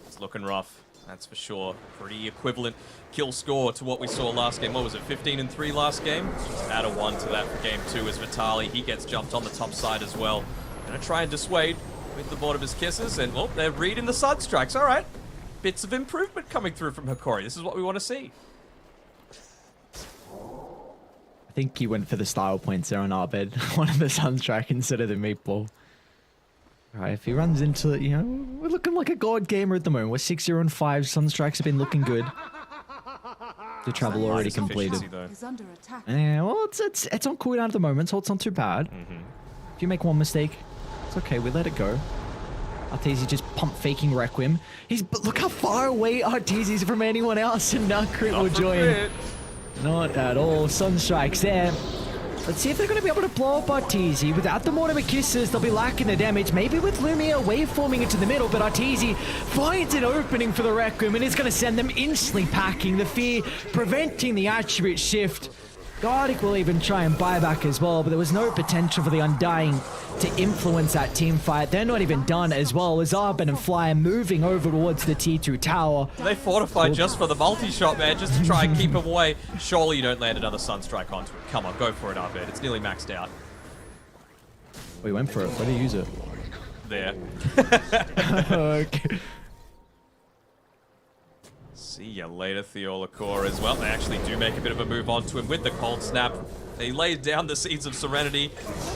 It's looking rough. That's for sure. Pretty equivalent kill score to what we saw last game. What was it, 15-3 last game? Just add a 1 to that for game 2 as Vitaly. He gets jumped on the top side as well. Gonna try and dissuade with the Mortimer's Kisses, and well, they're reading the Sunstrikes. All right. Bits of improvement coming through from Hikori. This is what we want to see. I think he went for the style points there on Abed. One of the Sunstrike instead of the Meatball. Right, if he runs into it, you know, we're looking like a god gamer at the moment. We're 6-0-5. Sunstrikes have been looking good. The travel already completed. Yeah, well, it's on cooldown at the moment, so it's not too bad. If you make one mistake, it's okay. We let it go. Arteezy just pump faking Requiem. But look how far away Arteezy is from anyone else, and now Crit will join. Not at all. Sunstrike's there. Let's see if they're going to be able to blow up Arteezy. Without the Mortimer Kisses, they'll be lacking the damage. Maybe with Lumiere waveforming into the middle, but Arteezy finds an opening for the Requiem, and it's going to send them instantly packing. The Fear preventing the attribute shift. Gardic will even try and buy back as well, but there was no potential for the Undying to influence that team fight. They're not even done as well as Arbin and Flyer moving over towards the T2 tower. They fortified just for the multi-shot, man, just to try and keep him away. Surely you don't land another Sunstrike onto it. Come on, go for it, Arbin. It's nearly maxed out. We went for it. Where do you use it? There. Okay. See ya later, Theolacor as well. They actually do make a bit of a move onto him with the Cold Snap. They laid down the Seeds of Serenity.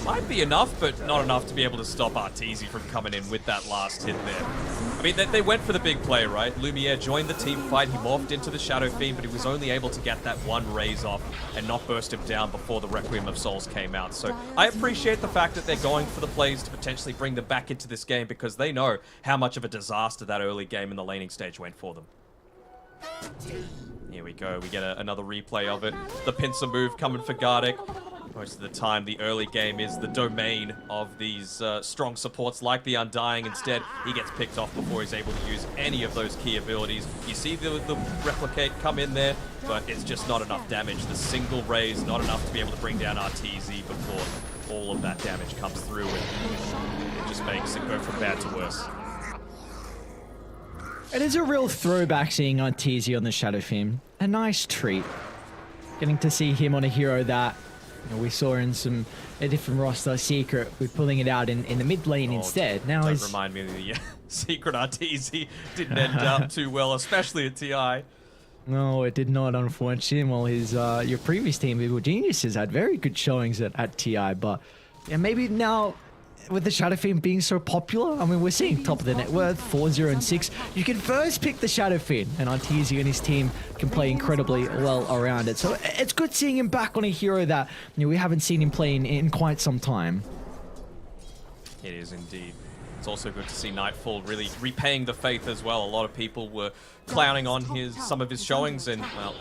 Might be enough, but not enough to be able to stop Arteezy from coming in with that last hit there. I mean, they went for the big play, right? Lumiere joined the team fight. He morphed into the Shadow Fiend, but he was only able to get that one raise off and not burst him down before the Requiem of Souls came out. So I appreciate the fact that they're going for the plays to potentially bring them back into this game, because they know how much of a disaster that early game in the laning stage went for them. Here we go. We get another replay of it. The pincer move coming for Gardic. Most of the time, the early game is the domain of these strong supports like the Undying. Instead, he gets picked off before he's able to use any of those key abilities. You see the Replicate come in there, but it's just not enough damage. The single raise, not enough to be able to bring down Arteezy before all of that damage comes through, and it just makes it go from bad to worse. It is a real throwback seeing Arteezy on the Shadow Fiend. A nice treat. Getting to see him on a hero that we saw in a different roster, Secret. We're pulling it out in the mid lane instead. Now don't remind me of the Secret Arteezy. Didn't end up too well, especially at TI. No, it did not, unfortunately. Well, your previous team, Evil Geniuses, had very good showings at TI, but yeah, maybe now with the Shadow Fiend being so popular, I mean, we're seeing top of the net worth, 4-0 and 6. You can first pick the Shadow Fiend, and Arteezy and his team can play incredibly well around it. So it's good seeing him back on a hero that we haven't seen him playing in quite some time. It is indeed. It's also good to see Nightfall really repaying the faith as well. A lot of people were clowning on some of his showings, and well,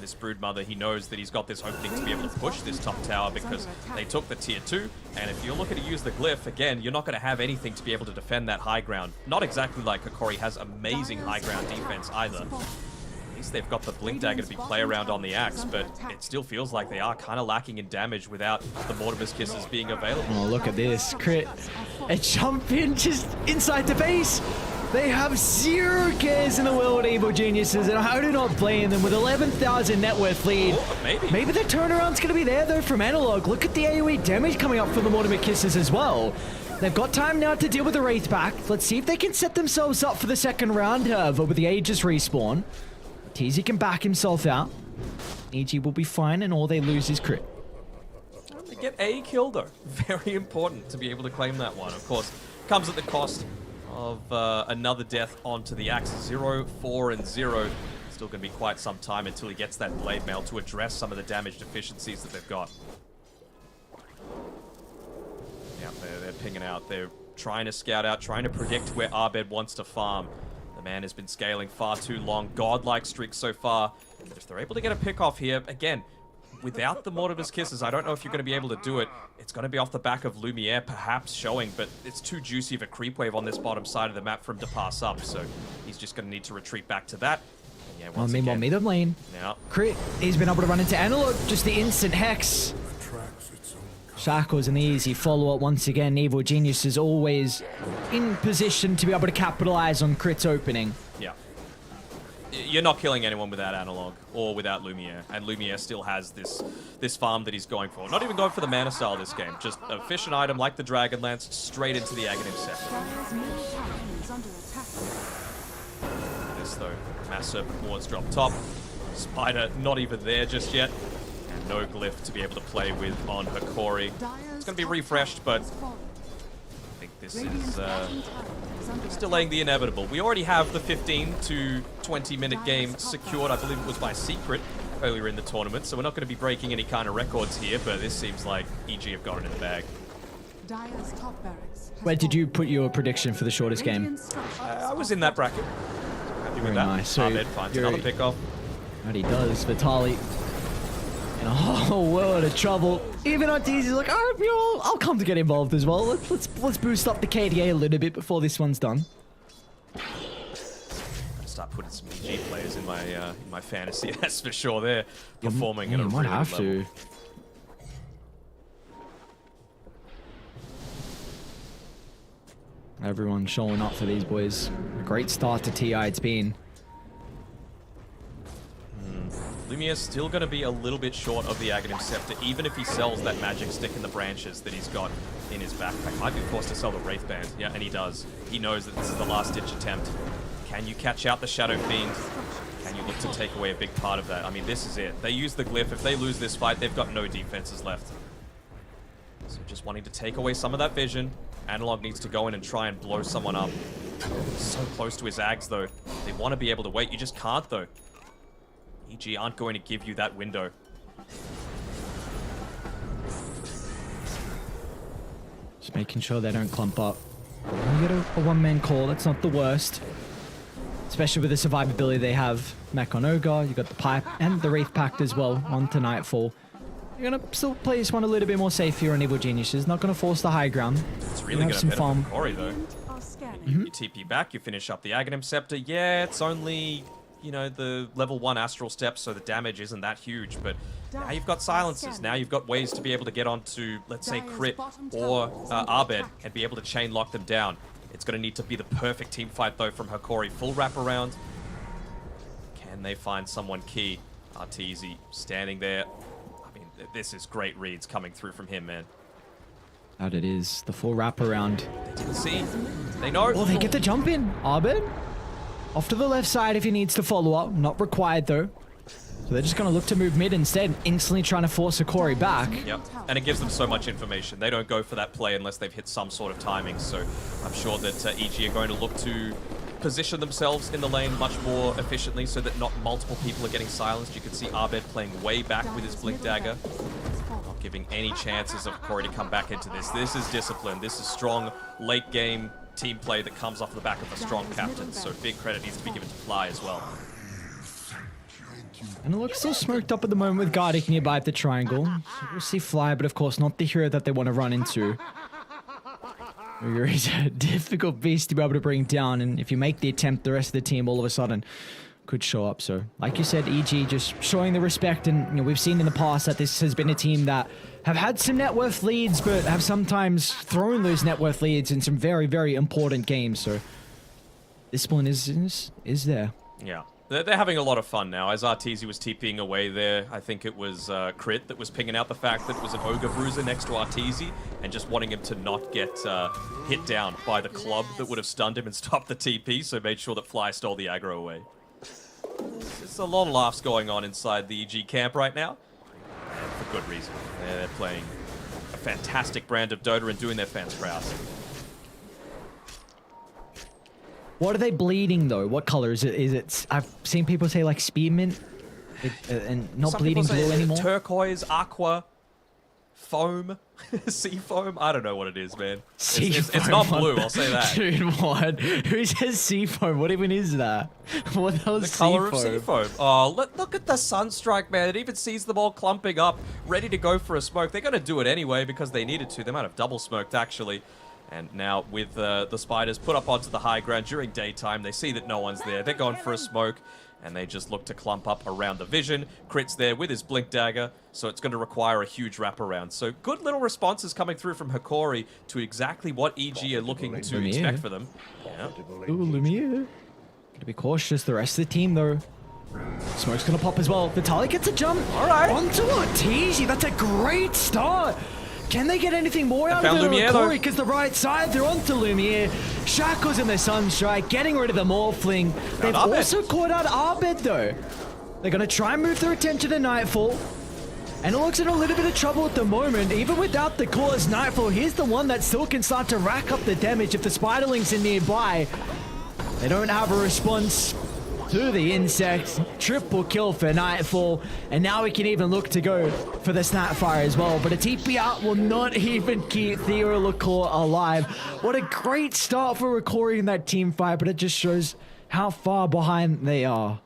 this Broodmother, he knows that he's got this opening to be able to push this top tower because they took the tier 2, and if you're looking to use the glyph, again, you're not going to have anything to be able to defend that high ground. Not exactly like Kokori has amazing high ground defense either. At least they've got the Blink Dagger to be play around on the axe, but it still feels like they are kind of lacking in damage without the Mortimer's Kisses being available. Oh, look at this. Crit. A jump in just inside the base. They have zero cares in the world, Evil Geniuses, and I do not blame them with 11,000 net worth lead. Oh, maybe the turnaround's going to be there, though, from Analog. Look at the AoE damage coming up from the Mortimer Kisses as well. They've got time now to deal with the Wraith back. Let's see if they can set themselves up for the second round, however, with the Aegis respawn. Teasy can back himself out. EG will be fine, and all they lose is crit. They get a kill, though. Very important to be able to claim that one. Of course, comes at the cost of another death onto the axe. 0, 4, and 0. Still going to be quite some time until he gets that blade mail to address some of the damage deficiencies that they've got. Yeah, they're pinging out. They're trying to scout out, trying to predict where Arbed wants to farm. The man has been scaling far too long. Godlike streak so far. But if they're able to get a pick off here, again, without the Mortimer's Kisses, I don't know if you're going to be able to do it. It's going to be off the back of Lumiere perhaps showing, but it's too juicy of a creep wave on this bottom side of the map for him to pass up, so he's just going to need to retreat back to that. And yeah, once meanwhile, again, mid lane. Yeah. Crit, he's been able to run into Analog, just the instant Hex. Shackles an easy follow-up once again. Evil Genius is always in position to be able to capitalize on Crit's opening. Yeah. You're not killing anyone without Analog or without Lumiere, and Lumiere still has this farm that he's going for. Not even going for the mana style this game, just a efficient item like the Dragon Lance straight into the Aghanim Scepter. This though, Mass Serpent Wards drop top. Spider not even there just yet. And no glyph to be able to play with on Hikori. It's going to be refreshed, but I think this is it's delaying the inevitable. We already have the 15 to 20 minute game secured. I believe it was by Secret. earlier in the tournament, so we're not going to be breaking any kind of records here, but this seems like EG have got it in the bag. Dire's top barracks. Where did you put your prediction for the shortest game? I was in that bracket. Happy with Very that. nice. So Ahmed finds another pick-off. And he does. Vitali in a whole world of trouble. Even Arteezy's like, oh, you know, I'll come to get involved as well. Let's boost up the KDA a little bit before this one's done. Start putting some EG players in my fantasy. That's for sure. They're performing at a really good level. Everyone showing up for these boys. A great start to TI it's been. Lumier's still going to be a little bit short of the Aghanim Scepter, even if he sells that magic stick in the branches that he's got in his backpack. Might be forced to sell the Wraith Band. Yeah, and he does. He knows that this is the last-ditch attempt. Can you catch out the Shadow Fiend? Can you look to take away a big part of that? I mean, this is it. They use the Glyph. If they lose this fight, they've got no defenses left. So just wanting to take away some of that vision. Analog needs to go in and try and blow someone up. So close to his Ags, though. They want to be able to wait. You just can't, though. EG aren't going to give you that window. Just making sure they don't clump up. You get a one-man call, that's not the worst. Especially with the survivability they have. Mech on Ogre, you got the Pipe and the Wraith Pact as well onto Nightfall. You're gonna still play this one a little bit more safe here on Evil Geniuses. Not gonna force the high ground. It's really going to benefit Corey, though. You TP back, you finish up the Aghanim Scepter. Yeah, it's only, you know, the level 1 Astral Step, so the damage isn't that huge, but now you've got silences. Now you've got ways to be able to get onto, let's say, Crit or Abed and be able to chain lock them down. It's going to need to be the perfect team fight, though, from Hakori. Full wraparound. Can they find someone key? Arteezy standing there. I mean, this is great reads coming through from him, man. That it is. The full wraparound. They didn't see. They know. Oh, they get the jump in. Abed off to the left side if he needs to follow up. Not required, though. So they're just going to look to move mid instead, instantly trying to force Hakori back. Yep, and it gives them so much information. They don't go for that play unless they've hit some sort of timing, so I'm sure that EG are going to look to position themselves in the lane much more efficiently so that not multiple people are getting silenced. You can see Abed playing way back with his Blink Dagger, not giving any chances of Hakori to come back into this. This is discipline. This is strong late game team play that comes off the back of a strong captain, so big credit needs to be given to Fly as well. And it looks still smoked up at the moment with Gardic nearby at the triangle. So we'll see Fly, but of course not the hero that they want to run into. He's a difficult beast to be able to bring down, and if you make the attempt, the rest of the team all of a sudden could show up. So, like you said, EG just showing the respect, and you know, we've seen in the past that this has been a team that have had some net worth leads, but have sometimes thrown those net worth leads in some very, very important games. So, discipline is there. Yeah. They're having a lot of fun now. As Arteezy was TPing away there, I think it was Crit that was pinging out the fact that it was an Ogre Bruiser next to Arteezy and just wanting him to not get hit down by the club that would have stunned him and stopped the TP, so made sure that Fly stole the aggro away. There's a lot of laughs going on inside the EG camp right now, and for good reason. They're playing a fantastic brand of Dota and doing their fans proud. What are they bleeding though? What color is it? Is it? I've seen people say like spearmint, and not Some bleeding people say blue anymore. Turquoise, aqua, foam, sea foam. I don't know what it is, man. It's not blue. I'll say that. Dude, what? Who says sea foam? What even is that? What the hell is The color of sea sea foam. Oh, look at the sunstrike, man. It even sees them all clumping up, ready to go for a smoke. They're going to do it anyway because they needed to. They might have double smoked actually. And now with the spiders put up onto the high ground during daytime, they see that no one's there. They're going for a smoke, and they just look to clump up around the vision. Crit's there with his Blink Dagger, so it's going to require a huge wraparound. So good little responses coming through from Hakori to exactly what EG are looking to expect for them. Yeah. Ooh, Lumiere. Gotta be cautious. The rest of the team, though. Smoke's gonna pop as well. Vitali gets a jump. All right. Onto Arteezy. That's a great start. Can they get anything more out of it? Corey, because the right side, they're onto Lumiere. Shackles in the Sunstrike, getting rid of the Morphling. They've also caught out Abed, though. They're going to try and move their attention to Nightfall. And it looks in a little bit of trouble at the moment. Even without the cause, Nightfall, here's the one that still can start to rack up the damage if the Spiderlings are nearby. They don't have a response. through the insect. Triple kill for Nightfall. And now we can even look to go for the Snapfire as well. But a TP out will not even keep Theolicor alive. What a great start for recording that team fight, but it just shows how far behind they are.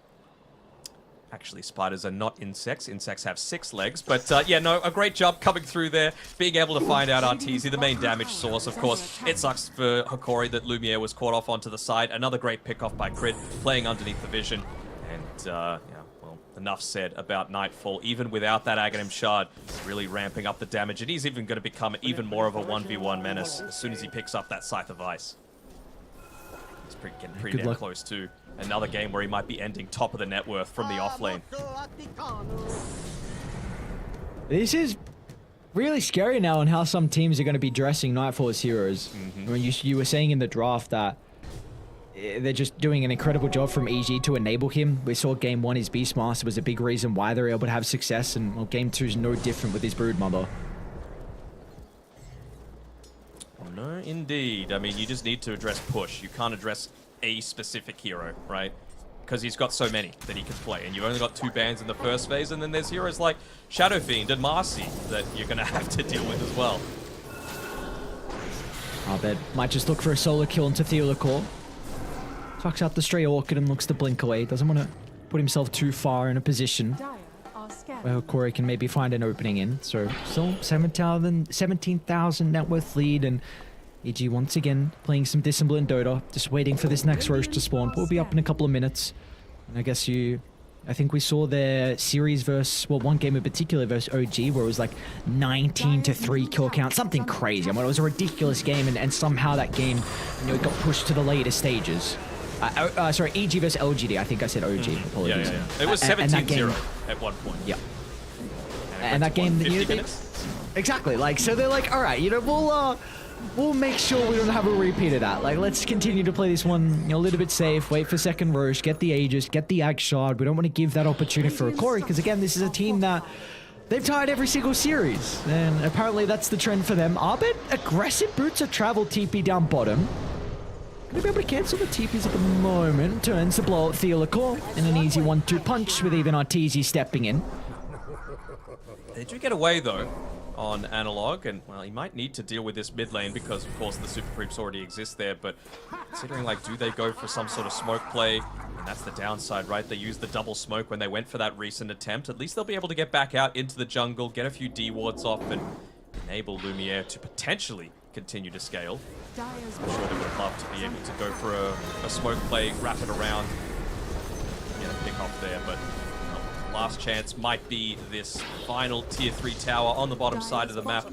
Actually, spiders are not insects. Insects have 6 legs. But yeah, no, a great job coming through there, being able to find out Arteezy, the main damage source. Of course, it sucks for Hokori that Lumiere was caught off onto the side. Another great pick-off by Crit, playing underneath the vision. And, yeah, well, enough said about Nightfall. Even without that Aghanim Shard, really ramping up the damage. And he's even going to become even more of a 1v1 menace as soon as he picks up that Scythe of Ice. He's getting pretty damn close, too. Another game where he might be ending top of the net worth from the off lane. This is really scary now on how some teams are going to be dressing Nightfall as heroes. I mean, you were saying in the draft that they're just doing an incredible job from EG to enable him. We saw game 1, his Beastmaster was a big reason why they're able to have success, and well, game 2 is no different with his Broodmother. No, indeed. I mean, you just need to address push. You can't address a specific hero, right? Because he's got so many that he can play, and you've only got 2 bans in the first phase, and then there's heroes like Shadow Fiend and Marcy that you're going to have to deal with as well. Abed might just look for a solo kill into Theolicor. Fucks out the stray Orchid and looks to blink away. Doesn't want to put himself too far in a position where Hokori can maybe find an opening in. So still 17,000 net worth lead, and EG once again playing some disciplined Dota, just waiting for this next Roche to spawn. But we'll be up in a couple of minutes. And I guess I think we saw their series versus, well, one game in particular versus OG where it was like 19-3 kill count, something crazy. I mean, it was a ridiculous game, and somehow that game, you know, it got pushed to the later stages. Sorry, EG versus LGD. I think I said OG. Apologies. Yeah. It was 17-0 at one point. Yeah. And that game, you know, exactly. Like, so they're like, all right, you know, we'll make sure we don't have a repeat of that. Like, let's continue to play this one, you know, a little bit safe. Wait for second Roche, get the Aegis, get the Ag Shard. We don't want to give that opportunity for Hokori because, again, this is a team that they've tied every single series, and apparently that's the trend for them. Abed, aggressive Boots of Travel TP down bottom. Gonna be able to cancel the TPs at the moment. Turns to blow out Theolicor in an easy 1-2 punch with even Arteezy stepping in. They do get away, though, on Analog, and, well, he might need to deal with this mid lane because, of course, the super creeps already exist there, but considering, like, do they go for some sort of smoke play? And that's the downside, right? They used the double smoke when they went for that recent attempt. At least they'll be able to get back out into the jungle, get a few D-wards off, and enable Lumiere to potentially continue to scale. I'm sure they would love to be able to go for a smoke play, wrap it around, get a pick off there, but last chance might be this final tier 3 tower on the bottom side of the map.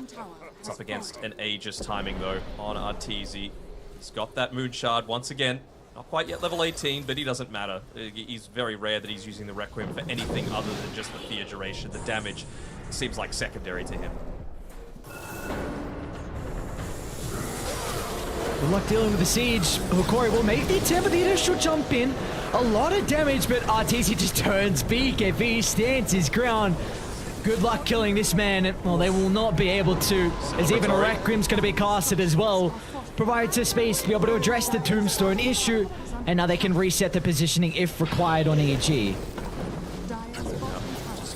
It's up against an Aegis timing though on Arteezy. He's got that Moon Shard once again. Not quite yet level 18, but he doesn't matter. He's very rare that he's using the Requiem for anything other than just the fear duration. The damage seems like secondary to him. Good luck dealing with the siege. Hokori will make the attempt at the initial jump in. A lot of damage, but Arteezy just turns BKB, stands his ground. Good luck killing this man. Well, they will not be able to, as even a Requiem's going to be casted as well. Provides a space to be able to address the Tombstone issue, and now they can reset the positioning if required on EG.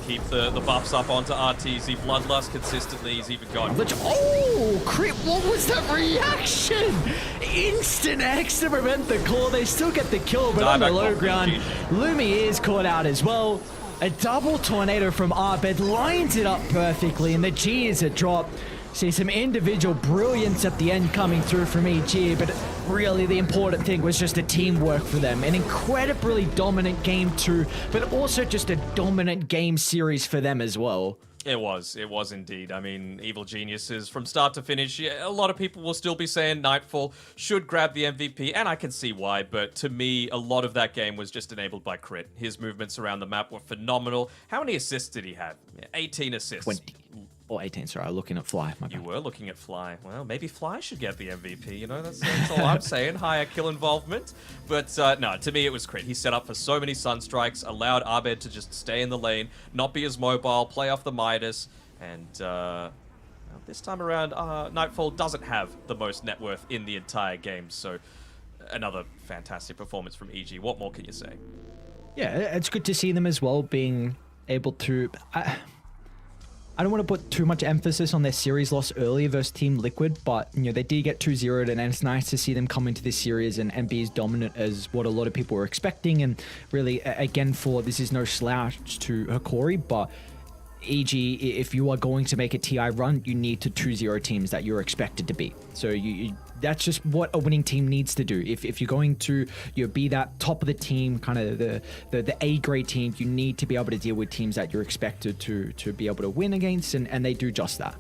Keep the buffs up onto Arteezy. Bloodlust consistently. He's even got... Oh, Crit, what was that reaction? Instant X to prevent the claw. They still get the kill, but on the low ground, Lumi is caught out as well. A double tornado from Abed lines it up perfectly, and the G is a drop. See some individual brilliance at the end coming through from EG, but really the important thing was just the teamwork for them. An incredibly dominant game 2, but also just a dominant game series for them as well. It was indeed. I mean, Evil Geniuses from start to finish, a lot of people will still be saying Nightfall should grab the MVP, and I can see why, but to me, a lot of that game was just enabled by Crit. His movements around the map were phenomenal. How many assists did he have? 18 assists. 20. Or 18, sorry, I'm looking at Fly. You were looking at Fly. Well, maybe Fly should get the MVP, you know, that's all I'm saying. Higher kill involvement. But no, to me it was Crit. He set up for so many Sunstrikes, allowed Abed to just stay in the lane, not be as mobile, play off the Midas, and this time around, Nightfall doesn't have the most net worth in the entire game, so another fantastic performance from EG. What more can you say? Yeah, it's good to see them as well being able to... I don't want to put too much emphasis on their series loss earlier versus Team Liquid, but they did get 2-0'd, and it's nice to see them come into this series and be as dominant as what a lot of people were expecting. And really, again, this is no slouch to Hikori, but EG, if you are going to make a TI run, you need to 2-0 teams that you're expected to beat. So that's just what a winning team needs to do. If you're going to be that top of the team, kind of the A grade team, you need to be able to deal with teams that you're expected to be able to win against, and they do just that.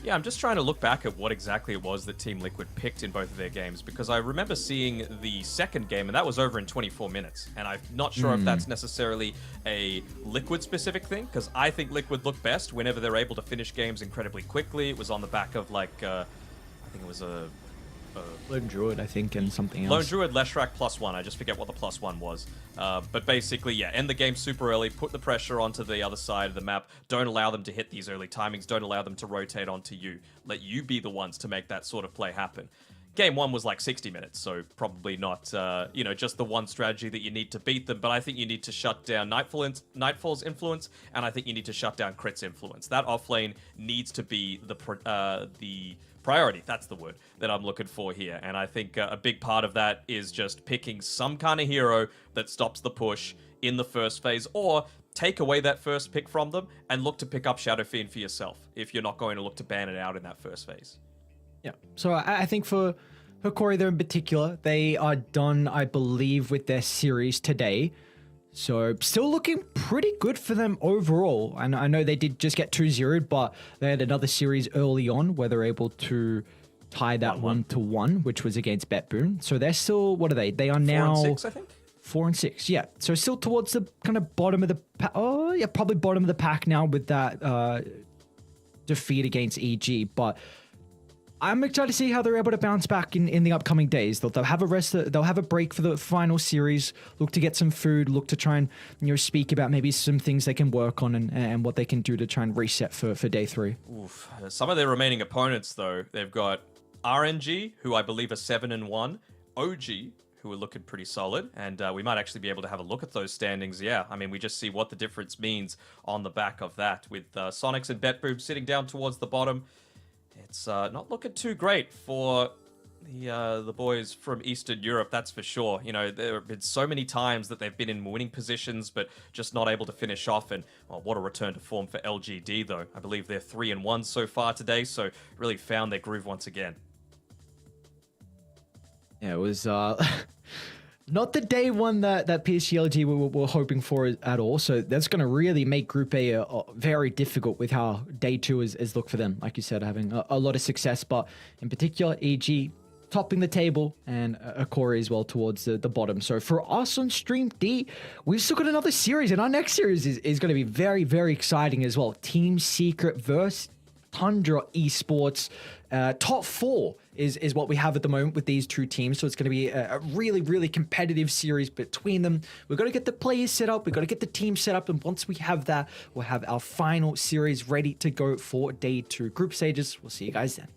Yeah, I'm just trying to look back at what exactly it was that Team Liquid picked in both of their games, because I remember seeing the second game, and that was over in 24 minutes. And I'm not sure if that's necessarily a Liquid-specific thing, because I think Liquid look best whenever they're able to finish games incredibly quickly. It was on the back of, I think it was a Lone Druid, I think, and something else. Lone Druid, Leshrac +1. I just forget what the +1 was. But basically, yeah, end the game super early, put the pressure onto the other side of the map. Don't allow them to hit these early timings. Don't allow them to rotate onto you. Let you be the ones to make that sort of play happen. Game 1 was like 60 minutes, so probably not, just the one strategy that you need to beat them. But I think you need to shut down Nightfall's influence, and I think you need to shut down Crit's influence. That offlane needs to be the priority. That's the word that I'm looking for here. And I think a big part of that is just picking some kind of hero that stops the push in the first phase, or take away that first pick from them and look to pick up Shadow Fiend for yourself if you're not going to look to ban it out in that first phase. Yeah. So I think for Hikori there in particular, they are done, I believe, with their series today. So still looking pretty good for them overall. And I know they did just get 2-0'd, but they had another series early on where they're able to tie that 1-1, which was against BetBoon. So they're still, what are they? They are now 4-6, I think. 4-6, yeah. So still towards the kind of bottom of the pack. Oh, yeah, probably bottom of the pack now with that defeat against EG. But I'm excited to see how they're able to bounce back in the upcoming days. They'll have a rest. They'll have a break for the final series. Look to get some food. Look to try and speak about maybe some things they can work on and what they can do to try and reset for day 3. Oof. Some of their remaining opponents, though, they've got RNG, who I believe are 7-1, OG, who are looking pretty solid, and we might actually be able to have a look at those standings. Yeah, I mean, we just see what the difference means on the back of that, with Sonics and BetBoom sitting down towards the bottom. It's not looking too great for the boys from Eastern Europe, that's for sure. There have been so many times that they've been in winning positions, but just not able to finish off. And what a return to form for LGD, though. I believe they're 3-1 so far today, so really found their groove once again. Yeah, it was not the day one that PSGLG were hoping for at all. So that's going to really make Group A very difficult with how day 2 is looked for them. Like you said, having a lot of success, but in particular, EG topping the table and Hikori as well towards the bottom. So for us on Stream D, we've still got another series, and our next series is going to be very, very exciting as well. Team Secret versus Tundra Esports. Top 4 is what we have at the moment with these two teams. So it's going to be a really, really competitive series between them. We've got to get the players set up. We've got to get the team set up. And once we have that, we'll have our final series ready to go for day 2 group stages. We'll see you guys then.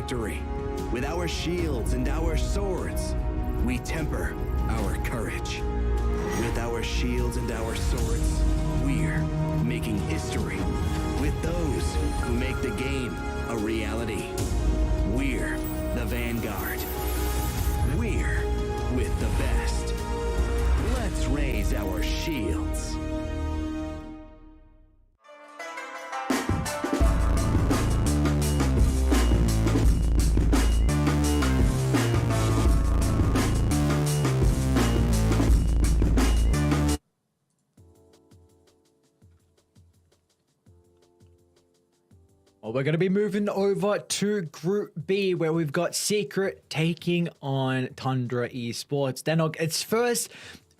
victory. With our shields and our swords, we temper our courage. With our shields and our swords, we're making history. With those who make the game a reality, we're the vanguard. We're with the best. Let's raise our shields. Well, we're going to be moving over to Group B, where we've got Secret taking on Tundra Esports. Then it's first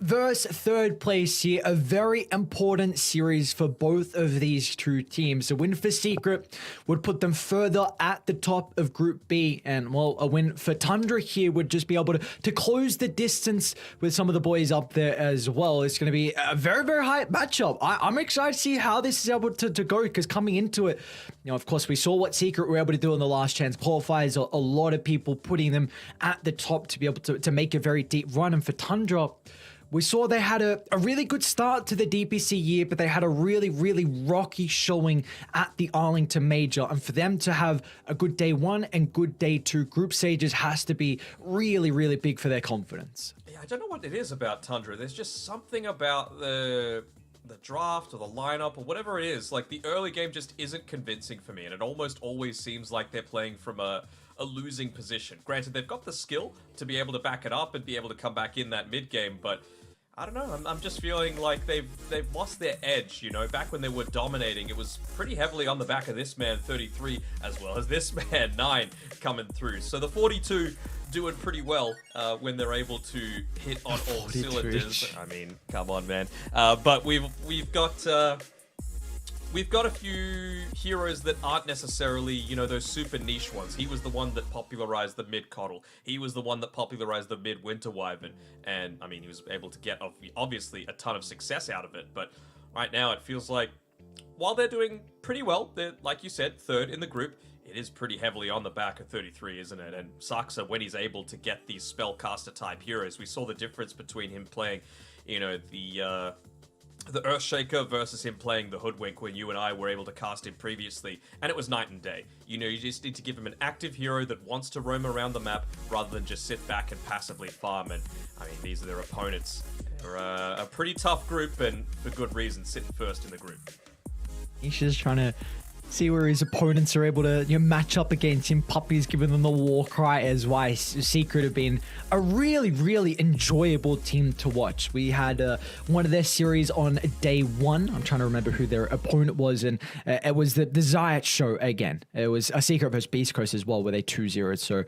versus third place here. A very important series for both of these two teams. A win for Secret would put them further at the top of Group B. And, well, a win for Tundra here would just be able to close the distance with some of the boys up there as well. It's going to be a very, very high matchup. I'm excited to see how this is able to go, because coming into it, you know, of course, we saw what Secret were able to do in the last chance qualifiers. A lot of people putting them at the top to be able to make a very deep run. And for Tundra, we saw they had a really good start to the DPC year, but they had a really, really rocky showing at the Arlington Major. And for them to have a good day one and good day two group stages has to be really, really big for their confidence. Yeah, I don't know what it is about Tundra. There's just something about the draft or the lineup or whatever it is. Like, the early game just isn't convincing for me, and it almost always seems like they're playing from a losing position. Granted, they've got the skill to be able to back it up and be able to come back in that mid game, but I don't know. I'm just feeling like they've lost their edge. You know, back when they were dominating, it was pretty heavily on the back of this man 33 as well as this man 9 coming through. So the 42 doing pretty well when they're able to hit on all cylinders. I mean, come on, man. But we've got a few heroes that aren't necessarily, you know, those super niche ones. He was the one that popularized the mid Coddle. He was the one that popularized the mid Winter Wyvern. And, I mean, he was able to get, obviously, a ton of success out of it. But right now, it feels like, while they're doing pretty well, they're, like you said, third in the group, it is pretty heavily on the back of 33, isn't it? And Saksa, when he's able to get these spellcaster-type heroes, we saw the difference between him playing, you know, the Earthshaker versus him playing the Hoodwink when you and I were able to cast him previously, and it was night and day. You know, you just need to give him an active hero that wants to roam around the map rather than just sit back and passively farm. And, I mean, these are their opponents. They're a pretty tough group, and for good reason, sitting first in the group. He's just trying to see where his opponents are able to, you know, match up against him. Puppy's giving them the war cry as why Secret have been a really, really enjoyable team to watch. We had one of their series on day one. I'm trying to remember who their opponent was, and it was the Zayat show again. It was a Secret versus Beastcoast as well, where they 2-0'd. So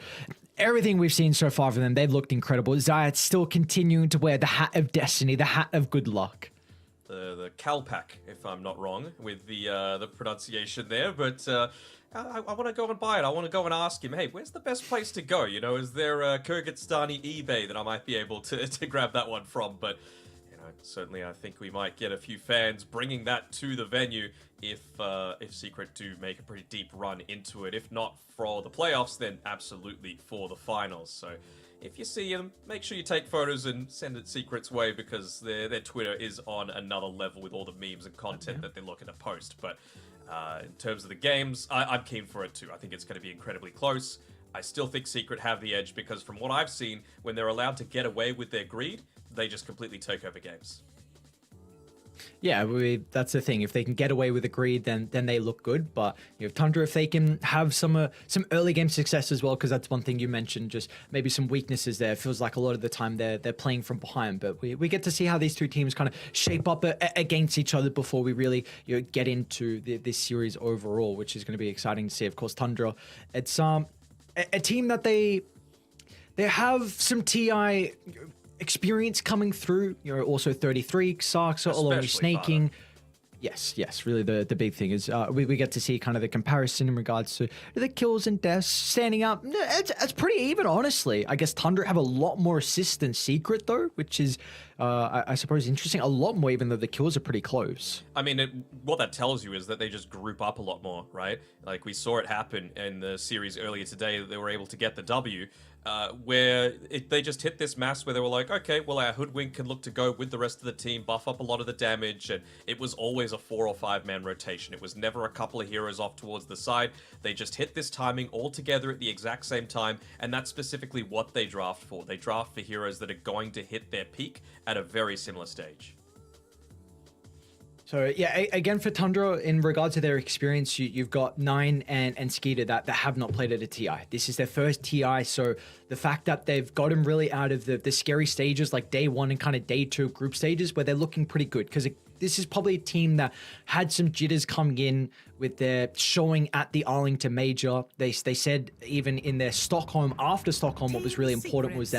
everything we've seen so far from them, they've looked incredible. Zayat's still continuing to wear the hat of destiny, the hat of good luck. The Kalpak, if I'm not wrong, with the pronunciation there, but I want to go and buy it. I want to go and ask him, hey, where's the best place to go? You know, is there a Kyrgyzstani eBay that I might be able to grab that one from? But, you know, certainly I think we might get a few fans bringing that to the venue if Secret do make a pretty deep run into it. If not for the playoffs, then absolutely for the finals. So if you see them, make sure you take photos and send it Secret's way, because their Twitter is on another level with all the memes and content that they're looking to post. But in terms of the games, I'm keen for it too. I think it's going to be incredibly close. I still think Secret have the edge, because from what I've seen, when they're allowed to get away with their greed, they just completely take over games. Yeah, that's the thing. If they can get away with the greed, then they look good. But you know, Tundra, if they can have some early game success as well, because that's one thing you mentioned, just maybe some weaknesses there. It feels like a lot of the time they're playing from behind. But we get to see how these two teams kind of shape up against each other before we really, you know, get into this series overall, which is going to be exciting to see. Of course, Tundra, it's a team that they have some TI experience coming through. You're also 33, Sarks along with snaking. Yes, really the big thing is we get to see kind of the comparison in regards to the kills and deaths standing up. It's pretty even, honestly. I guess Tundra have a lot more assists than Secret though, which is I suppose, interesting. A lot more, even though the kills are pretty close. I mean, what that tells you is that they just group up a lot more, right? Like, we saw it happen in the series earlier today. They were able to get the W, where they just hit this mass where they were like, okay, well, our Hoodwink can look to go with the rest of the team, buff up a lot of the damage, and it was always a 4 or 5 man rotation. It was never a couple of heroes off towards the side. They just hit this timing all together at the exact same time, and that's specifically what they draft for. They draft for heroes that are going to hit their peak at a very similar stage. So yeah, again for Tundra, in regard to their experience, you've got Nine and Skeeter that have not played at a TI. This is their first TI, so the fact that they've got him really out of the scary stages like day 1 and kind of day 2 group stages where they're looking pretty good, because this is probably a team that had some jitters coming in with their showing at the Arlington Major. They said even in their Stockholm, after Stockholm, what was really important was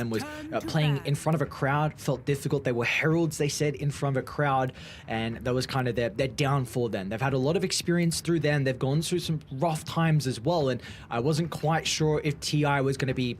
playing in front of a crowd felt difficult. They were heralds, they said, in front of a crowd, and that was kind of their downfall then. They've had a lot of experience through then. They've gone through some rough times as well, and I wasn't quite sure if TI was going to be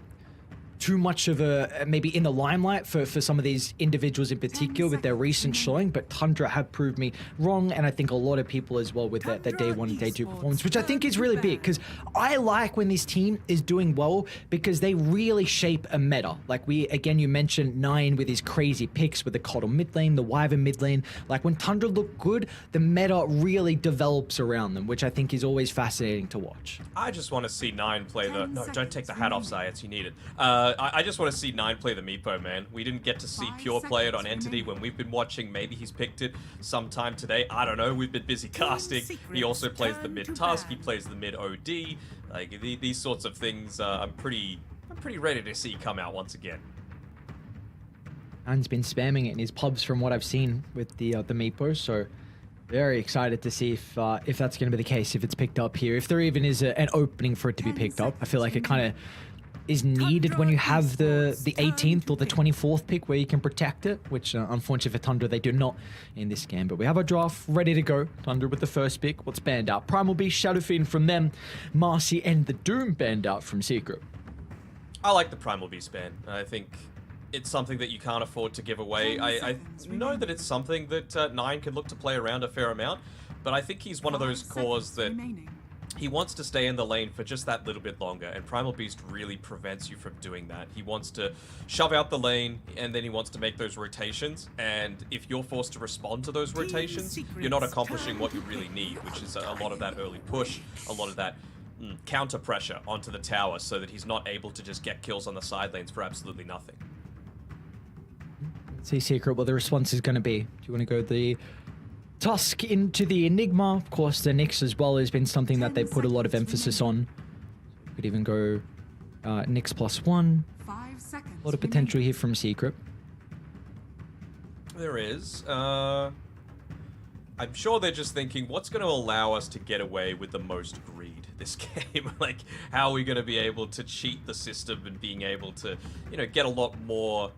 too much of a maybe in the limelight for some of these individuals in particular with their recent showing, but Tundra have proved me wrong, and I think a lot of people as well with their day 1 and day 2 performance, which I think is really big, because I like when this team is doing well because they really shape a meta. Like you mentioned Nine with his crazy picks with the Coddle mid lane, the Wyvern mid lane. Like when Tundra look good, the meta really develops around them, which I think is always fascinating to watch. I just want to see Nine play the... No, don't take the hat off, Zayats, you need it. I just want to see Nine play the Meepo, man. We didn't get to see Pure play it on Entity when we've been watching. Maybe he's picked it sometime today. I don't know. We've been busy casting. He also plays the mid Tusk. He plays the mid OD. Like, these sorts of things, I'm pretty ready to see come out once again. Nine's been spamming it in his pubs from what I've seen with the Meepo, so very excited to see if that's going to be the case, if it's picked up here. If there even is an opening for it to be picked up. I feel like it kind of is needed when you have the 18th or the 24th pick where you can protect it, which unfortunately for Tundra they do not in this game. But we have our draft ready to go. Tundra with the first pick. What's banned out? Primal Beast, Shadow Fiend from them. Marcy and the Doom banned out from Secret. I like the Primal Beast ban. I think it's something that you can't afford to give away. I know that it's something that Nine can look to play around a fair amount, but I think he's one of those cores that he wants to stay in the lane for just that little bit longer, and Primal Beast really prevents you from doing that. He wants to shove out the lane, and then he wants to make those rotations, and if you're forced to respond to those rotations, you're not accomplishing what you really need, which is a lot of that early push, a lot of that counter pressure onto the tower, so that he's not able to just get kills on the side lanes for absolutely nothing. See Secret what the response is going to be. Do you want to go the Tusk into the Enigma? Of course, the Nyx as well has been something that they put a lot of emphasis on. Could even go Nyx +1. 5 seconds. A lot of potential here from Secret. There is. I'm sure they're just thinking, what's going to allow us to get away with the most greed this game? Like, how are we going to be able to cheat the system and being able to, you know, get a lot more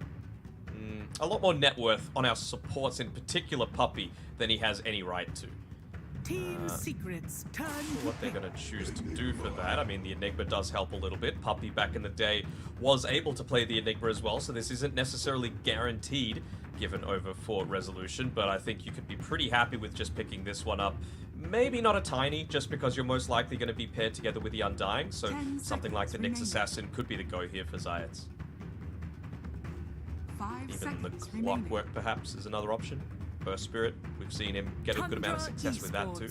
net worth on our supports, in particular Puppey, than he has any right to. Team secrets turn what they're going to choose to do for that. I mean, the Enigma does help a little bit. Puppey back in the day was able to play the Enigma as well, so this isn't necessarily guaranteed given over for resolution, but I think you could be pretty happy with just picking this one up. Maybe not a Tiny, just because you're most likely going to be paired together with the Undying, so something like the Nyx Assassin could be the go here for Zayats. Even the Clockwork perhaps is another option. Burst Spirit, we've seen him get a good amount of success with that too.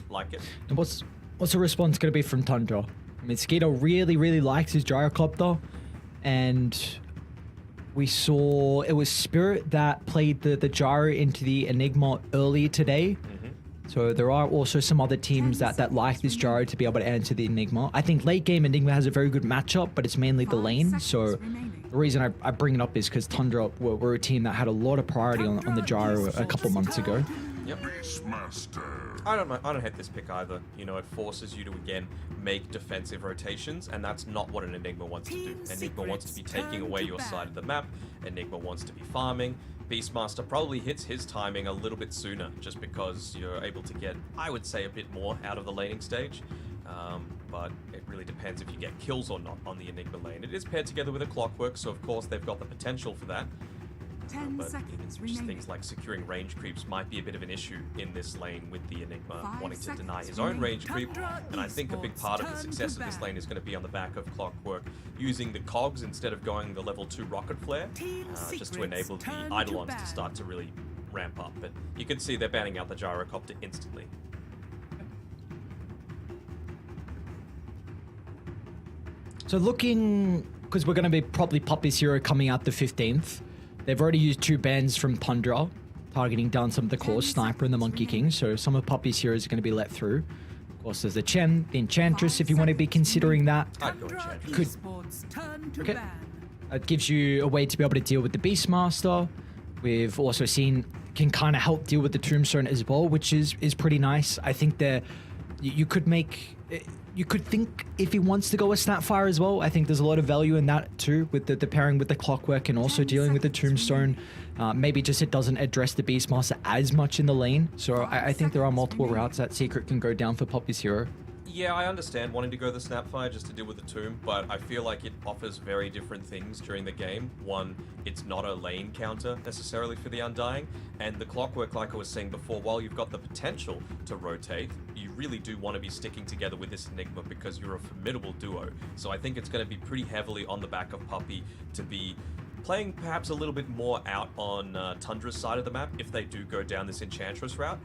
Like it. And what's the response going to be from Tundra? I mean, Skeeter really likes his Gyrocopter, and we saw it was Spirit that played the Gyro into the Enigma earlier today. So there are also some other teams that like this Gyro to be able to answer the Enigma. I think late game Enigma has a very good matchup, but it's mainly the lane. So the reason I bring it up is because Tundra were a team that had a lot of priority on the Gyro a couple months ago. Yep. I don't hate this pick either. You know, it forces you to again make defensive rotations, and that's not what an Enigma wants to do. Enigma wants to be taking away your side of the map. Enigma wants to be farming. Beastmaster probably hits his timing a little bit sooner, just because you're able to get, I would say, a bit more out of the laning stage. but it really depends if you get kills or not on the Enigma lane. It is paired together with a Clockwork, so of course they've got the potential for that. 10 but seconds just remaining. things like securing range creeps might be a bit of an issue in this lane with the Enigma 5 wanting to deny his seconds own remaining. range creep. Tundra And I think a big part of the Esports, success of turn this to lane is going to be on the back of Clockwork using the cogs instead of going the level 2 rocket flare, just to enable the Eidolons to start to really ramp up. But you can see they're banning out the Gyrocopter instantly. So looking, because we're going to be probably Puppy's Hero coming out the 15th. They've already used 2 bans from Tundra, targeting down some of the cores, Sniper and the Monkey King. So some of Puppy's Heroes are going to be let through. Of course, there's the Chen, the Enchantress, if you want to be considering that. I'd go Enchantress. Esports, turn to Okay. ban. It gives you a way to be able to deal with the Beastmaster. We've also seen can kind of help deal with the Tombstone as well, which is pretty nice. I think that you could think if he wants to go with Snapfire as well. I think there's a lot of value in that too, with the pairing with the Clockwork and also dealing with the Tombstone. Maybe just it doesn't address the Beastmaster as much in the lane. So I think there are multiple routes that Secret can go down for Puppy's Hero. Yeah, I understand wanting to go the Snapfire just to deal with the Tomb, but I feel like it offers very different things during the game. One, it's not a lane counter necessarily for the Undying, and the Clockwork, like I was saying before, while you've got the potential to rotate, you really do want to be sticking together with this Enigma because you're a formidable duo. So I think it's going to be pretty heavily on the back of Puppy to be playing perhaps a little bit more out on Tundra's side of the map if they do go down this Enchantress route,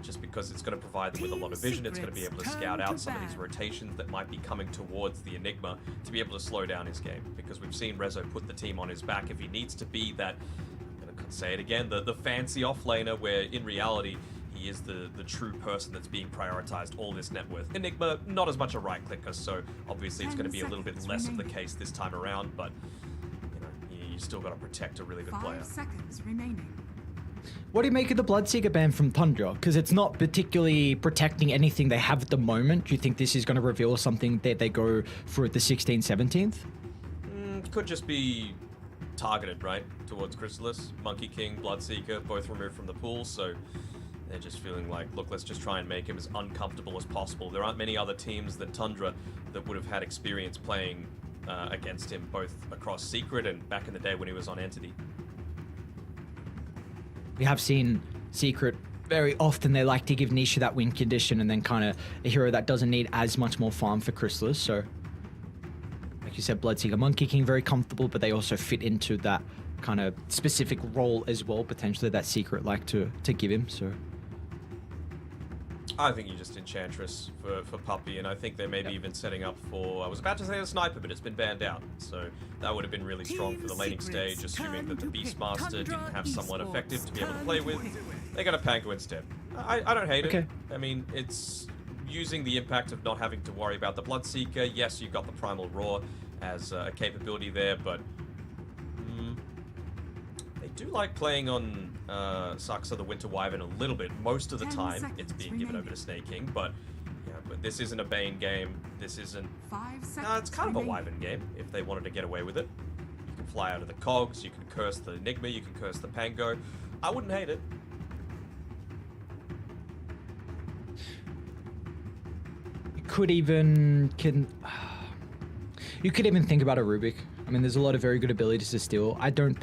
just because it's going to provide them with a lot of vision. It's going to be able to scout out some of these rotations that might be coming towards the Enigma to be able to slow down his game, because we've seen Rezo put the team on his back if he needs to be that, I'm going to say it again, the fancy offlaner, where in reality he is the true person that's being prioritized all this net worth. Enigma, not as much a right clicker, so obviously it's going to be a little bit less of the case this time around, but you still got to protect a really good player. 5 seconds remaining. What do you make of the Bloodseeker ban from Tundra? Because it's not particularly protecting anything they have at the moment. Do you think this is going to reveal something that they go for at the 16th, 17th? Could just be targeted, right, towards Chrysalis. Monkey King, Bloodseeker, both removed from the pool, so they're just feeling like, look, let's just try and make him as uncomfortable as possible. There aren't many other teams than Tundra that would have had experience playing against him, both across Secret and back in the day when he was on Entity. We have seen Secret very often. They like to give Nisha that win condition and then kind of a hero that doesn't need as much more farm for Chrysalis. So, like you said, Bloodseeker, Monkey King, very comfortable, but they also fit into that kind of specific role as well, potentially, that Secret like to give him. So I think you just Enchantress for Puppy, and I think they may be even setting up for, I was about to say a Sniper, but it's been banned out. So that would have been really strong for the laning stage, assuming that the Beastmaster didn't have someone effective to be able to play with. They got a Pango instead. I don't hate it. I mean, it's using the impact of not having to worry about the Bloodseeker. Yes, you've got the Primal Roar as a capability there, but they do like playing on Saxa the Winter Wyvern a little bit. Most of the time, it's being given over to Snake King, but this isn't a Bane game. This isn't... it's kind of a Wyvern game, if they wanted to get away with it. You can fly out of the cogs, you can curse the Enigma, you can curse the Pango. I wouldn't hate it. you could even think about a Rubik. I mean, there's a lot of very good abilities to steal. I think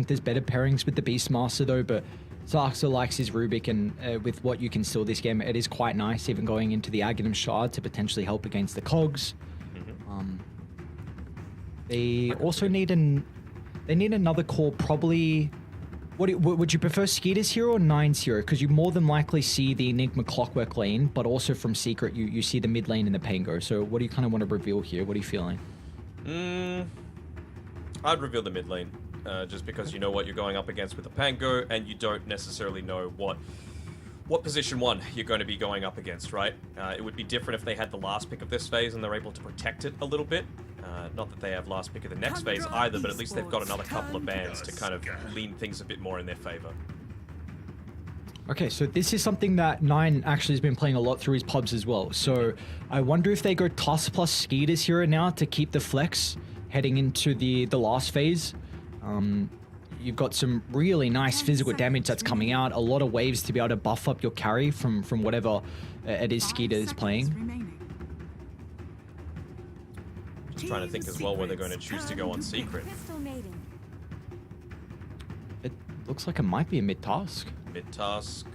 there's better pairings with the Beastmaster though, but Saxa likes his Rubik, and with what you can steal this game, it is quite nice, even going into the Aghanim Shard to potentially help against the cogs. They also need another core, probably. Would you prefer Skeeter's hero or Nine's hero? Because you more than likely see the Enigma Clockwork lane, but also from Secret you see the mid lane and the Pango. So what do you kind of want to reveal here? What are you feeling? I'd reveal the mid lane, just because you know what you're going up against with the Pango, and you don't necessarily know what position 1 you're going to be going up against, right? It would be different if they had the last pick of this phase and they're able to protect it a little bit. Not that they have last pick of the next phase either, but at least they've got another couple of bans to kind of lean things a bit more in their favor. Okay, so this is something that Nine actually has been playing a lot through his pubs as well. So I wonder if they go Tusk plus Skeeter's hero now to keep the flex heading into the last phase. You've got some really nice physical damage that's coming out, a lot of waves to be able to buff up your carry from whatever it is Skeeter is playing. trying to think as well where they're going to choose to go on Secret. It looks like it might be a mid-task. Mid-task.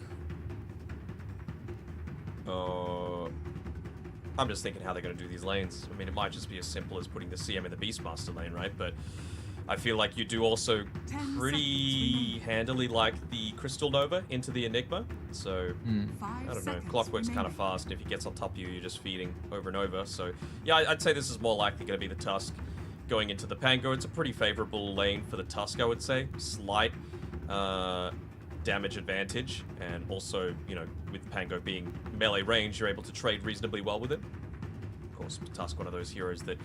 I'm just thinking how they're going to do these lanes. I mean, it might just be as simple as putting the CM in the Beastmaster lane, right? But I feel like you do also pretty handily like the Crystal Nova into the Enigma. So, I don't know. Clockwork's kind of fast, and if he gets on top of you, you're just feeding over and over. So, yeah, I'd say this is more likely going to be the Tusk going into the Pango. It's a pretty favorable lane for the Tusk, I would say. Slight damage advantage, and also, you know, with Pango being melee range, you're able to trade reasonably well with it. Of course, Tusk, one of those heroes that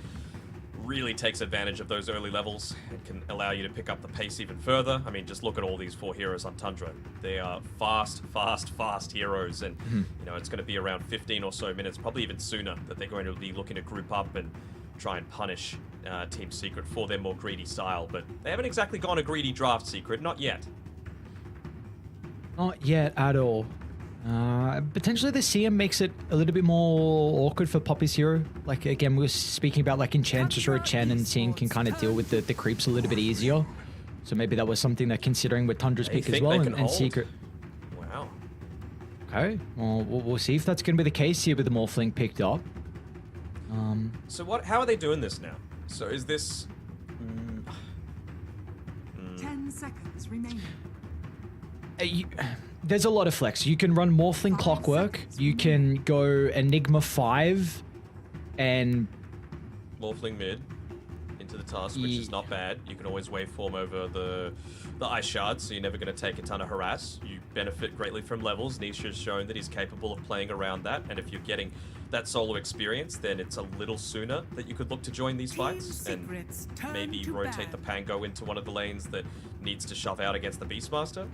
really takes advantage of those early levels and can allow you to pick up the pace even further. I mean, just look at all these 4 heroes on Tundra. They are fast heroes, and you know, it's going to be around 15 or so minutes, probably even sooner, that they're going to be looking to group up and try and punish Team Secret for their more greedy style. But they haven't exactly gone a greedy draft, Secret, not yet. Not yet at all. Potentially the CM makes it a little bit more awkward for Poppy's hero. Like, again, we were speaking about like Enchantress or a Chen, and CM can kind of deal with the creeps a little bit easier. So maybe that was something they're considering with Tundra's pick as well, and Secret. Wow. Okay, well, we'll see if that's going to be the case here with the Morphling picked up. So how are they doing this now? So is this... 10 seconds remaining. There's a lot of flex. You can run Morphling Clockwork. You can go Enigma 5 and... Morphling mid into the Tusk, which is not bad. You can always waveform over the Ice Shards, so you're never going to take a ton of harass. You benefit greatly from levels. Nisha has shown that he's capable of playing around that, and if you're getting that solo experience, then it's a little sooner that you could look to join these fights and maybe rotate the Pango into one of the lanes that needs to shove out against the Beastmaster.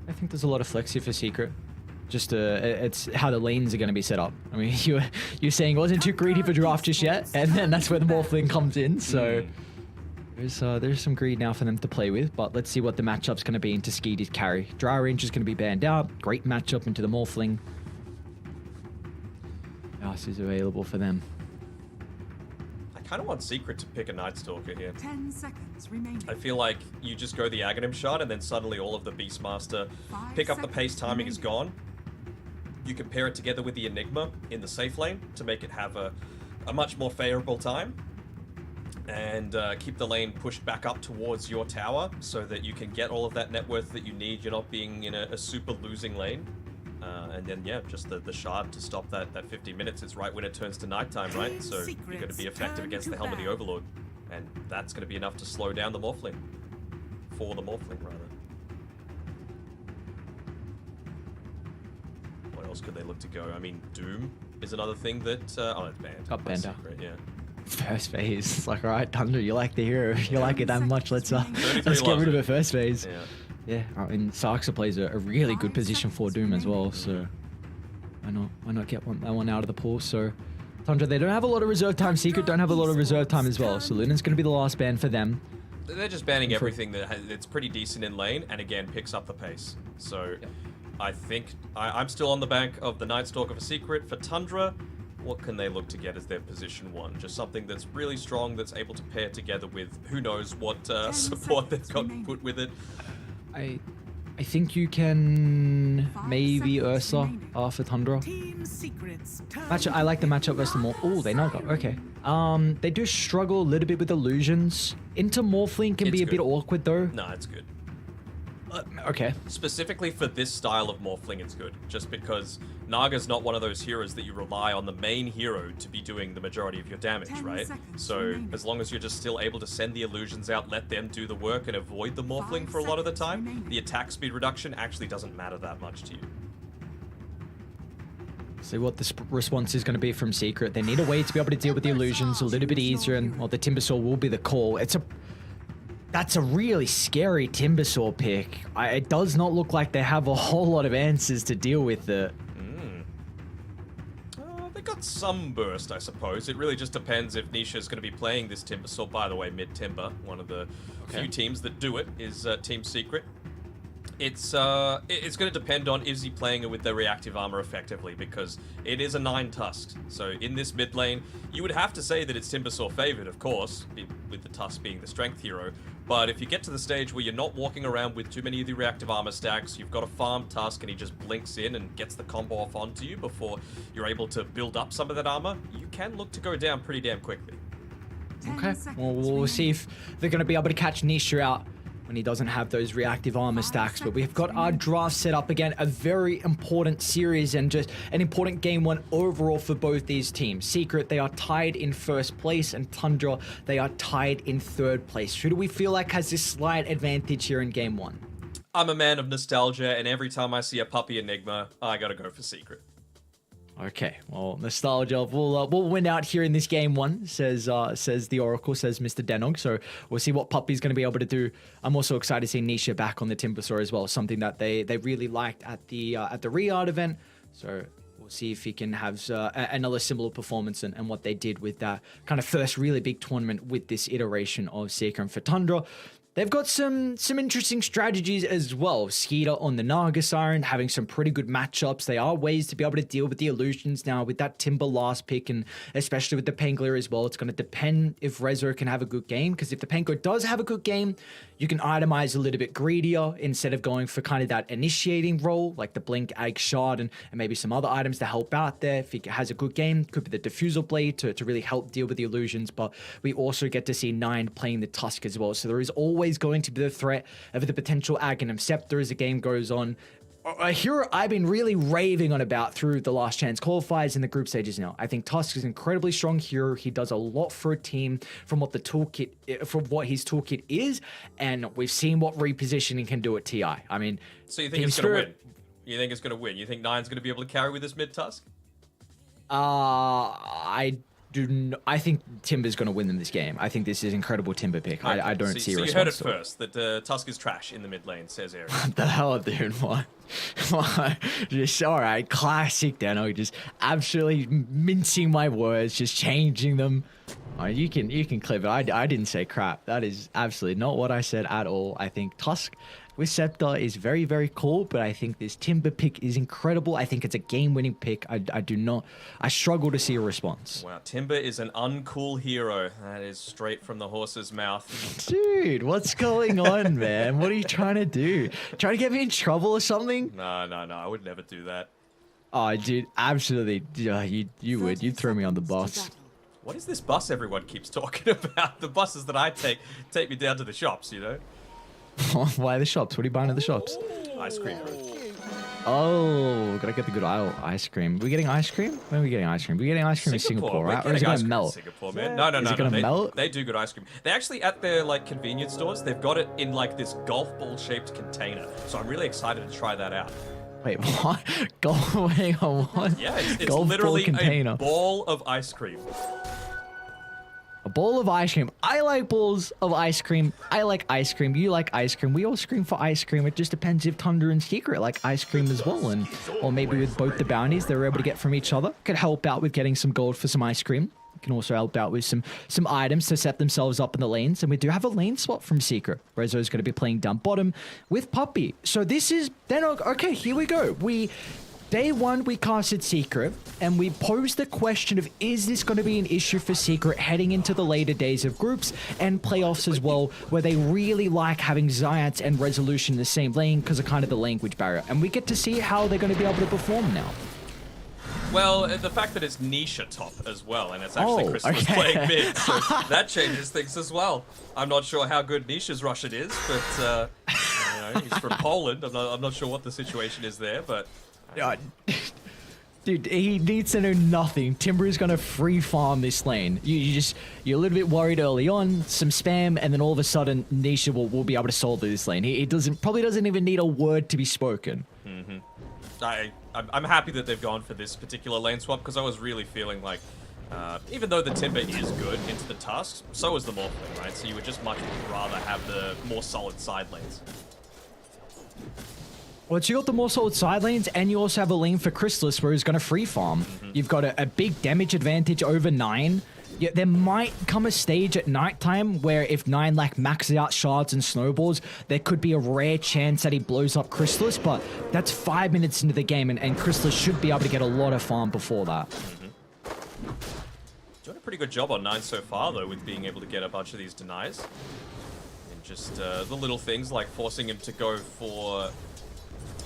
I think there's a lot of flex here for Secret. Just it's how the lanes are going to be set up. I mean, you're saying it wasn't too greedy for draft just yet, and then that's where the Morphling comes in. So there's some greed now for them to play with. But let's see what the matchup's going to be into Skeety's carry. Dry Range is going to be banned out. Great matchup into the Morphling. Gas is available for them. I kind of want Secret to pick a Night Stalker here. 10 seconds remaining. I feel like you just go the Aghanim shot, and then suddenly all of the Beastmaster pick up the pace timing is gone. You can pair it together with the Enigma in the safe lane to make it have a much more favorable time, and keep the lane pushed back up towards your tower so that you can get all of that net worth that you need. You're not being in a super losing lane. And then, yeah, just the shard to stop that 50 minutes. It's right when it turns to nighttime, right? So you're going to be effective against the Helm of the Overlord. And that's going to be enough to slow down the Morphling. For the Morphling, rather. What else could they look to go? I mean, Doom is another thing that... oh, it's banned. Got banned out. Yeah. First phase. It's like, all right, Tundra, you like the hero. You like it that much. Let's get rid of it first phase. Yeah, I mean, Sarksa plays a really good position for Doom as well, so why not get that one out of the pool? So Tundra, they don't have a lot of reserve time. Secret don't have a lot of reserve time as well, so Lunen's going to be the last ban for them. They're just banning everything that's pretty decent in lane, and again, picks up the pace. So I think I'm still on the bank of the Night Stalker for Secret. For Tundra, what can they look to get as their position 1? Just something that's really strong, that's able to pair together with who knows what support they've got put with it. I think you can maybe Ursa for Tundra. I like the matchup versus the more. Oh, they not got okay. They do struggle a little bit with illusions. Into Morphling can be a bit awkward though. No, it's good. Okay. Specifically for this style of Morphling, it's good. Just because Naga's not one of those heroes that you rely on the main hero to be doing the majority of your damage, right? So as long as you're just still able to send the illusions out, let them do the work and avoid the Morphling for a lot of the time, the attack speed reduction actually doesn't matter that much to you. See what the response is going to be from Secret. They need a way to be able to deal with the illusions a little bit easier, and well, the Timbersaw will be the call. That's a really scary Timbersaw pick. It does not look like they have a whole lot of answers to deal with it. They got some burst, I suppose. It really just depends if Nisha's going to be playing this Timbersaw. By the way, mid-Timber, one of the few teams that do it is Team Secret. It's going to depend on is he playing it with the reactive armor effectively, because it is a 9 Tusk. So in this mid lane, you would have to say that it's Timbersaw favored, of course, with the Tusk being the strength hero. But if you get to the stage where you're not walking around with too many of the reactive armor stacks, you've got a farm Tusk and he just blinks in and gets the combo off onto you before you're able to build up some of that armor, you can look to go down pretty damn quickly. Okay, well, we'll see if they're going to be able to catch Nisha out when he doesn't have those reactive armor stacks. But we've got our draft set up again, a very important series and just an important game 1 overall for both these teams. Secret, they are tied in 1st place, and Tundra, they are tied in 3rd place. Who do we feel like has this slight advantage here in game 1? I'm a man of nostalgia, and every time I see a puppy Enigma, I gotta go for Secret. Okay, well, nostalgia will win out here in this game 1, says the Oracle, says Mr. Denog. So we'll see what Puppy's going to be able to do. I'm also excited to see Nisha back on the Timbersaw as well, something that they really liked at the Riyadh event. So we'll see if he can have another similar performance and what they did with that kind of first really big tournament with this iteration of Seeker. And for Tundra, they've got some interesting strategies as well. Skeeter on the Naga Siren, having some pretty good matchups. There are ways to be able to deal with the illusions now with that Timber last pick, and especially with the Pangler as well. It's going to depend if Rezo can have a good game, because if the Pangler does have a good game, you can itemize a little bit greedier instead of going for kind of that initiating role, like the Blink, Egg, Shard, and maybe some other items to help out there. If he has a good game, could be the Diffusal Blade to really help deal with the illusions, but we also get to see 9 playing the Tusk as well. So there is always going to be the threat of the potential Aghanim Scepter as the game goes on. A hero I've been really raving on about through the last chance qualifiers in the group stages now. I think Tusk is an incredibly strong hero. He does a lot for a team from what his toolkit is, and we've seen what repositioning can do at TI. I mean, so you think it's going to win? You think it's going to win? You think Nine's going to be able to carry with this mid Tusk? I think Timber's going to win them this game. I think this is incredible Timber pick. Okay. I don't see a response. So you heard it first, that Tusk is trash in the mid lane, says Eric. What the hell, dude? What? Just, all right, classic Deno. Just absolutely mincing my words, just changing them. Oh, you can clip it. I didn't say crap. That is absolutely not what I said at all. I think Tusk with Scepter is very, very cool, but I think this Timber pick is incredible. I think it's a game-winning pick. I struggle to see a response. Wow, Timber is an uncool hero. That is straight from the horse's mouth. Dude, what's going on, man? What are you trying to do? Trying to get me in trouble or something? No, I would never do that. Oh, dude, absolutely. You would. You'd throw me on the bus. What is this bus everyone keeps talking about? The buses that I take me down to the shops, you know? Why the shops? What are you buying at the shops? Ice cream. Oh, gotta get the good ice cream. Are we getting ice cream? When are we getting ice cream? We're getting ice cream in Singapore, right? Or is it gonna melt? Singapore, man. No. Is it gonna melt? They do good ice cream. They actually, at their like convenience stores, they've got it in like this golf ball shaped container. So I'm really excited to try that out. Wait, what? Hang on, what? Yeah, it's golf literally ball container. A ball of ice cream. A bowl of ice cream. I like bowls of ice cream. I like ice cream. You like ice cream. We all scream for ice cream. It just depends if Tundra and Secret like ice cream as well. Or maybe with both the bounties they're able to get from each other. Could help out with getting some gold for some ice cream. Can also help out with some items to set themselves up in the lanes. And we do have a lane swap from Secret. Rezo is going to be playing down bottom with Puppy. So this is... Then okay, here we go. Day 1, we casted Secret, and we posed the question of, is this going to be an issue for Secret heading into the later days of groups and playoffs as well, where they really like having Zayats and Resolution in the same lane because of kind of the language barrier. And we get to see how they're going to be able to perform now. Well, the fact that it's Nisha top as well, and it's actually Crystal's playing mid, so that changes things as well. I'm not sure how good Nisha's Russian is, but he's from Poland. I'm not sure what the situation is there, but... Dude, he needs to know nothing. Timber is going to free farm this lane. You're a little bit worried early on, some spam, and then all of a sudden Nisha will be able to solve this lane. He probably doesn't even need a word to be spoken. I'm happy that they've gone for this particular lane swap, because I was really feeling like, even though the Timber is good into the Tusks, so is the Morphling, right? So you would just much rather have the more solid side lanes. Well, you got the more solid side lanes, and you also have a lane for Chrysalis where he's going to free farm. You've got a big damage advantage over 9. Yeah, there might come a stage at nighttime where if 9 like maxes out shards and snowballs, there could be a rare chance that he blows up Chrysalis, but that's 5 minutes into the game, and Chrysalis should be able to get a lot of farm before that. Doing a pretty good job on 9 so far, though, with being able to get a bunch of these denies. And just the little things like forcing him to go for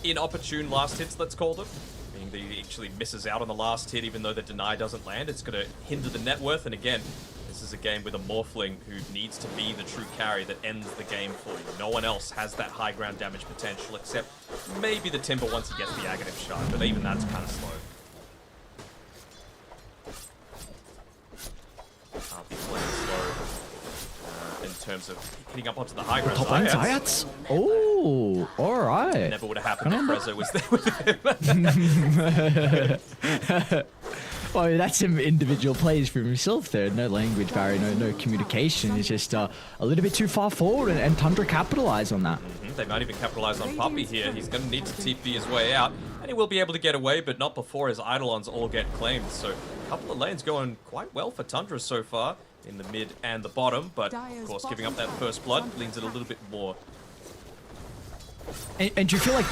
inopportune last hits, let's call them. Meaning that he actually misses out on the last hit even though the deny doesn't land. It's going to hinder the net worth. And again, this is a game with a Morphling who needs to be the true carry that ends the game for you. No one else has that high ground damage potential except maybe the Timber once he gets the Aghanim Shard, but even that's kind of slow. Can't be playing slow in terms of hitting up onto the high ground. Top lane Zayats? Oh, alright. Never would have happened if Rezo was there with him. Well, that's some individual plays for himself there. No language barrier, no communication. It's just a little bit too far forward, and Tundra capitalize on that. They might even capitalize on Puppy here. He's going to need to TP his way out, and he will be able to get away, but not before his Eidolons all get claimed. So a couple of lanes going quite well for Tundra so far in the mid and the bottom, but of course giving up that first blood leans it a little bit more. And do you feel like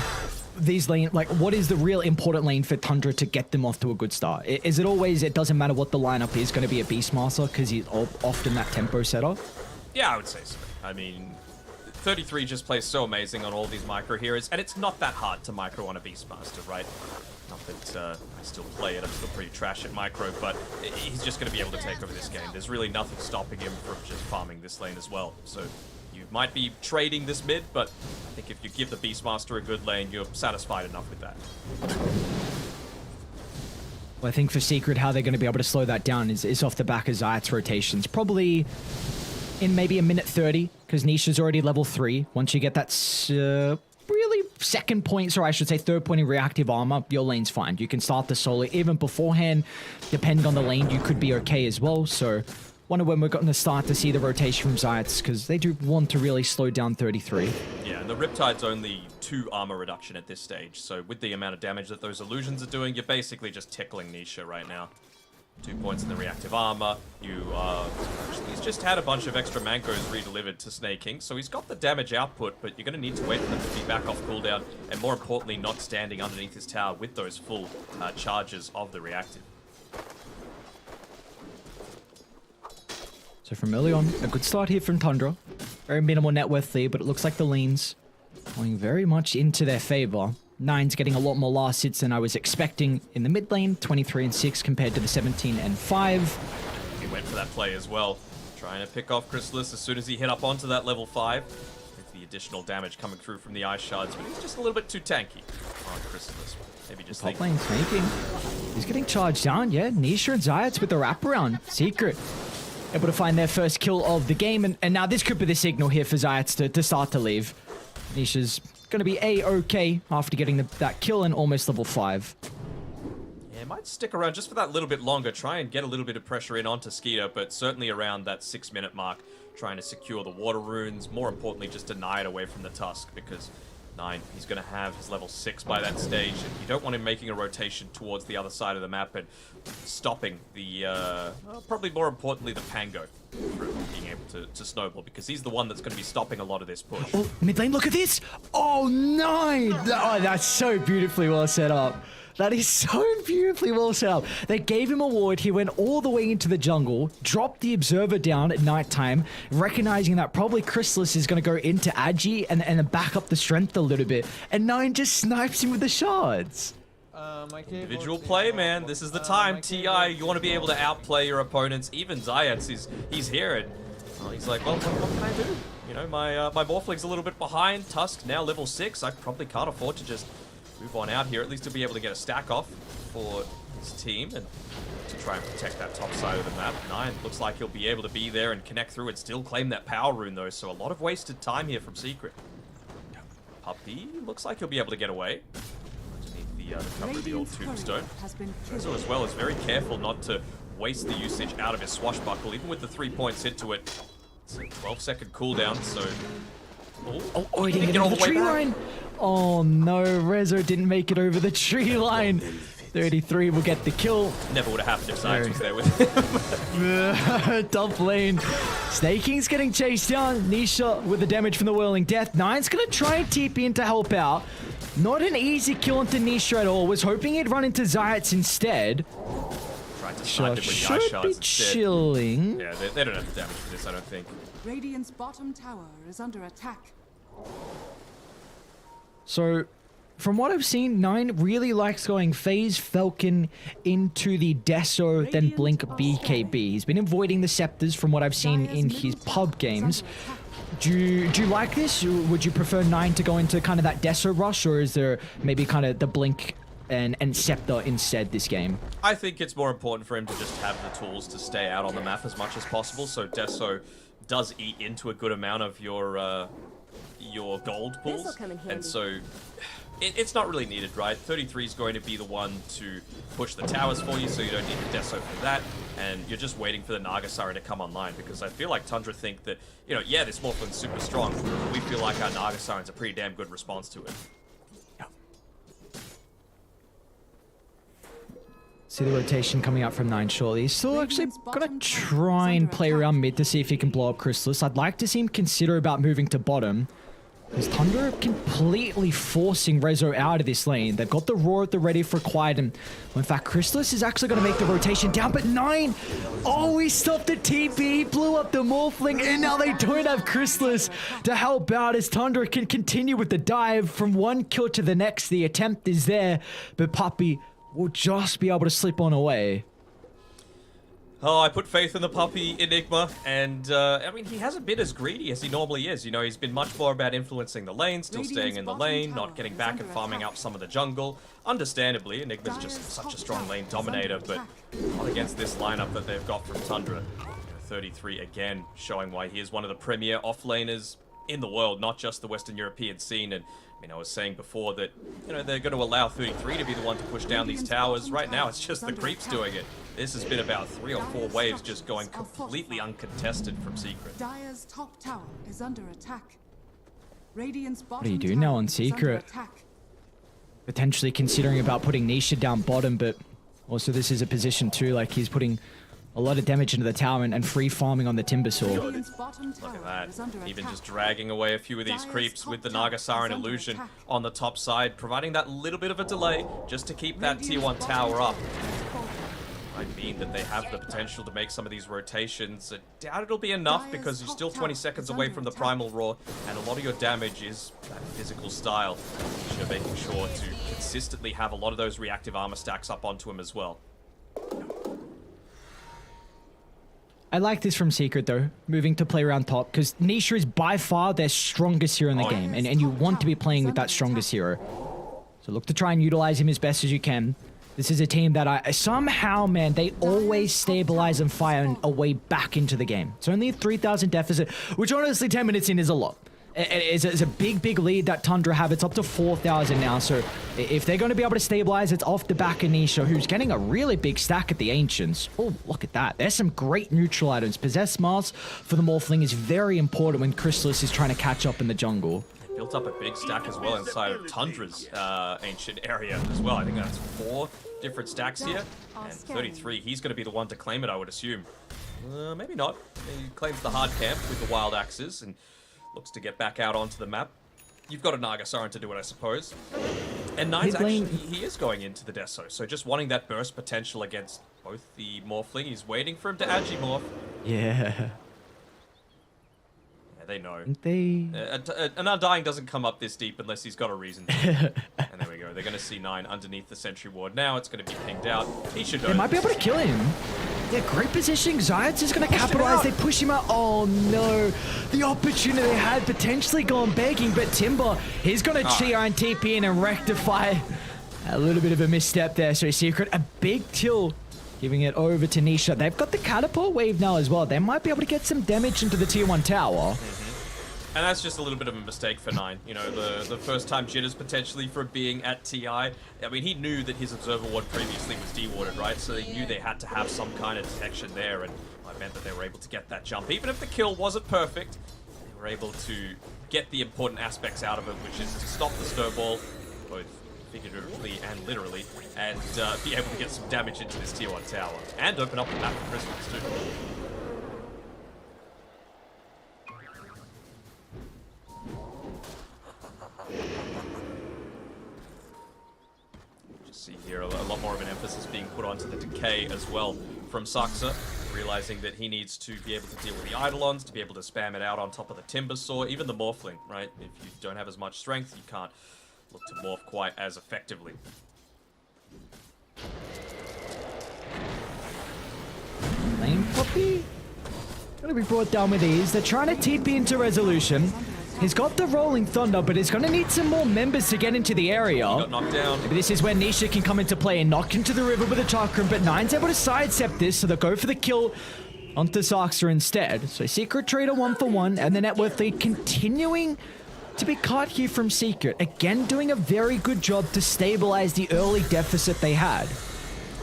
these lane, like what is the real important lane for Tundra to get them off to a good start? Is it always, it doesn't matter what the lineup is, going to be a Beastmaster because he's often that tempo setter? Yeah, I would say so. I mean, 33 just plays so amazing on all these micro heroes, and it's not that hard to micro on a Beastmaster, right? Not that I still play it, I'm still pretty trash at micro, but he's just going to be able to take over this game. There's really nothing stopping him from just farming this lane as well. So you might be trading this mid, but I think if you give the Beastmaster a good lane, you're satisfied enough with that. Well, I think for Secret, how they're going to be able to slow that down is off the back of Zayat's rotations. Probably in maybe a minute 30, because Nisha's already level 3. Once you get that really second point, or I should say third point in reactive armor, your lane's fine. You can start the solo. Even beforehand, depending on the lane, you could be okay as well. So wonder when we're going to start to see the rotation from Zayats, because they do want to really slow down 33. Yeah, and the Riptide's only 2 armor reduction at this stage, so with the amount of damage that those illusions are doing, you're basically just tickling Nisha right now. 2 points in the reactive armor. He's just had a bunch of extra Mankos redelivered to Snake King, so he's got the damage output, but you're going to need to wait for them to be back off cooldown, and more importantly, not standing underneath his tower with those full charges of the reactive. So from early on, a good start here from Tundra. Very minimal net worth lead, but it looks like the lanes going very much into their favor. 9's getting a lot more last hits than I was expecting in the mid lane, 23 and 6 compared to the 17 and 5. He went for that play as well, trying to pick off Chrysalis as soon as he hit up onto that level 5. With the additional damage coming through from the ice shards, but he's just a little bit too tanky on Chrysalis. Maybe just Top lane snaking. He's getting charged down, yeah. Nisha and Zayats with the wraparound. Secret able to find their first kill of the game, and now this could be the signal here for Zayats to start to leave. Nisha's going to be A-okay after getting that kill and almost level 5. Yeah, might stick around just for that little bit longer, try and get a little bit of pressure in onto Skeeter, but certainly around that 6-minute mark, trying to secure the water runes, more importantly just deny it away from the Tusk, because 9, he's going to have his level 6 by that stage, and you don't want him making a rotation towards the other side of the map and stopping the, probably more importantly, the Pango from being able to snowball, because he's the one that's going to be stopping a lot of this push. Oh, mid lane, look at this! Oh, 9! Oh, that's so beautifully well set up. That is so beautifully well set up. They gave him a ward. He went all the way into the jungle, dropped the observer down at nighttime, recognizing that probably Chrysalis is going to go into Agi and back up the strength a little bit. And 9 just snipes him with the shards. Individual play, man. This is the time. TI, you want to be able to outplay your opponents. Even Zayats, he's here, and he's like, well, what can I do? You know, my Morphling's a little bit behind. Tusk now level 6. I probably can't afford to just move on out here. At least to be able to get a stack off for his team and to try and protect that top side of the map. 9 looks like he'll be able to be there and connect through and still claim that power rune, though. So a lot of wasted time here from Secret. Puppy looks like he'll be able to get away the cover of the old tombstone. Rezo as well is very careful not to waste the usage out of his swashbuckle, even with the 3 points into it. It's a 12-second cooldown, so... he didn't get all the tree line. Oh no, Rezo didn't make it over the tree line. 33 will get the kill. Never would have happened if Science was there with him. Top lane. Snaking's getting chased down. Nisha with the damage from the Whirling Death. Nine's going to try and TP in to help out. Not an easy kill into Nisha at all. Was hoping he'd run into Zayats instead. Tried to snipe him with the ice Should shards be instead. chilling. Yeah, they don't have the damage for this, I don't think. Radiant's bottom tower is under attack. So, from what I've seen, Nine really likes going Phase Falcon into the Deso, then Blink BKB. He's been avoiding the Scepters from what I've seen in his pub games. Do you like this? Would you prefer Nine to go into kind of that Deso rush, or is there maybe kind of the Blink and Scepter instead this game? I think it's more important for him to just have the tools to stay out on the map as much as possible, so Deso does eat into a good amount of your gold pools, and so it's not really needed, right? 33 is going to be the one to push the towers for you, so you don't need the Deso for that, and you're just waiting for the Naga Siren to come online, because I feel like Tundra think that, you know, yeah, this Morphlin's super strong, but we feel like our Naga Siren's a pretty damn good response to it. See the rotation coming out from Nine shortly. He's still actually gonna try and play around mid to see if he can blow up Chrysalis. I'd like to see him consider about moving to bottom, because Tundra completely forcing Rezo out of this lane. They've got the Roar at the ready for Quiet, and in fact, Chrysalis is actually going to make the rotation down, but Nine, oh, he stopped the TP, blew up the Morphling, and now they don't have Chrysalis to help out as Tundra can continue with the dive from one kill to the next. The attempt is there, but Puppey will just be able to slip on away. Oh, I put faith in the puppy, Enigma, and, I mean, he hasn't been as greedy as he normally is. You know, he's been much more about influencing the lane, still staying in the lane, not getting back and farming up some of the jungle. Understandably, Enigma's just such a strong lane dominator, but not against this lineup that they've got from Tundra. 33 again, showing why he is one of the premier off-laners in the world, not just the Western European scene. And I mean, I was saying before that, you know, they're going to allow 33 to be the one to push down these towers. Right now, it's just the creeps doing it. This has been about 3 or 4 waves just going completely uncontested from Secret. Dire's top tower is under attack. Radiant's bottom What do you do now on Secret? Potentially considering about putting Nisha down bottom, but also this is a position too, like he's putting a lot of damage into the tower and free farming on the Timbersaw. Look at that. Even just dragging away a few of these creeps with the Naga Siren illusion on the top side, providing that little bit of a delay just to keep that tier 1 tower up. I mean that they have the potential to make some of these rotations. I doubt it'll be enough because you're still 20 seconds away from the Primal Roar, and a lot of your damage is that physical style. You're making sure to consistently have a lot of those reactive armor stacks up onto him as well. I like this from Secret though, moving to play around top, because Nisha is by far their strongest hero in the game, and you want to be playing with that strongest hero. So look to try and utilize him as best as you can. This is a team that somehow, man, they always stabilize and fire a way back into the game. It's only a 3,000 deficit, which honestly 10 minutes in is a lot. It's a big lead that Tundra have. It's up to 4,000 now, so if they're going to be able to stabilize, it's off the back of Nisha, who's getting a really big stack at the Ancients. Oh, look at that. There's some great neutral items. Possess Mask for the Morphling is very important when Chrysalis is trying to catch up in the jungle. Built up a big stack as well inside of Tundra's ancient area as well. I think that's 4 different stacks here. And 33, he's going to be the one to claim it, I would assume. Maybe not. He claims the hard camp with the wild axes and looks to get back out onto the map. You've got a Naga Siren to do it, I suppose. And Nine's actually, he is going into the Deso, so just wanting that burst potential against both the Morphling. He's waiting for him to Agimorph. Yeah. They know. They... an Undying doesn't come up this deep unless he's got a reason to. And there we go. They're going to see 9 underneath the Sentry Ward. Now it's going to be pinged out. He should know. They might be able to kill him. Yeah, great positioning. Zayats is going to capitalize. They push him out. Oh, no. The opportunity they had potentially gone begging, but Timber, he's going to TR and TP in and rectify a little bit of a misstep there. So Secret, a big tilt. Giving it over to Nisha. They've got the catapult wave now as well. They might be able to get some damage into the tier 1 tower. And that's just a little bit of a mistake for 9. You know, the first time jitters potentially for being at TI. I mean, he knew that his Observer Ward previously was dewarded, right? So they knew they had to have some kind of detection there, and I meant that they were able to get that jump. Even if the kill wasn't perfect, they were able to get the important aspects out of it, which is to stop the snowball, both figuratively and literally, and be able to get some damage into this tier 1 tower. And open up the map for Crystals too. Just see here a lot more of an emphasis being put onto the decay as well from Saxa, realizing that he needs to be able to deal with the Eidolons, to be able to spam it out on top of the Timber Saw, even the Morphling, right? If you don't have as much strength, you can't look to morph quite as effectively. Lane Puppy gonna be brought down with ease. They're trying to TP into Resolution. He's got the Rolling Thunder, but he's gonna need some more members to get into the area. He got knocked down. Maybe this is where Nisha can come into play and knock into the river with a Chakram, but Nine's able to sidestep this, so they'll go for the kill onto Saxa instead. So Secret Trader 1-for-1, and the net worth lead continuing to be cut here from Secret. Again, doing a very good job to stabilize the early deficit they had.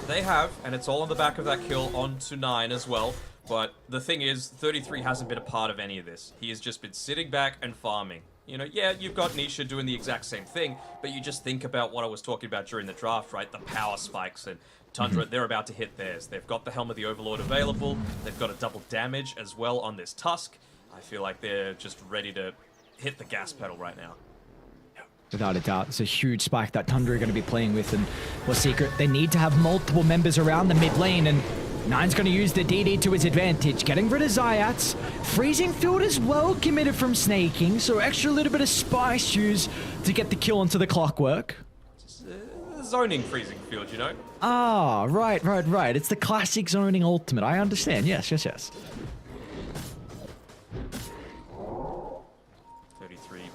They have, and it's all on the back of that kill onto 9 as well. But the thing is, 33 hasn't been a part of any of this. He has just been sitting back and farming. You know, yeah, you've got Nisha doing the exact same thing, but you just think about what I was talking about during the draft, right? The power spikes, and Tundra, they're about to hit theirs. They've got the Helm of the Overlord available. They've got a double damage as well on this Tusk. I feel like they're just ready to hit the gas pedal right now. Without a doubt, it's a huge spike that Tundra are going to be playing with, and for Secret, they need to have multiple members around the mid lane, and Nine's going to use the DD to his advantage, getting rid of Zayats. Freezing Field is well committed from snaking, so extra little bit of spice used to get the kill onto the Clockwork. Zoning Freezing Field, you know? Ah, right. It's the classic zoning ultimate. I understand. Yes. 33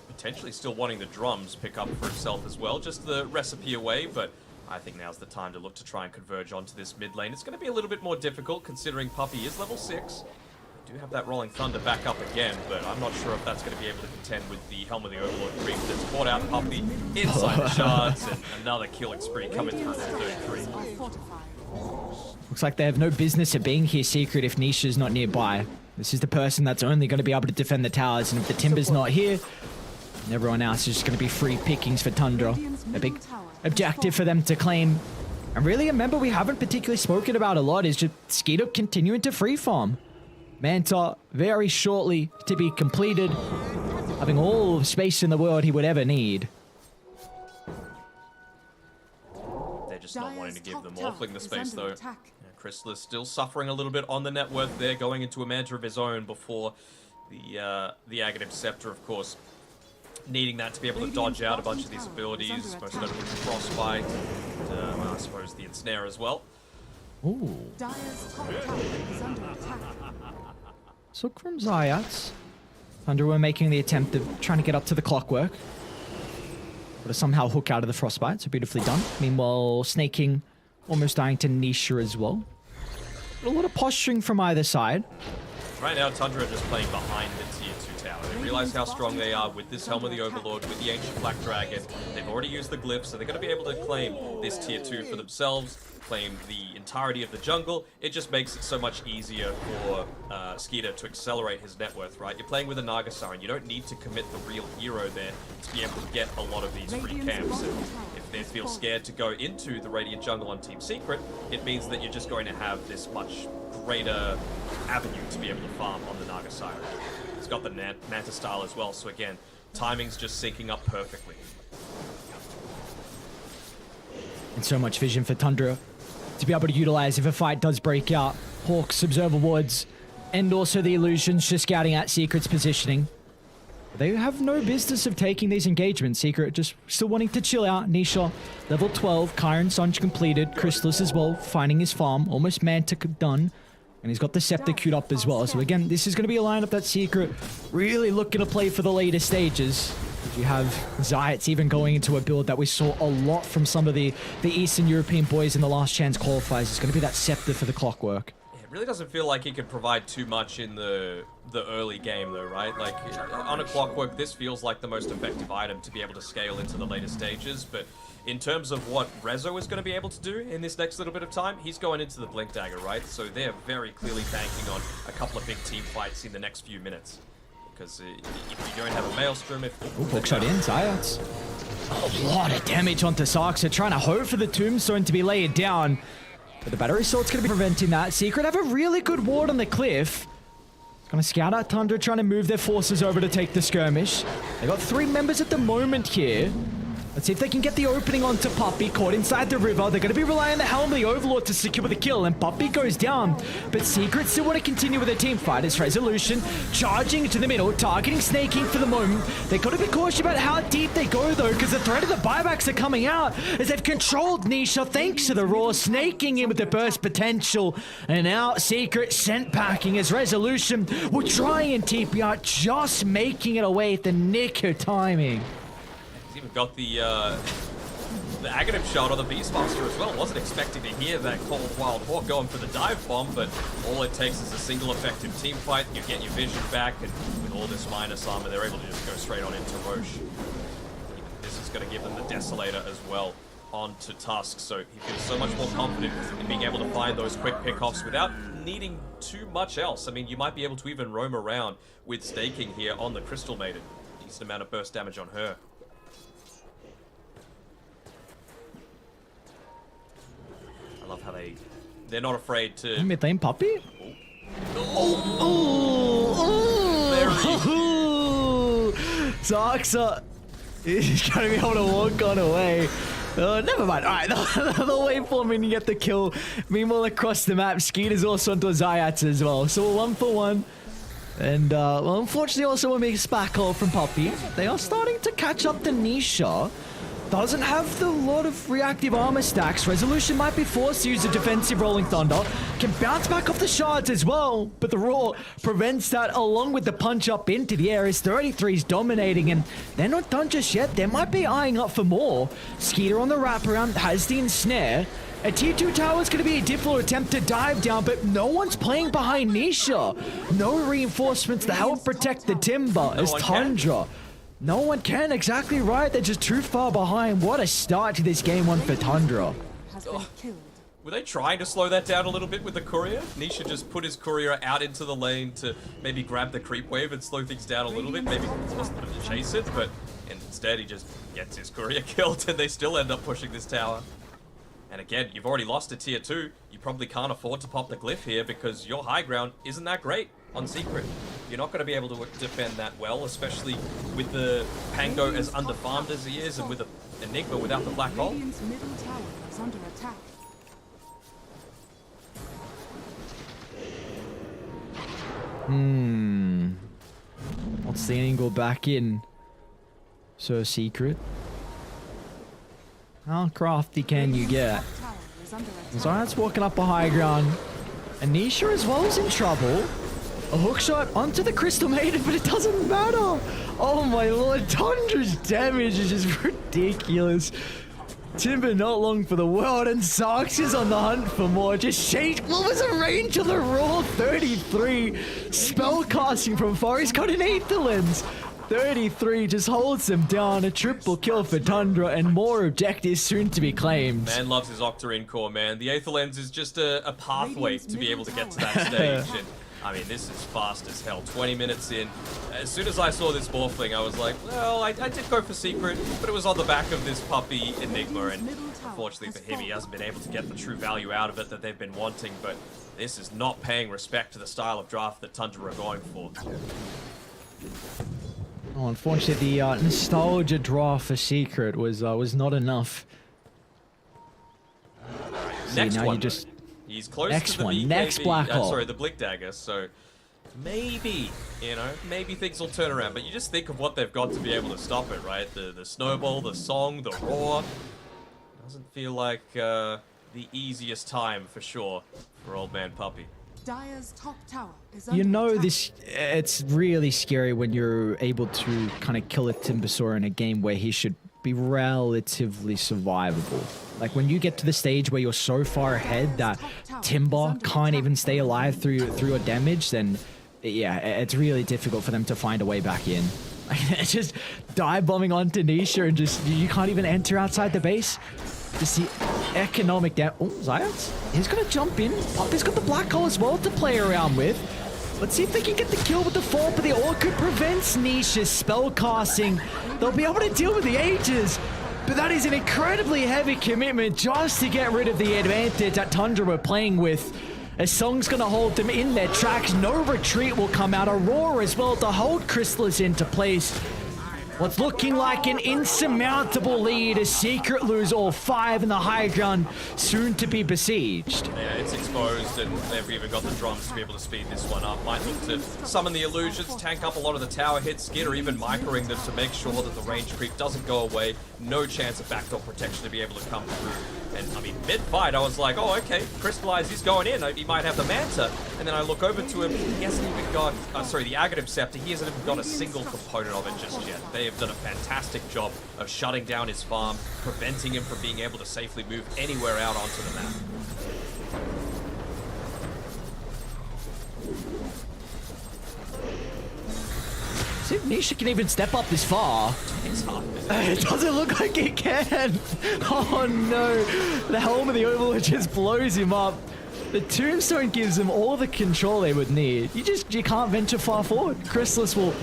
potentially still wanting the drums pick up for himself as well, just the recipe away, but I think now's the time to look to try and converge onto this mid lane. It's going to be a little bit more difficult considering Puppy is level 6. We do have that Rolling Thunder back up again, but I'm not sure if that's going to be able to contend with the Helm of the Overlord creep that's caught out Puppy inside the shards, and another killing spree coming through from 33. Looks like they have no business of being here, Secret, if Nisha's not nearby. This is the person that's only going to be able to defend the towers, and if the Timber's not here, everyone else is just going to be free pickings for Tundra. A big objective for them to claim. And really, a member we haven't particularly spoken about a lot is just Skeeter continuing to free farm. Manta very shortly to be completed, having all the space in the world he would ever need. They're just not wanting to give the Morphling the space though. Crystal is still suffering a little bit on the net worth there, going into a Manta of his own before the Aghanim Scepter, of course. Needing that to be able to dodge out a bunch of these abilities, most notably the Frostbite, and well, I suppose the Ensnare as well. Ooh. So from Zayats, Thunder were making the attempt of trying to get up to the Clockwork, but to somehow hook out of the Frostbite, so beautifully done. Meanwhile, snaking, almost dying to Nisha as well. A lot of posturing from either side. Right now, Tundra are just playing behind the tier 2 tower. They realize how strong they are with this Helm of the Overlord, with the Ancient Black Dragon. They've already used the glyphs, so they're going to be able to claim this tier 2 for themselves, claim the entirety of the jungle. It just makes it so much easier for Skeeter to accelerate his net worth, right? You're playing with a Naga Siren. You don't need to commit the real hero there to be able to get a lot of these free camps. And if they feel scared to go into the Radiant Jungle on Team Secret, it means that you're just going to have this much greater avenue to be able to farm on the Naga Siren. It's got the Manta style as well, so again, timing's just syncing up perfectly. And so much vision for Tundra to be able to utilize if a fight does break out. Hawks, Observer Wards, and also the Illusions just scouting out Secret's positioning. They have no business of taking these engagements. Secret just still wanting to chill out. Nisha, level 12, Kyron Sunj completed. Chrysalis as well, finding his farm, almost Manta done. And he's got the Scepter queued up as well. So again, this is going to be a lineup that Secret really looking to play for the later stages. You have Zayats even going into a build that we saw a lot from some of the Eastern European boys in the last chance qualifiers. It's going to be that Scepter for the Clockwork. Yeah, it really doesn't feel like he can provide too much in the early game though, right? Like on a Clockwork, this feels like the most effective item to be able to scale into the later stages, but in terms of what Rezo is going to be able to do in this next little bit of time, he's going into the Blink Dagger, right? So they're very clearly banking on a couple of big team fights in the next few minutes. Because if you don't have a Maelstrom, if... Hook shot in, Zayats. A lot of damage onto Sarksa, trying to hope for the Tombstone to be laid down. But the Battery Sword's going to be preventing that. Secret have a really good ward on the cliff. It's going to scout out Tundra, trying to move their forces over to take the skirmish. They got 3 members at the moment here. Let's see if they can get the opening onto Puppy, caught inside the river. They're going to be relying on the Helm of the Overlord to secure the kill, and Puppy goes down. But Secret still want to continue with their team fight. It's Resolution charging into the middle, targeting Snaking for the moment. They've got to be cautious about how deep they go, though, because the threat of the buybacks are coming out as they've controlled Nisha thanks to the Raw, snaking in with the burst potential. And now Secret sent packing as Resolution will try and TP out, just making it away at the nick of timing. He's even got the Aghanim shot on the Beastmaster as well. Wasn't expecting to hear that Cold Wild Hawk going for the dive bomb, but all it takes is a single effective team fight. You get your vision back, and with all this minus armor, they're able to just go straight on into Roche. This is going to give them the Desolator as well onto Tusk, so he feels so much more confident in being able to find those quick pickoffs without needing too much else. I mean, you might be able to even roam around with staking here on the Crystal Maiden. Decent amount of burst damage on her. I love how they're not afraid to... Mid lane Puppy? Sarksa is going to be able to walk on away. Never mind. All right, they'll wait for him and get the kill. Meanwhile, across the map, Skeeter's also onto Zayats as well. So 1 for 1. And, well, unfortunately, also a big spackle from Puppy. They are starting to catch up to Nisha. Doesn't have the lot of reactive armor stacks. Resolution might be forced to use a defensive Rolling Thunder. Can bounce back off the shards as well, but the Raw prevents that along with the punch up into the air as 33's dominating, and they're not done just yet. They might be eyeing up for more. Skeeter on the wraparound has the ensnare. A tier 2 tower is going to be a difficult attempt to dive down, but no one's playing behind Nisha. No reinforcements to help protect the Timber as Tundra. No one can, exactly right. They're just too far behind. What a start to this game 1 for Tundra. Were they trying to slow that down a little bit with the courier? Nisha just put his courier out into the lane to maybe grab the creep wave and slow things down a little bit. Maybe force them to chase it, but instead he just gets his courier killed and they still end up pushing this tower. And again, you've already lost a tier 2. You probably can't afford to pop the glyph here because your high ground isn't that great on Secret. You're not going to be able to defend that well, especially with the Pango as underfarmed as he is and with the Enigma without the black hole. Radiant's middle tower is under attack. What's the angle back in? So Secret. How crafty can you get? Zion's walking up a high ground. Anisha as well is in trouble. A hookshot onto the Crystal Maiden, but it doesn't matter. Oh my lord, Tundra's damage is just ridiculous. Timber not long for the world, and Sarks is on the hunt for more. Just shade. What was the range of the Raw? 33. Spell casting from far. He's got an Aether Lens. 33 just holds them down. A triple kill for Tundra, and more objectives soon to be claimed. Man loves his Octarine core, man. The Aether Lens is just a pathway to be able to get to that stage. And I mean, this is fast as hell. 20 minutes in. As soon as I saw this morphling, I was like, well, I did go for Secret, but it was on the back of this Puppy Enigma, and unfortunately for him, he hasn't been able to get the true value out of it that they've been wanting, but this is not paying respect to the style of draft that Tundra are going for. Oh, unfortunately, the nostalgia draw for Secret was not enough. Next now one, you just he's close next to the one, BKB, next black hole. sorry, the Blick Dagger, so maybe, maybe things will turn around, but you just think of what they've got to be able to stop it, right? The snowball, the song, the roar. Doesn't feel like the easiest time for sure for old man Puppy. Dire's top tower is You under know attack. this, it's really scary when you're able to kind of kill a Timbersaur in a game where he should be relatively survivable. Like when you get to the stage where you're so far ahead that Timber can't even stay alive through your damage, then yeah, it's really difficult for them to find a way back in. It's just dive bombing onto Nisha and just, you can't even enter outside the base. Just the economic damage. Oh, Zayats, he's gonna jump in. Puppy's got the black hole as well to play around with. Let's see if they can get the kill with the fall, but the Orchid prevents Nisha's spell casting. They'll be able to deal with the Aegis, but that is an incredibly heavy commitment just to get rid of the advantage that Tundra were playing with. A song's gonna hold them in their tracks. No retreat will come out. Aurora as well to hold Chrysalis into place. What's looking like an insurmountable lead as Secret lose all 5 in the high ground, soon to be besieged. Yeah, it's exposed, and they've even got the drums to be able to speed this one up. Might look to summon the illusions, tank up a lot of the tower hits, Skid, or even microing them to make sure that the range creep doesn't go away. No chance of backdoor protection to be able to come through. And I mean, mid-fight, I was like, oh, okay, Crystallize is going in. He might have the Manta. And then I look over to him. He hasn't even got, sorry, the Aghanim Scepter. He hasn't even got a single component of it just yet. They have done a fantastic job of shutting down his farm, preventing him from being able to safely move anywhere out onto the map. See if Nisha can even step up this far. It's hard. It doesn't look like it can. Oh no. The Helm of the Overlord just blows him up. The Tombstone gives them all the control they would need. You can't venture far forward. Chrysalis will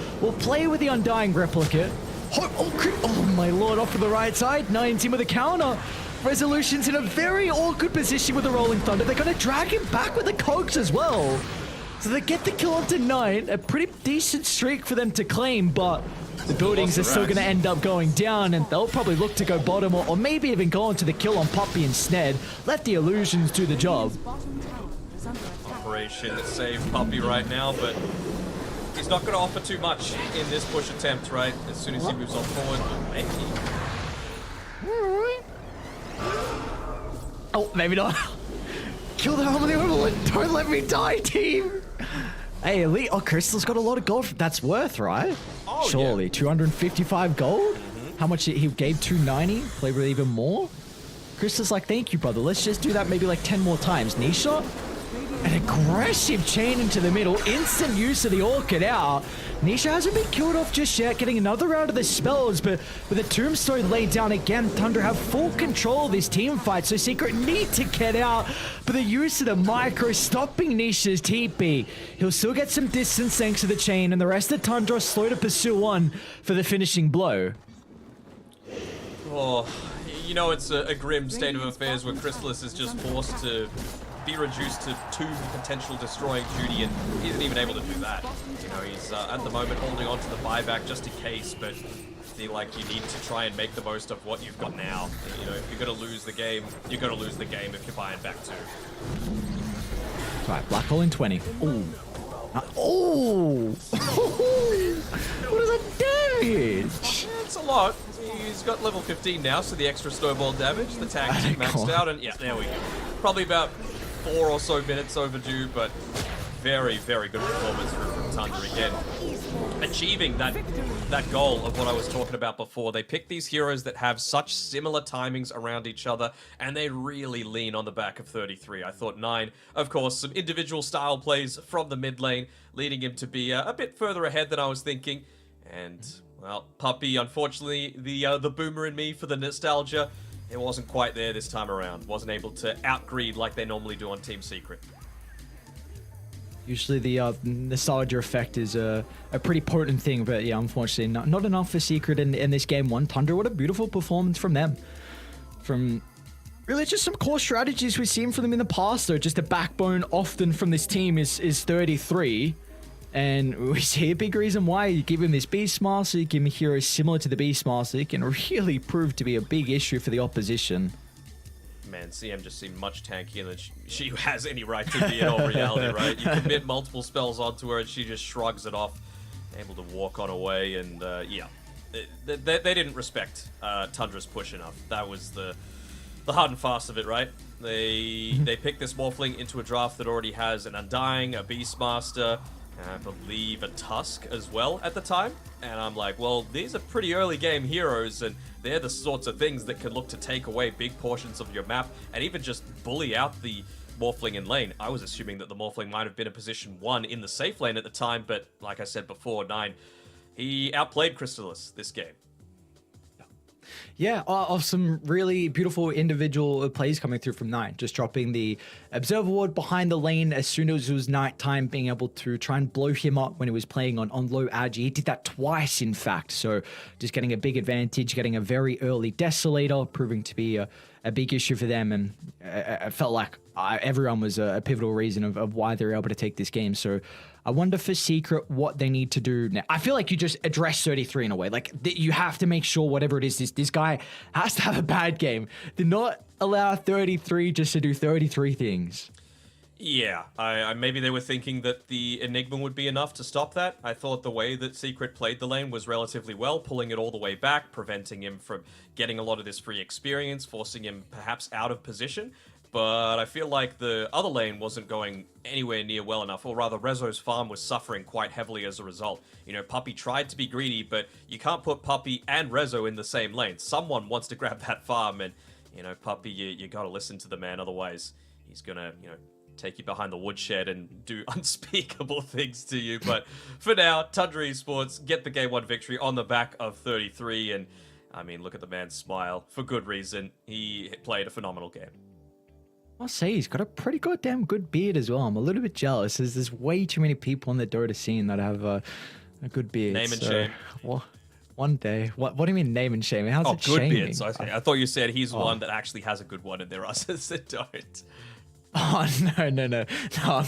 play with the Undying Replicate. Oh my lord, off to the right side. 19 with a counter. Resolution's in a very awkward position with the Rolling Thunder. They're going to drag him back with the Cogs as well. So they get the kill onto 9. A pretty decent streak for them to claim, but the buildings are still going to end up going down, and they'll probably look to go bottom or maybe even go into the kill on Puppey instead. Let the illusions do the job. Operation save Puppey right now, but he's not going to offer too much in this push attempt, right? As soon as he moves on forward, maybe. Oh, maybe not. Kill the Helm of the Overlord. Don't let me die, team. Hey, Elite. Oh, Crystal's got a lot of gold. That's worth, right? Oh, surely. Yeah. 255 gold? How much he gave? 290? Played with even more? Crystal's like, thank you, brother. Let's just do that maybe like 10 more times. Nisha? An aggressive chain into the middle. Instant use of the Orchid out. Nisha hasn't been killed off just yet. Getting another round of the spells, but with a Tombstone laid down again, Tundra have full control of this team fight, so Secret need to get out. But the use of the micro stopping Nisha's TP. He'll still get some distance thanks to the chain, and the rest of Tundra slow to pursue on for the finishing blow. Oh, you know, it's a grim state of affairs where Chrysalis is just forced to be reduced to 2 potential destroying duty, and he isn't even able to do that. You know, he's at the moment holding on to the buyback just in case, but I feel like you need to try and make the most of what you've got now. You know, if you're going to lose the game, you're going to lose the game if you're buying back 2. Right, black hole in 20. Ooh. Oh! What is that damage? It's a lot. He's got level 15 now, so the extra snowball damage, the tag maxed out, and yeah, there we go. Probably about 4 or so minutes overdue, but very, very good performance from Tundra again. Achieving that goal of what I was talking about before. They pick these heroes that have such similar timings around each other, and they really lean on the back of 33. I thought 9, of course, some individual style plays from the mid lane, leading him to be a bit further ahead than I was thinking. And, well, Puppey, unfortunately, the boomer in me for the nostalgia, it wasn't quite there this time around. Wasn't able to outgreed like they normally do on Team Secret. Usually the nostalgia effect is a pretty potent thing, but yeah, unfortunately not enough for Secret in this game 1. Tundra, what a beautiful performance from them. From really just some core strategies we've seen from them in the past, though. Just the backbone often from this team is 33. And we see a big reason why. You give him this Beastmaster, you give him heroes similar to the Beastmaster, it can really prove to be a big issue for the opposition. Man, CM just seemed much tankier than she has any right to be in all reality, right? You commit multiple spells onto her and she just shrugs it off, able to walk on away, and yeah. They didn't respect Tundra's push enough. That was the hard and fast of it, right? They picked this Morphling into a draft that already has an Undying, a Beastmaster, and I believe a Tusk as well at the time. And I'm like, well, these are pretty early game heroes, and they're the sorts of things that can look to take away big portions of your map and even just bully out the Morphling in lane. I was assuming that the Morphling might have been in position 1 in the safe lane at the time, but like I said before, 9, he outplayed Crystallis this game. Yeah, of some really beautiful individual plays coming through from Nine. Just dropping the Observer Ward behind the lane as soon as it was nighttime, being able to try and blow him up when he was playing on low agi. He did that twice, in fact. So just getting a big advantage, getting a very early Desolator, proving to be a big issue for them. And I felt like everyone was a pivotal reason of why they were able to take this game. So I wonder for Secret what they need to do now. I feel like you just address 33 in a way. Like, you have to make sure whatever it is, this guy has to have a bad game. Do not allow 33 just to do 33 things. Yeah, I maybe they were thinking that the Enigma would be enough to stop that. I thought the way that Secret played the lane was relatively well, pulling it all the way back, preventing him from getting a lot of this free experience, forcing him perhaps out of position. But I feel like the other lane wasn't going anywhere near well enough, or rather Rezo's farm was suffering quite heavily as a result. You know, Puppey tried to be greedy, but you can't put Puppey and Rezo in the same lane. Someone wants to grab that farm, and, you know, Puppey, you gotta listen to the man, otherwise he's gonna, you know, take you behind the woodshed and do unspeakable things to you. But for now, Tundra Esports get the Game 1 victory on the back of 33, and, I mean, look at the man's smile. For good reason. He played a phenomenal game. I'll say he's got a pretty goddamn good beard as well. I'm a little bit jealous. There's way too many people in the Dota scene that have a good beard. Name and shame. Well, one day. What do you mean name and shame? How's it good shaming? beards. I thought you said he's one that actually has a good one, and there are others that don't. Oh, no. No,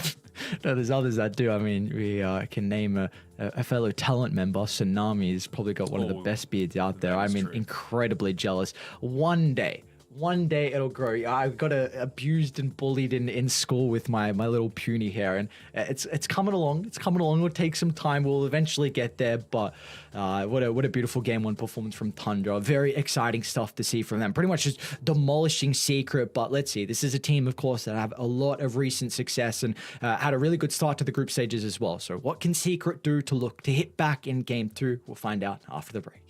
there's others that do. I mean, we can name a fellow talent member. Tsunami has probably got one of the best beards out there. I mean, incredibly jealous. One day it'll grow. I got abused and bullied in school with my little puny hair, and it's coming along. It's coming along. It'll take some time. We'll eventually get there. But what a beautiful Game 1 performance from Tundra. Very exciting stuff to see from them. Pretty much just demolishing Secret. But let's see. This is a team, of course, that have a lot of recent success and had a really good start to the group stages as well. So what can Secret do to hit back in Game 2? We'll find out after the break.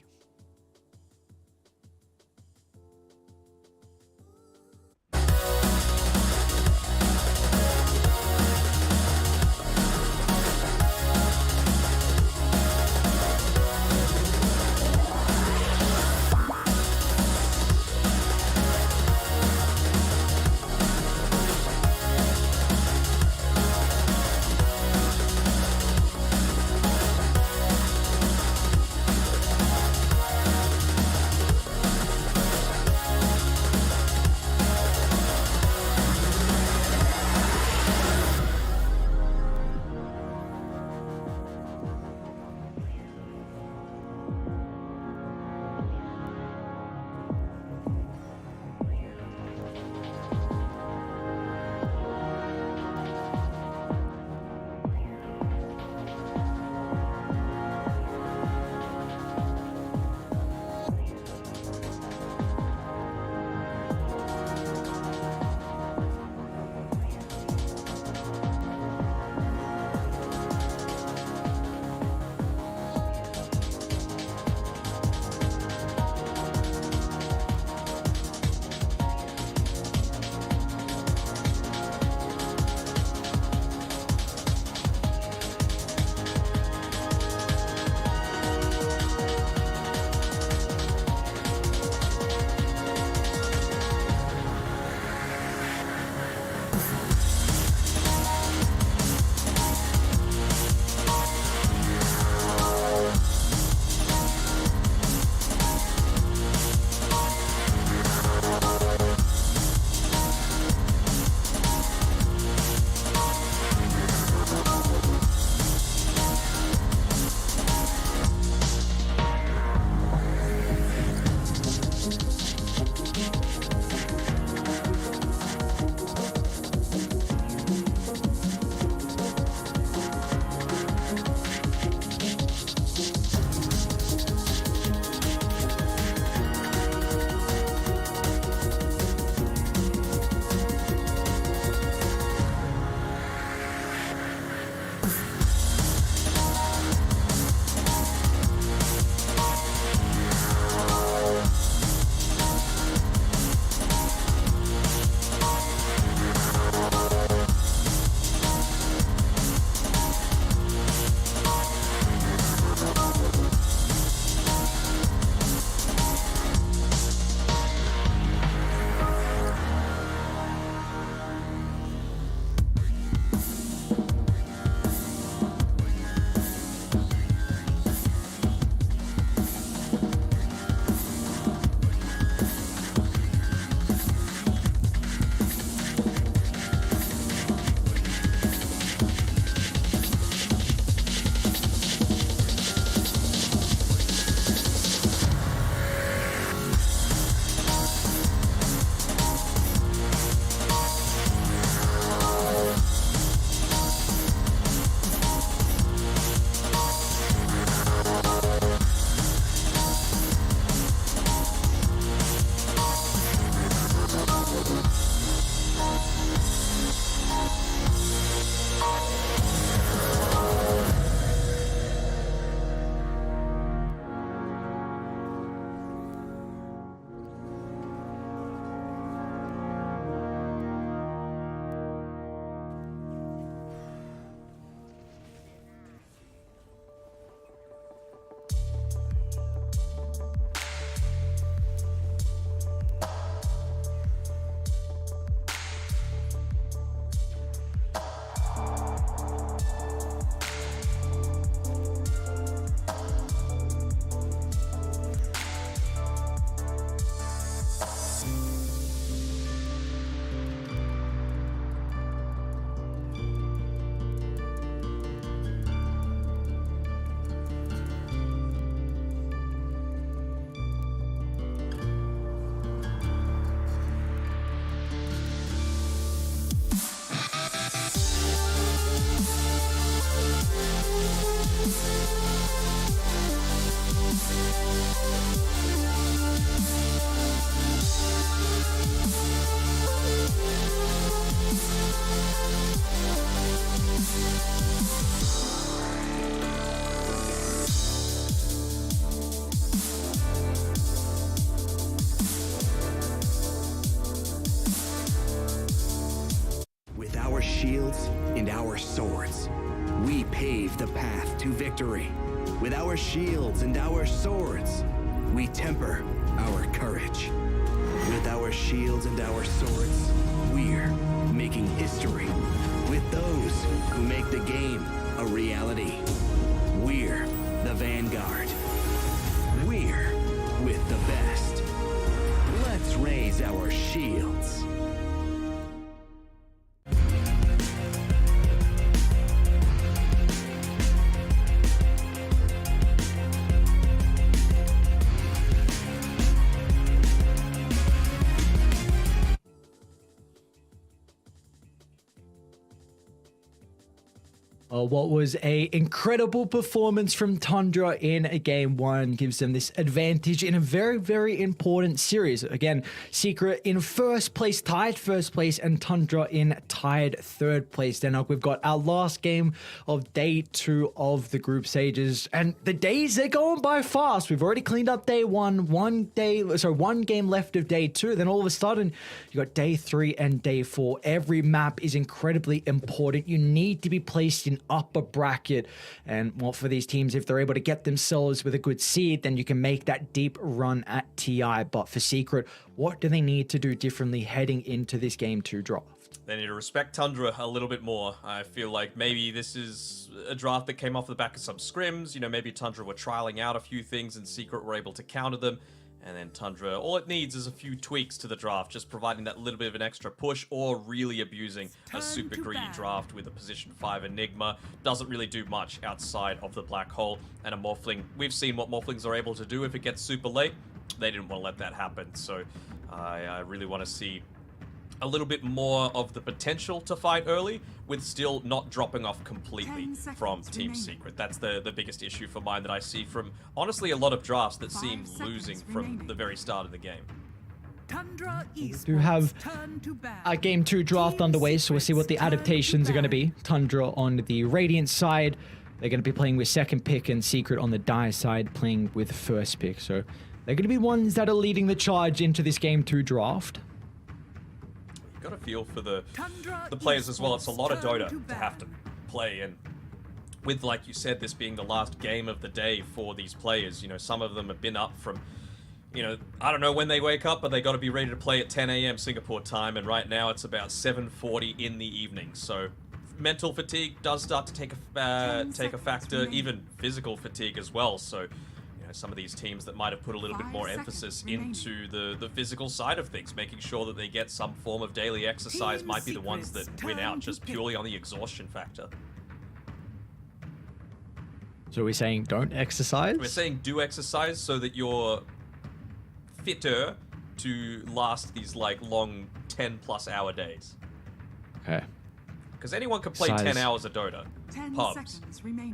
We pave the path to victory. With our shields and our swords, we temper our courage. With our shields and our swords, we're making history. With those who make the game a reality. We're the Vanguard. We're with the best. Let's raise our shields. What was a incredible performance from Tundra in a game one, gives them this advantage in a very, very important series. Again, Secret in first place, tied first place, and Tundra in tied third place. Then we've got our last game of day 2 of the group stages, and the days, they're going by fast. We've already cleaned up day 1, one game left of day 2. Then all of a sudden, you got day 3 and day 4. Every map is incredibly important. You need to be placed in upper bracket, and well, for these teams, if they're able to get themselves with a good seed, then you can make that deep run at TI. But for Secret, what do they need to do differently heading into this game 2 draft? They need to respect Tundra a little bit more. I feel like maybe this is a draft that came off the back of some scrims. You know, maybe Tundra were trialing out a few things and Secret were able to counter them. And then Tundra, all it needs is a few tweaks to the draft, just providing that little bit of an extra push, or really abusing a super greedy draft with a position 5 Enigma. Doesn't really do much outside of the black hole and a Morphling. We've seen what Morphlings are able to do if it gets super late. They didn't want to let that happen, so I really want to see a little bit more of the potential to fight early with still not dropping off completely from Team Secret. That's the biggest issue for mine that I see from, honestly, a lot of drafts that seem losing from the very start of the game. We do have a game 2 draft underway, so we'll see what the adaptations are going to be. Tundra on the Radiant side, they're going to be playing with second pick, and Secret on the Dire side playing with first pick. So they're going to be ones that are leading the charge into this game 2 draft. Got a feel for the players as well. It's a lot of Dota to have to play, and with, like you said, this being the last game of the day for these players, you know, some of them have been up from, you know, I don't know when they wake up, but they got to be ready to play at 10 a.m. Singapore time, and right now it's about 7:40 in the evening. So mental fatigue does start to take a factor, even physical fatigue as well. So some of these teams that might have put a little bit more emphasis into the physical side of things, making sure that they get some form of daily exercise, might be the ones that win out just purely on the exhaustion factor. So we're saying don't exercise? We're saying do exercise so that you're fitter to last these like long 10+ hour days. Okay. Because anyone can play 10 hours of Dota. Pubs.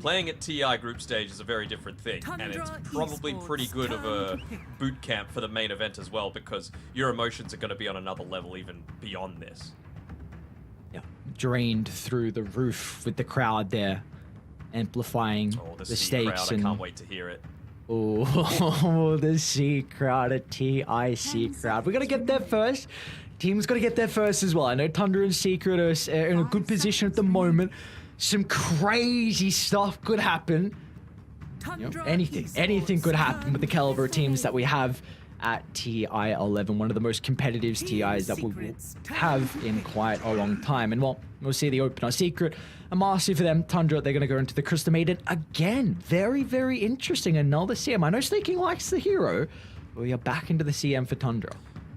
Playing at TI group stage is a very different thing, and it's probably pretty good of a boot camp for the main event as well, because your emotions are going to be on another level even beyond this. Yeah, drained through the roof with the crowd there, amplifying the stakes. Crowd, I can't wait to hear it. Oh, the C crowd, a TIC crowd. We're going to get there first. Team's got to get there first as well. I know Tundra and Secret are in a good position at the moment. Some crazy stuff could happen. You know, anything could happen with the caliber of teams that we have at TI11, one of the most competitive TIs that we will have in quite a long time. And well, we'll see the opener. Secret, a massive for them. Tundra, they're going to go into the Crystal Maiden again. Very, very interesting. Another CM. I know Sneaking likes the hero, but we are back into the CM for Tundra.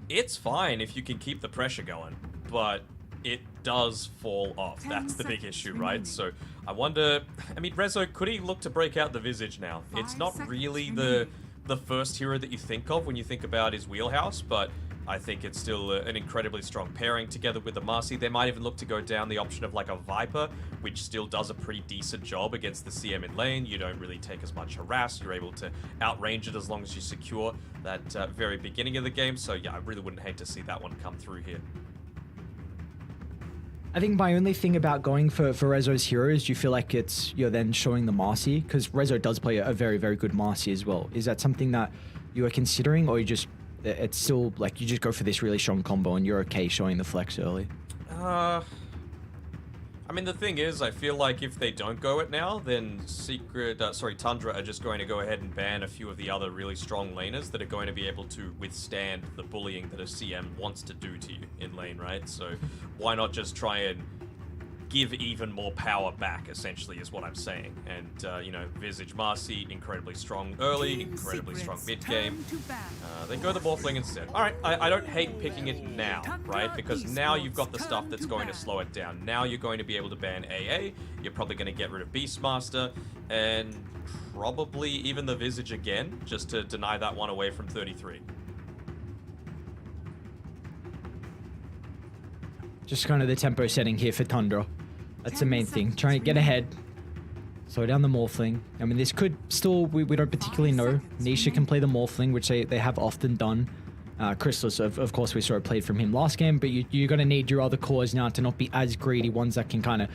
It's fine if you can keep the pressure going, but it does fall off. That's the big issue, right? So I wonder, I mean, Rezo, could he look to break out the Visage now? It's not really the first hero that you think of when you think about his wheelhouse, but I think it's still an incredibly strong pairing together with the Marcy. They might even look to go down the option of like a Viper, which still does a pretty decent job against the CM in lane. You don't really take as much harass. You're able to outrange it as long as you secure that very beginning of the game. So yeah, I really wouldn't hate to see that one come through here. I think my only thing about going for Rezo's heroes, do you feel like you're then showing the Marcy? Because Rezo does play a very, very good Marcy as well. Is that something that you are considering, or it's still like you just go for this really strong combo and you're okay showing the flex early? I I mean, the thing is, I feel like if they don't go it now, then Tundra are just going to go ahead and ban a few of the other really strong laners that are going to be able to withstand the bullying that a CM wants to do to you in lane, right? So why not just try and give even more power back, essentially, is what I'm saying. And, you know, Visage Marcy, incredibly strong early, incredibly strong mid-game. Then go the Morphling instead. Alright, I don't hate picking it now, right? Because now you've got the stuff that's going to slow it down. Now you're going to be able to ban AA, you're probably going to get rid of Beastmaster, and probably even the Visage again, just to deny that one away from 33. Just kind of the tempo setting here for Tundra. That's the main thing. Try and get ahead. Slow down the Morphling. I mean, this could still... We don't particularly know. Nisha can play the Morphling, which they have often done. Chrysalis, of course, we saw it played from him last game, but you're going to need your other cores now to not be as greedy, ones that can kind of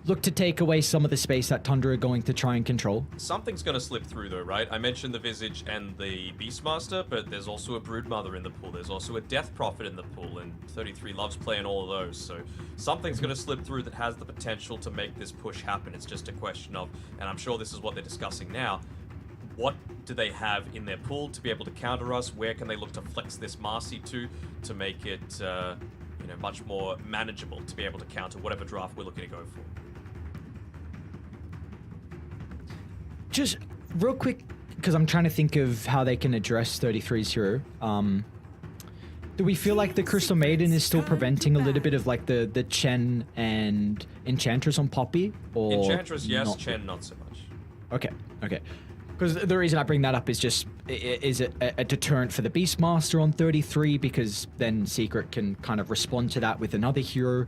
look to take away some of the space that Tundra are going to try and control. Something's going to slip through though, right? I mentioned the Visage and the Beastmaster, but there's also a Broodmother in the pool. There's also a Death Prophet in the pool, and 33 loves playing all of those. So something's going to slip through that has the potential to make this push happen. It's just a question of, and I'm sure this is what they're discussing now, what do they have in their pool to be able to counter us? Where can they look to flex this Marcy to make it, you know, much more manageable to be able to counter whatever draft we're looking to go for? Just real quick, because I'm trying to think of how they can address 33's hero. Do we feel like the Crystal Maiden is still preventing a little bit of like the Chen and Enchantress on Poppy? Or Enchantress, yes. not? Chen, not so much. Okay, okay. Because the reason I bring that up is just, is it a deterrent for the Beastmaster on 33? Because then Secret can kind of respond to that with another hero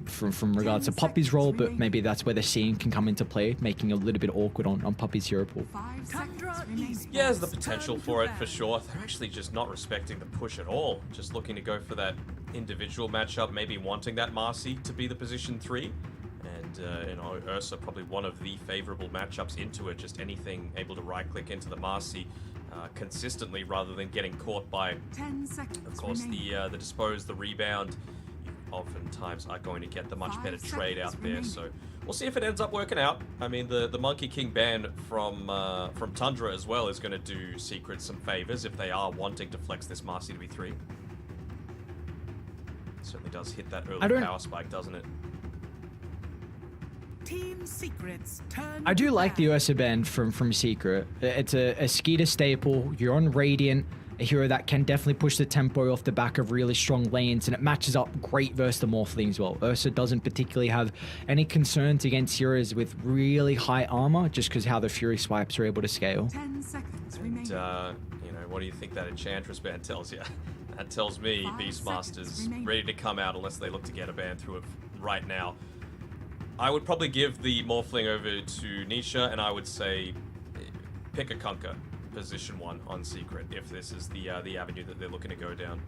from regards to Poppy's role, but maybe that's where the scene can come into play, making it a little bit awkward on Poppy's hero pool. Yeah, there's the potential for it, for sure. They're actually just not respecting the push at all. Just looking to go for that individual matchup, maybe wanting that Marcy to be the position 3. And, you know, Ursa probably one of the favorable matchups into it, just anything able to right-click into the Marcy consistently rather than getting caught by, of course, the Dispose, the Rebound. You oftentimes are going to get the much better trade out there, so we'll see if it ends up working out. I mean, the Monkey King ban from Tundra as well is going to do Secret some favors if they are wanting to flex this Marcy to be 3. Certainly does hit that early power spike, doesn't it? Team Secrets turn. I do like the Ursa band from Secret. It's a Skeeter staple. You're on Radiant, a hero that can definitely push the tempo off the back of really strong lanes, and it matches up great versus the Morphling as well. Ursa doesn't particularly have any concerns against heroes with really high armor, just because how the Fury swipes are able to scale. 10 seconds remaining. You know, what do you think that Enchantress band tells you? That tells me Beastmaster's ready to come out unless they look to get a ban through it right now. I would probably give the Morphling over to Nisha, and I would say pick a Kunkka, position 1 on Secret, if this is the avenue that they're looking to go down.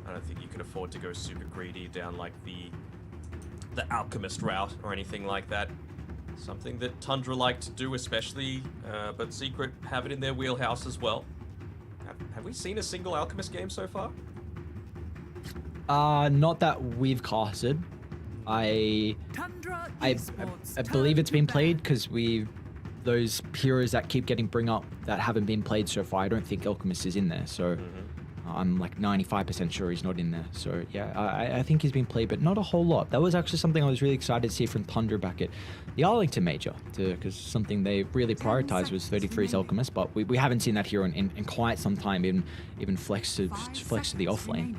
I don't think you can afford to go super greedy down like the Alchemist route or anything like that. Something that Tundra like to do especially, but Secret have it in their wheelhouse as well. Have we seen a single Alchemist game so far? Not that we've casted. I believe it's been played because those heroes that keep getting bring up that haven't been played so far, I don't think Alchemist is in there, so I'm like 95% sure he's not in there. So yeah, I think he's been played, but not a whole lot. That was actually something I was really excited to see from Tundra back at the Arlington Major, because something they really prioritized was 33's Alchemist, but we haven't seen that hero in quite some time, even flex to the off lane.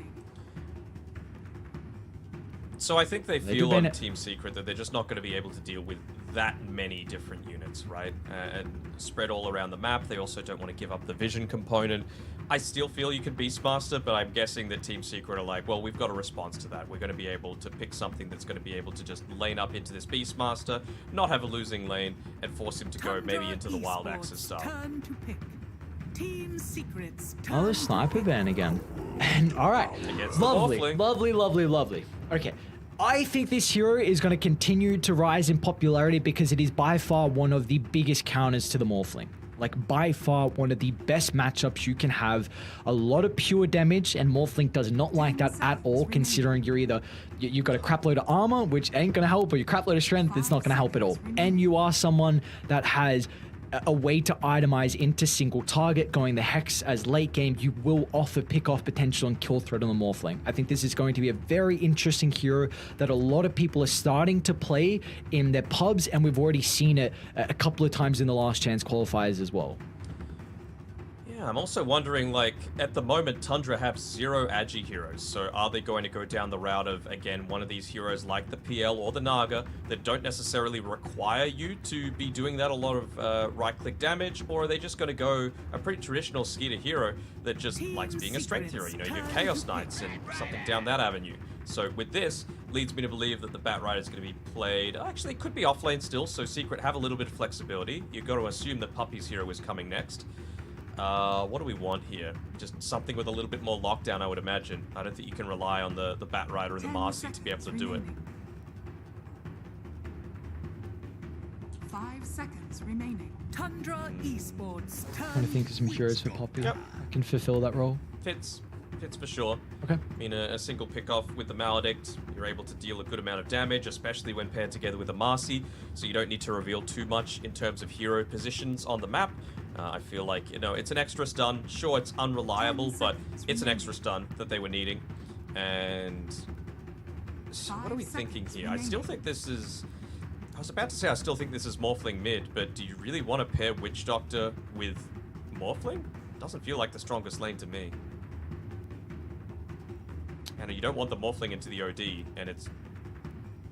So I think they feel on Team Secret that they're just not going to be able to deal with that many different units, right? And spread all around the map. They also don't want to give up the vision component. I still feel you could Beastmaster, but I'm guessing that Team Secret are like, well, we've got a response to that. We're going to be able to pick something that's going to be able to just lane up into this Beastmaster, not have a losing lane, and force him to go maybe into the Wild Axes style. Team Secrets. Oh, the sniper ban again. And all right, lovely. Okay, I think this hero is going to continue to rise in popularity because it is by far one of the biggest counters to the Morphling. Like by far one of the best matchups you can have. A lot of pure damage, and Morphling does not like that at all, considering you're either you've got a crap load of armor, which ain't gonna help, or your crap load of strength, it's not gonna help at all. And you are someone that has a way to itemize into single target. Going the Hex as late game, you will offer pick off potential and kill threat on the Morphling. I think this is going to be a very interesting hero that a lot of people are starting to play in their pubs, and we've already seen it a couple of times in the last chance qualifiers as well. Yeah, I'm also wondering, like, at the moment, Tundra have 0 Agi heroes, so are they going to go down the route of, again, one of these heroes like the PL or the Naga that don't necessarily require you to be doing that a lot of right-click damage, or are they just going to go a pretty traditional Skeeter hero that just likes being a strength hero? You know, your Chaos Knights and something down that avenue. So with this, leads me to believe that the Bat Rider is going to be played, actually it could be offlane still, so Secret have a little bit of flexibility. You've got to assume that Puppy's hero is coming next. What do we want here? Just something with a little bit more lockdown, I would imagine. I don't think you can rely on the Bat Rider and the Marcy to be able to do it. 5 seconds remaining. Tundra Esports. Trying to think of some heroes for Poppy that can fulfill that role. Fits for sure. Okay. I mean, a single pick-off with the Maledict, you're able to deal a good amount of damage, especially when paired together with a Marcy, so you don't need to reveal too much in terms of hero positions on the map. I feel like, you know, it's an extra stun. Sure, it's unreliable, but it's an extra stun that they were needing. And so what are we thinking here? I still think this is... I was about to say I still think this is Morphling mid, but do you really want to pair Witch Doctor with Morphling? Doesn't feel like the strongest lane to me. And you don't want the Morphling into the OD, and it's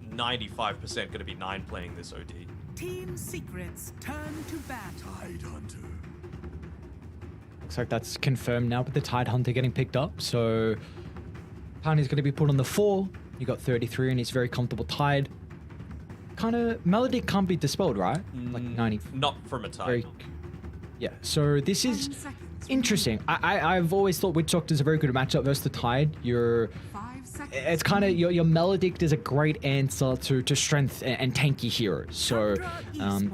95% going to be 9 playing this OD. Team Secrets turn to bat. Tidehunter. Looks like that's confirmed now with the Tidehunter getting picked up. So Tony's going to be put on the 4. You got 33 and he's very comfortable Tide. Kind of Melody can't be dispelled, right? Like 90. Not from a Tide. Yeah, so this is interesting. I've always thought Witch Doctor is a very good matchup versus the Tide. It's kind of your Maledict is a great answer to strength and tanky heroes. So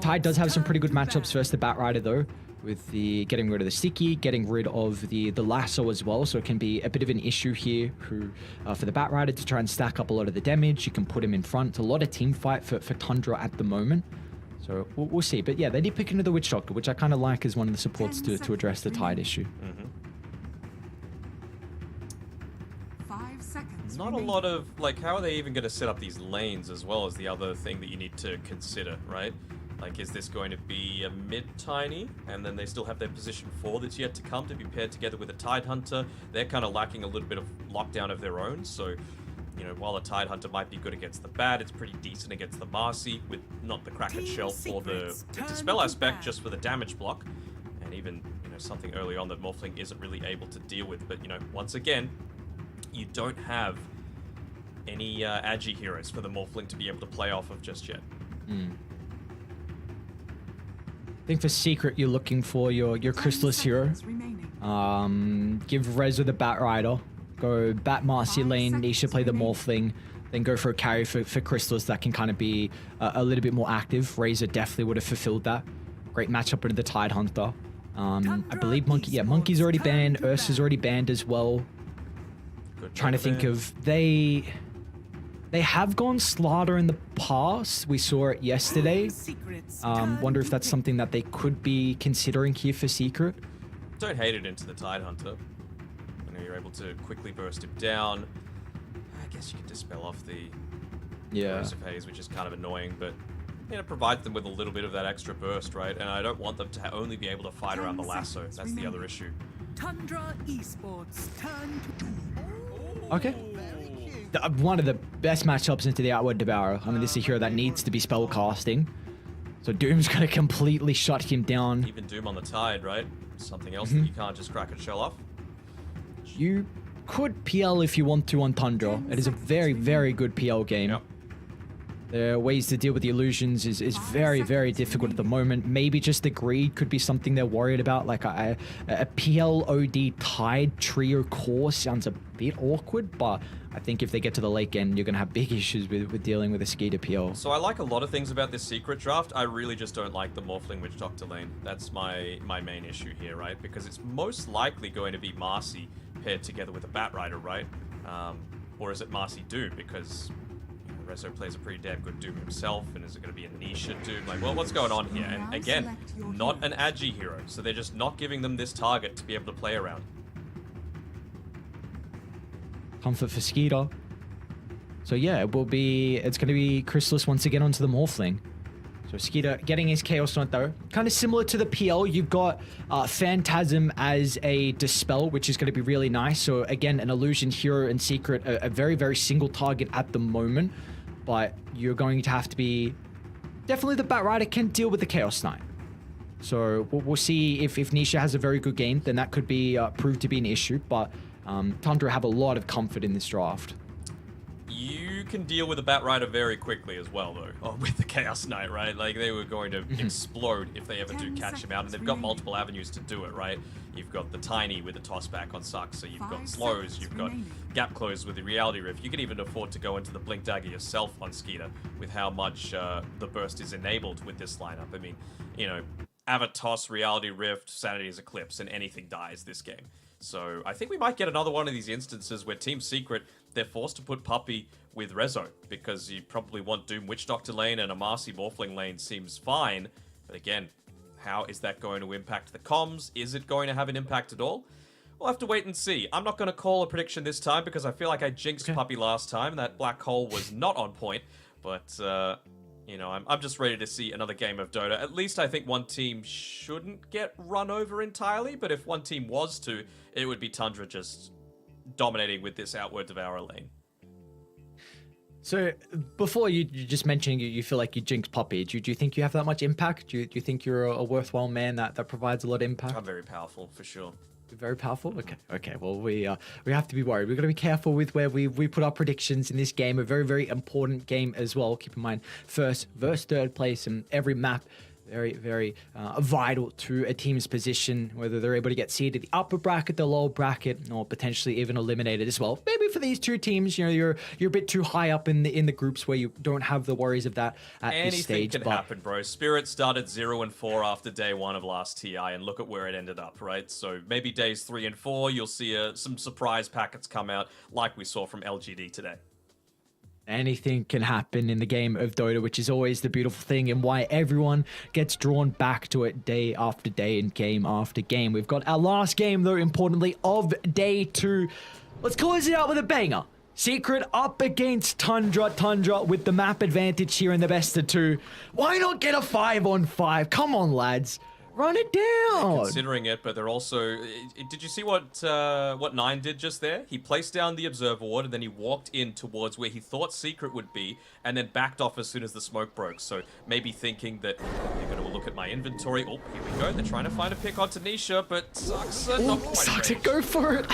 Tide does have some pretty good matchups versus the Bat Rider though, with the getting rid of the sticky, getting rid of the lasso as well. So it can be a bit of an issue here for the Bat Rider to try and stack up a lot of the damage. You can put him in front. It's a lot of team fight for Tundra at the moment. So we'll see. But yeah, they did pick another Witch Doctor, which I kind of like as one of the supports to address the Tide issue. Not a lot of, like, how are they even going to set up these lanes as well as the other thing that you need to consider, right? Like, is this going to be a mid-tiny, and then they still have their position 4 that's yet to come to be paired together with a Tidehunter? They're kind of lacking a little bit of lockdown of their own, so, you know, while a Tidehunter might be good against the Bat, it's pretty decent against the Marcy, with not the Kraken Shell for the Dispel aspect, just for the damage block. And even, you know, something early on that Morphling isn't really able to deal with. But, you know, once again, you don't have any Agi heroes for the Morphling to be able to play off of just yet. I think for Secret, you're looking for your Chrysalis hero. Give Reza the Bat Rider. Go Bat Marcy lane, Nisha play the Morphling. Then go for a carry for Chrysalis that can kind of be a little bit more active. Razor definitely would have fulfilled that. Great matchup with the Tidehunter. I believe Monkey's already banned. Ursa's already banned as well. Trying to think of... They have gone Slaughter in the past. We saw it yesterday. Wonder if that's something that they could be considering here for Secret. Don't hate it into the Tidehunter. You know, you're able to quickly burst him down. I guess you can dispel off the Corrosive Haze, which is kind of annoying, but you know, provides them with a little bit of that extra burst, right? And I don't want them to only be able to fight around the lasso. That's the other issue. Tundra Esports turn to... Okay. One of the best matchups into the Outward Devourer. I mean, this is a hero that needs to be spell casting. So Doom's going to completely shut him down. Even Doom on the Tide, right? Something else that you can't just crack and shell off. You could PL if you want to on Tundra. It is a very, very good PL game. The ways to deal with the illusions is very, very difficult at the moment. Maybe just the greed could be something they're worried about. Like a PLOD tied trio core sounds a bit awkward, but I think if they get to the late end, you're going to have big issues with dealing with a Skeeter PL. So I like a lot of things about this secret draft. I really just don't like the Morphling Witch Doctor lane. That's my main issue here, right? Because it's most likely going to be Marcy paired together with a Batrider, right? Or is it Marcy Doom? Because Rezo plays a pretty damn good Doom himself, and is it going to be a Nisha Doom? Like, well, what's going on here? And again, not an Agi hero, so they're just not giving them this target to be able to play around. Comfort for Skeeter. So yeah, it's going to be Chrysalis once again onto the Morphling. So Skeeter getting his Chaos Knight though. Kind of similar to the PL, you've got Phantasm as a Dispel, which is going to be really nice. So again, an Illusion hero and Secret, a very, very single target at the moment. But you're going to have to be... Definitely the Batrider can deal with the Chaos Knight. So we'll see if Nisha has a very good game, then that could be proved to be an issue. But Tundra have a lot of comfort in this draft. You can deal with a Batrider very quickly as well, though, with the Chaos Knight, right? Like, they were going to explode if they ever do catch him out, and they've got multiple avenues to do it, right? You've got the Tiny with the tossback on Saxa, you've got slows, you've got gap close with the Reality Rift. You can even afford to go into the Blink Dagger yourself on Skeeter with how much the burst is enabled with this lineup. I mean, you know, Avatos, Reality Rift, Sanity's Eclipse, and anything dies this game. So I think we might get another one of these instances where Team Secret, they're forced to put Puppey with Rezo, because you probably want Doom Witch Doctor lane, and a Marcy Morphling lane seems fine. But again, how is that going to impact the comms? Is it going to have an impact at all? We'll have to wait and see. I'm not going to call a prediction this time because I feel like I jinxed Puppey last time. That black hole was not on point, but you know, I'm just ready to see another game of Dota. At least I think one team shouldn't get run over entirely, but if one team was to, it would be Tundra just dominating with this outward Devourer lane. So before you just mentioning you feel like you jinxed Puppey, do you think you have that much impact? Do you think you're a worthwhile man that provides a lot of impact? I'm very powerful, for sure. Very powerful? Okay. Well, we have to be worried. We've got to be careful with where we put our predictions in this game. A very, very important game as well. Keep in mind, first versus third place in every map. Very, very vital to a team's position, whether they're able to get seeded the upper bracket, the lower bracket, or potentially even eliminated as well. Maybe for these two teams, you know, you're a bit too high up in the groups where you don't have the worries of that at this stage. Anything can happen, bro. Spirit started 0-4 after day 1 of last TI, and look at where it ended up, right? So maybe days 3 and 4, you'll see some surprise packets come out, like we saw from LGD today. Anything can happen in the game of Dota, which is always the beautiful thing and why everyone gets drawn back to it day after day and game after game. We've got our last game, though, importantly, of day 2. Let's close it out with a banger. Secret up against Tundra. Tundra with the map advantage here in the best of 2. Why not get a 5-on-5? Come on, lads. Run it down. They're considering it, but they're also... Did you see what Nine did just there? He placed down the Observer Ward, and then he walked in towards where he thought Secret would be, and then backed off as soon as the smoke broke. So maybe thinking that they're going to look at my inventory. Oh, here we go. They're trying to find a pick onto Nisha, but Saxa not quite Saxa, go for it.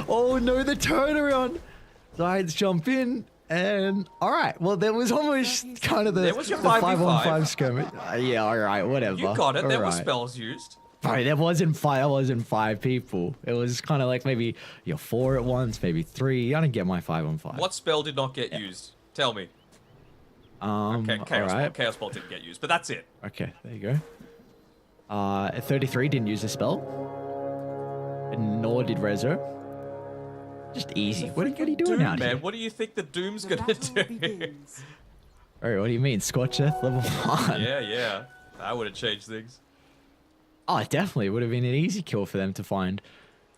Oh no, the turnaround. Sides jump in. And all right, well, there was almost kind of the 5-on-5 skirmish. Yeah, all right, whatever. You got it. There were spells used. Right, there wasn't 5 people. It was kind of like maybe 4 at once, maybe 3. I didn't get my 5-on-5. What spell did not get used? Tell me. Okay, Chaos Bolt didn't get used, but that's it. Okay, there you go. 33 didn't use a spell, nor did Rezo. Just easy. What are you doing out here? What do you think the Doom's gonna do? Alright, what do you mean? Scorcheth level 1? Yeah. That would have changed things. Oh, it definitely would have been an easy kill for them to find.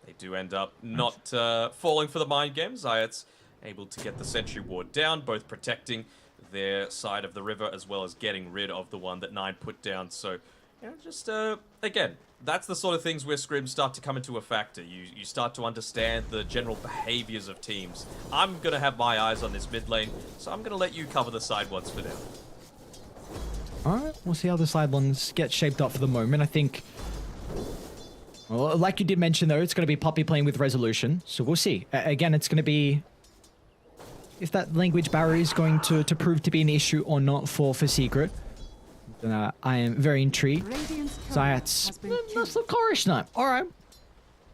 They do end up not falling for the mind game. Zayat's able to get the Sentry Ward down, both protecting their side of the river as well as getting rid of the one that Nine put down. So, you know, just, again, that's the sort of things where scrims start to come into a factor. You start to understand the general behaviors of teams. I'm going to have my eyes on this mid lane, so I'm going to let you cover the side ones for now. Alright, we'll see how the side ones get shaped up for the moment. I think, well, like you did mention though, it's going to be Puppey playing with Resolution, so we'll see. Again, it's going to be if that language barrier is going to prove to be an issue or not for Secret. Then I am very intrigued. Zayat's nice little Chorus Knight. All right.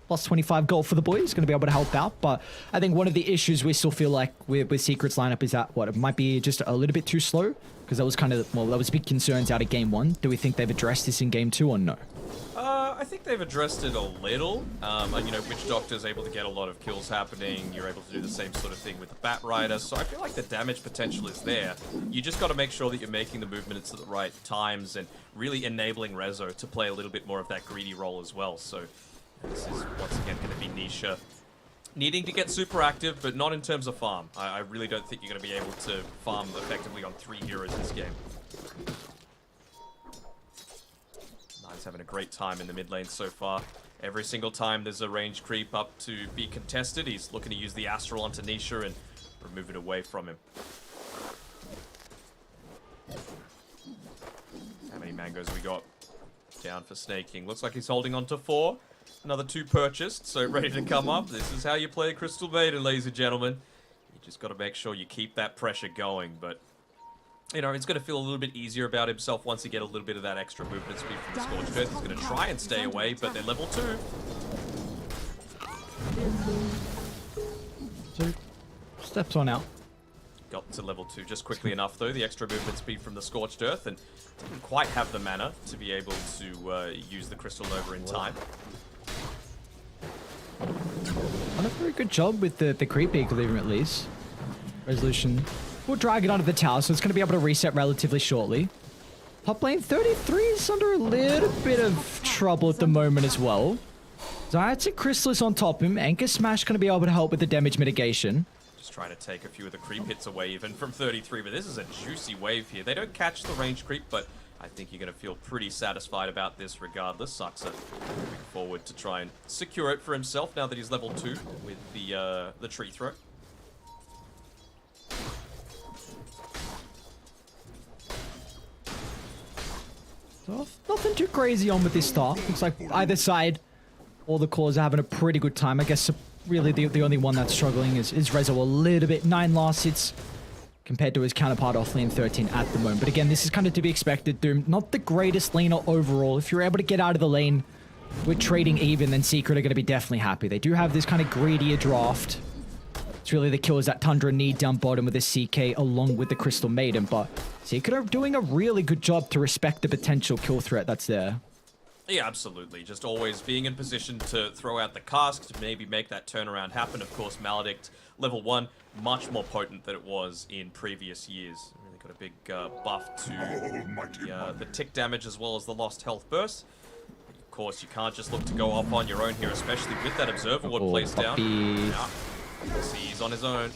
Plus 25 gold for the boys. Going to be able to help out. But I think one of the issues we still feel like with Secret's lineup is that, it might be just a little bit too slow. Because that was kind of, that was big concerns out of game 1. Do we think they've addressed this in game 2 or no? I think they've addressed it a little. And, you know, Witch Doctor's able to get a lot of kills happening. You're able to do the same sort of thing with the Bat Rider. So I feel like the damage potential is there. You just got to make sure that you're making the movements at the right times and really enabling Rezo to play a little bit more of that greedy role as well. So this is once again going to be Nisha needing to get super active, but not in terms of farm. I really don't think you're going to be able to farm effectively on 3 heroes this game. Nine's having a great time in the mid lane so far. Every single time there's a range creep up to be contested, he's looking to use the Astral onto Nisha and remove it away from him. How many mangoes we got? Down for snaking. Looks like he's holding on to 4. Another 2 purchased, so ready to come up. This is how you play Crystal Maiden, ladies and gentlemen. You just got to make sure you keep that pressure going, but you know, he's going to feel a little bit easier about himself once he get a little bit of that extra movement speed from the Scorched Earth. He's going to try and stay away, but they're level 2. So, steps on out. Got to level 2 just quickly enough, though. The extra movement speed from the Scorched Earth, and didn't quite have the mana to be able to use the Crystal Nova in time. Done a very good job with the creep equilibrium at least. Resolution will drag it onto the tower, so it's going to be able to reset relatively shortly. Top lane 33 is under a little bit of trouble at the moment as well. Zayat's and Chrysalis on top of him. Anchor Smash going to be able to help with the damage mitigation. Just trying to take a few of the creep hits away even from 33, but this is a juicy wave here. They don't catch the range creep, but I think you're going to feel pretty satisfied about this regardless. Saxa moving forward to try and secure it for himself now that he's level 2 with the tree throw. So nothing too crazy on with this start. Looks like either side, all the cores are having a pretty good time. I guess really the only one that's struggling is Rezo a little bit. 9 last hits compared to his counterpart off lane 13 at the moment. But again, this is kind of to be expected. Doom, not the greatest laner overall. If you're able to get out of the lane with trading even, then Secret are going to be definitely happy. They do have this kind of greedier draft. It's really the kills that Tundra need down bottom with the CK along with the Crystal Maiden. But Secret are doing a really good job to respect the potential kill threat that's there. Yeah, absolutely. Just always being in position to throw out the cask to maybe make that turnaround happen. Of course, Maledict, level 1, much more potent than it was in previous years. Really got a big buff to the tick damage as well as the lost health burst. Of course, you can't just look to go off on your own here, especially with that Observer Ward placed down. Yeah. He's on his own.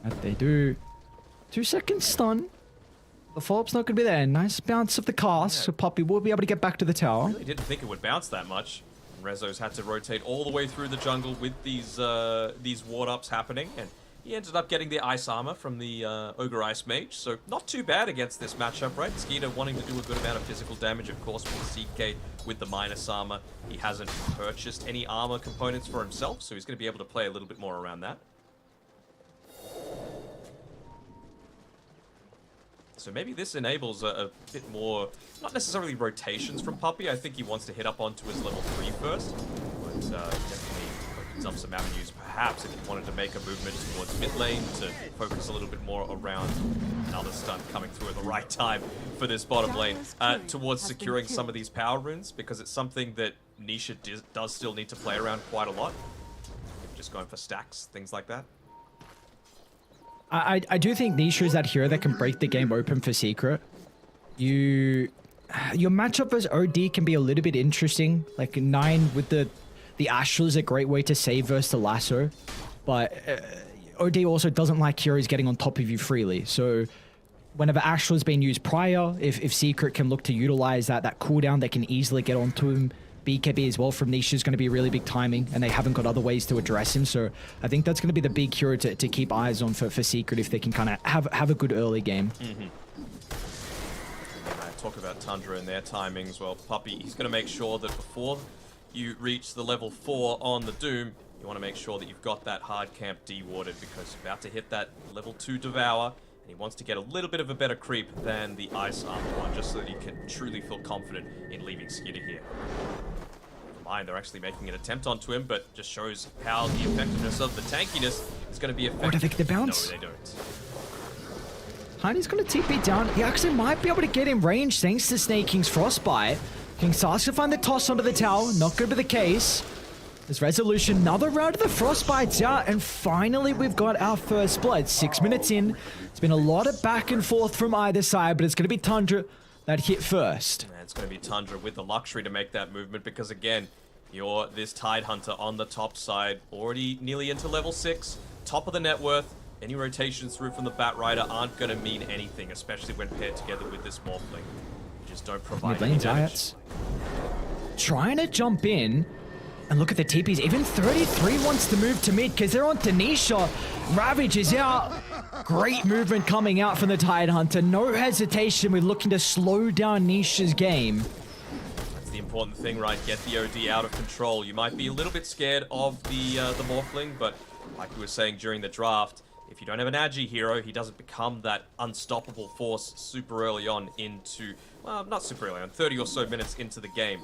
That they do. 2 seconds stun. The follow-up's not going to be there. Nice bounce of the cast, so Poppy will be able to get back to the tower. I really didn't think it would bounce that much. Rezo's had to rotate all the way through the jungle with these ward-ups happening, and he ended up getting the Ice Armor from the Ogre Ice Mage, so not too bad against this matchup, right? Skeeter wanting to do a good amount of physical damage, of course, with the CK, with the minus armor. He hasn't purchased any armor components for himself, so he's going to be able to play a little bit more around that. So maybe this enables a bit more, not necessarily rotations from Puppy. I think he wants to hit up onto his level 3 first, but definitely opens up some avenues, perhaps, if he wanted to make a movement towards mid lane to focus a little bit more around another stun coming through at the right time for this bottom lane, towards securing some of these power runes, because it's something that Nisha does still need to play around quite a lot. Just going for stacks, things like that. I do think Nisha is that hero that can break the game open for Secret. Your matchup versus OD can be a little bit interesting. Like 9 with the Astral is a great way to save versus the Lasso. But OD also doesn't like heroes getting on top of you freely. So whenever Astral has been used prior, if Secret can look to utilize that cooldown, they can easily get onto him. BKB as well from Nisha is going to be really big timing, and they haven't got other ways to address him. So I think that's going to be the big hero to keep eyes on for Secret if they can kind of have a good early game. Talk about Tundra and their timings. Well, Puppy, he's going to make sure that before you reach the level 4 on the Doom, You want to make sure that you've got that hard camp de-warded because you're about to hit that level 2 Devour, and he wants to get a little bit of a better creep than the Ice Armor one, just so that he can truly feel confident in leaving Skida here. They're actually making an attempt onto him, but just shows how the effectiveness of the tankiness is going to be effective. Oh, do they get the bounce? No, they don't. Tiny's going to TP down. He actually might be able to get in range thanks to Snake King's Frostbite. King starts to find the toss onto the tower. Not going to be the case. There's Resolution. Another round of the Frostbites out. And finally, we've got our first blood. 6 minutes in. It's been a lot of back and forth from either side, but it's going to be Tundra that hit first. And it's going to be Tundra with the luxury to make that movement because, again, you're this Tide Hunter on the top side, already nearly into level 6, top of the net worth. Any rotations through from the Bat Rider aren't going to mean anything, especially when paired together with this Morphling. You just don't provide any damage. Trying to jump in, and look at the TPs. Even 33 wants to move to mid because they're on Tanisha. Ravage is out. Great movement coming out from the Tide Hunter. No hesitation. We're looking to slow down Nisha's game. The important thing, right? Get the OD out of control. You might be a little bit scared of the Morphling, but like we were saying during the draft, if you don't have an Agi hero, he doesn't become that unstoppable force super early on into, well, not super early on, 30 or so minutes into the game.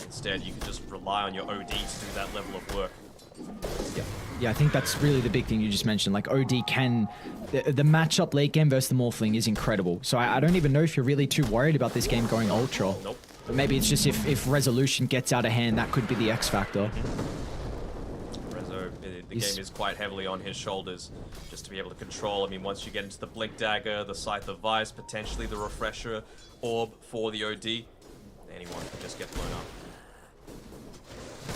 Instead, you can just rely on your OD to do that level of work. Yeah, I think that's really the big thing you just mentioned. Like, OD can... The matchup late game versus the Morphling is incredible. So I don't even know if you're really too worried about this game going Ultra. Nope. But maybe it's just if Resolution gets out of hand, that could be the X factor. Rezo, the game is quite heavily on his shoulders just to be able to control. I mean, once you get into the Blink Dagger, the Scythe of Vice, potentially the Refresher Orb for the OD, anyone can just get blown up.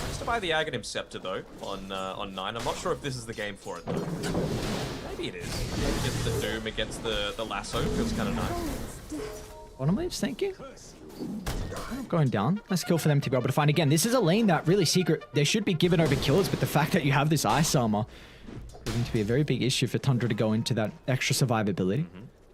Just to buy the Aghanim Scepter, though, on 9. I'm not sure if this is the game for it, though. Maybe it is. Against the Doom, against the Lasso, feels kind of nice. Bottom lane's thinking. Going down. Nice kill for them to be able to find. Again, this is a lane that really Secret, they should be given over kills, but the fact that you have this Ice Armor is going to be a very big issue for Tundra to go into that extra survivability.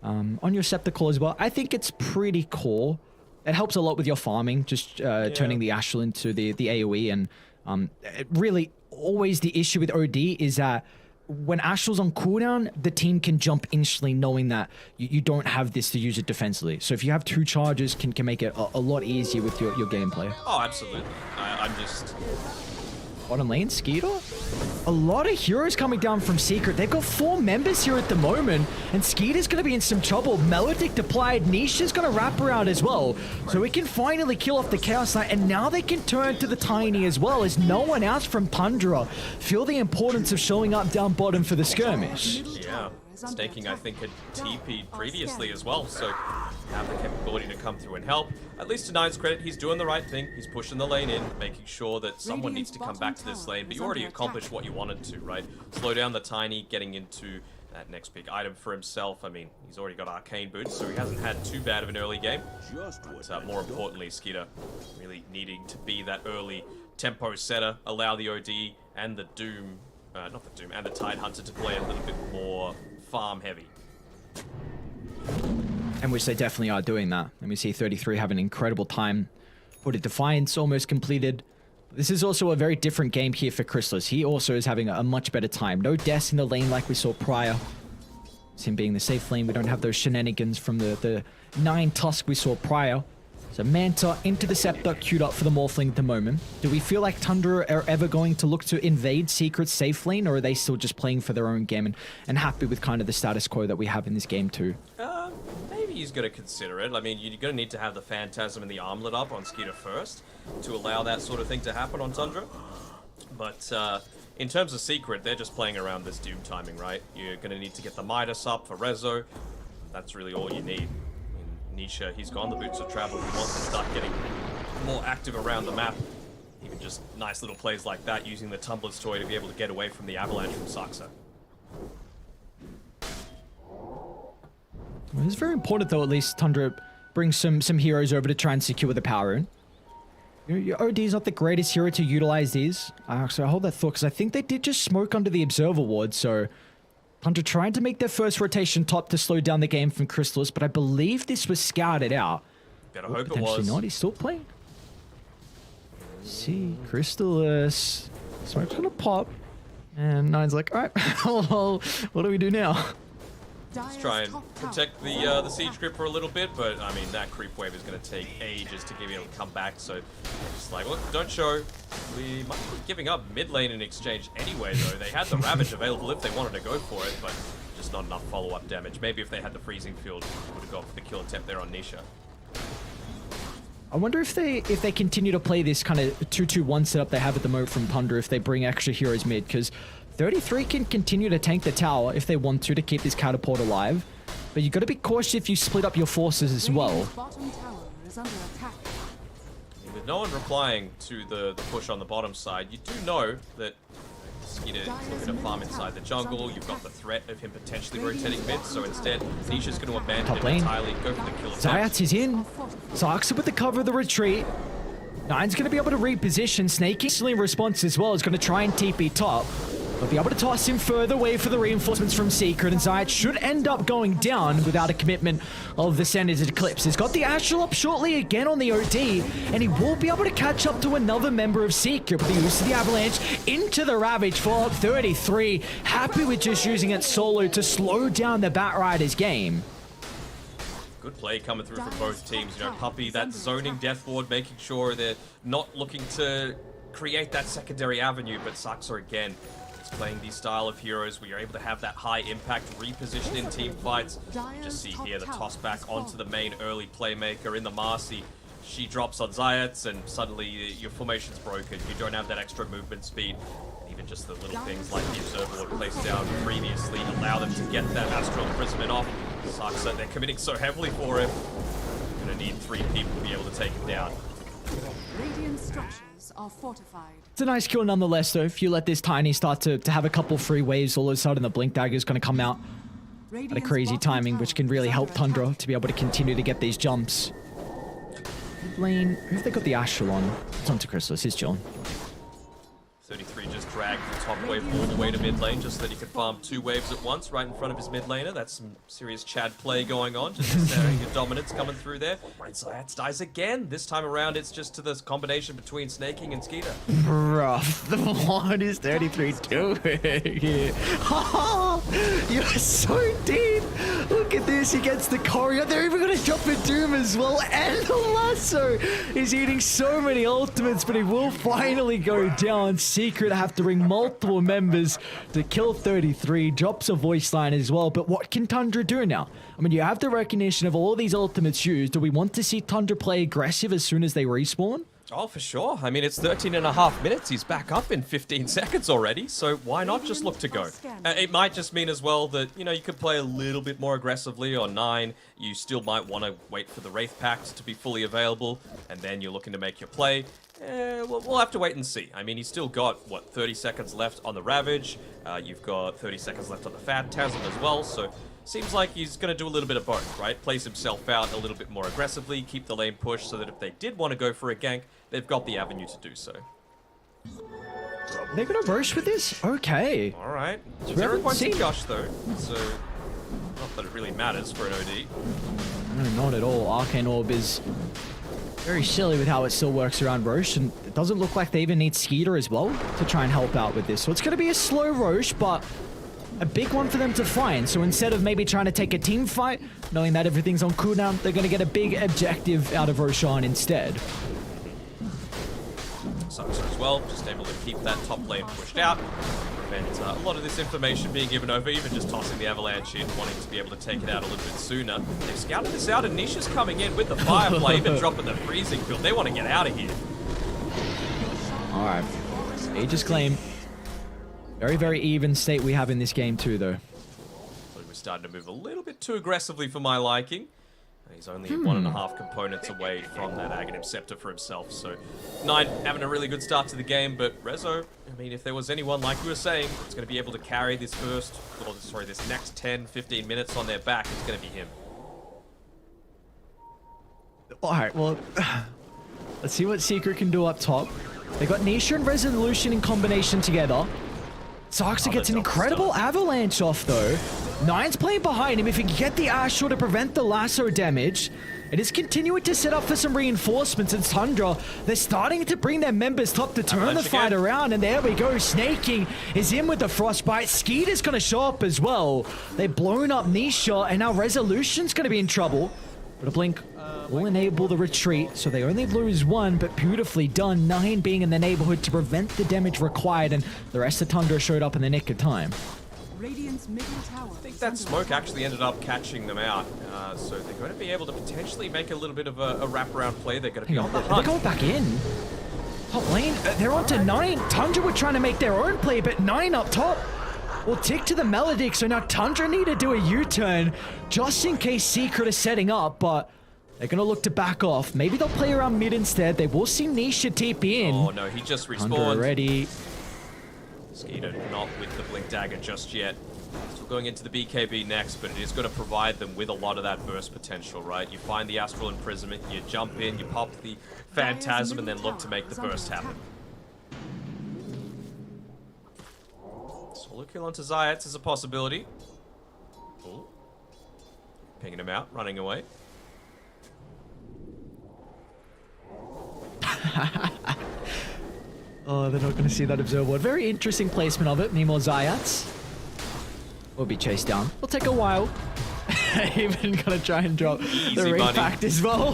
On your Scepter as well, I think it's pretty cool. It helps a lot with your farming, just turning the Ashel into the AoE, and really always the issue with OD is that when Ashel's on cooldown, the team can jump instantly knowing that you don't have this to use it defensively. So if you have 2 charges, can make it a lot easier with your gameplay. Oh, absolutely. I'm just... Bottom lane, Skeeter? A lot of heroes coming down from Secret. They've got 4 members here at the moment, and Skeeter's going to be in some trouble. Melodic deployed, Nisha's going to wrap around as well. So we can finally kill off the Chaos Knight, and now they can turn to the Tiny as well, as no one else from Tundra feel the importance of showing up down bottom for the skirmish. Yeah. Staking, I think, had TP'd previously as well, so have the capability to come through and help. At least to Nine's credit, he's doing the right thing. He's pushing the lane in, making sure that someone needs to come back to this lane, but you already accomplished what you wanted to, right? Slow down the Tiny, getting into that next big item for himself. I mean, he's already got Arcane Boots, so he hasn't had too bad of an early game. But more importantly, Skida really needing to be that early tempo setter, allow the OD and the Doom, not the Doom, and the Tide Hunter to play a little bit more farm heavy. And which they definitely are doing that. And we see 33 have an incredible time. Put it Defiance almost completed. This is also a very different game here for Chrysalis. He also is having a much better time. No deaths in the lane like we saw prior. It's him being the safe lane. We don't have those shenanigans from the 9 Tusk we saw prior. So Manta into the Scepter, queued up for the Morphling at the moment. Do we feel like Tundra are ever going to look to invade Secret's safe lane, or are they still just playing for their own game and happy with kind of the status quo that we have in this game too? Maybe he's going to consider it. I mean, you're going to need to have the Phantasm and the Armlet up on Skida first to allow that sort of thing to happen on Tundra. But in terms of Secret, they're just playing around this Doom timing, right? You're going to need to get the Midas up for Rezo. That's really all you need. Nisha, he's gone the Boots of Travel. He wants to start getting more active around the map. Even just nice little plays like that, using the Tumbler's Toy to be able to get away from the avalanche from Saksa. It's very important though, at least Tundra brings some heroes over to try and secure the power rune. Your OD is not the greatest hero to utilize these. So I hold that thought, because I think they did just smoke under the Observer Ward, so Tundra trying to make their first rotation top to slow down the game from Chrysalis, but I believe this was scouted out. Better hope it potentially was. Not. He's still playing. See, Chrysalis Smoke's gonna pop. And Nine's like, alright, well, what do we do now? Let's try and protect the siege grip for a little bit, but I mean that creep wave is going to take ages to be able to come back. So just like, look, don't show. We might be giving up mid lane in exchange anyway, though. They had the Ravage available if they wanted to go for it, but just not enough follow-up damage. Maybe if they had the freezing field, would have gone for the kill attempt there on Nisha. I wonder if they continue to play this kind of 2-2-1 setup they have at the moment from Tundra, if they bring extra heroes mid, because 33 can continue to tank the tower if they want to keep this catapult alive. But you've got to be cautious if you split up your forces as well. With no one replying to the push on the bottom side, you do know that Skeeter is looking to farm inside the jungle. You've got the threat of him potentially rotating mid, so instead, Nisha's going to abandon him entirely, go for the kill attempt. Zayats is in. Zark's with the cover of the retreat. Nine's going to be able to reposition. Snake instantly response as well is going to try and TP top. They'll be able to toss him further away for the reinforcements from Secret, and Zayat should end up going down without a commitment of the Sender's Eclipse. He's got the Astral up shortly again on the OD, and he will be able to catch up to another member of Secret with the use of the Avalanche into the Ravage for 33. Happy with just using it solo to slow down the Batrider's game. Good play coming through from both teams. You know, Puppy, that zoning death ward, making sure they're not looking to create that secondary avenue, but Saxor again, playing the style of heroes where you're able to have that high impact reposition in team fights. Just see here the toss back onto the main early playmaker in the Marcy. She drops on Zayats and suddenly your formation's broken. You don't have that extra movement speed. And even just the little things like the observer ward placed down previously allow them to get that astral imprisonment off. Sucks that they're committing so heavily for him. Gonna need 3 people to be able to take him down. Radiant structures are fortified. It's a nice kill nonetheless, though. If you let this Tiny start to have a couple free waves, all of a sudden the Blink Dagger is going to come out at a crazy timing, which can really help Tundra to be able to continue to get these jumps. Lane, who have they got the Astral on? It's on to Chrysalis, he's chilling. 33 just dragged the top wave all the way to mid lane just so that he could farm 2 waves at once right in front of his mid laner. That's some serious Chad play going on, just your dominance coming through there. And Zayats dies again. This time around it's just to this combination between Snaking and Skeeter. Bruh, what is 33 doing here? You're so deep. Look at this, he gets the choreo. They're even going to drop a Doom as well, and the lasso. He's eating so many ultimates, but he will finally go down. Secret have to bring multiple members to kill 33, drops a voice line as well. But what can Tundra do now? I mean, you have the recognition of all these ultimates used. Do we want to see Tundra play aggressive as soon as they respawn? Oh, for sure. I mean, it's 13.5 minutes. He's back up in 15 seconds already, so why not just look to go? It might just mean as well that, you know, you could play a little bit more aggressively on 9. You still might want to wait for the Wraith Pact to be fully available, and then you're looking to make your play. We'll have to wait and see. I mean, he's still got, what, 30 seconds left on the Ravage. You've got 30 seconds left on the Phantasm as well, so seems like he's going to do a little bit of both, right? Place himself out a little bit more aggressively, keep the lane pushed so that if they did want to go for a gank, they've got the avenue to do so. They're going to rush with this? Okay. All right. 0 points to Josh, though, so not that it really matters for an OD. No, not at all. Arcane Orb is very silly with how it still works around Roche, and it doesn't look like they even need Skeeter as well to try and help out with this. So it's going to be a slow Roche, but a big one for them to find. So instead of maybe trying to take a team fight, knowing that everything's on cooldown, they're going to get a big objective out of Roshan instead. Saxor as well, just able to keep that top lane pushed out. Prevent a lot of this information being given over, even just tossing the Avalanche in, wanting to be able to take it out a little bit sooner. They've scouted this out, and Nisha's coming in with the Firefly, even dropping the freezing field. They want to get out of here. Alright. Aegis Claim. Very, very even state we have in this game too, though. We're starting to move a little bit too aggressively for my liking. He's only 1.5 components away from that Aghanim Scepter for himself, so 9 having a really good start to the game, but Rezo, I mean, if there was anyone, like we were saying, that's going to be able to carry this this next 10, 15 minutes on their back, it's going to be him. Alright, well, let's see what Secret can do up top. They got Nisha and Resolution in combination together. Saxor gets an incredible avalanche off, though. Nine's playing behind him. If he can get the Aster to prevent the lasso damage, it is continuing to set up for some reinforcements. And Tundra, they're starting to bring their members top to turn the fight around. And there we go. Snaking is in with the frostbite. Skeeter's going to show up as well. They've blown up Nisha, and now Resolution's going to be in trouble. But a blink will enable the retreat, so they only lose one, but beautifully done. Nine being in the neighborhood to prevent the damage required, and the rest of Tundra showed up in the nick of time. Radiant's middle tower. I think that smoke actually ended up catching them out, so they're going to be able to potentially make a little bit of a wraparound play. They're going to be on the hunt. They're going back in. Top lane, they're on to Nine. Tundra were trying to make their own play, but Nine up top will tick to the Melodic, so now Tundra need to do a U-turn just in case Secret is setting up, but they're going to look to back off. Maybe they'll play around mid instead. They will see Nisha TP in. Oh no, he just respawned. Tundra ready. Skeeter not with the Blink Dagger just yet. Still going into the BKB next, but it is going to provide them with a lot of that burst potential, right? You find the Astral Imprisonment, you jump in, you pop the Phantasm, and then look to make the burst happen. Solo kill onto Zayats is a possibility. Ooh. Pinging him out, running away. Oh, they're not going to see that observer ward. Very interesting placement of it. Meanwhile, Zayats will be chased down. Will take a while. Even going to try and drop the ring fact as well.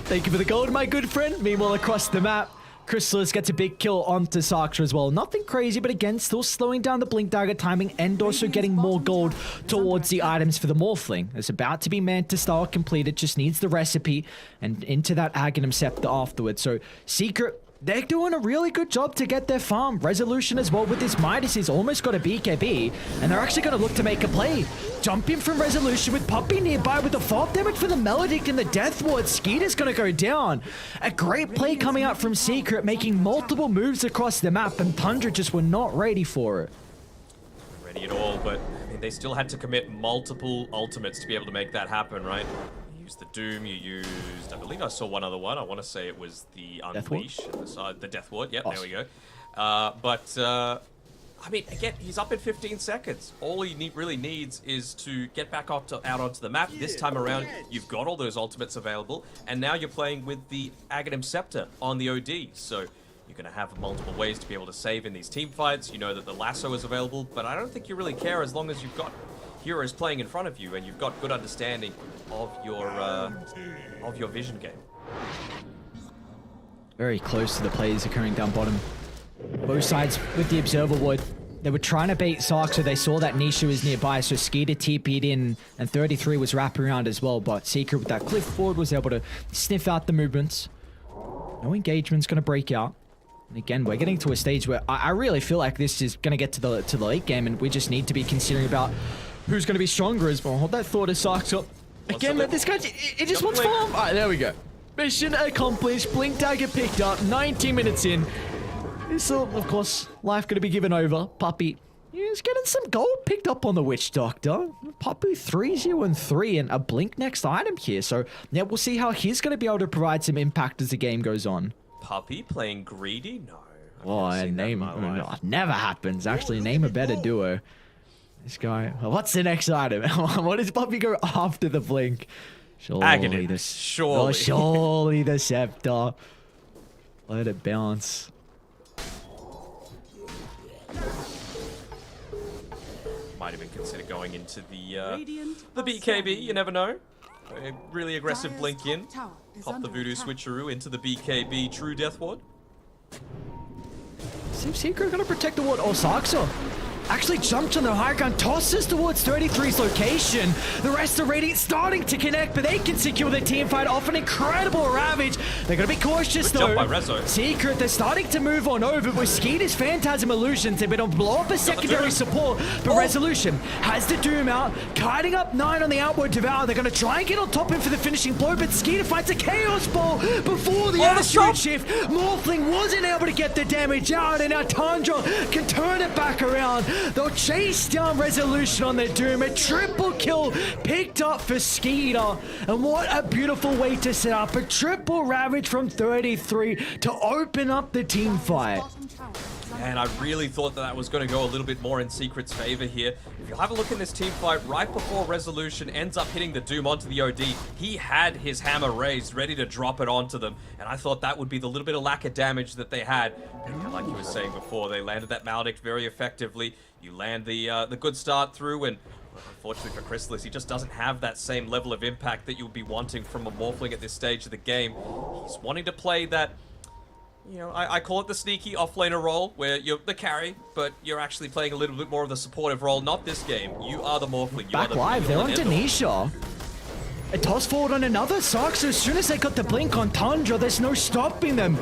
Thank you for the gold, my good friend. Meanwhile, across the map, Chrysalis gets a big kill onto Sarktra as well. Nothing crazy, but again, still slowing down the Blink Dagger timing and also getting more gold towards the items for the Morphling. It's about to be Manta style completed, just needs the recipe and into that Aghanim Scepter afterwards. So Secret, they're doing a really good job to get their farm. Resolution as well with this Midas is almost got a BKB, and they're actually going to look to make a play. Jump in from Resolution with Puppy nearby with the fall damage for the Melodic and the Death Ward. Skeeter's going to go down. A great play coming out from Secret, making multiple moves across the map, and Tundra just were not ready for it. Ready at all, but I mean, they still had to commit multiple ultimates to be able to make that happen, right? You used the Doom, you used, I believe I saw one other one. I want to say it was the Unleash, the Death Ward. Yep, there we go. I mean, again, he's up in 15 seconds. All he really needs is to get back out onto the map. This time around, you've got all those ultimates available, and now you're playing with the Aghanim Scepter on the OD, so you're going to have multiple ways to be able to save in these team fights. You know that the lasso is available, but I don't think you really care as long as you've got heroes playing in front of you and you've got good understanding of your vision game. Very close to the plays occurring down bottom. Both sides with the Observer Ward. They were trying to bait Sark, so they saw that Nisha was nearby, so Skeeter TP'd in, and 33 was wrapping around as well, but Secret with that cliff forward was able to sniff out the movements. No engagement's going to break out. And again, we're getting to a stage where I really feel like this is going to get to the late game, and we just need to be considering about who's going to be stronger as well. Hold that thought as Sark's up. Again, this guy, it just wants farm. All right, there we go. Mission accomplished. Blink Dagger picked up. 19 minutes in. So, of course, life going to be given over. Puppy, he's getting some gold picked up on the Witch Doctor. Puppy 3-0-3 and a Blink next item here. So, yeah, we'll see how he's going to be able to provide some impact as the game goes on. Puppy playing greedy? No. Oh, name never happens. Actually, name a better duo. This guy. What's the next item? What does Puppy go after the Blink? Surely the Scepter. Let it bounce. Might even consider going into the BKB, you never know. A really aggressive blink in. Pop the Voodoo switcheroo into the BKB True Death Ward. Seems Secret gonna protect the ward. Oh, Sarksa actually jumped on the high ground, tosses towards 33's location. The rest of Radiant starting to connect, but they can secure the team fight off an incredible Ravage. They're going to be cautious though. By Rezo. Secret, they're starting to move on over with Skeeter's Phantasm Illusions. They've been on blow up a secondary support, but Resolution has the Doom out, kiting up 9 on the outward Devour. They're going to try and get on top of him for the finishing blow, but Skeeter fights a Chaos Ball before the Asteroid Shift. Morphling wasn't able to get the damage out, and now Tundra can turn it back around. They'll chase down Resolution on their Doom. A triple kill picked up for Skeeter. And what a beautiful way to set up a triple Ravage from 33 to open up the team fight. And I really thought that was going to go a little bit more in Secret's favor here. If you have a look in this team fight, right before Resolution ends up hitting the Doom onto the OD, he had his hammer raised, ready to drop it onto them. And I thought that would be the little bit of lack of damage that they had. And like you were saying before, they landed that Maledict very effectively. You land the good start through, and unfortunately for Chrysalis, he just doesn't have that same level of impact that you would be wanting from a Morphling at this stage of the game. He's wanting to play that, you know, I call it the sneaky offlaner role, where you're the carry, but you're actually playing a little bit more of the supportive role. Not this game. You are the Morphling. Back live, they're on Denisha. A toss forward on another Sock, so as soon as they got the blink on Tundra, there's no stopping them.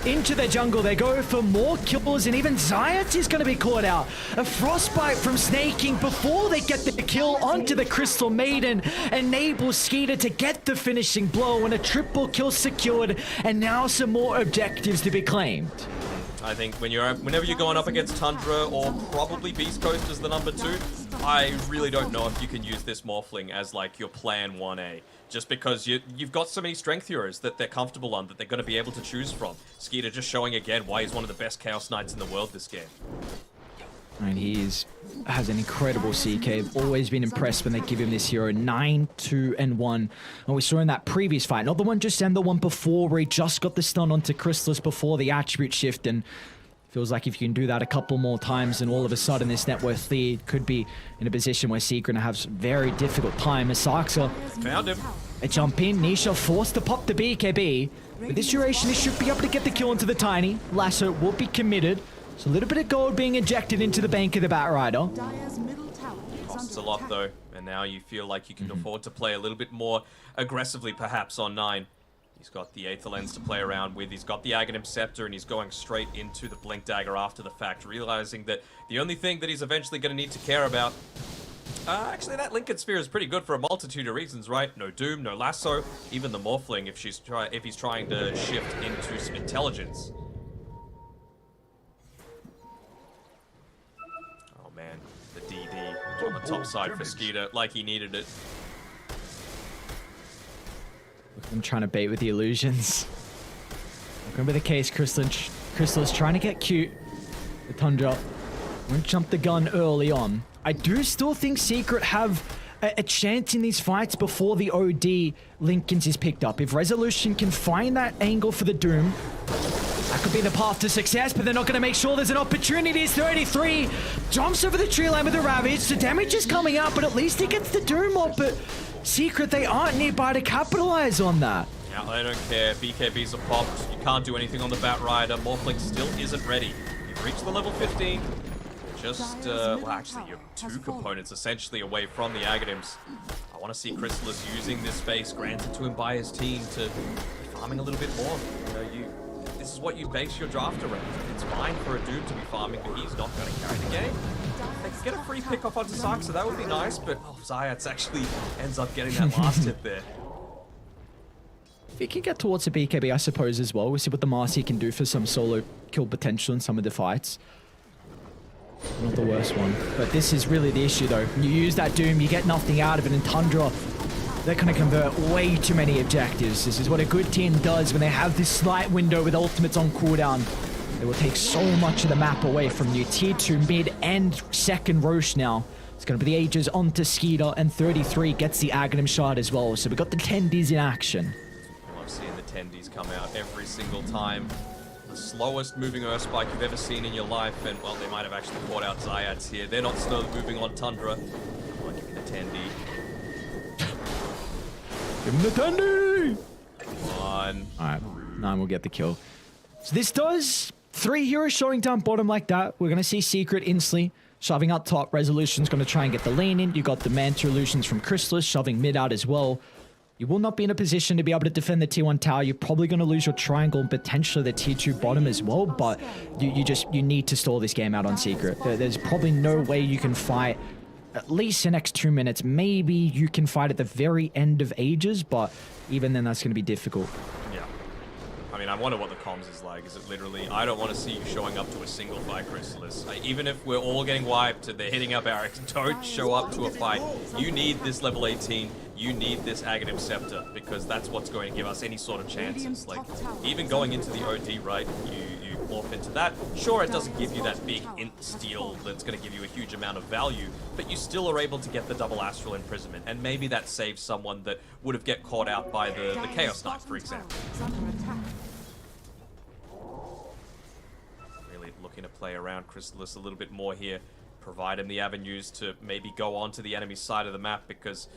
Into the jungle, they go for more kills, and even Zayat is going to be caught out. A frostbite from Snaking before they get the kill onto the Crystal Maiden enables Skeeter to get the finishing blow, and a triple kill secured, and now some more objectives to be claimed. I think whenever you're going up against Tundra or probably Beastcoast as the number 2, I really don't know if you can use this Morphling as like your plan 1A. Just because you've got so many strength heroes that they're comfortable on, that they're going to be able to choose from. Skeeter just showing again why he's one of the best Chaos Knights in the world this game. And he has an incredible CK. I've always been impressed when they give him this hero. 9, 2, and 1. And we saw in that previous fight, not the one just then, the one before, where he just got the stun onto Chrysalis before the attribute shift. And feels like if you can do that a couple more times, and all of a sudden this net worth lead could be in a position where Secret has a very difficult time. Asaxa found him. A jump in, Nisha forced to pop the BKB. With this duration, he should be able to get the kill into the Tiny. Lasso will be committed. So a little bit of gold being injected into the bank of the Batrider. Costs a lot though, and now you feel like you can afford to play a little bit more aggressively perhaps on 9. He's got the Aether Lens to play around with, he's got the Aghanim Scepter, and he's going straight into the Blink Dagger after the fact, realizing that the only thing that he's eventually going to need to care about... actually, that Lincoln Sphere is pretty good for a multitude of reasons, right? No Doom, no Lasso, even the Morphling if he's trying to shift into some intelligence. Oh man, the DD on the top side for Skeeter, like he needed it. I'm trying to bait with the illusions. Remember the case, Chrysalis trying to get cute. The Tundra won't jump the gun early on. I do still think Secret have a chance in these fights before the OD Lincolns is picked up. If Resolution can find that angle for the Doom, that could be the path to success, but they're not going to make sure there's an opportunity. It's 33. Jumps over the tree line with the Ravage. The damage is coming out, but at least he gets the Doom off. But Secret, they aren't nearby to capitalize on that. Yeah, they don't care. BKBs are popped. You can't do anything on the Batrider. Morphling still isn't ready. You've reached the level 15. Just, well, actually, you're 2 components essentially away from the Aghanims. I want to see Chrysalis using this space granted to him by his team to be farming a little bit more. You know, this is what you base your draft around. It's fine for a Doom to be farming, but he's not going to carry the game. They could get a free pick off onto Sark, so that would be nice, but Zayats actually ends up getting that last hit there. He can get towards the BKB, I suppose, as well. We'll see what the Marcy can do for some solo kill potential in some of the fights. Not the worst one. But this is really the issue, though. You use that Doom, you get nothing out of it, and Tundra, they're going to convert way too many objectives. This is what a good team does when they have this slight window with ultimates on cooldown. They will take so much of the map away from you. Tier 2 mid and second Roche now. It's going to be the Ages onto Skeeter, and 33 gets the Aghanim shard as well. So we've got the Tendies in action. I love seeing the Tendies come out every single time. The slowest moving Earthspike you've ever seen in your life, and well, they might have actually caught out Zayats here. They're not slow moving on Tundra. Come on, give me the Tendi. Give him the Tendi! Come on. Alright, 9 will get the kill. So this does 3 heroes showing down bottom like that. We're going to see Secret instantly shoving up top. Resolution's going to try and get the lane in. You got the Manta Illusions from Chrysalis shoving mid out as well. You will not be in a position to be able to defend the tier 1 tower. You're probably going to lose your triangle and potentially the tier 2 bottom as well, but you need to stall this game out on Secret. There's probably no way you can fight at least the next 2 minutes. Maybe you can fight at the very end of Ages, but even then that's going to be difficult. Yeah. I mean, I wonder what the comms is like. Is it literally, I don't want to see you showing up to a single fight, Chrysalis. Even if we're all getting wiped and they're hitting up Barracks, don't show up to a fight. You need this level 18. You need this Aghanim Scepter, because that's what's going to give us any sort of chances. Like, even going into the OD, right, you morph into that. Sure, it doesn't give you that big int steal that's going to give you a huge amount of value, but you still are able to get the double Astral Imprisonment, and maybe that saves someone that would have get caught out by the Chaos Knight, for example. Really looking to play around Chrysalis a little bit more here, provide him the avenues to maybe go onto the enemy side of the map, because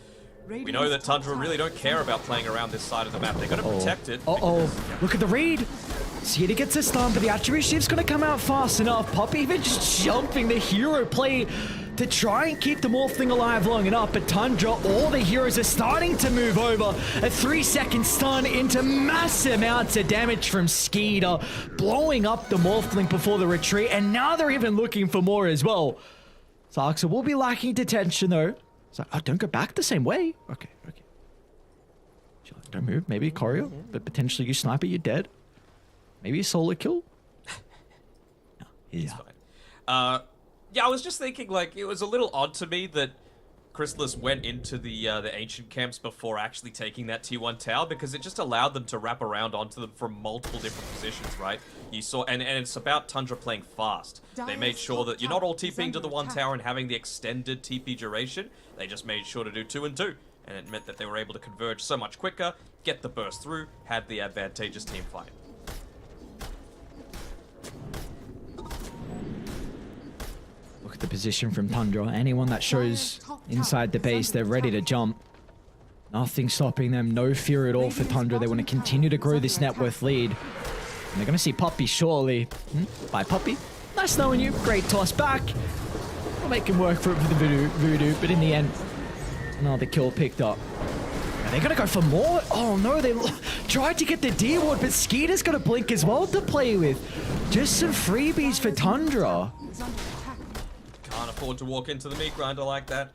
we know that Tundra really don't care about playing around this side of the map. They're going to protect it. Look at the read. Skita gets a stun, but the attribute shift's going to come out fast enough. Poppy even just jumping the hero play to try and keep the Morphling alive long enough, but Tundra, all the heroes are starting to move over. A 3-second stun into massive amounts of damage from Skita, blowing up the Morphling before the retreat, and now they're even looking for more as well. Zarxa will be lacking detention though. So, oh, don't go back the same way. Okay. Don't move. Maybe choreo, but potentially you sniper, you're dead. Maybe a solo kill. No, he's fine. Yeah, I was just thinking, like, it was a little odd to me that Chrysalis went into the ancient camps before actually taking that T1 tower, because it just allowed them to wrap around onto them from multiple different positions, right? You saw, and it's about Tundra playing fast. They made sure that you're not all TPing to the one tower and having the extended TP duration. They just made sure to do 2 and 2, and it meant that they were able to converge so much quicker, get the burst through, had the advantageous team fight. Look at the position from Tundra. Anyone that shows inside the base, they're ready to jump. Nothing stopping them. No fear at all for Tundra. They want to continue to grow this net worth lead. And they're going to see Puppy shortly. Bye, Puppy. Nice knowing you. Great toss back. We'll make him work for it for the voodoo. But in the end, another kill picked up. Are they going to go for more? Oh, no. They tried to get the D ward, but Skeeter's got a blink as well to play with. Just some freebies for Tundra. Can't afford to walk into the meat grinder like that.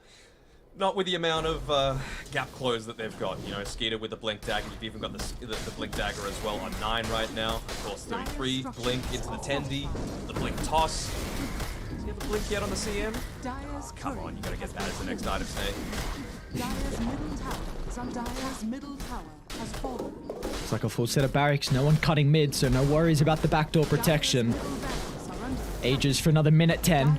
Not with the amount of gap close that they've got. You know, Skeeter with the blink dagger. You've even got the blink dagger as well on 9 right now. Of course, 33. Blink into the 10D. The blink toss. Does he have a blink yet on the CM? Oh, come on, you gotta get that as the next item today. Dyer's middle tower has fallen. It's like a full set of barracks. No one cutting mid, so no worries about the backdoor protection. Ages for another minute 10.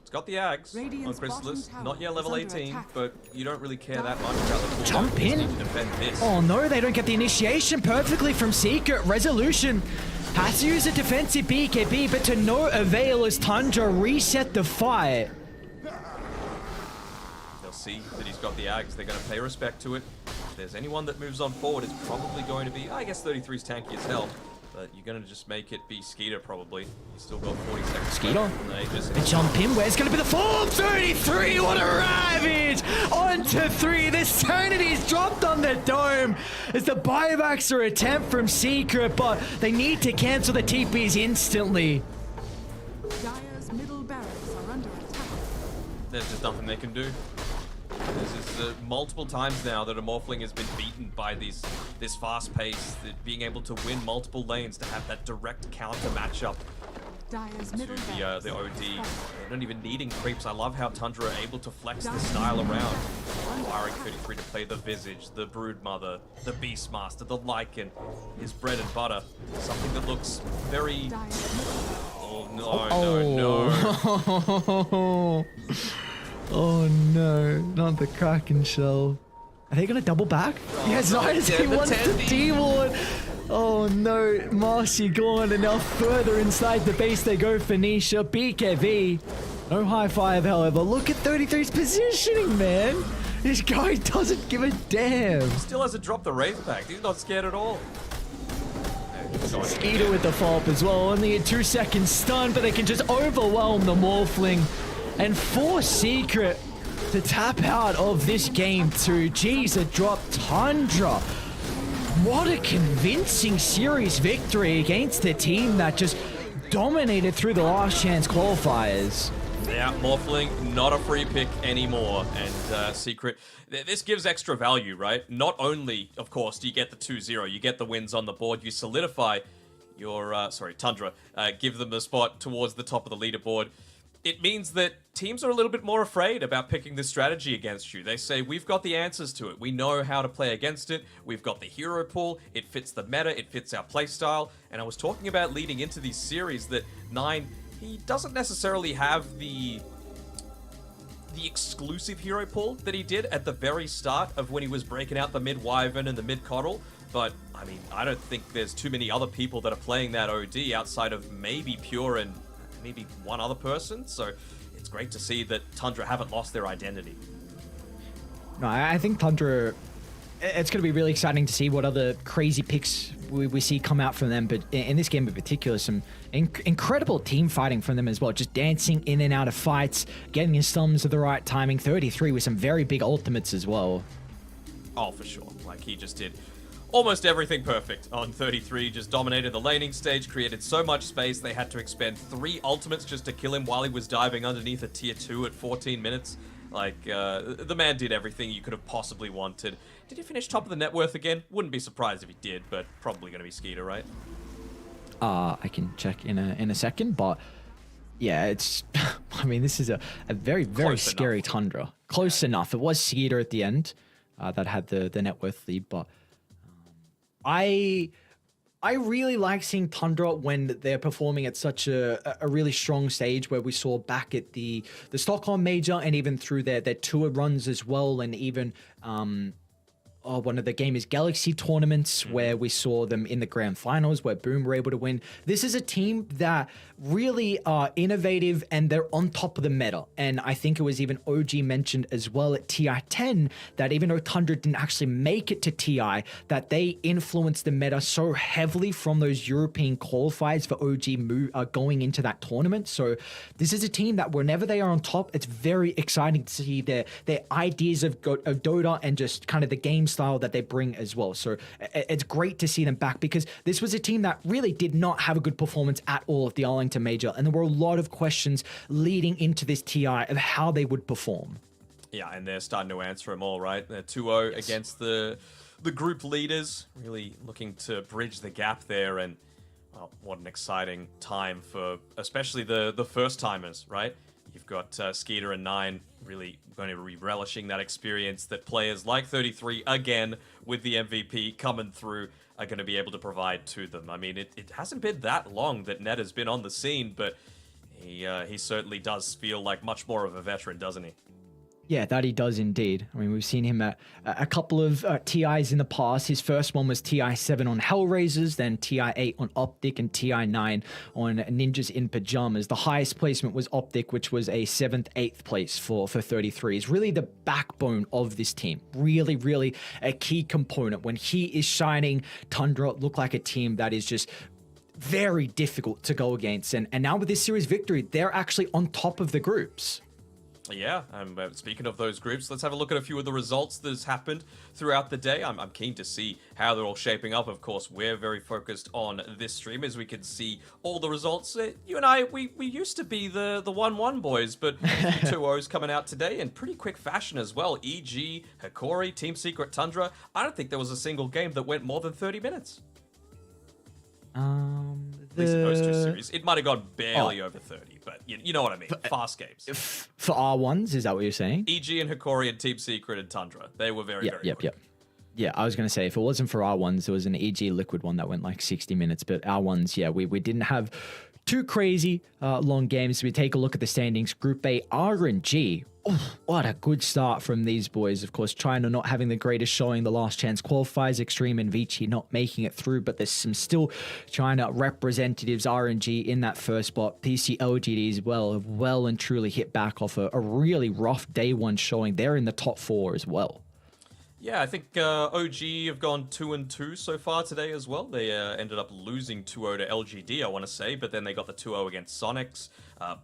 It's got the Ags on Chrysalis, not yet level 18, but you don't really care that much about the jump in. Oh no, they don't get the initiation perfectly from Secret. Resolution has to use a defensive BKB, but to no avail as Tundra reset the fight. They'll see that he's got the Ags, they're going to pay respect to it. If there's anyone that moves on forward, it's probably going to be, I guess 33's tanky as hell. But you're going to just make it be Skeeter, probably. He's still got 40 seconds. Skeeter? They jump in. Where's going to be the form? 33! What a ravage! On to 3. The Sanity's dropped on the dome as the buybacks are attempt from Secret, but they need to cancel the TPs instantly. Dyer's middle barracks are under attack. There's just nothing they can do. This is multiple times now that a Morphling has been beaten by this fast pace, being able to win multiple lanes to have that direct counter matchup to the OD. They're not even needing creeps. I love how Tundra are able to flex the style around. Requiring 33 to play the Visage, the Broodmother, the Beastmaster, the Lycan, his bread and butter. Something that looks very... Oh, no. Oh no, not the Kraken shell. Are they gonna double back? Yes, he wants the D-ward. Oh no, Marcy gone, and now further inside the base they go for Nisha. BKV. No high five, however. Look at 33's positioning, man. This guy doesn't give a damn. Still hasn't dropped the Wraith back. He's not scared at all. Skeeter with the follow as well. Only a 2-second stun, but they can just overwhelm the Morphling and force Secret to tap out of this game too. Jeez, a drop Tundra. What a convincing series victory against a team that just dominated through the last chance qualifiers. Yeah, Morphling, not a free pick anymore. And Secret, this gives extra value, right? Not only, of course, do you get the 2-0, you get the wins on the board, you solidify your, Tundra, give them the spot towards the top of the leaderboard. It means that teams are a little bit more afraid about picking this strategy against you. They say, we've got the answers to it. We know how to play against it. We've got the hero pool. It fits the meta. It fits our playstyle. And I was talking about leading into these series that 9, he doesn't necessarily have the exclusive hero pool that he did at the very start of when he was breaking out the mid Wyvern and the mid Coddle. But, I mean, I don't think there's too many other people that are playing that OD outside of maybe Pure and maybe one other person, so it's great to see that Tundra haven't lost their identity. No, I think Tundra, it's going to be really exciting to see what other crazy picks we see come out from them, but in this game in particular, some incredible team fighting from them as well, just dancing in and out of fights, getting his thumbs at the right timing. 33 with some very big ultimates as well. Oh, for sure. Like, he just did almost everything perfect on 33, just dominated the laning stage, created so much space, they had to expend 3 ultimates just to kill him while he was diving underneath a tier 2 at 14 minutes. Like, the man did everything you could have possibly wanted. Did he finish top of the net worth again? Wouldn't be surprised if he did, but probably going to be Skeeter, right? I can check in a second, but yeah, it's, I mean, this is a very, very Close scary enough. Tundra. Close enough. It was Skeeter at the end that had the net worth lead, but I really like seeing Tundra when they're performing at such a really strong stage, where we saw back at the Stockholm Major and even through their tour runs as well, and even one of the Gamers Galaxy tournaments where we saw them in the grand finals where Boom were able to win. This is a team that really are innovative and they're on top of the meta. And I think it was even OG mentioned as well at TI10 that even though Tundra didn't actually make it to TI, that they influenced the meta so heavily from those European qualifiers for OG going into that tournament. So this is a team that whenever they are on top, it's very exciting to see their ideas of Dota and just kind of the game style that they bring as well. So it's great to see them back, because this was a team that really did not have a good performance at all at the Arlington Major, and there were a lot of questions leading into this TI of how they would perform. Yeah, and they're starting to answer them all, right? They're 2-0 against the group leaders, really looking to bridge the gap there, and well, what an exciting time for especially the first-timers, right? You've got Skeeter and 9 really going to be relishing that experience that players like 33, again, with the MVP coming through, are going to be able to provide to them. I mean, it hasn't been that long that Ned has been on the scene, but he certainly does feel like much more of a veteran, doesn't he? Yeah, that he does indeed. I mean, we've seen him at a couple of TIs in the past. His first one was TI7 on Hellraisers, then TI8 on Optic, and TI9 on Ninjas in Pajamas. The highest placement was Optic, which was a 7th, 8th place for 33. He's really the backbone of this team. Really, really a key component. When he is shining, Tundra look like a team that is just very difficult to go against. And now with this series victory, they're actually on top of the groups. Yeah, speaking of those groups, let's have a look at a few of the results that has happened throughout the day. I'm keen to see how they're all shaping up. Of course, we're very focused on this stream as we can see all the results. You and I, we used to be the 1-1 boys, but 2-0s coming out today in pretty quick fashion as well. EG, Hikori, Team Secret, Tundra. I don't think there was a single game that went more than 30 minutes. At least in those two series. It might have gone barely over 30, but you know what I mean. Fast games. For R1s, is that what you're saying? EG and Hikori and Team Secret and Tundra. They were very quick. Yeah, I was going to say, if it wasn't for R1s, there was an EG Liquid one that went like 60 minutes, but R1s, yeah, we didn't have too crazy long games. We take a look at the standings. Group A, RNG. Oh, what a good start from these boys. Of course, China not having the greatest showing the last chance qualifiers, Extreme and Vici not making it through, but there's some still China representatives, RNG in that first spot. PC LGD as well and truly hit back off a really rough day one showing. They're in the top 4 as well. Yeah, I think OG have gone 2-2 so far today as well. They ended up losing 2-0 to LGD, I want to say, but then they got the 2-0 against Sonics.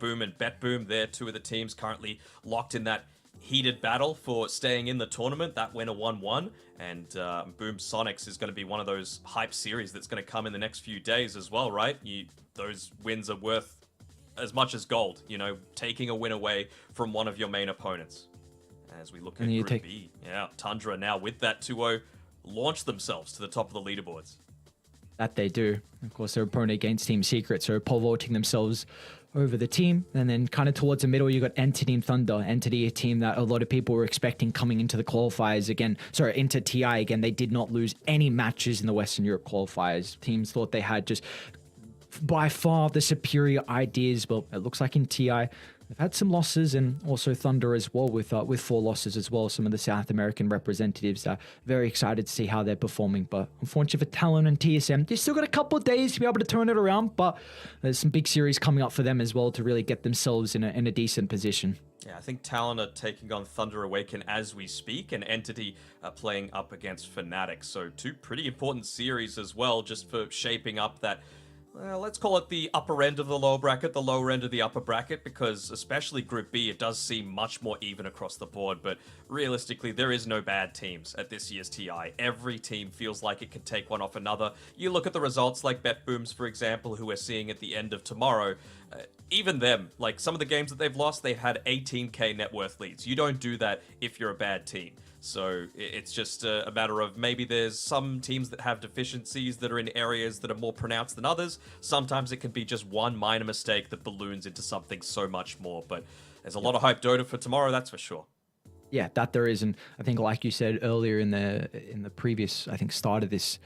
Boom and Bet Boom, they're 2 of the teams currently locked in that heated battle for staying in the tournament. That went a 1-1, and Boom Sonics is going to be one of those hype series that's going to come in the next few days as well, right? Those wins are worth as much as gold, you know, taking a win away from one of your main opponents. As we look at Group B, yeah, Tundra now with that 2-0 launch themselves to the top of the leaderboards. That they do. Of course, their opponent against Team Secret, so pole vaulting themselves over the team. And then kind of towards the middle, you got Entity and Thunder. Entity, a team that a lot of people were expecting coming into the qualifiers again. Sorry, into TI again. They did not lose any matches in the Western Europe qualifiers. Teams thought they had just by far the superior ideas. Well, it looks like in TI, they've had some losses, and also Thunder as well with 4 losses as well. Some of the South American representatives are very excited to see how they're performing. But unfortunately for Talon and TSM, they've still got a couple of days to be able to turn it around. But there's some big series coming up for them as well to really get themselves in a decent position. Yeah, I think Talon are taking on Thunder Awaken as we speak, and Entity are playing up against Fnatic. So 2 pretty important series as well, just for shaping up that, let's call it the upper end of the lower bracket, the lower end of the upper bracket, because especially Group B, it does seem much more even across the board, but realistically, there is no bad teams at this year's TI. Every team feels like it could take one off another. You look at the results like BetBooms, for example, who we're seeing at the end of tomorrow, even them, like some of the games that they've lost, they've had 18k net worth leads. You don't do that if you're a bad team. So it's just a matter of maybe there's some teams that have deficiencies that are in areas that are more pronounced than others. Sometimes it can be just one minor mistake that balloons into something so much more. But there's a lot of hype Dota for tomorrow, that's for sure. Yeah, that there is. And I think like you said earlier in the previous, I think, start of this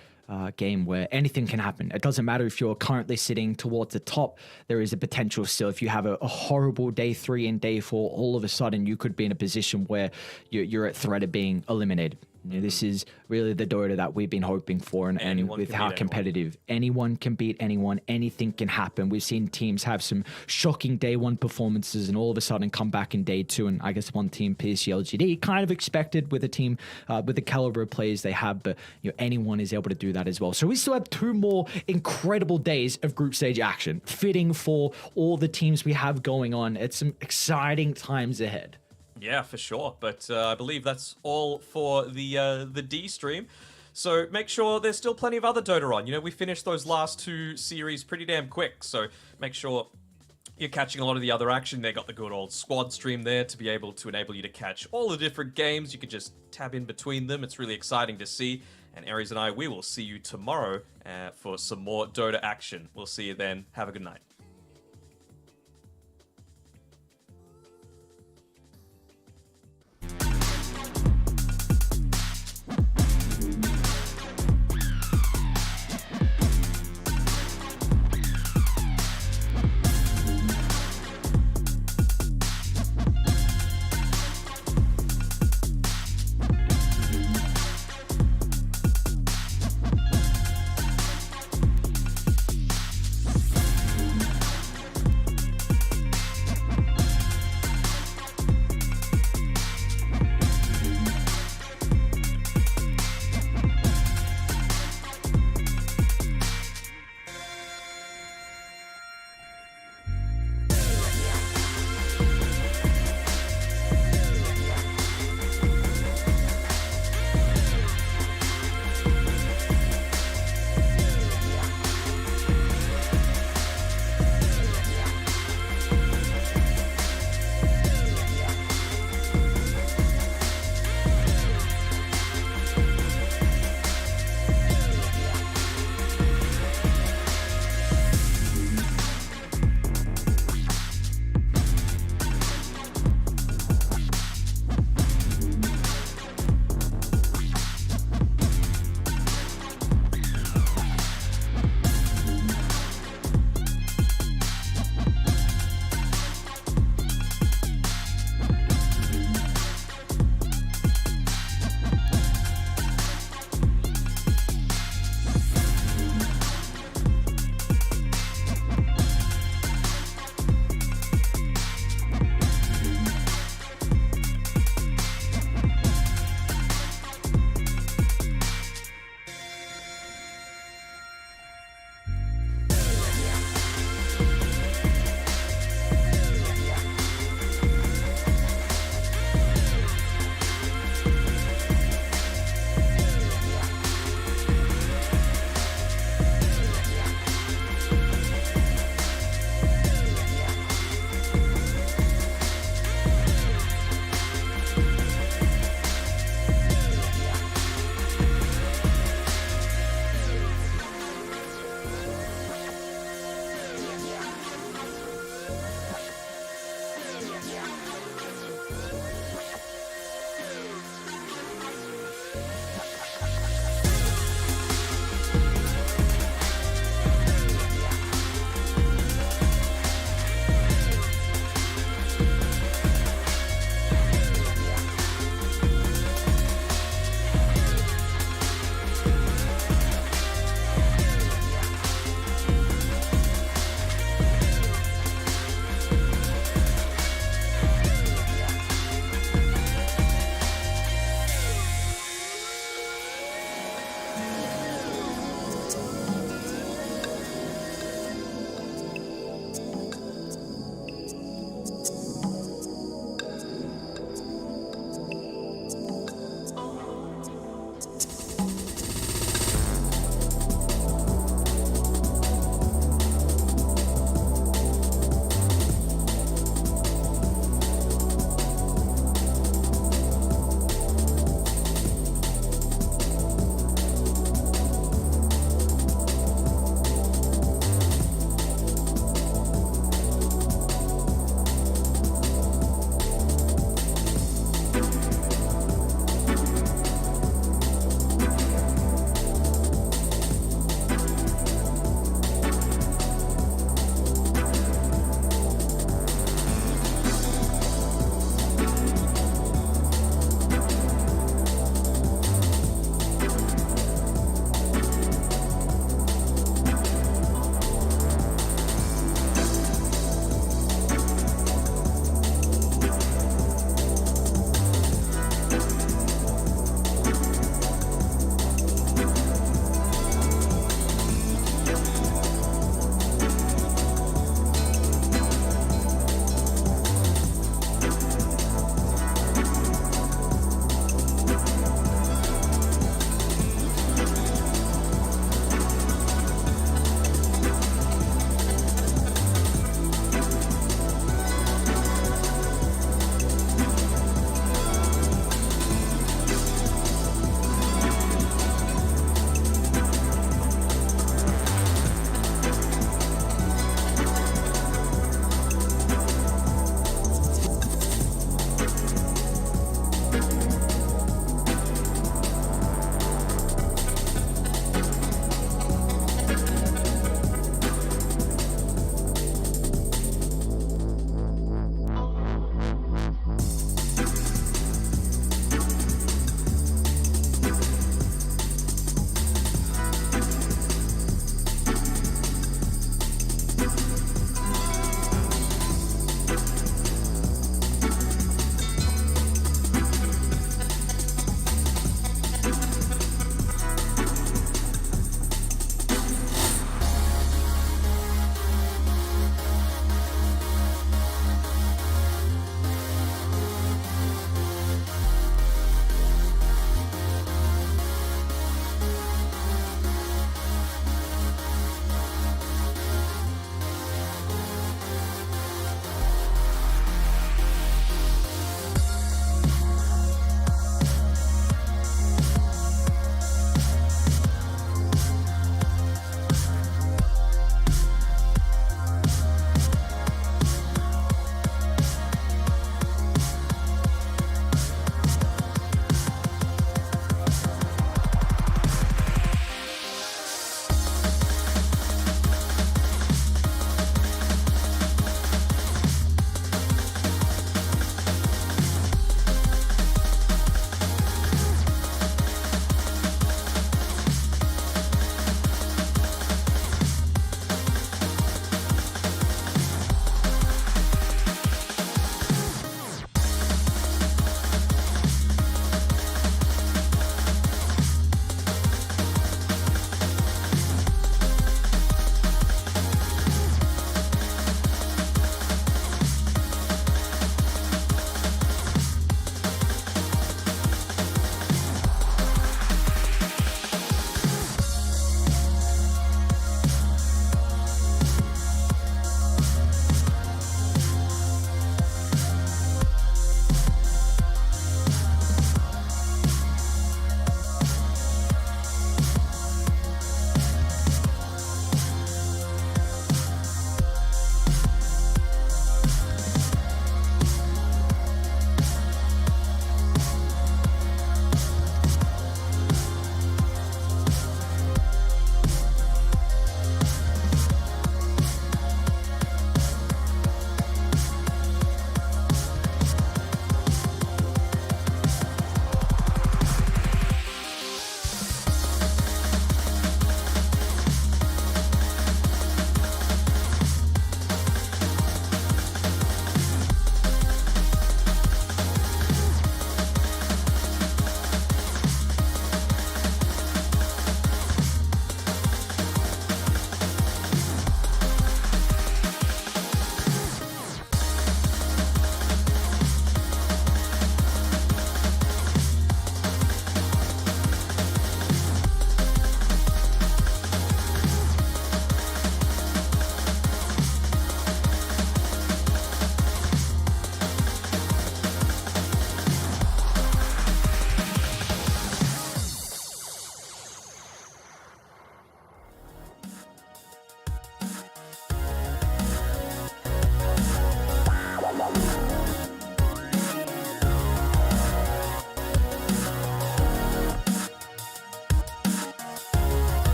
game, where anything can happen. It doesn't matter if you're currently sitting towards the top, there is a potential still. If you have a horrible day 3 and day 4, all of a sudden you could be in a position where you're at threat of being eliminated. You know, this is really the Dota that we've been hoping for, and with how competitive anyone can beat anyone, anything can happen. We've seen teams have some shocking day 1 performances and all of a sudden come back in day 2. And I guess one team, PSG LGD, kind of expected with a team with the caliber of players they have, but you know, anyone is able to do that as well. So we still have 2 more incredible days of group stage action, fitting for all the teams we have going on. It's some exciting times ahead. Yeah, for sure. But I believe that's all for the D stream. So make sure there's still plenty of other Dota on. You know, we finished those last 2 series pretty damn quick. So make sure you're catching a lot of the other action. They got the good old squad stream there to be able to enable you to catch all the different games. You can just tab in between them. It's really exciting to see. And Aries and I, we will see you tomorrow for some more Dota action. We'll see you then. Have a good night.